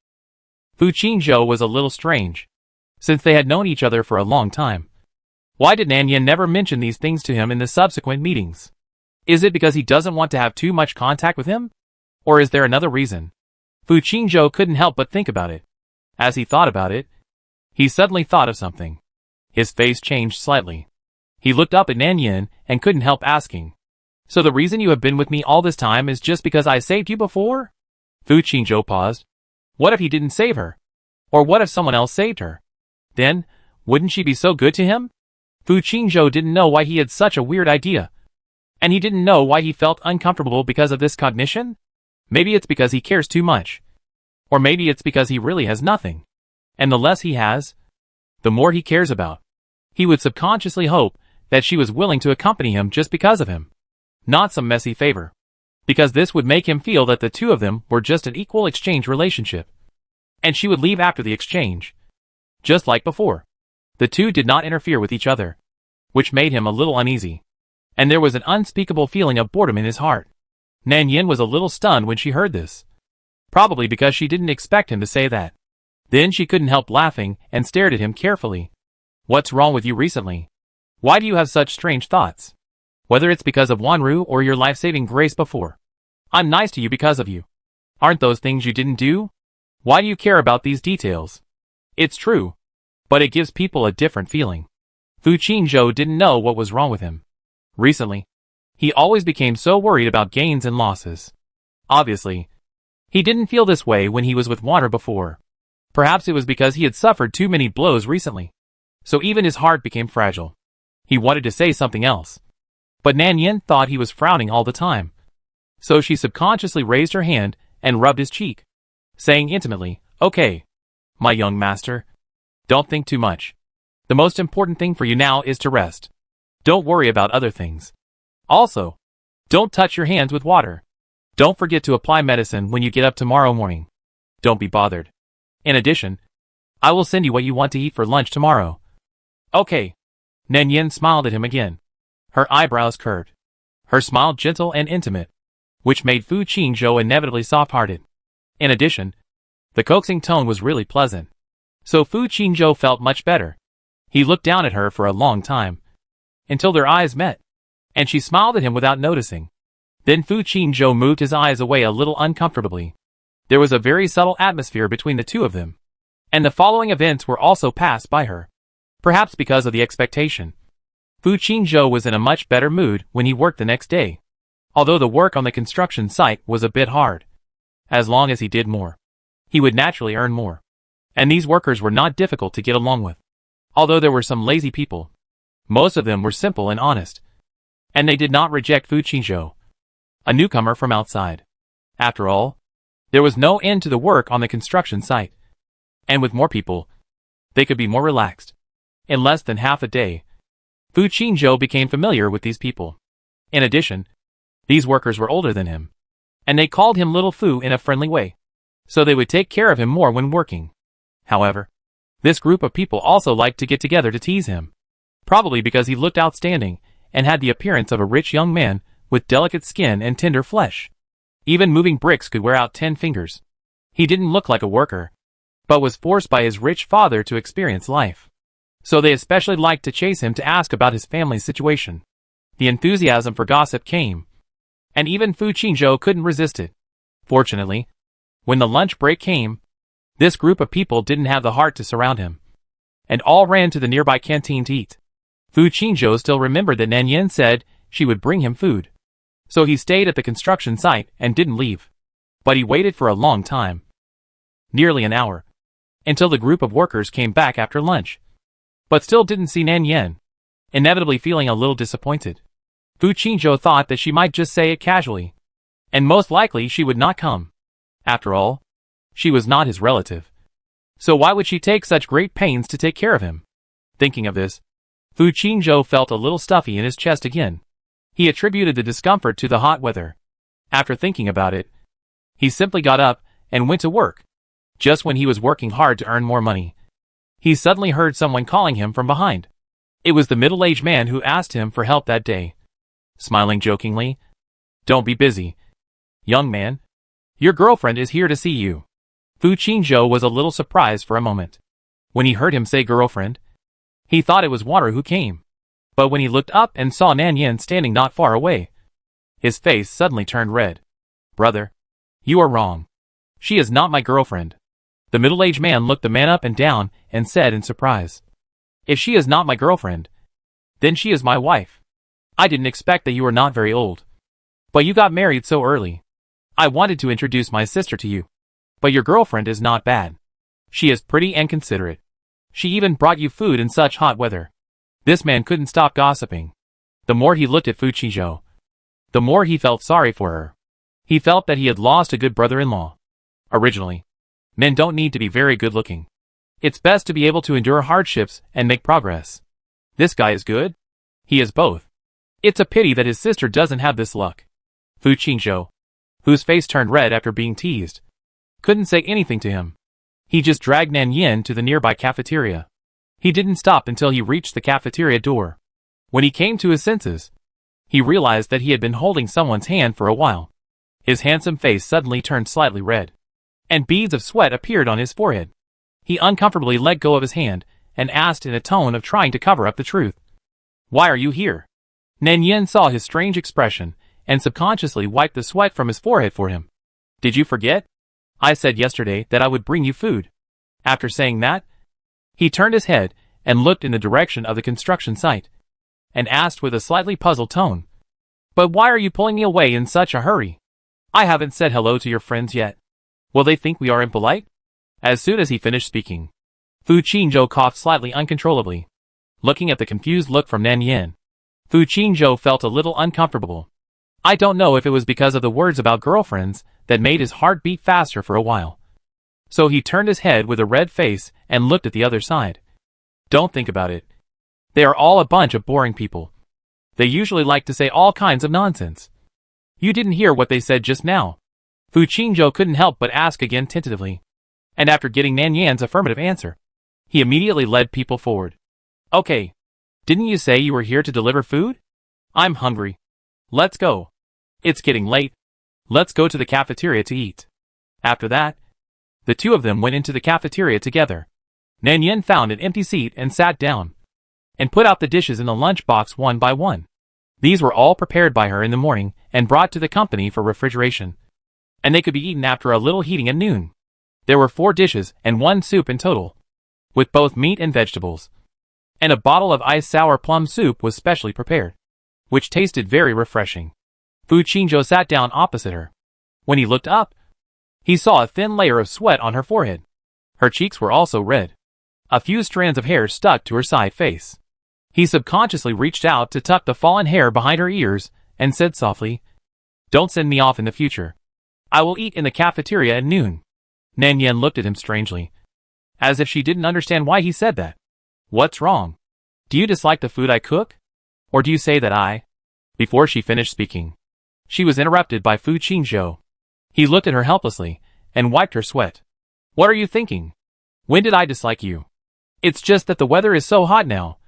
Speaker 1: Fu Qingzhou was a little strange, since they had known each other for a long time. Why did Nan Yen never mention these things to him in the subsequent meetings? Is it because he doesn't want to have too much contact with him? Or is there another reason? Fu Qingzhou couldn't help but think about it. As he thought about it, he suddenly thought of something. His face changed slightly. He looked up at Nan Yen and couldn't help asking, So the reason you have been with me all this time is just because I saved you before? Fu Qingzhou paused. What if he didn't save her? Or what if someone else saved her? Then, wouldn't she be so good to him? Fu Qingzhou didn't know why he had such a weird idea. And he didn't know why he felt uncomfortable because of this cognition? Maybe it's because he cares too much. Or maybe it's because he really has nothing. And the less he has, the more he cares about. He would subconsciously hope that she was willing to accompany him just because of him. Not some messy favor. Because this would make him feel that the two of them were just an equal exchange relationship. And she would leave after the exchange. Just like before. The two did not interfere with each other, which made him a little uneasy. And there was an unspeakable feeling of boredom in his heart. Nan Yin was a little stunned when she heard this. Probably because she didn't expect him to say that. Then she couldn't help laughing and stared at him carefully. What's wrong with you recently? Why do you have such strange thoughts? Whether it's because of Wanru or your life-saving grace before. I'm nice to you because of you. Aren't those things you didn't do? Why do you care about these details? It's true. But it gives people a different feeling. Fu Qingzhou didn't know what was wrong with him. Recently, he always became so worried about gains and losses. Obviously, he didn't feel this way when he was with Wanru before. Perhaps it was because he had suffered too many blows recently. So even his heart became fragile. He wanted to say something else. But Nan Yin thought he was frowning all the time. So she subconsciously raised her hand and rubbed his cheek, saying intimately, "Okay, my young master. Don't think too much. The most important thing for you now is to rest. Don't worry about other things. Also, don't touch your hands with water. Don't forget to apply medicine when you get up tomorrow morning. Don't be bothered. In addition, I will send you what you want to eat for lunch tomorrow." "Okay." Nan Yin smiled at him again. Her eyebrows curved. Her smile gentle and intimate, which made Fu Qingzhou inevitably soft-hearted. In addition, the coaxing tone was really pleasant. So Fu Qingzhou felt much better. He looked down at her for a long time, until their eyes met, and she smiled at him without noticing. Then Fu Qingzhou moved his eyes away a little uncomfortably. There was a very subtle atmosphere between the two of them, and the following events were also passed by her. Perhaps because of the expectation. Fu Qingzhou was in a much better mood when he worked the next day. Although the work on the construction site was a bit hard. As long as he did more, he would naturally earn more. And these workers were not difficult to get along with. Although there were some lazy people, most of them were simple and honest. And they did not reject Fu Qingzhou, a newcomer from outside. After all, there was no end to the work on the construction site. And with more people, they could be more relaxed. In less than half a day, Fu Qingzhou became familiar with these people. In addition, these workers were older than him, and they called him Little Fu in a friendly way, so they would take care of him more when working. However, this group of people also liked to get together to tease him, probably because he looked outstanding and had the appearance of a rich young man with delicate skin and tender flesh. Even moving bricks could wear out 10 fingers. He didn't look like a worker, but was forced by his rich father to experience life. So they especially liked to chase him to ask about his family's situation. The enthusiasm for gossip came, and even Fu Qingzhou couldn't resist it. Fortunately, when the lunch break came, this group of people didn't have the heart to surround him, and all ran to the nearby canteen to eat. Fu Qingzhou still remembered that Nan Yin said she would bring him food. So he stayed at the construction site and didn't leave. But he waited for a long time. Nearly an hour. Until the group of workers came back after lunch. But still didn't see Nan Yin, inevitably feeling a little disappointed. Fu Qingzhou thought that she might just say it casually, and most likely she would not come. After all, she was not his relative. So why would she take such great pains to take care of him? Thinking of this, Fu Qingzhou felt a little stuffy in his chest again. He attributed the discomfort to the hot weather. After thinking about it, he simply got up and went to work. Just when he was working hard to earn more money, he suddenly heard someone calling him from behind. It was the middle-aged man who asked him for help that day. Smiling jokingly, "Don't be busy, young man. Your girlfriend is here to see you." Fu Qingzhou was a little surprised for a moment. When he heard him say girlfriend, he thought it was Wanru who came. But when he looked up and saw Nan Yin standing not far away, his face suddenly turned red. "Brother, you are wrong. She is not my girlfriend." The middle-aged man looked the man up and down and said in surprise, "If she is not my girlfriend, then she is my wife. I didn't expect that you were not very old. But you got married so early. I wanted to introduce my sister to you. But your girlfriend is not bad. She is pretty and considerate. She even brought you food in such hot weather." This man couldn't stop gossiping. The more he looked at Fu Qingzhou, the more he felt sorry for her. He felt that he had lost a good brother-in-law. Originally, Men don't need to be very good looking. It's best to be able to endure hardships and make progress. This guy is good? He is both. It's a pity that his sister doesn't have this luck. Fu Qingzhou, whose face turned red after being teased, couldn't say anything to him. He just dragged Nan Yin to the nearby cafeteria. He didn't stop until he reached the cafeteria door. When he came to his senses, he realized that he had been holding someone's hand for a while. His handsome face suddenly turned slightly red, and beads of sweat appeared on his forehead. He uncomfortably let go of his hand and asked in a tone of trying to cover up the truth. "Why are you here?" Nan Yin saw his strange expression and subconsciously wiped the sweat from his forehead for him. "Did you forget? I said yesterday that I would bring you food." After saying that, he turned his head and looked in the direction of the construction site, and asked with a slightly puzzled tone, "But why are you pulling me away in such a hurry? I haven't said hello to your friends yet. Will they think we are impolite?" As soon as he finished speaking, Fu Qingzhou coughed slightly uncontrollably. Looking at the confused look from Nan Yin, Fu Qingzhou felt a little uncomfortable. I don't know if it was because of the words about girlfriends that made his heart beat faster for a while. So he turned his head with a red face and looked at the other side. Don't think about it. They are all a bunch of boring people. They usually like to say all kinds of nonsense. You didn't hear what they said just now. Fu Qingzhou couldn't help but ask again tentatively. And after getting Nan Yan's affirmative answer, he immediately led people forward. "Okay. Didn't you say you were here to deliver food? I'm hungry. Let's go. It's getting late. Let's go to the cafeteria to eat." After that, the two of them went into the cafeteria together. Nan Yin found an empty seat and sat down, and put out the dishes in the lunchbox one by one. These were all prepared by her in the morning and brought to the company for refrigeration, and they could be eaten after a little heating at noon. There were 4 dishes and 1 soup in total, with both meat and vegetables, and a bottle of iced sour plum soup was specially prepared, which tasted very refreshing. Fu Qingzhou sat down opposite her. When he looked up, he saw a thin layer of sweat on her forehead. Her cheeks were also red. A few strands of hair stuck to her side face. He subconsciously reached out to tuck the fallen hair behind her ears and said softly, "Don't send me off in the future. I will eat in the cafeteria at noon." Nan Yin looked at him strangely, as if she didn't understand why he said that. "What's wrong? Do you dislike the food I cook? Or do you say that I—" Before she finished speaking, she was interrupted by Fu Qingzhou. He looked at her helplessly and wiped her sweat. "What are you thinking? When did I dislike you? It's just that the weather is so hot now.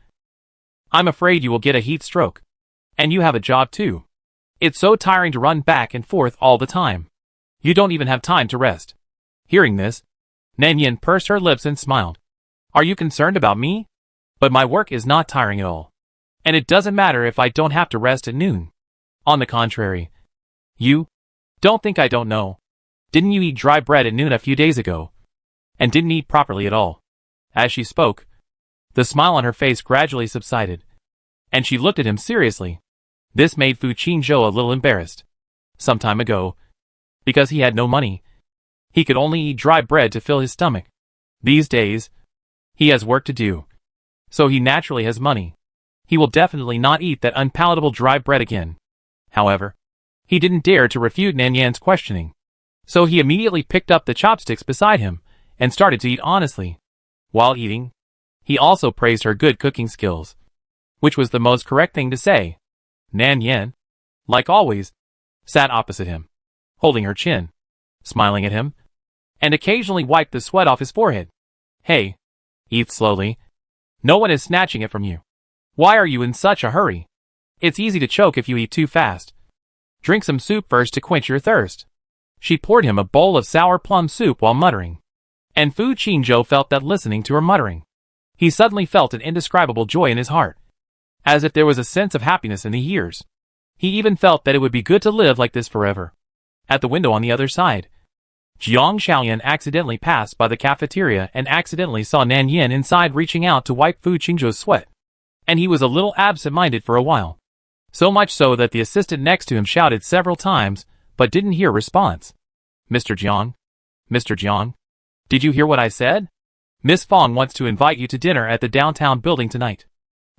Speaker 1: I'm afraid you will get a heat stroke. And you have a job too. It's so tiring to run back and forth all the time. You don't even have time to rest." Hearing this, Nan Yin pursed her lips and smiled. "Are you concerned about me? But my work is not tiring at all. And it doesn't matter if I don't have to rest at noon. On the contrary. You don't think I don't know. Didn't you eat dry bread at noon a few days ago? And didn't eat properly at all?" As she spoke, the smile on her face gradually subsided, and she looked at him seriously. This made Fu Qingzhou a little embarrassed. Some time ago, because he had no money, he could only eat dry bread to fill his stomach. These days, he has work to do, so he naturally has money. He will definitely not eat that unpalatable dry bread again. However, he didn't dare to refute Nan Yan's questioning, so he immediately picked up the chopsticks beside him and started to eat honestly. While eating, he also praised her good cooking skills, which was the most correct thing to say. Nan Yin, like always, sat opposite him, holding her chin, smiling at him, and occasionally wiped the sweat off his forehead. "Hey, eat slowly. No one is snatching it from you. Why are you in such a hurry? It's easy to choke if you eat too fast. Drink some soup first to quench your thirst." She poured him a bowl of sour plum soup while muttering, and Fu Qingzhou felt that listening to her muttering, he suddenly felt an indescribable joy in his heart, as if there was a sense of happiness in the ears. He even felt that it would be good to live like this forever. At the window on the other side, Jiang Xiaoyan accidentally passed by the cafeteria and accidentally saw Nan Yin inside reaching out to wipe Fu Qingzhou's sweat, and he was a little absent-minded for a while. So much so that the assistant next to him shouted several times, but didn't hear response. "Mr. Jiang? Mr. Jiang? Did you hear what I said? Miss Fong wants to invite you to dinner at the downtown building tonight.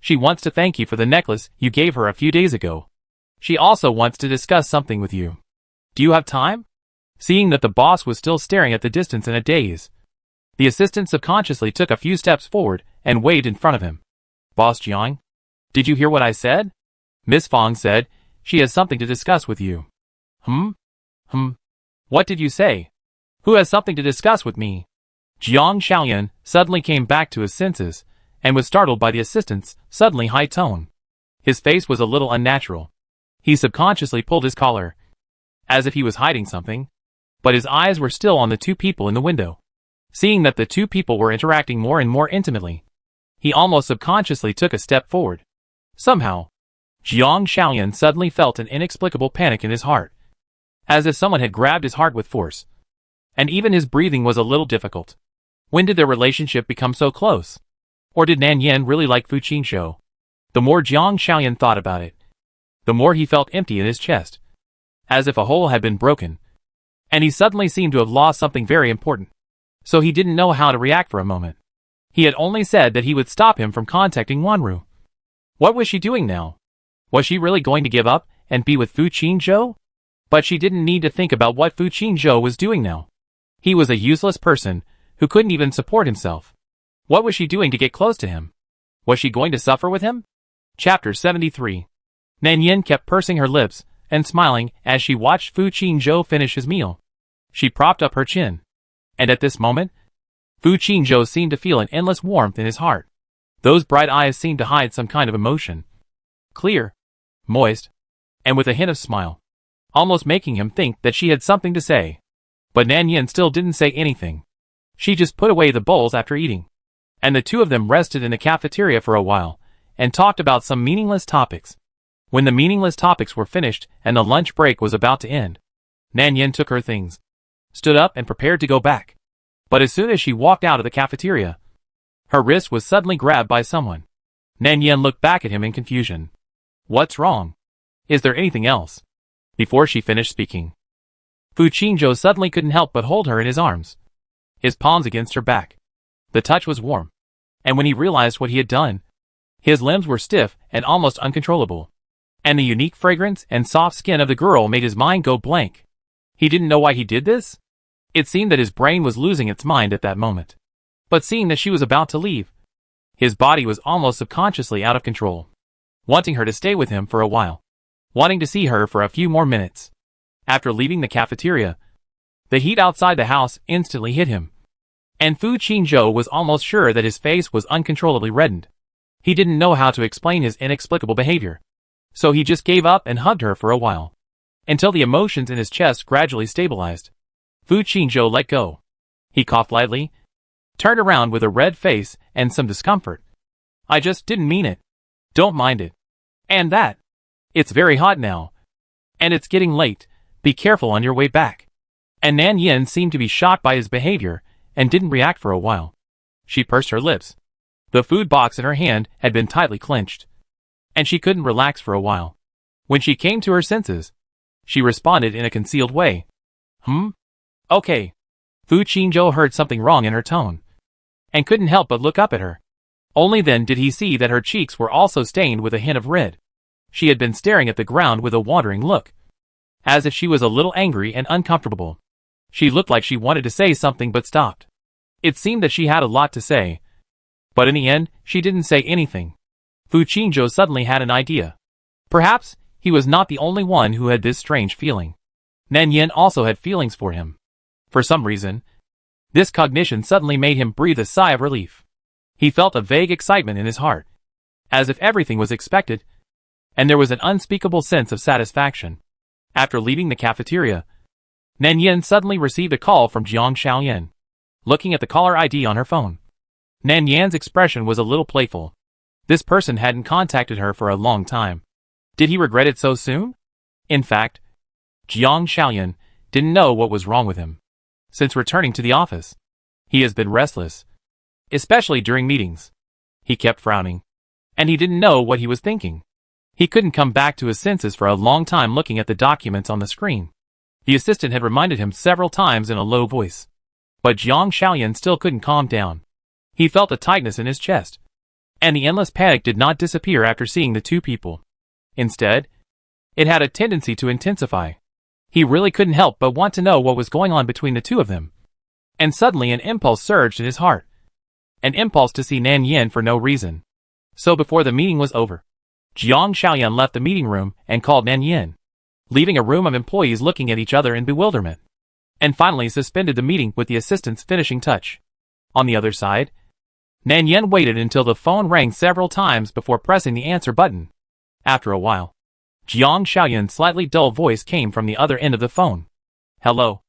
Speaker 1: She wants to thank you for the necklace you gave her a few days ago. She also wants to discuss something with you. Do you have time?" Seeing that the boss was still staring at the distance in a daze, the assistant subconsciously took a few steps forward and waved in front of him. Boss Jiang? Did you hear what I said? Miss Fong said, she has something to discuss with you. What did you say? Who has something to discuss with me? Jiang Xiaoyan suddenly came back to his senses, and was startled by the assistant's suddenly high tone. His face was a little unnatural. He subconsciously pulled his collar, as if he was hiding something, but his eyes were still on the two people in the window. Seeing that the two people were interacting more and more intimately, he almost subconsciously took a step forward. Somehow, Jiang Xiaoyan suddenly felt an inexplicable panic in his heart, as if someone had grabbed his heart with force. And even his breathing was a little difficult. When did their relationship become so close? Or did Nan Yan really like Fu Qingzhou? The more Jiang Xiaoyan thought about it, the more he felt empty in his chest, as if a hole had been broken. And he suddenly seemed to have lost something very important. So he didn't know how to react for a moment. He had only said that he would stop him from contacting Wanru. What was she doing now? Was she really going to give up and be with Fu Qingzhou? But she didn't need to think about what Fu Qingzhou was doing now. He was a useless person who couldn't even support himself. What was she doing to get close to him? Was she going to suffer with him? Chapter 73. Nan Yin kept pursing her lips and smiling as she watched Fu Qingzhou finish his meal. She propped up her chin. And at this moment, Fu Qingzhou seemed to feel an endless warmth in his heart. Those bright eyes seemed to hide some kind of emotion. Clear, moist, and with a hint of smile, almost making him think that she had something to say. But Nan Yin still didn't say anything. She just put away the bowls after eating. And the two of them rested in the cafeteria for a while, and talked about some meaningless topics. When the meaningless topics were finished and the lunch break was about to end, Nan Yin took her things, stood up and prepared to go back. But as soon as she walked out of the cafeteria, her wrist was suddenly grabbed by someone. Nan Yin looked back at him in confusion. What's wrong? Is there anything else? Before she finished speaking, Fu Qingzhou suddenly couldn't help but hold her in his arms, his palms against her back. The touch was warm, and when he realized what he had done, his limbs were stiff and almost uncontrollable. And the unique fragrance and soft skin of the girl made his mind go blank. He didn't know why he did this. It seemed that his brain was losing its mind at that moment. But seeing that she was about to leave, his body was almost subconsciously out of control, wanting her to stay with him for a while, wanting to see her for a few more minutes. After leaving the cafeteria, the heat outside the house instantly hit him, and Fu Qingzhou was almost sure that his face was uncontrollably reddened. He didn't know how to explain his inexplicable behavior, so he just gave up and hugged her for a while, until the emotions in his chest gradually stabilized. Fu Qingzhou let go. He coughed lightly, turned around with a red face and some discomfort. I just didn't mean it. Don't mind it. And that. It's very hot now. And it's getting late. Be careful on your way back. And Nan Yin seemed to be shocked by his behavior and didn't react for a while. She pursed her lips. The food box in her hand had been tightly clenched, and she couldn't relax for a while. When she came to her senses, she responded in a concealed way. Okay. Fu Qingzhou heard something wrong in her tone, and couldn't help but look up at her. Only then did he see that her cheeks were also stained with a hint of red. She had been staring at the ground with a wandering look, as if she was a little angry and uncomfortable. She looked like she wanted to say something but stopped. It seemed that she had a lot to say, but in the end, she didn't say anything. Fu Qingzhou suddenly had an idea. Perhaps he was not the only one who had this strange feeling. Nan Yin also had feelings for him. For some reason, this cognition suddenly made him breathe a sigh of relief. He felt a vague excitement in his heart, as if everything was expected, and there was an unspeakable sense of satisfaction. After leaving the cafeteria, Nan Yin suddenly received a call from Jiang Xiaoyan. Looking at the caller ID on her phone, Nan Yan's expression was a little playful. This person hadn't contacted her for a long time. Did he regret it so soon? In fact, Jiang Xiaoyan didn't know what was wrong with him. Since returning to the office, he has been restless, especially during meetings. He kept frowning, and he didn't know what he was thinking. He couldn't come back to his senses for a long time looking at the documents on the screen. The assistant had reminded him several times in a low voice. But Jiang Xiaoyan still couldn't calm down. He felt a tightness in his chest, and the endless panic did not disappear after seeing the two people. Instead, it had a tendency to intensify. He really couldn't help but want to know what was going on between the two of them. And suddenly an impulse surged in his heart. An impulse to see Nan Yin for no reason. So before the meeting was over, Jiang Xiaoyan left the meeting room and called Nan Yin, leaving a room of employees looking at each other in bewilderment, and finally suspended the meeting with the assistant's finishing touch. On the other side, Nan Yin waited until the phone rang several times before pressing the answer button. After a while, Jiang Xiaoyan's slightly dull voice came from the other end of the phone. "Hello.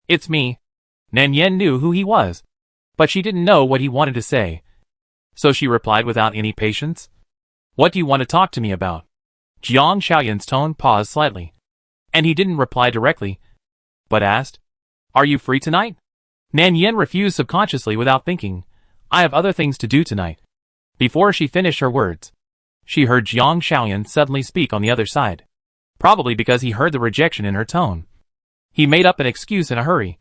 Speaker 1: It's me." Nan Yin knew who he was, but she didn't know what he wanted to say. So she replied without any patience. "What do you want to talk to me about?" Jiang Xiaoyan's tone paused slightly, and he didn't reply directly, but asked, "Are you free tonight?" Nan Yin refused subconsciously without thinking. "I have other things to do tonight." Before she finished her words, she heard Jiang Xiaoyan suddenly speak on the other side. Probably because he heard the rejection in her tone, he made up an excuse in a hurry.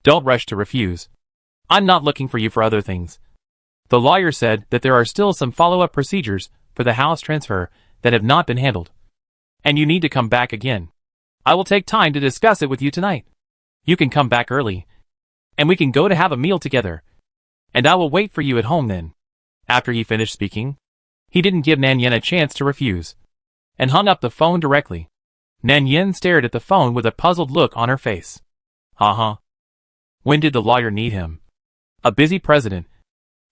Speaker 1: "Don't rush to refuse. I'm not looking for you for other things. The lawyer said that there are still some follow-up procedures for the house transfer that have not been handled, and you need to come back again. I will take time to discuss it with you tonight. You can come back early, and we can go to have a meal together, and I will wait for you at home then." After he finished speaking, he didn't give Nan Yin a chance to refuse, and hung up the phone directly. Nan Yin stared at the phone with a puzzled look on her face. When did the lawyer need him? A busy president.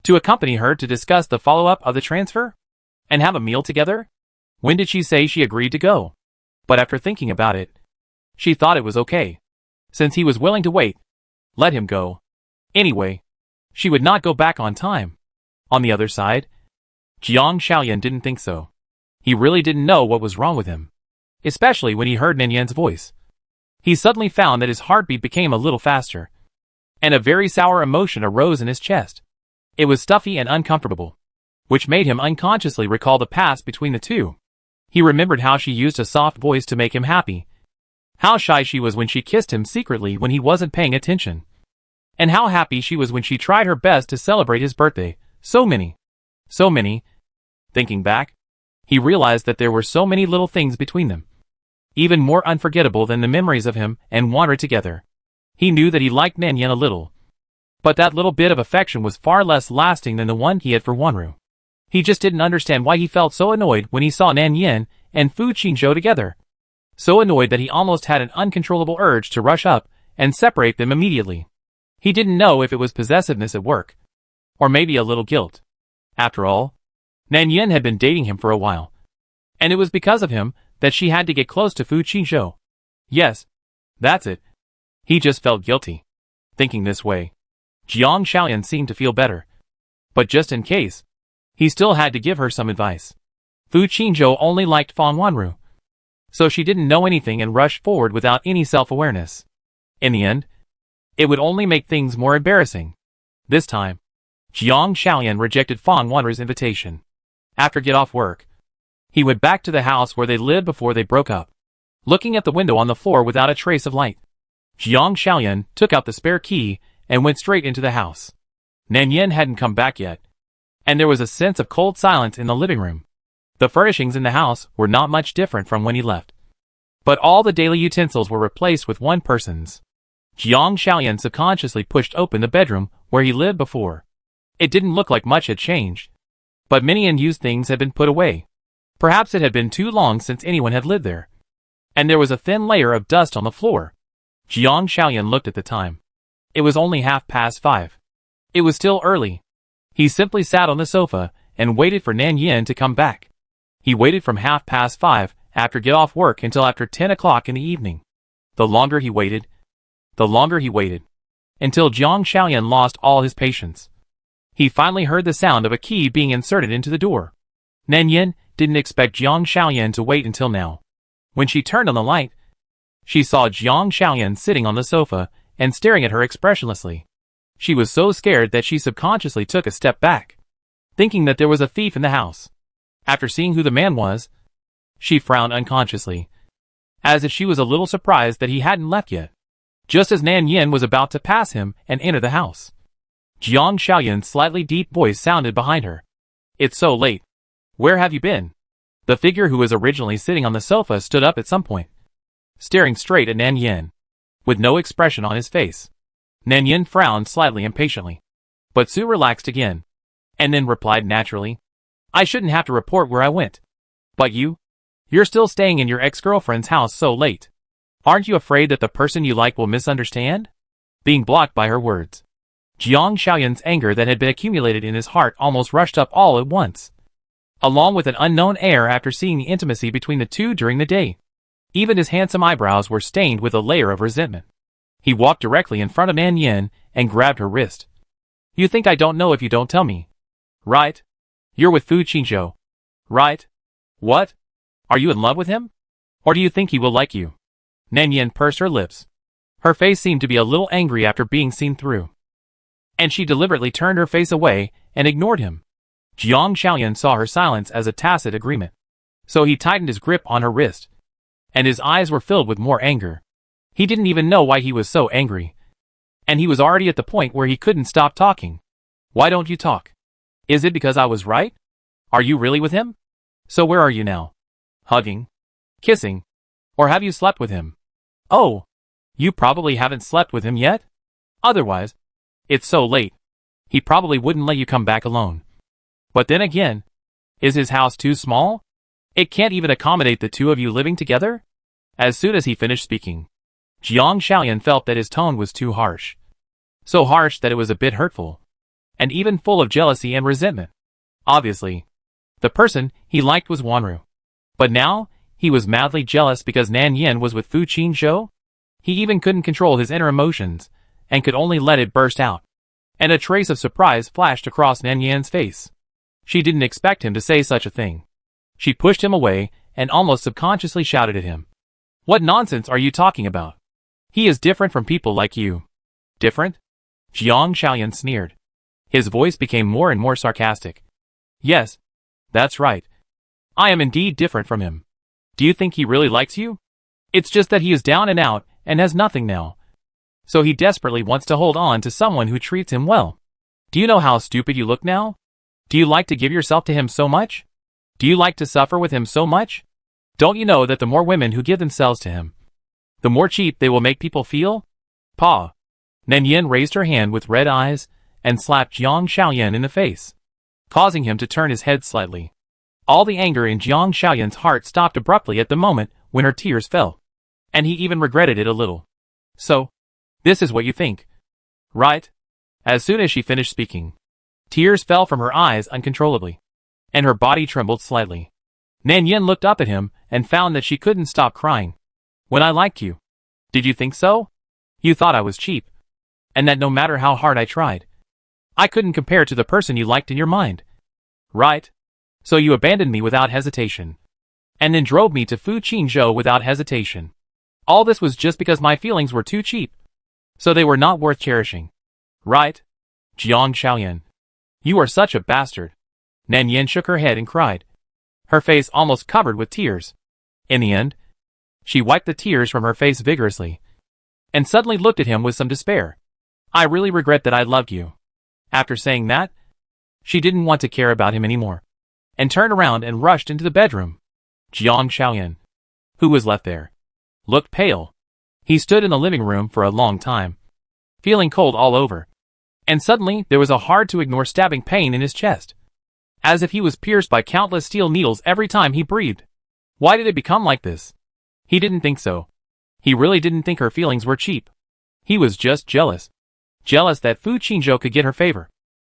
Speaker 1: To accompany her to discuss the follow-up of the transfer? And have a meal together? When did she say she agreed to go? But after thinking about it, she thought it was okay. Since he was willing to wait, let him go. Anyway, she would not go back on time. On the other side, Jiang Xiaoyan didn't think so. He really didn't know what was wrong with him, especially when he heard Nan Yin's voice. He suddenly found that his heartbeat became a little faster, and a very sour emotion arose in his chest. It was stuffy and uncomfortable, which made him unconsciously recall the past between the two. He remembered how she used a soft voice to make him happy, how shy she was when she kissed him secretly when he wasn't paying attention, and how happy she was when she tried her best to celebrate his birthday. So many. Thinking back, he realized that there were so many little things between them, even more unforgettable than the memories of him and Wanru together. He knew that he liked Nan Yin a little, but that little bit of affection was far less lasting than the one he had for Wanru. He just didn't understand why he felt so annoyed when he saw Nan Yin and Fu Qingzhou together. So annoyed that he almost had an uncontrollable urge to rush up and separate them immediately. He didn't know if it was possessiveness at work, or maybe a little guilt. After all, Nan Yin had been dating him for a while, and it was because of him that she had to get close to Fu Qingzhou. Yes, that's it. He just felt guilty. Thinking this way, Jiang Xiaoyan seemed to feel better. But just in case, he still had to give her some advice. Fu Qingzhou only liked Fang Wanru, so she didn't know anything and rushed forward without any self-awareness. In the end, it would only make things more embarrassing. This time, Jiang Xiaoyan rejected Fang Wanru's invitation. After get off work, he went back to the house where they lived before they broke up. Looking at the window on the floor without a trace of light, Jiang Xiaoyan took out the spare key and went straight into the house. Nan Yin hadn't come back yet, and there was a sense of cold silence in the living room. The furnishings in the house were not much different from when he left, but all the daily utensils were replaced with one person's. Jiang Xiaoyan subconsciously pushed open the bedroom where he lived before. It didn't look like much had changed, but many unused things had been put away. Perhaps it had been too long since anyone had lived there, and there was a thin layer of dust on the floor. Jiang Xiaoyan looked at the time. It was only 5:30. It was still early. He simply sat on the sofa and waited for Nan Yin to come back. He waited from 5:30 after get off work until after 10 o'clock in the evening. The longer he waited, until Jiang Xiaoyan lost all his patience. He finally heard the sound of a key being inserted into the door. Nan Yin didn't expect Jiang Xiaoyan to wait until now. When she turned on the light, she saw Jiang Xiaoyan sitting on the sofa and staring at her expressionlessly. She was so scared that she subconsciously took a step back, thinking that there was a thief in the house. After seeing who the man was, she frowned unconsciously, as if she was a little surprised that he hadn't left yet. Just as Nan Yin was about to pass him and enter the house, Jiang Xiaoyan's slightly deep voice sounded behind her. "It's so late. Where have you been?" The figure who was originally sitting on the sofa stood up at some point. staring straight at Nan Yin, with no expression on his face. Nan Yin frowned slightly impatiently. But Su relaxed again, and then replied naturally, I shouldn't have to report where I went. But you're still staying in your ex-girlfriend's house so late. Aren't you afraid that the person you like will misunderstand? Being blocked by her words, Jiang Xiaoyan's anger that had been accumulated in his heart almost rushed up all at once, along with an unknown air after seeing the intimacy between the two during the day. Even his handsome eyebrows were stained with a layer of resentment. He walked directly in front of Nan Yin and grabbed her wrist. You think I don't know if you don't tell me, right? You're with Fu Qingzhou, right? What? Are you in love with him? Or do you think he will like you? Nan Yin pursed her lips. Her face seemed to be a little angry after being seen through, and she deliberately turned her face away and ignored him. Jiang Xiaoyan saw her silence as a tacit agreement, so he tightened his grip on her wrist, and his eyes were filled with more anger. He didn't even know why he was so angry, and he was already at the point where he couldn't stop talking. Why don't you talk? Is it because I was right? Are you really with him? So where are you now? Hugging? Kissing? Or have you slept with him? Oh, you probably haven't slept with him yet? Otherwise, it's so late. He probably wouldn't let you come back alone. But then again, is his house too small? It can't even accommodate the two of you living together? As soon as he finished speaking, Jiang Xiaoyan felt that his tone was too harsh. So harsh that it was a bit hurtful, and even full of jealousy and resentment. Obviously, the person he liked was Wanru. But now, he was madly jealous because Nan Yin was with Fu Qingzhou? He even couldn't control his inner emotions, and could only let it burst out. And a trace of surprise flashed across Nan Yin's face. She didn't expect him to say such a thing. She pushed him away, and almost subconsciously shouted at him. What nonsense are you talking about? He is different from people like you. Different? Jiang Xiaoyan sneered. His voice became more and more sarcastic. Yes, that's right. I am indeed different from him. Do you think he really likes you? It's just that he is down and out, and has nothing now. So he desperately wants to hold on to someone who treats him well. Do you know how stupid you look now? Do you like to give yourself to him so much? Do you like to suffer with him so much? Don't you know that the more women who give themselves to him, the more cheap they will make people feel? Pa. Nan Yin raised her hand with red eyes and slapped Jiang Xiaoyan in the face, causing him to turn his head slightly. All the anger in Jiang Xiaoyan's heart stopped abruptly at the moment when her tears fell, and he even regretted it a little. So, this is what you think, right? As soon as she finished speaking, tears fell from her eyes uncontrollably, and her body trembled slightly. Nan Yin looked up at him and found that she couldn't stop crying. When I liked you, did you think so? You thought I was cheap, and that no matter how hard I tried, I couldn't compare to the person you liked in your mind, right? So you abandoned me without hesitation, and then drove me to Fu Qingzhou without hesitation. All this was just because my feelings were too cheap, so they were not worth cherishing, right? Jiang Xiaoyan, you are such a bastard. Nan Yin shook her head and cried, her face almost covered with tears. In the end, she wiped the tears from her face vigorously, and suddenly looked at him with some despair. I really regret that I loved you. After saying that, she didn't want to care about him anymore, and turned around and rushed into the bedroom. Jiang Xiaoyan, who was left there, looked pale. He stood in the living room for a long time, feeling cold all over, and suddenly there was a hard-to-ignore stabbing pain in his chest, as if he was pierced by countless steel needles every time he breathed. Why did it become like this? He didn't think so. He really didn't think her feelings were cheap. He was just jealous. Jealous that Fu Qingzhou could get her favor.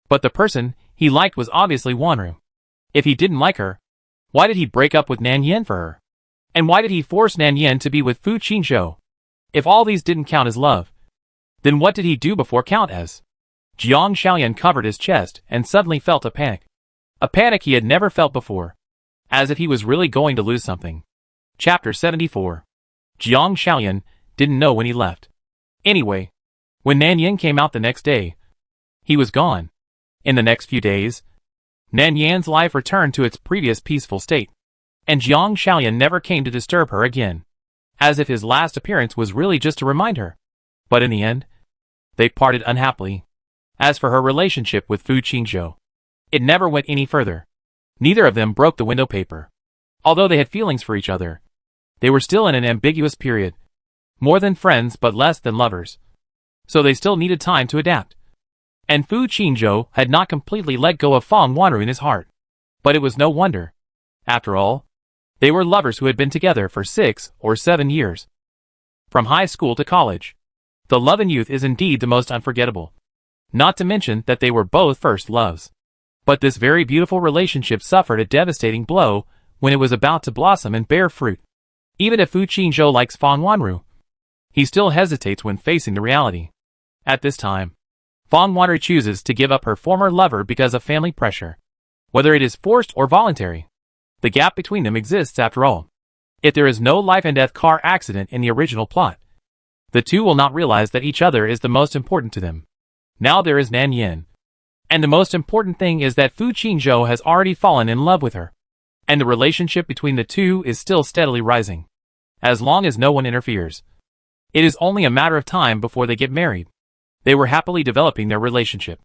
Speaker 1: But the person he liked was obviously Wanru. If he didn't like her, why did he break up with Nan Yin for her? And why did he force Nan Yin to be with Fu Qingzhou? If all these didn't count as love, then what did he do before count as? Jiang Xiaoyan covered his chest and suddenly felt a panic. A panic he had never felt before, as if he was really going to lose something. Chapter 74. Jiang Xiaoyan didn't know when he left. Anyway, when Nan Yin came out the next day, he was gone. In the next few days, Nan Yan's life returned to its previous peaceful state, and Jiang Xiaoyan never came to disturb her again, as if his last appearance was really just to remind her. But in the end, they parted unhappily. As for her relationship with Fu Qingzhou, it never went any further. Neither of them broke the window paper, although they had feelings for each other. They were still in an ambiguous period. More than friends but less than lovers. So they still needed time to adapt. And Fu Qingzhou had not completely let go of Fang Wanru in his heart. But it was no wonder. After all, they were lovers who had been together for 6 or 7 years. From high school to college. The love in youth is indeed the most unforgettable. Not to mention that they were both first loves. But this very beautiful relationship suffered a devastating blow when it was about to blossom and bear fruit. Even if Fu Qingzhou likes Fang Wanru, he still hesitates when facing the reality. At this time, Fang Wanru chooses to give up her former lover because of family pressure. Whether it is forced or voluntary, the gap between them exists after all. If there is no life and death car accident in the original plot, the two will not realize that each other is the most important to them. Now there is Nan Yin. And the most important thing is that Fu Qingzhou has already fallen in love with her. And the relationship between the two is still steadily rising. As long as no one interferes. It is only a matter of time before they get married. They were happily developing their relationship.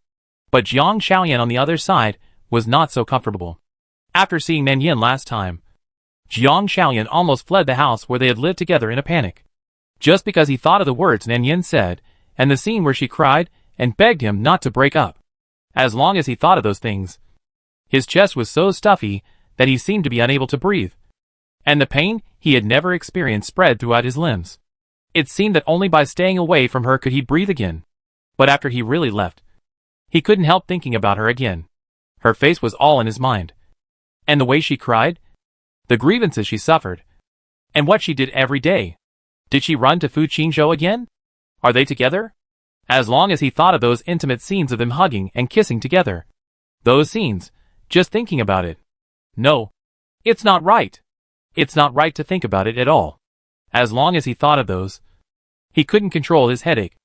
Speaker 1: But Jiang Xiaoyan on the other side was not so comfortable. After seeing Nan Yin last time, Jiang Xiaoyan almost fled the house where they had lived together in a panic. Just because he thought of the words Nan Yin said, and the scene where she cried and begged him not to break up. As long as he thought of those things, his chest was so stuffy that he seemed to be unable to breathe. And the pain he had never experienced spread throughout his limbs. It seemed that only by staying away from her could he breathe again. But after he really left, he couldn't help thinking about her again. Her face was all in his mind. And the way she cried, the grievances she suffered, and what she did every day. Did she run to Fu Qingzhou again? Are they together? As long as he thought of those intimate scenes of them hugging and kissing together. Those scenes, just thinking about it. No. It's not right. It's not right to think about it at all. As long as he thought of those, he couldn't control his headache.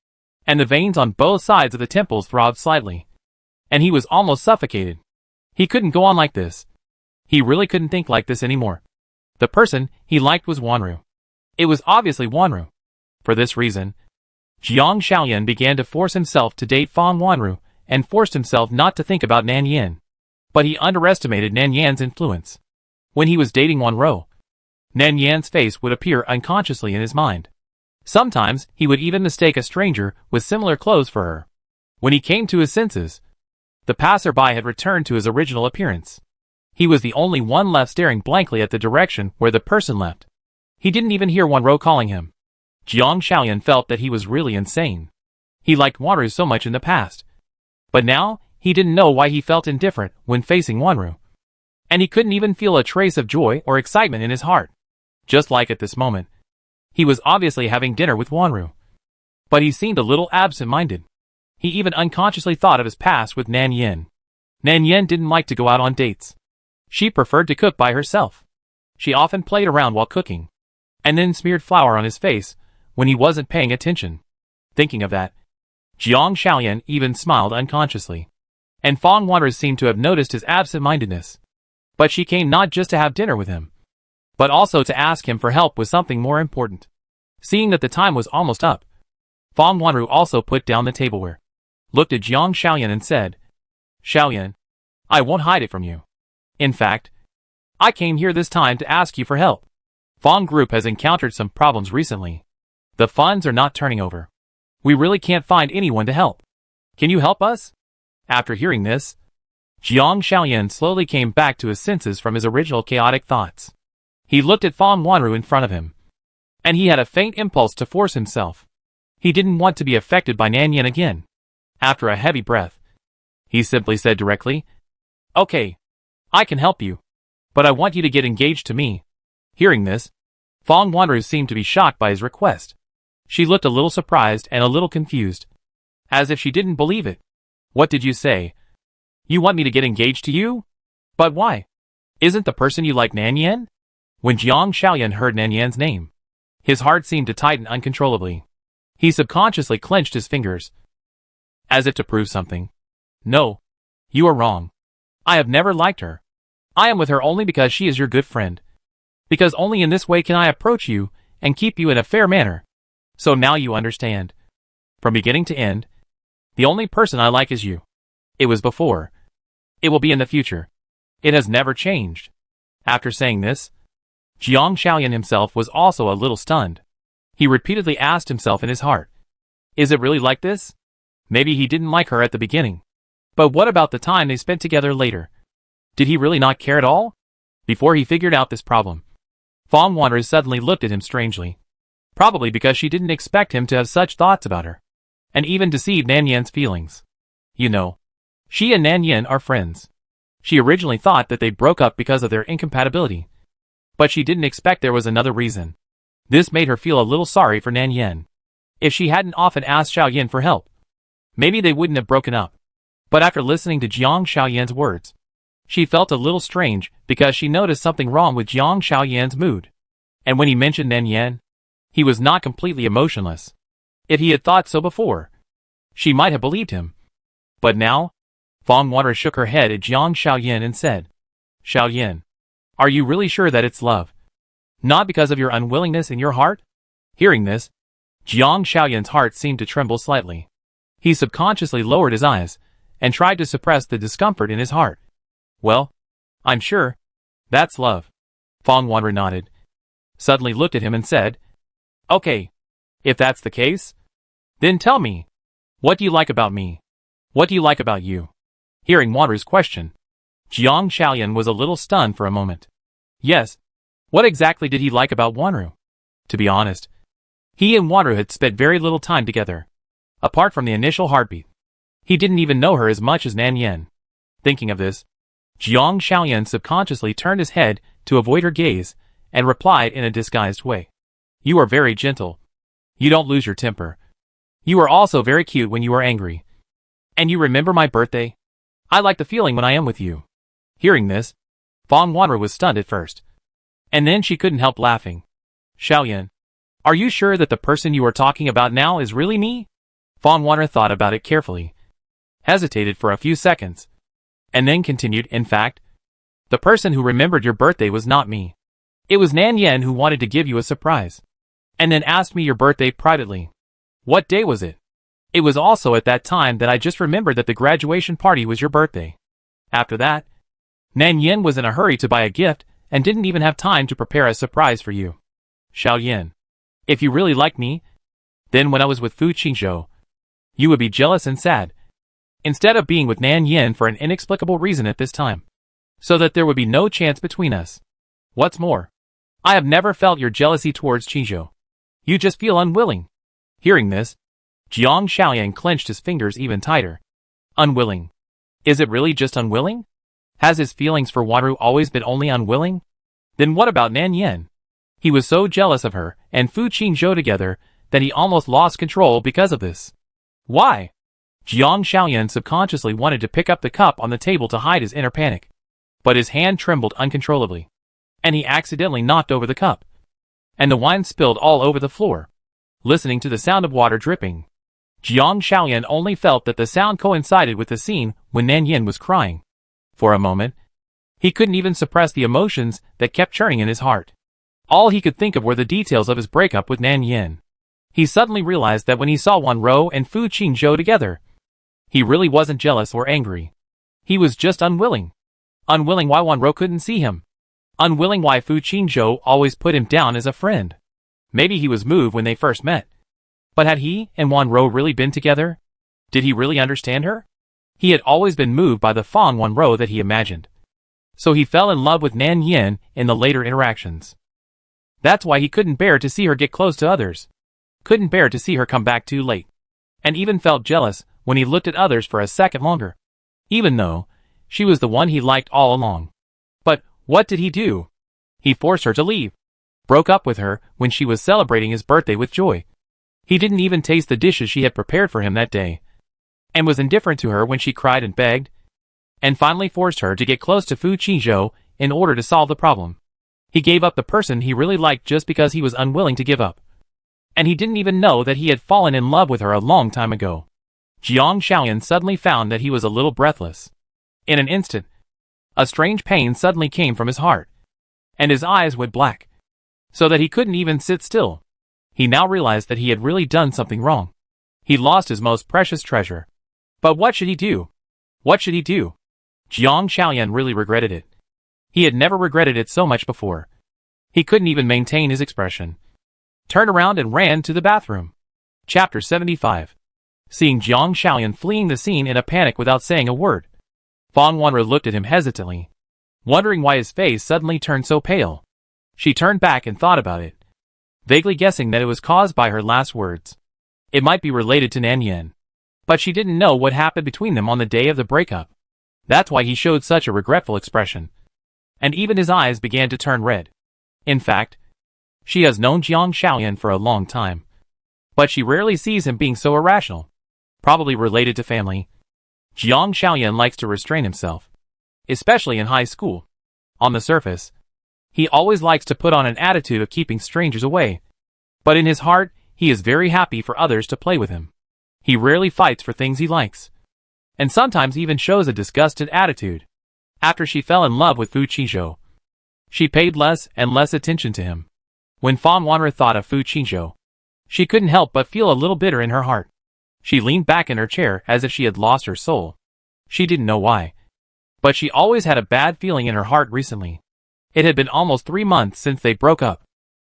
Speaker 1: And the veins on both sides of the temples throbbed slightly. And he was almost suffocated. He couldn't go on like this. He really couldn't think like this anymore. The person he liked was Wanru. It was obviously Wanru. For this reason, Jiang Xiaoyan began to force himself to date Fang Wanru and forced himself not to think about Nan Yin. But he underestimated Nan Yan's influence. When he was dating Wanru, Nan Yan's face would appear unconsciously in his mind. Sometimes he would even mistake a stranger with similar clothes for her. When he came to his senses, the passerby had returned to his original appearance. He was the only one left staring blankly at the direction where the person left. He didn't even hear Wanru calling him. Jiang Xiaoyan felt that he was really insane. He liked Wanru so much in the past. But now, he didn't know why he felt indifferent when facing Wanru. And he couldn't even feel a trace of joy or excitement in his heart. Just like at this moment, he was obviously having dinner with Wanru. But he seemed a little absent-minded. He even unconsciously thought of his past with Nan Yin. Nan Yin didn't like to go out on dates. She preferred to cook by herself. She often played around while cooking, and then smeared flour on his face when he wasn't paying attention. Thinking of that, Jiang Xiaoyan even smiled unconsciously. And Fang Wanru seemed to have noticed his absent-mindedness. But she came not just to have dinner with him, but also to ask him for help with something more important. Seeing that the time was almost up, Fang Wanru also put down the tableware, looked at Jiang Xiaoyan and said, "Xiaoyan, I won't hide it from you. In fact, I came here this time to ask you for help. Fang Group has encountered some problems recently. The funds are not turning over. We really can't find anyone to help. Can you help us?" After hearing this, Jiang Xiaoyan slowly came back to his senses from his original chaotic thoughts. He looked at Fang Wanru in front of him, and he had a faint impulse to force himself. He didn't want to be affected by Nan Yin again. After a heavy breath, he simply said directly, "Okay, I can help you, but I want you to get engaged to me." Hearing this, Fang Wanru seemed to be shocked by his request. She looked a little surprised and a little confused, as if she didn't believe it. "What did you say? You want me to get engaged to you? But why? Isn't the person you like Nan Yin?" When Jiang Xiaoyan heard Nan Yan's name, his heart seemed to tighten uncontrollably. He subconsciously clenched his fingers, as if to prove something. "No, you are wrong. I have never liked her. I am with her only because she is your good friend. Because only in this way can I approach you and keep you in a fair manner. So now you understand. From beginning to end, the only person I like is you. It was before. It will be in the future. It has never changed." After saying this, Jiang Shaoyan himself was also a little stunned. He repeatedly asked himself in his heart, is it really like this? Maybe he didn't like her at the beginning. But what about the time they spent together later? Did he really not care at all? Before he figured out this problem, Fong Wanru suddenly looked at him strangely. Probably because she didn't expect him to have such thoughts about her. And even deceived Nan Yan's feelings. You know, she and Nan Yan are friends. She originally thought that they broke up because of their incompatibility. But she didn't expect there was another reason. This made her feel a little sorry for Nan Yan. If she hadn't often asked Xiaoyan for help, maybe they wouldn't have broken up. But after listening to Jiang Xiaoyan's words, she felt a little strange because she noticed something wrong with Jiang Xiaoyan's mood. And when he mentioned Nan Yan, he was not completely emotionless. If he had thought so before, she might have believed him. But now, Fong Wanru shook her head at Jiang Xiaoyan and said, Xiaoyan, are you really sure that it's love? Not because of your unwillingness in your heart? Hearing this, Jiang Xiaoyan's heart seemed to tremble slightly. He subconsciously lowered his eyes and tried to suppress the discomfort in his heart. Well, I'm sure. That's love. Fong Wanru nodded, suddenly looked at him and said, okay, if that's the case, then tell me, what do you like about me? What do you like about you? Hearing Wanru's question, Jiang Xiaoyan was a little stunned for a moment. Yes, what exactly did he like about Wanru? To be honest, he and Wanru had spent very little time together. Apart from the initial heartbeat, he didn't even know her as much as Nan Yan. Thinking of this, Jiang Xiaoyan subconsciously turned his head to avoid her gaze and replied in a disguised way. You are very gentle. You don't lose your temper. You are also very cute when you are angry. And you remember my birthday? I like the feeling when I am with you. Hearing this, Fong Wanru was stunned at first. And then she couldn't help laughing. Xiaoyan, are you sure that the person you are talking about now is really me? Fong Wanru thought about it carefully, hesitated for a few seconds, and then continued, in fact, the person who remembered your birthday was not me. It was Nan Yan who wanted to give you a surprise, and then asked me your birthday privately. What day was it? It was also at that time that I just remembered that the graduation party was your birthday. After that, Nan Yan was in a hurry to buy a gift and didn't even have time to prepare a surprise for you. Xiaoyan, if you really liked me, then when I was with Fu Qingzhou, you would be jealous and sad, instead of being with Nan Yan for an inexplicable reason at this time, so that there would be no chance between us. What's more, I have never felt your jealousy towards Qingzhou. You just feel unwilling. Hearing this, Jiang Xiaoyan clenched his fingers even tighter. Unwilling. Is it really just unwilling? Has his feelings for Wanru always been only unwilling? Then what about Nan Yan? He was so jealous of her and Fu Qingzhou together that he almost lost control because of this. Why? Jiang Xiaoyan subconsciously wanted to pick up the cup on the table to hide his inner panic. But his hand trembled uncontrollably, and he accidentally knocked over the cup. And the wine spilled all over the floor. Listening to the sound of water dripping, Jiang Xiaoyan only felt that the sound coincided with the scene when Nan Yan was crying. For a moment, he couldn't even suppress the emotions that kept churning in his heart. All he could think of were the details of his breakup with Nan Yan. He suddenly realized that when he saw Wanru and Fu Qingzhou together, he really wasn't jealous or angry. He was just unwilling. Unwilling why Wanru couldn't see him. Unwilling why Fu Qingzhou always put him down as a friend. Maybe he was moved when they first met. But had he and Wanru really been together? Did he really understand her? He had always been moved by the Fong Wanru that he imagined. So he fell in love with Nan Yan in the later interactions. That's why he couldn't bear to see her get close to others. Couldn't bear to see her come back too late. And even felt jealous when he looked at others for a second longer. Even though she was the one he liked all along. But what did he do? He forced her to leave. Broke up with her when she was celebrating his birthday with joy. He didn't even taste the dishes she had prepared for him that day. And was indifferent to her when she cried and begged. And finally forced her to get close to Fu Qingzhou in order to solve the problem. He gave up the person he really liked just because he was unwilling to give up. And he didn't even know that he had fallen in love with her a long time ago. Jiang Xiaoyan suddenly found that he was a little breathless. In an instant, a strange pain suddenly came from his heart, and his eyes went black, so that he couldn't even sit still. He now realized that he had really done something wrong. He lost his most precious treasure. But what should he do? What should he do? Jiang Xiaoyan really regretted it. He had never regretted it so much before. He couldn't even maintain his expression. Turned around and ran to the bathroom. Chapter 75. Seeing Jiang Xiaoyan fleeing the scene in a panic without saying a word, Fang Wanru looked at him hesitantly, wondering why his face suddenly turned so pale. She turned back and thought about it, vaguely guessing that it was caused by her last words. It might be related to Nan Yan, but she didn't know what happened between them on the day of the breakup. That's why he showed such a regretful expression. And even his eyes began to turn red. In fact, she has known Jiang Xiaoyan for a long time, but she rarely sees him being so irrational. Probably related to family. Jiang Xiaoyan likes to restrain himself, especially in high school. On the surface, he always likes to put on an attitude of keeping strangers away, but in his heart, he is very happy for others to play with him. He rarely fights for things he likes, and sometimes even shows a disgusted attitude. After she fell in love with Fu Qizhou, she paid less and less attention to him. When Fang Wanru thought of Fu Qizhou, she couldn't help but feel a little bitter in her heart. She leaned back in her chair as if she had lost her soul. She didn't know why, but she always had a bad feeling in her heart recently. It had been almost 3 months since they broke up.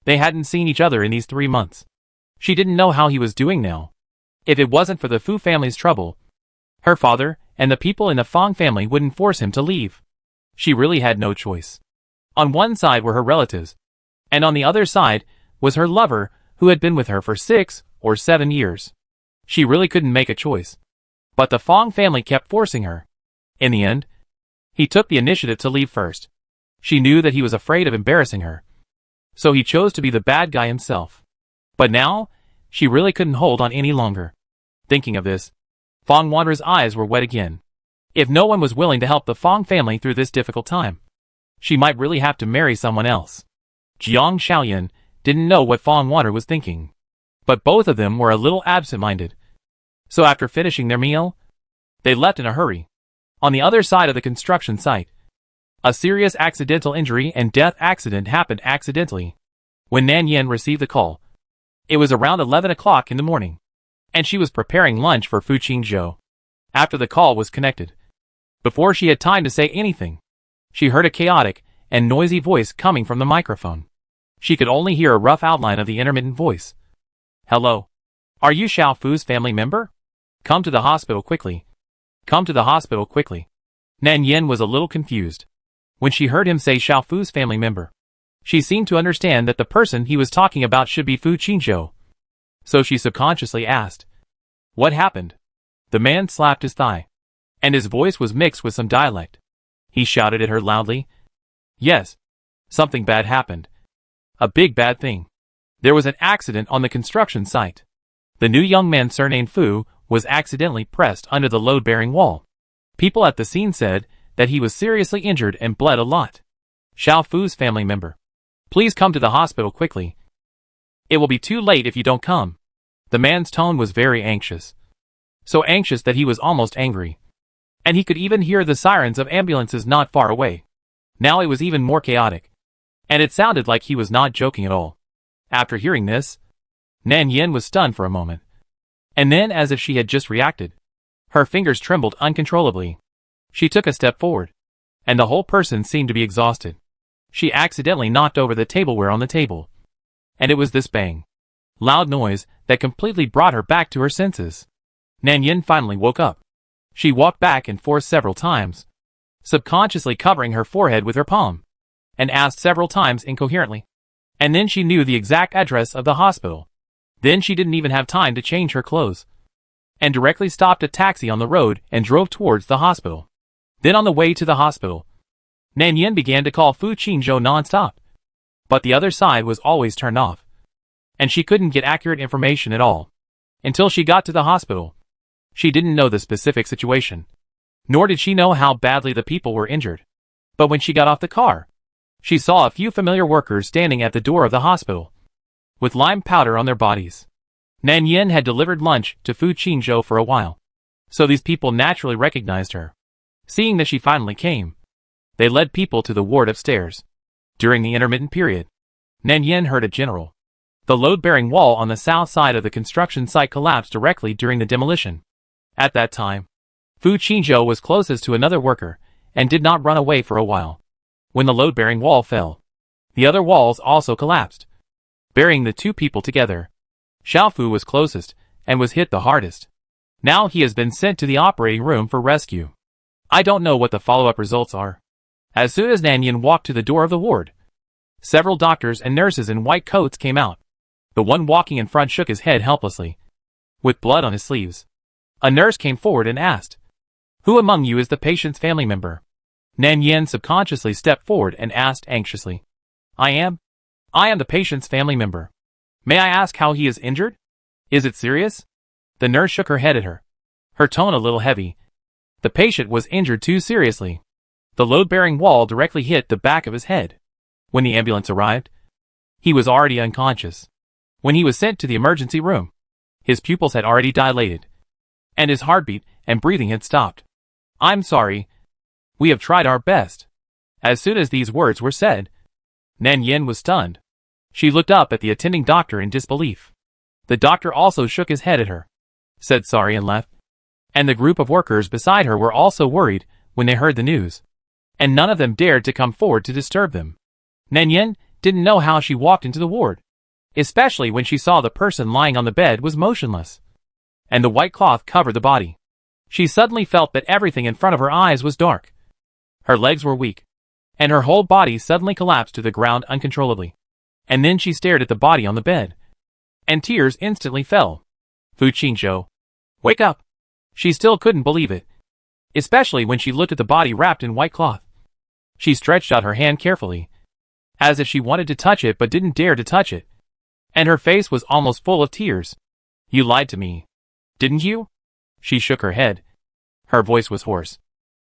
Speaker 1: They hadn't seen each other in these 3 months. She didn't know how he was doing now. If it wasn't for the Fu family's trouble, her father and the people in the Fang family wouldn't force him to leave. She really had no choice. On one side were her relatives, and on the other side was her lover who had been with her for 6 or 7 years. She really couldn't make a choice. But the Fang family kept forcing her. In the end, he took the initiative to leave first. She knew that he was afraid of embarrassing her, so he chose to be the bad guy himself. But now, she really couldn't hold on any longer. Thinking of this, Fang Wanru's eyes were wet again. If no one was willing to help the Fang family through this difficult time, she might really have to marry someone else. Jiang Xiaoyan didn't know what Fang Wanru was thinking, but both of them were a little absent-minded. So after finishing their meal, they left in a hurry. On the other side of the construction site, a serious accidental injury and death accident happened accidentally. When Nan Yan received the call, it was around 11 o'clock in the morning, and she was preparing lunch for Fu Qingzhou. After the call was connected, before she had time to say anything, she heard a chaotic and noisy voice coming from the microphone. She could only hear a rough outline of the intermittent voice. Hello. Are you Xiao Fu's family member? Come to the hospital quickly. Come to the hospital quickly. Nan Yan was a little confused when she heard him say Xiao Fu's family member. She seemed to understand that the person he was talking about should be Fu Qingzhou. So she subconsciously asked, what happened? The man slapped his thigh, and his voice was mixed with some dialect. He shouted at her loudly. Yes. Something bad happened. A big bad thing. There was an accident on the construction site. The new young man surnamed Fu was accidentally pressed under the load-bearing wall. People at the scene said that he was seriously injured and bled a lot. Xiao Fu's family member. Please come to the hospital quickly. It will be too late if you don't come. The man's tone was very anxious. So anxious that he was almost angry. And he could even hear the sirens of ambulances not far away. Now it was even more chaotic. And it sounded like he was not joking at all. After hearing this, Nan Yan was stunned for a moment. And then, as if she had just reacted, her fingers trembled uncontrollably. She took a step forward, and the whole person seemed to be exhausted. She accidentally knocked over the tableware on the table. And it was this bang, loud noise that completely brought her back to her senses. Nan Yan finally woke up. She walked back and forth several times, subconsciously covering her forehead with her palm, and asked several times incoherently. And then she knew the exact address of the hospital. Then she didn't even have time to change her clothes, and directly stopped a taxi on the road and drove towards the hospital. Then on the way to the hospital, Nan Yan began to call Fu Qingzhou non-stop. But the other side was always turned off, and she couldn't get accurate information at all. Until she got to the hospital. She didn't know the specific situation, nor did she know how badly the people were injured. But when she got off the car, she saw a few familiar workers standing at the door of the hospital, with lime powder on their bodies. Nan Yan had delivered lunch to Fu Qingzhou for a while, so these people naturally recognized her. Seeing that she finally came, they led people to the ward upstairs. During the intermittent period, Nan Yan heard a general. The load-bearing wall on the south side of the construction site collapsed directly during the demolition. At that time, Fu Qingzhou was closest to another worker and did not run away for a while. When the load-bearing wall fell, The other walls also collapsed, burying the two people together. Xiaofu was closest, and was hit the hardest. Now he has been sent to the operating room for rescue. I don't know what the follow-up results are. As soon as Nanyan walked to the door of the ward, several doctors and nurses in white coats came out. The one walking in front shook his head helplessly, with blood on his sleeves. A nurse came forward and asked, "Who among you is the patient's family member?" Nanyan subconsciously stepped forward and asked anxiously, I am the patient's family member. May I ask how he is injured? Is it serious?" The nurse shook her head at her, her tone a little heavy. The patient was injured too seriously. The load-bearing wall directly hit the back of his head. When the ambulance arrived, he was already unconscious. When he was sent to the emergency room, his pupils had already dilated, and his heartbeat and breathing had stopped. "I'm sorry. We have tried our best." As soon as these words were said, Nanyan was stunned. She looked up at the attending doctor in disbelief. The doctor also shook his head at her, said sorry and left. And the group of workers beside her were also worried when they heard the news, and none of them dared to come forward to disturb them. Nanyan didn't know how she walked into the ward, especially when she saw the person lying on the bed was motionless, and the white cloth covered the body. She suddenly felt that everything in front of her eyes was dark. Her legs were weak, and her whole body suddenly collapsed to the ground uncontrollably. And then she stared at the body on the bed, and tears instantly fell. "Fu Qingzhou, wake up!" She still couldn't believe it, especially when she looked at the body wrapped in white cloth. She stretched out her hand carefully, as if she wanted to touch it but didn't dare to touch it, and her face was almost full of tears. "You lied to me, didn't you?" She shook her head. Her voice was hoarse,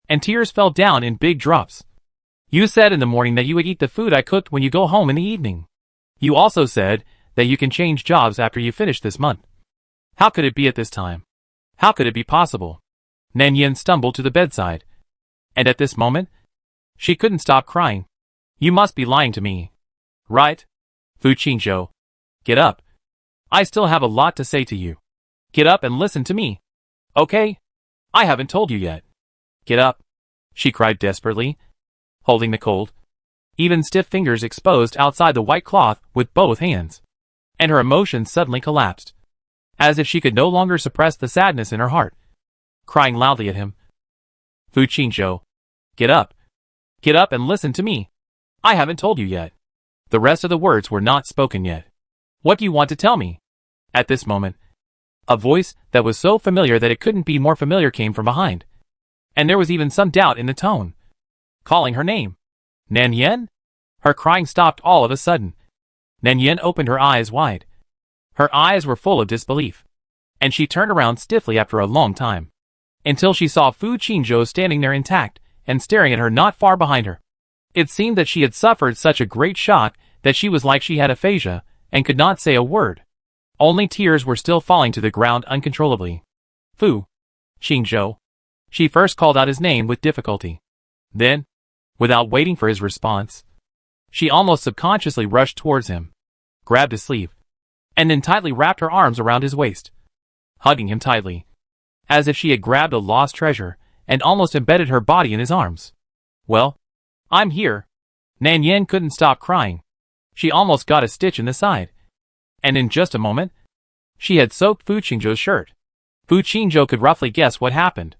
Speaker 1: and tears fell down in big drops. "You said in the morning that you would eat the food I cooked when you go home in the evening. You also said that you can change jobs after you finish this month. How could it be at this time? How could it be possible?" Nanyan stumbled to the bedside, and at this moment, she couldn't stop crying. "You must be lying to me, right? Fu Qingzhou, get up. I still have a lot to say to you. Get up and listen to me. Okay? I haven't told you yet. Get up," she cried desperately, holding the cold, even stiff fingers exposed outside the white cloth with both hands. And her emotions suddenly collapsed, as if she could no longer suppress the sadness in her heart, crying loudly at him. "Fu Qingzhou, get up. Get up and listen to me. I haven't told you yet." The rest of the words were not spoken yet. "What do you want to tell me?" At this moment, a voice that was so familiar that it couldn't be more familiar came from behind, and there was even some doubt in the tone, calling her name. "Nanyan?" Her crying stopped all of a sudden. Nanyan opened her eyes wide. Her eyes were full of disbelief, and she turned around stiffly after a long time, until she saw Fu Qingzhou standing there intact and staring at her not far behind her. It seemed that she had suffered such a great shock that she was like she had aphasia and could not say a word. Only tears were still falling to the ground uncontrollably. "Fu Qingzhou." She first called out his name with difficulty. Then, without waiting for his response, she almost subconsciously rushed towards him, grabbed his sleeve, and then tightly wrapped her arms around his waist, hugging him tightly, as if she had grabbed a lost treasure and almost embedded her body in his arms. "Well, I'm here." Nanyan couldn't stop crying. She almost got a stitch in the side, and in just a moment, she had soaked Fu Qingzhou's shirt. Fu Qingzhou could roughly guess what happened,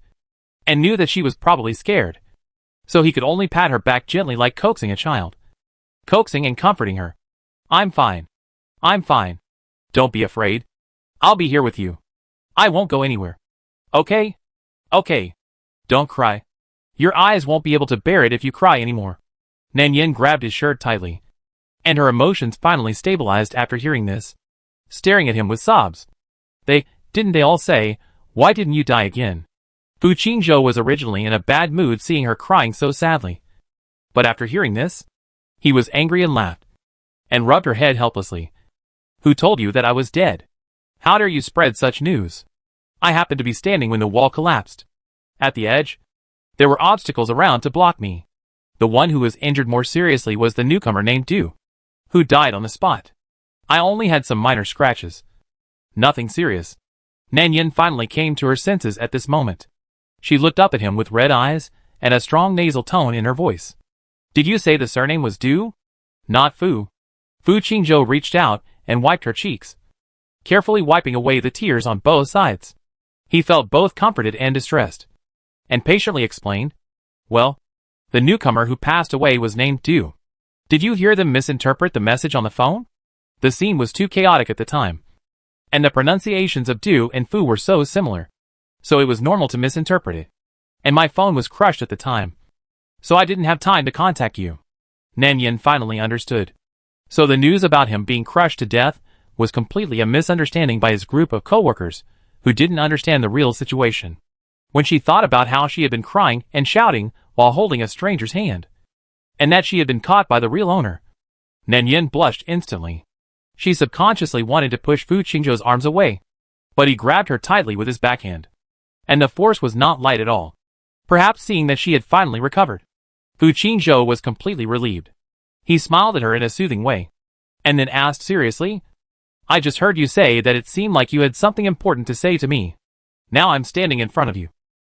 Speaker 1: and knew that she was probably scared, so he could only pat her back gently like coaxing a child, coaxing and comforting her. "I'm fine. I'm fine. Don't be afraid. I'll be here with you. I won't go anywhere. Okay? Okay. Don't cry. Your eyes won't be able to bear it if you cry anymore." Nanyan grabbed his shirt tightly, and her emotions finally stabilized after hearing this, staring at him with sobs. Didn't they all say, "Why didn't you die again?" Fu Qingzhou was originally in a bad mood seeing her crying so sadly, but after hearing this, he was angry and laughed, and rubbed her head helplessly. "Who told you that I was dead? How dare you spread such news? I happened to be standing when the wall collapsed. At the edge, there were obstacles around to block me. The one who was injured more seriously was the newcomer named Du, who died on the spot. I only had some minor scratches. Nothing serious." Nanyan finally came to her senses at this moment. She looked up at him with red eyes and a strong nasal tone in her voice. "Did you say the surname was Du?" Not Fu. Fu Qingzhou reached out and wiped her cheeks, carefully wiping away the tears on both sides. He felt both comforted and distressed, and patiently explained, "Well, the newcomer who passed away was named Du. Did you hear them misinterpret the message on the phone? The scene was too chaotic at the time, and the pronunciations of Du and Fu were so similar, so it was normal to misinterpret it. And my phone was crushed at the time, so I didn't have time to contact you." Nan Yin finally understood. So the news about him being crushed to death was completely a misunderstanding by his group of co-workers, who didn't understand the real situation. When she thought about how she had been crying and shouting while holding a stranger's hand, and that she had been caught by the real owner, Nan Yin blushed instantly. She subconsciously wanted to push Fu Qingzhou's arms away, but he grabbed her tightly with his backhand, and the force was not light at all. Perhaps seeing that she had finally recovered, Fu Qingzhou was completely relieved. He smiled at her in a soothing way, and then asked seriously, "I just heard you say that it seemed like you had something important to say to me. Now I'm standing in front of you.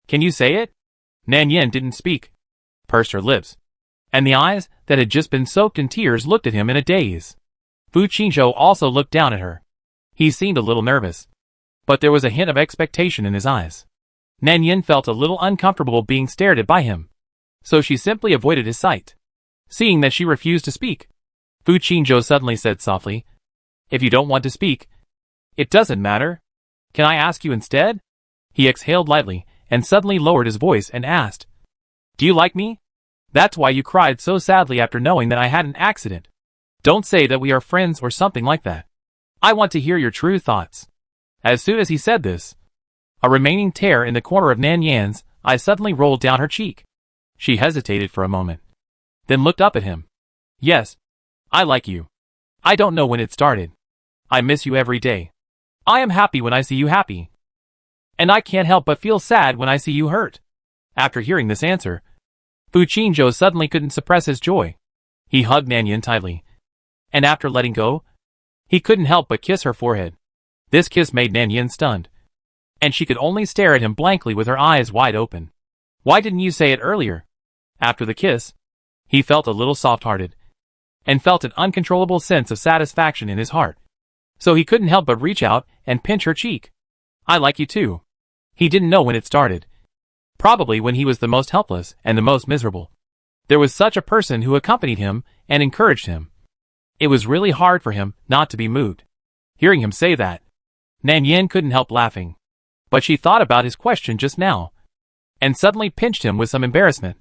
Speaker 1: Can you say it?" Nan Yin didn't speak, pursed her lips, and the eyes that had just been soaked in tears looked at him in a daze. Fu Qingzhou also looked down at her. He seemed a little nervous, but there was a hint of expectation in his eyes. Nan Yin felt a little uncomfortable being stared at by him, so she simply avoided his sight. Seeing that she refused to speak, Fu Qingzhou suddenly said softly, "If you don't want to speak, it doesn't matter. Can I ask you instead?" He exhaled lightly and suddenly lowered his voice and asked, "Do you like me? That's why you cried so sadly after knowing that I had an accident. Don't say that we are friends or something like that. I want to hear your true thoughts." As soon as he said this, a remaining tear in the corner of Nan Yan's eye suddenly rolled down her cheek. She hesitated for a moment, then looked up at him. "Yes, I like you. I don't know when it started. I miss you every day. I am happy when I see you happy, and I can't help but feel sad when I see you hurt." After hearing this answer, Fu Qingzhou suddenly couldn't suppress his joy. He hugged Nan Yin tightly, and after letting go, he couldn't help but kiss her forehead. This kiss made Nan Yin stunned, and she could only stare at him blankly with her eyes wide open. "Why didn't you say it earlier?" After the kiss, he felt a little soft-hearted, and felt an uncontrollable sense of satisfaction in his heart. So he couldn't help but reach out and pinch her cheek. "I like you too." He didn't know when it started. Probably when he was the most helpless and the most miserable. There was such a person who accompanied him and encouraged him. It was really hard for him not to be moved. Hearing him say that, Nan Yin couldn't help laughing. But she thought about his question just now, and suddenly pinched him with some embarrassment.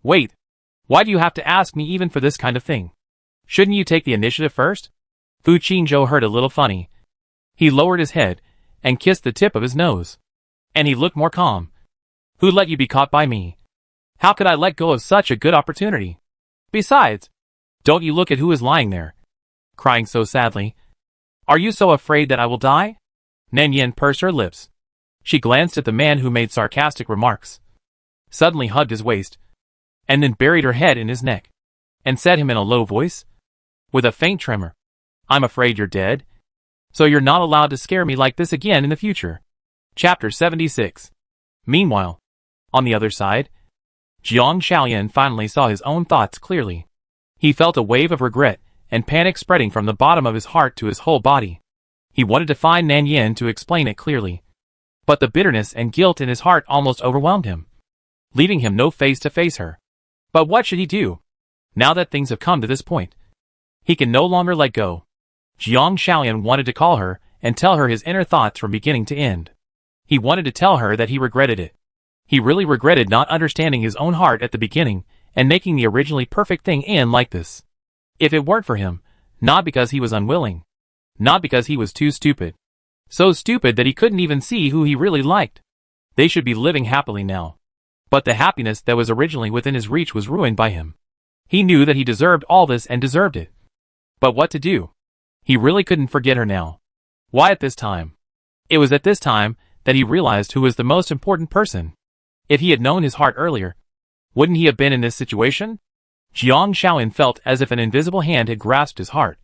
Speaker 1: "Wait, why do you have to ask me even for this kind of thing? Shouldn't you take the initiative first?" Fu Qingzhou heard a little funny. He lowered his head and kissed the tip of his nose, and he looked more calm. "Who let you be caught by me? How could I let go of such a good opportunity? Besides, don't you look at who is lying there, crying so sadly? Are you so afraid that I will die?" Nan Yin pursed her lips. She glanced at the man who made sarcastic remarks, suddenly hugged his waist, and then buried her head in his neck, and said him in a low voice, with a faint tremor, "I'm afraid you're dead, so you're not allowed to scare me like this again in the future." Chapter 76. Meanwhile, on the other side, Jiang Shaoyan finally saw his own thoughts clearly. He felt a wave of regret and panic spreading from the bottom of his heart to his whole body. He wanted to find Nan Yin to explain it clearly, but the bitterness and guilt in his heart almost overwhelmed him, leaving him no face to face her. But what should he do, now that things have come to this point? He can no longer let go. Jiang Shaoyan wanted to call her and tell her his inner thoughts from beginning to end. He wanted to tell her that he regretted it. He really regretted not understanding his own heart at the beginning and making the originally perfect thing end like this. If it weren't for him, not because he was unwilling, not because he was too stupid. So stupid that he couldn't even see who he really liked. They should be living happily now. But the happiness that was originally within his reach was ruined by him. He knew that he deserved all this and deserved it. But what to do? He really couldn't forget her now. Why at this time? It was at this time that he realized who was the most important person. If he had known his heart earlier, wouldn't he have been in this situation? Jiang Shaoyan felt as if an invisible hand had grasped his heart,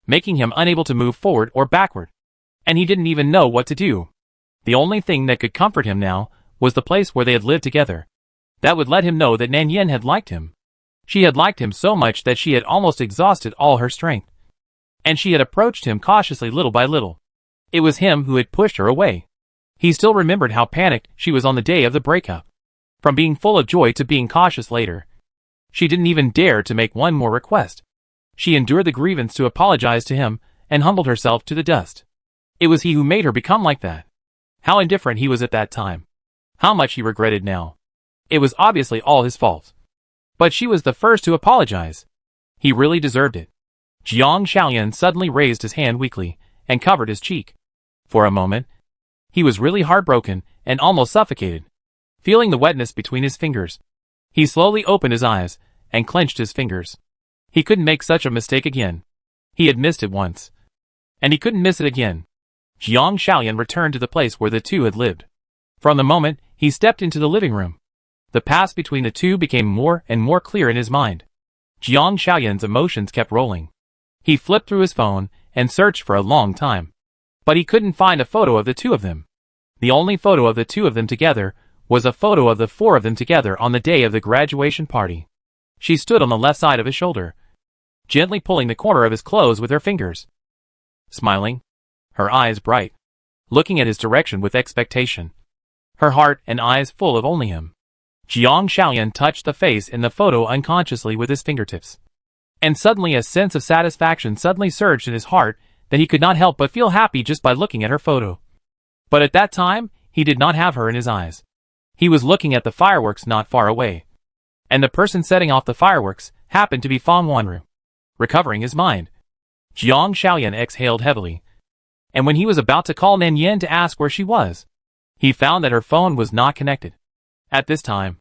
Speaker 1: making him unable to move forward or backward. And he didn't even know what to do. The only thing that could comfort him now was the place where they had lived together. That would let him know that Nan Yin had liked him. She had liked him so much that she had almost exhausted all her strength. And she had approached him cautiously little by little. It was him who had pushed her away. He still remembered how panicked she was on the day of the breakup. From being full of joy to being cautious later. She didn't even dare to make one more request. She endured the grievance to apologize to him and humbled herself to the dust. It was he who made her become like that. How indifferent he was at that time. How much he regretted now. It was obviously all his fault. But she was the first to apologize. He really deserved it. Jiang Shaoyan suddenly raised his hand weakly and covered his cheek. For a moment, he was really heartbroken and almost suffocated. Feeling the wetness between his fingers, he slowly opened his eyes and clenched his fingers. He couldn't make such a mistake again. He had missed it once. And he couldn't miss it again. Jiang Shaoyan returned to the place where the two had lived. From the moment he stepped into the living room, the past between the two became more and more clear in his mind. Jiang Shaoyan's emotions kept rolling. He flipped through his phone and searched for a long time. But he couldn't find a photo of the two of them. The only photo of the two of them together was a photo of the four of them together on the day of the graduation party. She stood on the left side of his shoulder, gently pulling the corner of his clothes with her fingers. Smiling, her eyes bright, looking at his direction with expectation. Her heart and eyes full of only him. Jiang Shaoyan touched the face in the photo unconsciously with his fingertips. And suddenly a sense of satisfaction suddenly surged in his heart that he could not help but feel happy just by looking at her photo. But at that time, he did not have her in his eyes. He was looking at the fireworks not far away. And the person setting off the fireworks happened to be Fang Wanru. Recovering his mind, Jiang Shaoyan exhaled heavily. And when he was about to call Nan Yen to ask where she was, he found that her phone was not connected. At this time,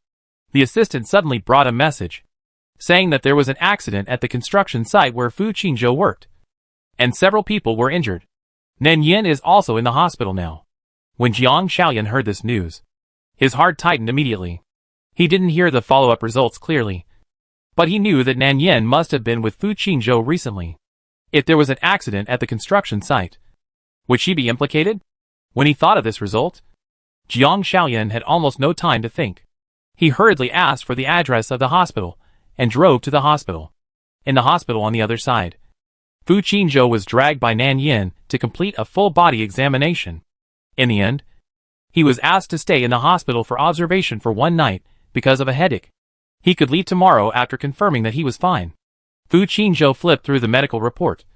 Speaker 1: the assistant suddenly brought a message, saying that there was an accident at the construction site where Fu Qingzhou worked, and several people were injured. Nan Yen is also in the hospital now. When Jiang Shaoyan heard this news, his heart tightened immediately. He didn't hear the follow-up results clearly, but he knew that Nan Yen must have been with Fu Qingzhou recently. If there was an accident at the construction site, would she be implicated? When he thought of this result, Jiang Shaoyan had almost no time to think. He hurriedly asked for the address of the hospital and drove to the hospital. In the hospital on the other side, Fu Qingzhou was dragged by Nan Yen to complete a full-body examination. In the end, he was asked to stay in the hospital for observation for one night because of a headache. He could leave tomorrow after confirming that he was fine. Fu Qingzhou flipped through the medical report,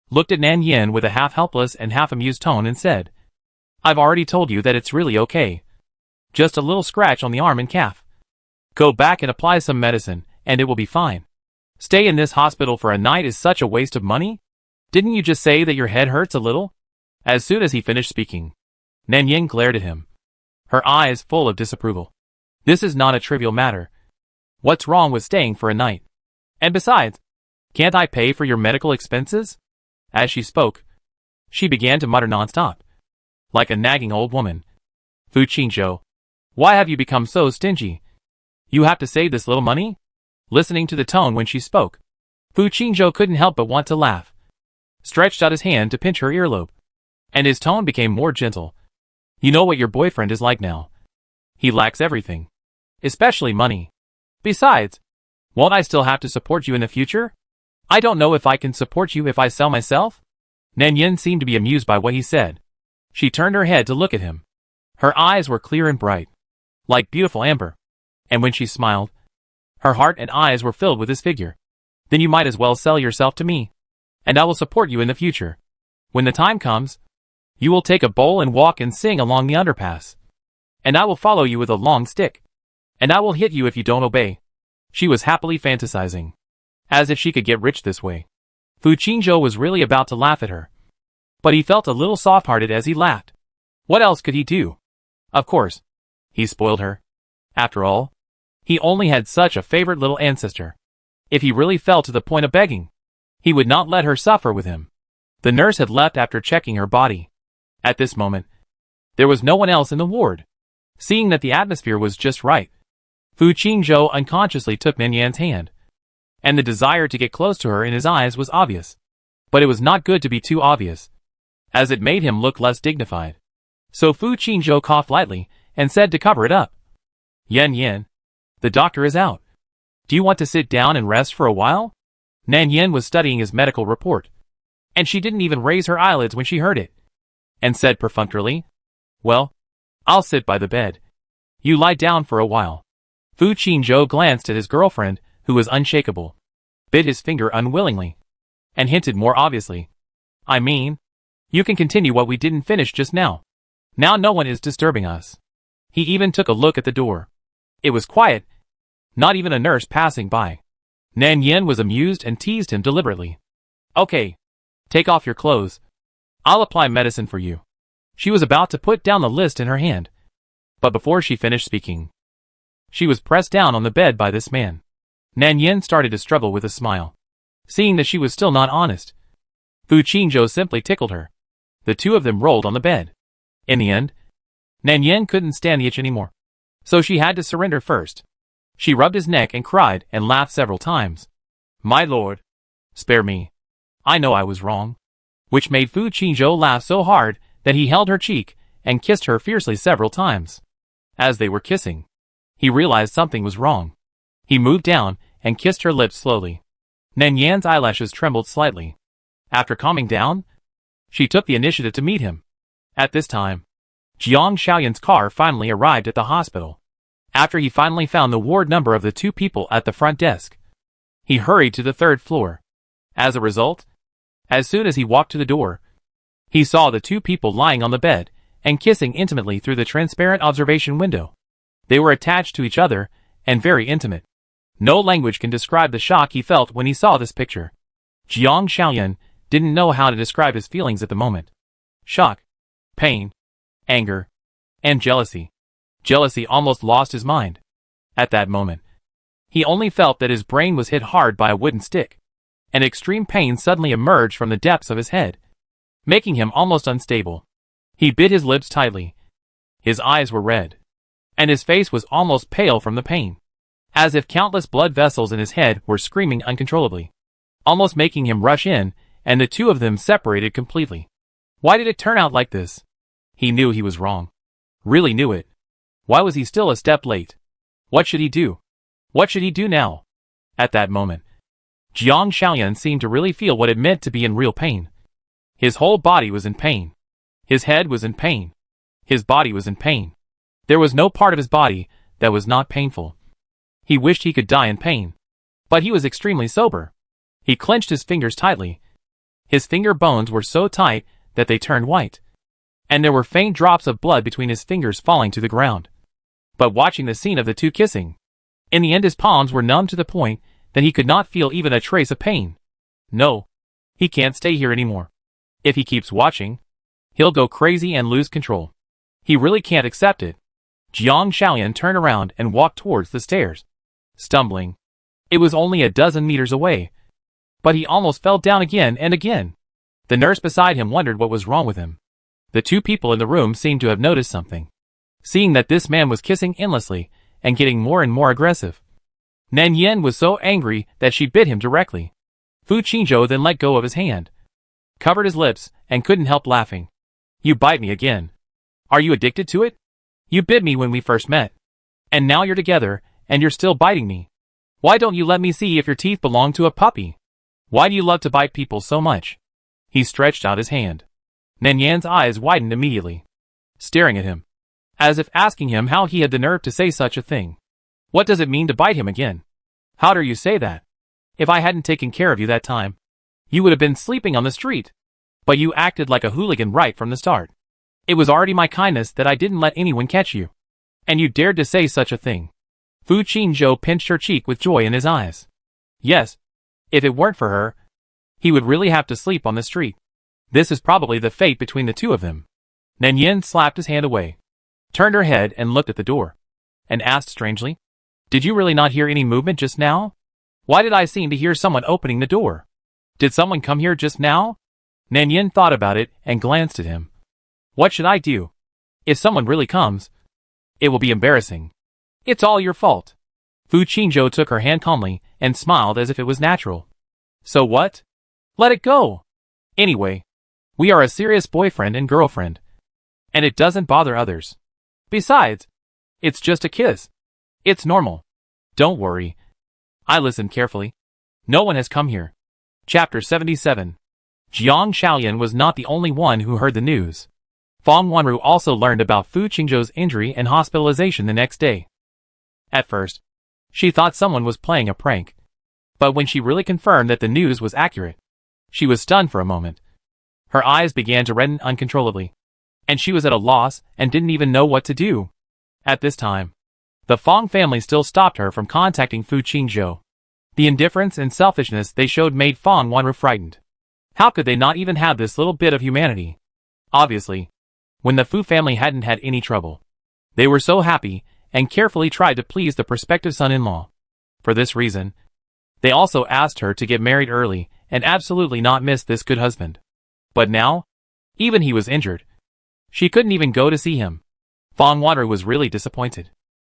Speaker 1: looked at Nan Yen with a half-helpless and half-amused tone and said, "I've already told you that it's really okay. Just a little scratch on the arm and calf. Go back and apply some medicine, and it will be fine. Stay in this hospital for a night is such a waste of money? Didn't you just say that your head hurts a little?" As soon as he finished speaking, Nan Yen glared at him, her eyes full of disapproval. "This is not a trivial matter. What's wrong with staying for a night? And besides, can't I pay for your medical expenses?" As she spoke, she began to mutter non-stop, like a nagging old woman. "Fu Qingzhou, why have you become so stingy? You have to save this little money?" Listening to the tone when she spoke, Fu Qingzhou couldn't help but want to laugh, stretched out his hand to pinch her earlobe, and his tone became more gentle. "You know what your boyfriend is like now. He lacks everything, especially money. Besides, won't I still have to support you in the future? I don't know if I can support you if I sell myself." Nan Yen seemed to be amused by what he said. She turned her head to look at him. Her eyes were clear and bright, like beautiful amber, and when she smiled, her heart and eyes were filled with his figure. "Then you might as well sell yourself to me, and I will support you in the future. When the time comes, you will take a bowl and walk and sing along the underpass, and I will follow you with a long stick, and I will hit you if you don't obey." She was happily fantasizing, as if she could get rich this way. Fu Qingzhou was really about to laugh at her, but he felt a little soft-hearted as he laughed. What else could he do? Of course, he spoiled her. After all, he only had such a favorite little ancestor. If he really fell to the point of begging, he would not let her suffer with him. The nurse had left after checking her body. At this moment, there was no one else in the ward. Seeing that the atmosphere was just right, Fu Qingzhou unconsciously took Nan Yan's hand, and the desire to get close to her in his eyes was obvious. But it was not good to be too obvious, as it made him look less dignified. So Fu Qingzhou coughed lightly and said to cover it up, "Yan Yan, the doctor is out. Do you want to sit down and rest for a while? Nan Yin was studying his medical report, and she didn't even raise her eyelids when she heard it, and said perfunctorily, "Well, I'll sit by the bed. You lie down for a while." Fu Qingzhou glanced at his girlfriend, who was unshakable, bit his finger unwillingly, and hinted more obviously, "I mean, you can continue what we didn't finish just now. Now no one is disturbing us." He even took a look at the door. It was quiet, not even a nurse passing by. Nan Yin was amused and teased him deliberately. "Okay, take off your clothes. I'll apply medicine for you." She was about to put down the list in her hand, but before she finished speaking, she was pressed down on the bed by this man. Nan Yin started to struggle with a smile, seeing that she was still not honest. Fu Qingzhou simply tickled her. The two of them rolled on the bed. In the end, Nan Yin couldn't stand the itch anymore, so she had to surrender first. She rubbed his neck and cried and laughed several times. "My lord, spare me. I know I was wrong." Which made Fu Qingzhou laugh so hard that he held her cheek and kissed her fiercely several times. As they were kissing, he realized something was wrong. He moved down and kissed her lips slowly. Nan Yan's eyelashes trembled slightly. After calming down, she took the initiative to meet him. At this time, Jiang Xiaoyan's car finally arrived at the hospital. After he finally found the ward number of the two people at the front desk, he hurried to the 3rd floor. As a result, as soon as he walked to the door, he saw the two people lying on the bed and kissing intimately through the transparent observation window. They were attached to each other and very intimate. No language can describe the shock he felt when he saw this picture. Jiang Xiaoyan didn't know how to describe his feelings at the moment. Shock, pain, anger, and jealousy. Jealousy almost lost his mind. At that moment, he only felt that his brain was hit hard by a wooden stick, and extreme pain suddenly emerged from the depths of his head, making him almost unstable. He bit his lips tightly. His eyes were red, and his face was almost pale from the pain, as if countless blood vessels in his head were screaming uncontrollably, almost making him rush in, and the two of them separated completely. Why did it turn out like this? He knew he was wrong. Really knew it. Why was he still a step late? What should he do? What should he do now? At that moment, Jiang Xiaoyan seemed to really feel what it meant to be in real pain. His whole body was in pain. His head was in pain. His body was in pain. There was no part of his body that was not painful. He wished he could die in pain. But he was extremely sober. He clenched his fingers tightly. His finger bones were so tight that they turned white, and there were faint drops of blood between his fingers falling to the ground. But watching the scene of the two kissing, in the end his palms were numb to the point that he could not feel even a trace of pain. No, he can't stay here anymore. If he keeps watching, he'll go crazy and lose control. He really can't accept it. Jiang Xiaoyan turned around and walked towards the stairs, stumbling. It was only a dozen meters away, but he almost fell down again and again. The nurse beside him wondered what was wrong with him. The two people in the room seemed to have noticed something, seeing that this man was kissing endlessly and getting more and more aggressive. Nan Yin was so angry that she bit him directly. Fu Qingzhou then let go of his hand, covered his lips, and couldn't help laughing. "You bite me again. Are you addicted to it? You bit me when we first met, and now you're together, and you're still biting me. Why don't you let me see if your teeth belong to a puppy? Why do you love to bite people so much?" He stretched out his hand. Nan Yan's eyes widened immediately, staring at him, as if asking him how he had the nerve to say such a thing. "What does it mean to bite him again? How dare you say that? If I hadn't taken care of you that time, you would have been sleeping on the street. But you acted like a hooligan right from the start. It was already my kindness that I didn't let anyone catch you, and you dared to say such a thing." Fu Qingzhou pinched her cheek with joy in his eyes. Yes, if it weren't for her, he would really have to sleep on the street. This is probably the fate between the two of them. Nan Yin slapped his hand away, turned her head and looked at the door, and asked strangely, "Did you really not hear any movement just now? Why did I seem to hear someone opening the door? Did someone come here just now?" Nan Yin thought about it and glanced at him. "What should I do? If someone really comes, it will be embarrassing. It's all your fault." Fu Qingzhou took her hand calmly and smiled as if it was natural. "So what? Let it go. Anyway, we are a serious boyfriend and girlfriend, and it doesn't bother others. Besides, it's just a kiss. It's normal. Don't worry. I listened carefully. No one has come here. Chapter 77. Jiang Shaoyan was not the only one who heard the news. Fang Wanru also learned about Fu Qingzhou's injury and hospitalization the next day. At first, she thought someone was playing a prank. But when she really confirmed that the news was accurate, she was stunned for a moment. Her eyes began to redden uncontrollably, and she was at a loss and didn't even know what to do. At this time, the Fang family still stopped her from contacting Fu Qingzhou. The indifference and selfishness they showed made Fang Wanru frightened. How could they not even have this little bit of humanity? Obviously, when the Fu family hadn't had any trouble, they were so happy and carefully tried to please the prospective son-in-law. For this reason, they also asked her to get married early and absolutely not miss this good husband. But now, even he was injured. She couldn't even go to see him. Fang Wanru was really disappointed,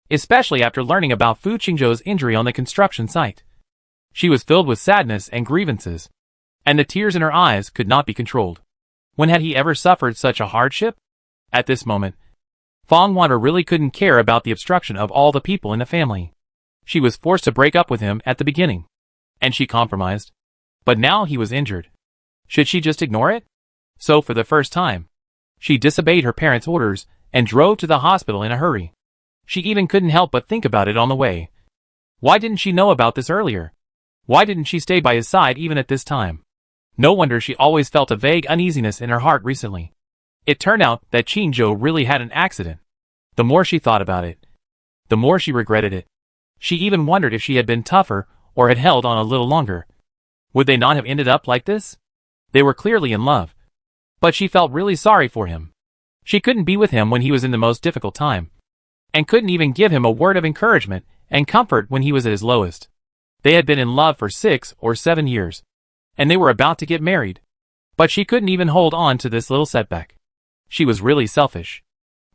Speaker 1: especially after learning about Fu Qingzhou's injury on the construction site. She was filled with sadness and grievances, and the tears in her eyes could not be controlled. When had he ever suffered such a hardship? At this moment, Fang Wanru really couldn't care about the obstruction of all the people in the family. She was forced to break up with him at the beginning, and she compromised. But now he was injured. Should she just ignore it? So for the first time, she disobeyed her parents' orders and drove to the hospital in a hurry. She even couldn't help but think about it on the way. Why didn't she know about this earlier? Why didn't she stay by his side even at this time? No wonder she always felt a vague uneasiness in her heart recently. It turned out that Qingzhou really had an accident. The more she thought about it, the more she regretted it. She even wondered if she had been tougher or had held on a little longer. Would they not have ended up like this? They were clearly in love. But she felt really sorry for him. She couldn't be with him when he was in the most difficult time, and couldn't even give him a word of encouragement and comfort when he was at his lowest. They had been in love for 6 or 7 years, and they were about to get married. But she couldn't even hold on to this little setback. She was really selfish.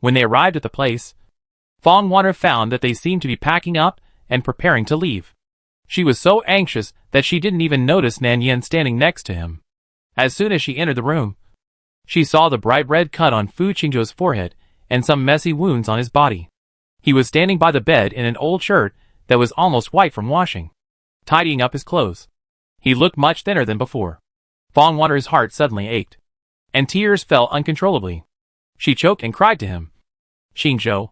Speaker 1: When they arrived at the place, Fang Wanru found that they seemed to be packing up and preparing to leave. She was so anxious that she didn't even notice Nan Yan standing next to him. As soon as she entered the room, she saw the bright red cut on Fu Qingzhou's forehead and some messy wounds on his body. He was standing by the bed in an old shirt that was almost white from washing, tidying up his clothes. He looked much thinner than before. Fang Wanru's heart suddenly ached, and tears fell uncontrollably. She choked and cried to him, "Qingzhou."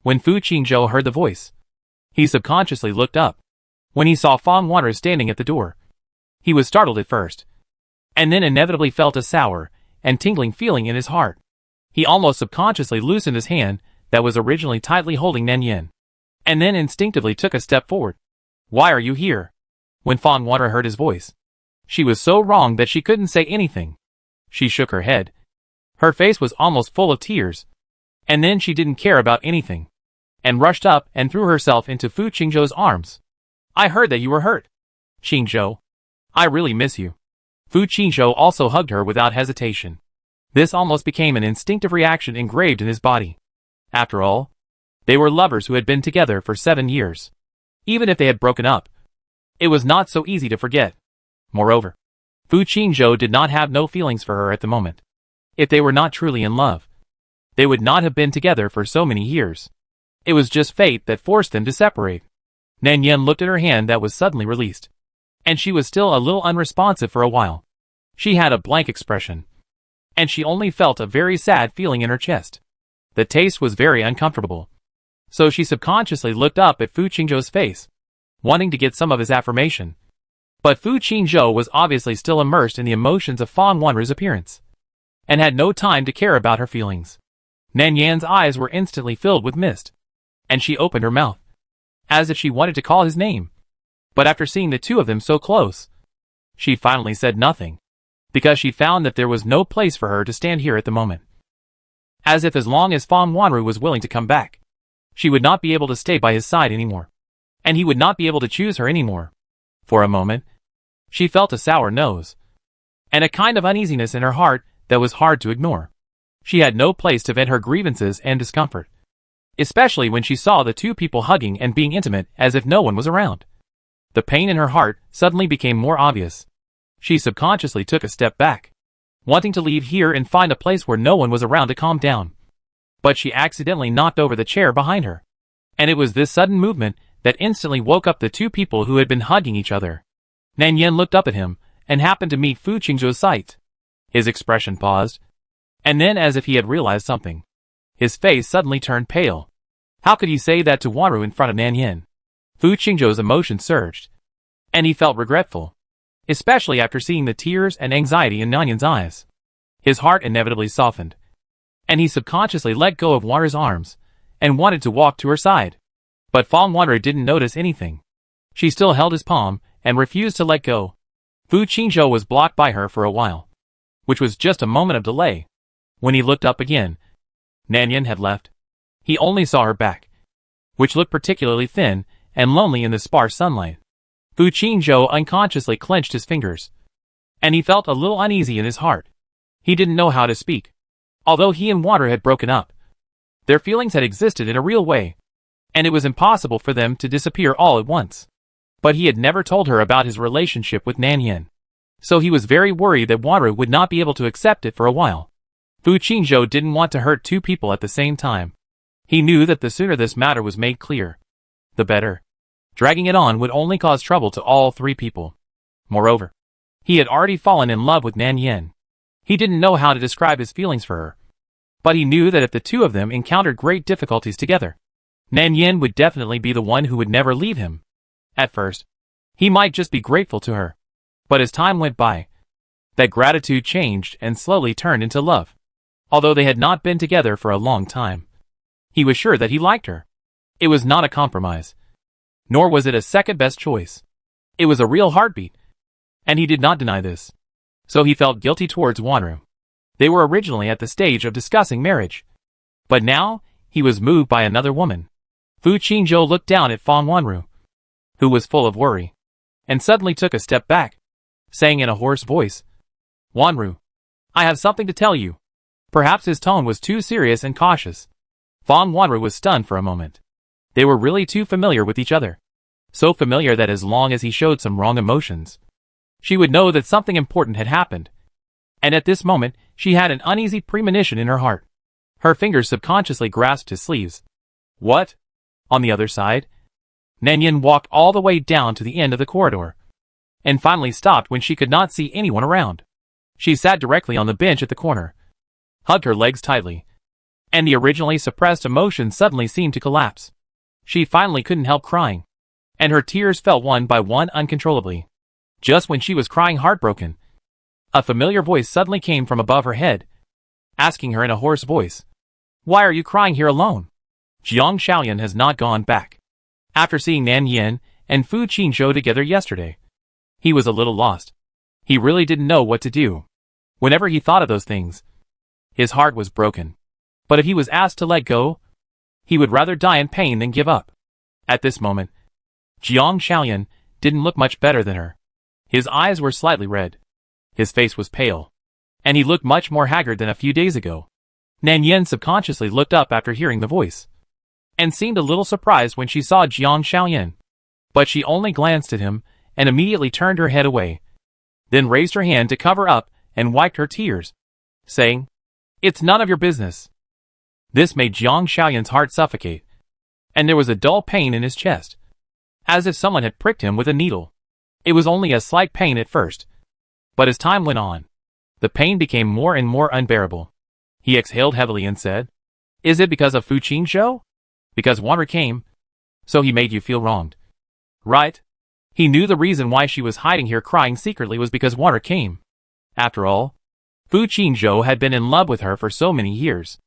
Speaker 1: When Fu Qingzhou heard the voice, he subconsciously looked up. When he saw Fang Wanru standing at the door, he was startled at first, and then inevitably felt a sour and tingling feeling in his heart. He almost subconsciously loosened his hand that was originally tightly holding Nan Yan, and then instinctively took a step forward. "Why are you here?" When Fang Wanru heard his voice, she was so wrong that she couldn't say anything. She shook her head. Her face was almost full of tears, and then she didn't care about anything, and rushed up and threw herself into Fu Qingzhou's arms. "I heard that you were hurt. Qingzhou, I really miss you." Fu Qingzhou also hugged her without hesitation. This almost became an instinctive reaction engraved in his body. After all, they were lovers who had been together for 7 years. Even if they had broken up, it was not so easy to forget. Moreover, Fu Qingzhou did not have no feelings for her at the moment. If they were not truly in love, they would not have been together for so many years. It was just fate that forced them to separate. Nan Yan looked at her hand that was suddenly released, and she was still a little unresponsive for a while. She had a blank expression, and she only felt a very sad feeling in her chest. The taste was very uncomfortable, so she subconsciously looked up at Fu Qingzhou's face, wanting to get some of his affirmation. But Fu Qingzhou was obviously still immersed in the emotions of Fang Wanru's appearance, and had no time to care about her feelings. Nan Yan's eyes were instantly filled with mist, and she opened her mouth, as if she wanted to call his name. But after seeing the two of them so close, she finally said nothing, because she found that there was no place for her to stand here at the moment. As if as long as Fang Wanru was willing to come back, she would not be able to stay by his side anymore, and he would not be able to choose her anymore. For a moment, she felt a sour nose, and a kind of uneasiness in her heart that was hard to ignore. She had no place to vent her grievances and discomfort, especially when she saw the two people hugging and being intimate as if no one was around. The pain in her heart suddenly became more obvious. She subconsciously took a step back, wanting to leave here and find a place where no one was around to calm down. But she accidentally knocked over the chair behind her, and it was this sudden movement that instantly woke up the two people who had been hugging each other. Nan Yen looked up at him, and happened to meet Fu Qingzhou's sight. His expression paused, and then as if he had realized something, his face suddenly turned pale. How could he say that to Wanru in front of Nan Yen? Fu Qingzhou's emotion surged, and he felt regretful, especially after seeing the tears and anxiety in Nan Yen's eyes. His heart inevitably softened, and he subconsciously let go of Wanru's arms, and wanted to walk to her side. But Fang Wanru didn't notice anything. She still held his palm, and refused to let go. Fu Qingzhou was blocked by her for a while, which was just a moment of delay. When he looked up again, Nan Yen had left. He only saw her back, which looked particularly thin and lonely in the sparse sunlight. Fu Qingzhou unconsciously clenched his fingers, and he felt a little uneasy in his heart. He didn't know how to speak. Although he and Wanru had broken up, their feelings had existed in a real way, and it was impossible for them to disappear all at once. But he had never told her about his relationship with Nan Yen, so he was very worried that Wanru would not be able to accept it for a while. Fu Qingzhou didn't want to hurt two people at the same time. He knew that the sooner this matter was made clear, the better. Dragging it on would only cause trouble to all three people. Moreover, he had already fallen in love with Nan Yen. He didn't know how to describe his feelings for her, but he knew that if the two of them encountered great difficulties together, Nan Yen would definitely be the one who would never leave him. At first, he might just be grateful to her, but as time went by, that gratitude changed and slowly turned into love. Although they had not been together for a long time, he was sure that he liked her. It was not a compromise, nor was it a second-best choice. It was a real heartbeat, and he did not deny this. So he felt guilty towards Wanru. They were originally at the stage of discussing marriage, but now he was moved by another woman. Fu Qingzhou looked down at Fang Wanru, who was full of worry, and suddenly took a step back, saying in a hoarse voice, "Wanru, I have something to tell you." Perhaps his tone was too serious and cautious. Fang Wanru was stunned for a moment. They were really too familiar with each other. So familiar that as long as he showed some wrong emotions, she would know that something important had happened. And at this moment, she had an uneasy premonition in her heart. Her fingers subconsciously grasped his sleeves. What? On the other side, Nan Yen walked all the way down to the end of the corridor, and finally stopped when she could not see anyone around. She sat directly on the bench at the corner, hugged her legs tightly, and the originally suppressed emotion suddenly seemed to collapse. She finally couldn't help crying, and her tears fell one by one uncontrollably. Just when she was crying heartbroken, a familiar voice suddenly came from above her head, asking her in a hoarse voice, "Why are you crying here alone?" Jiang Shaoyan has not gone back. After seeing Nan Yen and Fu Qingzhou together yesterday, he was a little lost. He really didn't know what to do. Whenever he thought of those things, his heart was broken. But if he was asked to let go, he would rather die in pain than give up. At this moment, Jiang Shaoyan didn't look much better than her. His eyes were slightly red. His face was pale, and he looked much more haggard than a few days ago. Nan Yen subconsciously looked up after hearing the voice, and seemed a little surprised when she saw Jiang Shaoyan. But she only glanced at him, and immediately turned her head away, then raised her hand to cover up and wiped her tears, saying, "It's none of your business." This made Jiang Shaoyan's heart suffocate, and there was a dull pain in his chest, as if someone had pricked him with a needle. It was only a slight pain at first, but as time went on, the pain became more and more unbearable. He exhaled heavily and said, "Is it because of Fu Qingzhou? Because Wanru came, so he made you feel wronged, right?" He knew the reason why she was hiding here crying secretly was because Wanru came. After all, Fu Qingzhou had been in love with her for so many years.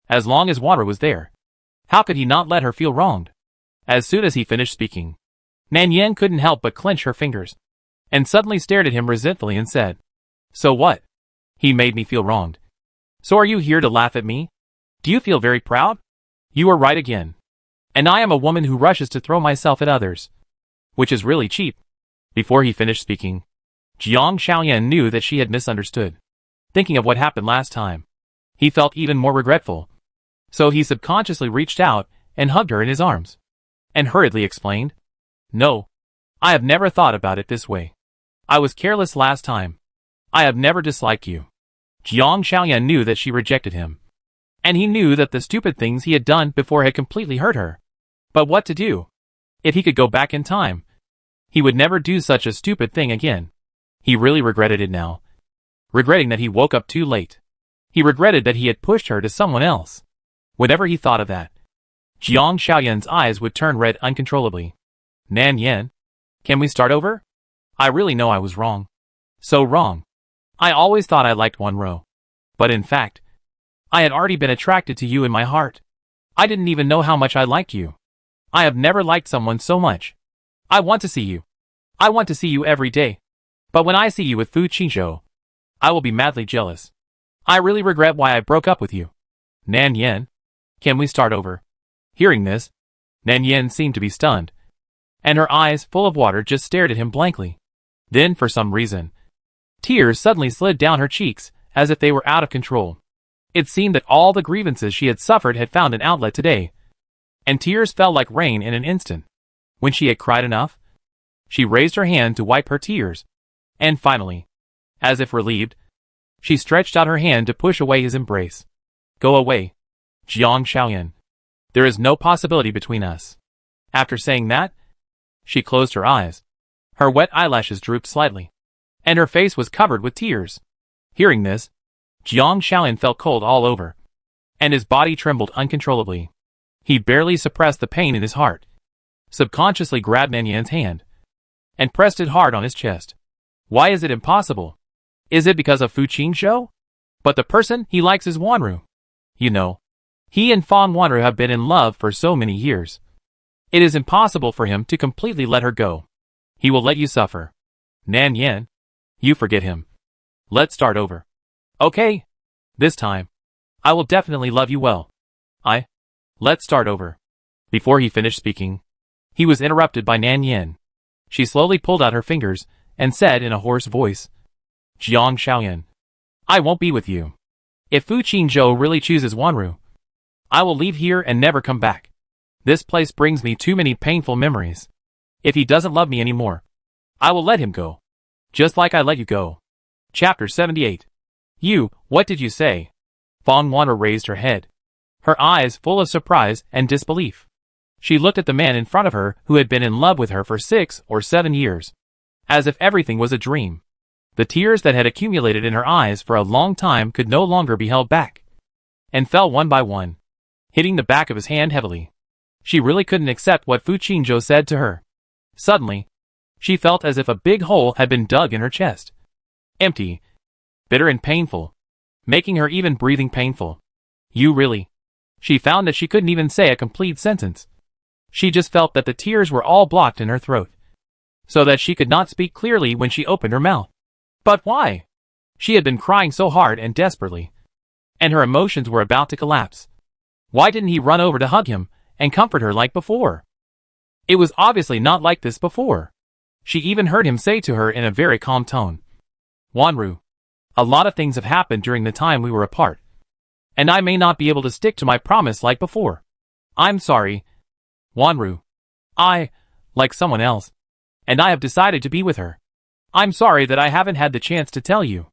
Speaker 1: As long as Wanru was there, how could he not let her feel wronged? As soon as he finished speaking, Nan Yen couldn't help but clench her fingers, and suddenly stared at him resentfully and said, "So what? He made me feel wronged. So are you here to laugh at me? Do you feel very proud? You are right again. And I am a woman who rushes to throw myself at others, which is really cheap." Before he finished speaking, Jiang Shaoyan knew that she had misunderstood. Thinking of what happened last time, he felt even more regretful. So he subconsciously reached out and hugged her in his arms, and hurriedly explained, "No, I have never thought about it this way. I was careless last time. I have never disliked you." Jiang Shaoyan knew that she rejected him, and he knew that the stupid things he had done before had completely hurt her. But what to do? If he could go back in time, he would never do such a stupid thing again. He really regretted it now. Regretting that he woke up too late. He regretted that he had pushed her to someone else. Whenever he thought of that, Jiang Xiaoyan's eyes would turn red uncontrollably. Nan Yan, can we start over? I really know I was wrong. So wrong. I always thought I liked Wanro. But in fact, I had already been attracted to you in my heart. I didn't even know how much I liked you. I have never liked someone so much. I want to see you. I want to see you every day. But when I see you with Fu Qingzhou, I will be madly jealous. I really regret why I broke up with you. Nan Yan, can we start over? Hearing this, Nan Yan seemed to be stunned, and her eyes, full of water, just stared at him blankly. Then, for some reason, tears suddenly slid down her cheeks, as if they were out of control. It seemed that all the grievances she had suffered had found an outlet today, and tears fell like rain in an instant. When she had cried enough, she raised her hand to wipe her tears, and finally, as if relieved, she stretched out her hand to push away his embrace. Go away, Jiang Xiaoyan. There is no possibility between us. After saying that, she closed her eyes. Her wet eyelashes drooped slightly, and her face was covered with tears. Hearing this, Jiang Xiaoyan felt cold all over, and his body trembled uncontrollably. He barely suppressed the pain in his heart, subconsciously grabbed Nan Yan's hand, and pressed it hard on his chest. Why is it impossible? Is it because of Fu Qingzhou? But the person he likes is Wanru. You know, he and Fang Wanru have been in love for so many years. It is impossible for him to completely let her go. He will let you suffer. Nan Yan, you forget him. Let's start over. Okay. This time, I will definitely love you well. Let's start over. Before he finished speaking, he was interrupted by Nan Yan. She slowly pulled out her fingers and said in a hoarse voice, Jiang Xiaoyan, I won't be with you. If Fu Qingzhou really chooses Wanru, I will leave here and never come back. This place brings me too many painful memories. If he doesn't love me anymore, I will let him go. Just like I let you go. Chapter 78. What did you say? Fang Wanru raised her head, her eyes full of surprise and disbelief. She looked at the man in front of her who had been in love with her for 6 or 7 years, as if everything was a dream. The tears that had accumulated in her eyes for a long time could no longer be held back, and fell one by one, hitting the back of his hand heavily. She really couldn't accept what Fu Qingzhou said to her. Suddenly, she felt as if a big hole had been dug in her chest. Empty, bitter and painful, making her even breathing painful. She found that she couldn't even say a complete sentence. She just felt that the tears were all blocked in her throat, so that she could not speak clearly when she opened her mouth. But why? She had been crying so hard and desperately, and her emotions were about to collapse. Why didn't he run over to hug him and comfort her like before? It was obviously not like this before. She even heard him say to her in a very calm tone, Wanru, a lot of things have happened during the time we were apart, and I may not be able to stick to my promise like before. I'm sorry, Wanru. I like someone else, and I have decided to be with her. I'm sorry that I haven't had the chance to tell you.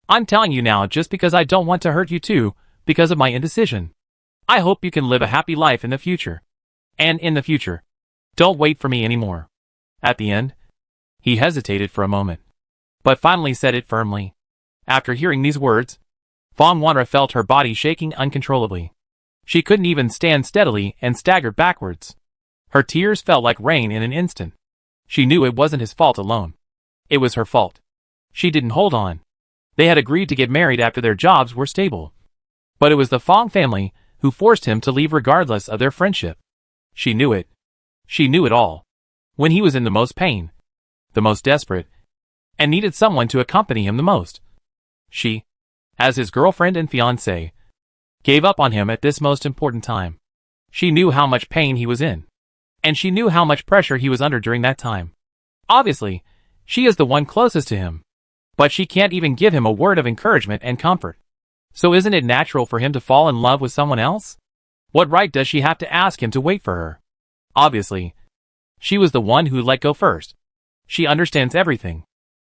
Speaker 1: I'm telling you now just because I don't want to hurt you too, because of my indecision. I hope you can live a happy life in the future. And in the future, don't wait for me anymore. At the end, he hesitated for a moment, but finally said it firmly. After hearing these words, Fang Wanru felt her body shaking uncontrollably. She couldn't even stand steadily and staggered backwards. Her tears fell like rain in an instant. She knew it wasn't his fault alone. It was her fault. She didn't hold on. They had agreed to get married after their jobs were stable. But it was the Fang family who forced him to leave regardless of their friendship. She knew it. She knew it all. When he was in the most pain, the most desperate, and needed someone to accompany him the most, she, as his girlfriend and fiancée, gave up on him at this most important time. She knew how much pain he was in, and she knew how much pressure he was under during that time. Obviously, she is the one closest to him, but she can't even give him a word of encouragement and comfort. So isn't it natural for him to fall in love with someone else? What right does she have to ask him to wait for her? Obviously, she was the one who let go first. She understands everything.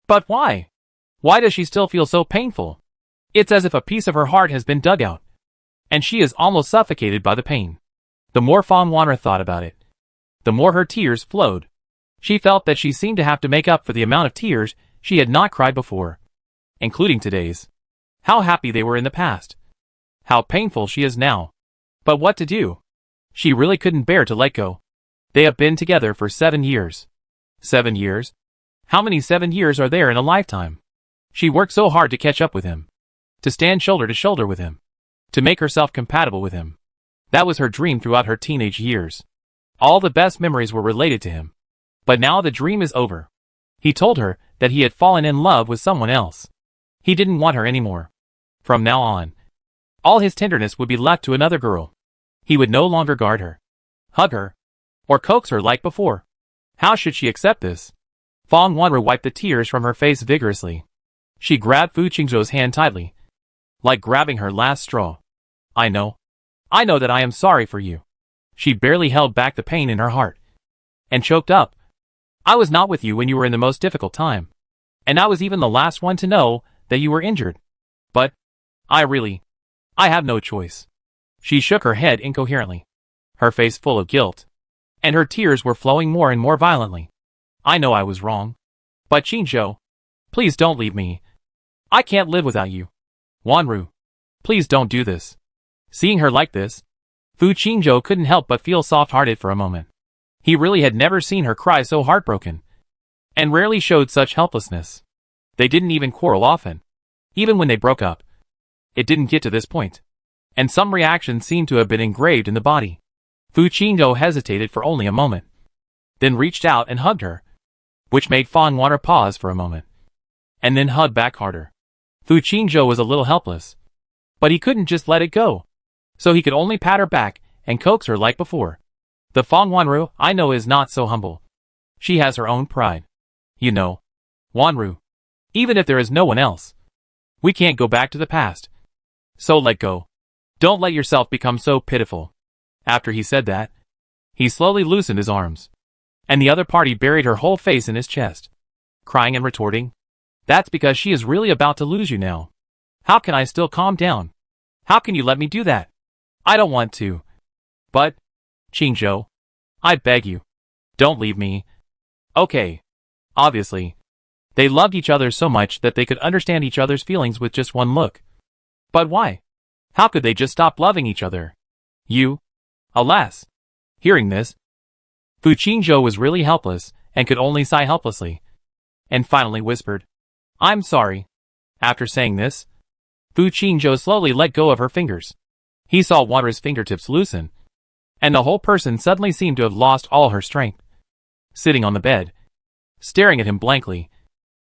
Speaker 1: But why? Why does she still feel so painful? It's as if a piece of her heart has been dug out, and she is almost suffocated by the pain. The more Fang Wanru thought about it, the more her tears flowed. She felt that she seemed to have to make up for the amount of tears she had not cried before, including today's. How happy they were in the past. How painful she is now. But what to do? She really couldn't bear to let go. They have been together for 7 years. 7 years? How many 7 years are there in a lifetime? She worked so hard to catch up with him. To stand shoulder to shoulder with him. To make herself compatible with him. That was her dream throughout her teenage years. All the best memories were related to him. But now the dream is over. He told her that he had fallen in love with someone else. He didn't want her anymore. From now on, all his tenderness would be left to another girl. He would no longer guard her, hug her, or coax her like before. How should she accept this? Fang Wanru wiped the tears from her face vigorously. She grabbed Fu Qingzhou's hand tightly, like grabbing her last straw. I know that I am sorry for you. She barely held back the pain in her heart, and choked up. I was not with you when you were in the most difficult time, and I was even the last one to know that you were injured. But, I have no choice. She shook her head incoherently, her face full of guilt, and her tears were flowing more and more violently. I know I was wrong. But Qingzhou, please don't leave me. I can't live without you. Wanru, please don't do this. Seeing her like this, Fu Qingzhou couldn't help but feel soft-hearted for a moment. He really had never seen her cry so heartbroken, and rarely showed such helplessness. They didn't even quarrel often. Even when they broke up, it didn't get to this point, and some reaction seemed to have been engraved in the body. Fu Qingzhou hesitated for only a moment, then reached out and hugged her, which made Fang Wanru pause for a moment, and then hug back harder. Fu Qingzhou was a little helpless, but he couldn't just let it go, so he could only pat her back and coax her like before. The Fang Wanru I know is not so humble. She has her own pride. You know, Wanru, even if there is no one else, we can't go back to the past. So let go. Don't let yourself become so pitiful. After he said that, he slowly loosened his arms, and the other party buried her whole face in his chest, crying and retorting, "That's because she is really about to lose you now. How can I still calm down? How can you let me do that? I don't want to. But, Qingzhou, I beg you, don't leave me." Okay. Obviously, they loved each other so much that they could understand each other's feelings with just one look. But why? How could they just stop loving each other? Alas. Hearing this, Fu Qingzhou was really helpless and could only sigh helplessly, and finally whispered, "I'm sorry." After saying this, Fu Qingzhou slowly let go of her fingers. He saw Wanru's fingertips loosen, and the whole person suddenly seemed to have lost all her strength. Sitting on the bed, staring at him blankly,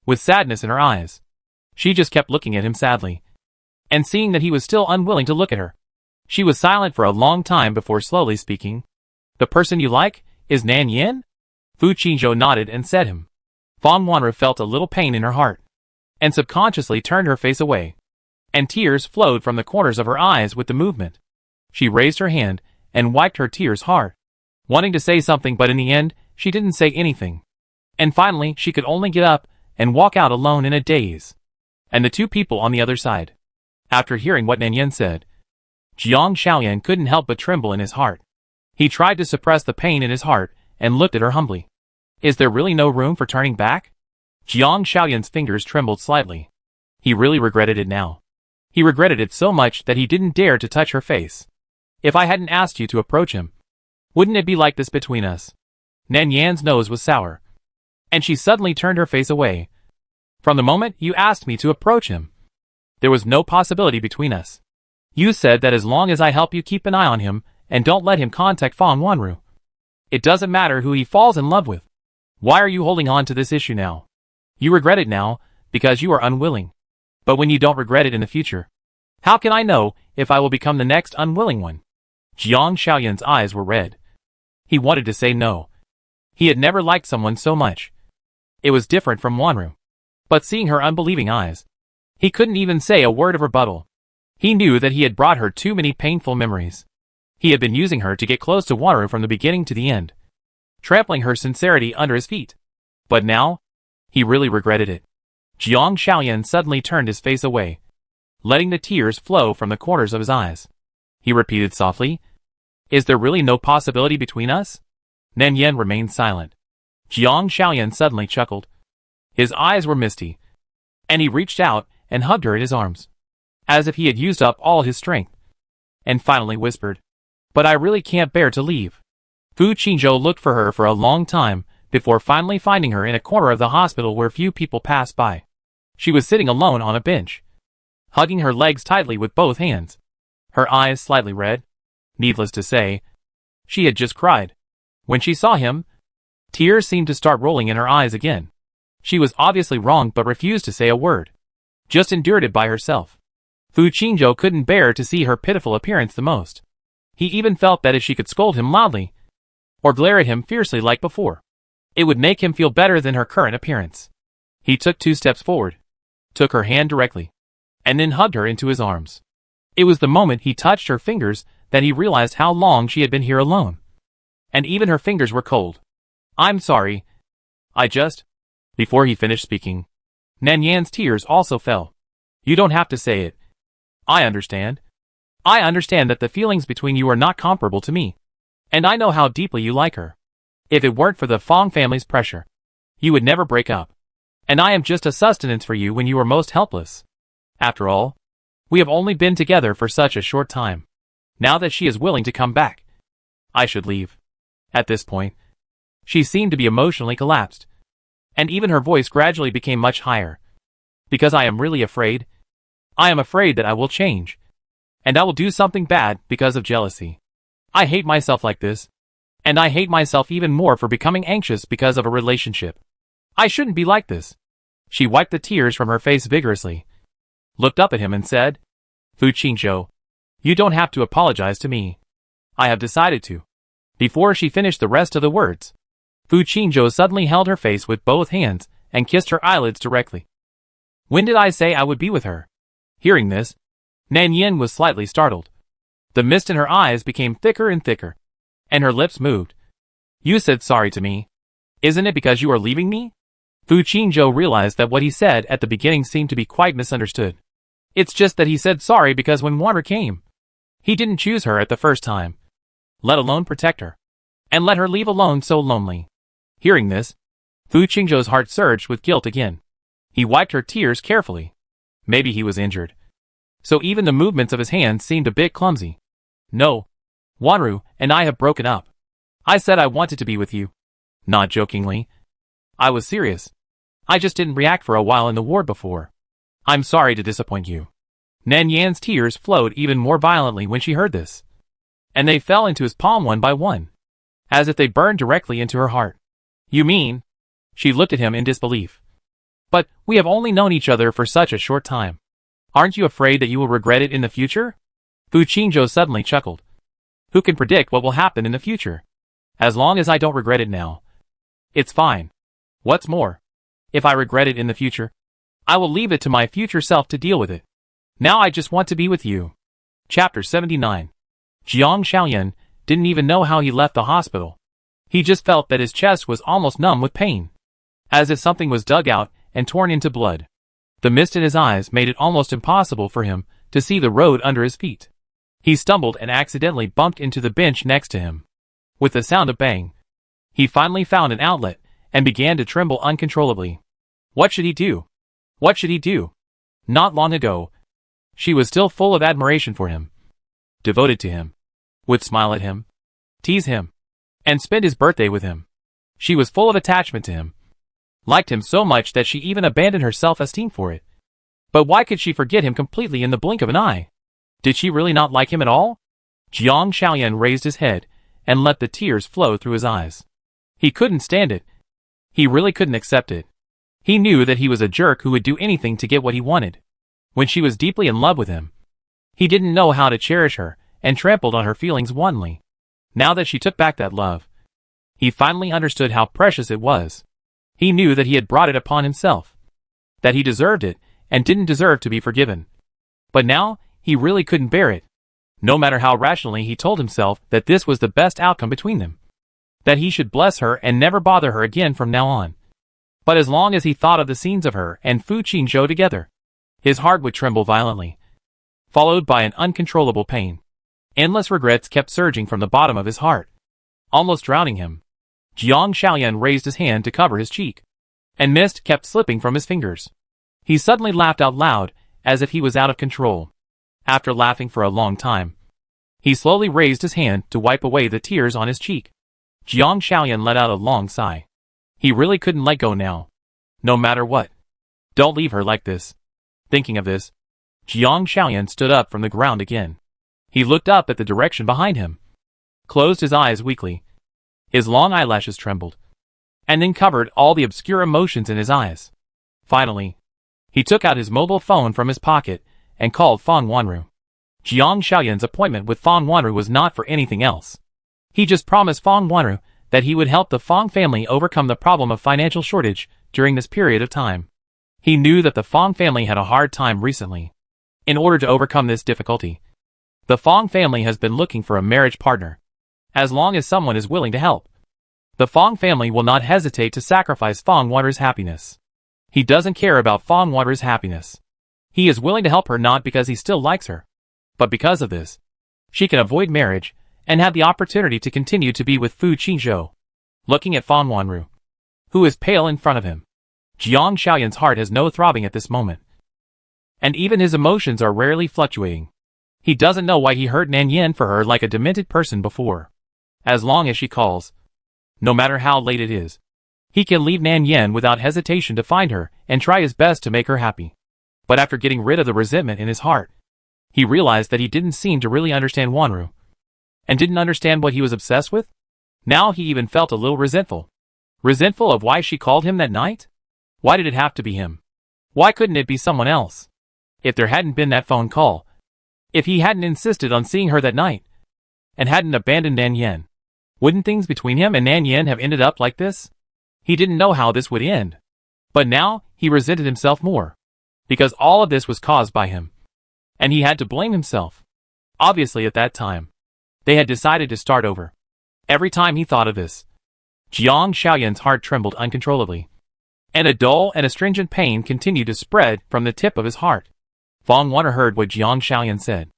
Speaker 1: with sadness in her eyes, she just kept looking at him sadly, and seeing that he was still unwilling to look at her, she was silent for a long time before slowly speaking. "The person you like is Nan Yan?" Fu Qingzhou nodded and said him. Fang Wanru felt a little pain in her heart, and subconsciously turned her face away, and tears flowed from the corners of her eyes with the movement. She raised her hand and wiped her tears hard, wanting to say something, but in the end, she didn't say anything. And finally, she could only get up and walk out alone in a daze. And the two people on the other side. After hearing what Nan Yan said, Jiang Xiaoyan couldn't help but tremble in his heart. He tried to suppress the pain in his heart and looked at her humbly. Is there really no room for turning back? Jiang Xiaoyan's fingers trembled slightly. He really regretted it now. He regretted it so much that he didn't dare to touch her face. If I hadn't asked you to approach him, wouldn't it be like this between us? Nan Yan's nose was sour, and she suddenly turned her face away. From the moment you asked me to approach him, there was no possibility between us. You said that as long as I help you keep an eye on him and don't let him contact Fang Wanru, it doesn't matter who he falls in love with. Why are you holding on to this issue now? You regret it now because you are unwilling. But when you don't regret it in the future, how can I know if I will become the next unwilling one? Jiang Xiaoyan's eyes were red. He wanted to say no. He had never liked someone so much. It was different from Wanru. But seeing her unbelieving eyes, he couldn't even say a word of rebuttal. He knew that he had brought her too many painful memories. He had been using her to get close to Wanru from the beginning to the end, trampling her sincerity under his feet. But now, he really regretted it. Jiang Xiaoyan suddenly turned his face away, letting the tears flow from the corners of his eyes. He repeated softly, "Is there really no possibility between us?" Nan Yan remained silent. Jiang Xiaoyan suddenly chuckled. His eyes were misty, and he reached out and hugged her in his arms, as if he had used up all his strength, and finally whispered, "But I really can't bear to leave." Fu Qingzhou looked for her for a long time, before finally finding her in a corner of the hospital where few people passed by. She was sitting alone on a bench, hugging her legs tightly with both hands, her eyes slightly red. Needless to say, she had just cried. When she saw him, tears seemed to start rolling in her eyes again. She was obviously wrong but refused to say a word, just endured it by herself. Fu Qingzhou couldn't bear to see her pitiful appearance the most. He even felt that if she could scold him loudly, or glare at him fiercely like before, it would make him feel better than her current appearance. He took 2 steps forward, took her hand directly, and then hugged her into his arms. It was the moment he touched her fingers that he realized how long she had been here alone. And even her fingers were cold. "I'm sorry. I just..." Before he finished speaking, Nan Yan's tears also fell. "You don't have to say it. I understand. I understand that the feelings between you are not comparable to me. And I know how deeply you like her. If it weren't for the Fong family's pressure, you would never break up. And I am just a sustenance for you when you are most helpless. After all, we have only been together for such a short time. Now that she is willing to come back, I should leave." At this point, she seemed to be emotionally collapsed, and even her voice gradually became much higher. "Because I am really afraid. I am afraid that I will change, and I will do something bad because of jealousy. I hate myself like this, and I hate myself even more for becoming anxious because of a relationship. I shouldn't be like this." She wiped the tears from her face vigorously, looked up at him and said, "Fu Qingzhou, you don't have to apologize to me. I have decided to." Before she finished the rest of the words, Fu Qingzhou suddenly held her face with both hands and kissed her eyelids directly. "When did I say I would be with her?" Hearing this, Nan Yan was slightly startled. The mist in her eyes became thicker and thicker, and her lips moved. "You said sorry to me. Isn't it because you are leaving me?" Fu Qingzhou realized that what he said at the beginning seemed to be quite misunderstood. It's just that he said sorry because when water came, he didn't choose her at the first time, let alone protect her, and let her leave alone so lonely. Hearing this, Fu Qingzhou's heart surged with guilt again. He wiped her tears carefully. Maybe he was injured, so even the movements of his hands seemed a bit clumsy. "No, Wanru and I have broken up. I said I wanted to be with you. Not jokingly. I was serious. I just didn't react for a while in the ward before. I'm sorry to disappoint you." Nan Yan's tears flowed even more violently when she heard this, and they fell into his palm one by one, as if they burned directly into her heart. "You mean?" She looked at him in disbelief. "But we have only known each other for such a short time. Aren't you afraid that you will regret it in the future?" Fu Qingzhou suddenly chuckled. "Who can predict what will happen in the future? As long as I don't regret it now, it's fine. What's more, if I regret it in the future, I will leave it to my future self to deal with it. Now I just want to be with you." Chapter 79. Jiang Xiaoyan didn't even know how he left the hospital. He just felt that his chest was almost numb with pain, as if something was dug out and torn into blood. The mist in his eyes made it almost impossible for him to see the road under his feet. He stumbled and accidentally bumped into the bench next to him. With the sound of bang, he finally found an outlet and began to tremble uncontrollably. What should he do? What should he do? Not long ago, she was still full of admiration for him, devoted to him, would smile at him, tease him, and spend his birthday with him. She was full of attachment to him, liked him so much that she even abandoned her self-esteem for it. But why could she forget him completely in the blink of an eye? Did she really not like him at all? Jiang Xiaoyan raised his head and let the tears flow through his eyes. He couldn't stand it. He really couldn't accept it. He knew that he was a jerk who would do anything to get what he wanted. When she was deeply in love with him, he didn't know how to cherish her and trampled on her feelings wantonly. Now that she took back that love, he finally understood how precious it was. He knew that he had brought it upon himself, that he deserved it and didn't deserve to be forgiven. But now, he really couldn't bear it. No matter how rationally he told himself that this was the best outcome between them, that he should bless her and never bother her again from now on. But as long as he thought of the scenes of her and Fu Qingzhou together, his heart would tremble violently, followed by an uncontrollable pain. Endless regrets kept surging from the bottom of his heart, almost drowning him. Jiang Shaoyan raised his hand to cover his cheek, and mist kept slipping from his fingers. He suddenly laughed out loud, as if he was out of control. After laughing for a long time, he slowly raised his hand to wipe away the tears on his cheek. Jiang Shaoyan let out a long sigh. He really couldn't let go now. No matter what. Don't leave her like this. Thinking of this, Jiang Shaoyan stood up from the ground again. He looked up at the direction behind him, closed his eyes weakly. His long eyelashes trembled, and then covered all the obscure emotions in his eyes. Finally, he took out his mobile phone from his pocket and called Fang Wanru. Jiang Shaoyan's appointment with Fang Wanru was not for anything else. He just promised Fang Wanru that he would help the Fang family overcome the problem of financial shortage during this period of time. He knew that the Fang family had a hard time recently. In order to overcome this difficulty, the Fang family has been looking for a marriage partner. As long as someone is willing to help, the Fang family will not hesitate to sacrifice Fang Wanru's happiness. He doesn't care about Fang Wanru's happiness. He is willing to help her not because he still likes her, but because of this, she can avoid marriage and have the opportunity to continue to be with Fu Qingzhou. Looking at Fang Wanru, who is pale in front of him, Jiang Shaoyan's heart has no throbbing at this moment. And even his emotions are rarely fluctuating. He doesn't know why he hurt Nan Yin for her like a demented person before. As long as she calls, no matter how late it is, he can leave Nan Yin without hesitation to find her and try his best to make her happy. But after getting rid of the resentment in his heart, he realized that he didn't seem to really understand Wanru, and didn't understand what he was obsessed with. Now he even felt a little resentful. Resentful of why she called him that night? Why did it have to be him? Why couldn't it be someone else? If there hadn't been that phone call, if he hadn't insisted on seeing her that night, and hadn't abandoned Nan Yin, wouldn't things between him and Nan Yin have ended up like this? He didn't know how this would end. But now, he resented himself more. Because all of this was caused by him. And he had to blame himself. Obviously at that time, they had decided to start over. Every time he thought of this, Jiang Shaoyan's heart trembled uncontrollably. And a dull and astringent pain continued to spread from the tip of his heart. Fang Wanru heard what Jiang Shaoyan said,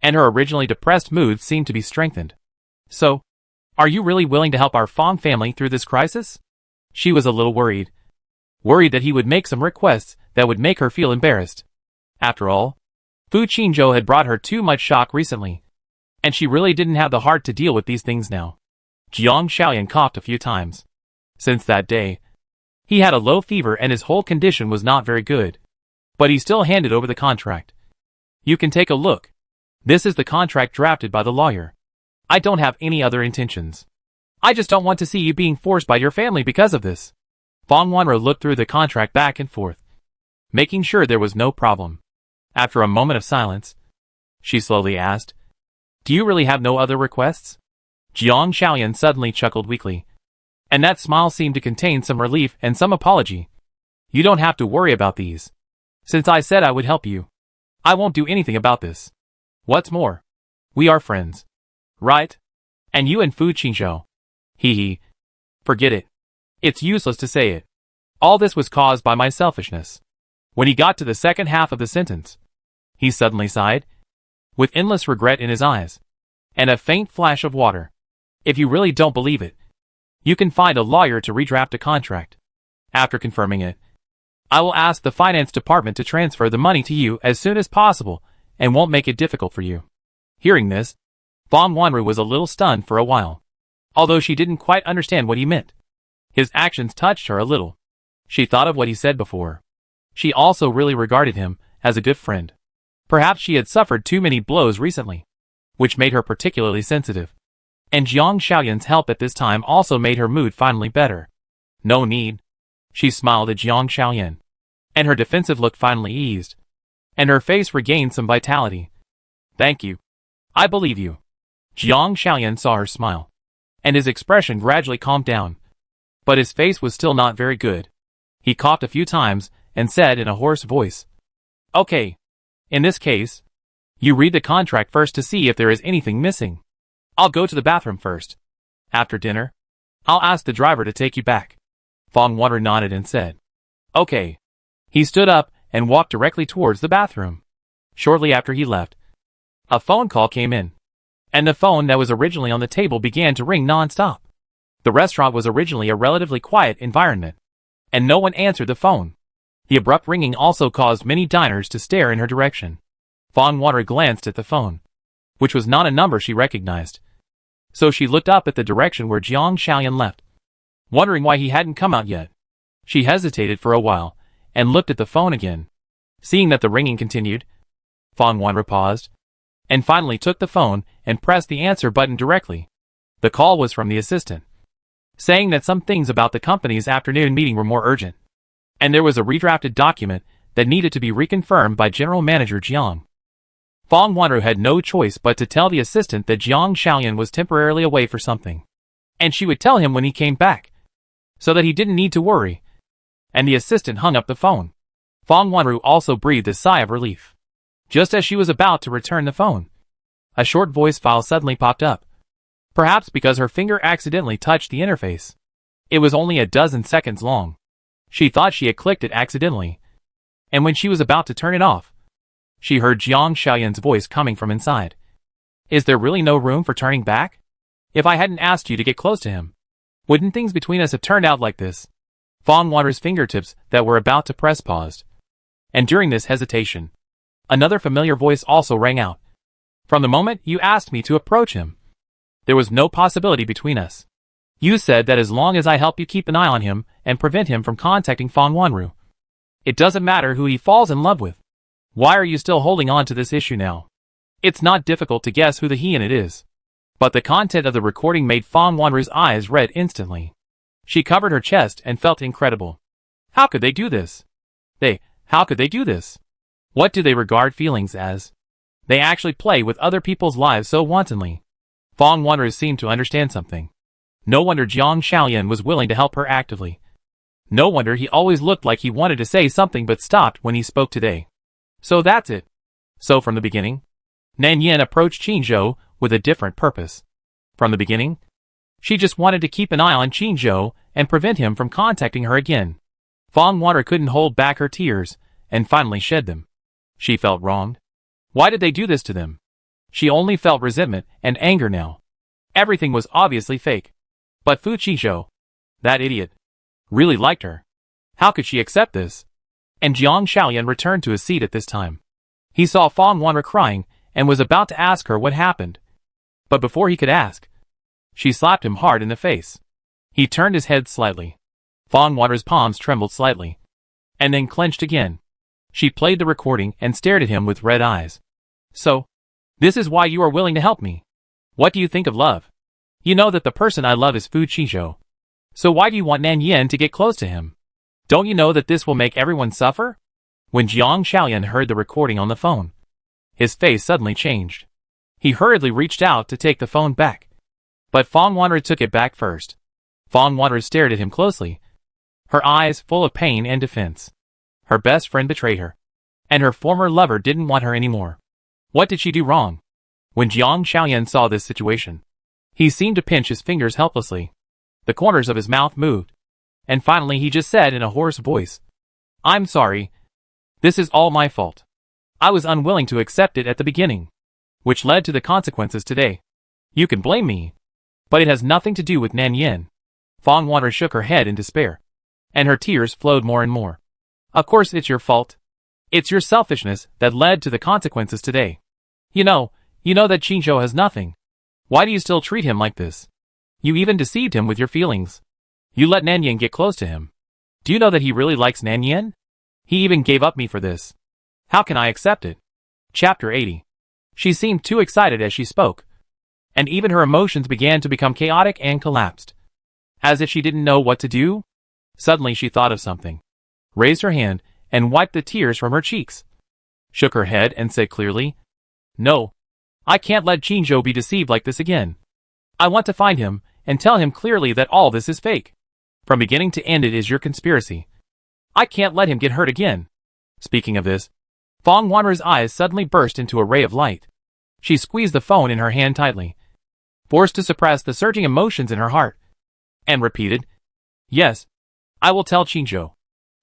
Speaker 1: and her originally depressed mood seemed to be strengthened. So, are you really willing to help our Fang family through this crisis? She was a little worried. Worried that he would make some requests that would make her feel embarrassed. After all, Fu Qingzhou had brought her too much shock recently, and she really didn't have the heart to deal with these things now. Jiang Shaoyan coughed a few times. Since that day, he had a low fever and his whole condition was not very good. But he still handed over the contract. You can take a look. This is the contract drafted by the lawyer. I don't have any other intentions. I just don't want to see you being forced by your family because of this. Fang Wanru looked through the contract back and forth, making sure there was no problem. After a moment of silence, she slowly asked, Do you really have no other requests? Jiang Shaoyan suddenly chuckled weakly, and that smile seemed to contain some relief and some apology. You don't have to worry about these. Since I said I would help you, I won't do anything about this. What's more, we are friends. Right? And you and Fu Qingzhou. Hee. Forget it. It's useless to say it. All this was caused by my selfishness. When he got to the second half of the sentence, he suddenly sighed, with endless regret in his eyes, and a faint flash of water. If you really don't believe it, you can find a lawyer to redraft a contract. After confirming it, I will ask the finance department to transfer the money to you as soon as possible and won't make it difficult for you. Hearing this, Fang Wanru was a little stunned for a while, although she didn't quite understand what he meant. His actions touched her a little. She thought of what he said before. She also really regarded him as a good friend. Perhaps she had suffered too many blows recently, which made her particularly sensitive. And Jiang Shaoyan's help at this time also made her mood finally better. No need. She smiled at Jiang Shaoyan, and her defensive look finally eased, and her face regained some vitality. Thank you. I believe you. Jiang Shaoyan saw her smile, and his expression gradually calmed down. But his face was still not very good. He coughed a few times and said in a hoarse voice, Okay. In this case, you read the contract first to see if there is anything missing. I'll go to the bathroom first. After dinner, I'll ask the driver to take you back. Fang Wanru nodded and said, Okay. He stood up and walked directly towards the bathroom. Shortly after he left, a phone call came in, and the phone that was originally on the table began to ring non-stop. The restaurant was originally a relatively quiet environment, and no one answered the phone. The abrupt ringing also caused many diners to stare in her direction. Fawn Water glanced at the phone, which was not a number she recognized. So she looked up at the direction where Jiang Xiaoyan left, wondering why he hadn't come out yet. She hesitated for a while, and looked at the phone again. Seeing that the ringing continued, Fawn Water paused, and finally took the phone and pressed the answer button directly. The call was from the assistant, saying that some things about the company's afternoon meeting were more urgent, and there was a redrafted document that needed to be reconfirmed by General Manager Jiang. Fong Wanru had no choice but to tell the assistant that Jiang Xiaoyan was temporarily away for something, and she would tell him when he came back, so that he didn't need to worry. And the assistant hung up the phone. Fong Wanru also breathed a sigh of relief. Just as she was about to return the phone, a short voice file suddenly popped up. Perhaps because her finger accidentally touched the interface. It was only a dozen seconds long. She thought she had clicked it accidentally, and when she was about to turn it off, she heard Jiang Xiaoyan's voice coming from inside. Is there really no room for turning back? If I hadn't asked you to get close to him, wouldn't things between us have turned out like this? Fong Wanru's fingertips that were about to press paused. And during this hesitation, another familiar voice also rang out. From the moment you asked me to approach him, there was no possibility between us. You said that as long as I help you keep an eye on him and prevent him from contacting Fong Wanru, it doesn't matter who he falls in love with. Why are you still holding on to this issue now? It's not difficult to guess who the he in it is. But the content of the recording made Fong Wanru's eyes red instantly. She covered her chest and felt incredible. How could they do this? How could they do this? What do they regard feelings as? They actually play with other people's lives so wantonly. Fong Wanru seemed to understand something. No wonder Jiang Xiaoyan was willing to help her actively. No wonder he always looked like he wanted to say something but stopped when he spoke today. So that's it. So from the beginning, Nan Yin approached Qinzhou with a different purpose. From the beginning, she just wanted to keep an eye on Qinzhou and prevent him from contacting her again. Fong Wanru couldn't hold back her tears and finally shed them. She felt wronged. Why did they do this to them? She only felt resentment and anger now. Everything was obviously fake. But Fu Qizhou, that idiot, really liked her. How could she accept this? And Jiang Xiaoyan returned to his seat at this time. He saw Fong Wanru crying and was about to ask her what happened. But before he could ask, she slapped him hard in the face. He turned his head slightly. Fong Wanru's palms trembled slightly, and then clenched again. She played the recording and stared at him with red eyes. So, this is why you are willing to help me. What do you think of love? You know that the person I love is Fu Qizhou. So why do you want Nan Yin to get close to him? Don't you know that this will make everyone suffer? When Jiang Xiaoyan heard the recording on the phone, his face suddenly changed. He hurriedly reached out to take the phone back. But Fong Wanru took it back first. Fong Wanru stared at him closely, her eyes full of pain and defense. Her best friend betrayed her, and her former lover didn't want her anymore. What did she do wrong? When Jiang Xiaoyan saw this situation, he seemed to pinch his fingers helplessly. The corners of his mouth moved, and finally he just said in a hoarse voice, I'm sorry. This is all my fault. I was unwilling to accept it at the beginning, which led to the consequences today. You can blame me, but it has nothing to do with Nan Yin. Fong Wanru shook her head in despair, and her tears flowed more and more. Of course it's your fault. It's your selfishness that led to the consequences today. You know that Qinzhou has nothing. Why do you still treat him like this? You even deceived him with your feelings. You let Nan Yin get close to him. Do you know that he really likes Nan Yin? He even gave up me for this. How can I accept it? Chapter 80. She seemed too excited as she spoke, and even her emotions began to become chaotic and collapsed. As if she didn't know what to do. Suddenly she thought of something, raised her hand, and wiped the tears from her cheeks, shook her head and said clearly, No, I can't let Qinzhou be deceived like this again. I want to find him and tell him clearly that all this is fake. From beginning to end it is your conspiracy. I can't let him get hurt again. Speaking of this, Fong Wanru's eyes suddenly burst into a ray of light. She squeezed the phone in her hand tightly, forced to suppress the surging emotions in her heart, and repeated, Yes, I will tell Qinzhou.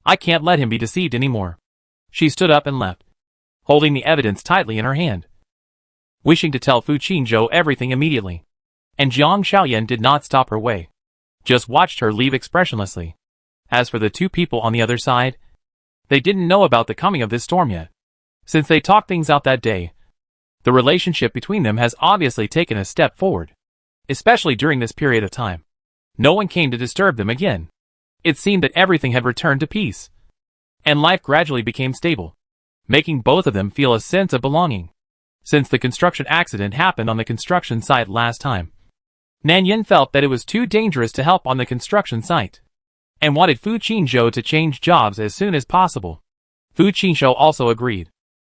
Speaker 1: I can't let him be deceived anymore. She stood up and left, holding the evidence tightly in her hand, wishing to tell Fu Qinzhou everything immediately. And Jiang Xiaoyan did not stop her way. just watched her leave expressionlessly. As for the two people on the other side, they didn't know about the coming of this storm yet. Since they talked things out that day, the relationship between them has obviously taken a step forward. Especially during this period of time. No one came to disturb them again. It seemed that everything had returned to peace. And life gradually became stable, making both of them feel a sense of belonging. Since the construction accident happened on the construction site last time, Nan Yin felt that it was too dangerous to help on the construction site, and wanted Fu Qingzhou to change jobs as soon as possible. Fu Qingzhou also agreed.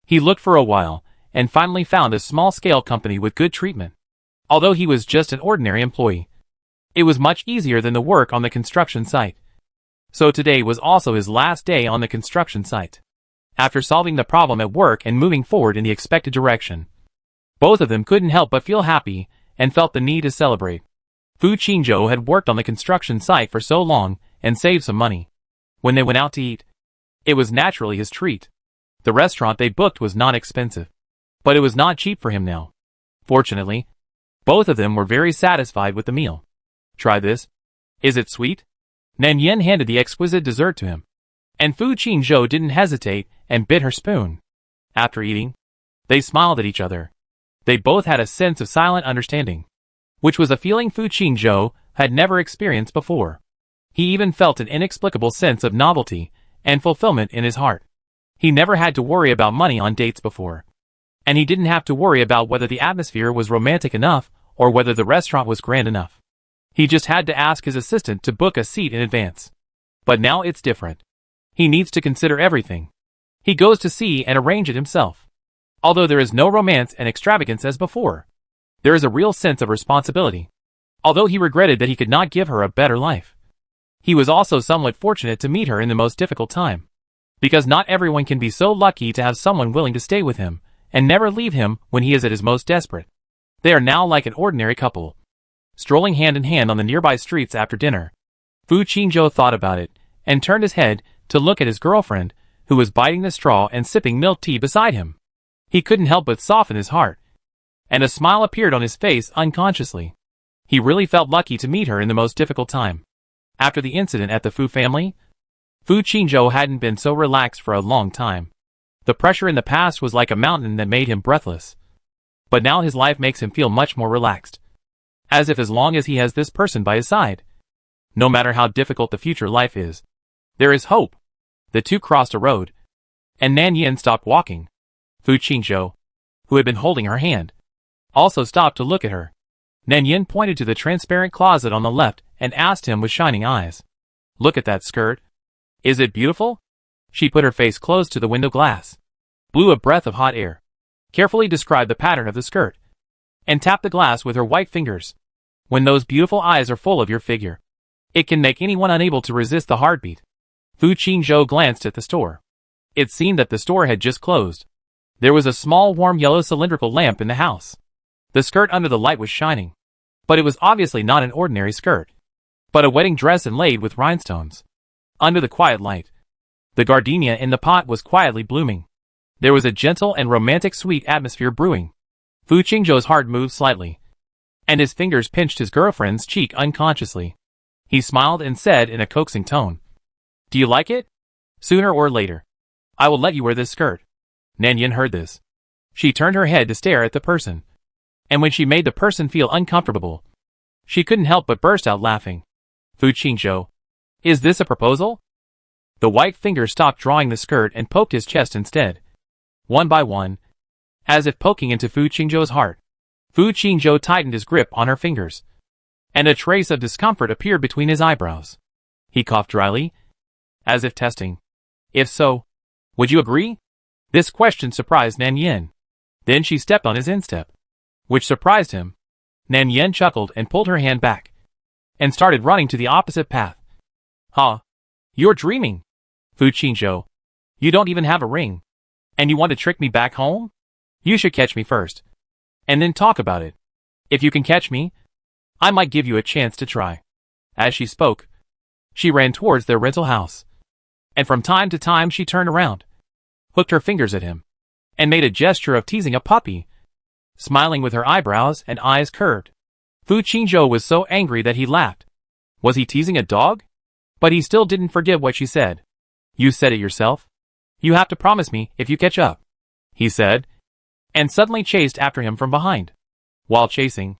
Speaker 1: He looked for a while, and finally found a small-scale company with good treatment. Although he was just an ordinary employee, it was much easier than the work on the construction site. So today was also his last day on the construction site. After solving the problem at work and moving forward in the expected direction, both of them couldn't help but feel happy and felt the need to celebrate. Fu Qingzhou had worked on the construction site for so long and saved some money. When they went out to eat, it was naturally his treat. The restaurant they booked was not expensive, but it was not cheap for him now. Fortunately, both of them were very satisfied with the meal. Try this. Is it sweet? Nan Yin handed the exquisite dessert to him, and Fu Qingzhou didn't hesitate and bit her spoon. After eating, they smiled at each other. They both had a sense of silent understanding, which was a feeling Fu Qingzhou had never experienced before. He even felt an inexplicable sense of novelty and fulfillment in his heart. He never had to worry about money on dates before, and he didn't have to worry about whether the atmosphere was romantic enough or whether the restaurant was grand enough. He just had to ask his assistant to book a seat in advance. But now it's different. He needs to consider everything. He goes to see and arrange it himself. Although there is no romance and extravagance as before, there is a real sense of responsibility. Although he regretted that he could not give her a better life, he was also somewhat fortunate to meet her in the most difficult time. Because not everyone can be so lucky to have someone willing to stay with him and never leave him when he is at his most desperate. They are now like an ordinary couple, strolling hand in hand on the nearby streets after dinner. Fu Qingzhou thought about it and turned his head to look at his girlfriend, who was biting the straw and sipping milk tea beside him. He couldn't help but soften his heart, and a smile appeared on his face unconsciously. He really felt lucky to meet her in the most difficult time. After the incident at the Fu family, Fu Qingzhou hadn't been so relaxed for a long time. The pressure in the past was like a mountain that made him breathless. But now his life makes him feel much more relaxed. As if as long as he has this person by his side, no matter how difficult the future life is, there is hope. The two crossed a road, and Nan Yin stopped walking. Fu Qingzhou, who had been holding her hand, also stopped to look at her. Nan Yin pointed to the transparent closet on the left and asked him with shining eyes, "Look at that skirt. Is it beautiful?" She put her face close to the window glass, blew a breath of hot air, carefully described the pattern of the skirt, and tapped the glass with her white fingers. When those beautiful eyes are full of your figure, it can make anyone unable to resist the heartbeat. Fu Qingzhou glanced at the store. It seemed that the store had just closed. There was a small warm yellow cylindrical lamp in the house. The skirt under the light was shining, but it was obviously not an ordinary skirt, but a wedding dress inlaid with rhinestones. Under the quiet light, the gardenia in the pot was quietly blooming. There was a gentle and romantic sweet atmosphere brewing. Fu Qingzhou's heart moved slightly, and his fingers pinched his girlfriend's cheek unconsciously. He smiled and said in a coaxing tone, "Do you like it? Sooner or later, I will let you wear this skirt." Nan Yin heard this. She turned her head to stare at the person, and when she made the person feel uncomfortable, she couldn't help but burst out laughing. "Fu Qingzhou, is this a proposal?" The white finger stopped drawing the skirt and poked his chest instead. One by one, as if poking into Fu Qingzhou's heart, Fu Qingzhou tightened his grip on her fingers, and a trace of discomfort appeared between his eyebrows. He coughed dryly, as if testing. "If so, would you agree?" This question surprised Nan Yin. Then she stepped on his instep, which surprised him. Nan Yin chuckled and pulled her hand back, and started running to the opposite path. "Huh? You're dreaming. Fu Qingzhou, you don't even have a ring, and you want to trick me back home? You should catch me first, and then talk about it. If you can catch me, I might give you a chance to try." As she spoke, she ran towards their rental house, and from time to time she turned around, hooked her fingers at him, and made a gesture of teasing a puppy, smiling with her eyebrows and eyes curved. Fu Qingzhou was so angry that he laughed, Was he teasing a dog? But he still didn't forget what she said. You said it yourself. You have to promise me if you catch up, he said, and suddenly chased after him from behind. While chasing,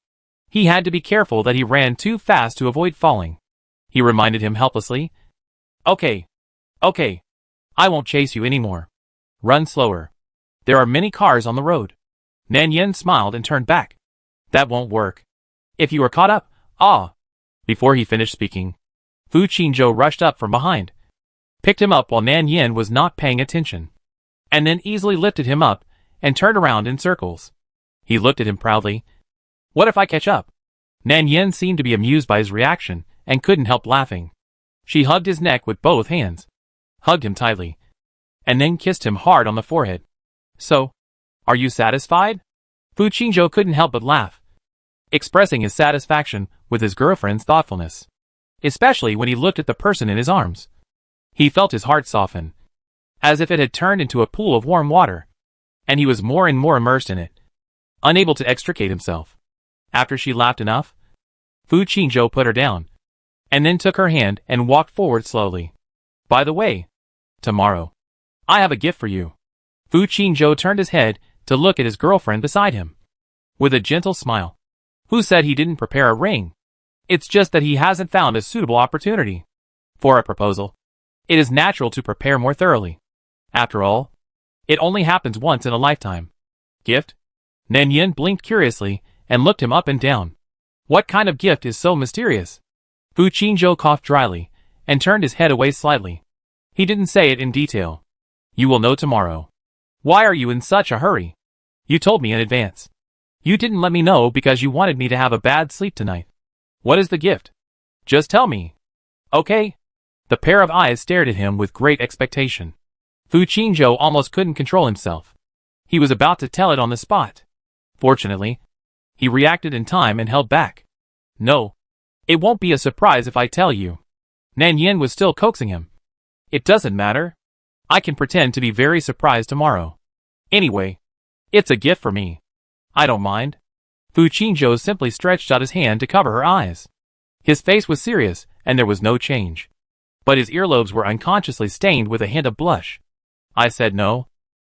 Speaker 1: he had to be careful that he ran too fast to avoid falling. He reminded him helplessly. Okay. I won't chase you anymore. Run slower. There are many cars on the road. Nan Yen smiled and turned back. That won't work. If you are caught up, Before he finished speaking, Fu Qingzhou rushed up from behind, picked him up while Nan Yen was not paying attention, and then easily lifted him up and turned around in circles. He looked at him proudly. What if I catch up? Nan Yen seemed to be amused by his reaction and couldn't help laughing. She hugged his neck with both hands, hugged him tightly, and then kissed him hard on the forehead. So, are you satisfied? Fu Qingzhou couldn't help but laugh, expressing his satisfaction with his girlfriend's thoughtfulness, especially when he looked at the person in his arms. He felt his heart soften, as if it had turned into a pool of warm water, and he was more and more immersed in it, unable to extricate himself. After she laughed enough, Fu Qingzhou put her down, and then took her hand and walked forward slowly. By the way, tomorrow, I have a gift for you. Fu Qingzhou turned his head to look at his girlfriend beside him, with a gentle smile. Who said he didn't prepare a ring? It's just that he hasn't found a suitable opportunity. For a proposal, it is natural to prepare more thoroughly. After all, it only happens once in a lifetime. Gift? Nan Yen blinked curiously and looked him up and down. What kind of gift is so mysterious? Fu Qingzhou coughed dryly and turned his head away slightly. He didn't say it in detail. You will know tomorrow. Why are you in such a hurry? You told me in advance. You didn't let me know because you wanted me to have a bad sleep tonight. What is the gift? Just tell me. Okay. The pair of eyes stared at him with great expectation. Fu Qingzhou almost couldn't control himself. He was about to tell it on the spot. Fortunately, he reacted in time and held back. No. It won't be a surprise if I tell you. Nan Yen was still coaxing him. It doesn't matter. I can pretend to be very surprised tomorrow. Anyway, it's a gift for me. I don't mind. Fu Qingzhou simply stretched out his hand to cover her eyes. His face was serious, and there was no change. But his earlobes were unconsciously stained with a hint of blush. I said no.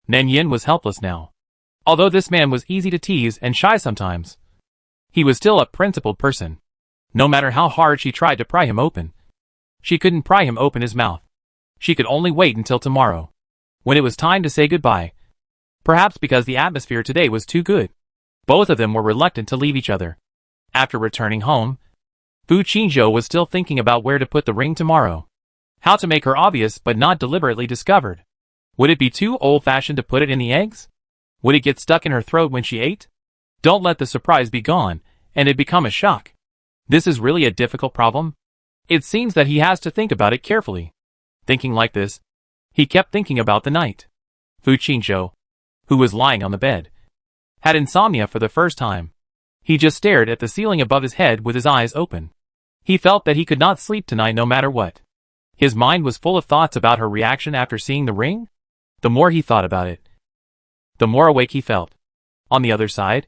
Speaker 1: Nan Yen was helpless now. Although this man was easy to tease and shy sometimes, he was still a principled person. No matter how hard she tried to pry him open, she couldn't pry him open his mouth. She could only wait until tomorrow, when it was time to say goodbye. Perhaps because the atmosphere today was too good, both of them were reluctant to leave each other. After returning home, Fu Qingzhou was still thinking about where to put the ring tomorrow. How to make her obvious but not deliberately discovered. Would it be too old-fashioned to put it in the eggs? Would it get stuck in her throat when she ate? Don't let the surprise be gone, and it become a shock. This is really a difficult problem. It seems that he has to think about it carefully. Thinking like this, he kept thinking about the night. Fu Qingzhou, who was lying on the bed, had insomnia for the first time. He just stared at the ceiling above his head with his eyes open. He felt that he could not sleep tonight no matter what. His mind was full of thoughts about her reaction after seeing the ring. The more he thought about it, the more awake he felt. On the other side,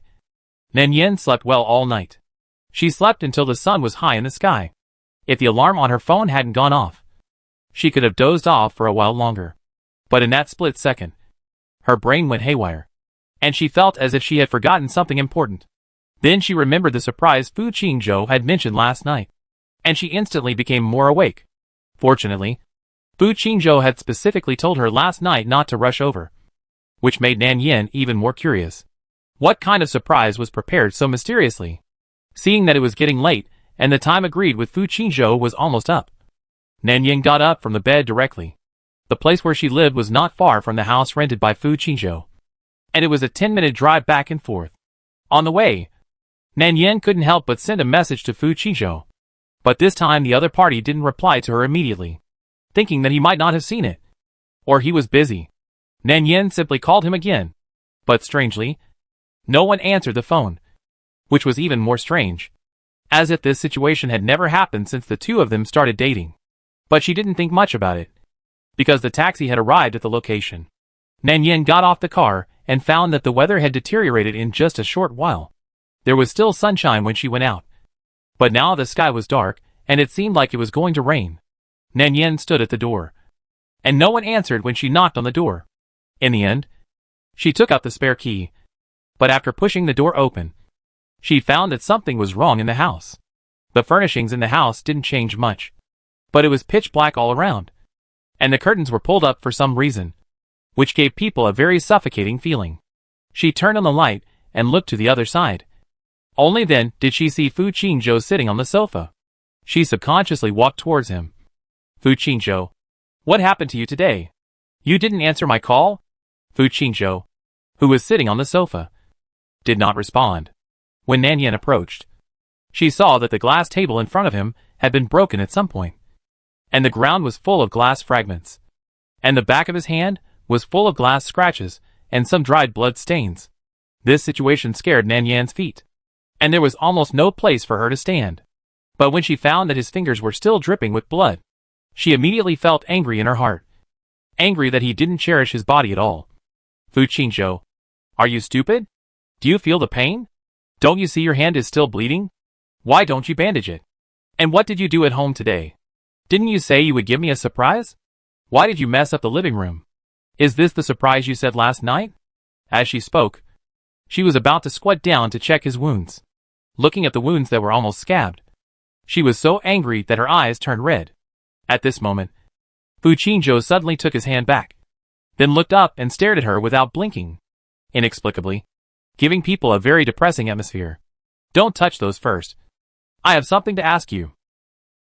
Speaker 1: Nan Yen slept well all night. She slept until the sun was high in the sky. If the alarm on her phone hadn't gone off, she could have dozed off for a while longer. But in that split second, her brain went haywire, and she felt as if she had forgotten something important. Then she remembered the surprise Fu Qingzhou had mentioned last night, and she instantly became more awake. Fortunately, Fu Qingzhou had specifically told her last night not to rush over, which made Nan Yen even more curious. What kind of surprise was prepared so mysteriously? Seeing that it was getting late, and the time agreed with Fu Qingzhou was almost up, Nan Yen got up from the bed directly. The place where she lived was not far from the house rented by Fu Qingzhou, and it was a 10-minute drive back and forth. On the way, Nan Yen couldn't help but send a message to Fu Qingzhou. But this time the other party didn't reply to her immediately, thinking that he might not have seen it, or he was busy. Nan Yen simply called him again, but strangely, no one answered the phone, which was even more strange, as if this situation had never happened since the two of them started dating. But she didn't think much about it, because the taxi had arrived at the location. Nan Yen got off the car and found that the weather had deteriorated in just a short while. There was still sunshine when she went out, but now the sky was dark and it seemed like it was going to rain. Nan Yan stood at the door, and no one answered when she knocked on the door. In the end, she took out the spare key, but after pushing the door open, she found that something was wrong in the house. The furnishings in the house didn't change much, but it was pitch black all around, and the curtains were pulled up for some reason, which gave people a very suffocating feeling. She turned on the light and looked to the other side. Only then did she see Fu Qingzhou sitting on the sofa. She subconsciously walked towards him. Fu Qingzhou, what happened to you today? You didn't answer my call? Fu Qingzhou, who was sitting on the sofa, did not respond. When Nan Yan approached, she saw that the glass table in front of him had been broken at some point, and the ground was full of glass fragments, and the back of his hand was full of glass scratches and some dried blood stains. This situation scared Nan Yan's feet, and there was almost no place for her to stand. But when she found that his fingers were still dripping with blood, she immediately felt angry in her heart. Angry that he didn't cherish his body at all. Fu Qingzhou, are you stupid? Do you feel the pain? Don't you see your hand is still bleeding? Why don't you bandage it? And what did you do at home today? Didn't you say you would give me a surprise? Why did you mess up the living room? Is this the surprise you said last night? As she spoke, she was about to squat down to check his wounds. Looking at the wounds that were almost scabbed, she was so angry that her eyes turned red. At this moment, Fu Qingzhou suddenly took his hand back, then looked up and stared at her without blinking, inexplicably, giving people a very depressing atmosphere. Don't touch those first. I have something to ask you.